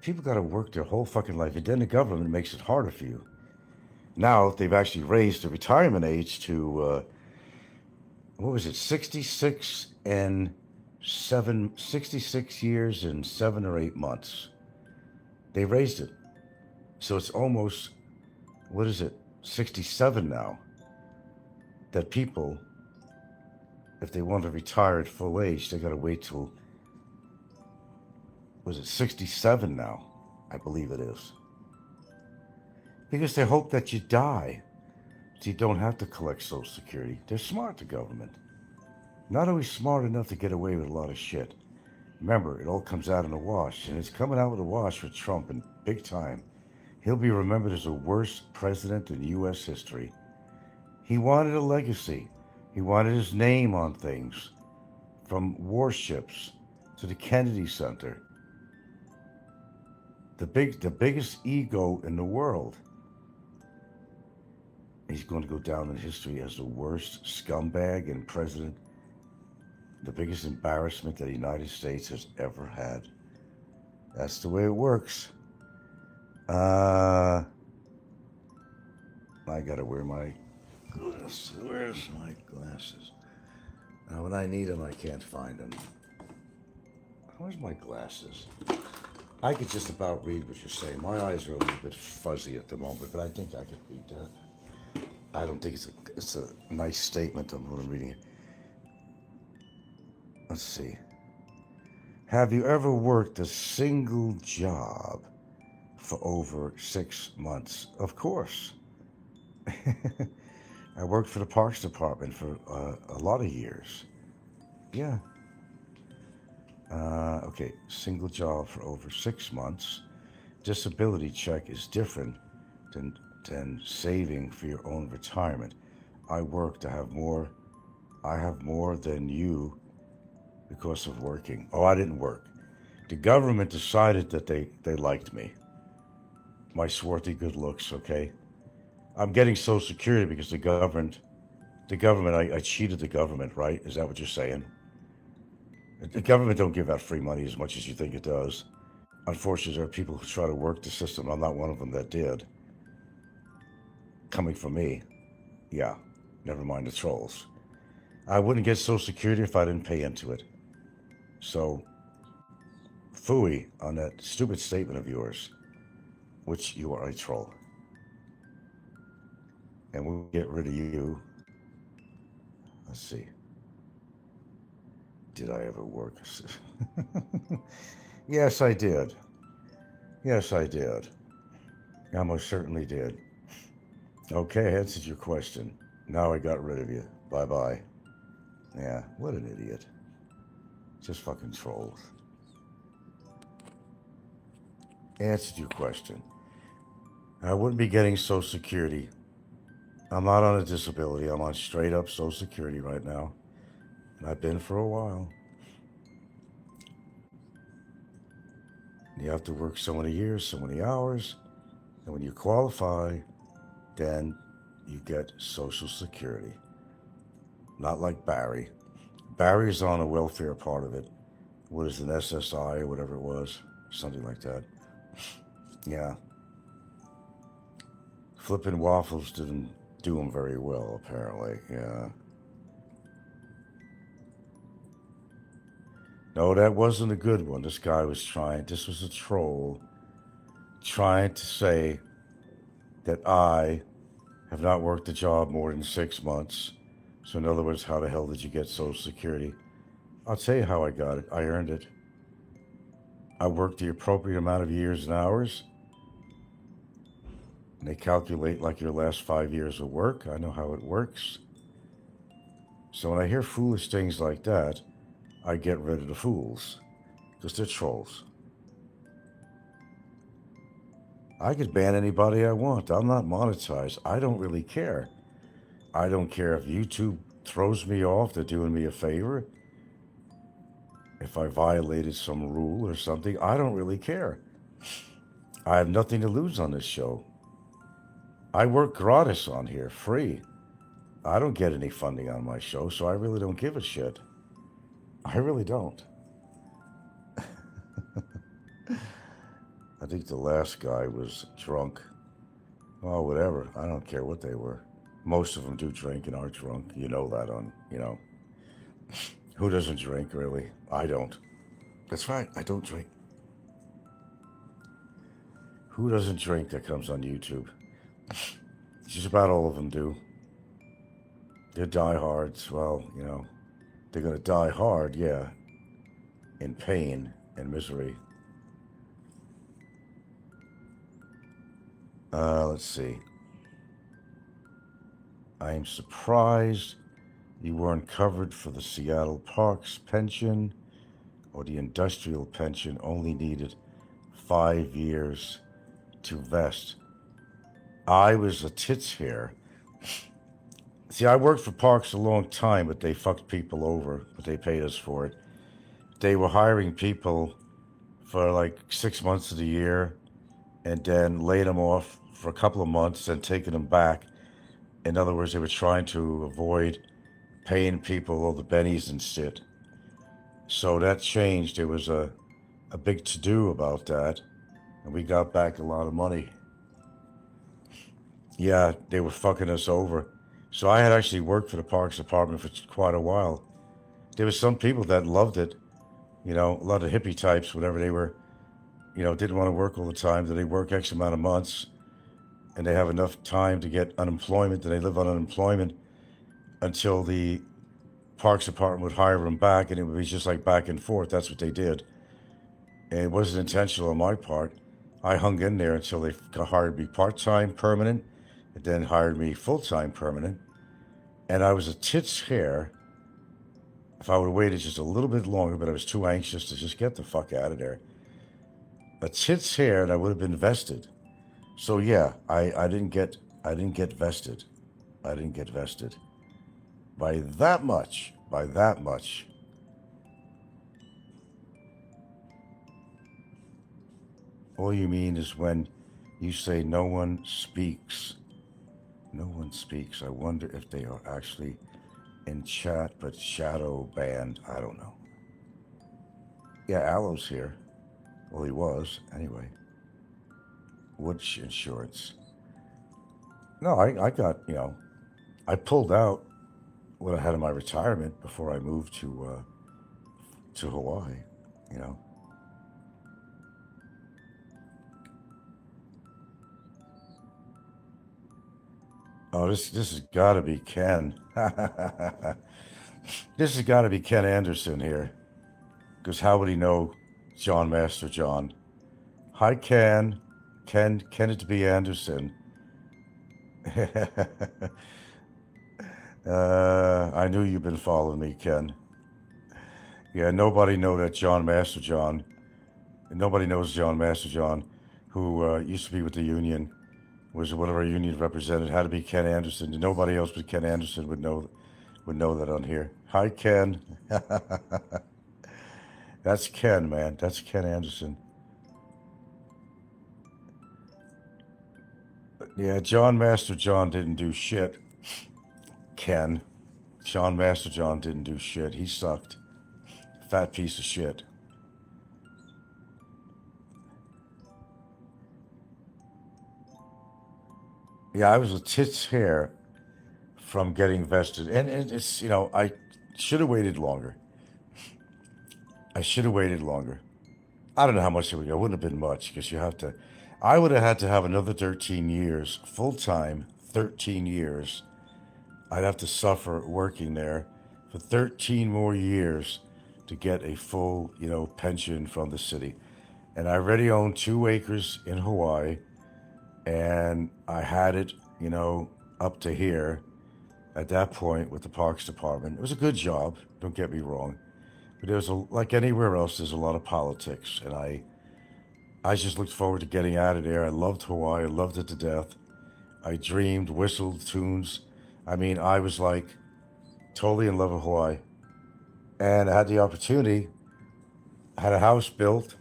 People got to work their whole fucking life, and then the government makes it harder for you. Now they've actually raised the retirement age to what was it, 66 years and 7 or 8 months. They raised it, so it's almost, what is it, 67 now. That people, if they want to retire at full age, they got to wait till, was it 67 now? I believe it is. Because they hope that you die, so you don't have to collect Social Security. They're smart, the government. Not always smart enough to get away with a lot of shit. Remember, it all comes out in a wash, and it's coming out with a wash for Trump in big time. He'll be remembered as the worst president in U.S. history. He wanted a legacy. He wanted his name on things, from warships to the Kennedy Center. The biggest ego in the world. He's going to go down in history as the worst scumbag and president, the biggest embarrassment that the United States has ever had. That's the way it works. I gotta wear my glasses. Where's my glasses? Now, when I need them, I can't find them. Where's my glasses? I could just about read what you're saying. My eyes are a little bit fuzzy at the moment, but I think I could read that. I don't think it's a nice statement of what I'm reading. Let's see. Have you ever worked a single job for over 6 months? Of course. I worked for the Parks Department for a lot of years. Yeah. Okay, single job for over 6 months. Disability check is different than saving for your own retirement. I have more than you because of working. Oh, I didn't work. The government decided that they liked me. My swarthy good looks, okay? I'm getting Social Security because the government, I cheated the government, right? Is that what you're saying? The government don't give out free money as much as you think it does. Unfortunately, there are people who try to work the system. I'm not one of them that did. Coming from me, yeah, never mind the trolls. I wouldn't get Social Security if I didn't pay into it. So, phooey on that stupid statement of yours, which you are a troll. And we'll get rid of you. Let's see. Did I ever work? Yes, I did. Yes, I did. I most certainly did. Okay, I answered your question. Now I got rid of you. Bye-bye. Yeah, what an idiot. Just fucking trolls. Answered your question. I wouldn't be getting Social Security. I'm not on a disability. I'm on straight up Social Security right now. And I've been for a while. You have to work so many years, so many hours. And when you qualify, then you get Social Security. Not like Barry. Barry's on a welfare part of it. What is an SSI or whatever it was? Something like that. Yeah. Flipping waffles didn't do him very well, apparently. Yeah. No, that wasn't a good one. This was a troll trying to say that I have not worked a job more than 6 months. So in other words, how the hell did you get Social Security? I'll tell you how I got it. I earned it. I worked the appropriate amount of years and hours. And they calculate like your last 5 years of work. I know how it works. So when I hear foolish things like that, I get rid of the fools. Because they're trolls. I could ban anybody I want. I'm not monetized. I don't really care. I don't care if YouTube throws me off, they're doing me a favor. If I violated some rule or something, I don't really care. I have nothing to lose on this show. I work gratis on here, free. I don't get any funding on my show, so I really don't give a shit. I really don't. I think the last guy was drunk. Oh, whatever. I don't care what they were. Most of them do drink and are drunk. You know that Who doesn't drink, really? I don't. That's right, I don't drink. Who doesn't drink that comes on YouTube? Just about all of them do. They're diehards. Well, they're going to die hard, yeah, in pain and misery. Let's see. I am surprised you weren't covered for the Seattle Parks pension, or the industrial pension only needed 5 years to vest. I was a tits hair. See, I worked for Parks a long time, but they fucked people over, but they paid us for it. They were hiring people for like 6 months of the year and then laid them off for a couple of months and taking them back. In other words, they were trying to avoid paying people all the bennies and shit. So that changed. There was a big to-do about that, and we got back a lot of money. Yeah, they were fucking us over. So I had actually worked for the Parks Department for quite a while. There were some people that loved it, a lot of hippie types, whenever they were, didn't want to work all the time, that they work X amount of months, and they have enough time to get unemployment, and they live on unemployment until the Parks Department would hire them back, and it would be just like back and forth. That's what they did. And it wasn't intentional on my part. I hung in there until they hired me part-time permanent, and then hired me full-time permanent. And I was a tits hair. If I would have waited just a little bit longer, but I was too anxious to just get the fuck out of there. A tits hair, and I would have been vested. So yeah, I didn't get vested. I didn't get vested. By that much. All you mean is when you say no one speaks. No one speaks. I wonder if they are actually in chat, but shadow banned. I don't know. Yeah, Alo's here. Well, he was, anyway. Which insurance? No, I got, I pulled out what I had in my retirement before I moved to Hawaii, Oh, this has got to be Ken. This has got to be Ken Anderson here. Because how would he know John Master John? Hi, Ken. Kenneth B. Anderson. I knew you've been following me, Ken. Yeah, nobody know that John Master John. Nobody knows John Master John, who used to be with the union, was one of our union represented, had to be Ken Anderson. Nobody else but Ken Anderson would know that on here. Hi, Ken. That's Ken, man. That's Ken Anderson. Yeah, John Master John didn't do shit. Ken. John Master John didn't do shit. He sucked. Fat piece of shit. Yeah, I was a tits hair from getting vested. And it's, I should have waited longer. I don't know how much it would go. It wouldn't have been much because I would have had to have another 13 years, full-time, 13 years. I'd have to suffer working there for 13 more years to get a full, pension from the city. And I already owned 2 acres in Hawaii, and I had it, up to here at that point with the Parks Department. It was a good job, don't get me wrong. But there's like anywhere else, there's a lot of politics, and I just looked forward to getting out of there. I loved Hawaii. I loved it to death. I dreamed, whistled tunes I mean, I was like totally in love with Hawaii. And I had the opportunity, I had a house built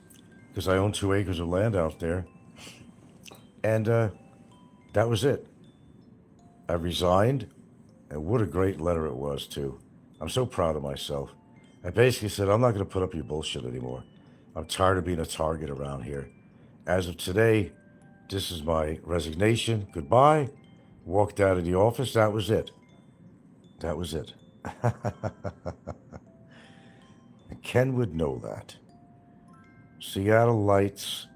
because I own 2 acres of land out there. And that was it. I resigned, and what a great letter it was, too. I'm so proud of myself. I basically said, I'm not going to put up your bullshit anymore. I'm tired of being a target around here. As of today, this is my resignation. Goodbye. Walked out of the office. That was it. That was it. And Ken would know that. Seattle Lights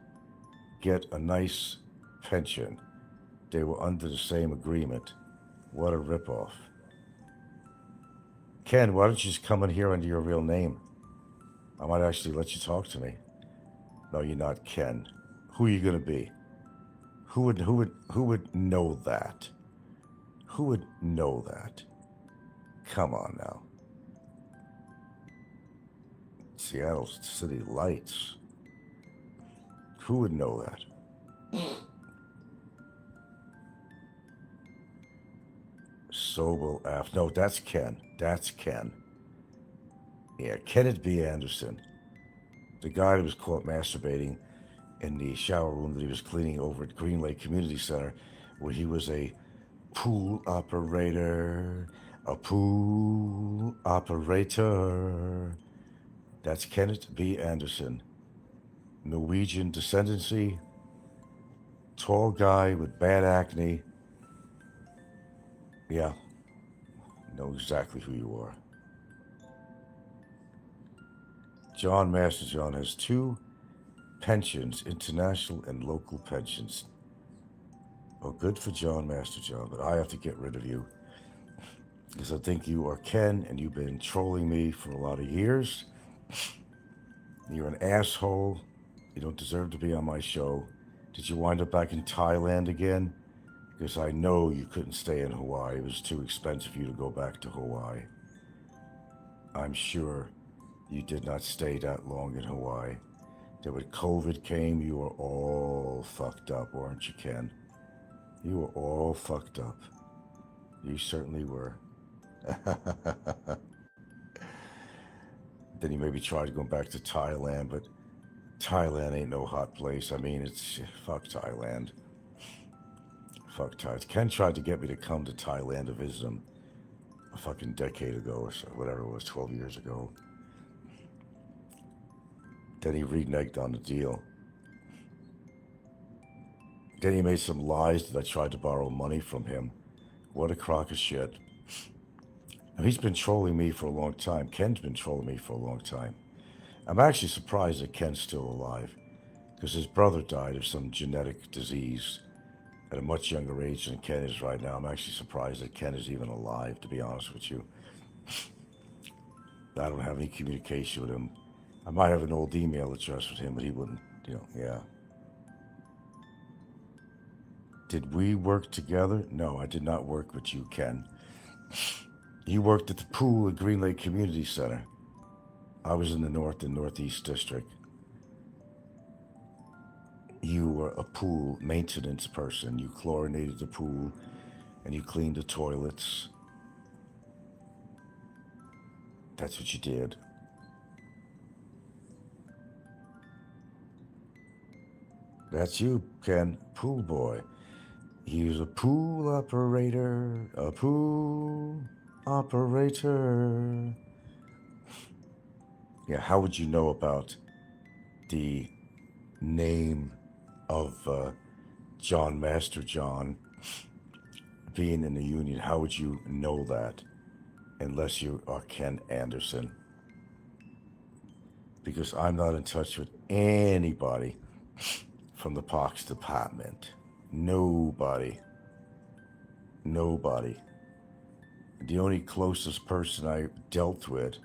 get a nice pension. They were under the same agreement. What a ripoff. Ken, why don't you just come in here under your real name? I might actually let you talk to me. No, you're not Ken. Who are you gonna be? Who would know that? Who would know that? Come on now. Seattle City Lights. Who would know that? Sobel F. No, that's Ken. That's Ken. Yeah, Kenneth B. Anderson. The guy who was caught masturbating in the shower room that he was cleaning over at Green Lake Community Center, where he was a pool operator. A pool operator. That's Kenneth B. Anderson. Norwegian descendancy. Tall guy with bad acne. Yeah, know exactly who you are. John Masterjohn has 2 pensions, international and local pensions. Well, good for John Masterjohn, but I have to get rid of you because I think you are Ken and you've been trolling me for a lot of years. You're an asshole. You don't deserve to be on my show. Did you wind up back in Thailand again? Because I know you couldn't stay in Hawaii. It was too expensive for you to go back to Hawaii. I'm sure you did not stay that long in Hawaii. That when COVID came, you were all fucked up, weren't you, Ken? You were all fucked up. You certainly were. Then he maybe tried going back to Thailand, but Thailand ain't no hot place. I mean, it's fuck Thailand. Fuck Thailand. Ken tried to get me to come to Thailand to visit him a fucking decade ago or so, whatever it was, 12 years ago. Then he reneged on the deal. Then he made some lies that I tried to borrow money from him. What a crock of shit. Now, he's been trolling me for a long time. Ken's been trolling me for a long time. I'm actually surprised that Ken's still alive because his brother died of some genetic disease at a much younger age than Ken is right now. I'm actually surprised that Ken is even alive, to be honest with you. I don't have any communication with him. I might have an old email address with him, but he wouldn't, yeah. Did we work together? No, I did not work with you, Ken. You worked at the pool at Green Lake Community Center. I was in the North and Northeast District. You were a pool maintenance person. You chlorinated the pool and you cleaned the toilets. That's what you did. That's you, Ken, pool boy. He was a pool operator, a pool operator. Yeah, how would you know about the name of John Masterjohn being in the Union? How would you know that unless you are Ken Anderson? Because I'm not in touch with anybody from the Parks Department. Nobody. The only closest person I dealt with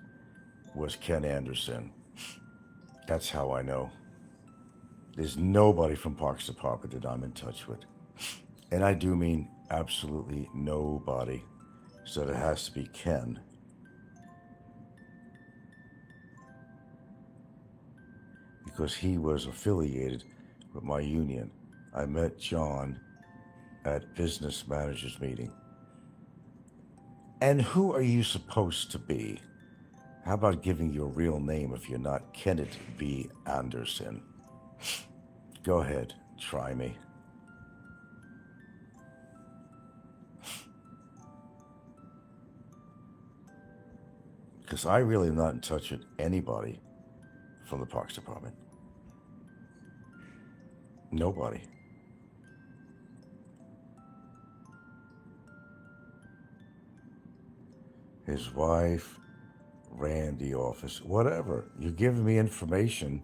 was Ken Anderson. That's how I know. There's nobody from Parks Department that I'm in touch with. And I do mean absolutely nobody. So it has to be Ken. Because he was affiliated with my union. I met John at business managers meeting. And who are you supposed to be? How about giving your real name if you're not Kenneth B. Anderson? Go ahead, try me. Because I really am not in touch with anybody from the Parks Department. Nobody. His wife ran the office. Whatever. You're giving me information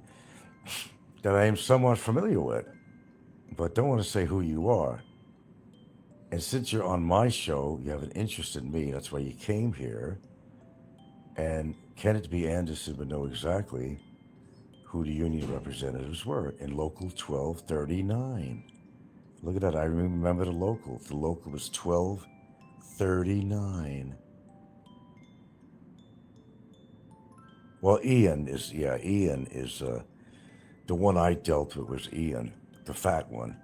that I am somewhat familiar with, but don't want to say who you are. And since you're on my show, you have an interest in me. That's why you came here. And Kenneth B. Anderson would know exactly who the union representatives were in Local 1239. Look at that. I remember the local. The local was 1239. Well, Ian is the one I dealt with was Ian, the fat one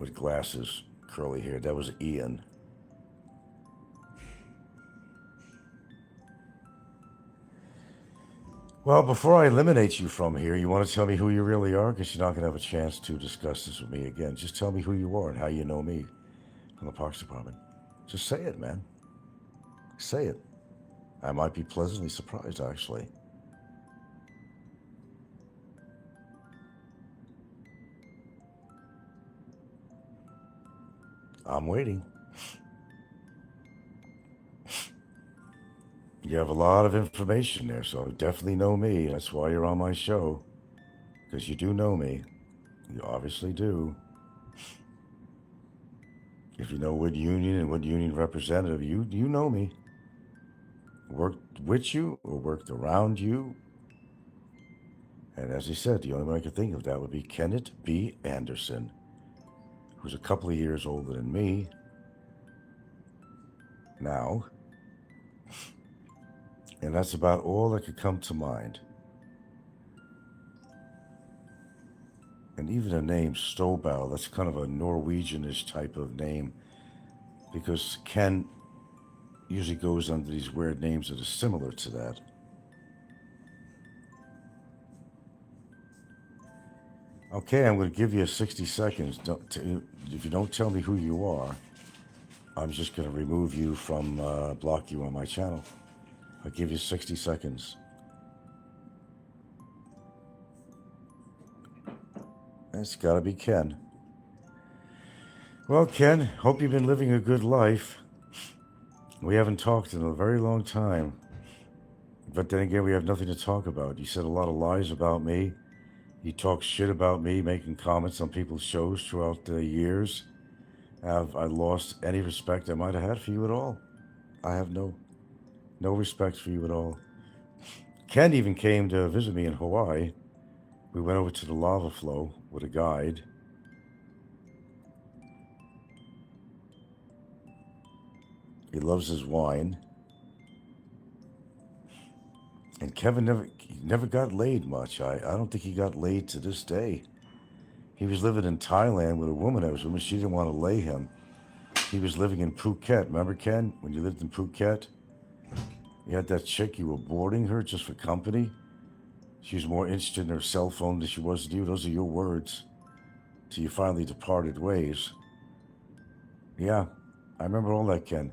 with glasses, curly hair. That was Ian. Well, before I eliminate you from here, you want to tell me who you really are? Because you're not going to have a chance to discuss this with me again. Just tell me who you are and how you know me from the Parks Department. Just say it, man. Say it. I might be pleasantly surprised, actually. I'm waiting. You have a lot of information there, so you definitely know me. That's why you're on my show. Because you do know me. You obviously do. If you know what union and what union representative, you know me. Worked with you or worked around you. And as I said, the only one I could think of that would be Kenneth B. Anderson, who's a couple of years older than me now. And that's about all that could come to mind. And even the name Stobel, that's kind of a Norwegianish type of name, because Ken usually goes under these weird names that are similar to that. Okay, I'm going to give you 60 seconds. If you don't tell me who you are, I'm just going to remove you from, block you on my channel. I'll give you 60 seconds. It's got to be Ken. Well, Ken, hope you've been living a good life. We haven't talked in a very long time. But then again, we have nothing to talk about. You said a lot of lies about me. You talk shit about me, making comments on people's shows throughout the years. Have I lost any respect I might have had for you at all? I have no respect for you at all. Ken even came to visit me in Hawaii. We went over to the lava flow with a guide. He loves his wine. And Kevin never got laid much. I don't think he got laid to this day. He was living in Thailand with a woman that was with him. She didn't want to lay him. He was living in Phuket. Remember, Ken, when you lived in Phuket? You had that chick, you were boarding her just for company. She was more interested in her cell phone than she was in you. Those are your words. Till you finally departed ways. Yeah, I remember all that, Ken.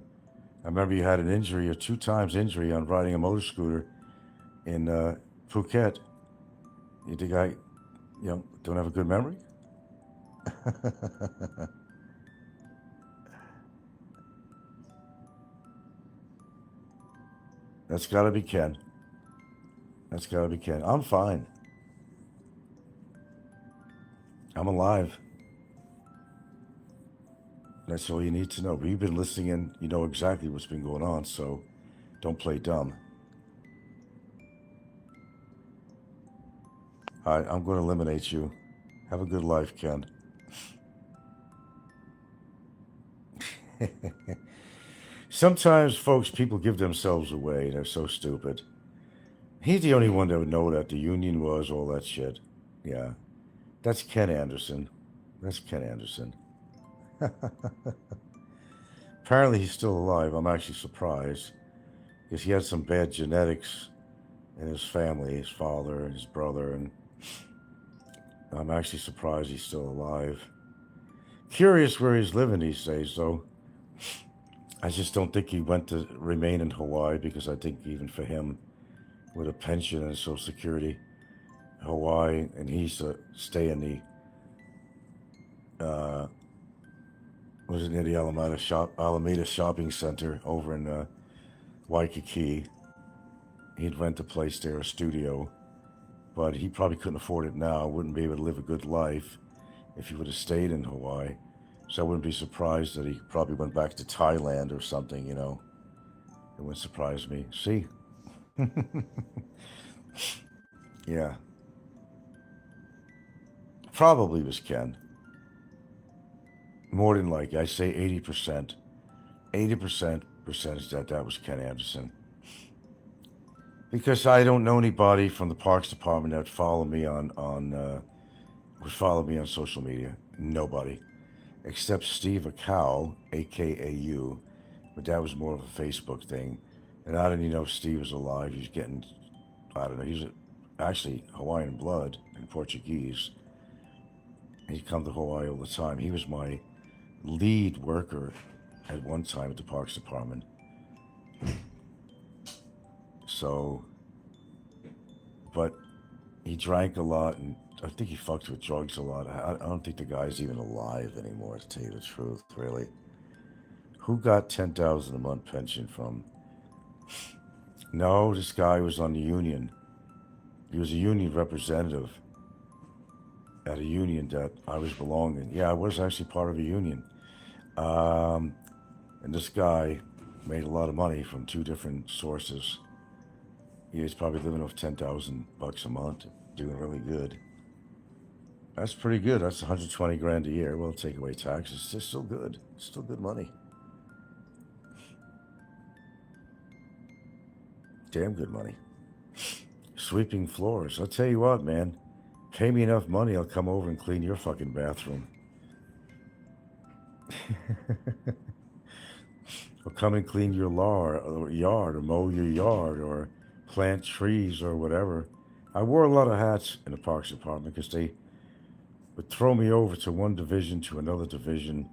I remember you had an injury, or 2 times injury on riding a motor scooter in Phuket. You think I, don't have a good memory? That's got to be Ken. That's got to be Ken. I'm fine. I'm alive. That's all you need to know. But you've been listening in. You know exactly what's been going on, so don't play dumb. All right, I'm going to eliminate you. Have a good life, Ken. Sometimes, folks, people give themselves away. They're so stupid. He's the only one that would know that the union was all that shit. Yeah. That's Ken Anderson. That's Ken Anderson. Apparently he's still alive. I'm actually surprised because he had some bad genetics in his family, his father and his brother, and I'm actually surprised he's still alive. Curious where he's living these days, though. I just don't think he went to remain in Hawaii because I think even for him, with a pension and Social Security, Hawaii, and he used to stay in the, was it near the Alameda Shopping Center over in Waikiki. He'd rent a place there, a studio, but he probably couldn't afford it now, wouldn't be able to live a good life if he would have stayed in Hawaii. So I wouldn't be surprised that he probably went back to Thailand or something, you know. It wouldn't surprise me. See? Yeah. Probably was Ken. More than likely, I say 80%. 80% percentage that was Ken Anderson. Because I don't know anybody from the Parks Department that would follow me on social media. Nobody. Except Steve Akau, AKAU, but that was more of a Facebook thing. And I didn't even know if Steve was alive. He's getting, I don't know, he's actually Hawaiian blood and Portuguese. He'd come to Hawaii all the time. He was my lead worker at one time at the Parks Department. So, but he drank a lot, and I think he fucked with drugs a lot. I don't think the guy's even alive anymore, to tell you the truth, really. Who got $10,000 a month pension from? No, this guy was on the union. He was a union representative at a union that I was belonging. Yeah, I was actually part of a union. And this guy made a lot of money from two different sources. He was probably living off $10,000 a month, doing really good. That's pretty good. That's 120 grand a year. Well, take away taxes. It's still good. It's still good money. Damn good money. Sweeping floors. I'll tell you what, man. Pay me enough money, I'll come over and clean your fucking bathroom. Or come and clean your yard, or mow your yard, or plant trees, or whatever. I wore a lot of hats in the Parks Department because they would throw me over to one division to another division.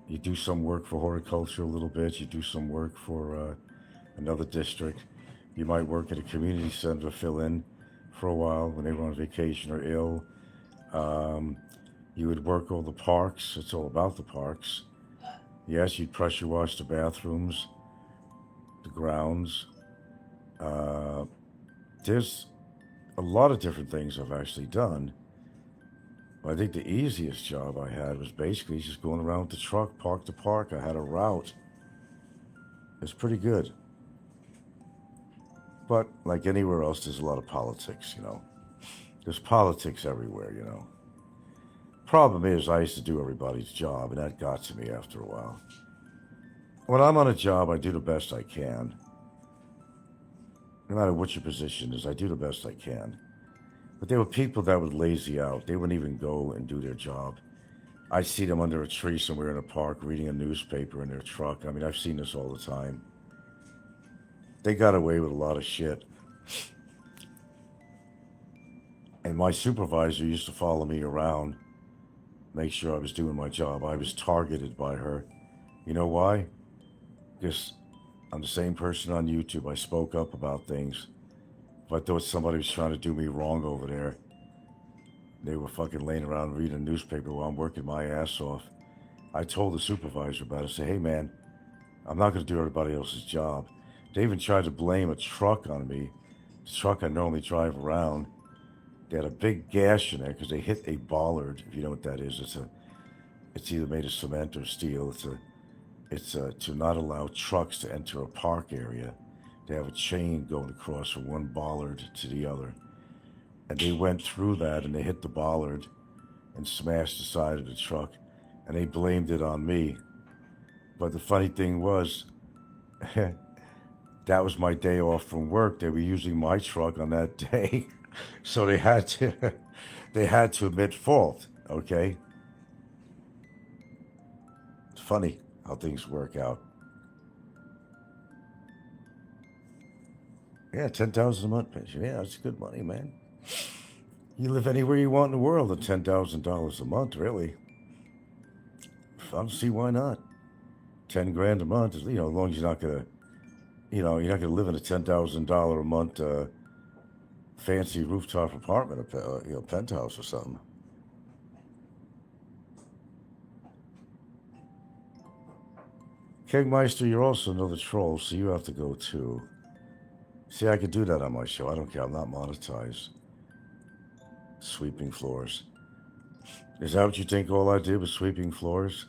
You do some work for horticulture a little bit. You do some work for another district. You might work at a community center to fill in for a while when they were on vacation or ill. You would work all the parks. It's all about the parks. Yes, you'd pressure wash the bathrooms, the grounds. There's a lot of different things I've actually done. But I think the easiest job I had was basically just going around with the truck, park to park. I had a route. It's pretty good. But like anywhere else, there's a lot of politics, you know. There's politics everywhere, you know. Problem is, I used to do everybody's job, and that got to me after a while. When I'm on a job, I do the best I can. No matter what your position is, I do the best I can. But there were people that would lazy out. They wouldn't even go and do their job. I'd see them under a tree somewhere in a park reading a newspaper in their truck. I mean, I've seen this all the time. They got away with a lot of shit. And my supervisor used to follow me around, make sure I was doing my job. I was targeted by her. You know why? Because I'm the same person on YouTube. I spoke up about things. If I thought somebody was trying to do me wrong over there, they were fucking laying around reading a newspaper while I'm working my ass off. I told the supervisor about it. I said, hey man, I'm not going to do everybody else's job. They even tried to blame a truck on me. The truck I normally drive around. They had a big gash in there because they hit a bollard. If you know what that is, it's either made of cement or steel. It's to not allow trucks to enter a park area. They have a chain going across from one bollard to the other. And they went through that and they hit the bollard and smashed the side of the truck. And they blamed it on me. But the funny thing was, that was my day off from work. They were using my truck on that day. So they had to admit fault, okay? It's funny. how things work out. Yeah, 10,000 a month pension. Yeah, that's good money, man. You live anywhere you want in the world at $10,000 a month, really. I don't see why not. 10 grand a month is, as long as you're not gonna, you're not gonna live in a $10,000 a month fancy rooftop apartment, penthouse or something. Kegmeister, you're also another troll, so you have to go too. See, I could do that on my show. I don't care. I'm not monetized. Sweeping floors. Is that what you think all I did was sweeping floors?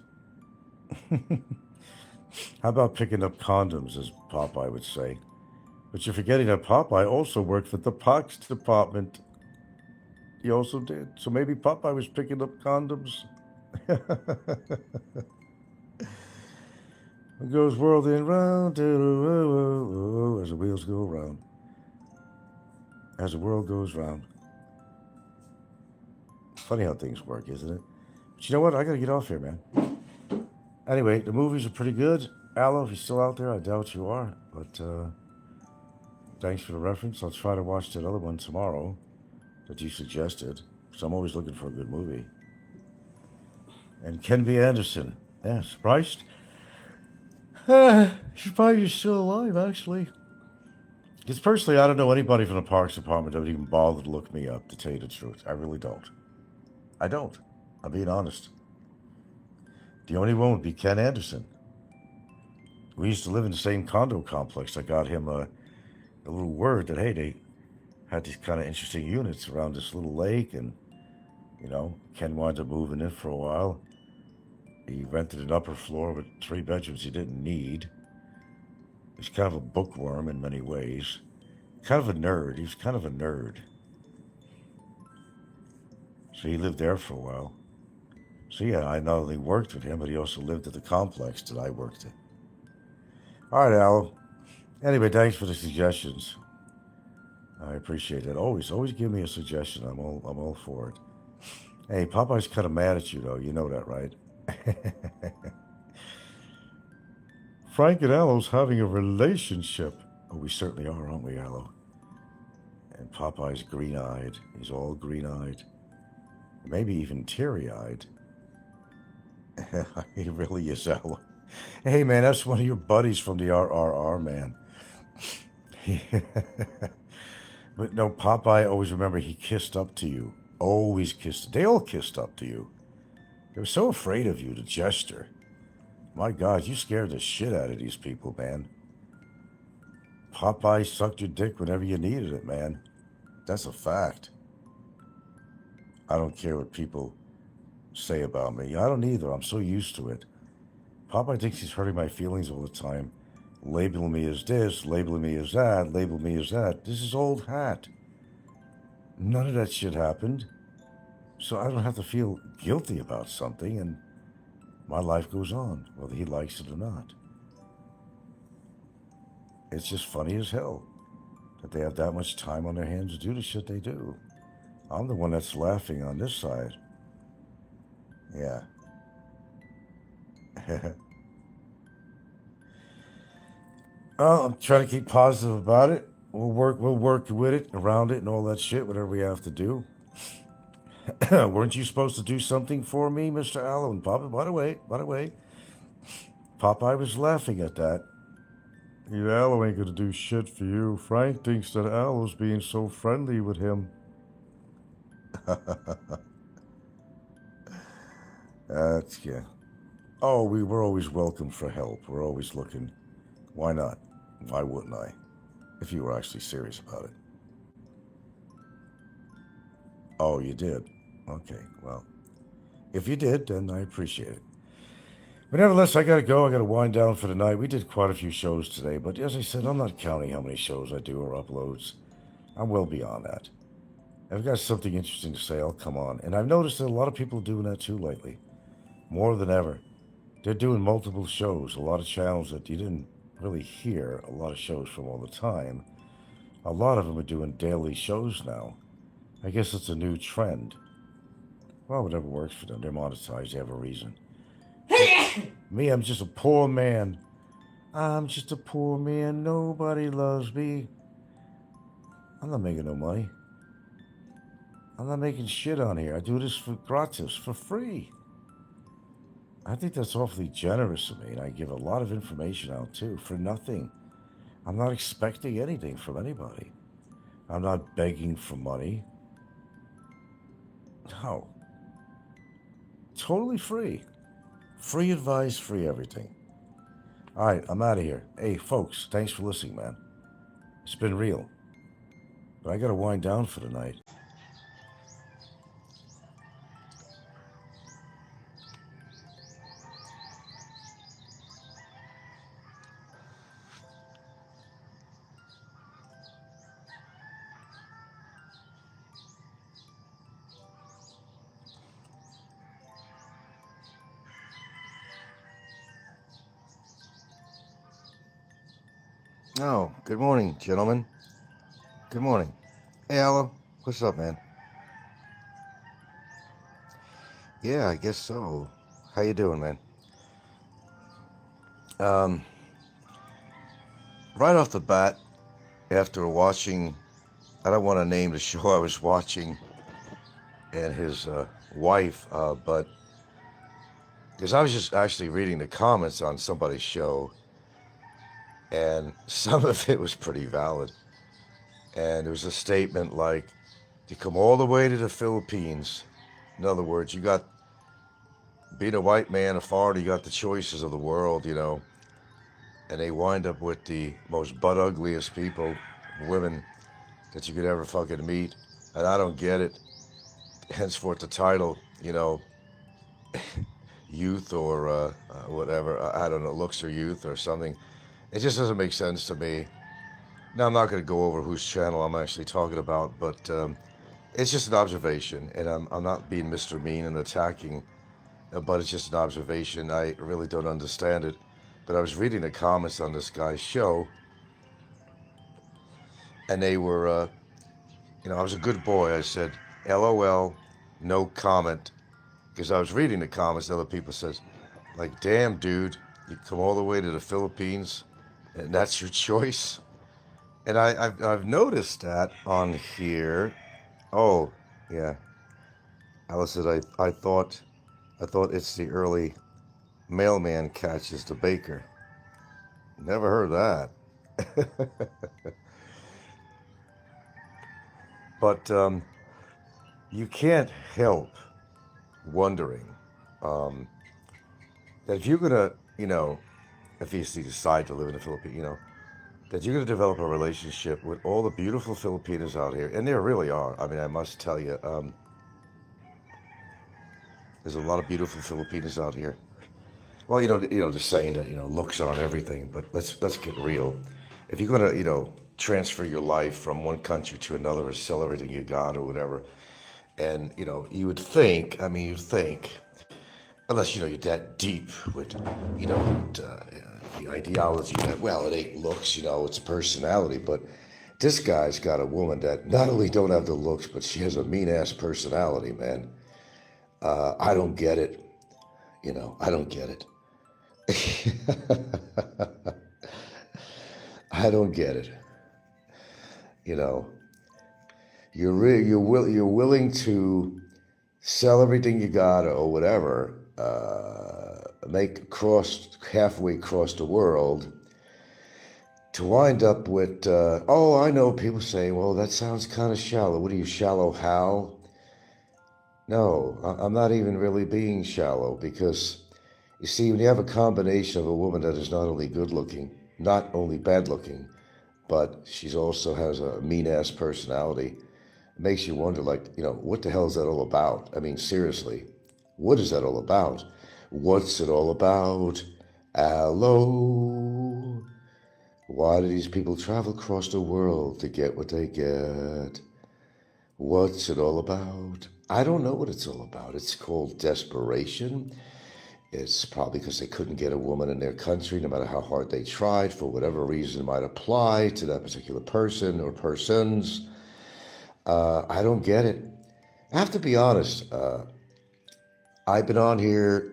How about picking up condoms, as Popeye would say? But you're forgetting that Popeye also worked for the Pox department. He also did. So maybe Popeye was picking up condoms. It goes whirling round as the wheels go round. As the world goes round. Funny how things work, isn't it? But you know what? I gotta get off here, man. Anyway, the movies are pretty good. Alo, if you're still out there, I doubt you are. But thanks for the reference. I'll try to watch that other one tomorrow that you suggested. So I'm always looking for a good movie. And Ken B. Anderson. Yeah, surprised? Surprised you're still alive, actually. Because personally, I don't know anybody from the Parks Department that would even bother to look me up, to tell you the truth. I really don't. I don't. I'm being honest. The only one would be Ken Anderson. We used to live in the same condo complex. I got him a little word that, hey, they had these kind of interesting units around this little lake, and, Ken wanted to move in it for a while. He rented an upper floor with 3 bedrooms he didn't need. He's kind of a bookworm in many ways. Kind of a nerd. He was kind of a nerd. So he lived there for a while. So yeah, I not only worked with him, but he also lived at the complex that I worked in. All right, Al. Anyway, thanks for the suggestions. I appreciate that. Always give me a suggestion. I'm all for it. Hey, Popeye's kind of mad at you, though. You know that, right? Frank and Alo's having a relationship. Oh, we certainly are, aren't we, Alo? And Popeye's green-eyed. He's all green-eyed. Maybe even teary-eyed. He really is, Alo. Hey, man, that's one of your buddies from the RRR, man. But no, Popeye, always remember, he kissed up to you. Always kissed. They all kissed up to you. They were so afraid of you, the gesture. My God, you scared the shit out of these people, man. Popeye sucked your dick whenever you needed it, man. That's a fact. I don't care what people say about me. I don't either. I'm so used to it. Popeye thinks he's hurting my feelings all the time. Labeling me as this, labeling me as that, labeling me as that. This is old hat. None of that shit happened. So I don't have to feel guilty about something, and my life goes on, whether he likes it or not. It's just funny as hell that they have that much time on their hands to do the shit they do. I'm the one that's laughing on this side. Yeah. Well, I'm trying to keep positive about it. We'll work with it, around it, and all that shit, whatever we have to do. Weren't you supposed to do something for me, Mr. Alo? And Popeye, by the way, Popeye was laughing at that. Alo ain't gonna do shit for you. Frank thinks that Alo's being so friendly with him. That's, yeah. Oh, we're always welcome for help. We're always looking. Why not? Why wouldn't I? If you were actually serious about it. Oh, you did? Okay, well. If you did, then I appreciate it. But nevertheless, I gotta go. I gotta wind down for the night. We did quite a few shows today, but as I said, I'm not counting how many shows I do or uploads. I'm well beyond that. If I've got something interesting to say, I'll come on. And I've noticed that a lot of people are doing that too lately. More than ever. They're doing multiple shows, a lot of channels that you didn't really hear a lot of shows from all the time. A lot of them are doing daily shows now. I guess it's a new trend. Well, whatever works for them. They're monetized. They have a reason.
Me, I'm just a poor man. I'm just a poor man. Nobody loves me. I'm not making no money. I'm not making shit on here. I do this for gratis, for free. I think that's awfully generous of me, and I give a lot of information out too, for nothing. I'm not expecting anything from anybody. I'm not begging for money. No. Totally free. Free advice, free everything. All right, I'm out of here. Hey, folks, thanks for listening, man. It's been real. But I gotta wind down for the night. Oh, good morning, gentlemen. Good morning. Hey, Alo. What's up, man? Yeah, I guess so. How you doing, man? Right off the bat, after watching, I don't want to name the show I was watching and his wife, but because I was just actually reading the comments on somebody's show, and some of it was pretty valid. And there was a statement like, to come all the way to the Philippines. In other words, you got, being a white man, a foreigner, you got the choices of the world, you know, and they wind up with the most butt ugliest people, women, that you could ever fucking meet. And I don't get it. Henceforth the title, you know, youth or whatever, I don't know, looks or youth or something. It just doesn't make sense to me. Now, I'm not going to go over whose channel I'm actually talking about, but it's just an observation, and I'm not being Mr. Mean and attacking, but it's just an observation. I really don't understand it. But I was reading the comments on this guy's show, and they were, you know, I was a good boy. I said, LOL, no comment, because I was reading the comments, and other people says, like, damn, dude, you come all the way to the Philippines, and that's your choice? And I've noticed that on here. Oh, yeah. Alice said, I thought it's the early mailman catches the baker. Never heard that. But you can't help wondering that if you're gonna, you know, if you decide to live in the Philippines, you know, that you're gonna develop a relationship with all the beautiful Filipinos out here, and there really are. I mean, I must tell you, there's a lot of beautiful Filipinos out here. Well, you know, just saying that, you know, looks aren't everything, but let's get real. If you're gonna, you know, transfer your life from one country to another or sell everything you got or whatever, and you know, you would think, I mean, you'd think, unless you know you're that deep with, you know, the ideology that, well, it ain't looks, you know, it's personality, but this guy's got a woman that not only don't have the looks, but she has a mean ass personality, man. I don't get it. You know, I don't get it. I don't get it. You know, you're willing to sell everything you got or whatever, halfway across the world to wind up with, oh, I know people say, well, that sounds kind of shallow. What are you, shallow Hal? No, I'm not even really being shallow, because you see, when you have a combination of a woman that is not only good looking, not only bad looking, but she's also has a mean ass personality, it makes you wonder, like, you know, what the hell is that all about? I mean, seriously, what is that all about? What's it all about? Alo. Why do these people travel across the world to get what they get? What's it all about? I don't know what it's all about. It's called desperation. It's probably because they couldn't get a woman in their country, no matter how hard they tried, for whatever reason it might apply to that particular person or persons. I don't get it. I have to be honest. I've been on here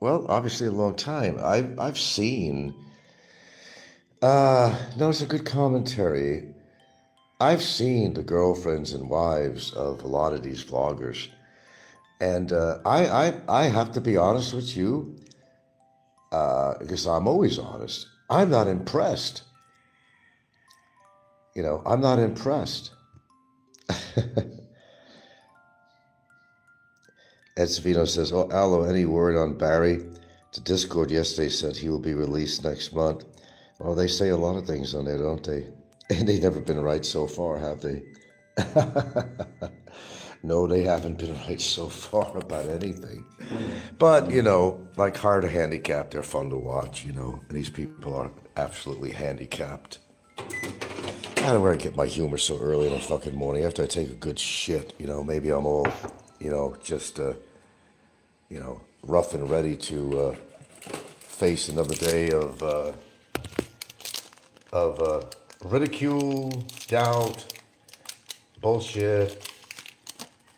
Well, obviously a long time. I've seen. No, it's a good commentary. I've seen the girlfriends and wives of a lot of these vloggers, and I have to be honest with you, because I'm always honest. I'm not impressed. I'm not impressed. Ed Savino says, "Oh, Alo, any word on Barry? The Discord yesterday said he will be released next month." Well, they say a lot of things on there, don't they? And they've never been right so far, have they? No, they haven't been right so far about anything. But, like hard to handicap, they're fun to watch, and these people are absolutely handicapped. I don't know where I get my humor so early in the fucking morning after I take a good shit. Maybe I'm all, just, rough and ready to face another day of ridicule, doubt, bullshit,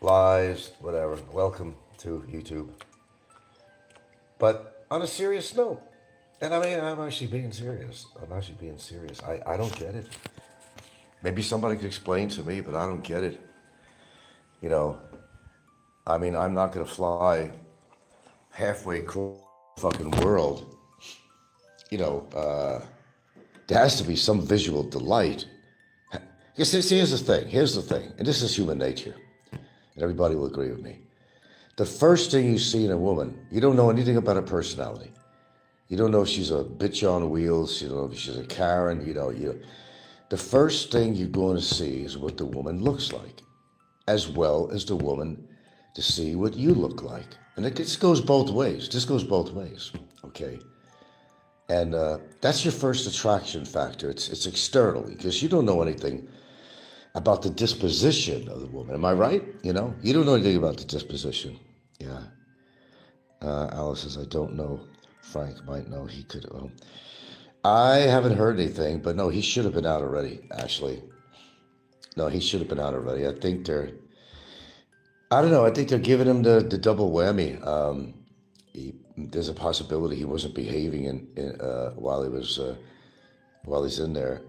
lies, whatever. Welcome to YouTube. But on a serious note, and I'm actually being serious. I don't get it. Maybe somebody could explain to me, but I don't get it. I'm not going to fly halfway across the fucking world. There has to be some visual delight. Because here's the thing, and this is human nature, and everybody will agree with me. The first thing you see in a woman, you don't know anything about her personality. You don't know if she's a bitch on wheels, you don't know if she's a Karen, the first thing you're going to see is what the woman looks like, as well as the woman to see what you look like. And this goes both ways. Okay? And that's your first attraction factor. It's externally, because you don't know anything about the disposition of the woman. Am I right? You don't know anything about the disposition. Yeah. Alice says, I don't know. Frank might know. He could. I haven't heard anything, but no, he should have been out already, actually. No, he should have been out already. I think they're giving him the double whammy. There's a possibility he wasn't behaving while he's in there.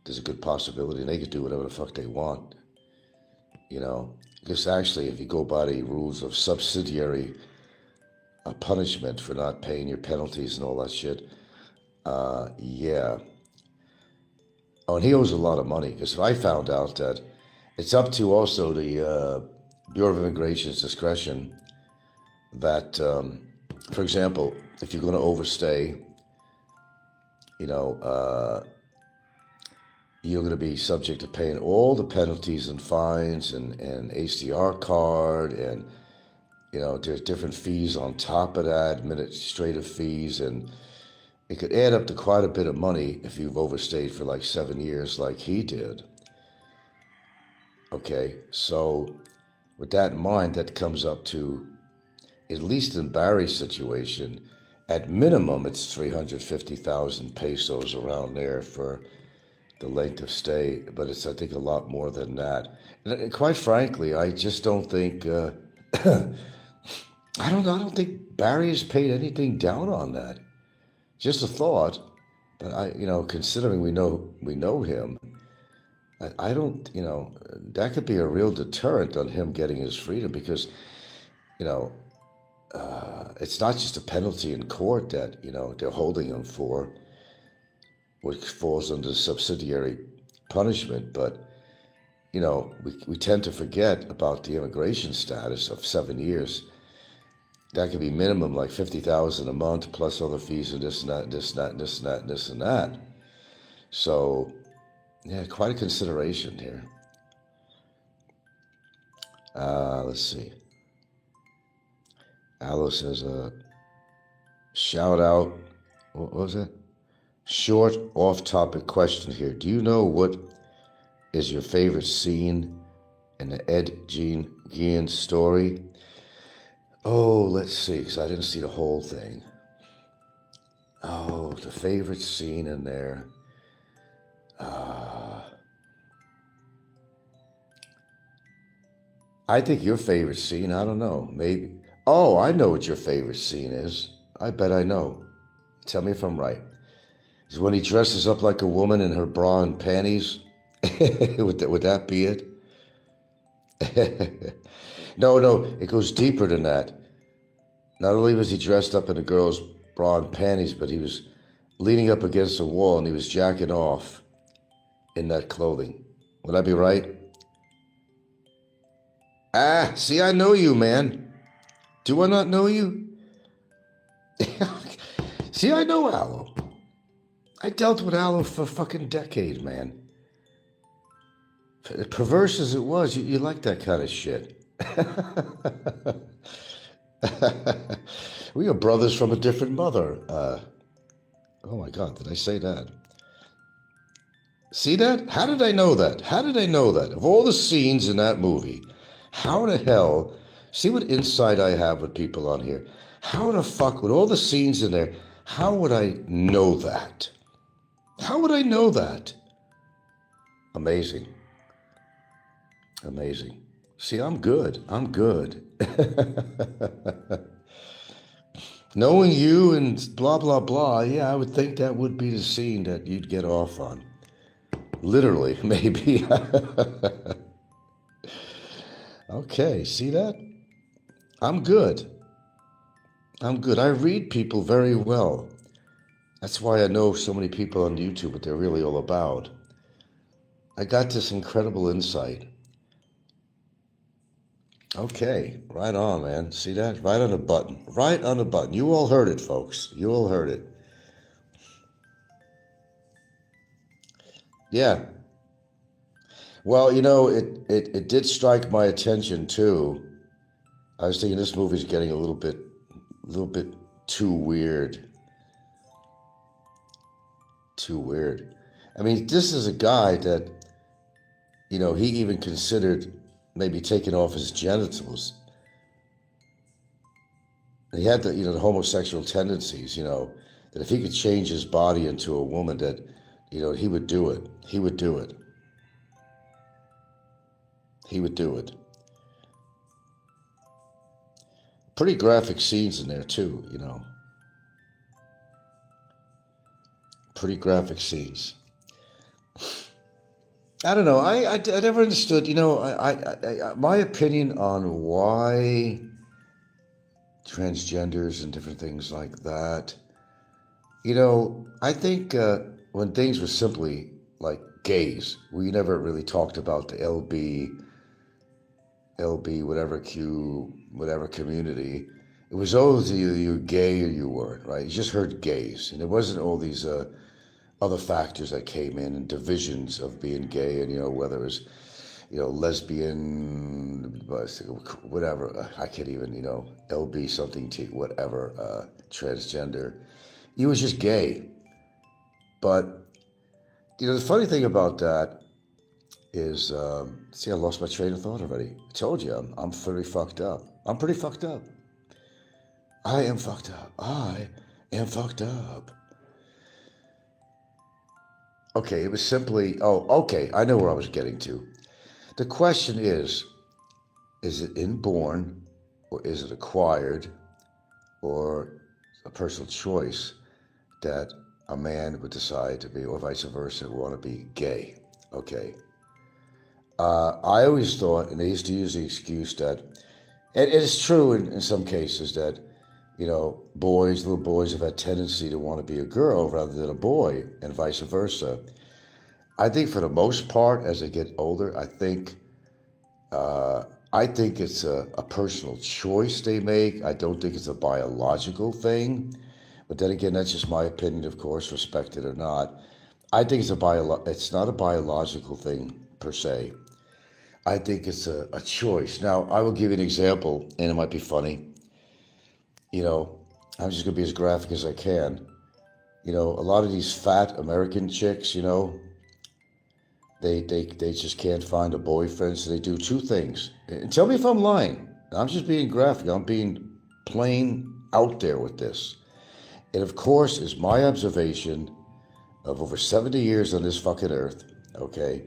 There's a good possibility, and they could do whatever the fuck they want. Because actually, if you go by the rules of subsidiary punishment for not paying your penalties and all that shit, yeah. Oh, and he owes a lot of money, because I found out that it's up to also the Bureau of Immigration's discretion that, for example, if you're going to overstay, you're going to be subject to paying all the penalties and fines and HDR card, and there's different fees on top of that, administrative fees, and it could add up to quite a bit of money if you've overstayed for like 7 years like he did. Okay, so with that in mind, that comes up to, at least in Barry's situation, at minimum it's 350,000 pesos around there for the length of stay, but it's, I think, a lot more than that. And quite frankly, I just don't think, I don't think Barry has paid anything down on that. Just a thought, but considering we know him, I don't, that could be a real deterrent on him getting his freedom, because, it's not just a penalty in court that, they're holding him for, which falls under subsidiary punishment, but, we tend to forget about the immigration status of 7 years. That could be minimum like 50,000 a month, plus other fees and this and that, this and that, this and that, this and that. So, yeah, quite a consideration here. Let's see. Alo says, shout out. What was it? Short, off-topic question here. Do you know what is your favorite scene in the Ed Gein story? Oh, let's see, because I didn't see the whole thing. Oh, the favorite scene in there. I think your favorite scene, I don't know, maybe. Oh, I know what your favorite scene is. I bet I know. Tell me if I'm right. Is when he dresses up like a woman in her bra and panties? would that be it? No, it goes deeper than that. Not only was he dressed up in a girl's bra and panties, but he was leaning up against a wall and he was jacking off in that clothing. Would I be right? Ah, see, I know you, man. Do I not know you? See, I know Alo. I dealt with Alo for a fucking decade, man. Perverse as it was, you like that kind of shit. We are brothers from a different mother. Oh my God, did I say that? See that? How did I know that? How did I know that? Of all the scenes in that movie, how the hell, see what insight I have with people on here. How the fuck, with all the scenes in there, how would I know that? How would I know that? Amazing. Amazing. See, I'm good. I'm good. Knowing you and blah, blah, blah, yeah, I would think that would be the scene that you'd get off on. Literally, maybe. Okay, see that? I'm good. I'm good. I read people very well. That's why I know so many people on YouTube, what they're really all about. I got this incredible insight. Okay, right on, man. See that? Right on the button. Right on the button. You all heard it, folks. You all heard it. Yeah. Well, you know, it did strike my attention too. I was thinking this movie's getting a little bit too weird. Too weird. I mean, this is a guy that, you know, he even considered maybe taking off his genitals. He had the, you know, the homosexual tendencies, you know, that if he could change his body into a woman that, you know, he would do it. He would do it. He would do it. Pretty graphic scenes in there too, you know. Pretty graphic scenes. I don't know. I never understood, you know, I my opinion on why transgenders and different things like that. You know, I think when things were simply like gays, we never really talked about the LB, whatever community. It was always either you were gay or you weren't, right? You just heard gays, and there wasn't all these other factors that came in and divisions of being gay, and, you know, whether it was, you know, lesbian, whatever, I can't even, you know, LB something, whatever, transgender. He was just gay. But, you know, the funny thing about that is, see, I lost my train of thought already. I told you, I'm pretty fucked up. I'm pretty fucked up. I am fucked up. I am fucked up. Okay, it was simply, okay, I know where I was getting to. The question is it inborn, or is it acquired, or a personal choice that a man would decide to be, or vice versa, want to be gay? Okay. I always thought, and they used to use the excuse that, and it is true in some cases that, you know, little boys have a tendency to want to be a girl rather than a boy, and vice versa. I think for the most part, as they get older, I think it's a personal choice they make. I don't think it's a biological thing. But then again, that's just my opinion, of course, respected or not. I think it's not a biological thing per se. I think it's a choice. Now, I will give you an example, and it might be funny. You know, I'm just going to be as graphic as I can. You know, a lot of these fat American chicks, you know, they just can't find a boyfriend, so they do two things. And tell me if I'm lying. I'm just being graphic. I'm being plain out there with this. And of course, is my observation of over 70 years on this fucking earth, okay?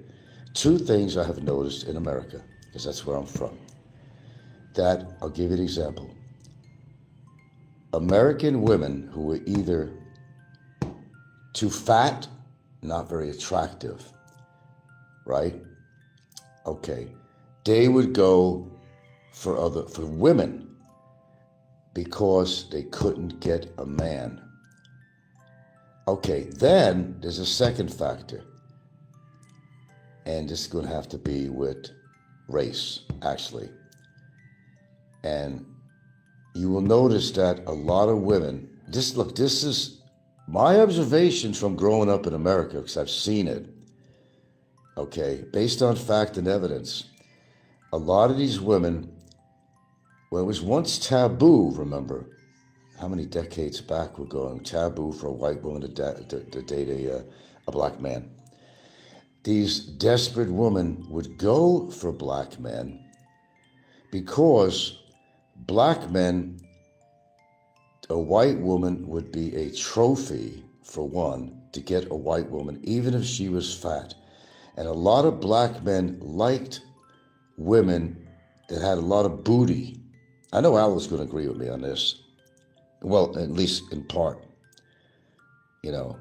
Two things I have noticed in America, because that's where I'm from. That, I'll give you an example. American women who were either too fat, not very attractive, right? Okay, they would go for women because they couldn't get a man. Okay, then there's a second factor, and this is going to have to be with race, actually. And you will notice that a lot of women, this is my observations from growing up in America, because I've seen it, okay, based on fact and evidence. A lot of these women, well, it was once taboo, remember, how many decades back we're going, taboo for a white woman to date a black man. These desperate women would go for black men because black men, a white woman would be a trophy, for one, to get a white woman, even if she was fat. And a lot of black men liked women that had a lot of booty. I know Al's going to agree with me on this. Well, at least in part. You know,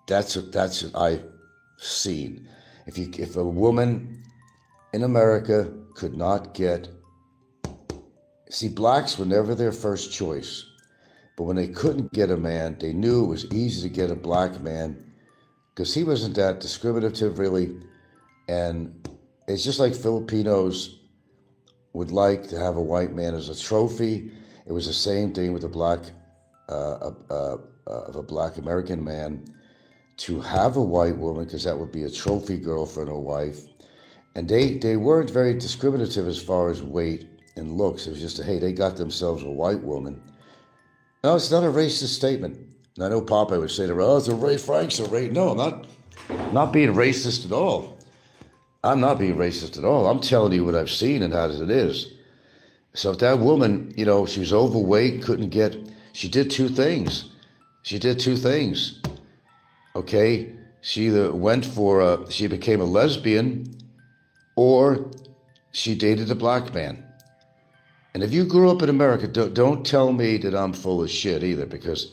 that's what I've seen. If a woman in America could not get, see, blacks were never their first choice, but when they couldn't get a man, they knew it was easy to get a black man because he wasn't that discriminative, really. And it's just like Filipinos would like to have a white man as a trophy. It was the same thing with a black American man to have a white woman, because that would be a trophy girlfriend or wife. And they weren't very discriminative as far as weight and looks. It was just, hey, they got themselves a white woman. No, it's not a racist statement. And I know Popeye would say to her, oh, it's a race, Frank's a race. No, I'm not being racist at all. I'm not being racist at all. I'm telling you what I've seen and how it is. So if that woman, you know, she was overweight, couldn't get, she did two things. Okay? She either went for, she became a lesbian, or she dated a black man. And if you grew up in America, don't tell me that I'm full of shit either, because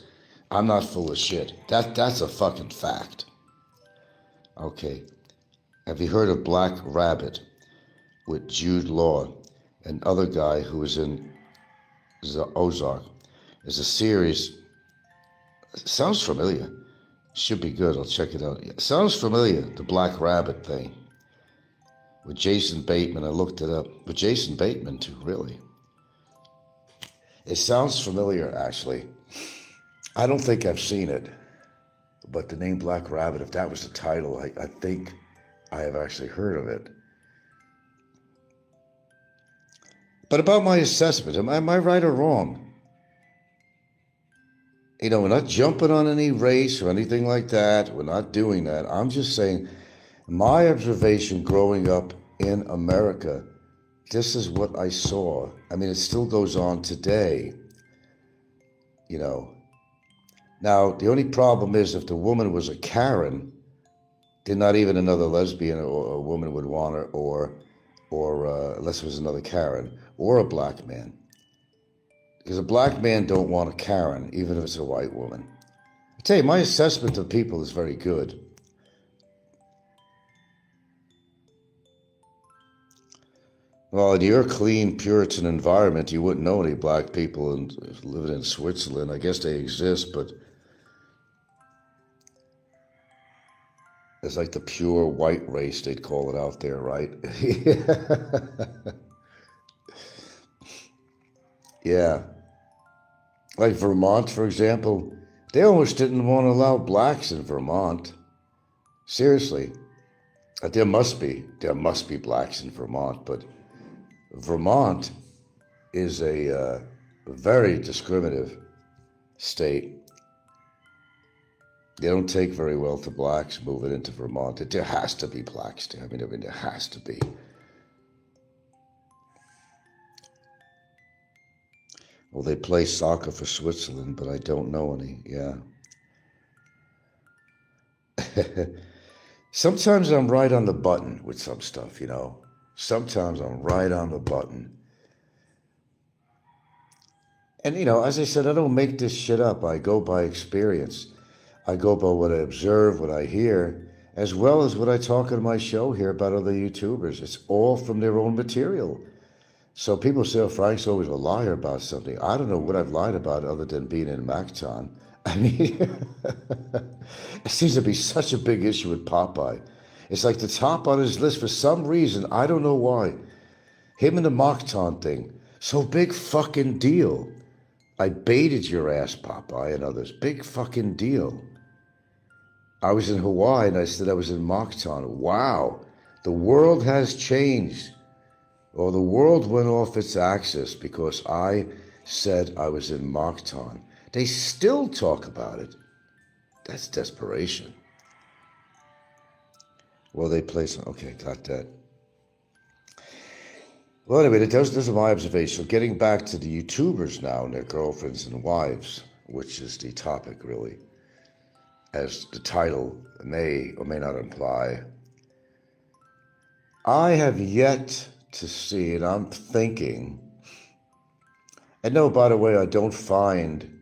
I'm not full of shit. That's a fucking fact. Okay. Have you heard of Black Rabbit with Jude Law? Another guy who was in Ozark. There's a series. Sounds familiar. Should be good. I'll check it out. Sounds familiar, the Black Rabbit thing. With Jason Bateman. I looked it up. With Jason Bateman too, really. It sounds familiar, actually. I don't think I've seen it. But the name Black Rabbit, if that was the title, I think I have actually heard of it. But about my assessment, am I right or wrong? You know, we're not jumping on any race or anything like that. We're not doing that. I'm just saying, my observation growing up in America, this is what I saw. I mean, it still goes on today, you know. Now, the only problem is if the woman was a Karen, then not even another lesbian or a woman would want her, or unless it was another Karen, or a black man. Because a black man don't want a Karen, even if it's a white woman. I tell you, my assessment of people is very good. Well, in your clean Puritan environment, you wouldn't know any black people living in Switzerland. I guess they exist, but it's like the pure white race, they'd call it out there, right? Yeah. Like Vermont, for example, they almost didn't want to allow blacks in Vermont. Seriously. There must be blacks in Vermont, but Vermont is a very discriminative state. They don't take very well to blacks moving into Vermont. There has to be blacks there. I mean, there has to be. Well, they play soccer for Switzerland, but I don't know any. Yeah. Sometimes I'm right on the button with some stuff, you know. Sometimes I'm right on the button. And, as I said, I don't make this shit up. I go by experience. I go by what I observe, what I hear, as well as what I talk on my show here about other YouTubers. It's all from their own material. So people say, oh, Frank's always a liar about something. I don't know what I've lied about other than being in Macton. I mean, it seems to be such a big issue with Popeye. It's like the top on his list for some reason. I don't know why. Him and the Macton thing. So big fucking deal. I baited your ass, Popeye, and others. Big fucking deal. I was in Hawaii and I said I was in Macton. Wow. The world has changed. Well, the world went off its axis because I said I was in Macton. They still talk about it. That's desperation. Well, they play some. Okay, got that. Well, anyway, those are my observations. So getting back to the YouTubers now and their girlfriends and wives, which is the topic, really, as the title may or may not imply. I have yet to see, and I'm thinking, and no, by the way, I don't find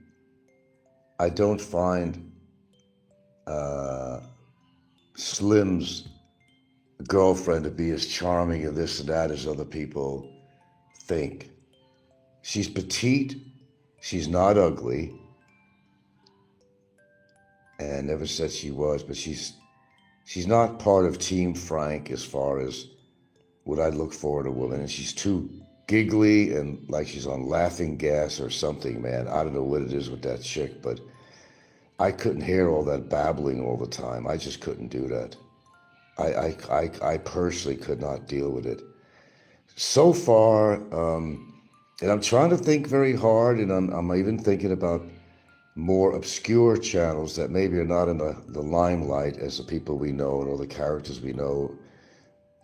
Slim's girlfriend to be as charming and this and that as other people think. She's petite, she's not ugly, and never said she was, but she's not part of Team Frank as far as what I'd look for in a woman, and she's too giggly and like she's on laughing gas or something, man. I don't know what it is with that chick, but I couldn't hear all that babbling all the time. I just couldn't do that. I personally could not deal with it. So far, and I'm trying to think very hard, and I'm even thinking about more obscure channels that maybe are not in the limelight as the people we know and all the characters we know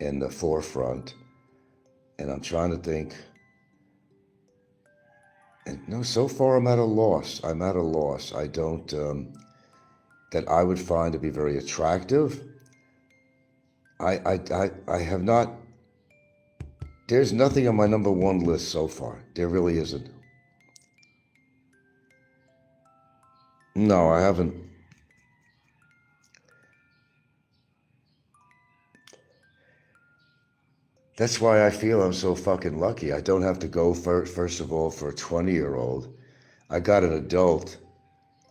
in the forefront. And I'm trying to think, and no, so far I'm at a loss. I don't, that I would find to be very attractive. I have not, there's nothing on my number one list so far. There really isn't. No, I haven't. That's why I feel I'm so fucking lucky. I don't have to go first of all for a 20-year-old. I got an adult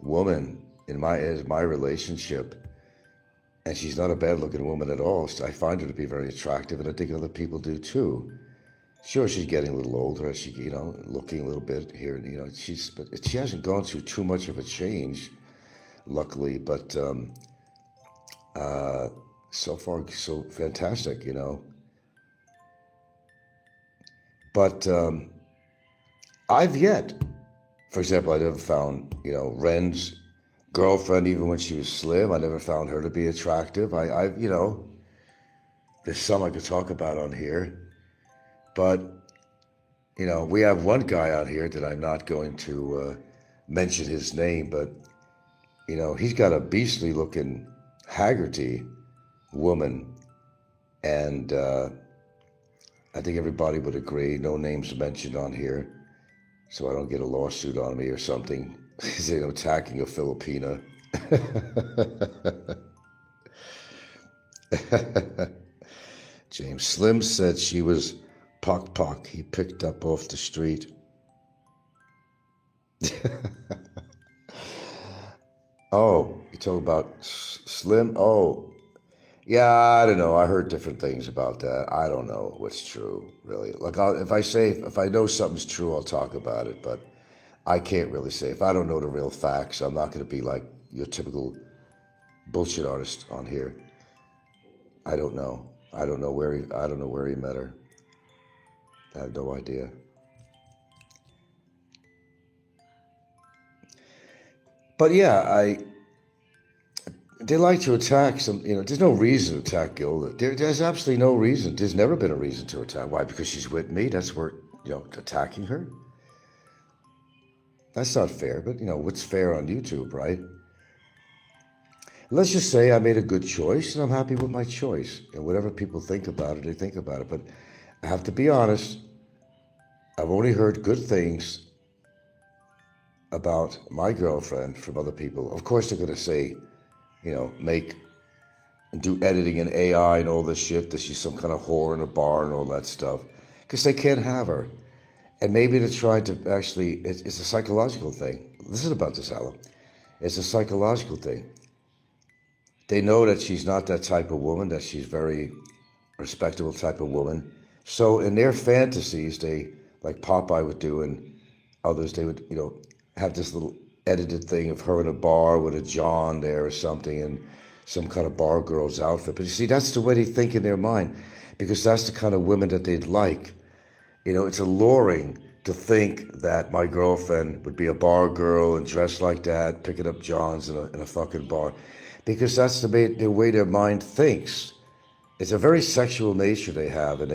woman in my relationship, and she's not a bad-looking woman at all. I find her to be very attractive, and I think other people do too. Sure, she's getting a little older. She, looking a little bit here, but she hasn't gone through too much of a change, luckily. But so far, so fantastic, But I've yet, for example, I never found, Ren's girlfriend, even when she was slim, I never found her to be attractive. There's some I could talk about on here. But, we have one guy out here that I'm not going to mention his name, but, he's got a beastly looking Haggerty woman. And I think everybody would agree, no names mentioned on here, so I don't get a lawsuit on me or something, because I'm attacking a Filipina. James Slim said she was Puck he picked up off the street. Oh, you talk about Slim? Oh, yeah, I don't know. I heard different things about that. I don't know what's true, really. Like, if I know something's true, I'll talk about it, but I can't really say. If I don't know the real facts, I'm not going to be like your typical bullshit artist on here. I don't know. I don't know where he met her. I have no idea. But yeah, they like to attack some, there's no reason to attack Gilda. There's absolutely no reason. There's never been a reason to attack. Why? Because she's with me? That's where, attacking her? That's not fair, but, what's fair on YouTube, right? Let's just say I made a good choice, and I'm happy with my choice. And whatever people think about it, they think about it. But I have to be honest, I've only heard good things about my girlfriend from other people, of course they're going to say, do editing and AI and all this shit, that she's some kind of whore in a bar and all that stuff, because they can't have her. And maybe they're trying to actually, it's a psychological thing. Listen about this, Alo. It's a psychological thing. They know that she's not that type of woman, that she's very respectable type of woman. So in their fantasies, they, like Popeye would do and others, they would, have this little edited thing of her in a bar with a John there or something and some kind of bar girl's outfit. But you see, that's the way they think in their mind, because that's the kind of women that they'd like. It's alluring to think that my girlfriend would be a bar girl and dress like that, picking up Johns in a fucking bar, because that's the way their mind thinks. It's a very sexual nature they have, and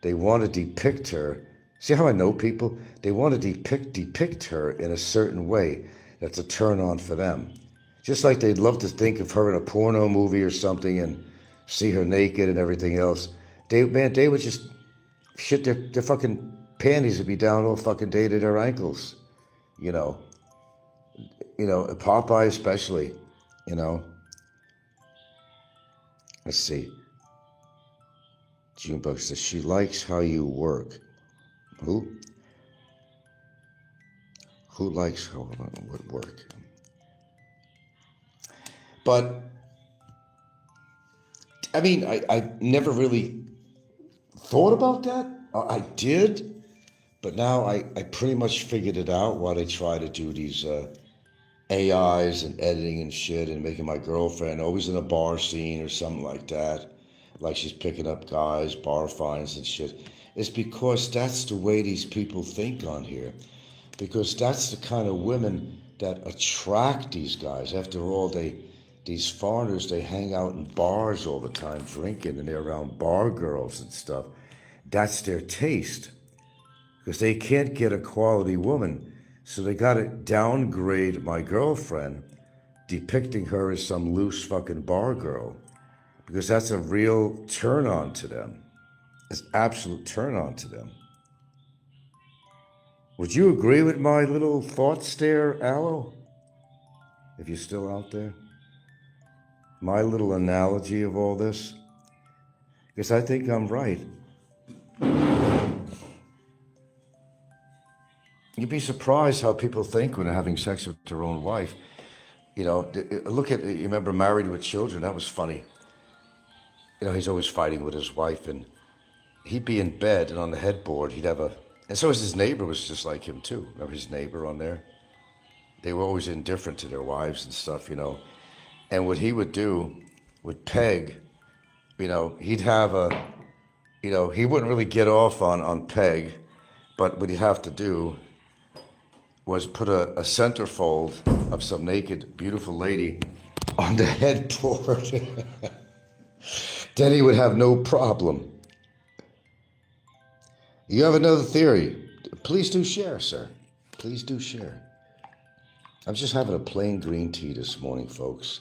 they want to depict her. See how I know people? They want to depict her in a certain way that's a turn on for them. Just like they'd love to think of her in a porno movie or something and see her naked and everything else. They would just shit, their fucking panties would be down all fucking day to their ankles. Popeye especially, Let's see. Junebug says she likes how you work. Who? Who likes how what work? But I mean, I never really thought about that. I did, but now I pretty much figured it out while they try to do these AIs and editing and shit and making my girlfriend always in a bar scene or something like that, like she's picking up guys, bar finds and shit. It's because that's the way these people think on here, because that's the kind of women that attract these guys. After all, these foreigners, they hang out in bars all the time drinking, and they're around bar girls and stuff. That's their taste, because they can't get a quality woman. So they got to downgrade my girlfriend, depicting her as some loose fucking bar girl, because that's a real turn on to them. It's absolute turn on to them. Would you agree with my little thoughts there, Alo? If you're still out there? My little analogy of all this? Because I think I'm right. You'd be surprised how people think when they're having sex with their own wife. Look at, you remember Married with Children? That was funny. He's always fighting with his wife, and he'd be in bed, and on the headboard, he'd have and so his neighbor was just like him too. Remember his neighbor on there? They were always indifferent to their wives and stuff, And what he would do with Peg, he'd have he wouldn't really get off on Peg, but what he'd have to do was put a centerfold of some naked, beautiful lady on the headboard. Then he would have no problem. You have another theory? Please do share, sir. Please do share. I'm just having a plain green tea this morning, folks.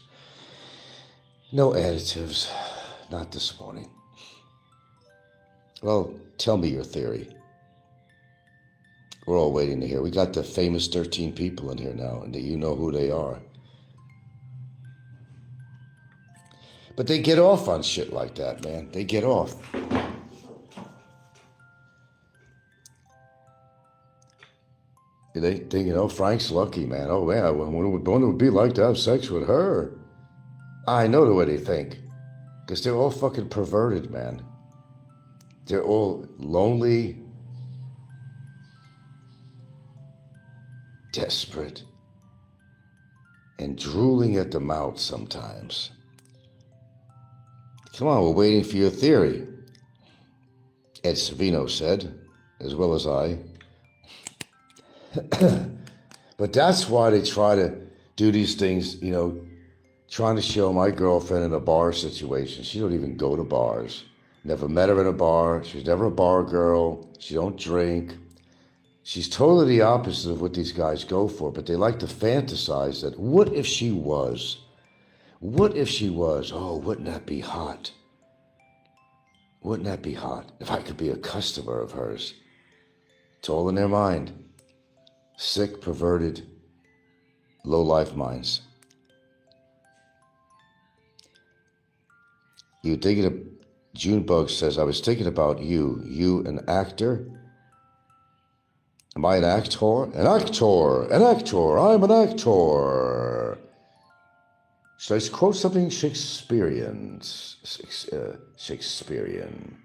No additives. Not this morning. Well, tell me your theory. We're all waiting to hear. We got the famous 13 people in here now, and you know who they are. But they get off on shit like that, man. They get off. They think, Frank's lucky, man. Oh, man, I wonder what it would be like to have sex with her. I know the way they think. Because they're all fucking perverted, man. They're all lonely, desperate, and drooling at the mouth sometimes. Come on, we're waiting for your theory. Ed Savino said, as well as I. But that's why they try to do these things, trying to show my girlfriend in a bar situation. She don't even go to bars. Never met her in a bar. She's never a bar girl. She don't drink. She's totally the opposite of what these guys go for, but they like to fantasize that, what if she was? What if she was? Oh, wouldn't that be hot? Wouldn't that be hot if I could be a customer of hers? It's all in their mind. Sick, perverted Low life minds. You thinking of, Junebug says, I was thinking about you. You an actor? Am I an actor? An actor! An actor! I'm an actor! Should I quote something Shakespearean? Shakespearean.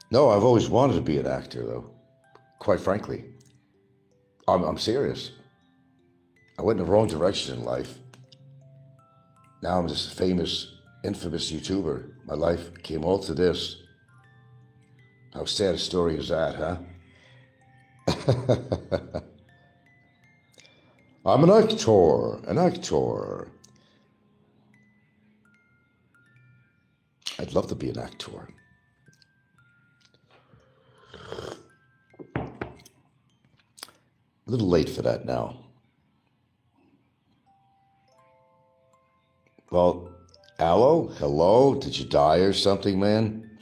No, I've always wanted to be an actor, though. Quite frankly. I'm serious. I went in the wrong direction in life. Now I'm this famous, infamous YouTuber. My life came all to this. How sad a story is that, huh? I'm an actor, an actor. I'd love to be an actor. A little late for that now. Well, Alo, hello? Did you die or something, man?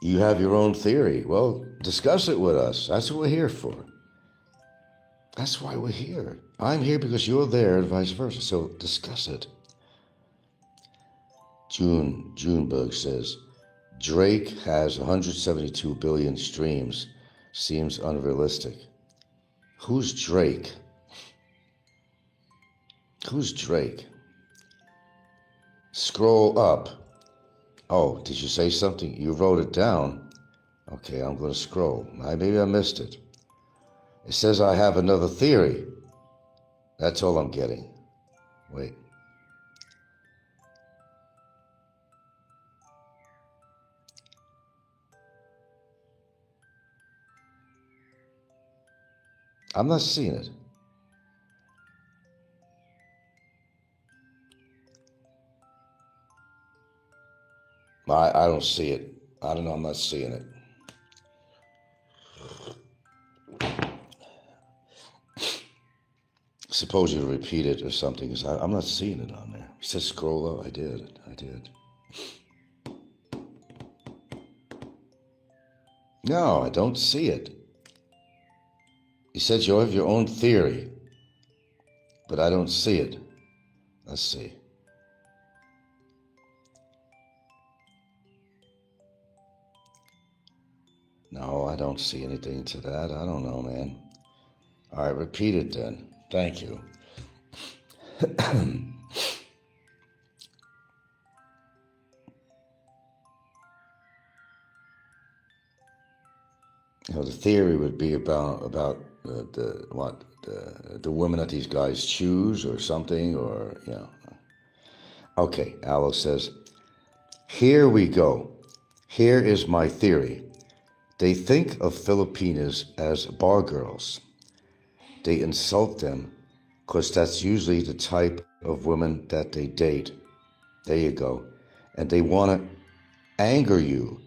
You have your own theory. Well, discuss it with us. That's what we're here for. That's why we're here. I'm here because you're there and vice versa. So discuss it. Junebug says, Drake has 172 billion streams. Seems unrealistic. Who's Drake? Who's Drake? Scroll up. Oh, did you say something? You wrote it down. Okay, I'm going to scroll. Maybe I missed it. It says I have another theory. That's all I'm getting. Wait. I'm not seeing it. I don't see it. I don't know. I'm not seeing it. Suppose you repeat it or something, because I'm not seeing it on there. It says scroll up. I did. No, I don't see it. You said you have your own theory, but I don't see it. Let's see. No, I don't see anything to that. I don't know, man. All right, repeat it then. Thank you. The theory would be about the women that these guys choose or something, or Okay, Alo says, here we go. Here is my theory. They think of Filipinas as bar girls. They insult them because that's usually the type of women that they date. There you go. And they want to anger you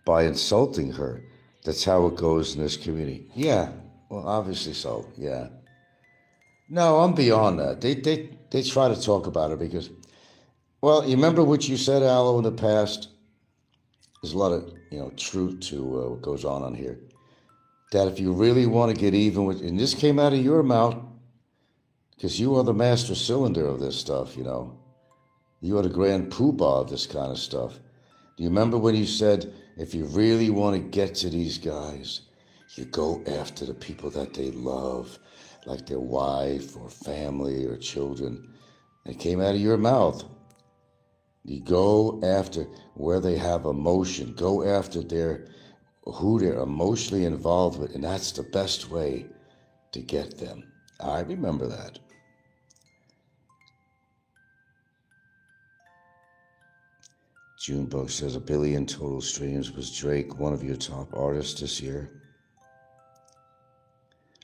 by insulting her. That's how it goes in this community. Yeah, well, obviously so, yeah. No, I'm beyond that. They try to talk about it because, well, you remember what you said, Alo, in the past? There's a lot of, truth to what goes on here. That if you really want to get even with, and this came out of your mouth, because you are the master cylinder of this stuff, You are the grand poobah of this kind of stuff. Do you remember when you said, if you really want to get to these guys, you go after the people that they love, like their wife or family or children. It came out of your mouth. You go after where they have emotion. Go after who they're emotionally involved with, and that's the best way to get them. I remember that. Junebug says 1 billion total streams. Was Drake one of your top artists this year?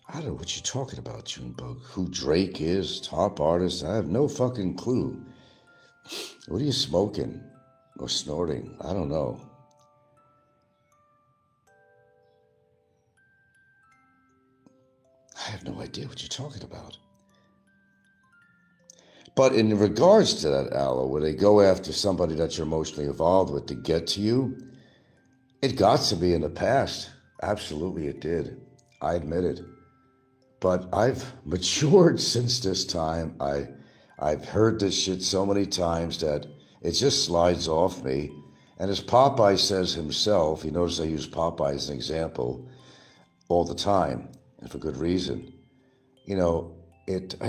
I don't know what you're talking about, Junebug. Who Drake is, top artist? I have no fucking clue. What are you smoking or snorting? I don't know. I have no idea what you're talking about. But in regards to that, Alo, where they go after somebody that you're emotionally involved with to get to you, it got to be in the past. Absolutely it did. I admit it. But I've matured since this time. I've heard this shit so many times that it just slides off me. And as Popeye says himself, you notice I use Popeye as an example all the time, and for good reason. You know,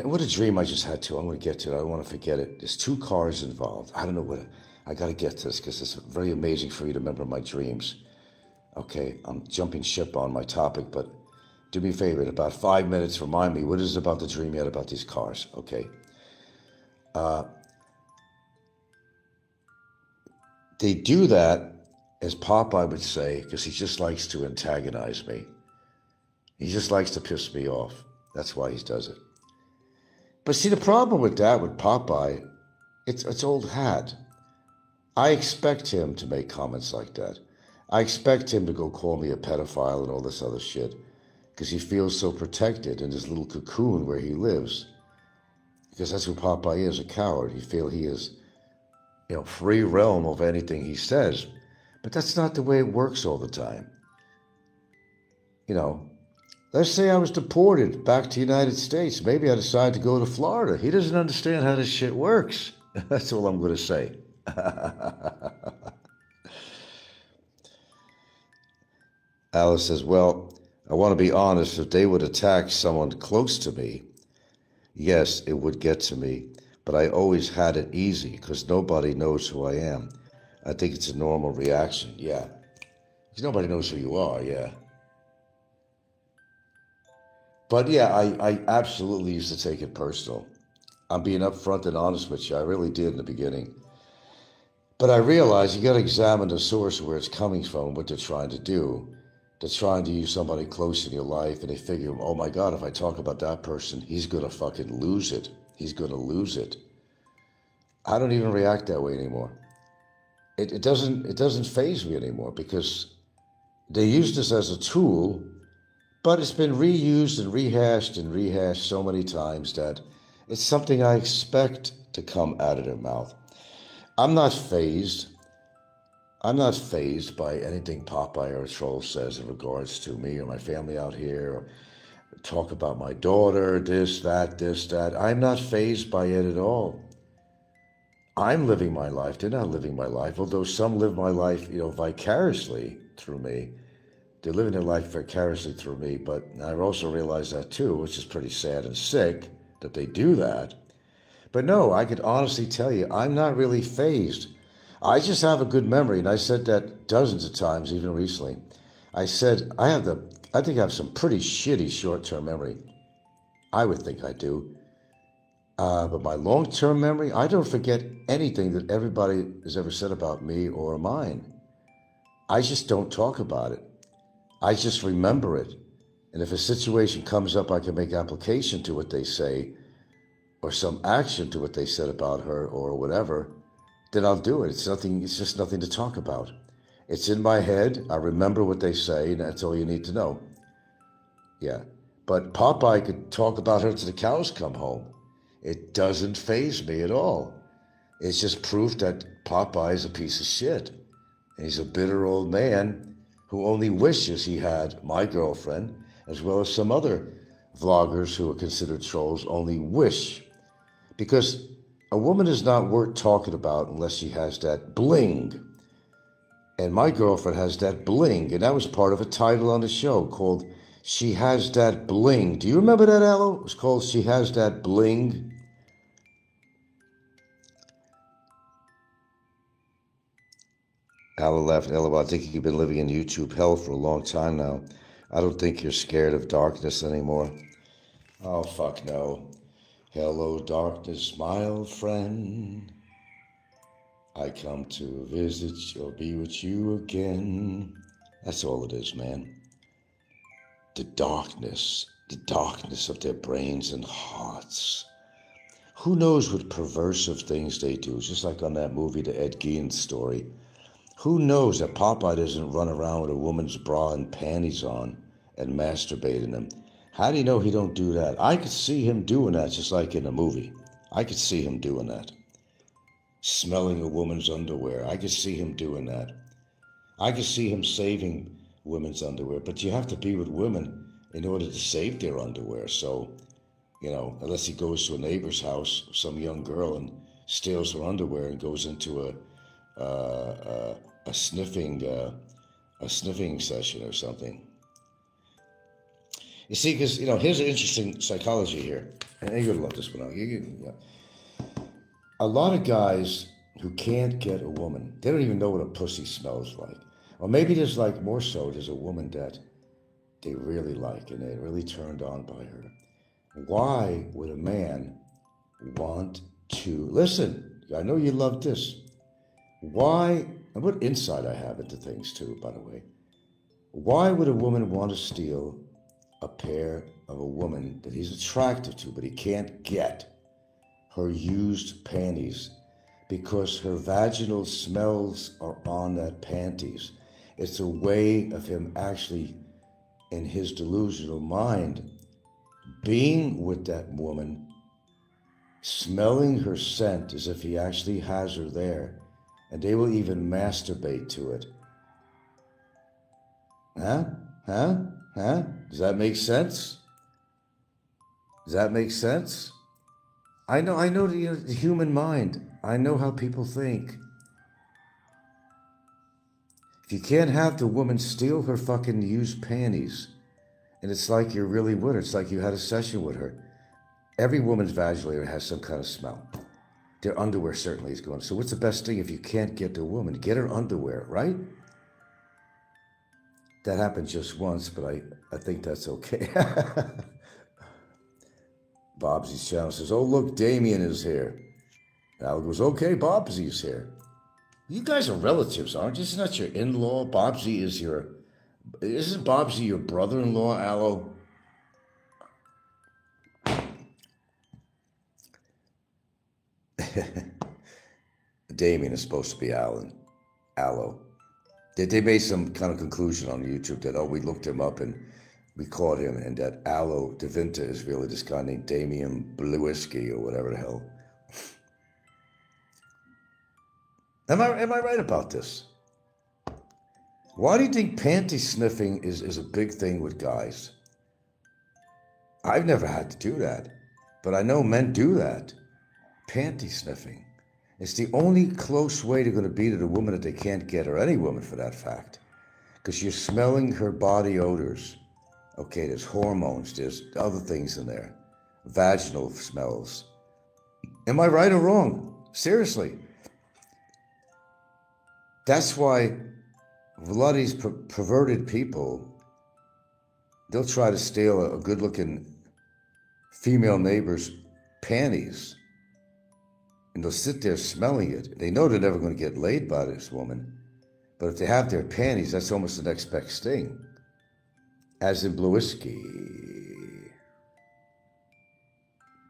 what a dream I just had too. I'm going to get to it. I don't want to forget it. There's 2 cars involved. I don't know what. I got to get to this because it's very amazing for you to remember my dreams. Okay, I'm jumping ship on my topic, but do me a favor. In about 5 minutes, remind me, what is it about the dream you had about these cars? Okay. They do that, as Popeye would say, because he just likes to antagonize me. He just likes to piss me off. That's why he does it. But see, the problem with that, with Popeye, it's old hat. I expect him to make comments like that. I expect him to go call me a pedophile and all this other shit because he feels so protected in his little cocoon where he lives. Because that's who Popeye is, a coward. He feels he is, free realm of anything he says. But that's not the way it works all the time. Let's say I was deported back to the United States. Maybe I decide to go to Florida. He doesn't understand how this shit works. That's all I'm going to say. Alice says, well, I want to be honest. If they would attack someone close to me, yes, it would get to me. But I always had it easy because nobody knows who I am. I think it's a normal reaction. Yeah. Because nobody knows who you are. Yeah. But yeah, I absolutely used to take it personal. I'm being upfront and honest with you. I really did in the beginning. But I realized you got to examine the source where it's coming from, what they're trying to do. They're trying to use somebody close in your life, and they figure, oh my God, if I talk about that person, he's going to fucking lose it. He's going to lose it. I don't even react that way anymore. It doesn't faze me anymore because they use this as a tool, but it's been reused and rehashed so many times that it's something I expect to come out of their mouth. I'm not fazed. I'm not fazed by anything Popeye or a troll says in regards to me or my family out here, or talk about my daughter, this, that. I'm not fazed by it at all. I'm living my life. They're not living my life, although some live my life, vicariously through me. They're living their life vicariously through me, but I also realize that too, which is pretty sad and sick that they do that. But no, I could honestly tell you, I'm not really fazed. I just have a good memory, and I said that dozens of times, even recently. I said, I think I have some pretty shitty short-term memory. I would think I do. But my long-term memory, I don't forget anything that everybody has ever said about me or mine. I just don't talk about it. I just remember it. And if a situation comes up, I can make application to what they say or some action to what they said about her or whatever, then I'll do it. It's just nothing to talk about. It's in my head. I remember what they say, and that's all you need to know. Yeah. But Popeye could talk about her till the cows come home. It doesn't faze me at all. It's just proof that Popeye is a piece of shit. And he's a bitter old man who only wishes he had my girlfriend, as well as some other vloggers who are considered trolls, only wish. Because a woman is not worth talking about unless she has that bling. And my girlfriend has that bling, and that was part of a title on the show called She Has That Bling. Do you remember that, Alo? It was called She Has That Bling. Alo laughing, Alo, I think you've been living in YouTube hell for a long time now. I don't think you're scared of darkness anymore. Oh, fuck no. Hello, darkness, my old friend. I come to visit or be with you again. That's all it is, man. The darkness of their brains and hearts. Who knows what perversive things they do, just like on that movie, the Ed Gein story. Who knows that Popeye doesn't run around with a woman's bra and panties on and masturbating them? How do you know he don't do that? I could see him doing that just like in a movie. I could see him doing that. Smelling a woman's underwear. I could see him doing that. I could see him saving women's underwear. But you have to be with women in order to save their underwear. So, unless he goes to a neighbor's house, some young girl, and steals her underwear and goes into a sniffing session or something. You see, because here's an interesting psychology here, and you're gonna love this one. A lot of guys who can't get a woman, they don't even know what a pussy smells like, or maybe there's more so. There's a woman that they really like and they're really turned on by her. Why would a man want to listen? I know you love this. Why? And what insight I have into things too, by the way. Why would a woman want to steal a pair of a woman that he's attracted to, but he can't get her used panties because her vaginal smells are on that panties? It's a way of him actually, in his delusional mind, being with that woman, smelling her scent as if he actually has her there, and they will even masturbate to it. Huh? Does that make sense? I know the human mind. I know how people think. If you can't have the woman steal her fucking used panties, and it's like you're really with her, it's like you had a session with her. Every woman's vaginal area has some kind of smell. Their underwear certainly is going. So what's the best thing if you can't get the woman? Get her underwear, right? That happened just once, but I think that's okay. Bobsy's channel says, oh, look, Damien is here. Al goes, okay, Bobsy's here. You guys are relatives, aren't you? Isn't that your in-law? Isn't Bobsy your brother-in-law, Alo? Damien is supposed to be Alo. They made some kind of conclusion on YouTube that, we looked him up and we caught him, and that Alo Devinta is really this guy named Damien Bluiski or whatever the hell. Am I right about this? Why do you think panty sniffing is a big thing with guys? I've never had to do that, but I know men do that. Panty sniffing. It's the only close way they're going to be to the woman that they can't get, or any woman for that fact. Because you're smelling her body odors. Okay, there's hormones, there's other things in there. Vaginal smells. Am I right or wrong? Seriously. That's why a lot of these perverted people, they'll try to steal a good-looking female neighbor's panties. And they'll sit there smelling it. They know they're never going to get laid by this woman. But if they have their panties, that's almost the next best thing. As in Bluiski.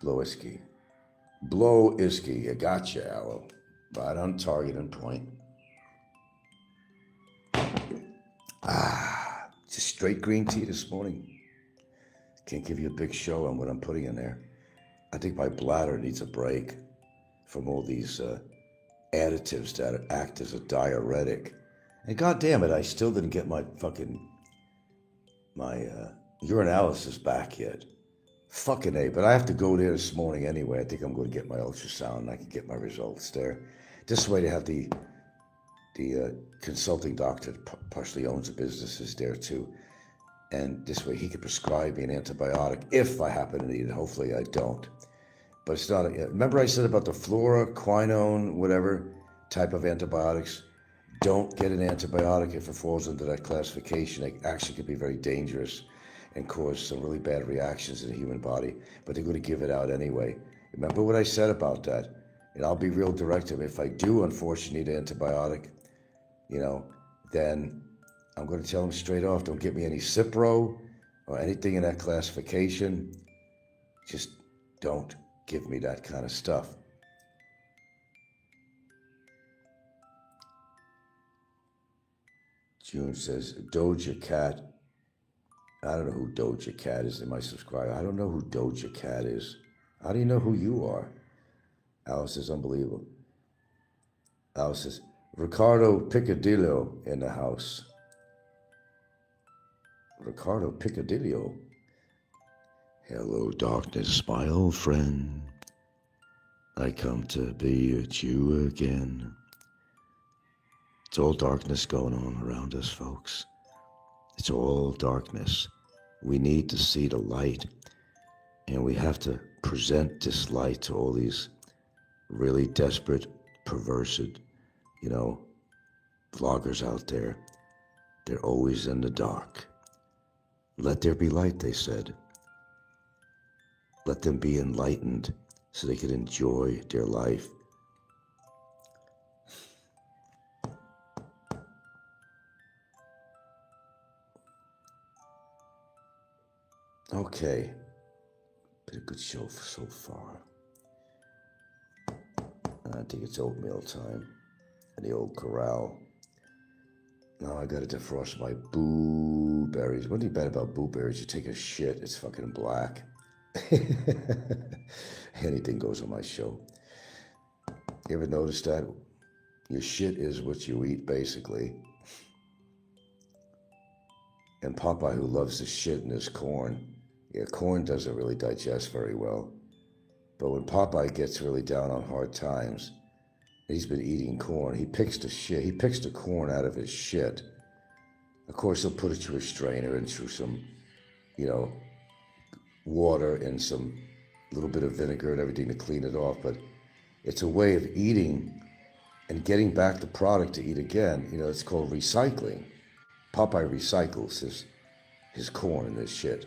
Blowiski. I gotcha, Alo. Right on target and point. Just straight green tea this morning. Can't give you a big show on what I'm putting in there. I think my bladder needs a break from all these additives that act as a diuretic. And God damn it, I still didn't get my urinalysis back yet. Fucking A, but I have to go there this morning anyway. I think I'm going to get my ultrasound and I can get my results there. This way to have the consulting doctor that partially owns the business is there too. And this way he can prescribe me an antibiotic if I happen to need it. Hopefully I don't. But it's not, remember I said about the flora, quinone, whatever type of antibiotics? Don't get an antibiotic if it falls into that classification. It actually could be very dangerous and cause some really bad reactions in the human body, but they're going to give it out anyway. Remember what I said about that? And I'll be real direct. If I do unfortunately need an antibiotic, then I'm going to tell them straight off, don't get me any Cipro or anything in that classification. Just don't give me that kind of stuff. June says, Doja Cat. I don't know who Doja Cat is in my subscriber. I don't know who Doja Cat is. How do you know who you are? Alice says, unbelievable. Alice says, Ricardo Picadillo in the house. Ricardo Picadillo? Hello, darkness, my old friend. I come to be at you again. It's all darkness going on around us, folks. It's all darkness. We need to see the light, and we have to present this light to all these really desperate, perverse, vloggers out there. They're always in the dark. Let there be light, they said. Let them be enlightened so they can enjoy their life. Okay, been a good show so far. I think it's oatmeal time in the old corral. Now I gotta defrost my blueberries. One thing bad about blueberries, you take a shit, it's fucking black. Anything goes on my show. You ever notice that? Your shit is what you eat, basically. And Popeye, who loves his shit and his corn, yeah, corn doesn't really digest very well. But when Popeye gets really down on hard times, he's been eating corn. He picks the corn out of his shit. Of course, he'll put it through a strainer and through some, water and some little bit of vinegar and everything to clean it off. But it's a way of eating and getting back the product to eat again. It's called recycling. Popeye recycles his corn and his shit.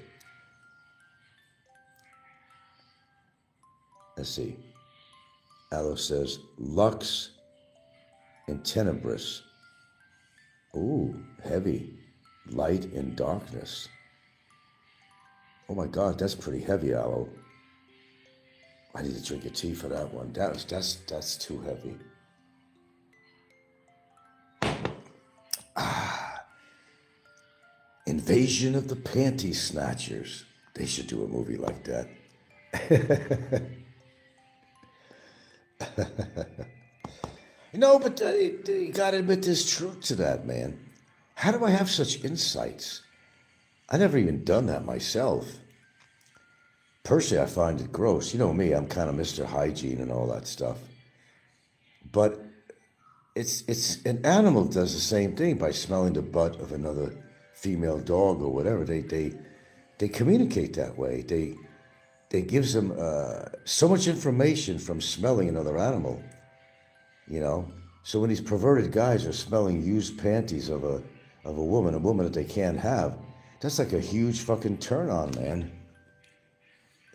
Let's see. Alo says, Lux in tenebris. Ooh, heavy. Light in darkness. Oh my God, that's pretty heavy, Alo. I need to drink a tea for that one. That's too heavy. Invasion of the Panty Snatchers. They should do a movie like that. But you gotta admit there's truth to that, man. How do I have such insights? I never even done that myself. Personally, I find it gross. You know me, I'm kind of Mr. Hygiene and all that stuff. But it's an animal does the same thing by smelling the butt of another female dog or whatever. They communicate that way. They gives them so much information from smelling another animal, So when these perverted guys are smelling used panties of a woman that they can't have, that's like a huge fucking turn on, man.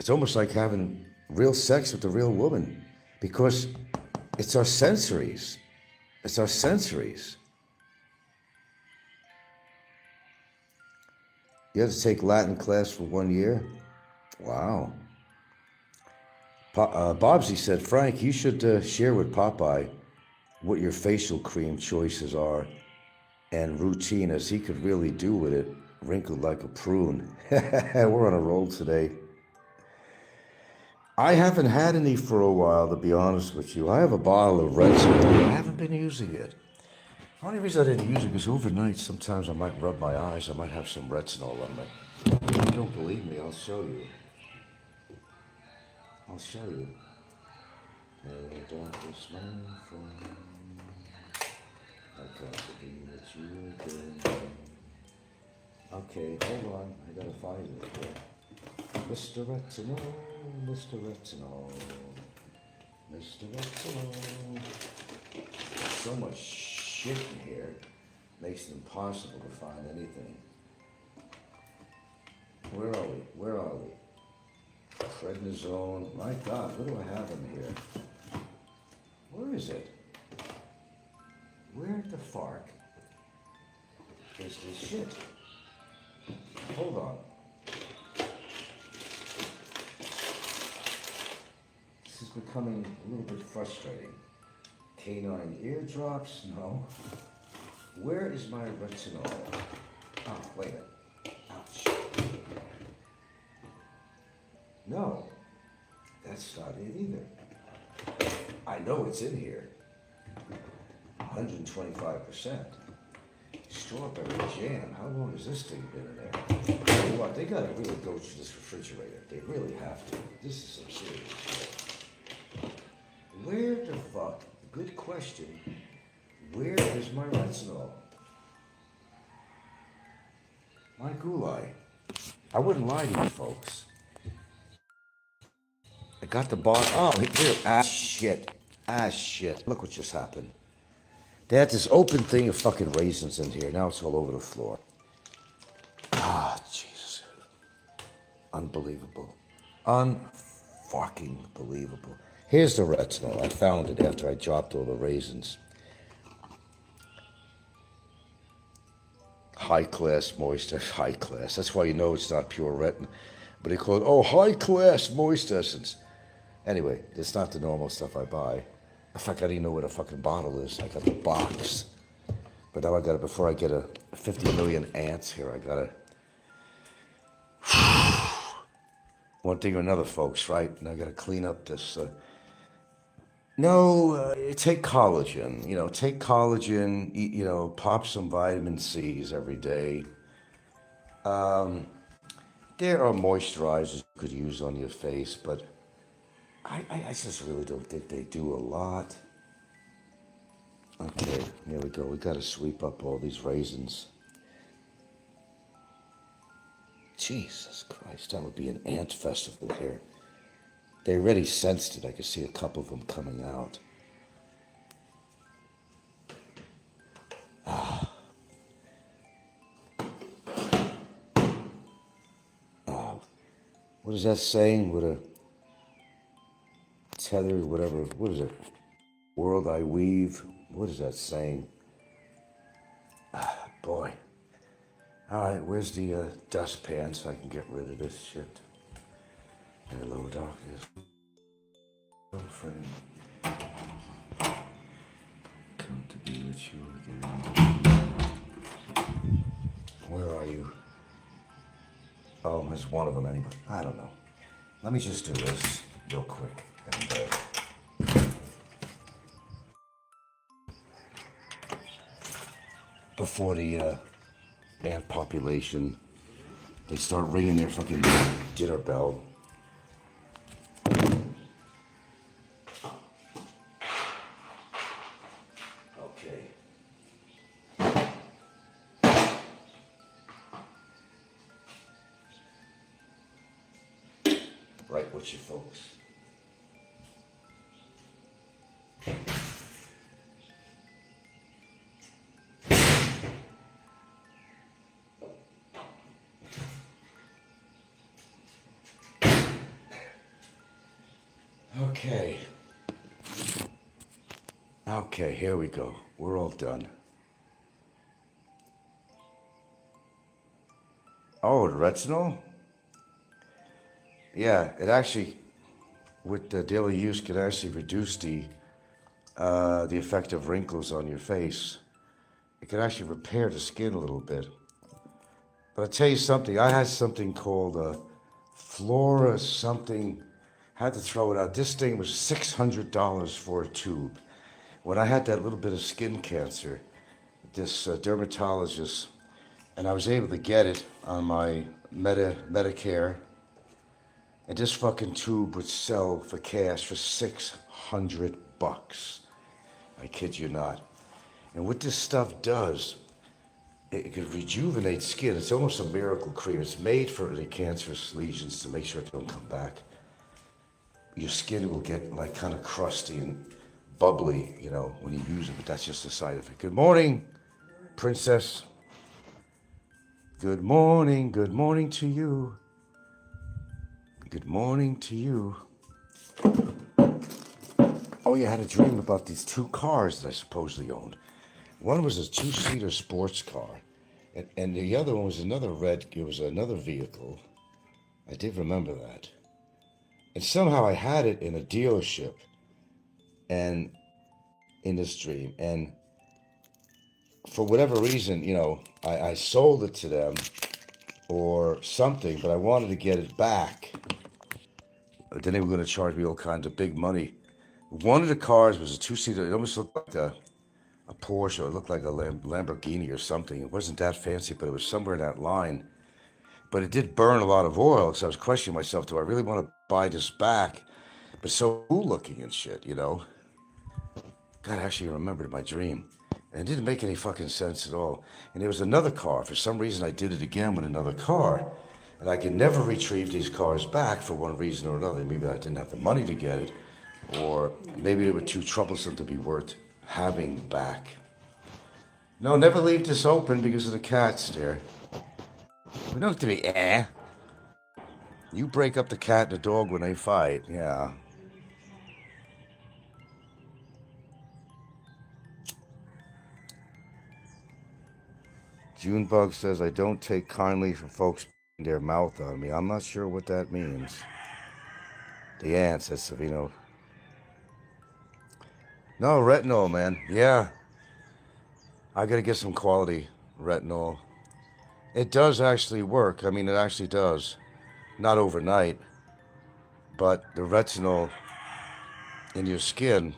It's almost like having real sex with a real woman because it's our sensories. It's our sensories. You had to take Latin class for 1 year? Wow. Bobsy said, Frank, you should share with Popeye what your facial cream choices are and routine, as he could really do with it, wrinkled like a prune. We're on a roll today. I haven't had any for a while, to be honest with you. I have a bottle of red Zone. I haven't been using it. The only reason I didn't use it is overnight, sometimes I might rub my eyes. I might have some retinol on me. If you don't believe me, I'll show you. I'll show you. Okay, hold on. I gotta find it. Mr. Retinol, Mr. Retinol, Mr. Retinol. So much shit in here, makes it impossible to find anything. Where are we? Prednisone. My God, what do I have in here? Where is it? Where the fuck is this shit? Hold on. This is becoming a little bit frustrating. Canine eardrops? No. Where is my retinol? Oh, wait a minute. Ouch. No, that's not it either. I know it's in here. 125%. Strawberry jam. How long has this thing been in there? Tell you what, they gotta really go through this refrigerator. They really have to. This is some serious shit. Where the fuck, good question, where is my retinol? My gulai. I wouldn't lie to you folks. I got the bar. Oh, here. Ah, shit. Ah, shit. Look what just happened. They had this open thing of fucking raisins in here. Now it's all over the floor. Ah, Jesus. Unbelievable. Unfucking believable. Here's the retinol. I found it after I dropped all the raisins. High class moist, high class. That's why you know it's not pure retin. But they call it, high class moist essence. Anyway, it's not the normal stuff I buy. In fact, I don't even know where the fucking bottle is. I got the box. But now I gotta, before I get a 50 million ants here, I gotta. One thing or another, folks, right? And I gotta clean up this. Take collagen. Take collagen, eat, pop some vitamin C's every day. There are moisturizers you could use on your face, but I just really don't think they do a lot. Okay, here we go. We got to sweep up all these raisins. Jesus Christ, that would be an ant festival here. They already sensed it. I could see a couple of them coming out. What is that saying? With a tether, whatever. What is it? World I weave. What is that saying? Boy. All right, where's the dustpan so I can get rid of this shit? Hello, darkness. Friend. Come to be with you again. Where are you? Oh, there's one of them anyway. I don't know. Let me just do this real quick. And, before the ant population, they start ringing their fucking dinner bell. Okay. Right with you folks. Okay, here we go. We're all done. Oh, the retinol? Yeah, it actually, with the daily use, can actually reduce the effect of wrinkles on your face. It can actually repair the skin a little bit. But I'll tell you something, I had something called Flora something, had to throw it out. This thing was $600 for a tube. When I had that little bit of skin cancer, this dermatologist, and I was able to get it on my Medicare, and this fucking tube would sell for cash for $600. I kid you not. And what this stuff does, it could rejuvenate skin. It's almost a miracle cream. It's made for the cancerous lesions to make sure it don't come back. Your skin will get like kind of crusty and bubbly, when you use it, but that's just a side effect. Good morning, princess. Good morning to you. Good morning to you. Oh yeah, I had a dream about these two cars that I supposedly owned. One was a two-seater sports car, and the other one was another vehicle. I did remember that. And somehow I had it in a dealership, and in this dream, and for whatever reason, I sold it to them or something, but I wanted to get it back. But then they were going to charge me all kinds of big money. One of the cars was a two-seater. It almost looked like a Porsche. It looked like a Lamborghini or something. It wasn't that fancy, but it was somewhere in that line.
but it did burn a lot of oil. So I was questioning myself, do I really want to buy this back? But so cool looking and shit, you know? God, I actually remembered my dream. And it didn't make any fucking sense at all. And there was another car. For some reason, I did it again with another car. And I could never retrieve these cars back for one reason or another. Maybe I didn't have the money to get it, or maybe they were too troublesome to be worth having back. No, never leave this open because of the cats there. We don't have to be, You break up the cat and the dog when they fight, yeah. Junebug says, I don't take kindly for folks putting their mouth on me. I'm not sure what that means. The ant, says Savino. No, retinol, man. Yeah. I gotta get some quality retinol. It does actually work. I mean, it actually does. Not overnight. But the retinol in your skin,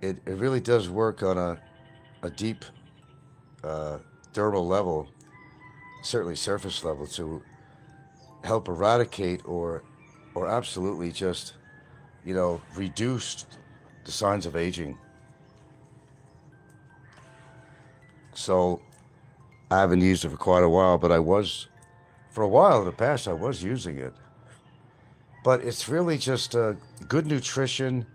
it really does work on a deep dermal level, certainly surface level, to help eradicate or absolutely just, reduce the signs of aging. So I haven't used it for quite a while, but for a while in the past, I was using it. But it's really just good nutrition,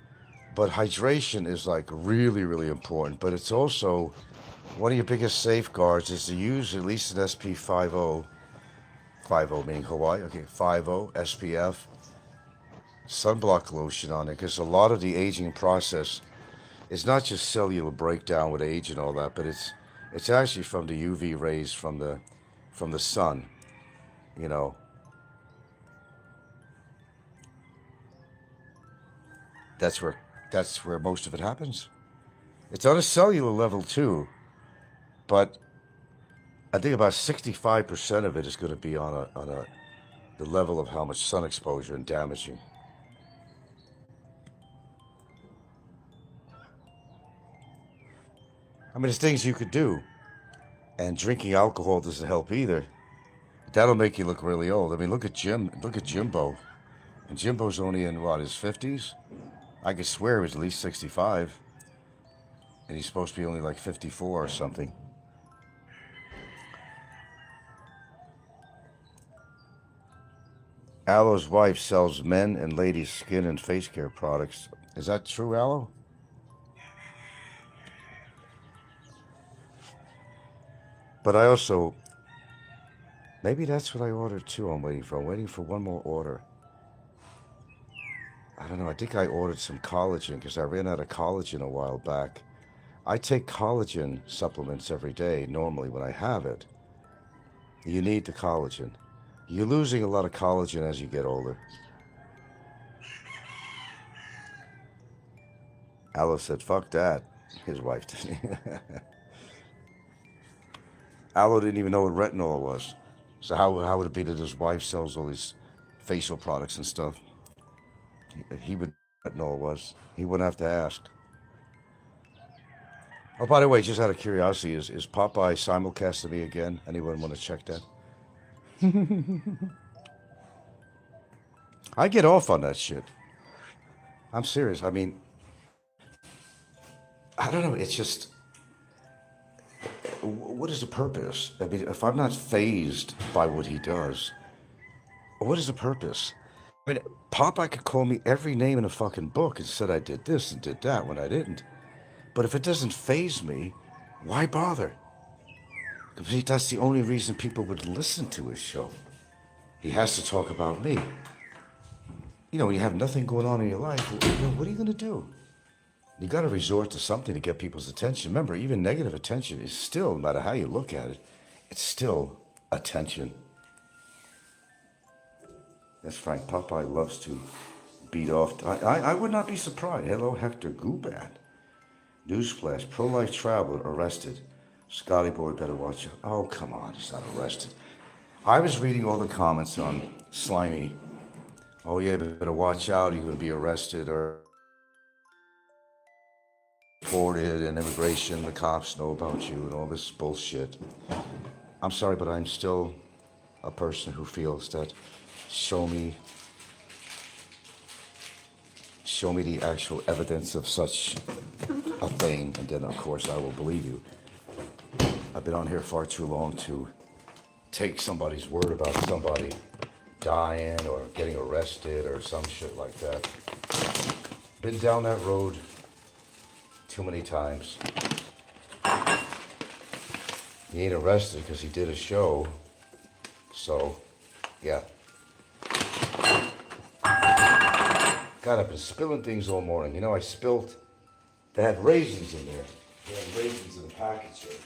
but hydration is like really, really important. But it's also one of your biggest safeguards is to use at least an SP50, 50 meaning Hawaii, okay, 50 SPF sunblock lotion on it, because a lot of the aging process is not just cellular breakdown with age and all that, but it's actually from the UV rays from the sun, you know. That's where most of it happens. It's on a cellular level too, but I think about 65% of it is going to be on the level of how much sun exposure and damaging. I mean, there's things you could do, and drinking alcohol doesn't help either. That'll make you look really old. I mean, look at Jimbo, and Jimbo's only in his 50s. I could swear he was at least 65, and he's supposed to be only like 54 or something. Alo's wife sells men and ladies' skin and face care products. Is that true, Alo? But I also, maybe that's what I ordered too. I'm waiting for one more order. I don't know. I think I ordered some collagen because I ran out of collagen a while back. I take collagen supplements every day normally when I have it. You need the collagen. You're losing a lot of collagen as you get older. Alo said, fuck that. His wife did. Alo didn't even know what retinol was. So how would it be that his wife sells all these facial products and stuff? He would know what retinol was. He wouldn't have to ask. Oh, by the way, just out of curiosity, is Popeye simulcasting me again? Anyone want to check that? I get off on that shit. I'm serious. I mean, I don't know. It's just, what is the purpose? I mean, if I'm not fazed by what he does, what is the purpose? I mean, Popeye could call me every name in a fucking book and said I did this and did that when I didn't. But if it doesn't faze me, why bother? Because that's the only reason people would listen to his show. He has to talk about me. You know, when you have nothing going on in your life, what are you going to do? You got to resort to something to get people's attention. Remember, even negative attention is still, no matter how you look at it, it's still attention. That's Frank. Popeye loves to beat off. I would not be surprised. Hello, Hector Gubat. Newsflash, pro-life traveler arrested. Scotty Boy better watch out. Oh, come on, he's not arrested. I was reading all the comments on Slimy. Oh yeah, better watch out, you're going to be arrested or deported, and immigration, the cops know about you and all this bullshit. I'm sorry, but I'm still
a person who feels that show me the actual evidence of such a thing, and then of course I will believe you. I've been on here far too long to take somebody's word about somebody dying or getting arrested or some shit like that. Been down that road too many times. He ain't arrested because he did a show, so yeah. God, I've been spilling things all morning. You know, they had raisins in there. They had raisins in the package here.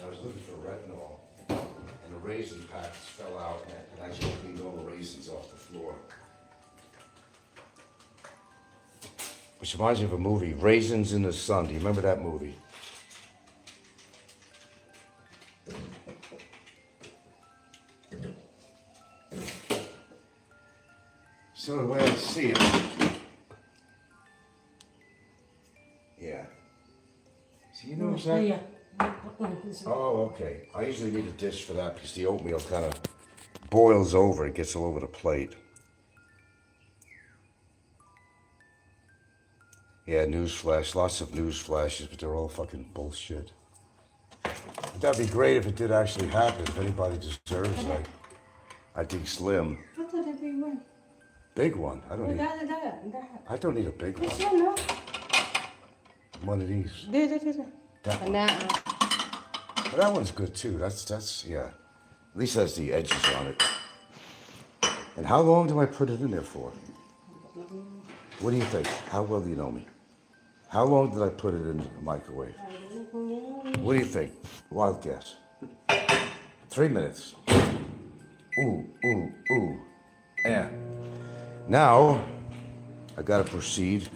I was looking for retinol, and the raisin packets fell out, and I just cleaned all the raisins off the floor. Which reminds me of a movie, Raisins in the Sun. Do you remember that movie? So the way I see it, yeah. So you know exactly. Oh, okay. I usually need a dish for that because the oatmeal kind of boils over. It gets all over the plate. Yeah, newsflash. Lots of news flashes, but they're all fucking bullshit. That'd be great if it did actually happen. If anybody deserves, like, I think Slim.
What's the big one?
Big one. I don't need. I don't need a big one. One of these. That one. But that one's good too. That's yeah. At least has the edges on it. And how long do I put it in there for? What do you think? How well do you know me? How long did I put it in the microwave? What do you think? Wild guess. 3 minutes. Ooh, ooh, ooh. Yeah. Now, I gotta proceed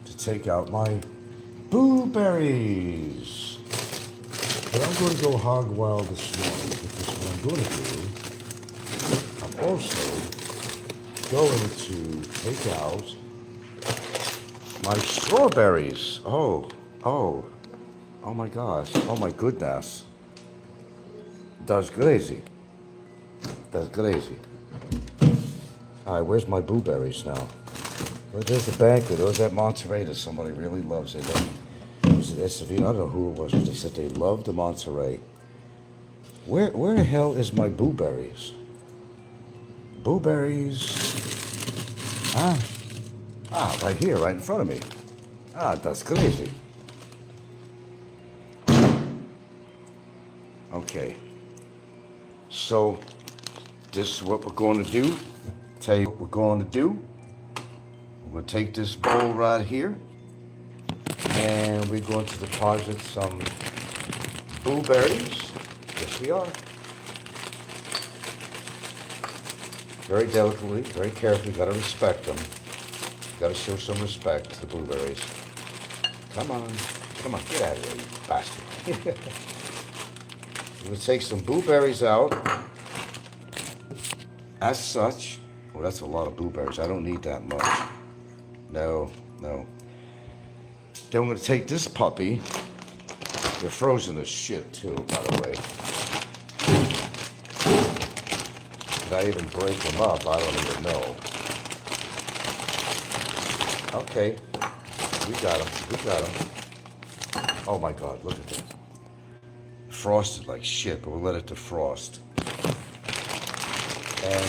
to take out my blueberries. But I'm going to go hog wild this morning because what I'm going to do, I'm also going to take out my strawberries. Oh my gosh. Oh my goodness. Das crazy. That's crazy. All right, where's my blueberries now? Well, there's the banquet. There's that Monterey that somebody really loves. It was it Estevino? I don't know who it was, but they said they loved the Monterey. Where the hell is my blueberries? Blueberries. Right here, right in front of me. That's crazy. Okay. So, this is what we're going to do. Tell you what we're going to do. We're going to take this bowl right here, and we're going to deposit some blueberries. Yes, we are. Very delicately, very carefully. Got to respect them. Got to show some respect to the blueberries. Come on, get out of here, you bastard. We're going to take some blueberries out. As such, well, that's a lot of blueberries. I don't need that much. No. Then we're going to take this puppy. They're frozen as shit, too, by the way. Did I even break them up? I don't even know. Okay. We got them. Oh, my God. Look at that. Frosted like shit, but we'll let it defrost. And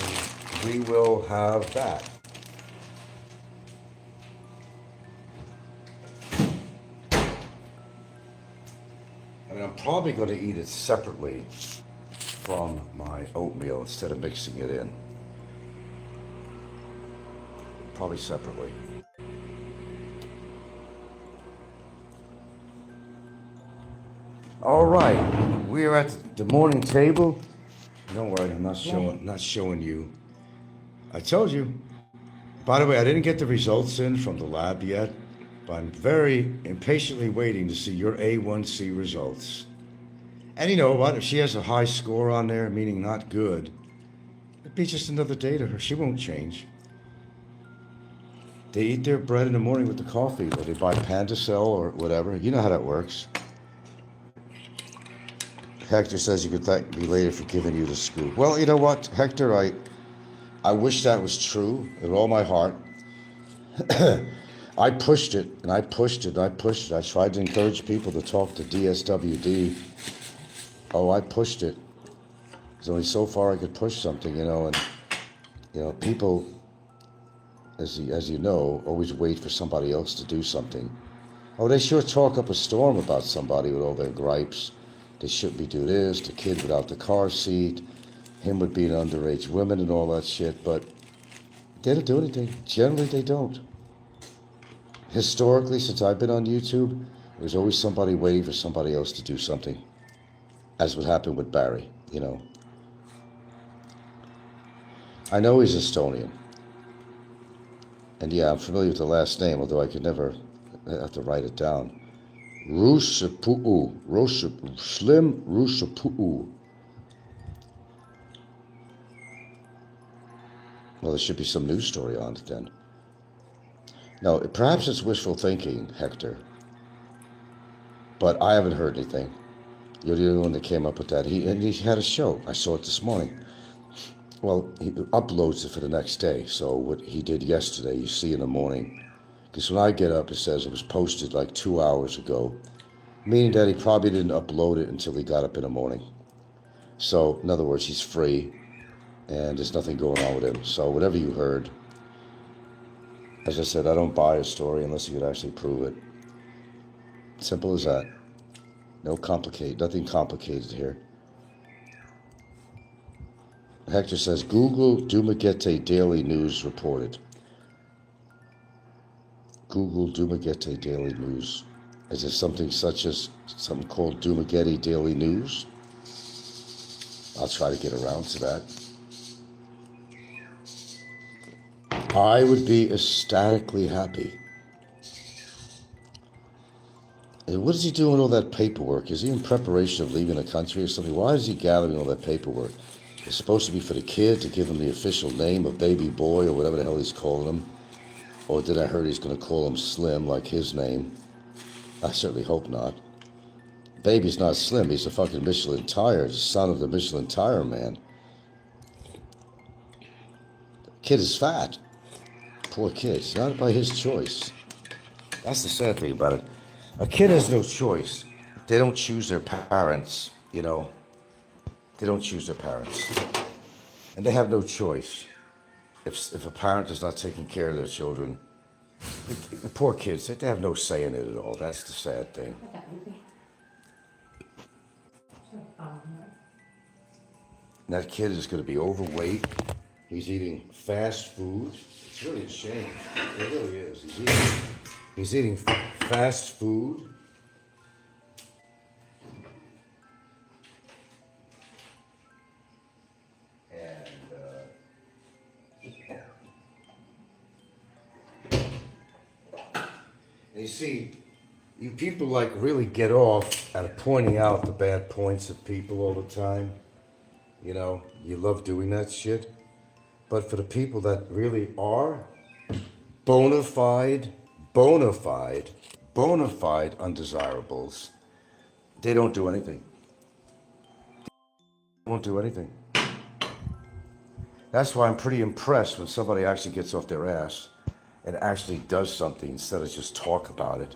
we will have that. I mean, I'm probably going to eat it separately from my oatmeal instead of mixing it in. Probably separately. All right, we are at the morning table. Don't worry, I'm not showing you. I told you. By the way, I didn't get the results in from the lab yet, but I'm very impatiently waiting to see your A1C results. And you know what? If she has a high score on there, meaning not good, it'd be just another day to her. She won't change. They eat their bread in the morning with the coffee, or they buy Pandacel or whatever. You know how that works. Hector says you could thank me later for giving you the scoop. Well, you know what, Hector, I wish that was true with all my heart. I pushed it, and I pushed it, and I pushed it. I tried to encourage people to talk to DSWD. Oh, I pushed it. There's only so far I could push something, and, people, as you know, always wait for somebody else to do something. Oh, they sure talk up a storm about somebody with all their gripes. They shouldn't be doing this, the kid without the car seat, him with being underage women and all that shit, but they don't do anything. Generally, they don't. Historically, since I've been on YouTube, there's always somebody waiting for somebody else to do something, as would happen with Barry, I know he's Estonian. And yeah, I'm familiar with the last name, although I could never have to write it down. Rusapuu. Slim Rusapuu. Well, there should be some news story on it then. No, perhaps it's wishful thinking, Hector. But I haven't heard anything. You're the only one that came up with that. He had a show. I saw it this morning. Well, he uploads it for the next day. So what he did yesterday, you see in the morning. Because when I get up, it says it was posted like 2 hours ago. Meaning that he probably didn't upload it until he got up in the morning. So, in other words, he's free. And there's nothing going on with him. So whatever you heard, as I said, I don't buy a story unless you could actually prove it. Simple as that. Nothing complicated here. Hector says, Google Dumaguete Daily News reported. Google Dumaguete Daily News. Is there something called Dumaguete Daily News? I'll try to get around to that. I would be ecstatically happy. And what is he doing all that paperwork? Is he in preparation of leaving the country or something? Why is he gathering all that paperwork? It's supposed to be for the kid, to give him the official name of baby boy or whatever the hell he's calling him. Or did I heard he's going to call him Slim like his name? I certainly hope not. Baby's not Slim. He's a fucking Michelin tire. He's the son of the Michelin tire man. The kid is fat. Poor kid. It's not by his choice. That's the sad thing about it. A kid has no choice. They don't choose their parents, They don't choose their parents. And they have no choice. If a parent is not taking care of their children, the poor kids, they have no say in it at all. That's the sad thing. And that kid is going to be overweight. He's eating fast food. It's really a shame. It really is. He's eating fast food. And you see, you people really get off at pointing out the bad points of people all the time. You love doing that shit. But for the people that really are bona fide undesirables, they don't do anything. They won't do anything. That's why I'm pretty impressed when somebody actually gets off their ass and actually does something instead of just talk about it.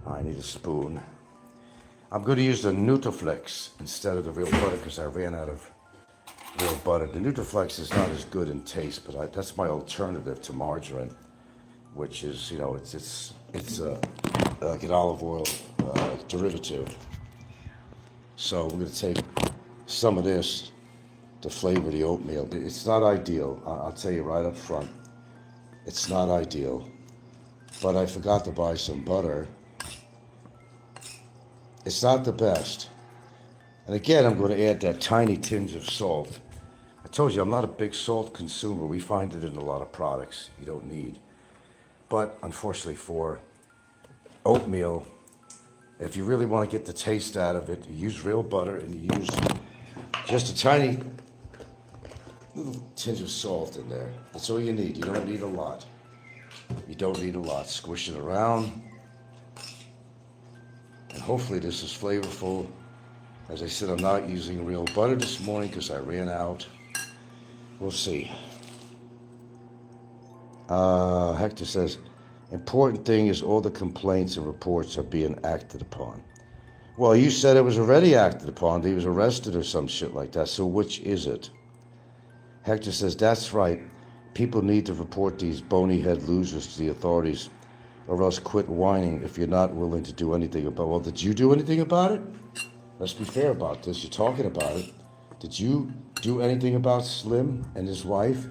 I need a spoon. I'm going to use the Nutriflex instead of the real butter because I ran out of real butter. The Nutriflex is not as good in taste, but that's my alternative to margarine, which is, it's like an olive oil derivative. So we're going to take some of this to flavor the oatmeal. It's not ideal. I'll tell you right up front. It's not ideal. But I forgot to buy some butter. It's not the best. And again, I'm going to add that tiny tinge of salt. I told you, I'm not a big salt consumer. We find it in a lot of products you don't need. But unfortunately for oatmeal, if you really want to get the taste out of it, you use real butter and you use just a tiny little tinge of salt in there. That's all you need. You don't need a lot. You don't need a lot. Squish it around and hopefully this is flavorful. As I said, I'm not using real butter this morning because I ran out. We'll see. Hector says, important thing is all the complaints and reports are being acted upon. Well, you said it was already acted upon. He was arrested or some shit like that. So which is it? Hector says, that's right. People need to report these bony-head losers to the authorities or else quit whining if you're not willing to do anything about it. Well, did you do anything about it? Let's be fair about this. You're talking about it. Did you do anything about Slim and his wife?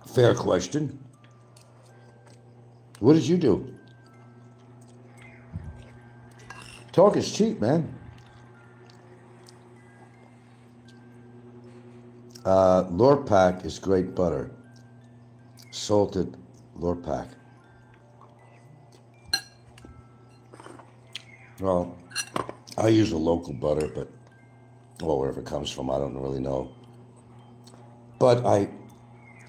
Fair question. What did you do? Talk is cheap, man. Lorpak is great butter. Salted Lorpak. Well, I use a local butter, but, well, wherever it comes from, I don't really know. But I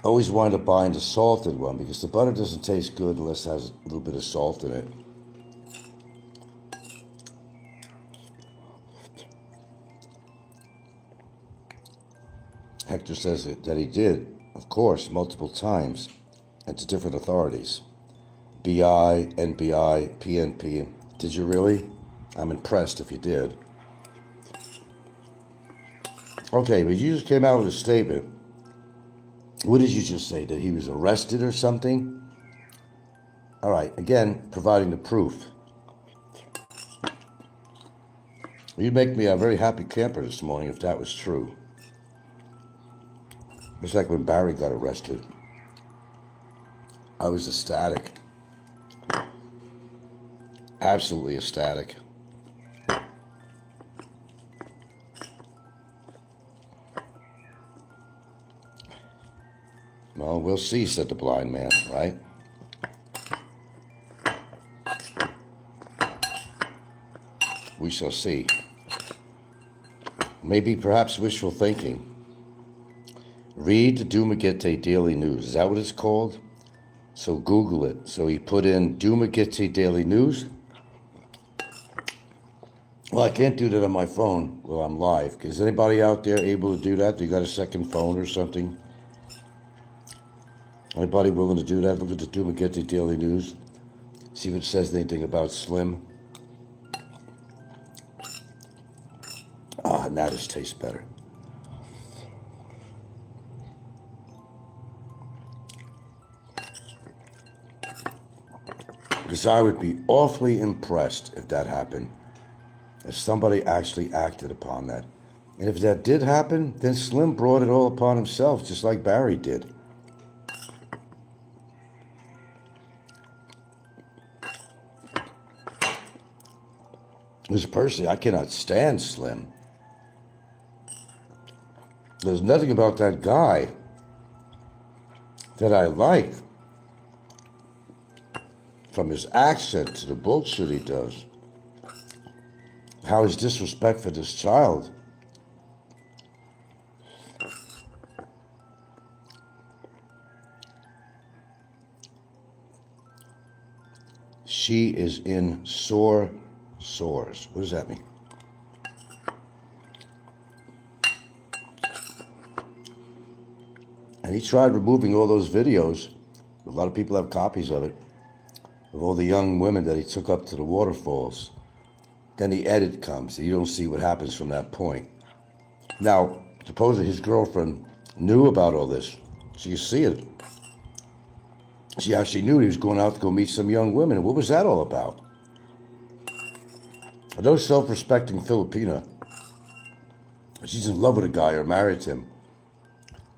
always wind up buying the salted one because the butter doesn't taste good unless it has a little bit of salt in it. Hector says that he did, of course, multiple times, and to different authorities. BI, NBI, PNP. Did you really? I'm impressed if you did. Okay, but you just came out with a statement. What did you just say? That he was arrested or something? All right, again, providing the proof. You'd make me a very happy camper this morning if that was true. It's like when Barry got arrested. I was ecstatic. Absolutely ecstatic. Well, we'll see, said the blind man, right? We shall see. Maybe perhaps wishful thinking. Read the Dumaguete Daily News. Is that what it's called? So Google it. So he put in Dumaguete Daily News. Well, I can't do that on my phone while I'm live. Is anybody out there able to do that? Do you got a second phone or something? Anybody willing to do that? Look at the Dumaguete Daily News. See if it says anything about Slim. Ah, now this tastes better. Because I would be awfully impressed if that happened. If somebody actually acted upon that. And if that did happen, then Slim brought it all upon himself, just like Barry did. Because personally, I cannot stand Slim. There's nothing about that guy that I like. From his accent to the bullshit he does. How his disrespect for this child. She is in sore sores. What does that mean? And he tried removing all those videos. A lot of people have copies of it. Of all the young women that he took up to the waterfalls. Then the edit comes, and you don't see what happens from that point. Now, supposedly his girlfriend knew about all this. So you see it. She actually knew he was going out to go meet some young women. What was that all about? No self-respecting Filipina. She's in love with a guy or married him.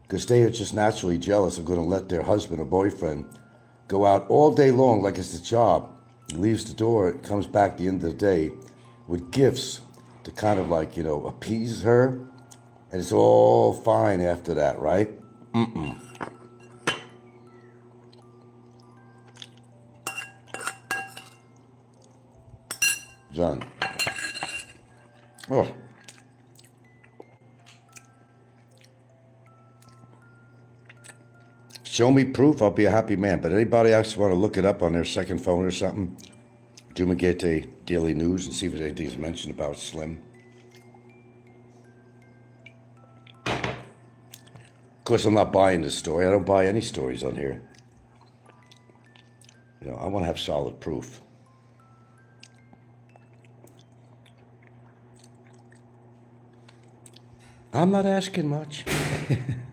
Because they are just naturally jealous and going to let their husband or boyfriend go out all day long like it's a job. He leaves the door, comes back at the end of the day with gifts to kind of like, you know, appease her. And it's all fine after that, right? Mm-mm. Done. Oh.
show me proof, I'll be a happy man. But anybody else want to look it up on their second phone or something? Dumagete Daily News and see if anything's mentioned about Slim. Of course, I'm not buying this story. I don't buy any stories on here. You know, I want to have solid proof. I'm not asking much.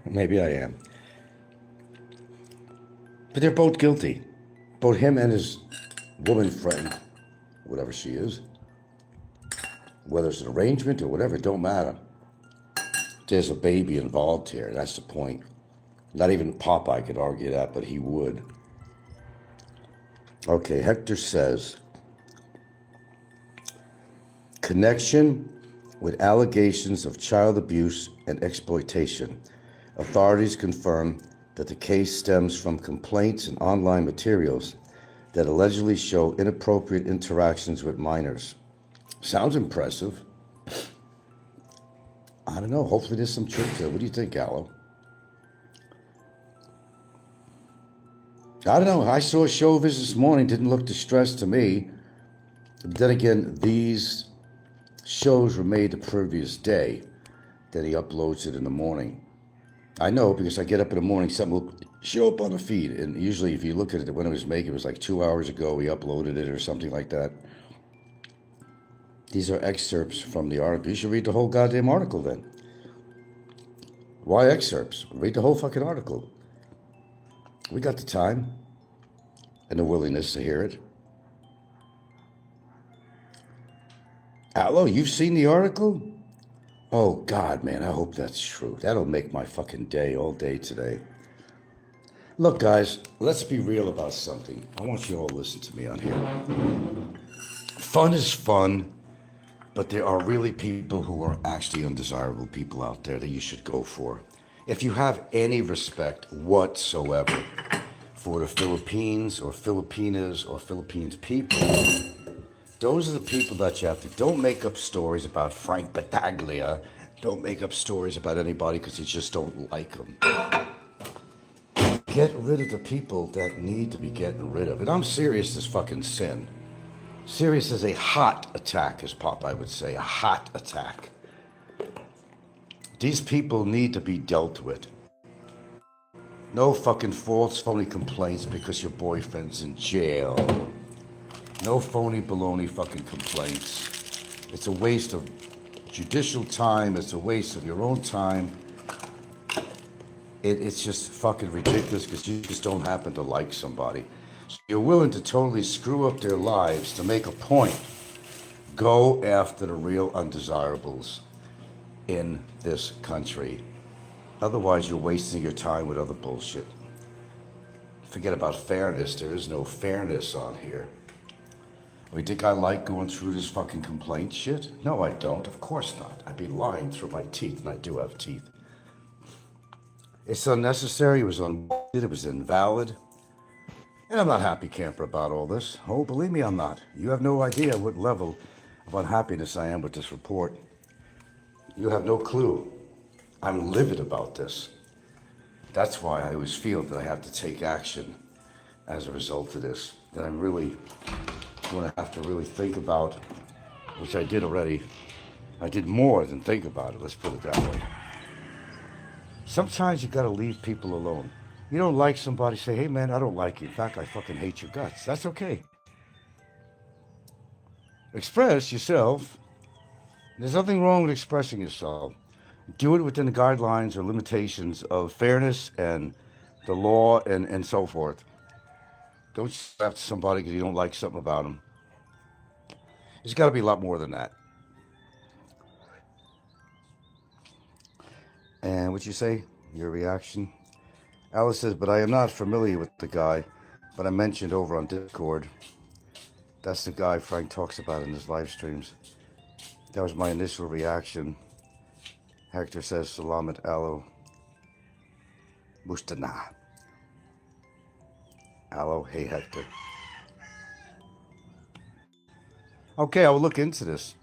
Maybe I am. But they're both guilty. Both him and his woman friend, whatever she is. Whether it's an arrangement or whatever, it don't matter. There's a baby involved here. That's the point. Not even Popeye could argue that, but he would. Okay, Hector says, connection with allegations of child abuse and exploitation. Authorities confirm that the case stems from complaints and online materials that allegedly show inappropriate interactions with minors. Sounds impressive. I don't know. Hopefully there's some truth there. What do you think, Alo? I don't know. I saw a show of his this morning. Didn't look distressed to me. But then again, these shows were made the previous day that he uploads it in the morning. I know because I get up in the morning, something will show up on the feed. And usually if you look at it, when it was made, it was like 2 hours ago he uploaded it or something like that. These are excerpts from the article. You should read the whole goddamn article then. Why excerpts? Read the whole fucking article. We got the time and the willingness to hear it. Alo, you've seen the article? Oh, God, man, I hope that's true. That'll make my fucking day all day today. Look, guys, let's be real about something. I want you all to listen to me on here. Fun is fun, but there are really people who are actually undesirable people out there that you should go for. If you have any respect whatsoever for the Philippines or Filipinas or Philippines people, those are the people that you have to. Don't make up stories about Frank Battaglia. Don't make up stories about anybody because you just don't like them. Get rid of the people that need to be getting rid of. And I'm serious as fucking sin. Serious as a hot attack, as Popeye would say. A hot attack. These people need to be dealt with. No fucking false, phony complaints because your boyfriend's in jail. No phony baloney fucking complaints. It's a waste of judicial time. It's a waste of your own time. It's just fucking ridiculous because you just don't happen to like somebody. So you're willing to totally screw up their lives to make a point. Go after the real undesirables in this country. Otherwise, you're wasting your time with other bullshit. Forget about fairness. There is no fairness on here. You think I like going through this fucking complaint shit? No, I don't. Of course not. I'd be lying through my teeth, and I do have teeth. It's unnecessary. It was unwanted. It was invalid. And I'm not happy camper about all this. Oh, believe me, I'm not. You have no idea what level of unhappiness I am with this report. You have no clue. I'm livid about this. That's why I always feel that I have to take action as a result of this. That I'm really going to have to really think about, which I did already. I did more than think about it, let's put it that way. Sometimes you got to leave people alone. You don't like somebody, say, hey man, I don't like you. In fact, I fucking hate your guts. That's okay. Express yourself. There's nothing wrong with expressing yourself. Do it within the guidelines or limitations of fairness and the law and so forth. Don't slap somebody because you don't like something about them. There's got to be a lot more than that. And what you say? Your reaction? Alice says, but I am not familiar with the guy, but I mentioned over on Discord. That's the guy Frank talks about in his live streams. That was my initial reaction. Hector says, Salamat Alo. Mustana. Alo, hey Hector. Okay, I will look into this.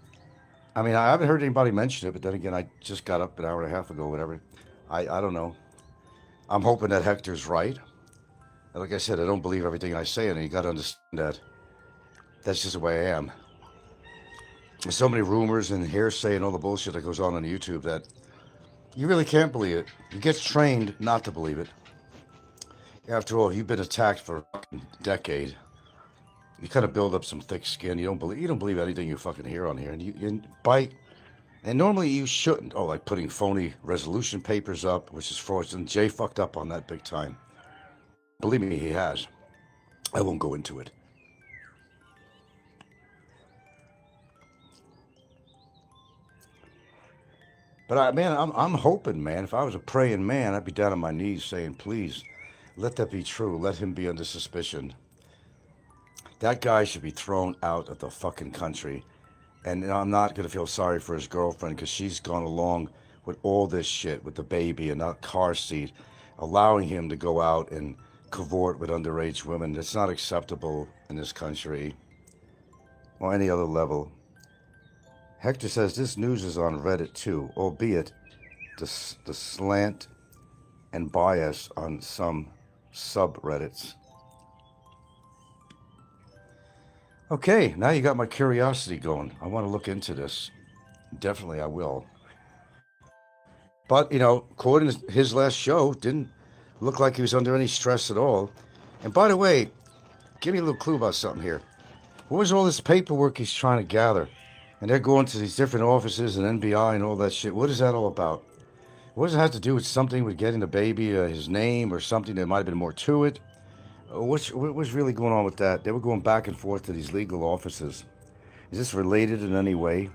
I mean, I haven't heard anybody mention it, but then again, I just got up an hour and a half ago, whatever. I don't know. I'm hoping that Hector's right. like I said, I don't believe everything I say, and you got to understand that that's just the way I am. There's so many rumors and hearsay and all the bullshit that goes on YouTube that you really can't believe it. You get trained not to believe it. After all, you've been attacked for a decade. You kind of build up some thick skin. You don't believe anything you fucking hear on here, and you bite. And normally you shouldn't. Oh, like putting phony resolution papers up, which is fraudulent. Jay fucked up on that big time. Believe me, he has. I won't go into it. But I'm hoping, man. If I was a praying man, I'd be down on my knees saying, please, let that be true. Let him be under suspicion. That guy should be thrown out of the fucking country. And I'm not going to feel sorry for his girlfriend because she's gone along with all this shit with the baby and that car seat, allowing him to go out and cavort with underage women. That's not acceptable in this country or any other level. Hector says this news is on Reddit too, albeit the slant and bias on some subreddits. Okay, now you got my curiosity going. I want to look into this. Definitely I will. But, according to his last show, didn't look like he was under any stress at all. And by the way, give me a little clue about something here. What was all this paperwork he's trying to gather? And they're going to these different offices and NBI and all that shit. What is that all about? What does it have to do with something with getting the baby, his name, or something? There might have been more to it. What was really going on with that? They were going back and forth to these legal offices. Is this related in any way?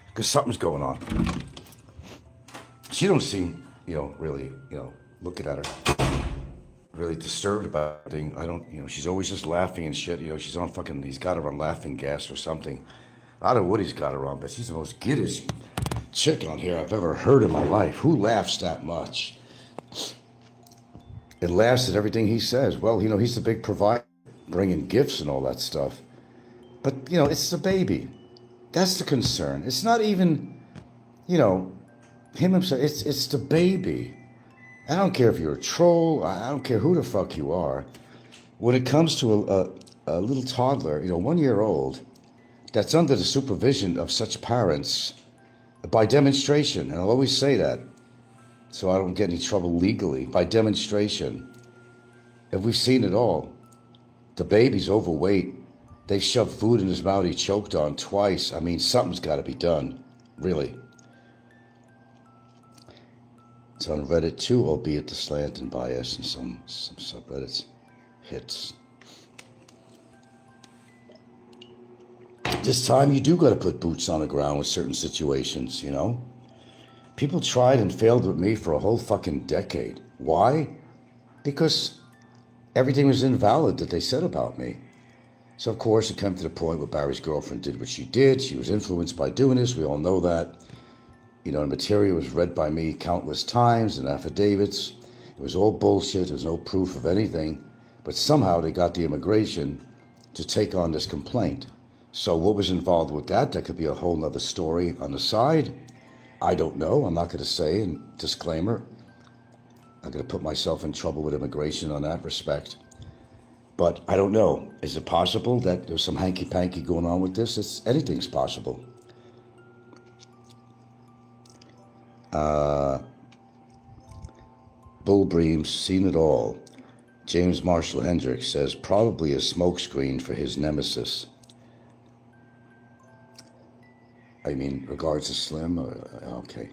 Because something's going on. She don't seem, really, looking at her, really disturbed about everything. I don't, she's always just laughing and shit. She's on fucking, he's got her on laughing gas or something. I don't know what he's got her on, but she's the most giddish chick on here I've ever heard in my life. Who laughs that much? It laughs at everything he says. Well, he's the big provider, bringing gifts and all that stuff. But, it's the baby. That's the concern. It's not even, him himself. It's the baby. I don't care if you're a troll. I don't care who the fuck you are. When it comes to a little toddler, 1 year old, that's under the supervision of such parents, by demonstration, and I'll always say that, so I don't get any trouble legally, by demonstration. And we've seen it all. The baby's overweight. They shoved food in his mouth he choked on twice. I mean, something's got to be done, really. It's on Reddit too, albeit the slant and bias and some subreddits hits. This time you do got to put boots on the ground with certain situations, People tried and failed with me for a whole fucking decade. Why? Because everything was invalid that they said about me. So, of course, it came to the point where Barry's girlfriend did what she did. She was influenced by doing this. We all know that. The material was read by me countless times in affidavits. It was all bullshit. There was no proof of anything. But somehow they got the immigration to take on this complaint. So what was involved with that? That could be a whole nother story on the side. I don't know. I'm not going to say. And disclaimer, I'm going to put myself in trouble with immigration on that respect. But I don't know. Is it possible that there's some hanky-panky going on with this? Anything's possible. Bull Breams, seen it all. James Marshall Hendricks says probably a smokescreen for his nemesis. I mean, regards to Slim? Okay.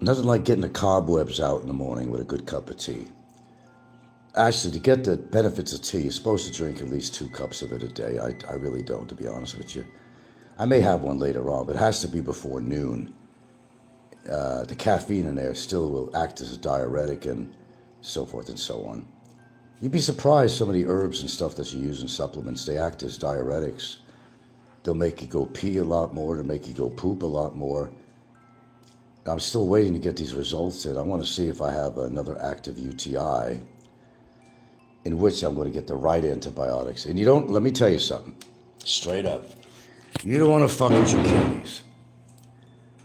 Nothing like getting the cobwebs out in the morning with a good cup of tea. Actually, to get the benefits of tea, you're supposed to drink at least 2 cups of it a day. I really don't, to be honest with you. I may have one later on, but it has to be before noon. The caffeine in there still will act as a diuretic and so forth and so on. You'd be surprised some of the herbs and stuff that you use in supplements, they act as diuretics. They'll make you go pee a lot more, they'll make you go poop a lot more. I'm still waiting to get these results in. I want to see if I have another active UTI. in which I'm going to get the right antibiotics. And you don't, let me tell you something, straight up. You don't want to fuck with your kidneys.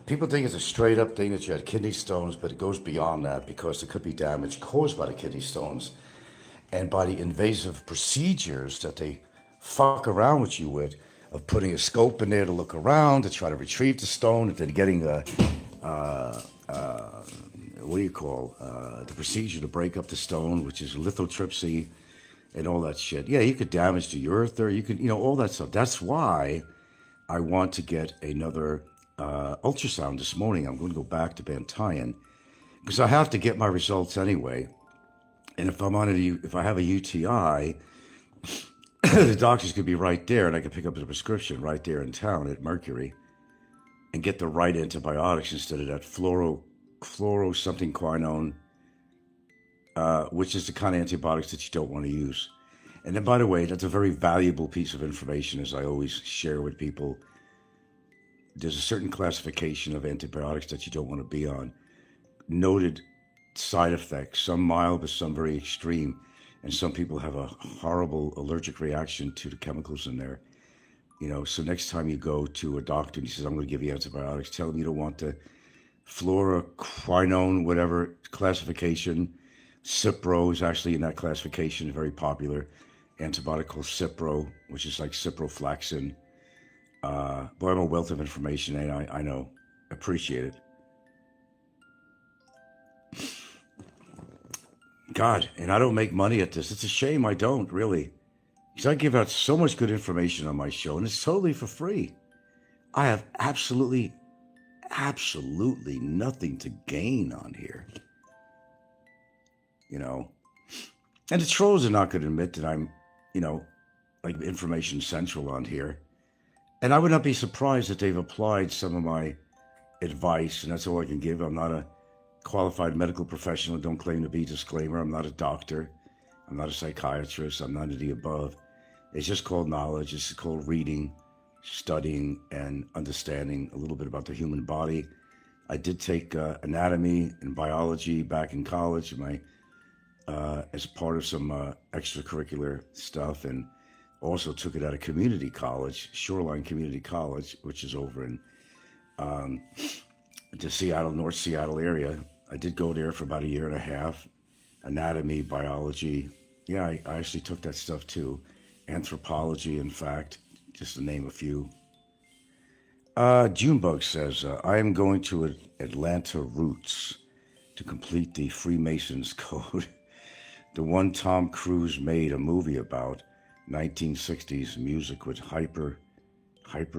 People think it's a straight up thing that you had kidney stones, but it goes beyond that because there could be damage caused by the kidney stones and by the invasive procedures that they fuck around with you with, of putting a scope in there to look around, to try to retrieve the stone, and then getting the procedure to break up the stone, which is lithotripsy and all that shit. Yeah, you could damage the urethra, you could, all that stuff. That's why I want to get another ultrasound this morning. I'm going to go back to Bantayan because I have to get my results anyway. And if I have a UTI, the doctor's could be right there, and I can pick up the prescription right there in town at Mercury and get the right antibiotics instead of that fluoro something quinone, which is the kind of antibiotics that you don't want to use. And then, by the way, that's a very valuable piece of information, as I always share with people. There's a certain classification of antibiotics that you don't want to be on. Noted side effects, some mild, but some very extreme. And some people have a horrible allergic reaction to the chemicals in there. So next time you go to a doctor and he says, I'm going to give you antibiotics, tell him you don't want the fluoroquinone, whatever classification. Cipro is actually in that classification, very popular. Antibiotic called Cipro, which is like ciprofloxacin. Boy, I'm a wealth of information, and I know. Appreciate it. God, and I don't make money at this. It's a shame I don't, really. Because I give out so much good information on my show, and it's totally for free. I have absolutely nothing to gain on here. And the trolls are not going to admit that I'm, like information central on here. And I would not be surprised that they've applied some of my advice, and that's all I can give. I'm not a qualified medical professional. Don't claim to be. Disclaimer, I'm not a doctor. I'm not a psychiatrist. I'm none of the above. It's just called knowledge. It's called reading, studying, and understanding a little bit about the human body. I did take anatomy and biology back in college, as part of some extracurricular stuff, and also took it at a community college, Shoreline Community College, which is over in the Seattle, North Seattle area. I did go there for about a year and a half. Anatomy, biology. Yeah, I actually took that stuff too. Anthropology, in fact, just to name a few. Junebug says, I am going to Atlanta Roots to complete the Freemasons Code. The one Tom Cruise made a movie about, 1960s music with hyper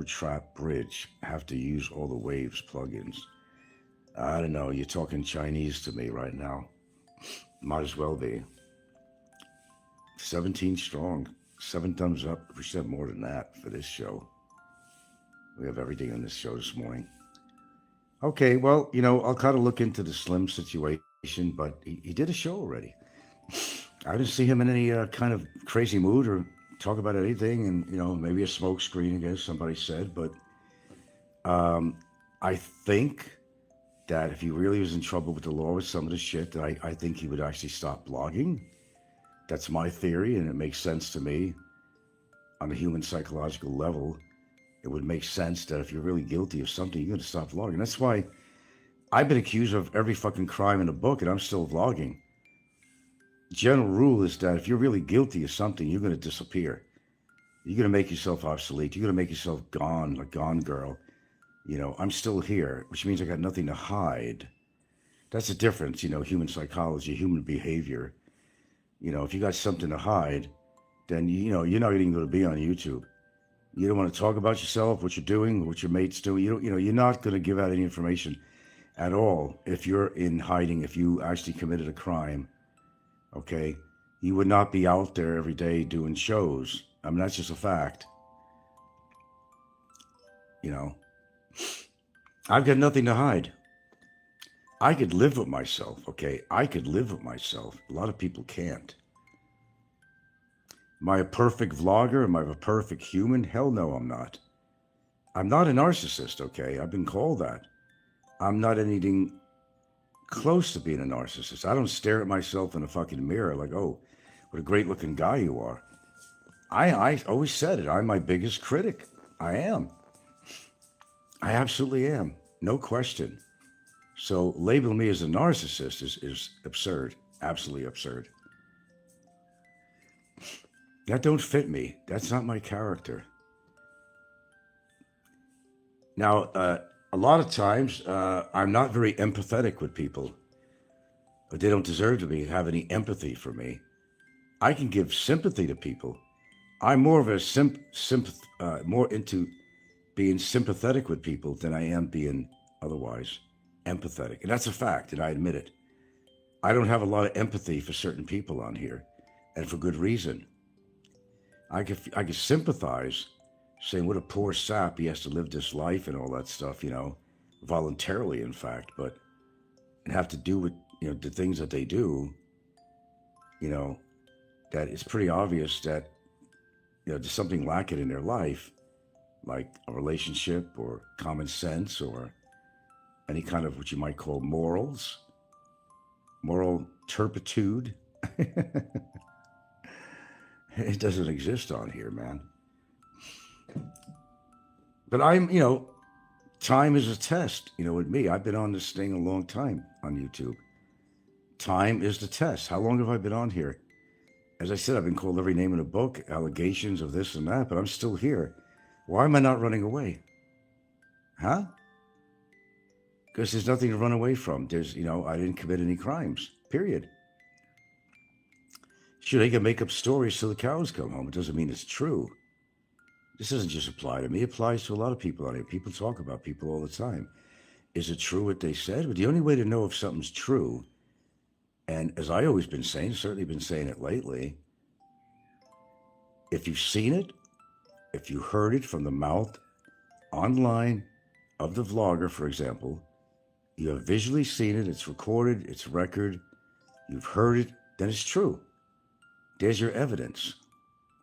trap bridge. Have to use all the Waves plugins. I don't know, you're talking Chinese to me right now. Might as well be. 17 strong, 7 thumbs up. We should have more than that for this show. We have everything on this show this morning. Okay, well, I'll kind of look into the Slim situation, but he did a show already. I didn't see him in any kind of crazy mood or talk about anything, and, maybe a smoke screen, I guess somebody said, but I think that if he really was in trouble with the law with some of the shit, that I think he would actually stop blogging. That's my theory, and it makes sense to me on a human psychological level. It would make sense that if you're really guilty of something, you're going to stop vlogging. That's why I've been accused of every fucking crime in the book, and I'm still vlogging. General rule is that if you're really guilty of something, you're going to disappear. You're going to make yourself obsolete. You're going to make yourself gone, like Gone Girl. I'm still here, which means I got nothing to hide. That's the difference, human psychology, human behavior. If you got something to hide, then, you're not even going to be on YouTube. You don't want to talk about yourself, what you're doing, what your mate's doing. You're not going to give out any information at all if you're in hiding, if you actually committed a crime. Okay? You would not be out there every day doing shows. I mean, that's just a fact. I've got nothing to hide. I could live with myself, okay? I could live with myself. A lot of people can't. Am I a perfect vlogger? Am I a perfect human? Hell no, I'm not. I'm not a narcissist, okay? I've been called that. I'm not anything close to being a narcissist. I don't stare at myself in a fucking mirror like, oh, What a great looking guy you are. I always said it. I'm my biggest critic. I am. I absolutely am. No question. So label me as a narcissist is absurd. Absolutely absurd. That don't fit me. That's not my character. Now, a lot of times, I'm not very empathetic with people, but they don't deserve to have any empathy for me. I can give sympathy to people. I'm more of a more into being sympathetic with people than I am being otherwise empathetic. And that's a fact, and I admit it. I don't have a lot of empathy for certain people on here, and for good reason. I could sympathize, saying what a poor sap, he has to live this life and all that stuff, voluntarily, in fact, but and have to do with, the things that they do, that it's pretty obvious that, there's something lacking in their life, like a relationship or common sense or any kind of what you might call morals, moral turpitude. It doesn't exist on here, man. But time is a test, with me. I've been on this thing a long time on YouTube. Time is the test. How long have I been on here? As I said, I've been called every name in the book, allegations of this and that, but I'm still here. Why am I not running away? Huh? Because there's nothing to run away from. I didn't commit any crimes, period. Sure, they can make up stories till the cows come home. It doesn't mean it's true. This doesn't just apply to me. It applies to a lot of people on here. People talk about people all the time. Is it true what they said? But the only way to know if something's true, and as I always been saying, certainly been saying it lately, if you've seen it, if you heard it from the mouth online of the vlogger, for example, you have visually seen it, it's recorded, it's record, you've heard it, then it's true. There's your evidence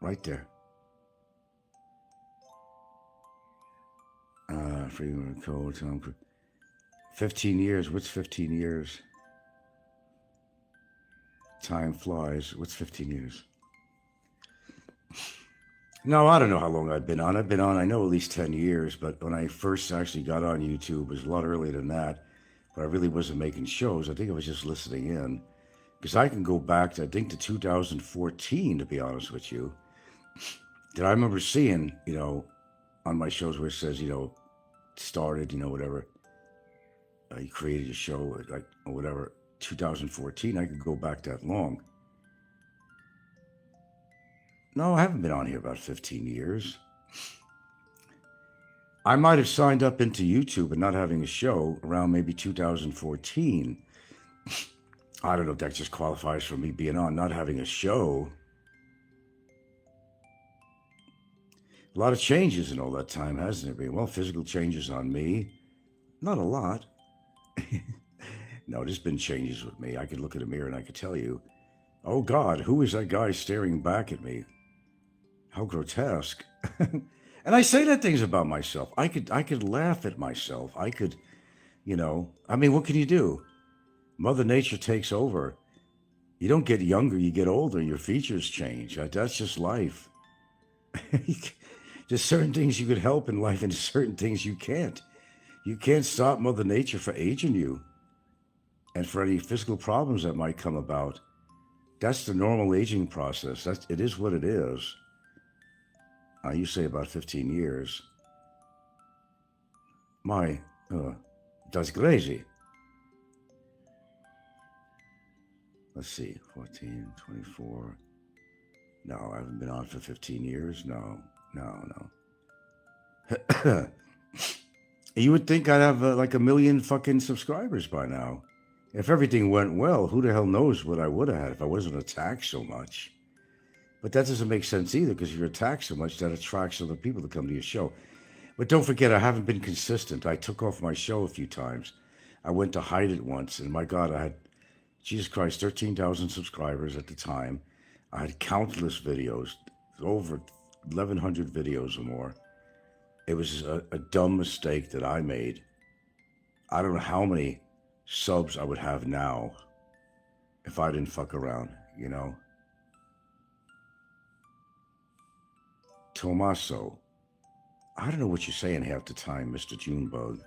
right there. Freedom code, 15 years. What's 15 years? Time flies. What's 15 years? No, I don't know how long I've been on. I know at least 10 years, but when I first actually got on YouTube, it was a lot earlier than that. But I really wasn't making shows. I think I was just listening in. Because I can go back to, I think, to 2014, to be honest with you. That I remember seeing, on my shows where it says, started, whatever. You created a show, like, or whatever, 2014. I could go back that long. No, I haven't been on here about 15 years. I might have signed up into YouTube and not having a show around maybe 2014. I don't know if that just qualifies for me being on, not having a show. A lot of changes in all that time, hasn't it been? Well, physical changes on me. Not a lot. No, there's been changes with me. I could look in a mirror and I could tell you, oh God, who is that guy staring back at me? How grotesque. And I say that things about myself. I could laugh at myself. I could, what can you do? Mother Nature takes over. You don't get younger, you get older, your features change. That's just life. There's certain things you could help in life and certain things you can't. You can't stop Mother Nature for aging you and for any physical problems that might come about. That's the normal aging process. It is what it is. You say about 15 years. That's crazy. Let's see, 14, 24. No, I haven't been on for 15 years. No. You would think I'd have like 1 million fucking subscribers by now. If everything went well, who the hell knows what I would have had if I wasn't attacked so much. But that doesn't make sense either, because if you're attacked so much, that attracts other people to come to your show. But don't forget, I haven't been consistent. I took off my show a few times. I went to hide it once, and my God, I had, Jesus Christ, 13,000 subscribers at the time. I had countless videos, over 1,100 videos or more. It was a dumb mistake that I made. I don't know how many subs I would have now if I didn't fuck around, Tommaso. I don't know what you're saying half the time, Mr. Junebug.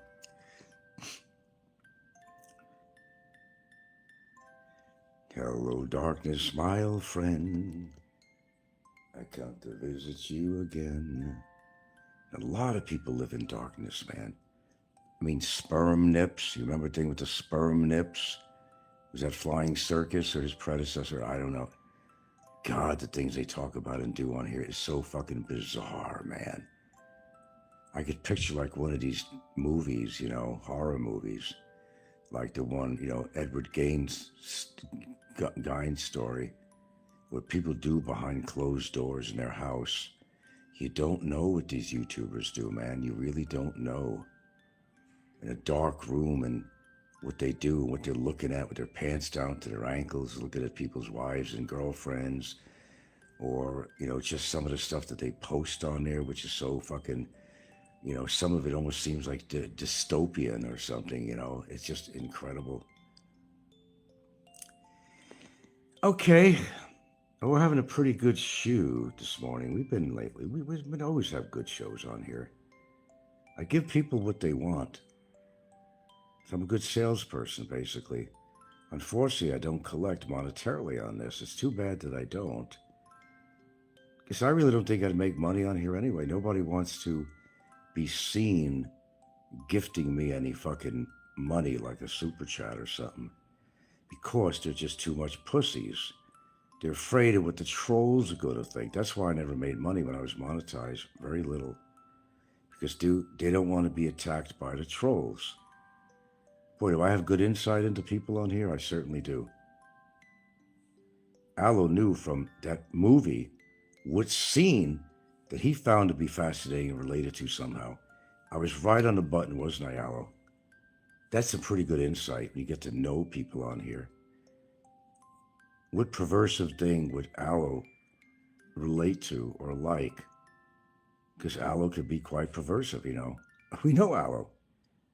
Hello, darkness, my old friend. I come to visit you again. A lot of people live in darkness, man. I mean, sperm nips. You remember the thing with the sperm nips? Was that Flying Circus or his predecessor? I don't know. God, the things they talk about and do on here is so fucking bizarre, man. I could picture like one of these movies, you know, horror movies, like the one, you know, Edward Gaines' story, what people do behind closed doors in their house. You don't know what these YouTubers do, man. You really don't know. In a dark room and what they do and what they're looking at with their pants down to their ankles, looking at people's wives and girlfriends, or, you know, just some of the stuff that they post on there, which is so fucking, you know, some of it almost seems like dystopian or something, you know. It's just incredible. Okay. We're having a pretty good shoot this morning. We've been lately. We've been always have good shows on here. I give people what they want. So I'm a good salesperson, basically. Unfortunately, I don't collect monetarily on this. It's too bad that I don't. Because I really don't think I'd make money on here anyway. Nobody wants to be seen gifting me any fucking money like a super chat or something. Because they're just too much pussies. They're afraid of what the trolls are going to think. That's why I never made money when I was monetized. Very little. Because they don't want to be attacked by the trolls. Boy, do I have good insight into people on here? I certainly do. Alo knew from that movie what scene that he found to be fascinating and related to somehow. I was right on the button, wasn't I, Alo? That's a pretty good insight when you get to know people on here. What perversive thing would Alo relate to or like? Because Alo could be quite perversive, you know. We know Alo.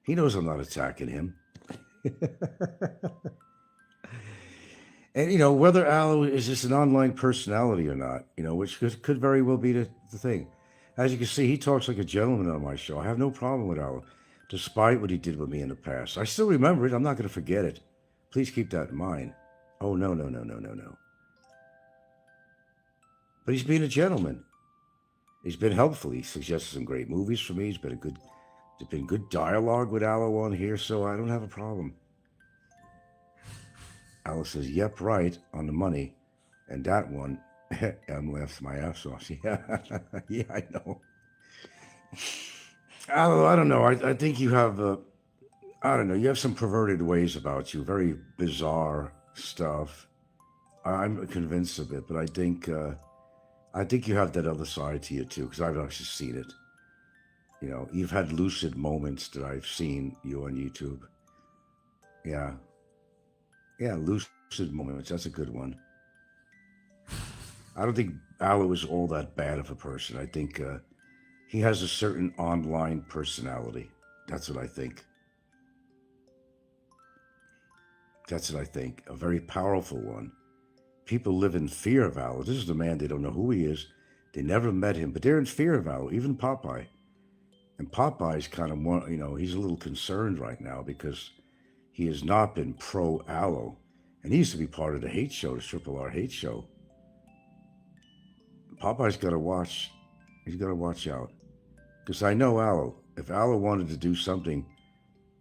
He knows I'm not attacking him. And, you know, whether Alo is just an online personality or not, you know, which could very well be the thing. As you can see, he talks like a gentleman on my show. I have no problem with Alo, despite what he did with me in the past. I still remember it. I'm not going to forget it. Please keep that in mind. Oh, no. But he's been a gentleman. He's been helpful. He suggested some great movies for me. There's been good dialogue with Alo on here, so I don't have a problem. Alo says, yep, right, on the money. And that one, I'm laughing my ass off. Yeah, yeah, I know. Alo, I don't know. I think you have, I don't know, you have some perverted ways about you, very bizarre stuff. I'm convinced of it, but I think you have that other side to you too, because I've actually seen it. You know, you've had lucid moments that I've seen you on YouTube. Yeah. Yeah, lucid moments. That's a good one. I don't think Alo is all that bad of a person. I think he has a certain online personality. That's what I think. That's what I think. A very powerful one. People live in fear of Alo. This is the man, they don't know who he is. They never met him, but they're in fear of Alo, even Popeye. And Popeye's kind of more, you know, he's a little concerned right now because he has not been pro-Alo. And he used to be part of the hate show, the Triple R hate show. Popeye's got to watch. He's got to watch out. Because I know Alo. If Alo wanted to do something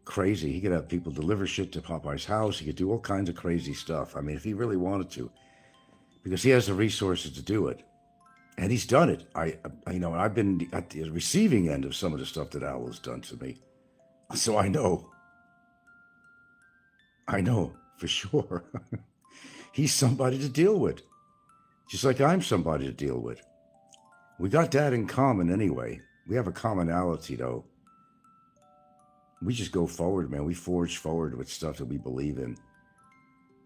crazy, he could have people deliver shit to Popeye's house. He could do all kinds of crazy stuff. I mean, if he really wanted to. Because he has the resources to do it. And he's done it. You know, I've been at the receiving end of some of the stuff that Alo's done to me. So I know. I know, for sure. He's somebody to deal with. Just like I'm somebody to deal with. We got that in common anyway. We have a commonality, though. We just go forward, man. We forge forward with stuff that we believe in.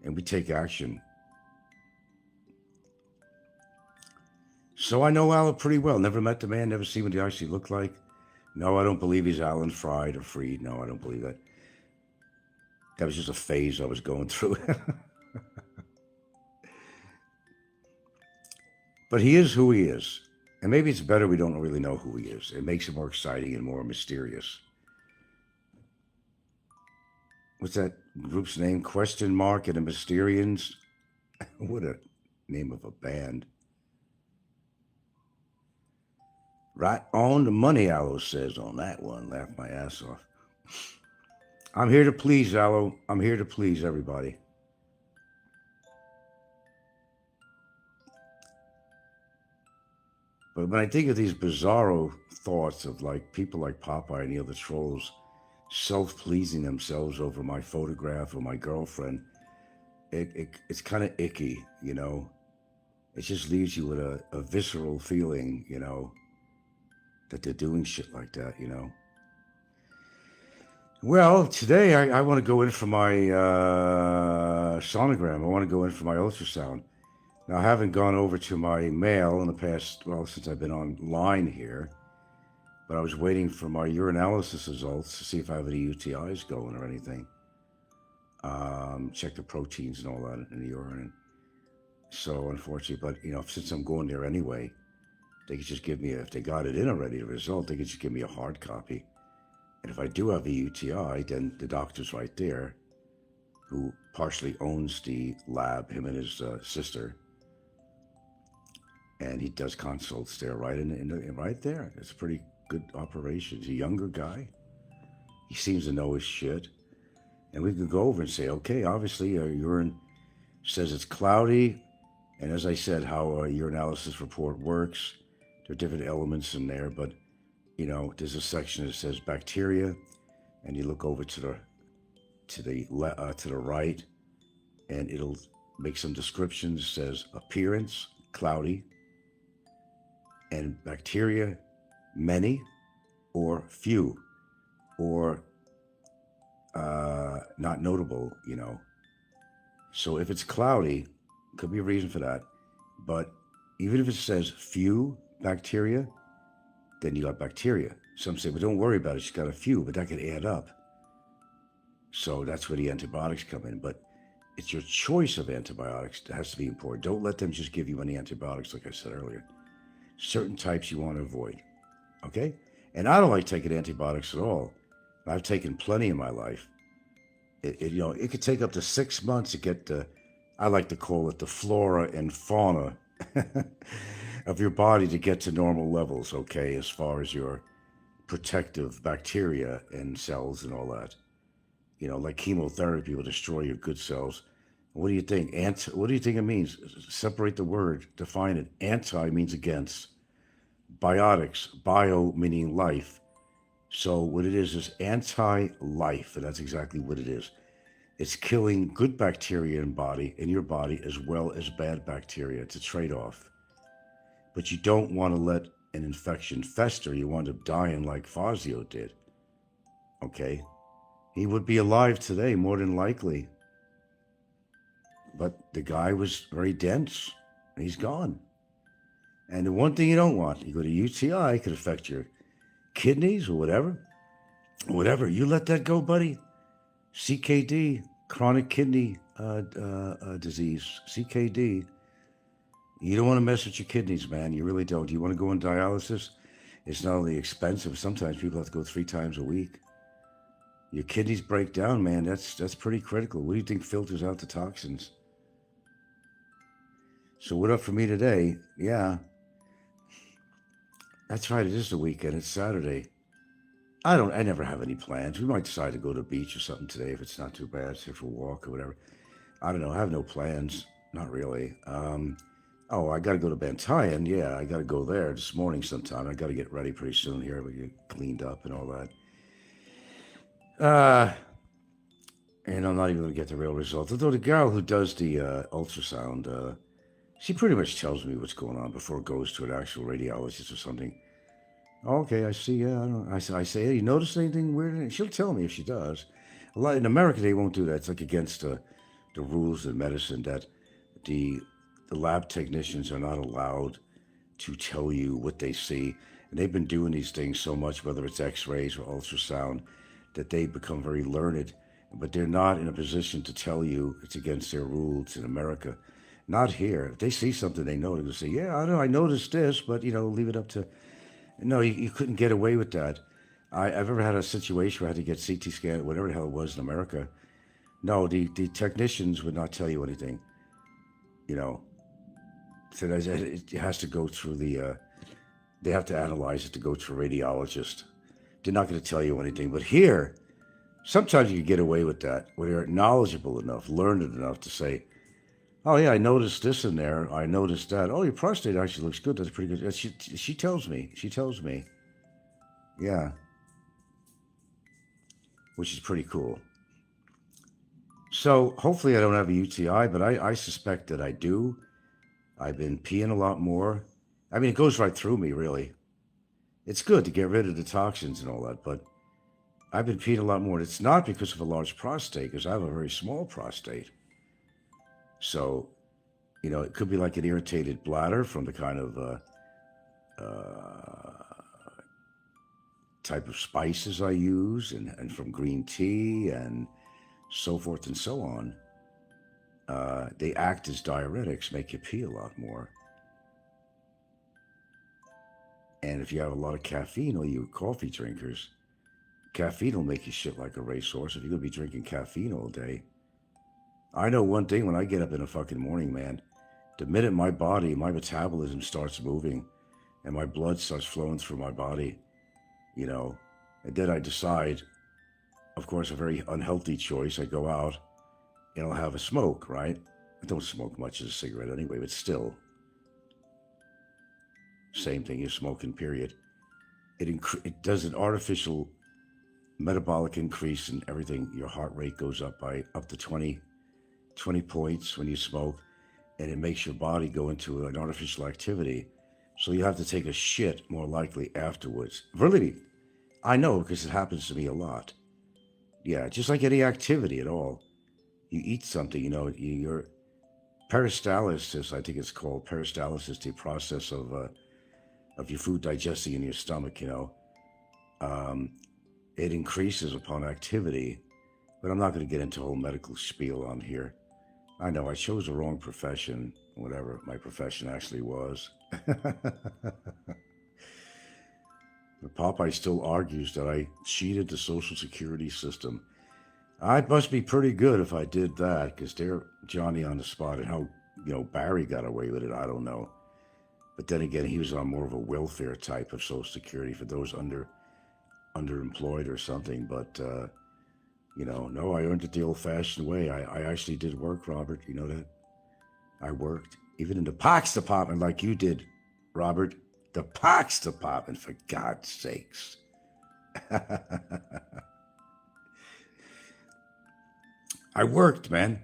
And we take action. So I know Alo pretty well. Never met the man, never seen what he actually looked like. No, I don't believe he's Alan Fried or Freed. No, I don't believe that. That was just a phase I was going through. But he is who he is. And maybe it's better we don't really know who he is. It makes it more exciting and more mysterious. What's that group's name? Question Mark and the Mysterians? What a name of a band. Right on the money, Alo says on that one. Laugh my ass off. I'm here to please, Alo. I'm here to please everybody. But when I think of these bizarro thoughts of like people like Popeye and the other trolls self-pleasing themselves over my photograph or my girlfriend, it's kind of icky, you know. It just leaves you with a visceral feeling, you know, that they're doing shit like that, you know. Well, today I want to go in for my sonogram. I want to go in for my ultrasound. Now, I haven't gone over to my mail in the past, well, since I've been online here, but I was waiting for my urinalysis results to see if I have any UTIs going or anything. Check the proteins and all that in the urine. So, unfortunately, but, you know, since I'm going there anyway, they could just give me, if they got it in already, the result, they could just give me a hard copy. And if I do have a UTI, then the doctor's right there, who partially owns the lab, him and his sister. And he does consults there, right right there. It's a pretty good operation. He's a younger guy. He seems to know his shit. And we could go over and say, okay, obviously our urine says it's cloudy. And as I said, how a urinalysis report works, there are different elements in there, but you know, there's a section that says bacteria, and you look over to the right, and it'll make some descriptions. It says appearance, cloudy, and bacteria, many, or few, or not notable, you know. So if it's cloudy, could be a reason for that. But even if it says few bacteria, then you got bacteria. Some say, but don't worry about it, she's got a few, but that could add up. So that's where the antibiotics come in. But it's your choice of antibiotics that has to be important. Don't let them just give you any antibiotics, like I said earlier. Certain types you want to avoid, okay? And I don't like taking antibiotics at all. I've taken plenty in my life. You know, it could take up to 6 months to get the, I like to call it the flora and fauna of your body to get to normal levels, okay, as far as your protective bacteria and cells and all that. You know, like chemotherapy will destroy your good cells. What do you think? What do you think it means? Separate the word, define it. Anti means against. Biotics, bio meaning life. So what it is anti-life, and that's exactly what it is. It's killing good bacteria in your body as well as bad bacteria. It's a trade-off. But you don't want to let an infection fester. You wind up dying like Fazio did. Okay? He would be alive today, more than likely. But the guy was very dense. And he's gone. And the one thing you don't want, you go to UTI, it could affect your kidneys or whatever. Whatever. You let that go, buddy. CKD, chronic kidney disease, CKD. You don't want to mess with your kidneys, man. You really don't. You want to go on dialysis? It's not only expensive. Sometimes people have to go 3 times a week. Your kidneys break down, man. That's pretty critical. What do you think filters out the toxins? So what up for me today? Yeah. That's right. It is the weekend. It's Saturday. I never have any plans. We might decide to go to the beach or something today if it's not too bad. Say for a walk or whatever. I don't know. I have no plans. Not really. I got to go to Bantayan. Yeah, I got to go there this morning sometime. I got to get ready pretty soon here. We get cleaned up and all that. And I'm not even going to get the real results. Although the girl who does the ultrasound, she pretty much tells me what's going on before it goes to an actual radiologist or something. Okay, I see. Yeah, I say, hey, you notice anything weird? She'll tell me if she does. A lot in America, they won't do that. It's like against the rules of medicine that the lab technicians are not allowed to tell you what they see. And they've been doing these things so much, whether it's x-rays or ultrasound, that they become very learned. But they're not in a position to tell you it's against their rules in America. Not here. If they see something they know, they're going to say, yeah, I don't know, I noticed this, but, leave it up to... No, you couldn't get away with that. I've ever had a situation where I had to get CT scan, whatever the hell it was in America. No, the technicians would not tell you anything. So it has to go through they have to analyze it to go to a radiologist. They're not going to tell you anything. But here, sometimes you can get away with that, where you're knowledgeable enough, learned enough to say, oh, yeah, I noticed this in there. I noticed that. Oh, your prostate actually looks good. That's pretty good. She tells me. She tells me. Yeah. Which is pretty cool. So hopefully I don't have a UTI, but I suspect that I do. I've been peeing a lot more. I mean, it goes right through me, really. It's good to get rid of the toxins and all that, but I've been peeing a lot more. It's not because of a large prostate, because I have a very small prostate. So, it could be like an irritated bladder from the kind of type of spices I use and from green tea and so forth and so on. They act as diuretics, make you pee a lot more. And if you have a lot of caffeine, or you coffee drinkers, caffeine will make you shit like a racehorse if you're going to be drinking caffeine all day. I know one thing, when I get up in the fucking morning, man, the minute my metabolism starts moving and my blood starts flowing through my body, and then I decide, of course, a very unhealthy choice. I go out and I'll have a smoke, right? I don't smoke much as a cigarette anyway, but still. Same thing, you're smoking, period. It does an artificial metabolic increase in everything. Your heart rate goes up by up to 20 points when you smoke, and it makes your body go into an artificial activity. So you have to take a shit more likely afterwards. Really, I know, because it happens to me a lot. Yeah, just like any activity at all. You eat something, your peristalsis, I think it's called peristalsis, the process of your food digesting in your stomach, it increases upon activity. But I'm not going to get into a whole medical spiel on here. I know I chose the wrong profession, whatever my profession actually was. But Popeye still argues that I cheated the Social Security system. I must be pretty good if I did that, because they're Johnny on the spot. And how, Barry got away with it, I don't know. But then again, he was on more of a welfare type of Social Security for those underemployed or something. But, no, I earned it the old-fashioned way. I actually did work, Robert. You know that? I worked. Even in the Parks Department like you did, Robert. The Parks Department, for God's sakes. I worked, man.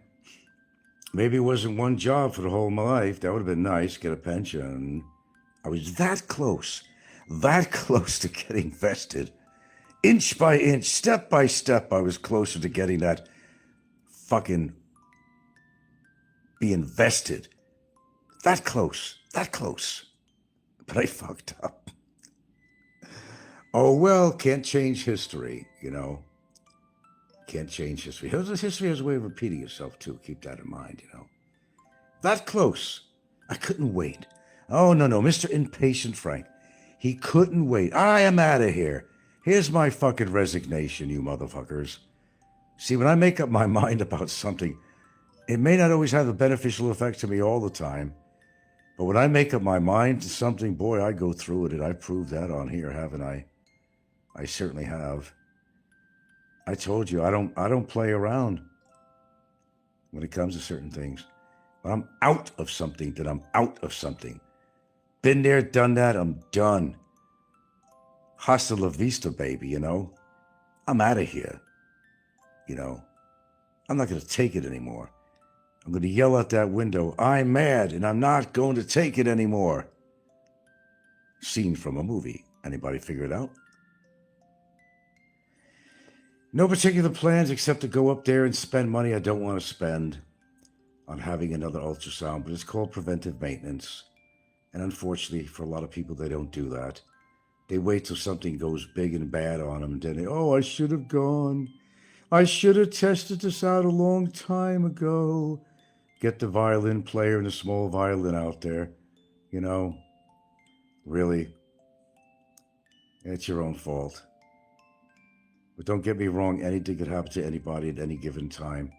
Maybe it wasn't one job for the whole of my life. That would have been nice, get a pension. I was that close to getting vested. Inch by inch, step by step, I was closer to getting that fucking being vested. That close. But I fucked up. Oh, well, can't change history, Can't change history. History has a way of repeating itself, too. Keep that in mind, That close. I couldn't wait. Oh, no, Mr. Impatient Frank. He couldn't wait. I am out of here. Here's my fucking resignation, you motherfuckers. See, when I make up my mind about something, it may not always have a beneficial effect to me all the time. But when I make up my mind to something, boy, I go through it. I've proved that on here, haven't I? I certainly have. I told you, I don't play around when it comes to certain things. When I'm out of something, then I'm out of something. Been there, done that, I'm done. Hasta la vista, baby, I'm out of here, I'm not going to take it anymore. I'm going to yell out that window, I'm mad, and I'm not going to take it anymore. Scene from a movie. Anybody figure it out? No particular plans except to go up there and spend money I don't want to spend on having another ultrasound, but it's called preventive maintenance. And unfortunately, for a lot of people, they don't do that. They wait till something goes big and bad on them, and then they, I should have gone. I should have tested this out a long time ago. Get the violin player and the small violin out there. You know, really, it's your own fault. But don't get me wrong, anything could happen to anybody at any given time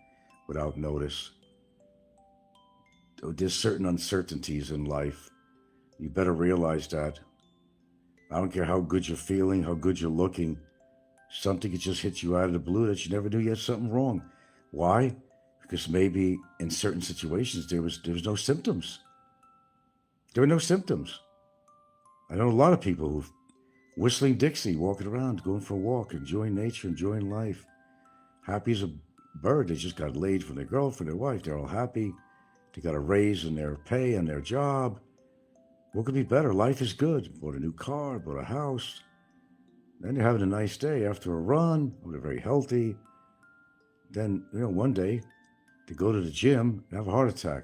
without notice. There's certain uncertainties in life. You better realize that. I don't care how good you're feeling, how good you're looking. Something could just hit you out of the blue that you never knew you had something wrong. Why? Because maybe in certain situations there was no symptoms. There were no symptoms. I know a lot of people who whistling Dixie, walking around, going for a walk, enjoying nature, enjoying life. Happy as a bird. They just got laid from their girlfriend, their wife. They're all happy. They got a raise in their pay and their job. What could be better? Life is good. Bought a new car, bought a house. Then you're having a nice day after a run. They're very healthy. Then, one day they go to the gym and have a heart attack.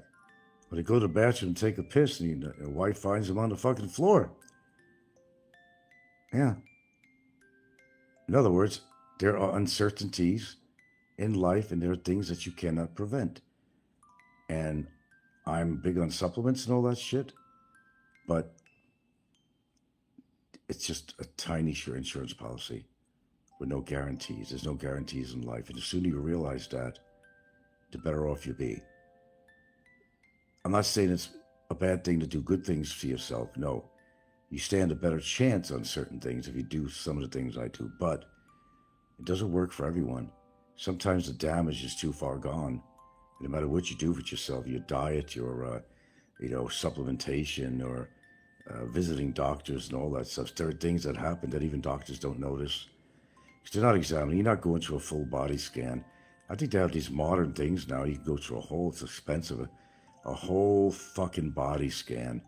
Or they go to the bathroom and take a piss and the wife finds them on the fucking floor. Yeah. In other words, there are uncertainties in life and there are things that you cannot prevent. And I'm big on supplements and all that shit, but it's just a tiny insurance policy with no guarantees. There's no guarantees in life. And the sooner you realize that, the better off you be. I'm not saying it's a bad thing to do good things for yourself. No. You stand a better chance on certain things if you do some of the things I do, but it doesn't work for everyone. Sometimes the damage is too far gone. No matter what you do for yourself, your diet, your, supplementation or visiting doctors and all that stuff, there are things that happen that even doctors don't notice. Because they're not examining. You're not going through a full body scan. I think they have these modern things now. You can go through it's expensive, a whole fucking body scan.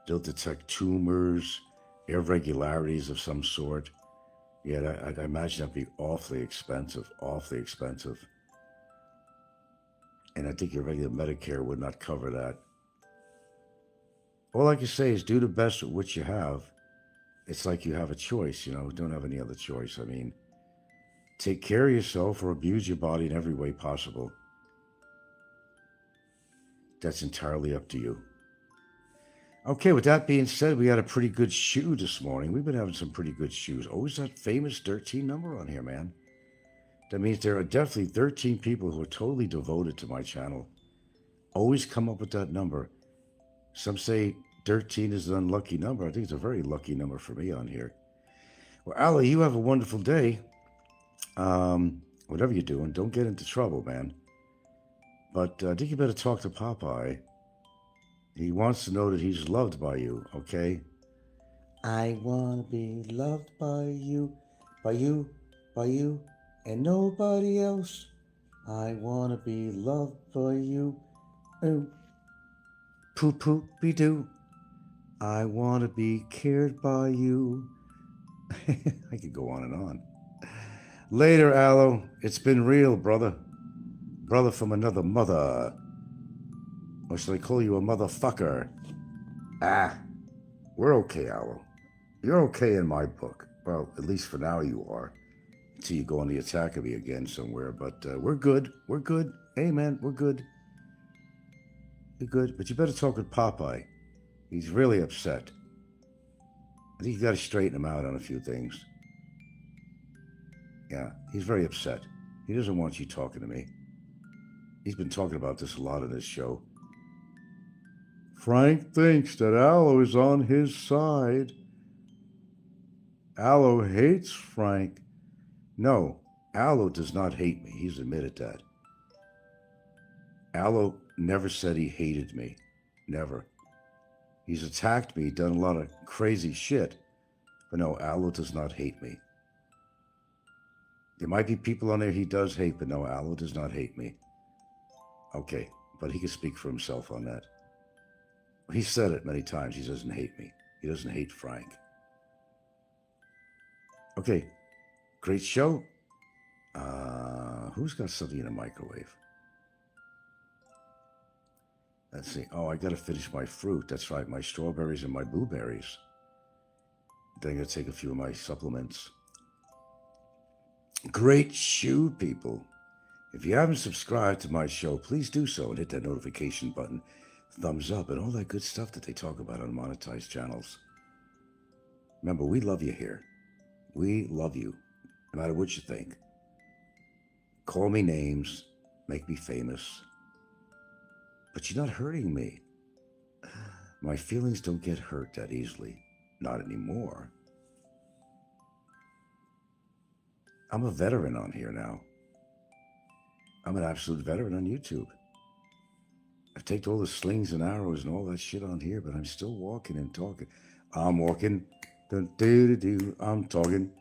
They'll detect tumors, irregularities of some sort. Yeah, I imagine that'd be awfully expensive. And I think your regular Medicare would not cover that. All I can say is do the best with what you have. It's like you have a choice, don't have any other choice. I mean, take care of yourself or abuse your body in every way possible. That's entirely up to you. Okay, with that being said, we had a pretty good shoe this morning. We've been having some pretty good shoes. Always that famous 13 number on here, man. That means there are definitely 13 people who are totally devoted to my channel. Always come up with that number. Some say 13 is an unlucky number. I think it's a very lucky number for me on here. Well, Ali, you have a wonderful day. Whatever you're doing, don't get into trouble, man. But I think you better talk to Popeye. He wants to know that he's loved by you, okay? I want to be loved by you, and nobody else. I want to be loved by you. Poop-poop-be-doo. I want to be cared by you. I could go on and on. Later, Alo. It's been real, brother. Brother from another mother. Or should I call you a motherfucker? We're okay, Alo. You're okay in my book. Well, at least for now you are. Until you go on the attack of me again somewhere. But we're good. We're good. Hey, man, we're good. You're good. But you better talk with Popeye. He's really upset. I think you got to straighten him out on a few things. Yeah, he's very upset. He doesn't want you talking to me. He's been talking about this a lot in this show. Frank thinks that Alo is on his side. Alo hates Frank. No, Alo does not hate me. He's admitted that. Alo never said he hated me. Never. He's attacked me, done a lot of crazy shit. But no, Alo does not hate me. There might be people on there he does hate, but no, Alo does not hate me. Okay, but he can speak for himself on that. He said it many times. He doesn't hate me. He doesn't hate Frank. Okay, great show. Who's got something in a microwave? Let's see. Oh, I got to finish my fruit. That's right, my strawberries and my blueberries. Then I'm going to take a few of my supplements. Great shoe, people. If you haven't subscribed to my show, please do so and hit that notification button, thumbs up, and all that good stuff that they talk about on monetized channels. Remember, we love you here. We love you, no matter what you think. Call me names, make me famous. But you're not hurting me. My feelings don't get hurt that easily. Not anymore. I'm a veteran on here now. I'm an absolute veteran on YouTube. I've taken all the slings and arrows and all that shit on here, but I'm still walking and talking. I'm walking, do-do-do-do, I'm talking,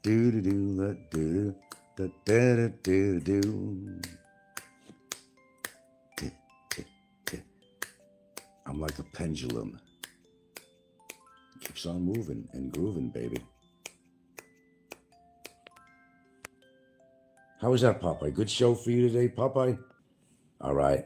do-do-do, do-do, da-da-da-do-do. I'm like a pendulum. It keeps on moving and grooving, baby. How was that, Popeye? Good show for you today, Popeye? All right.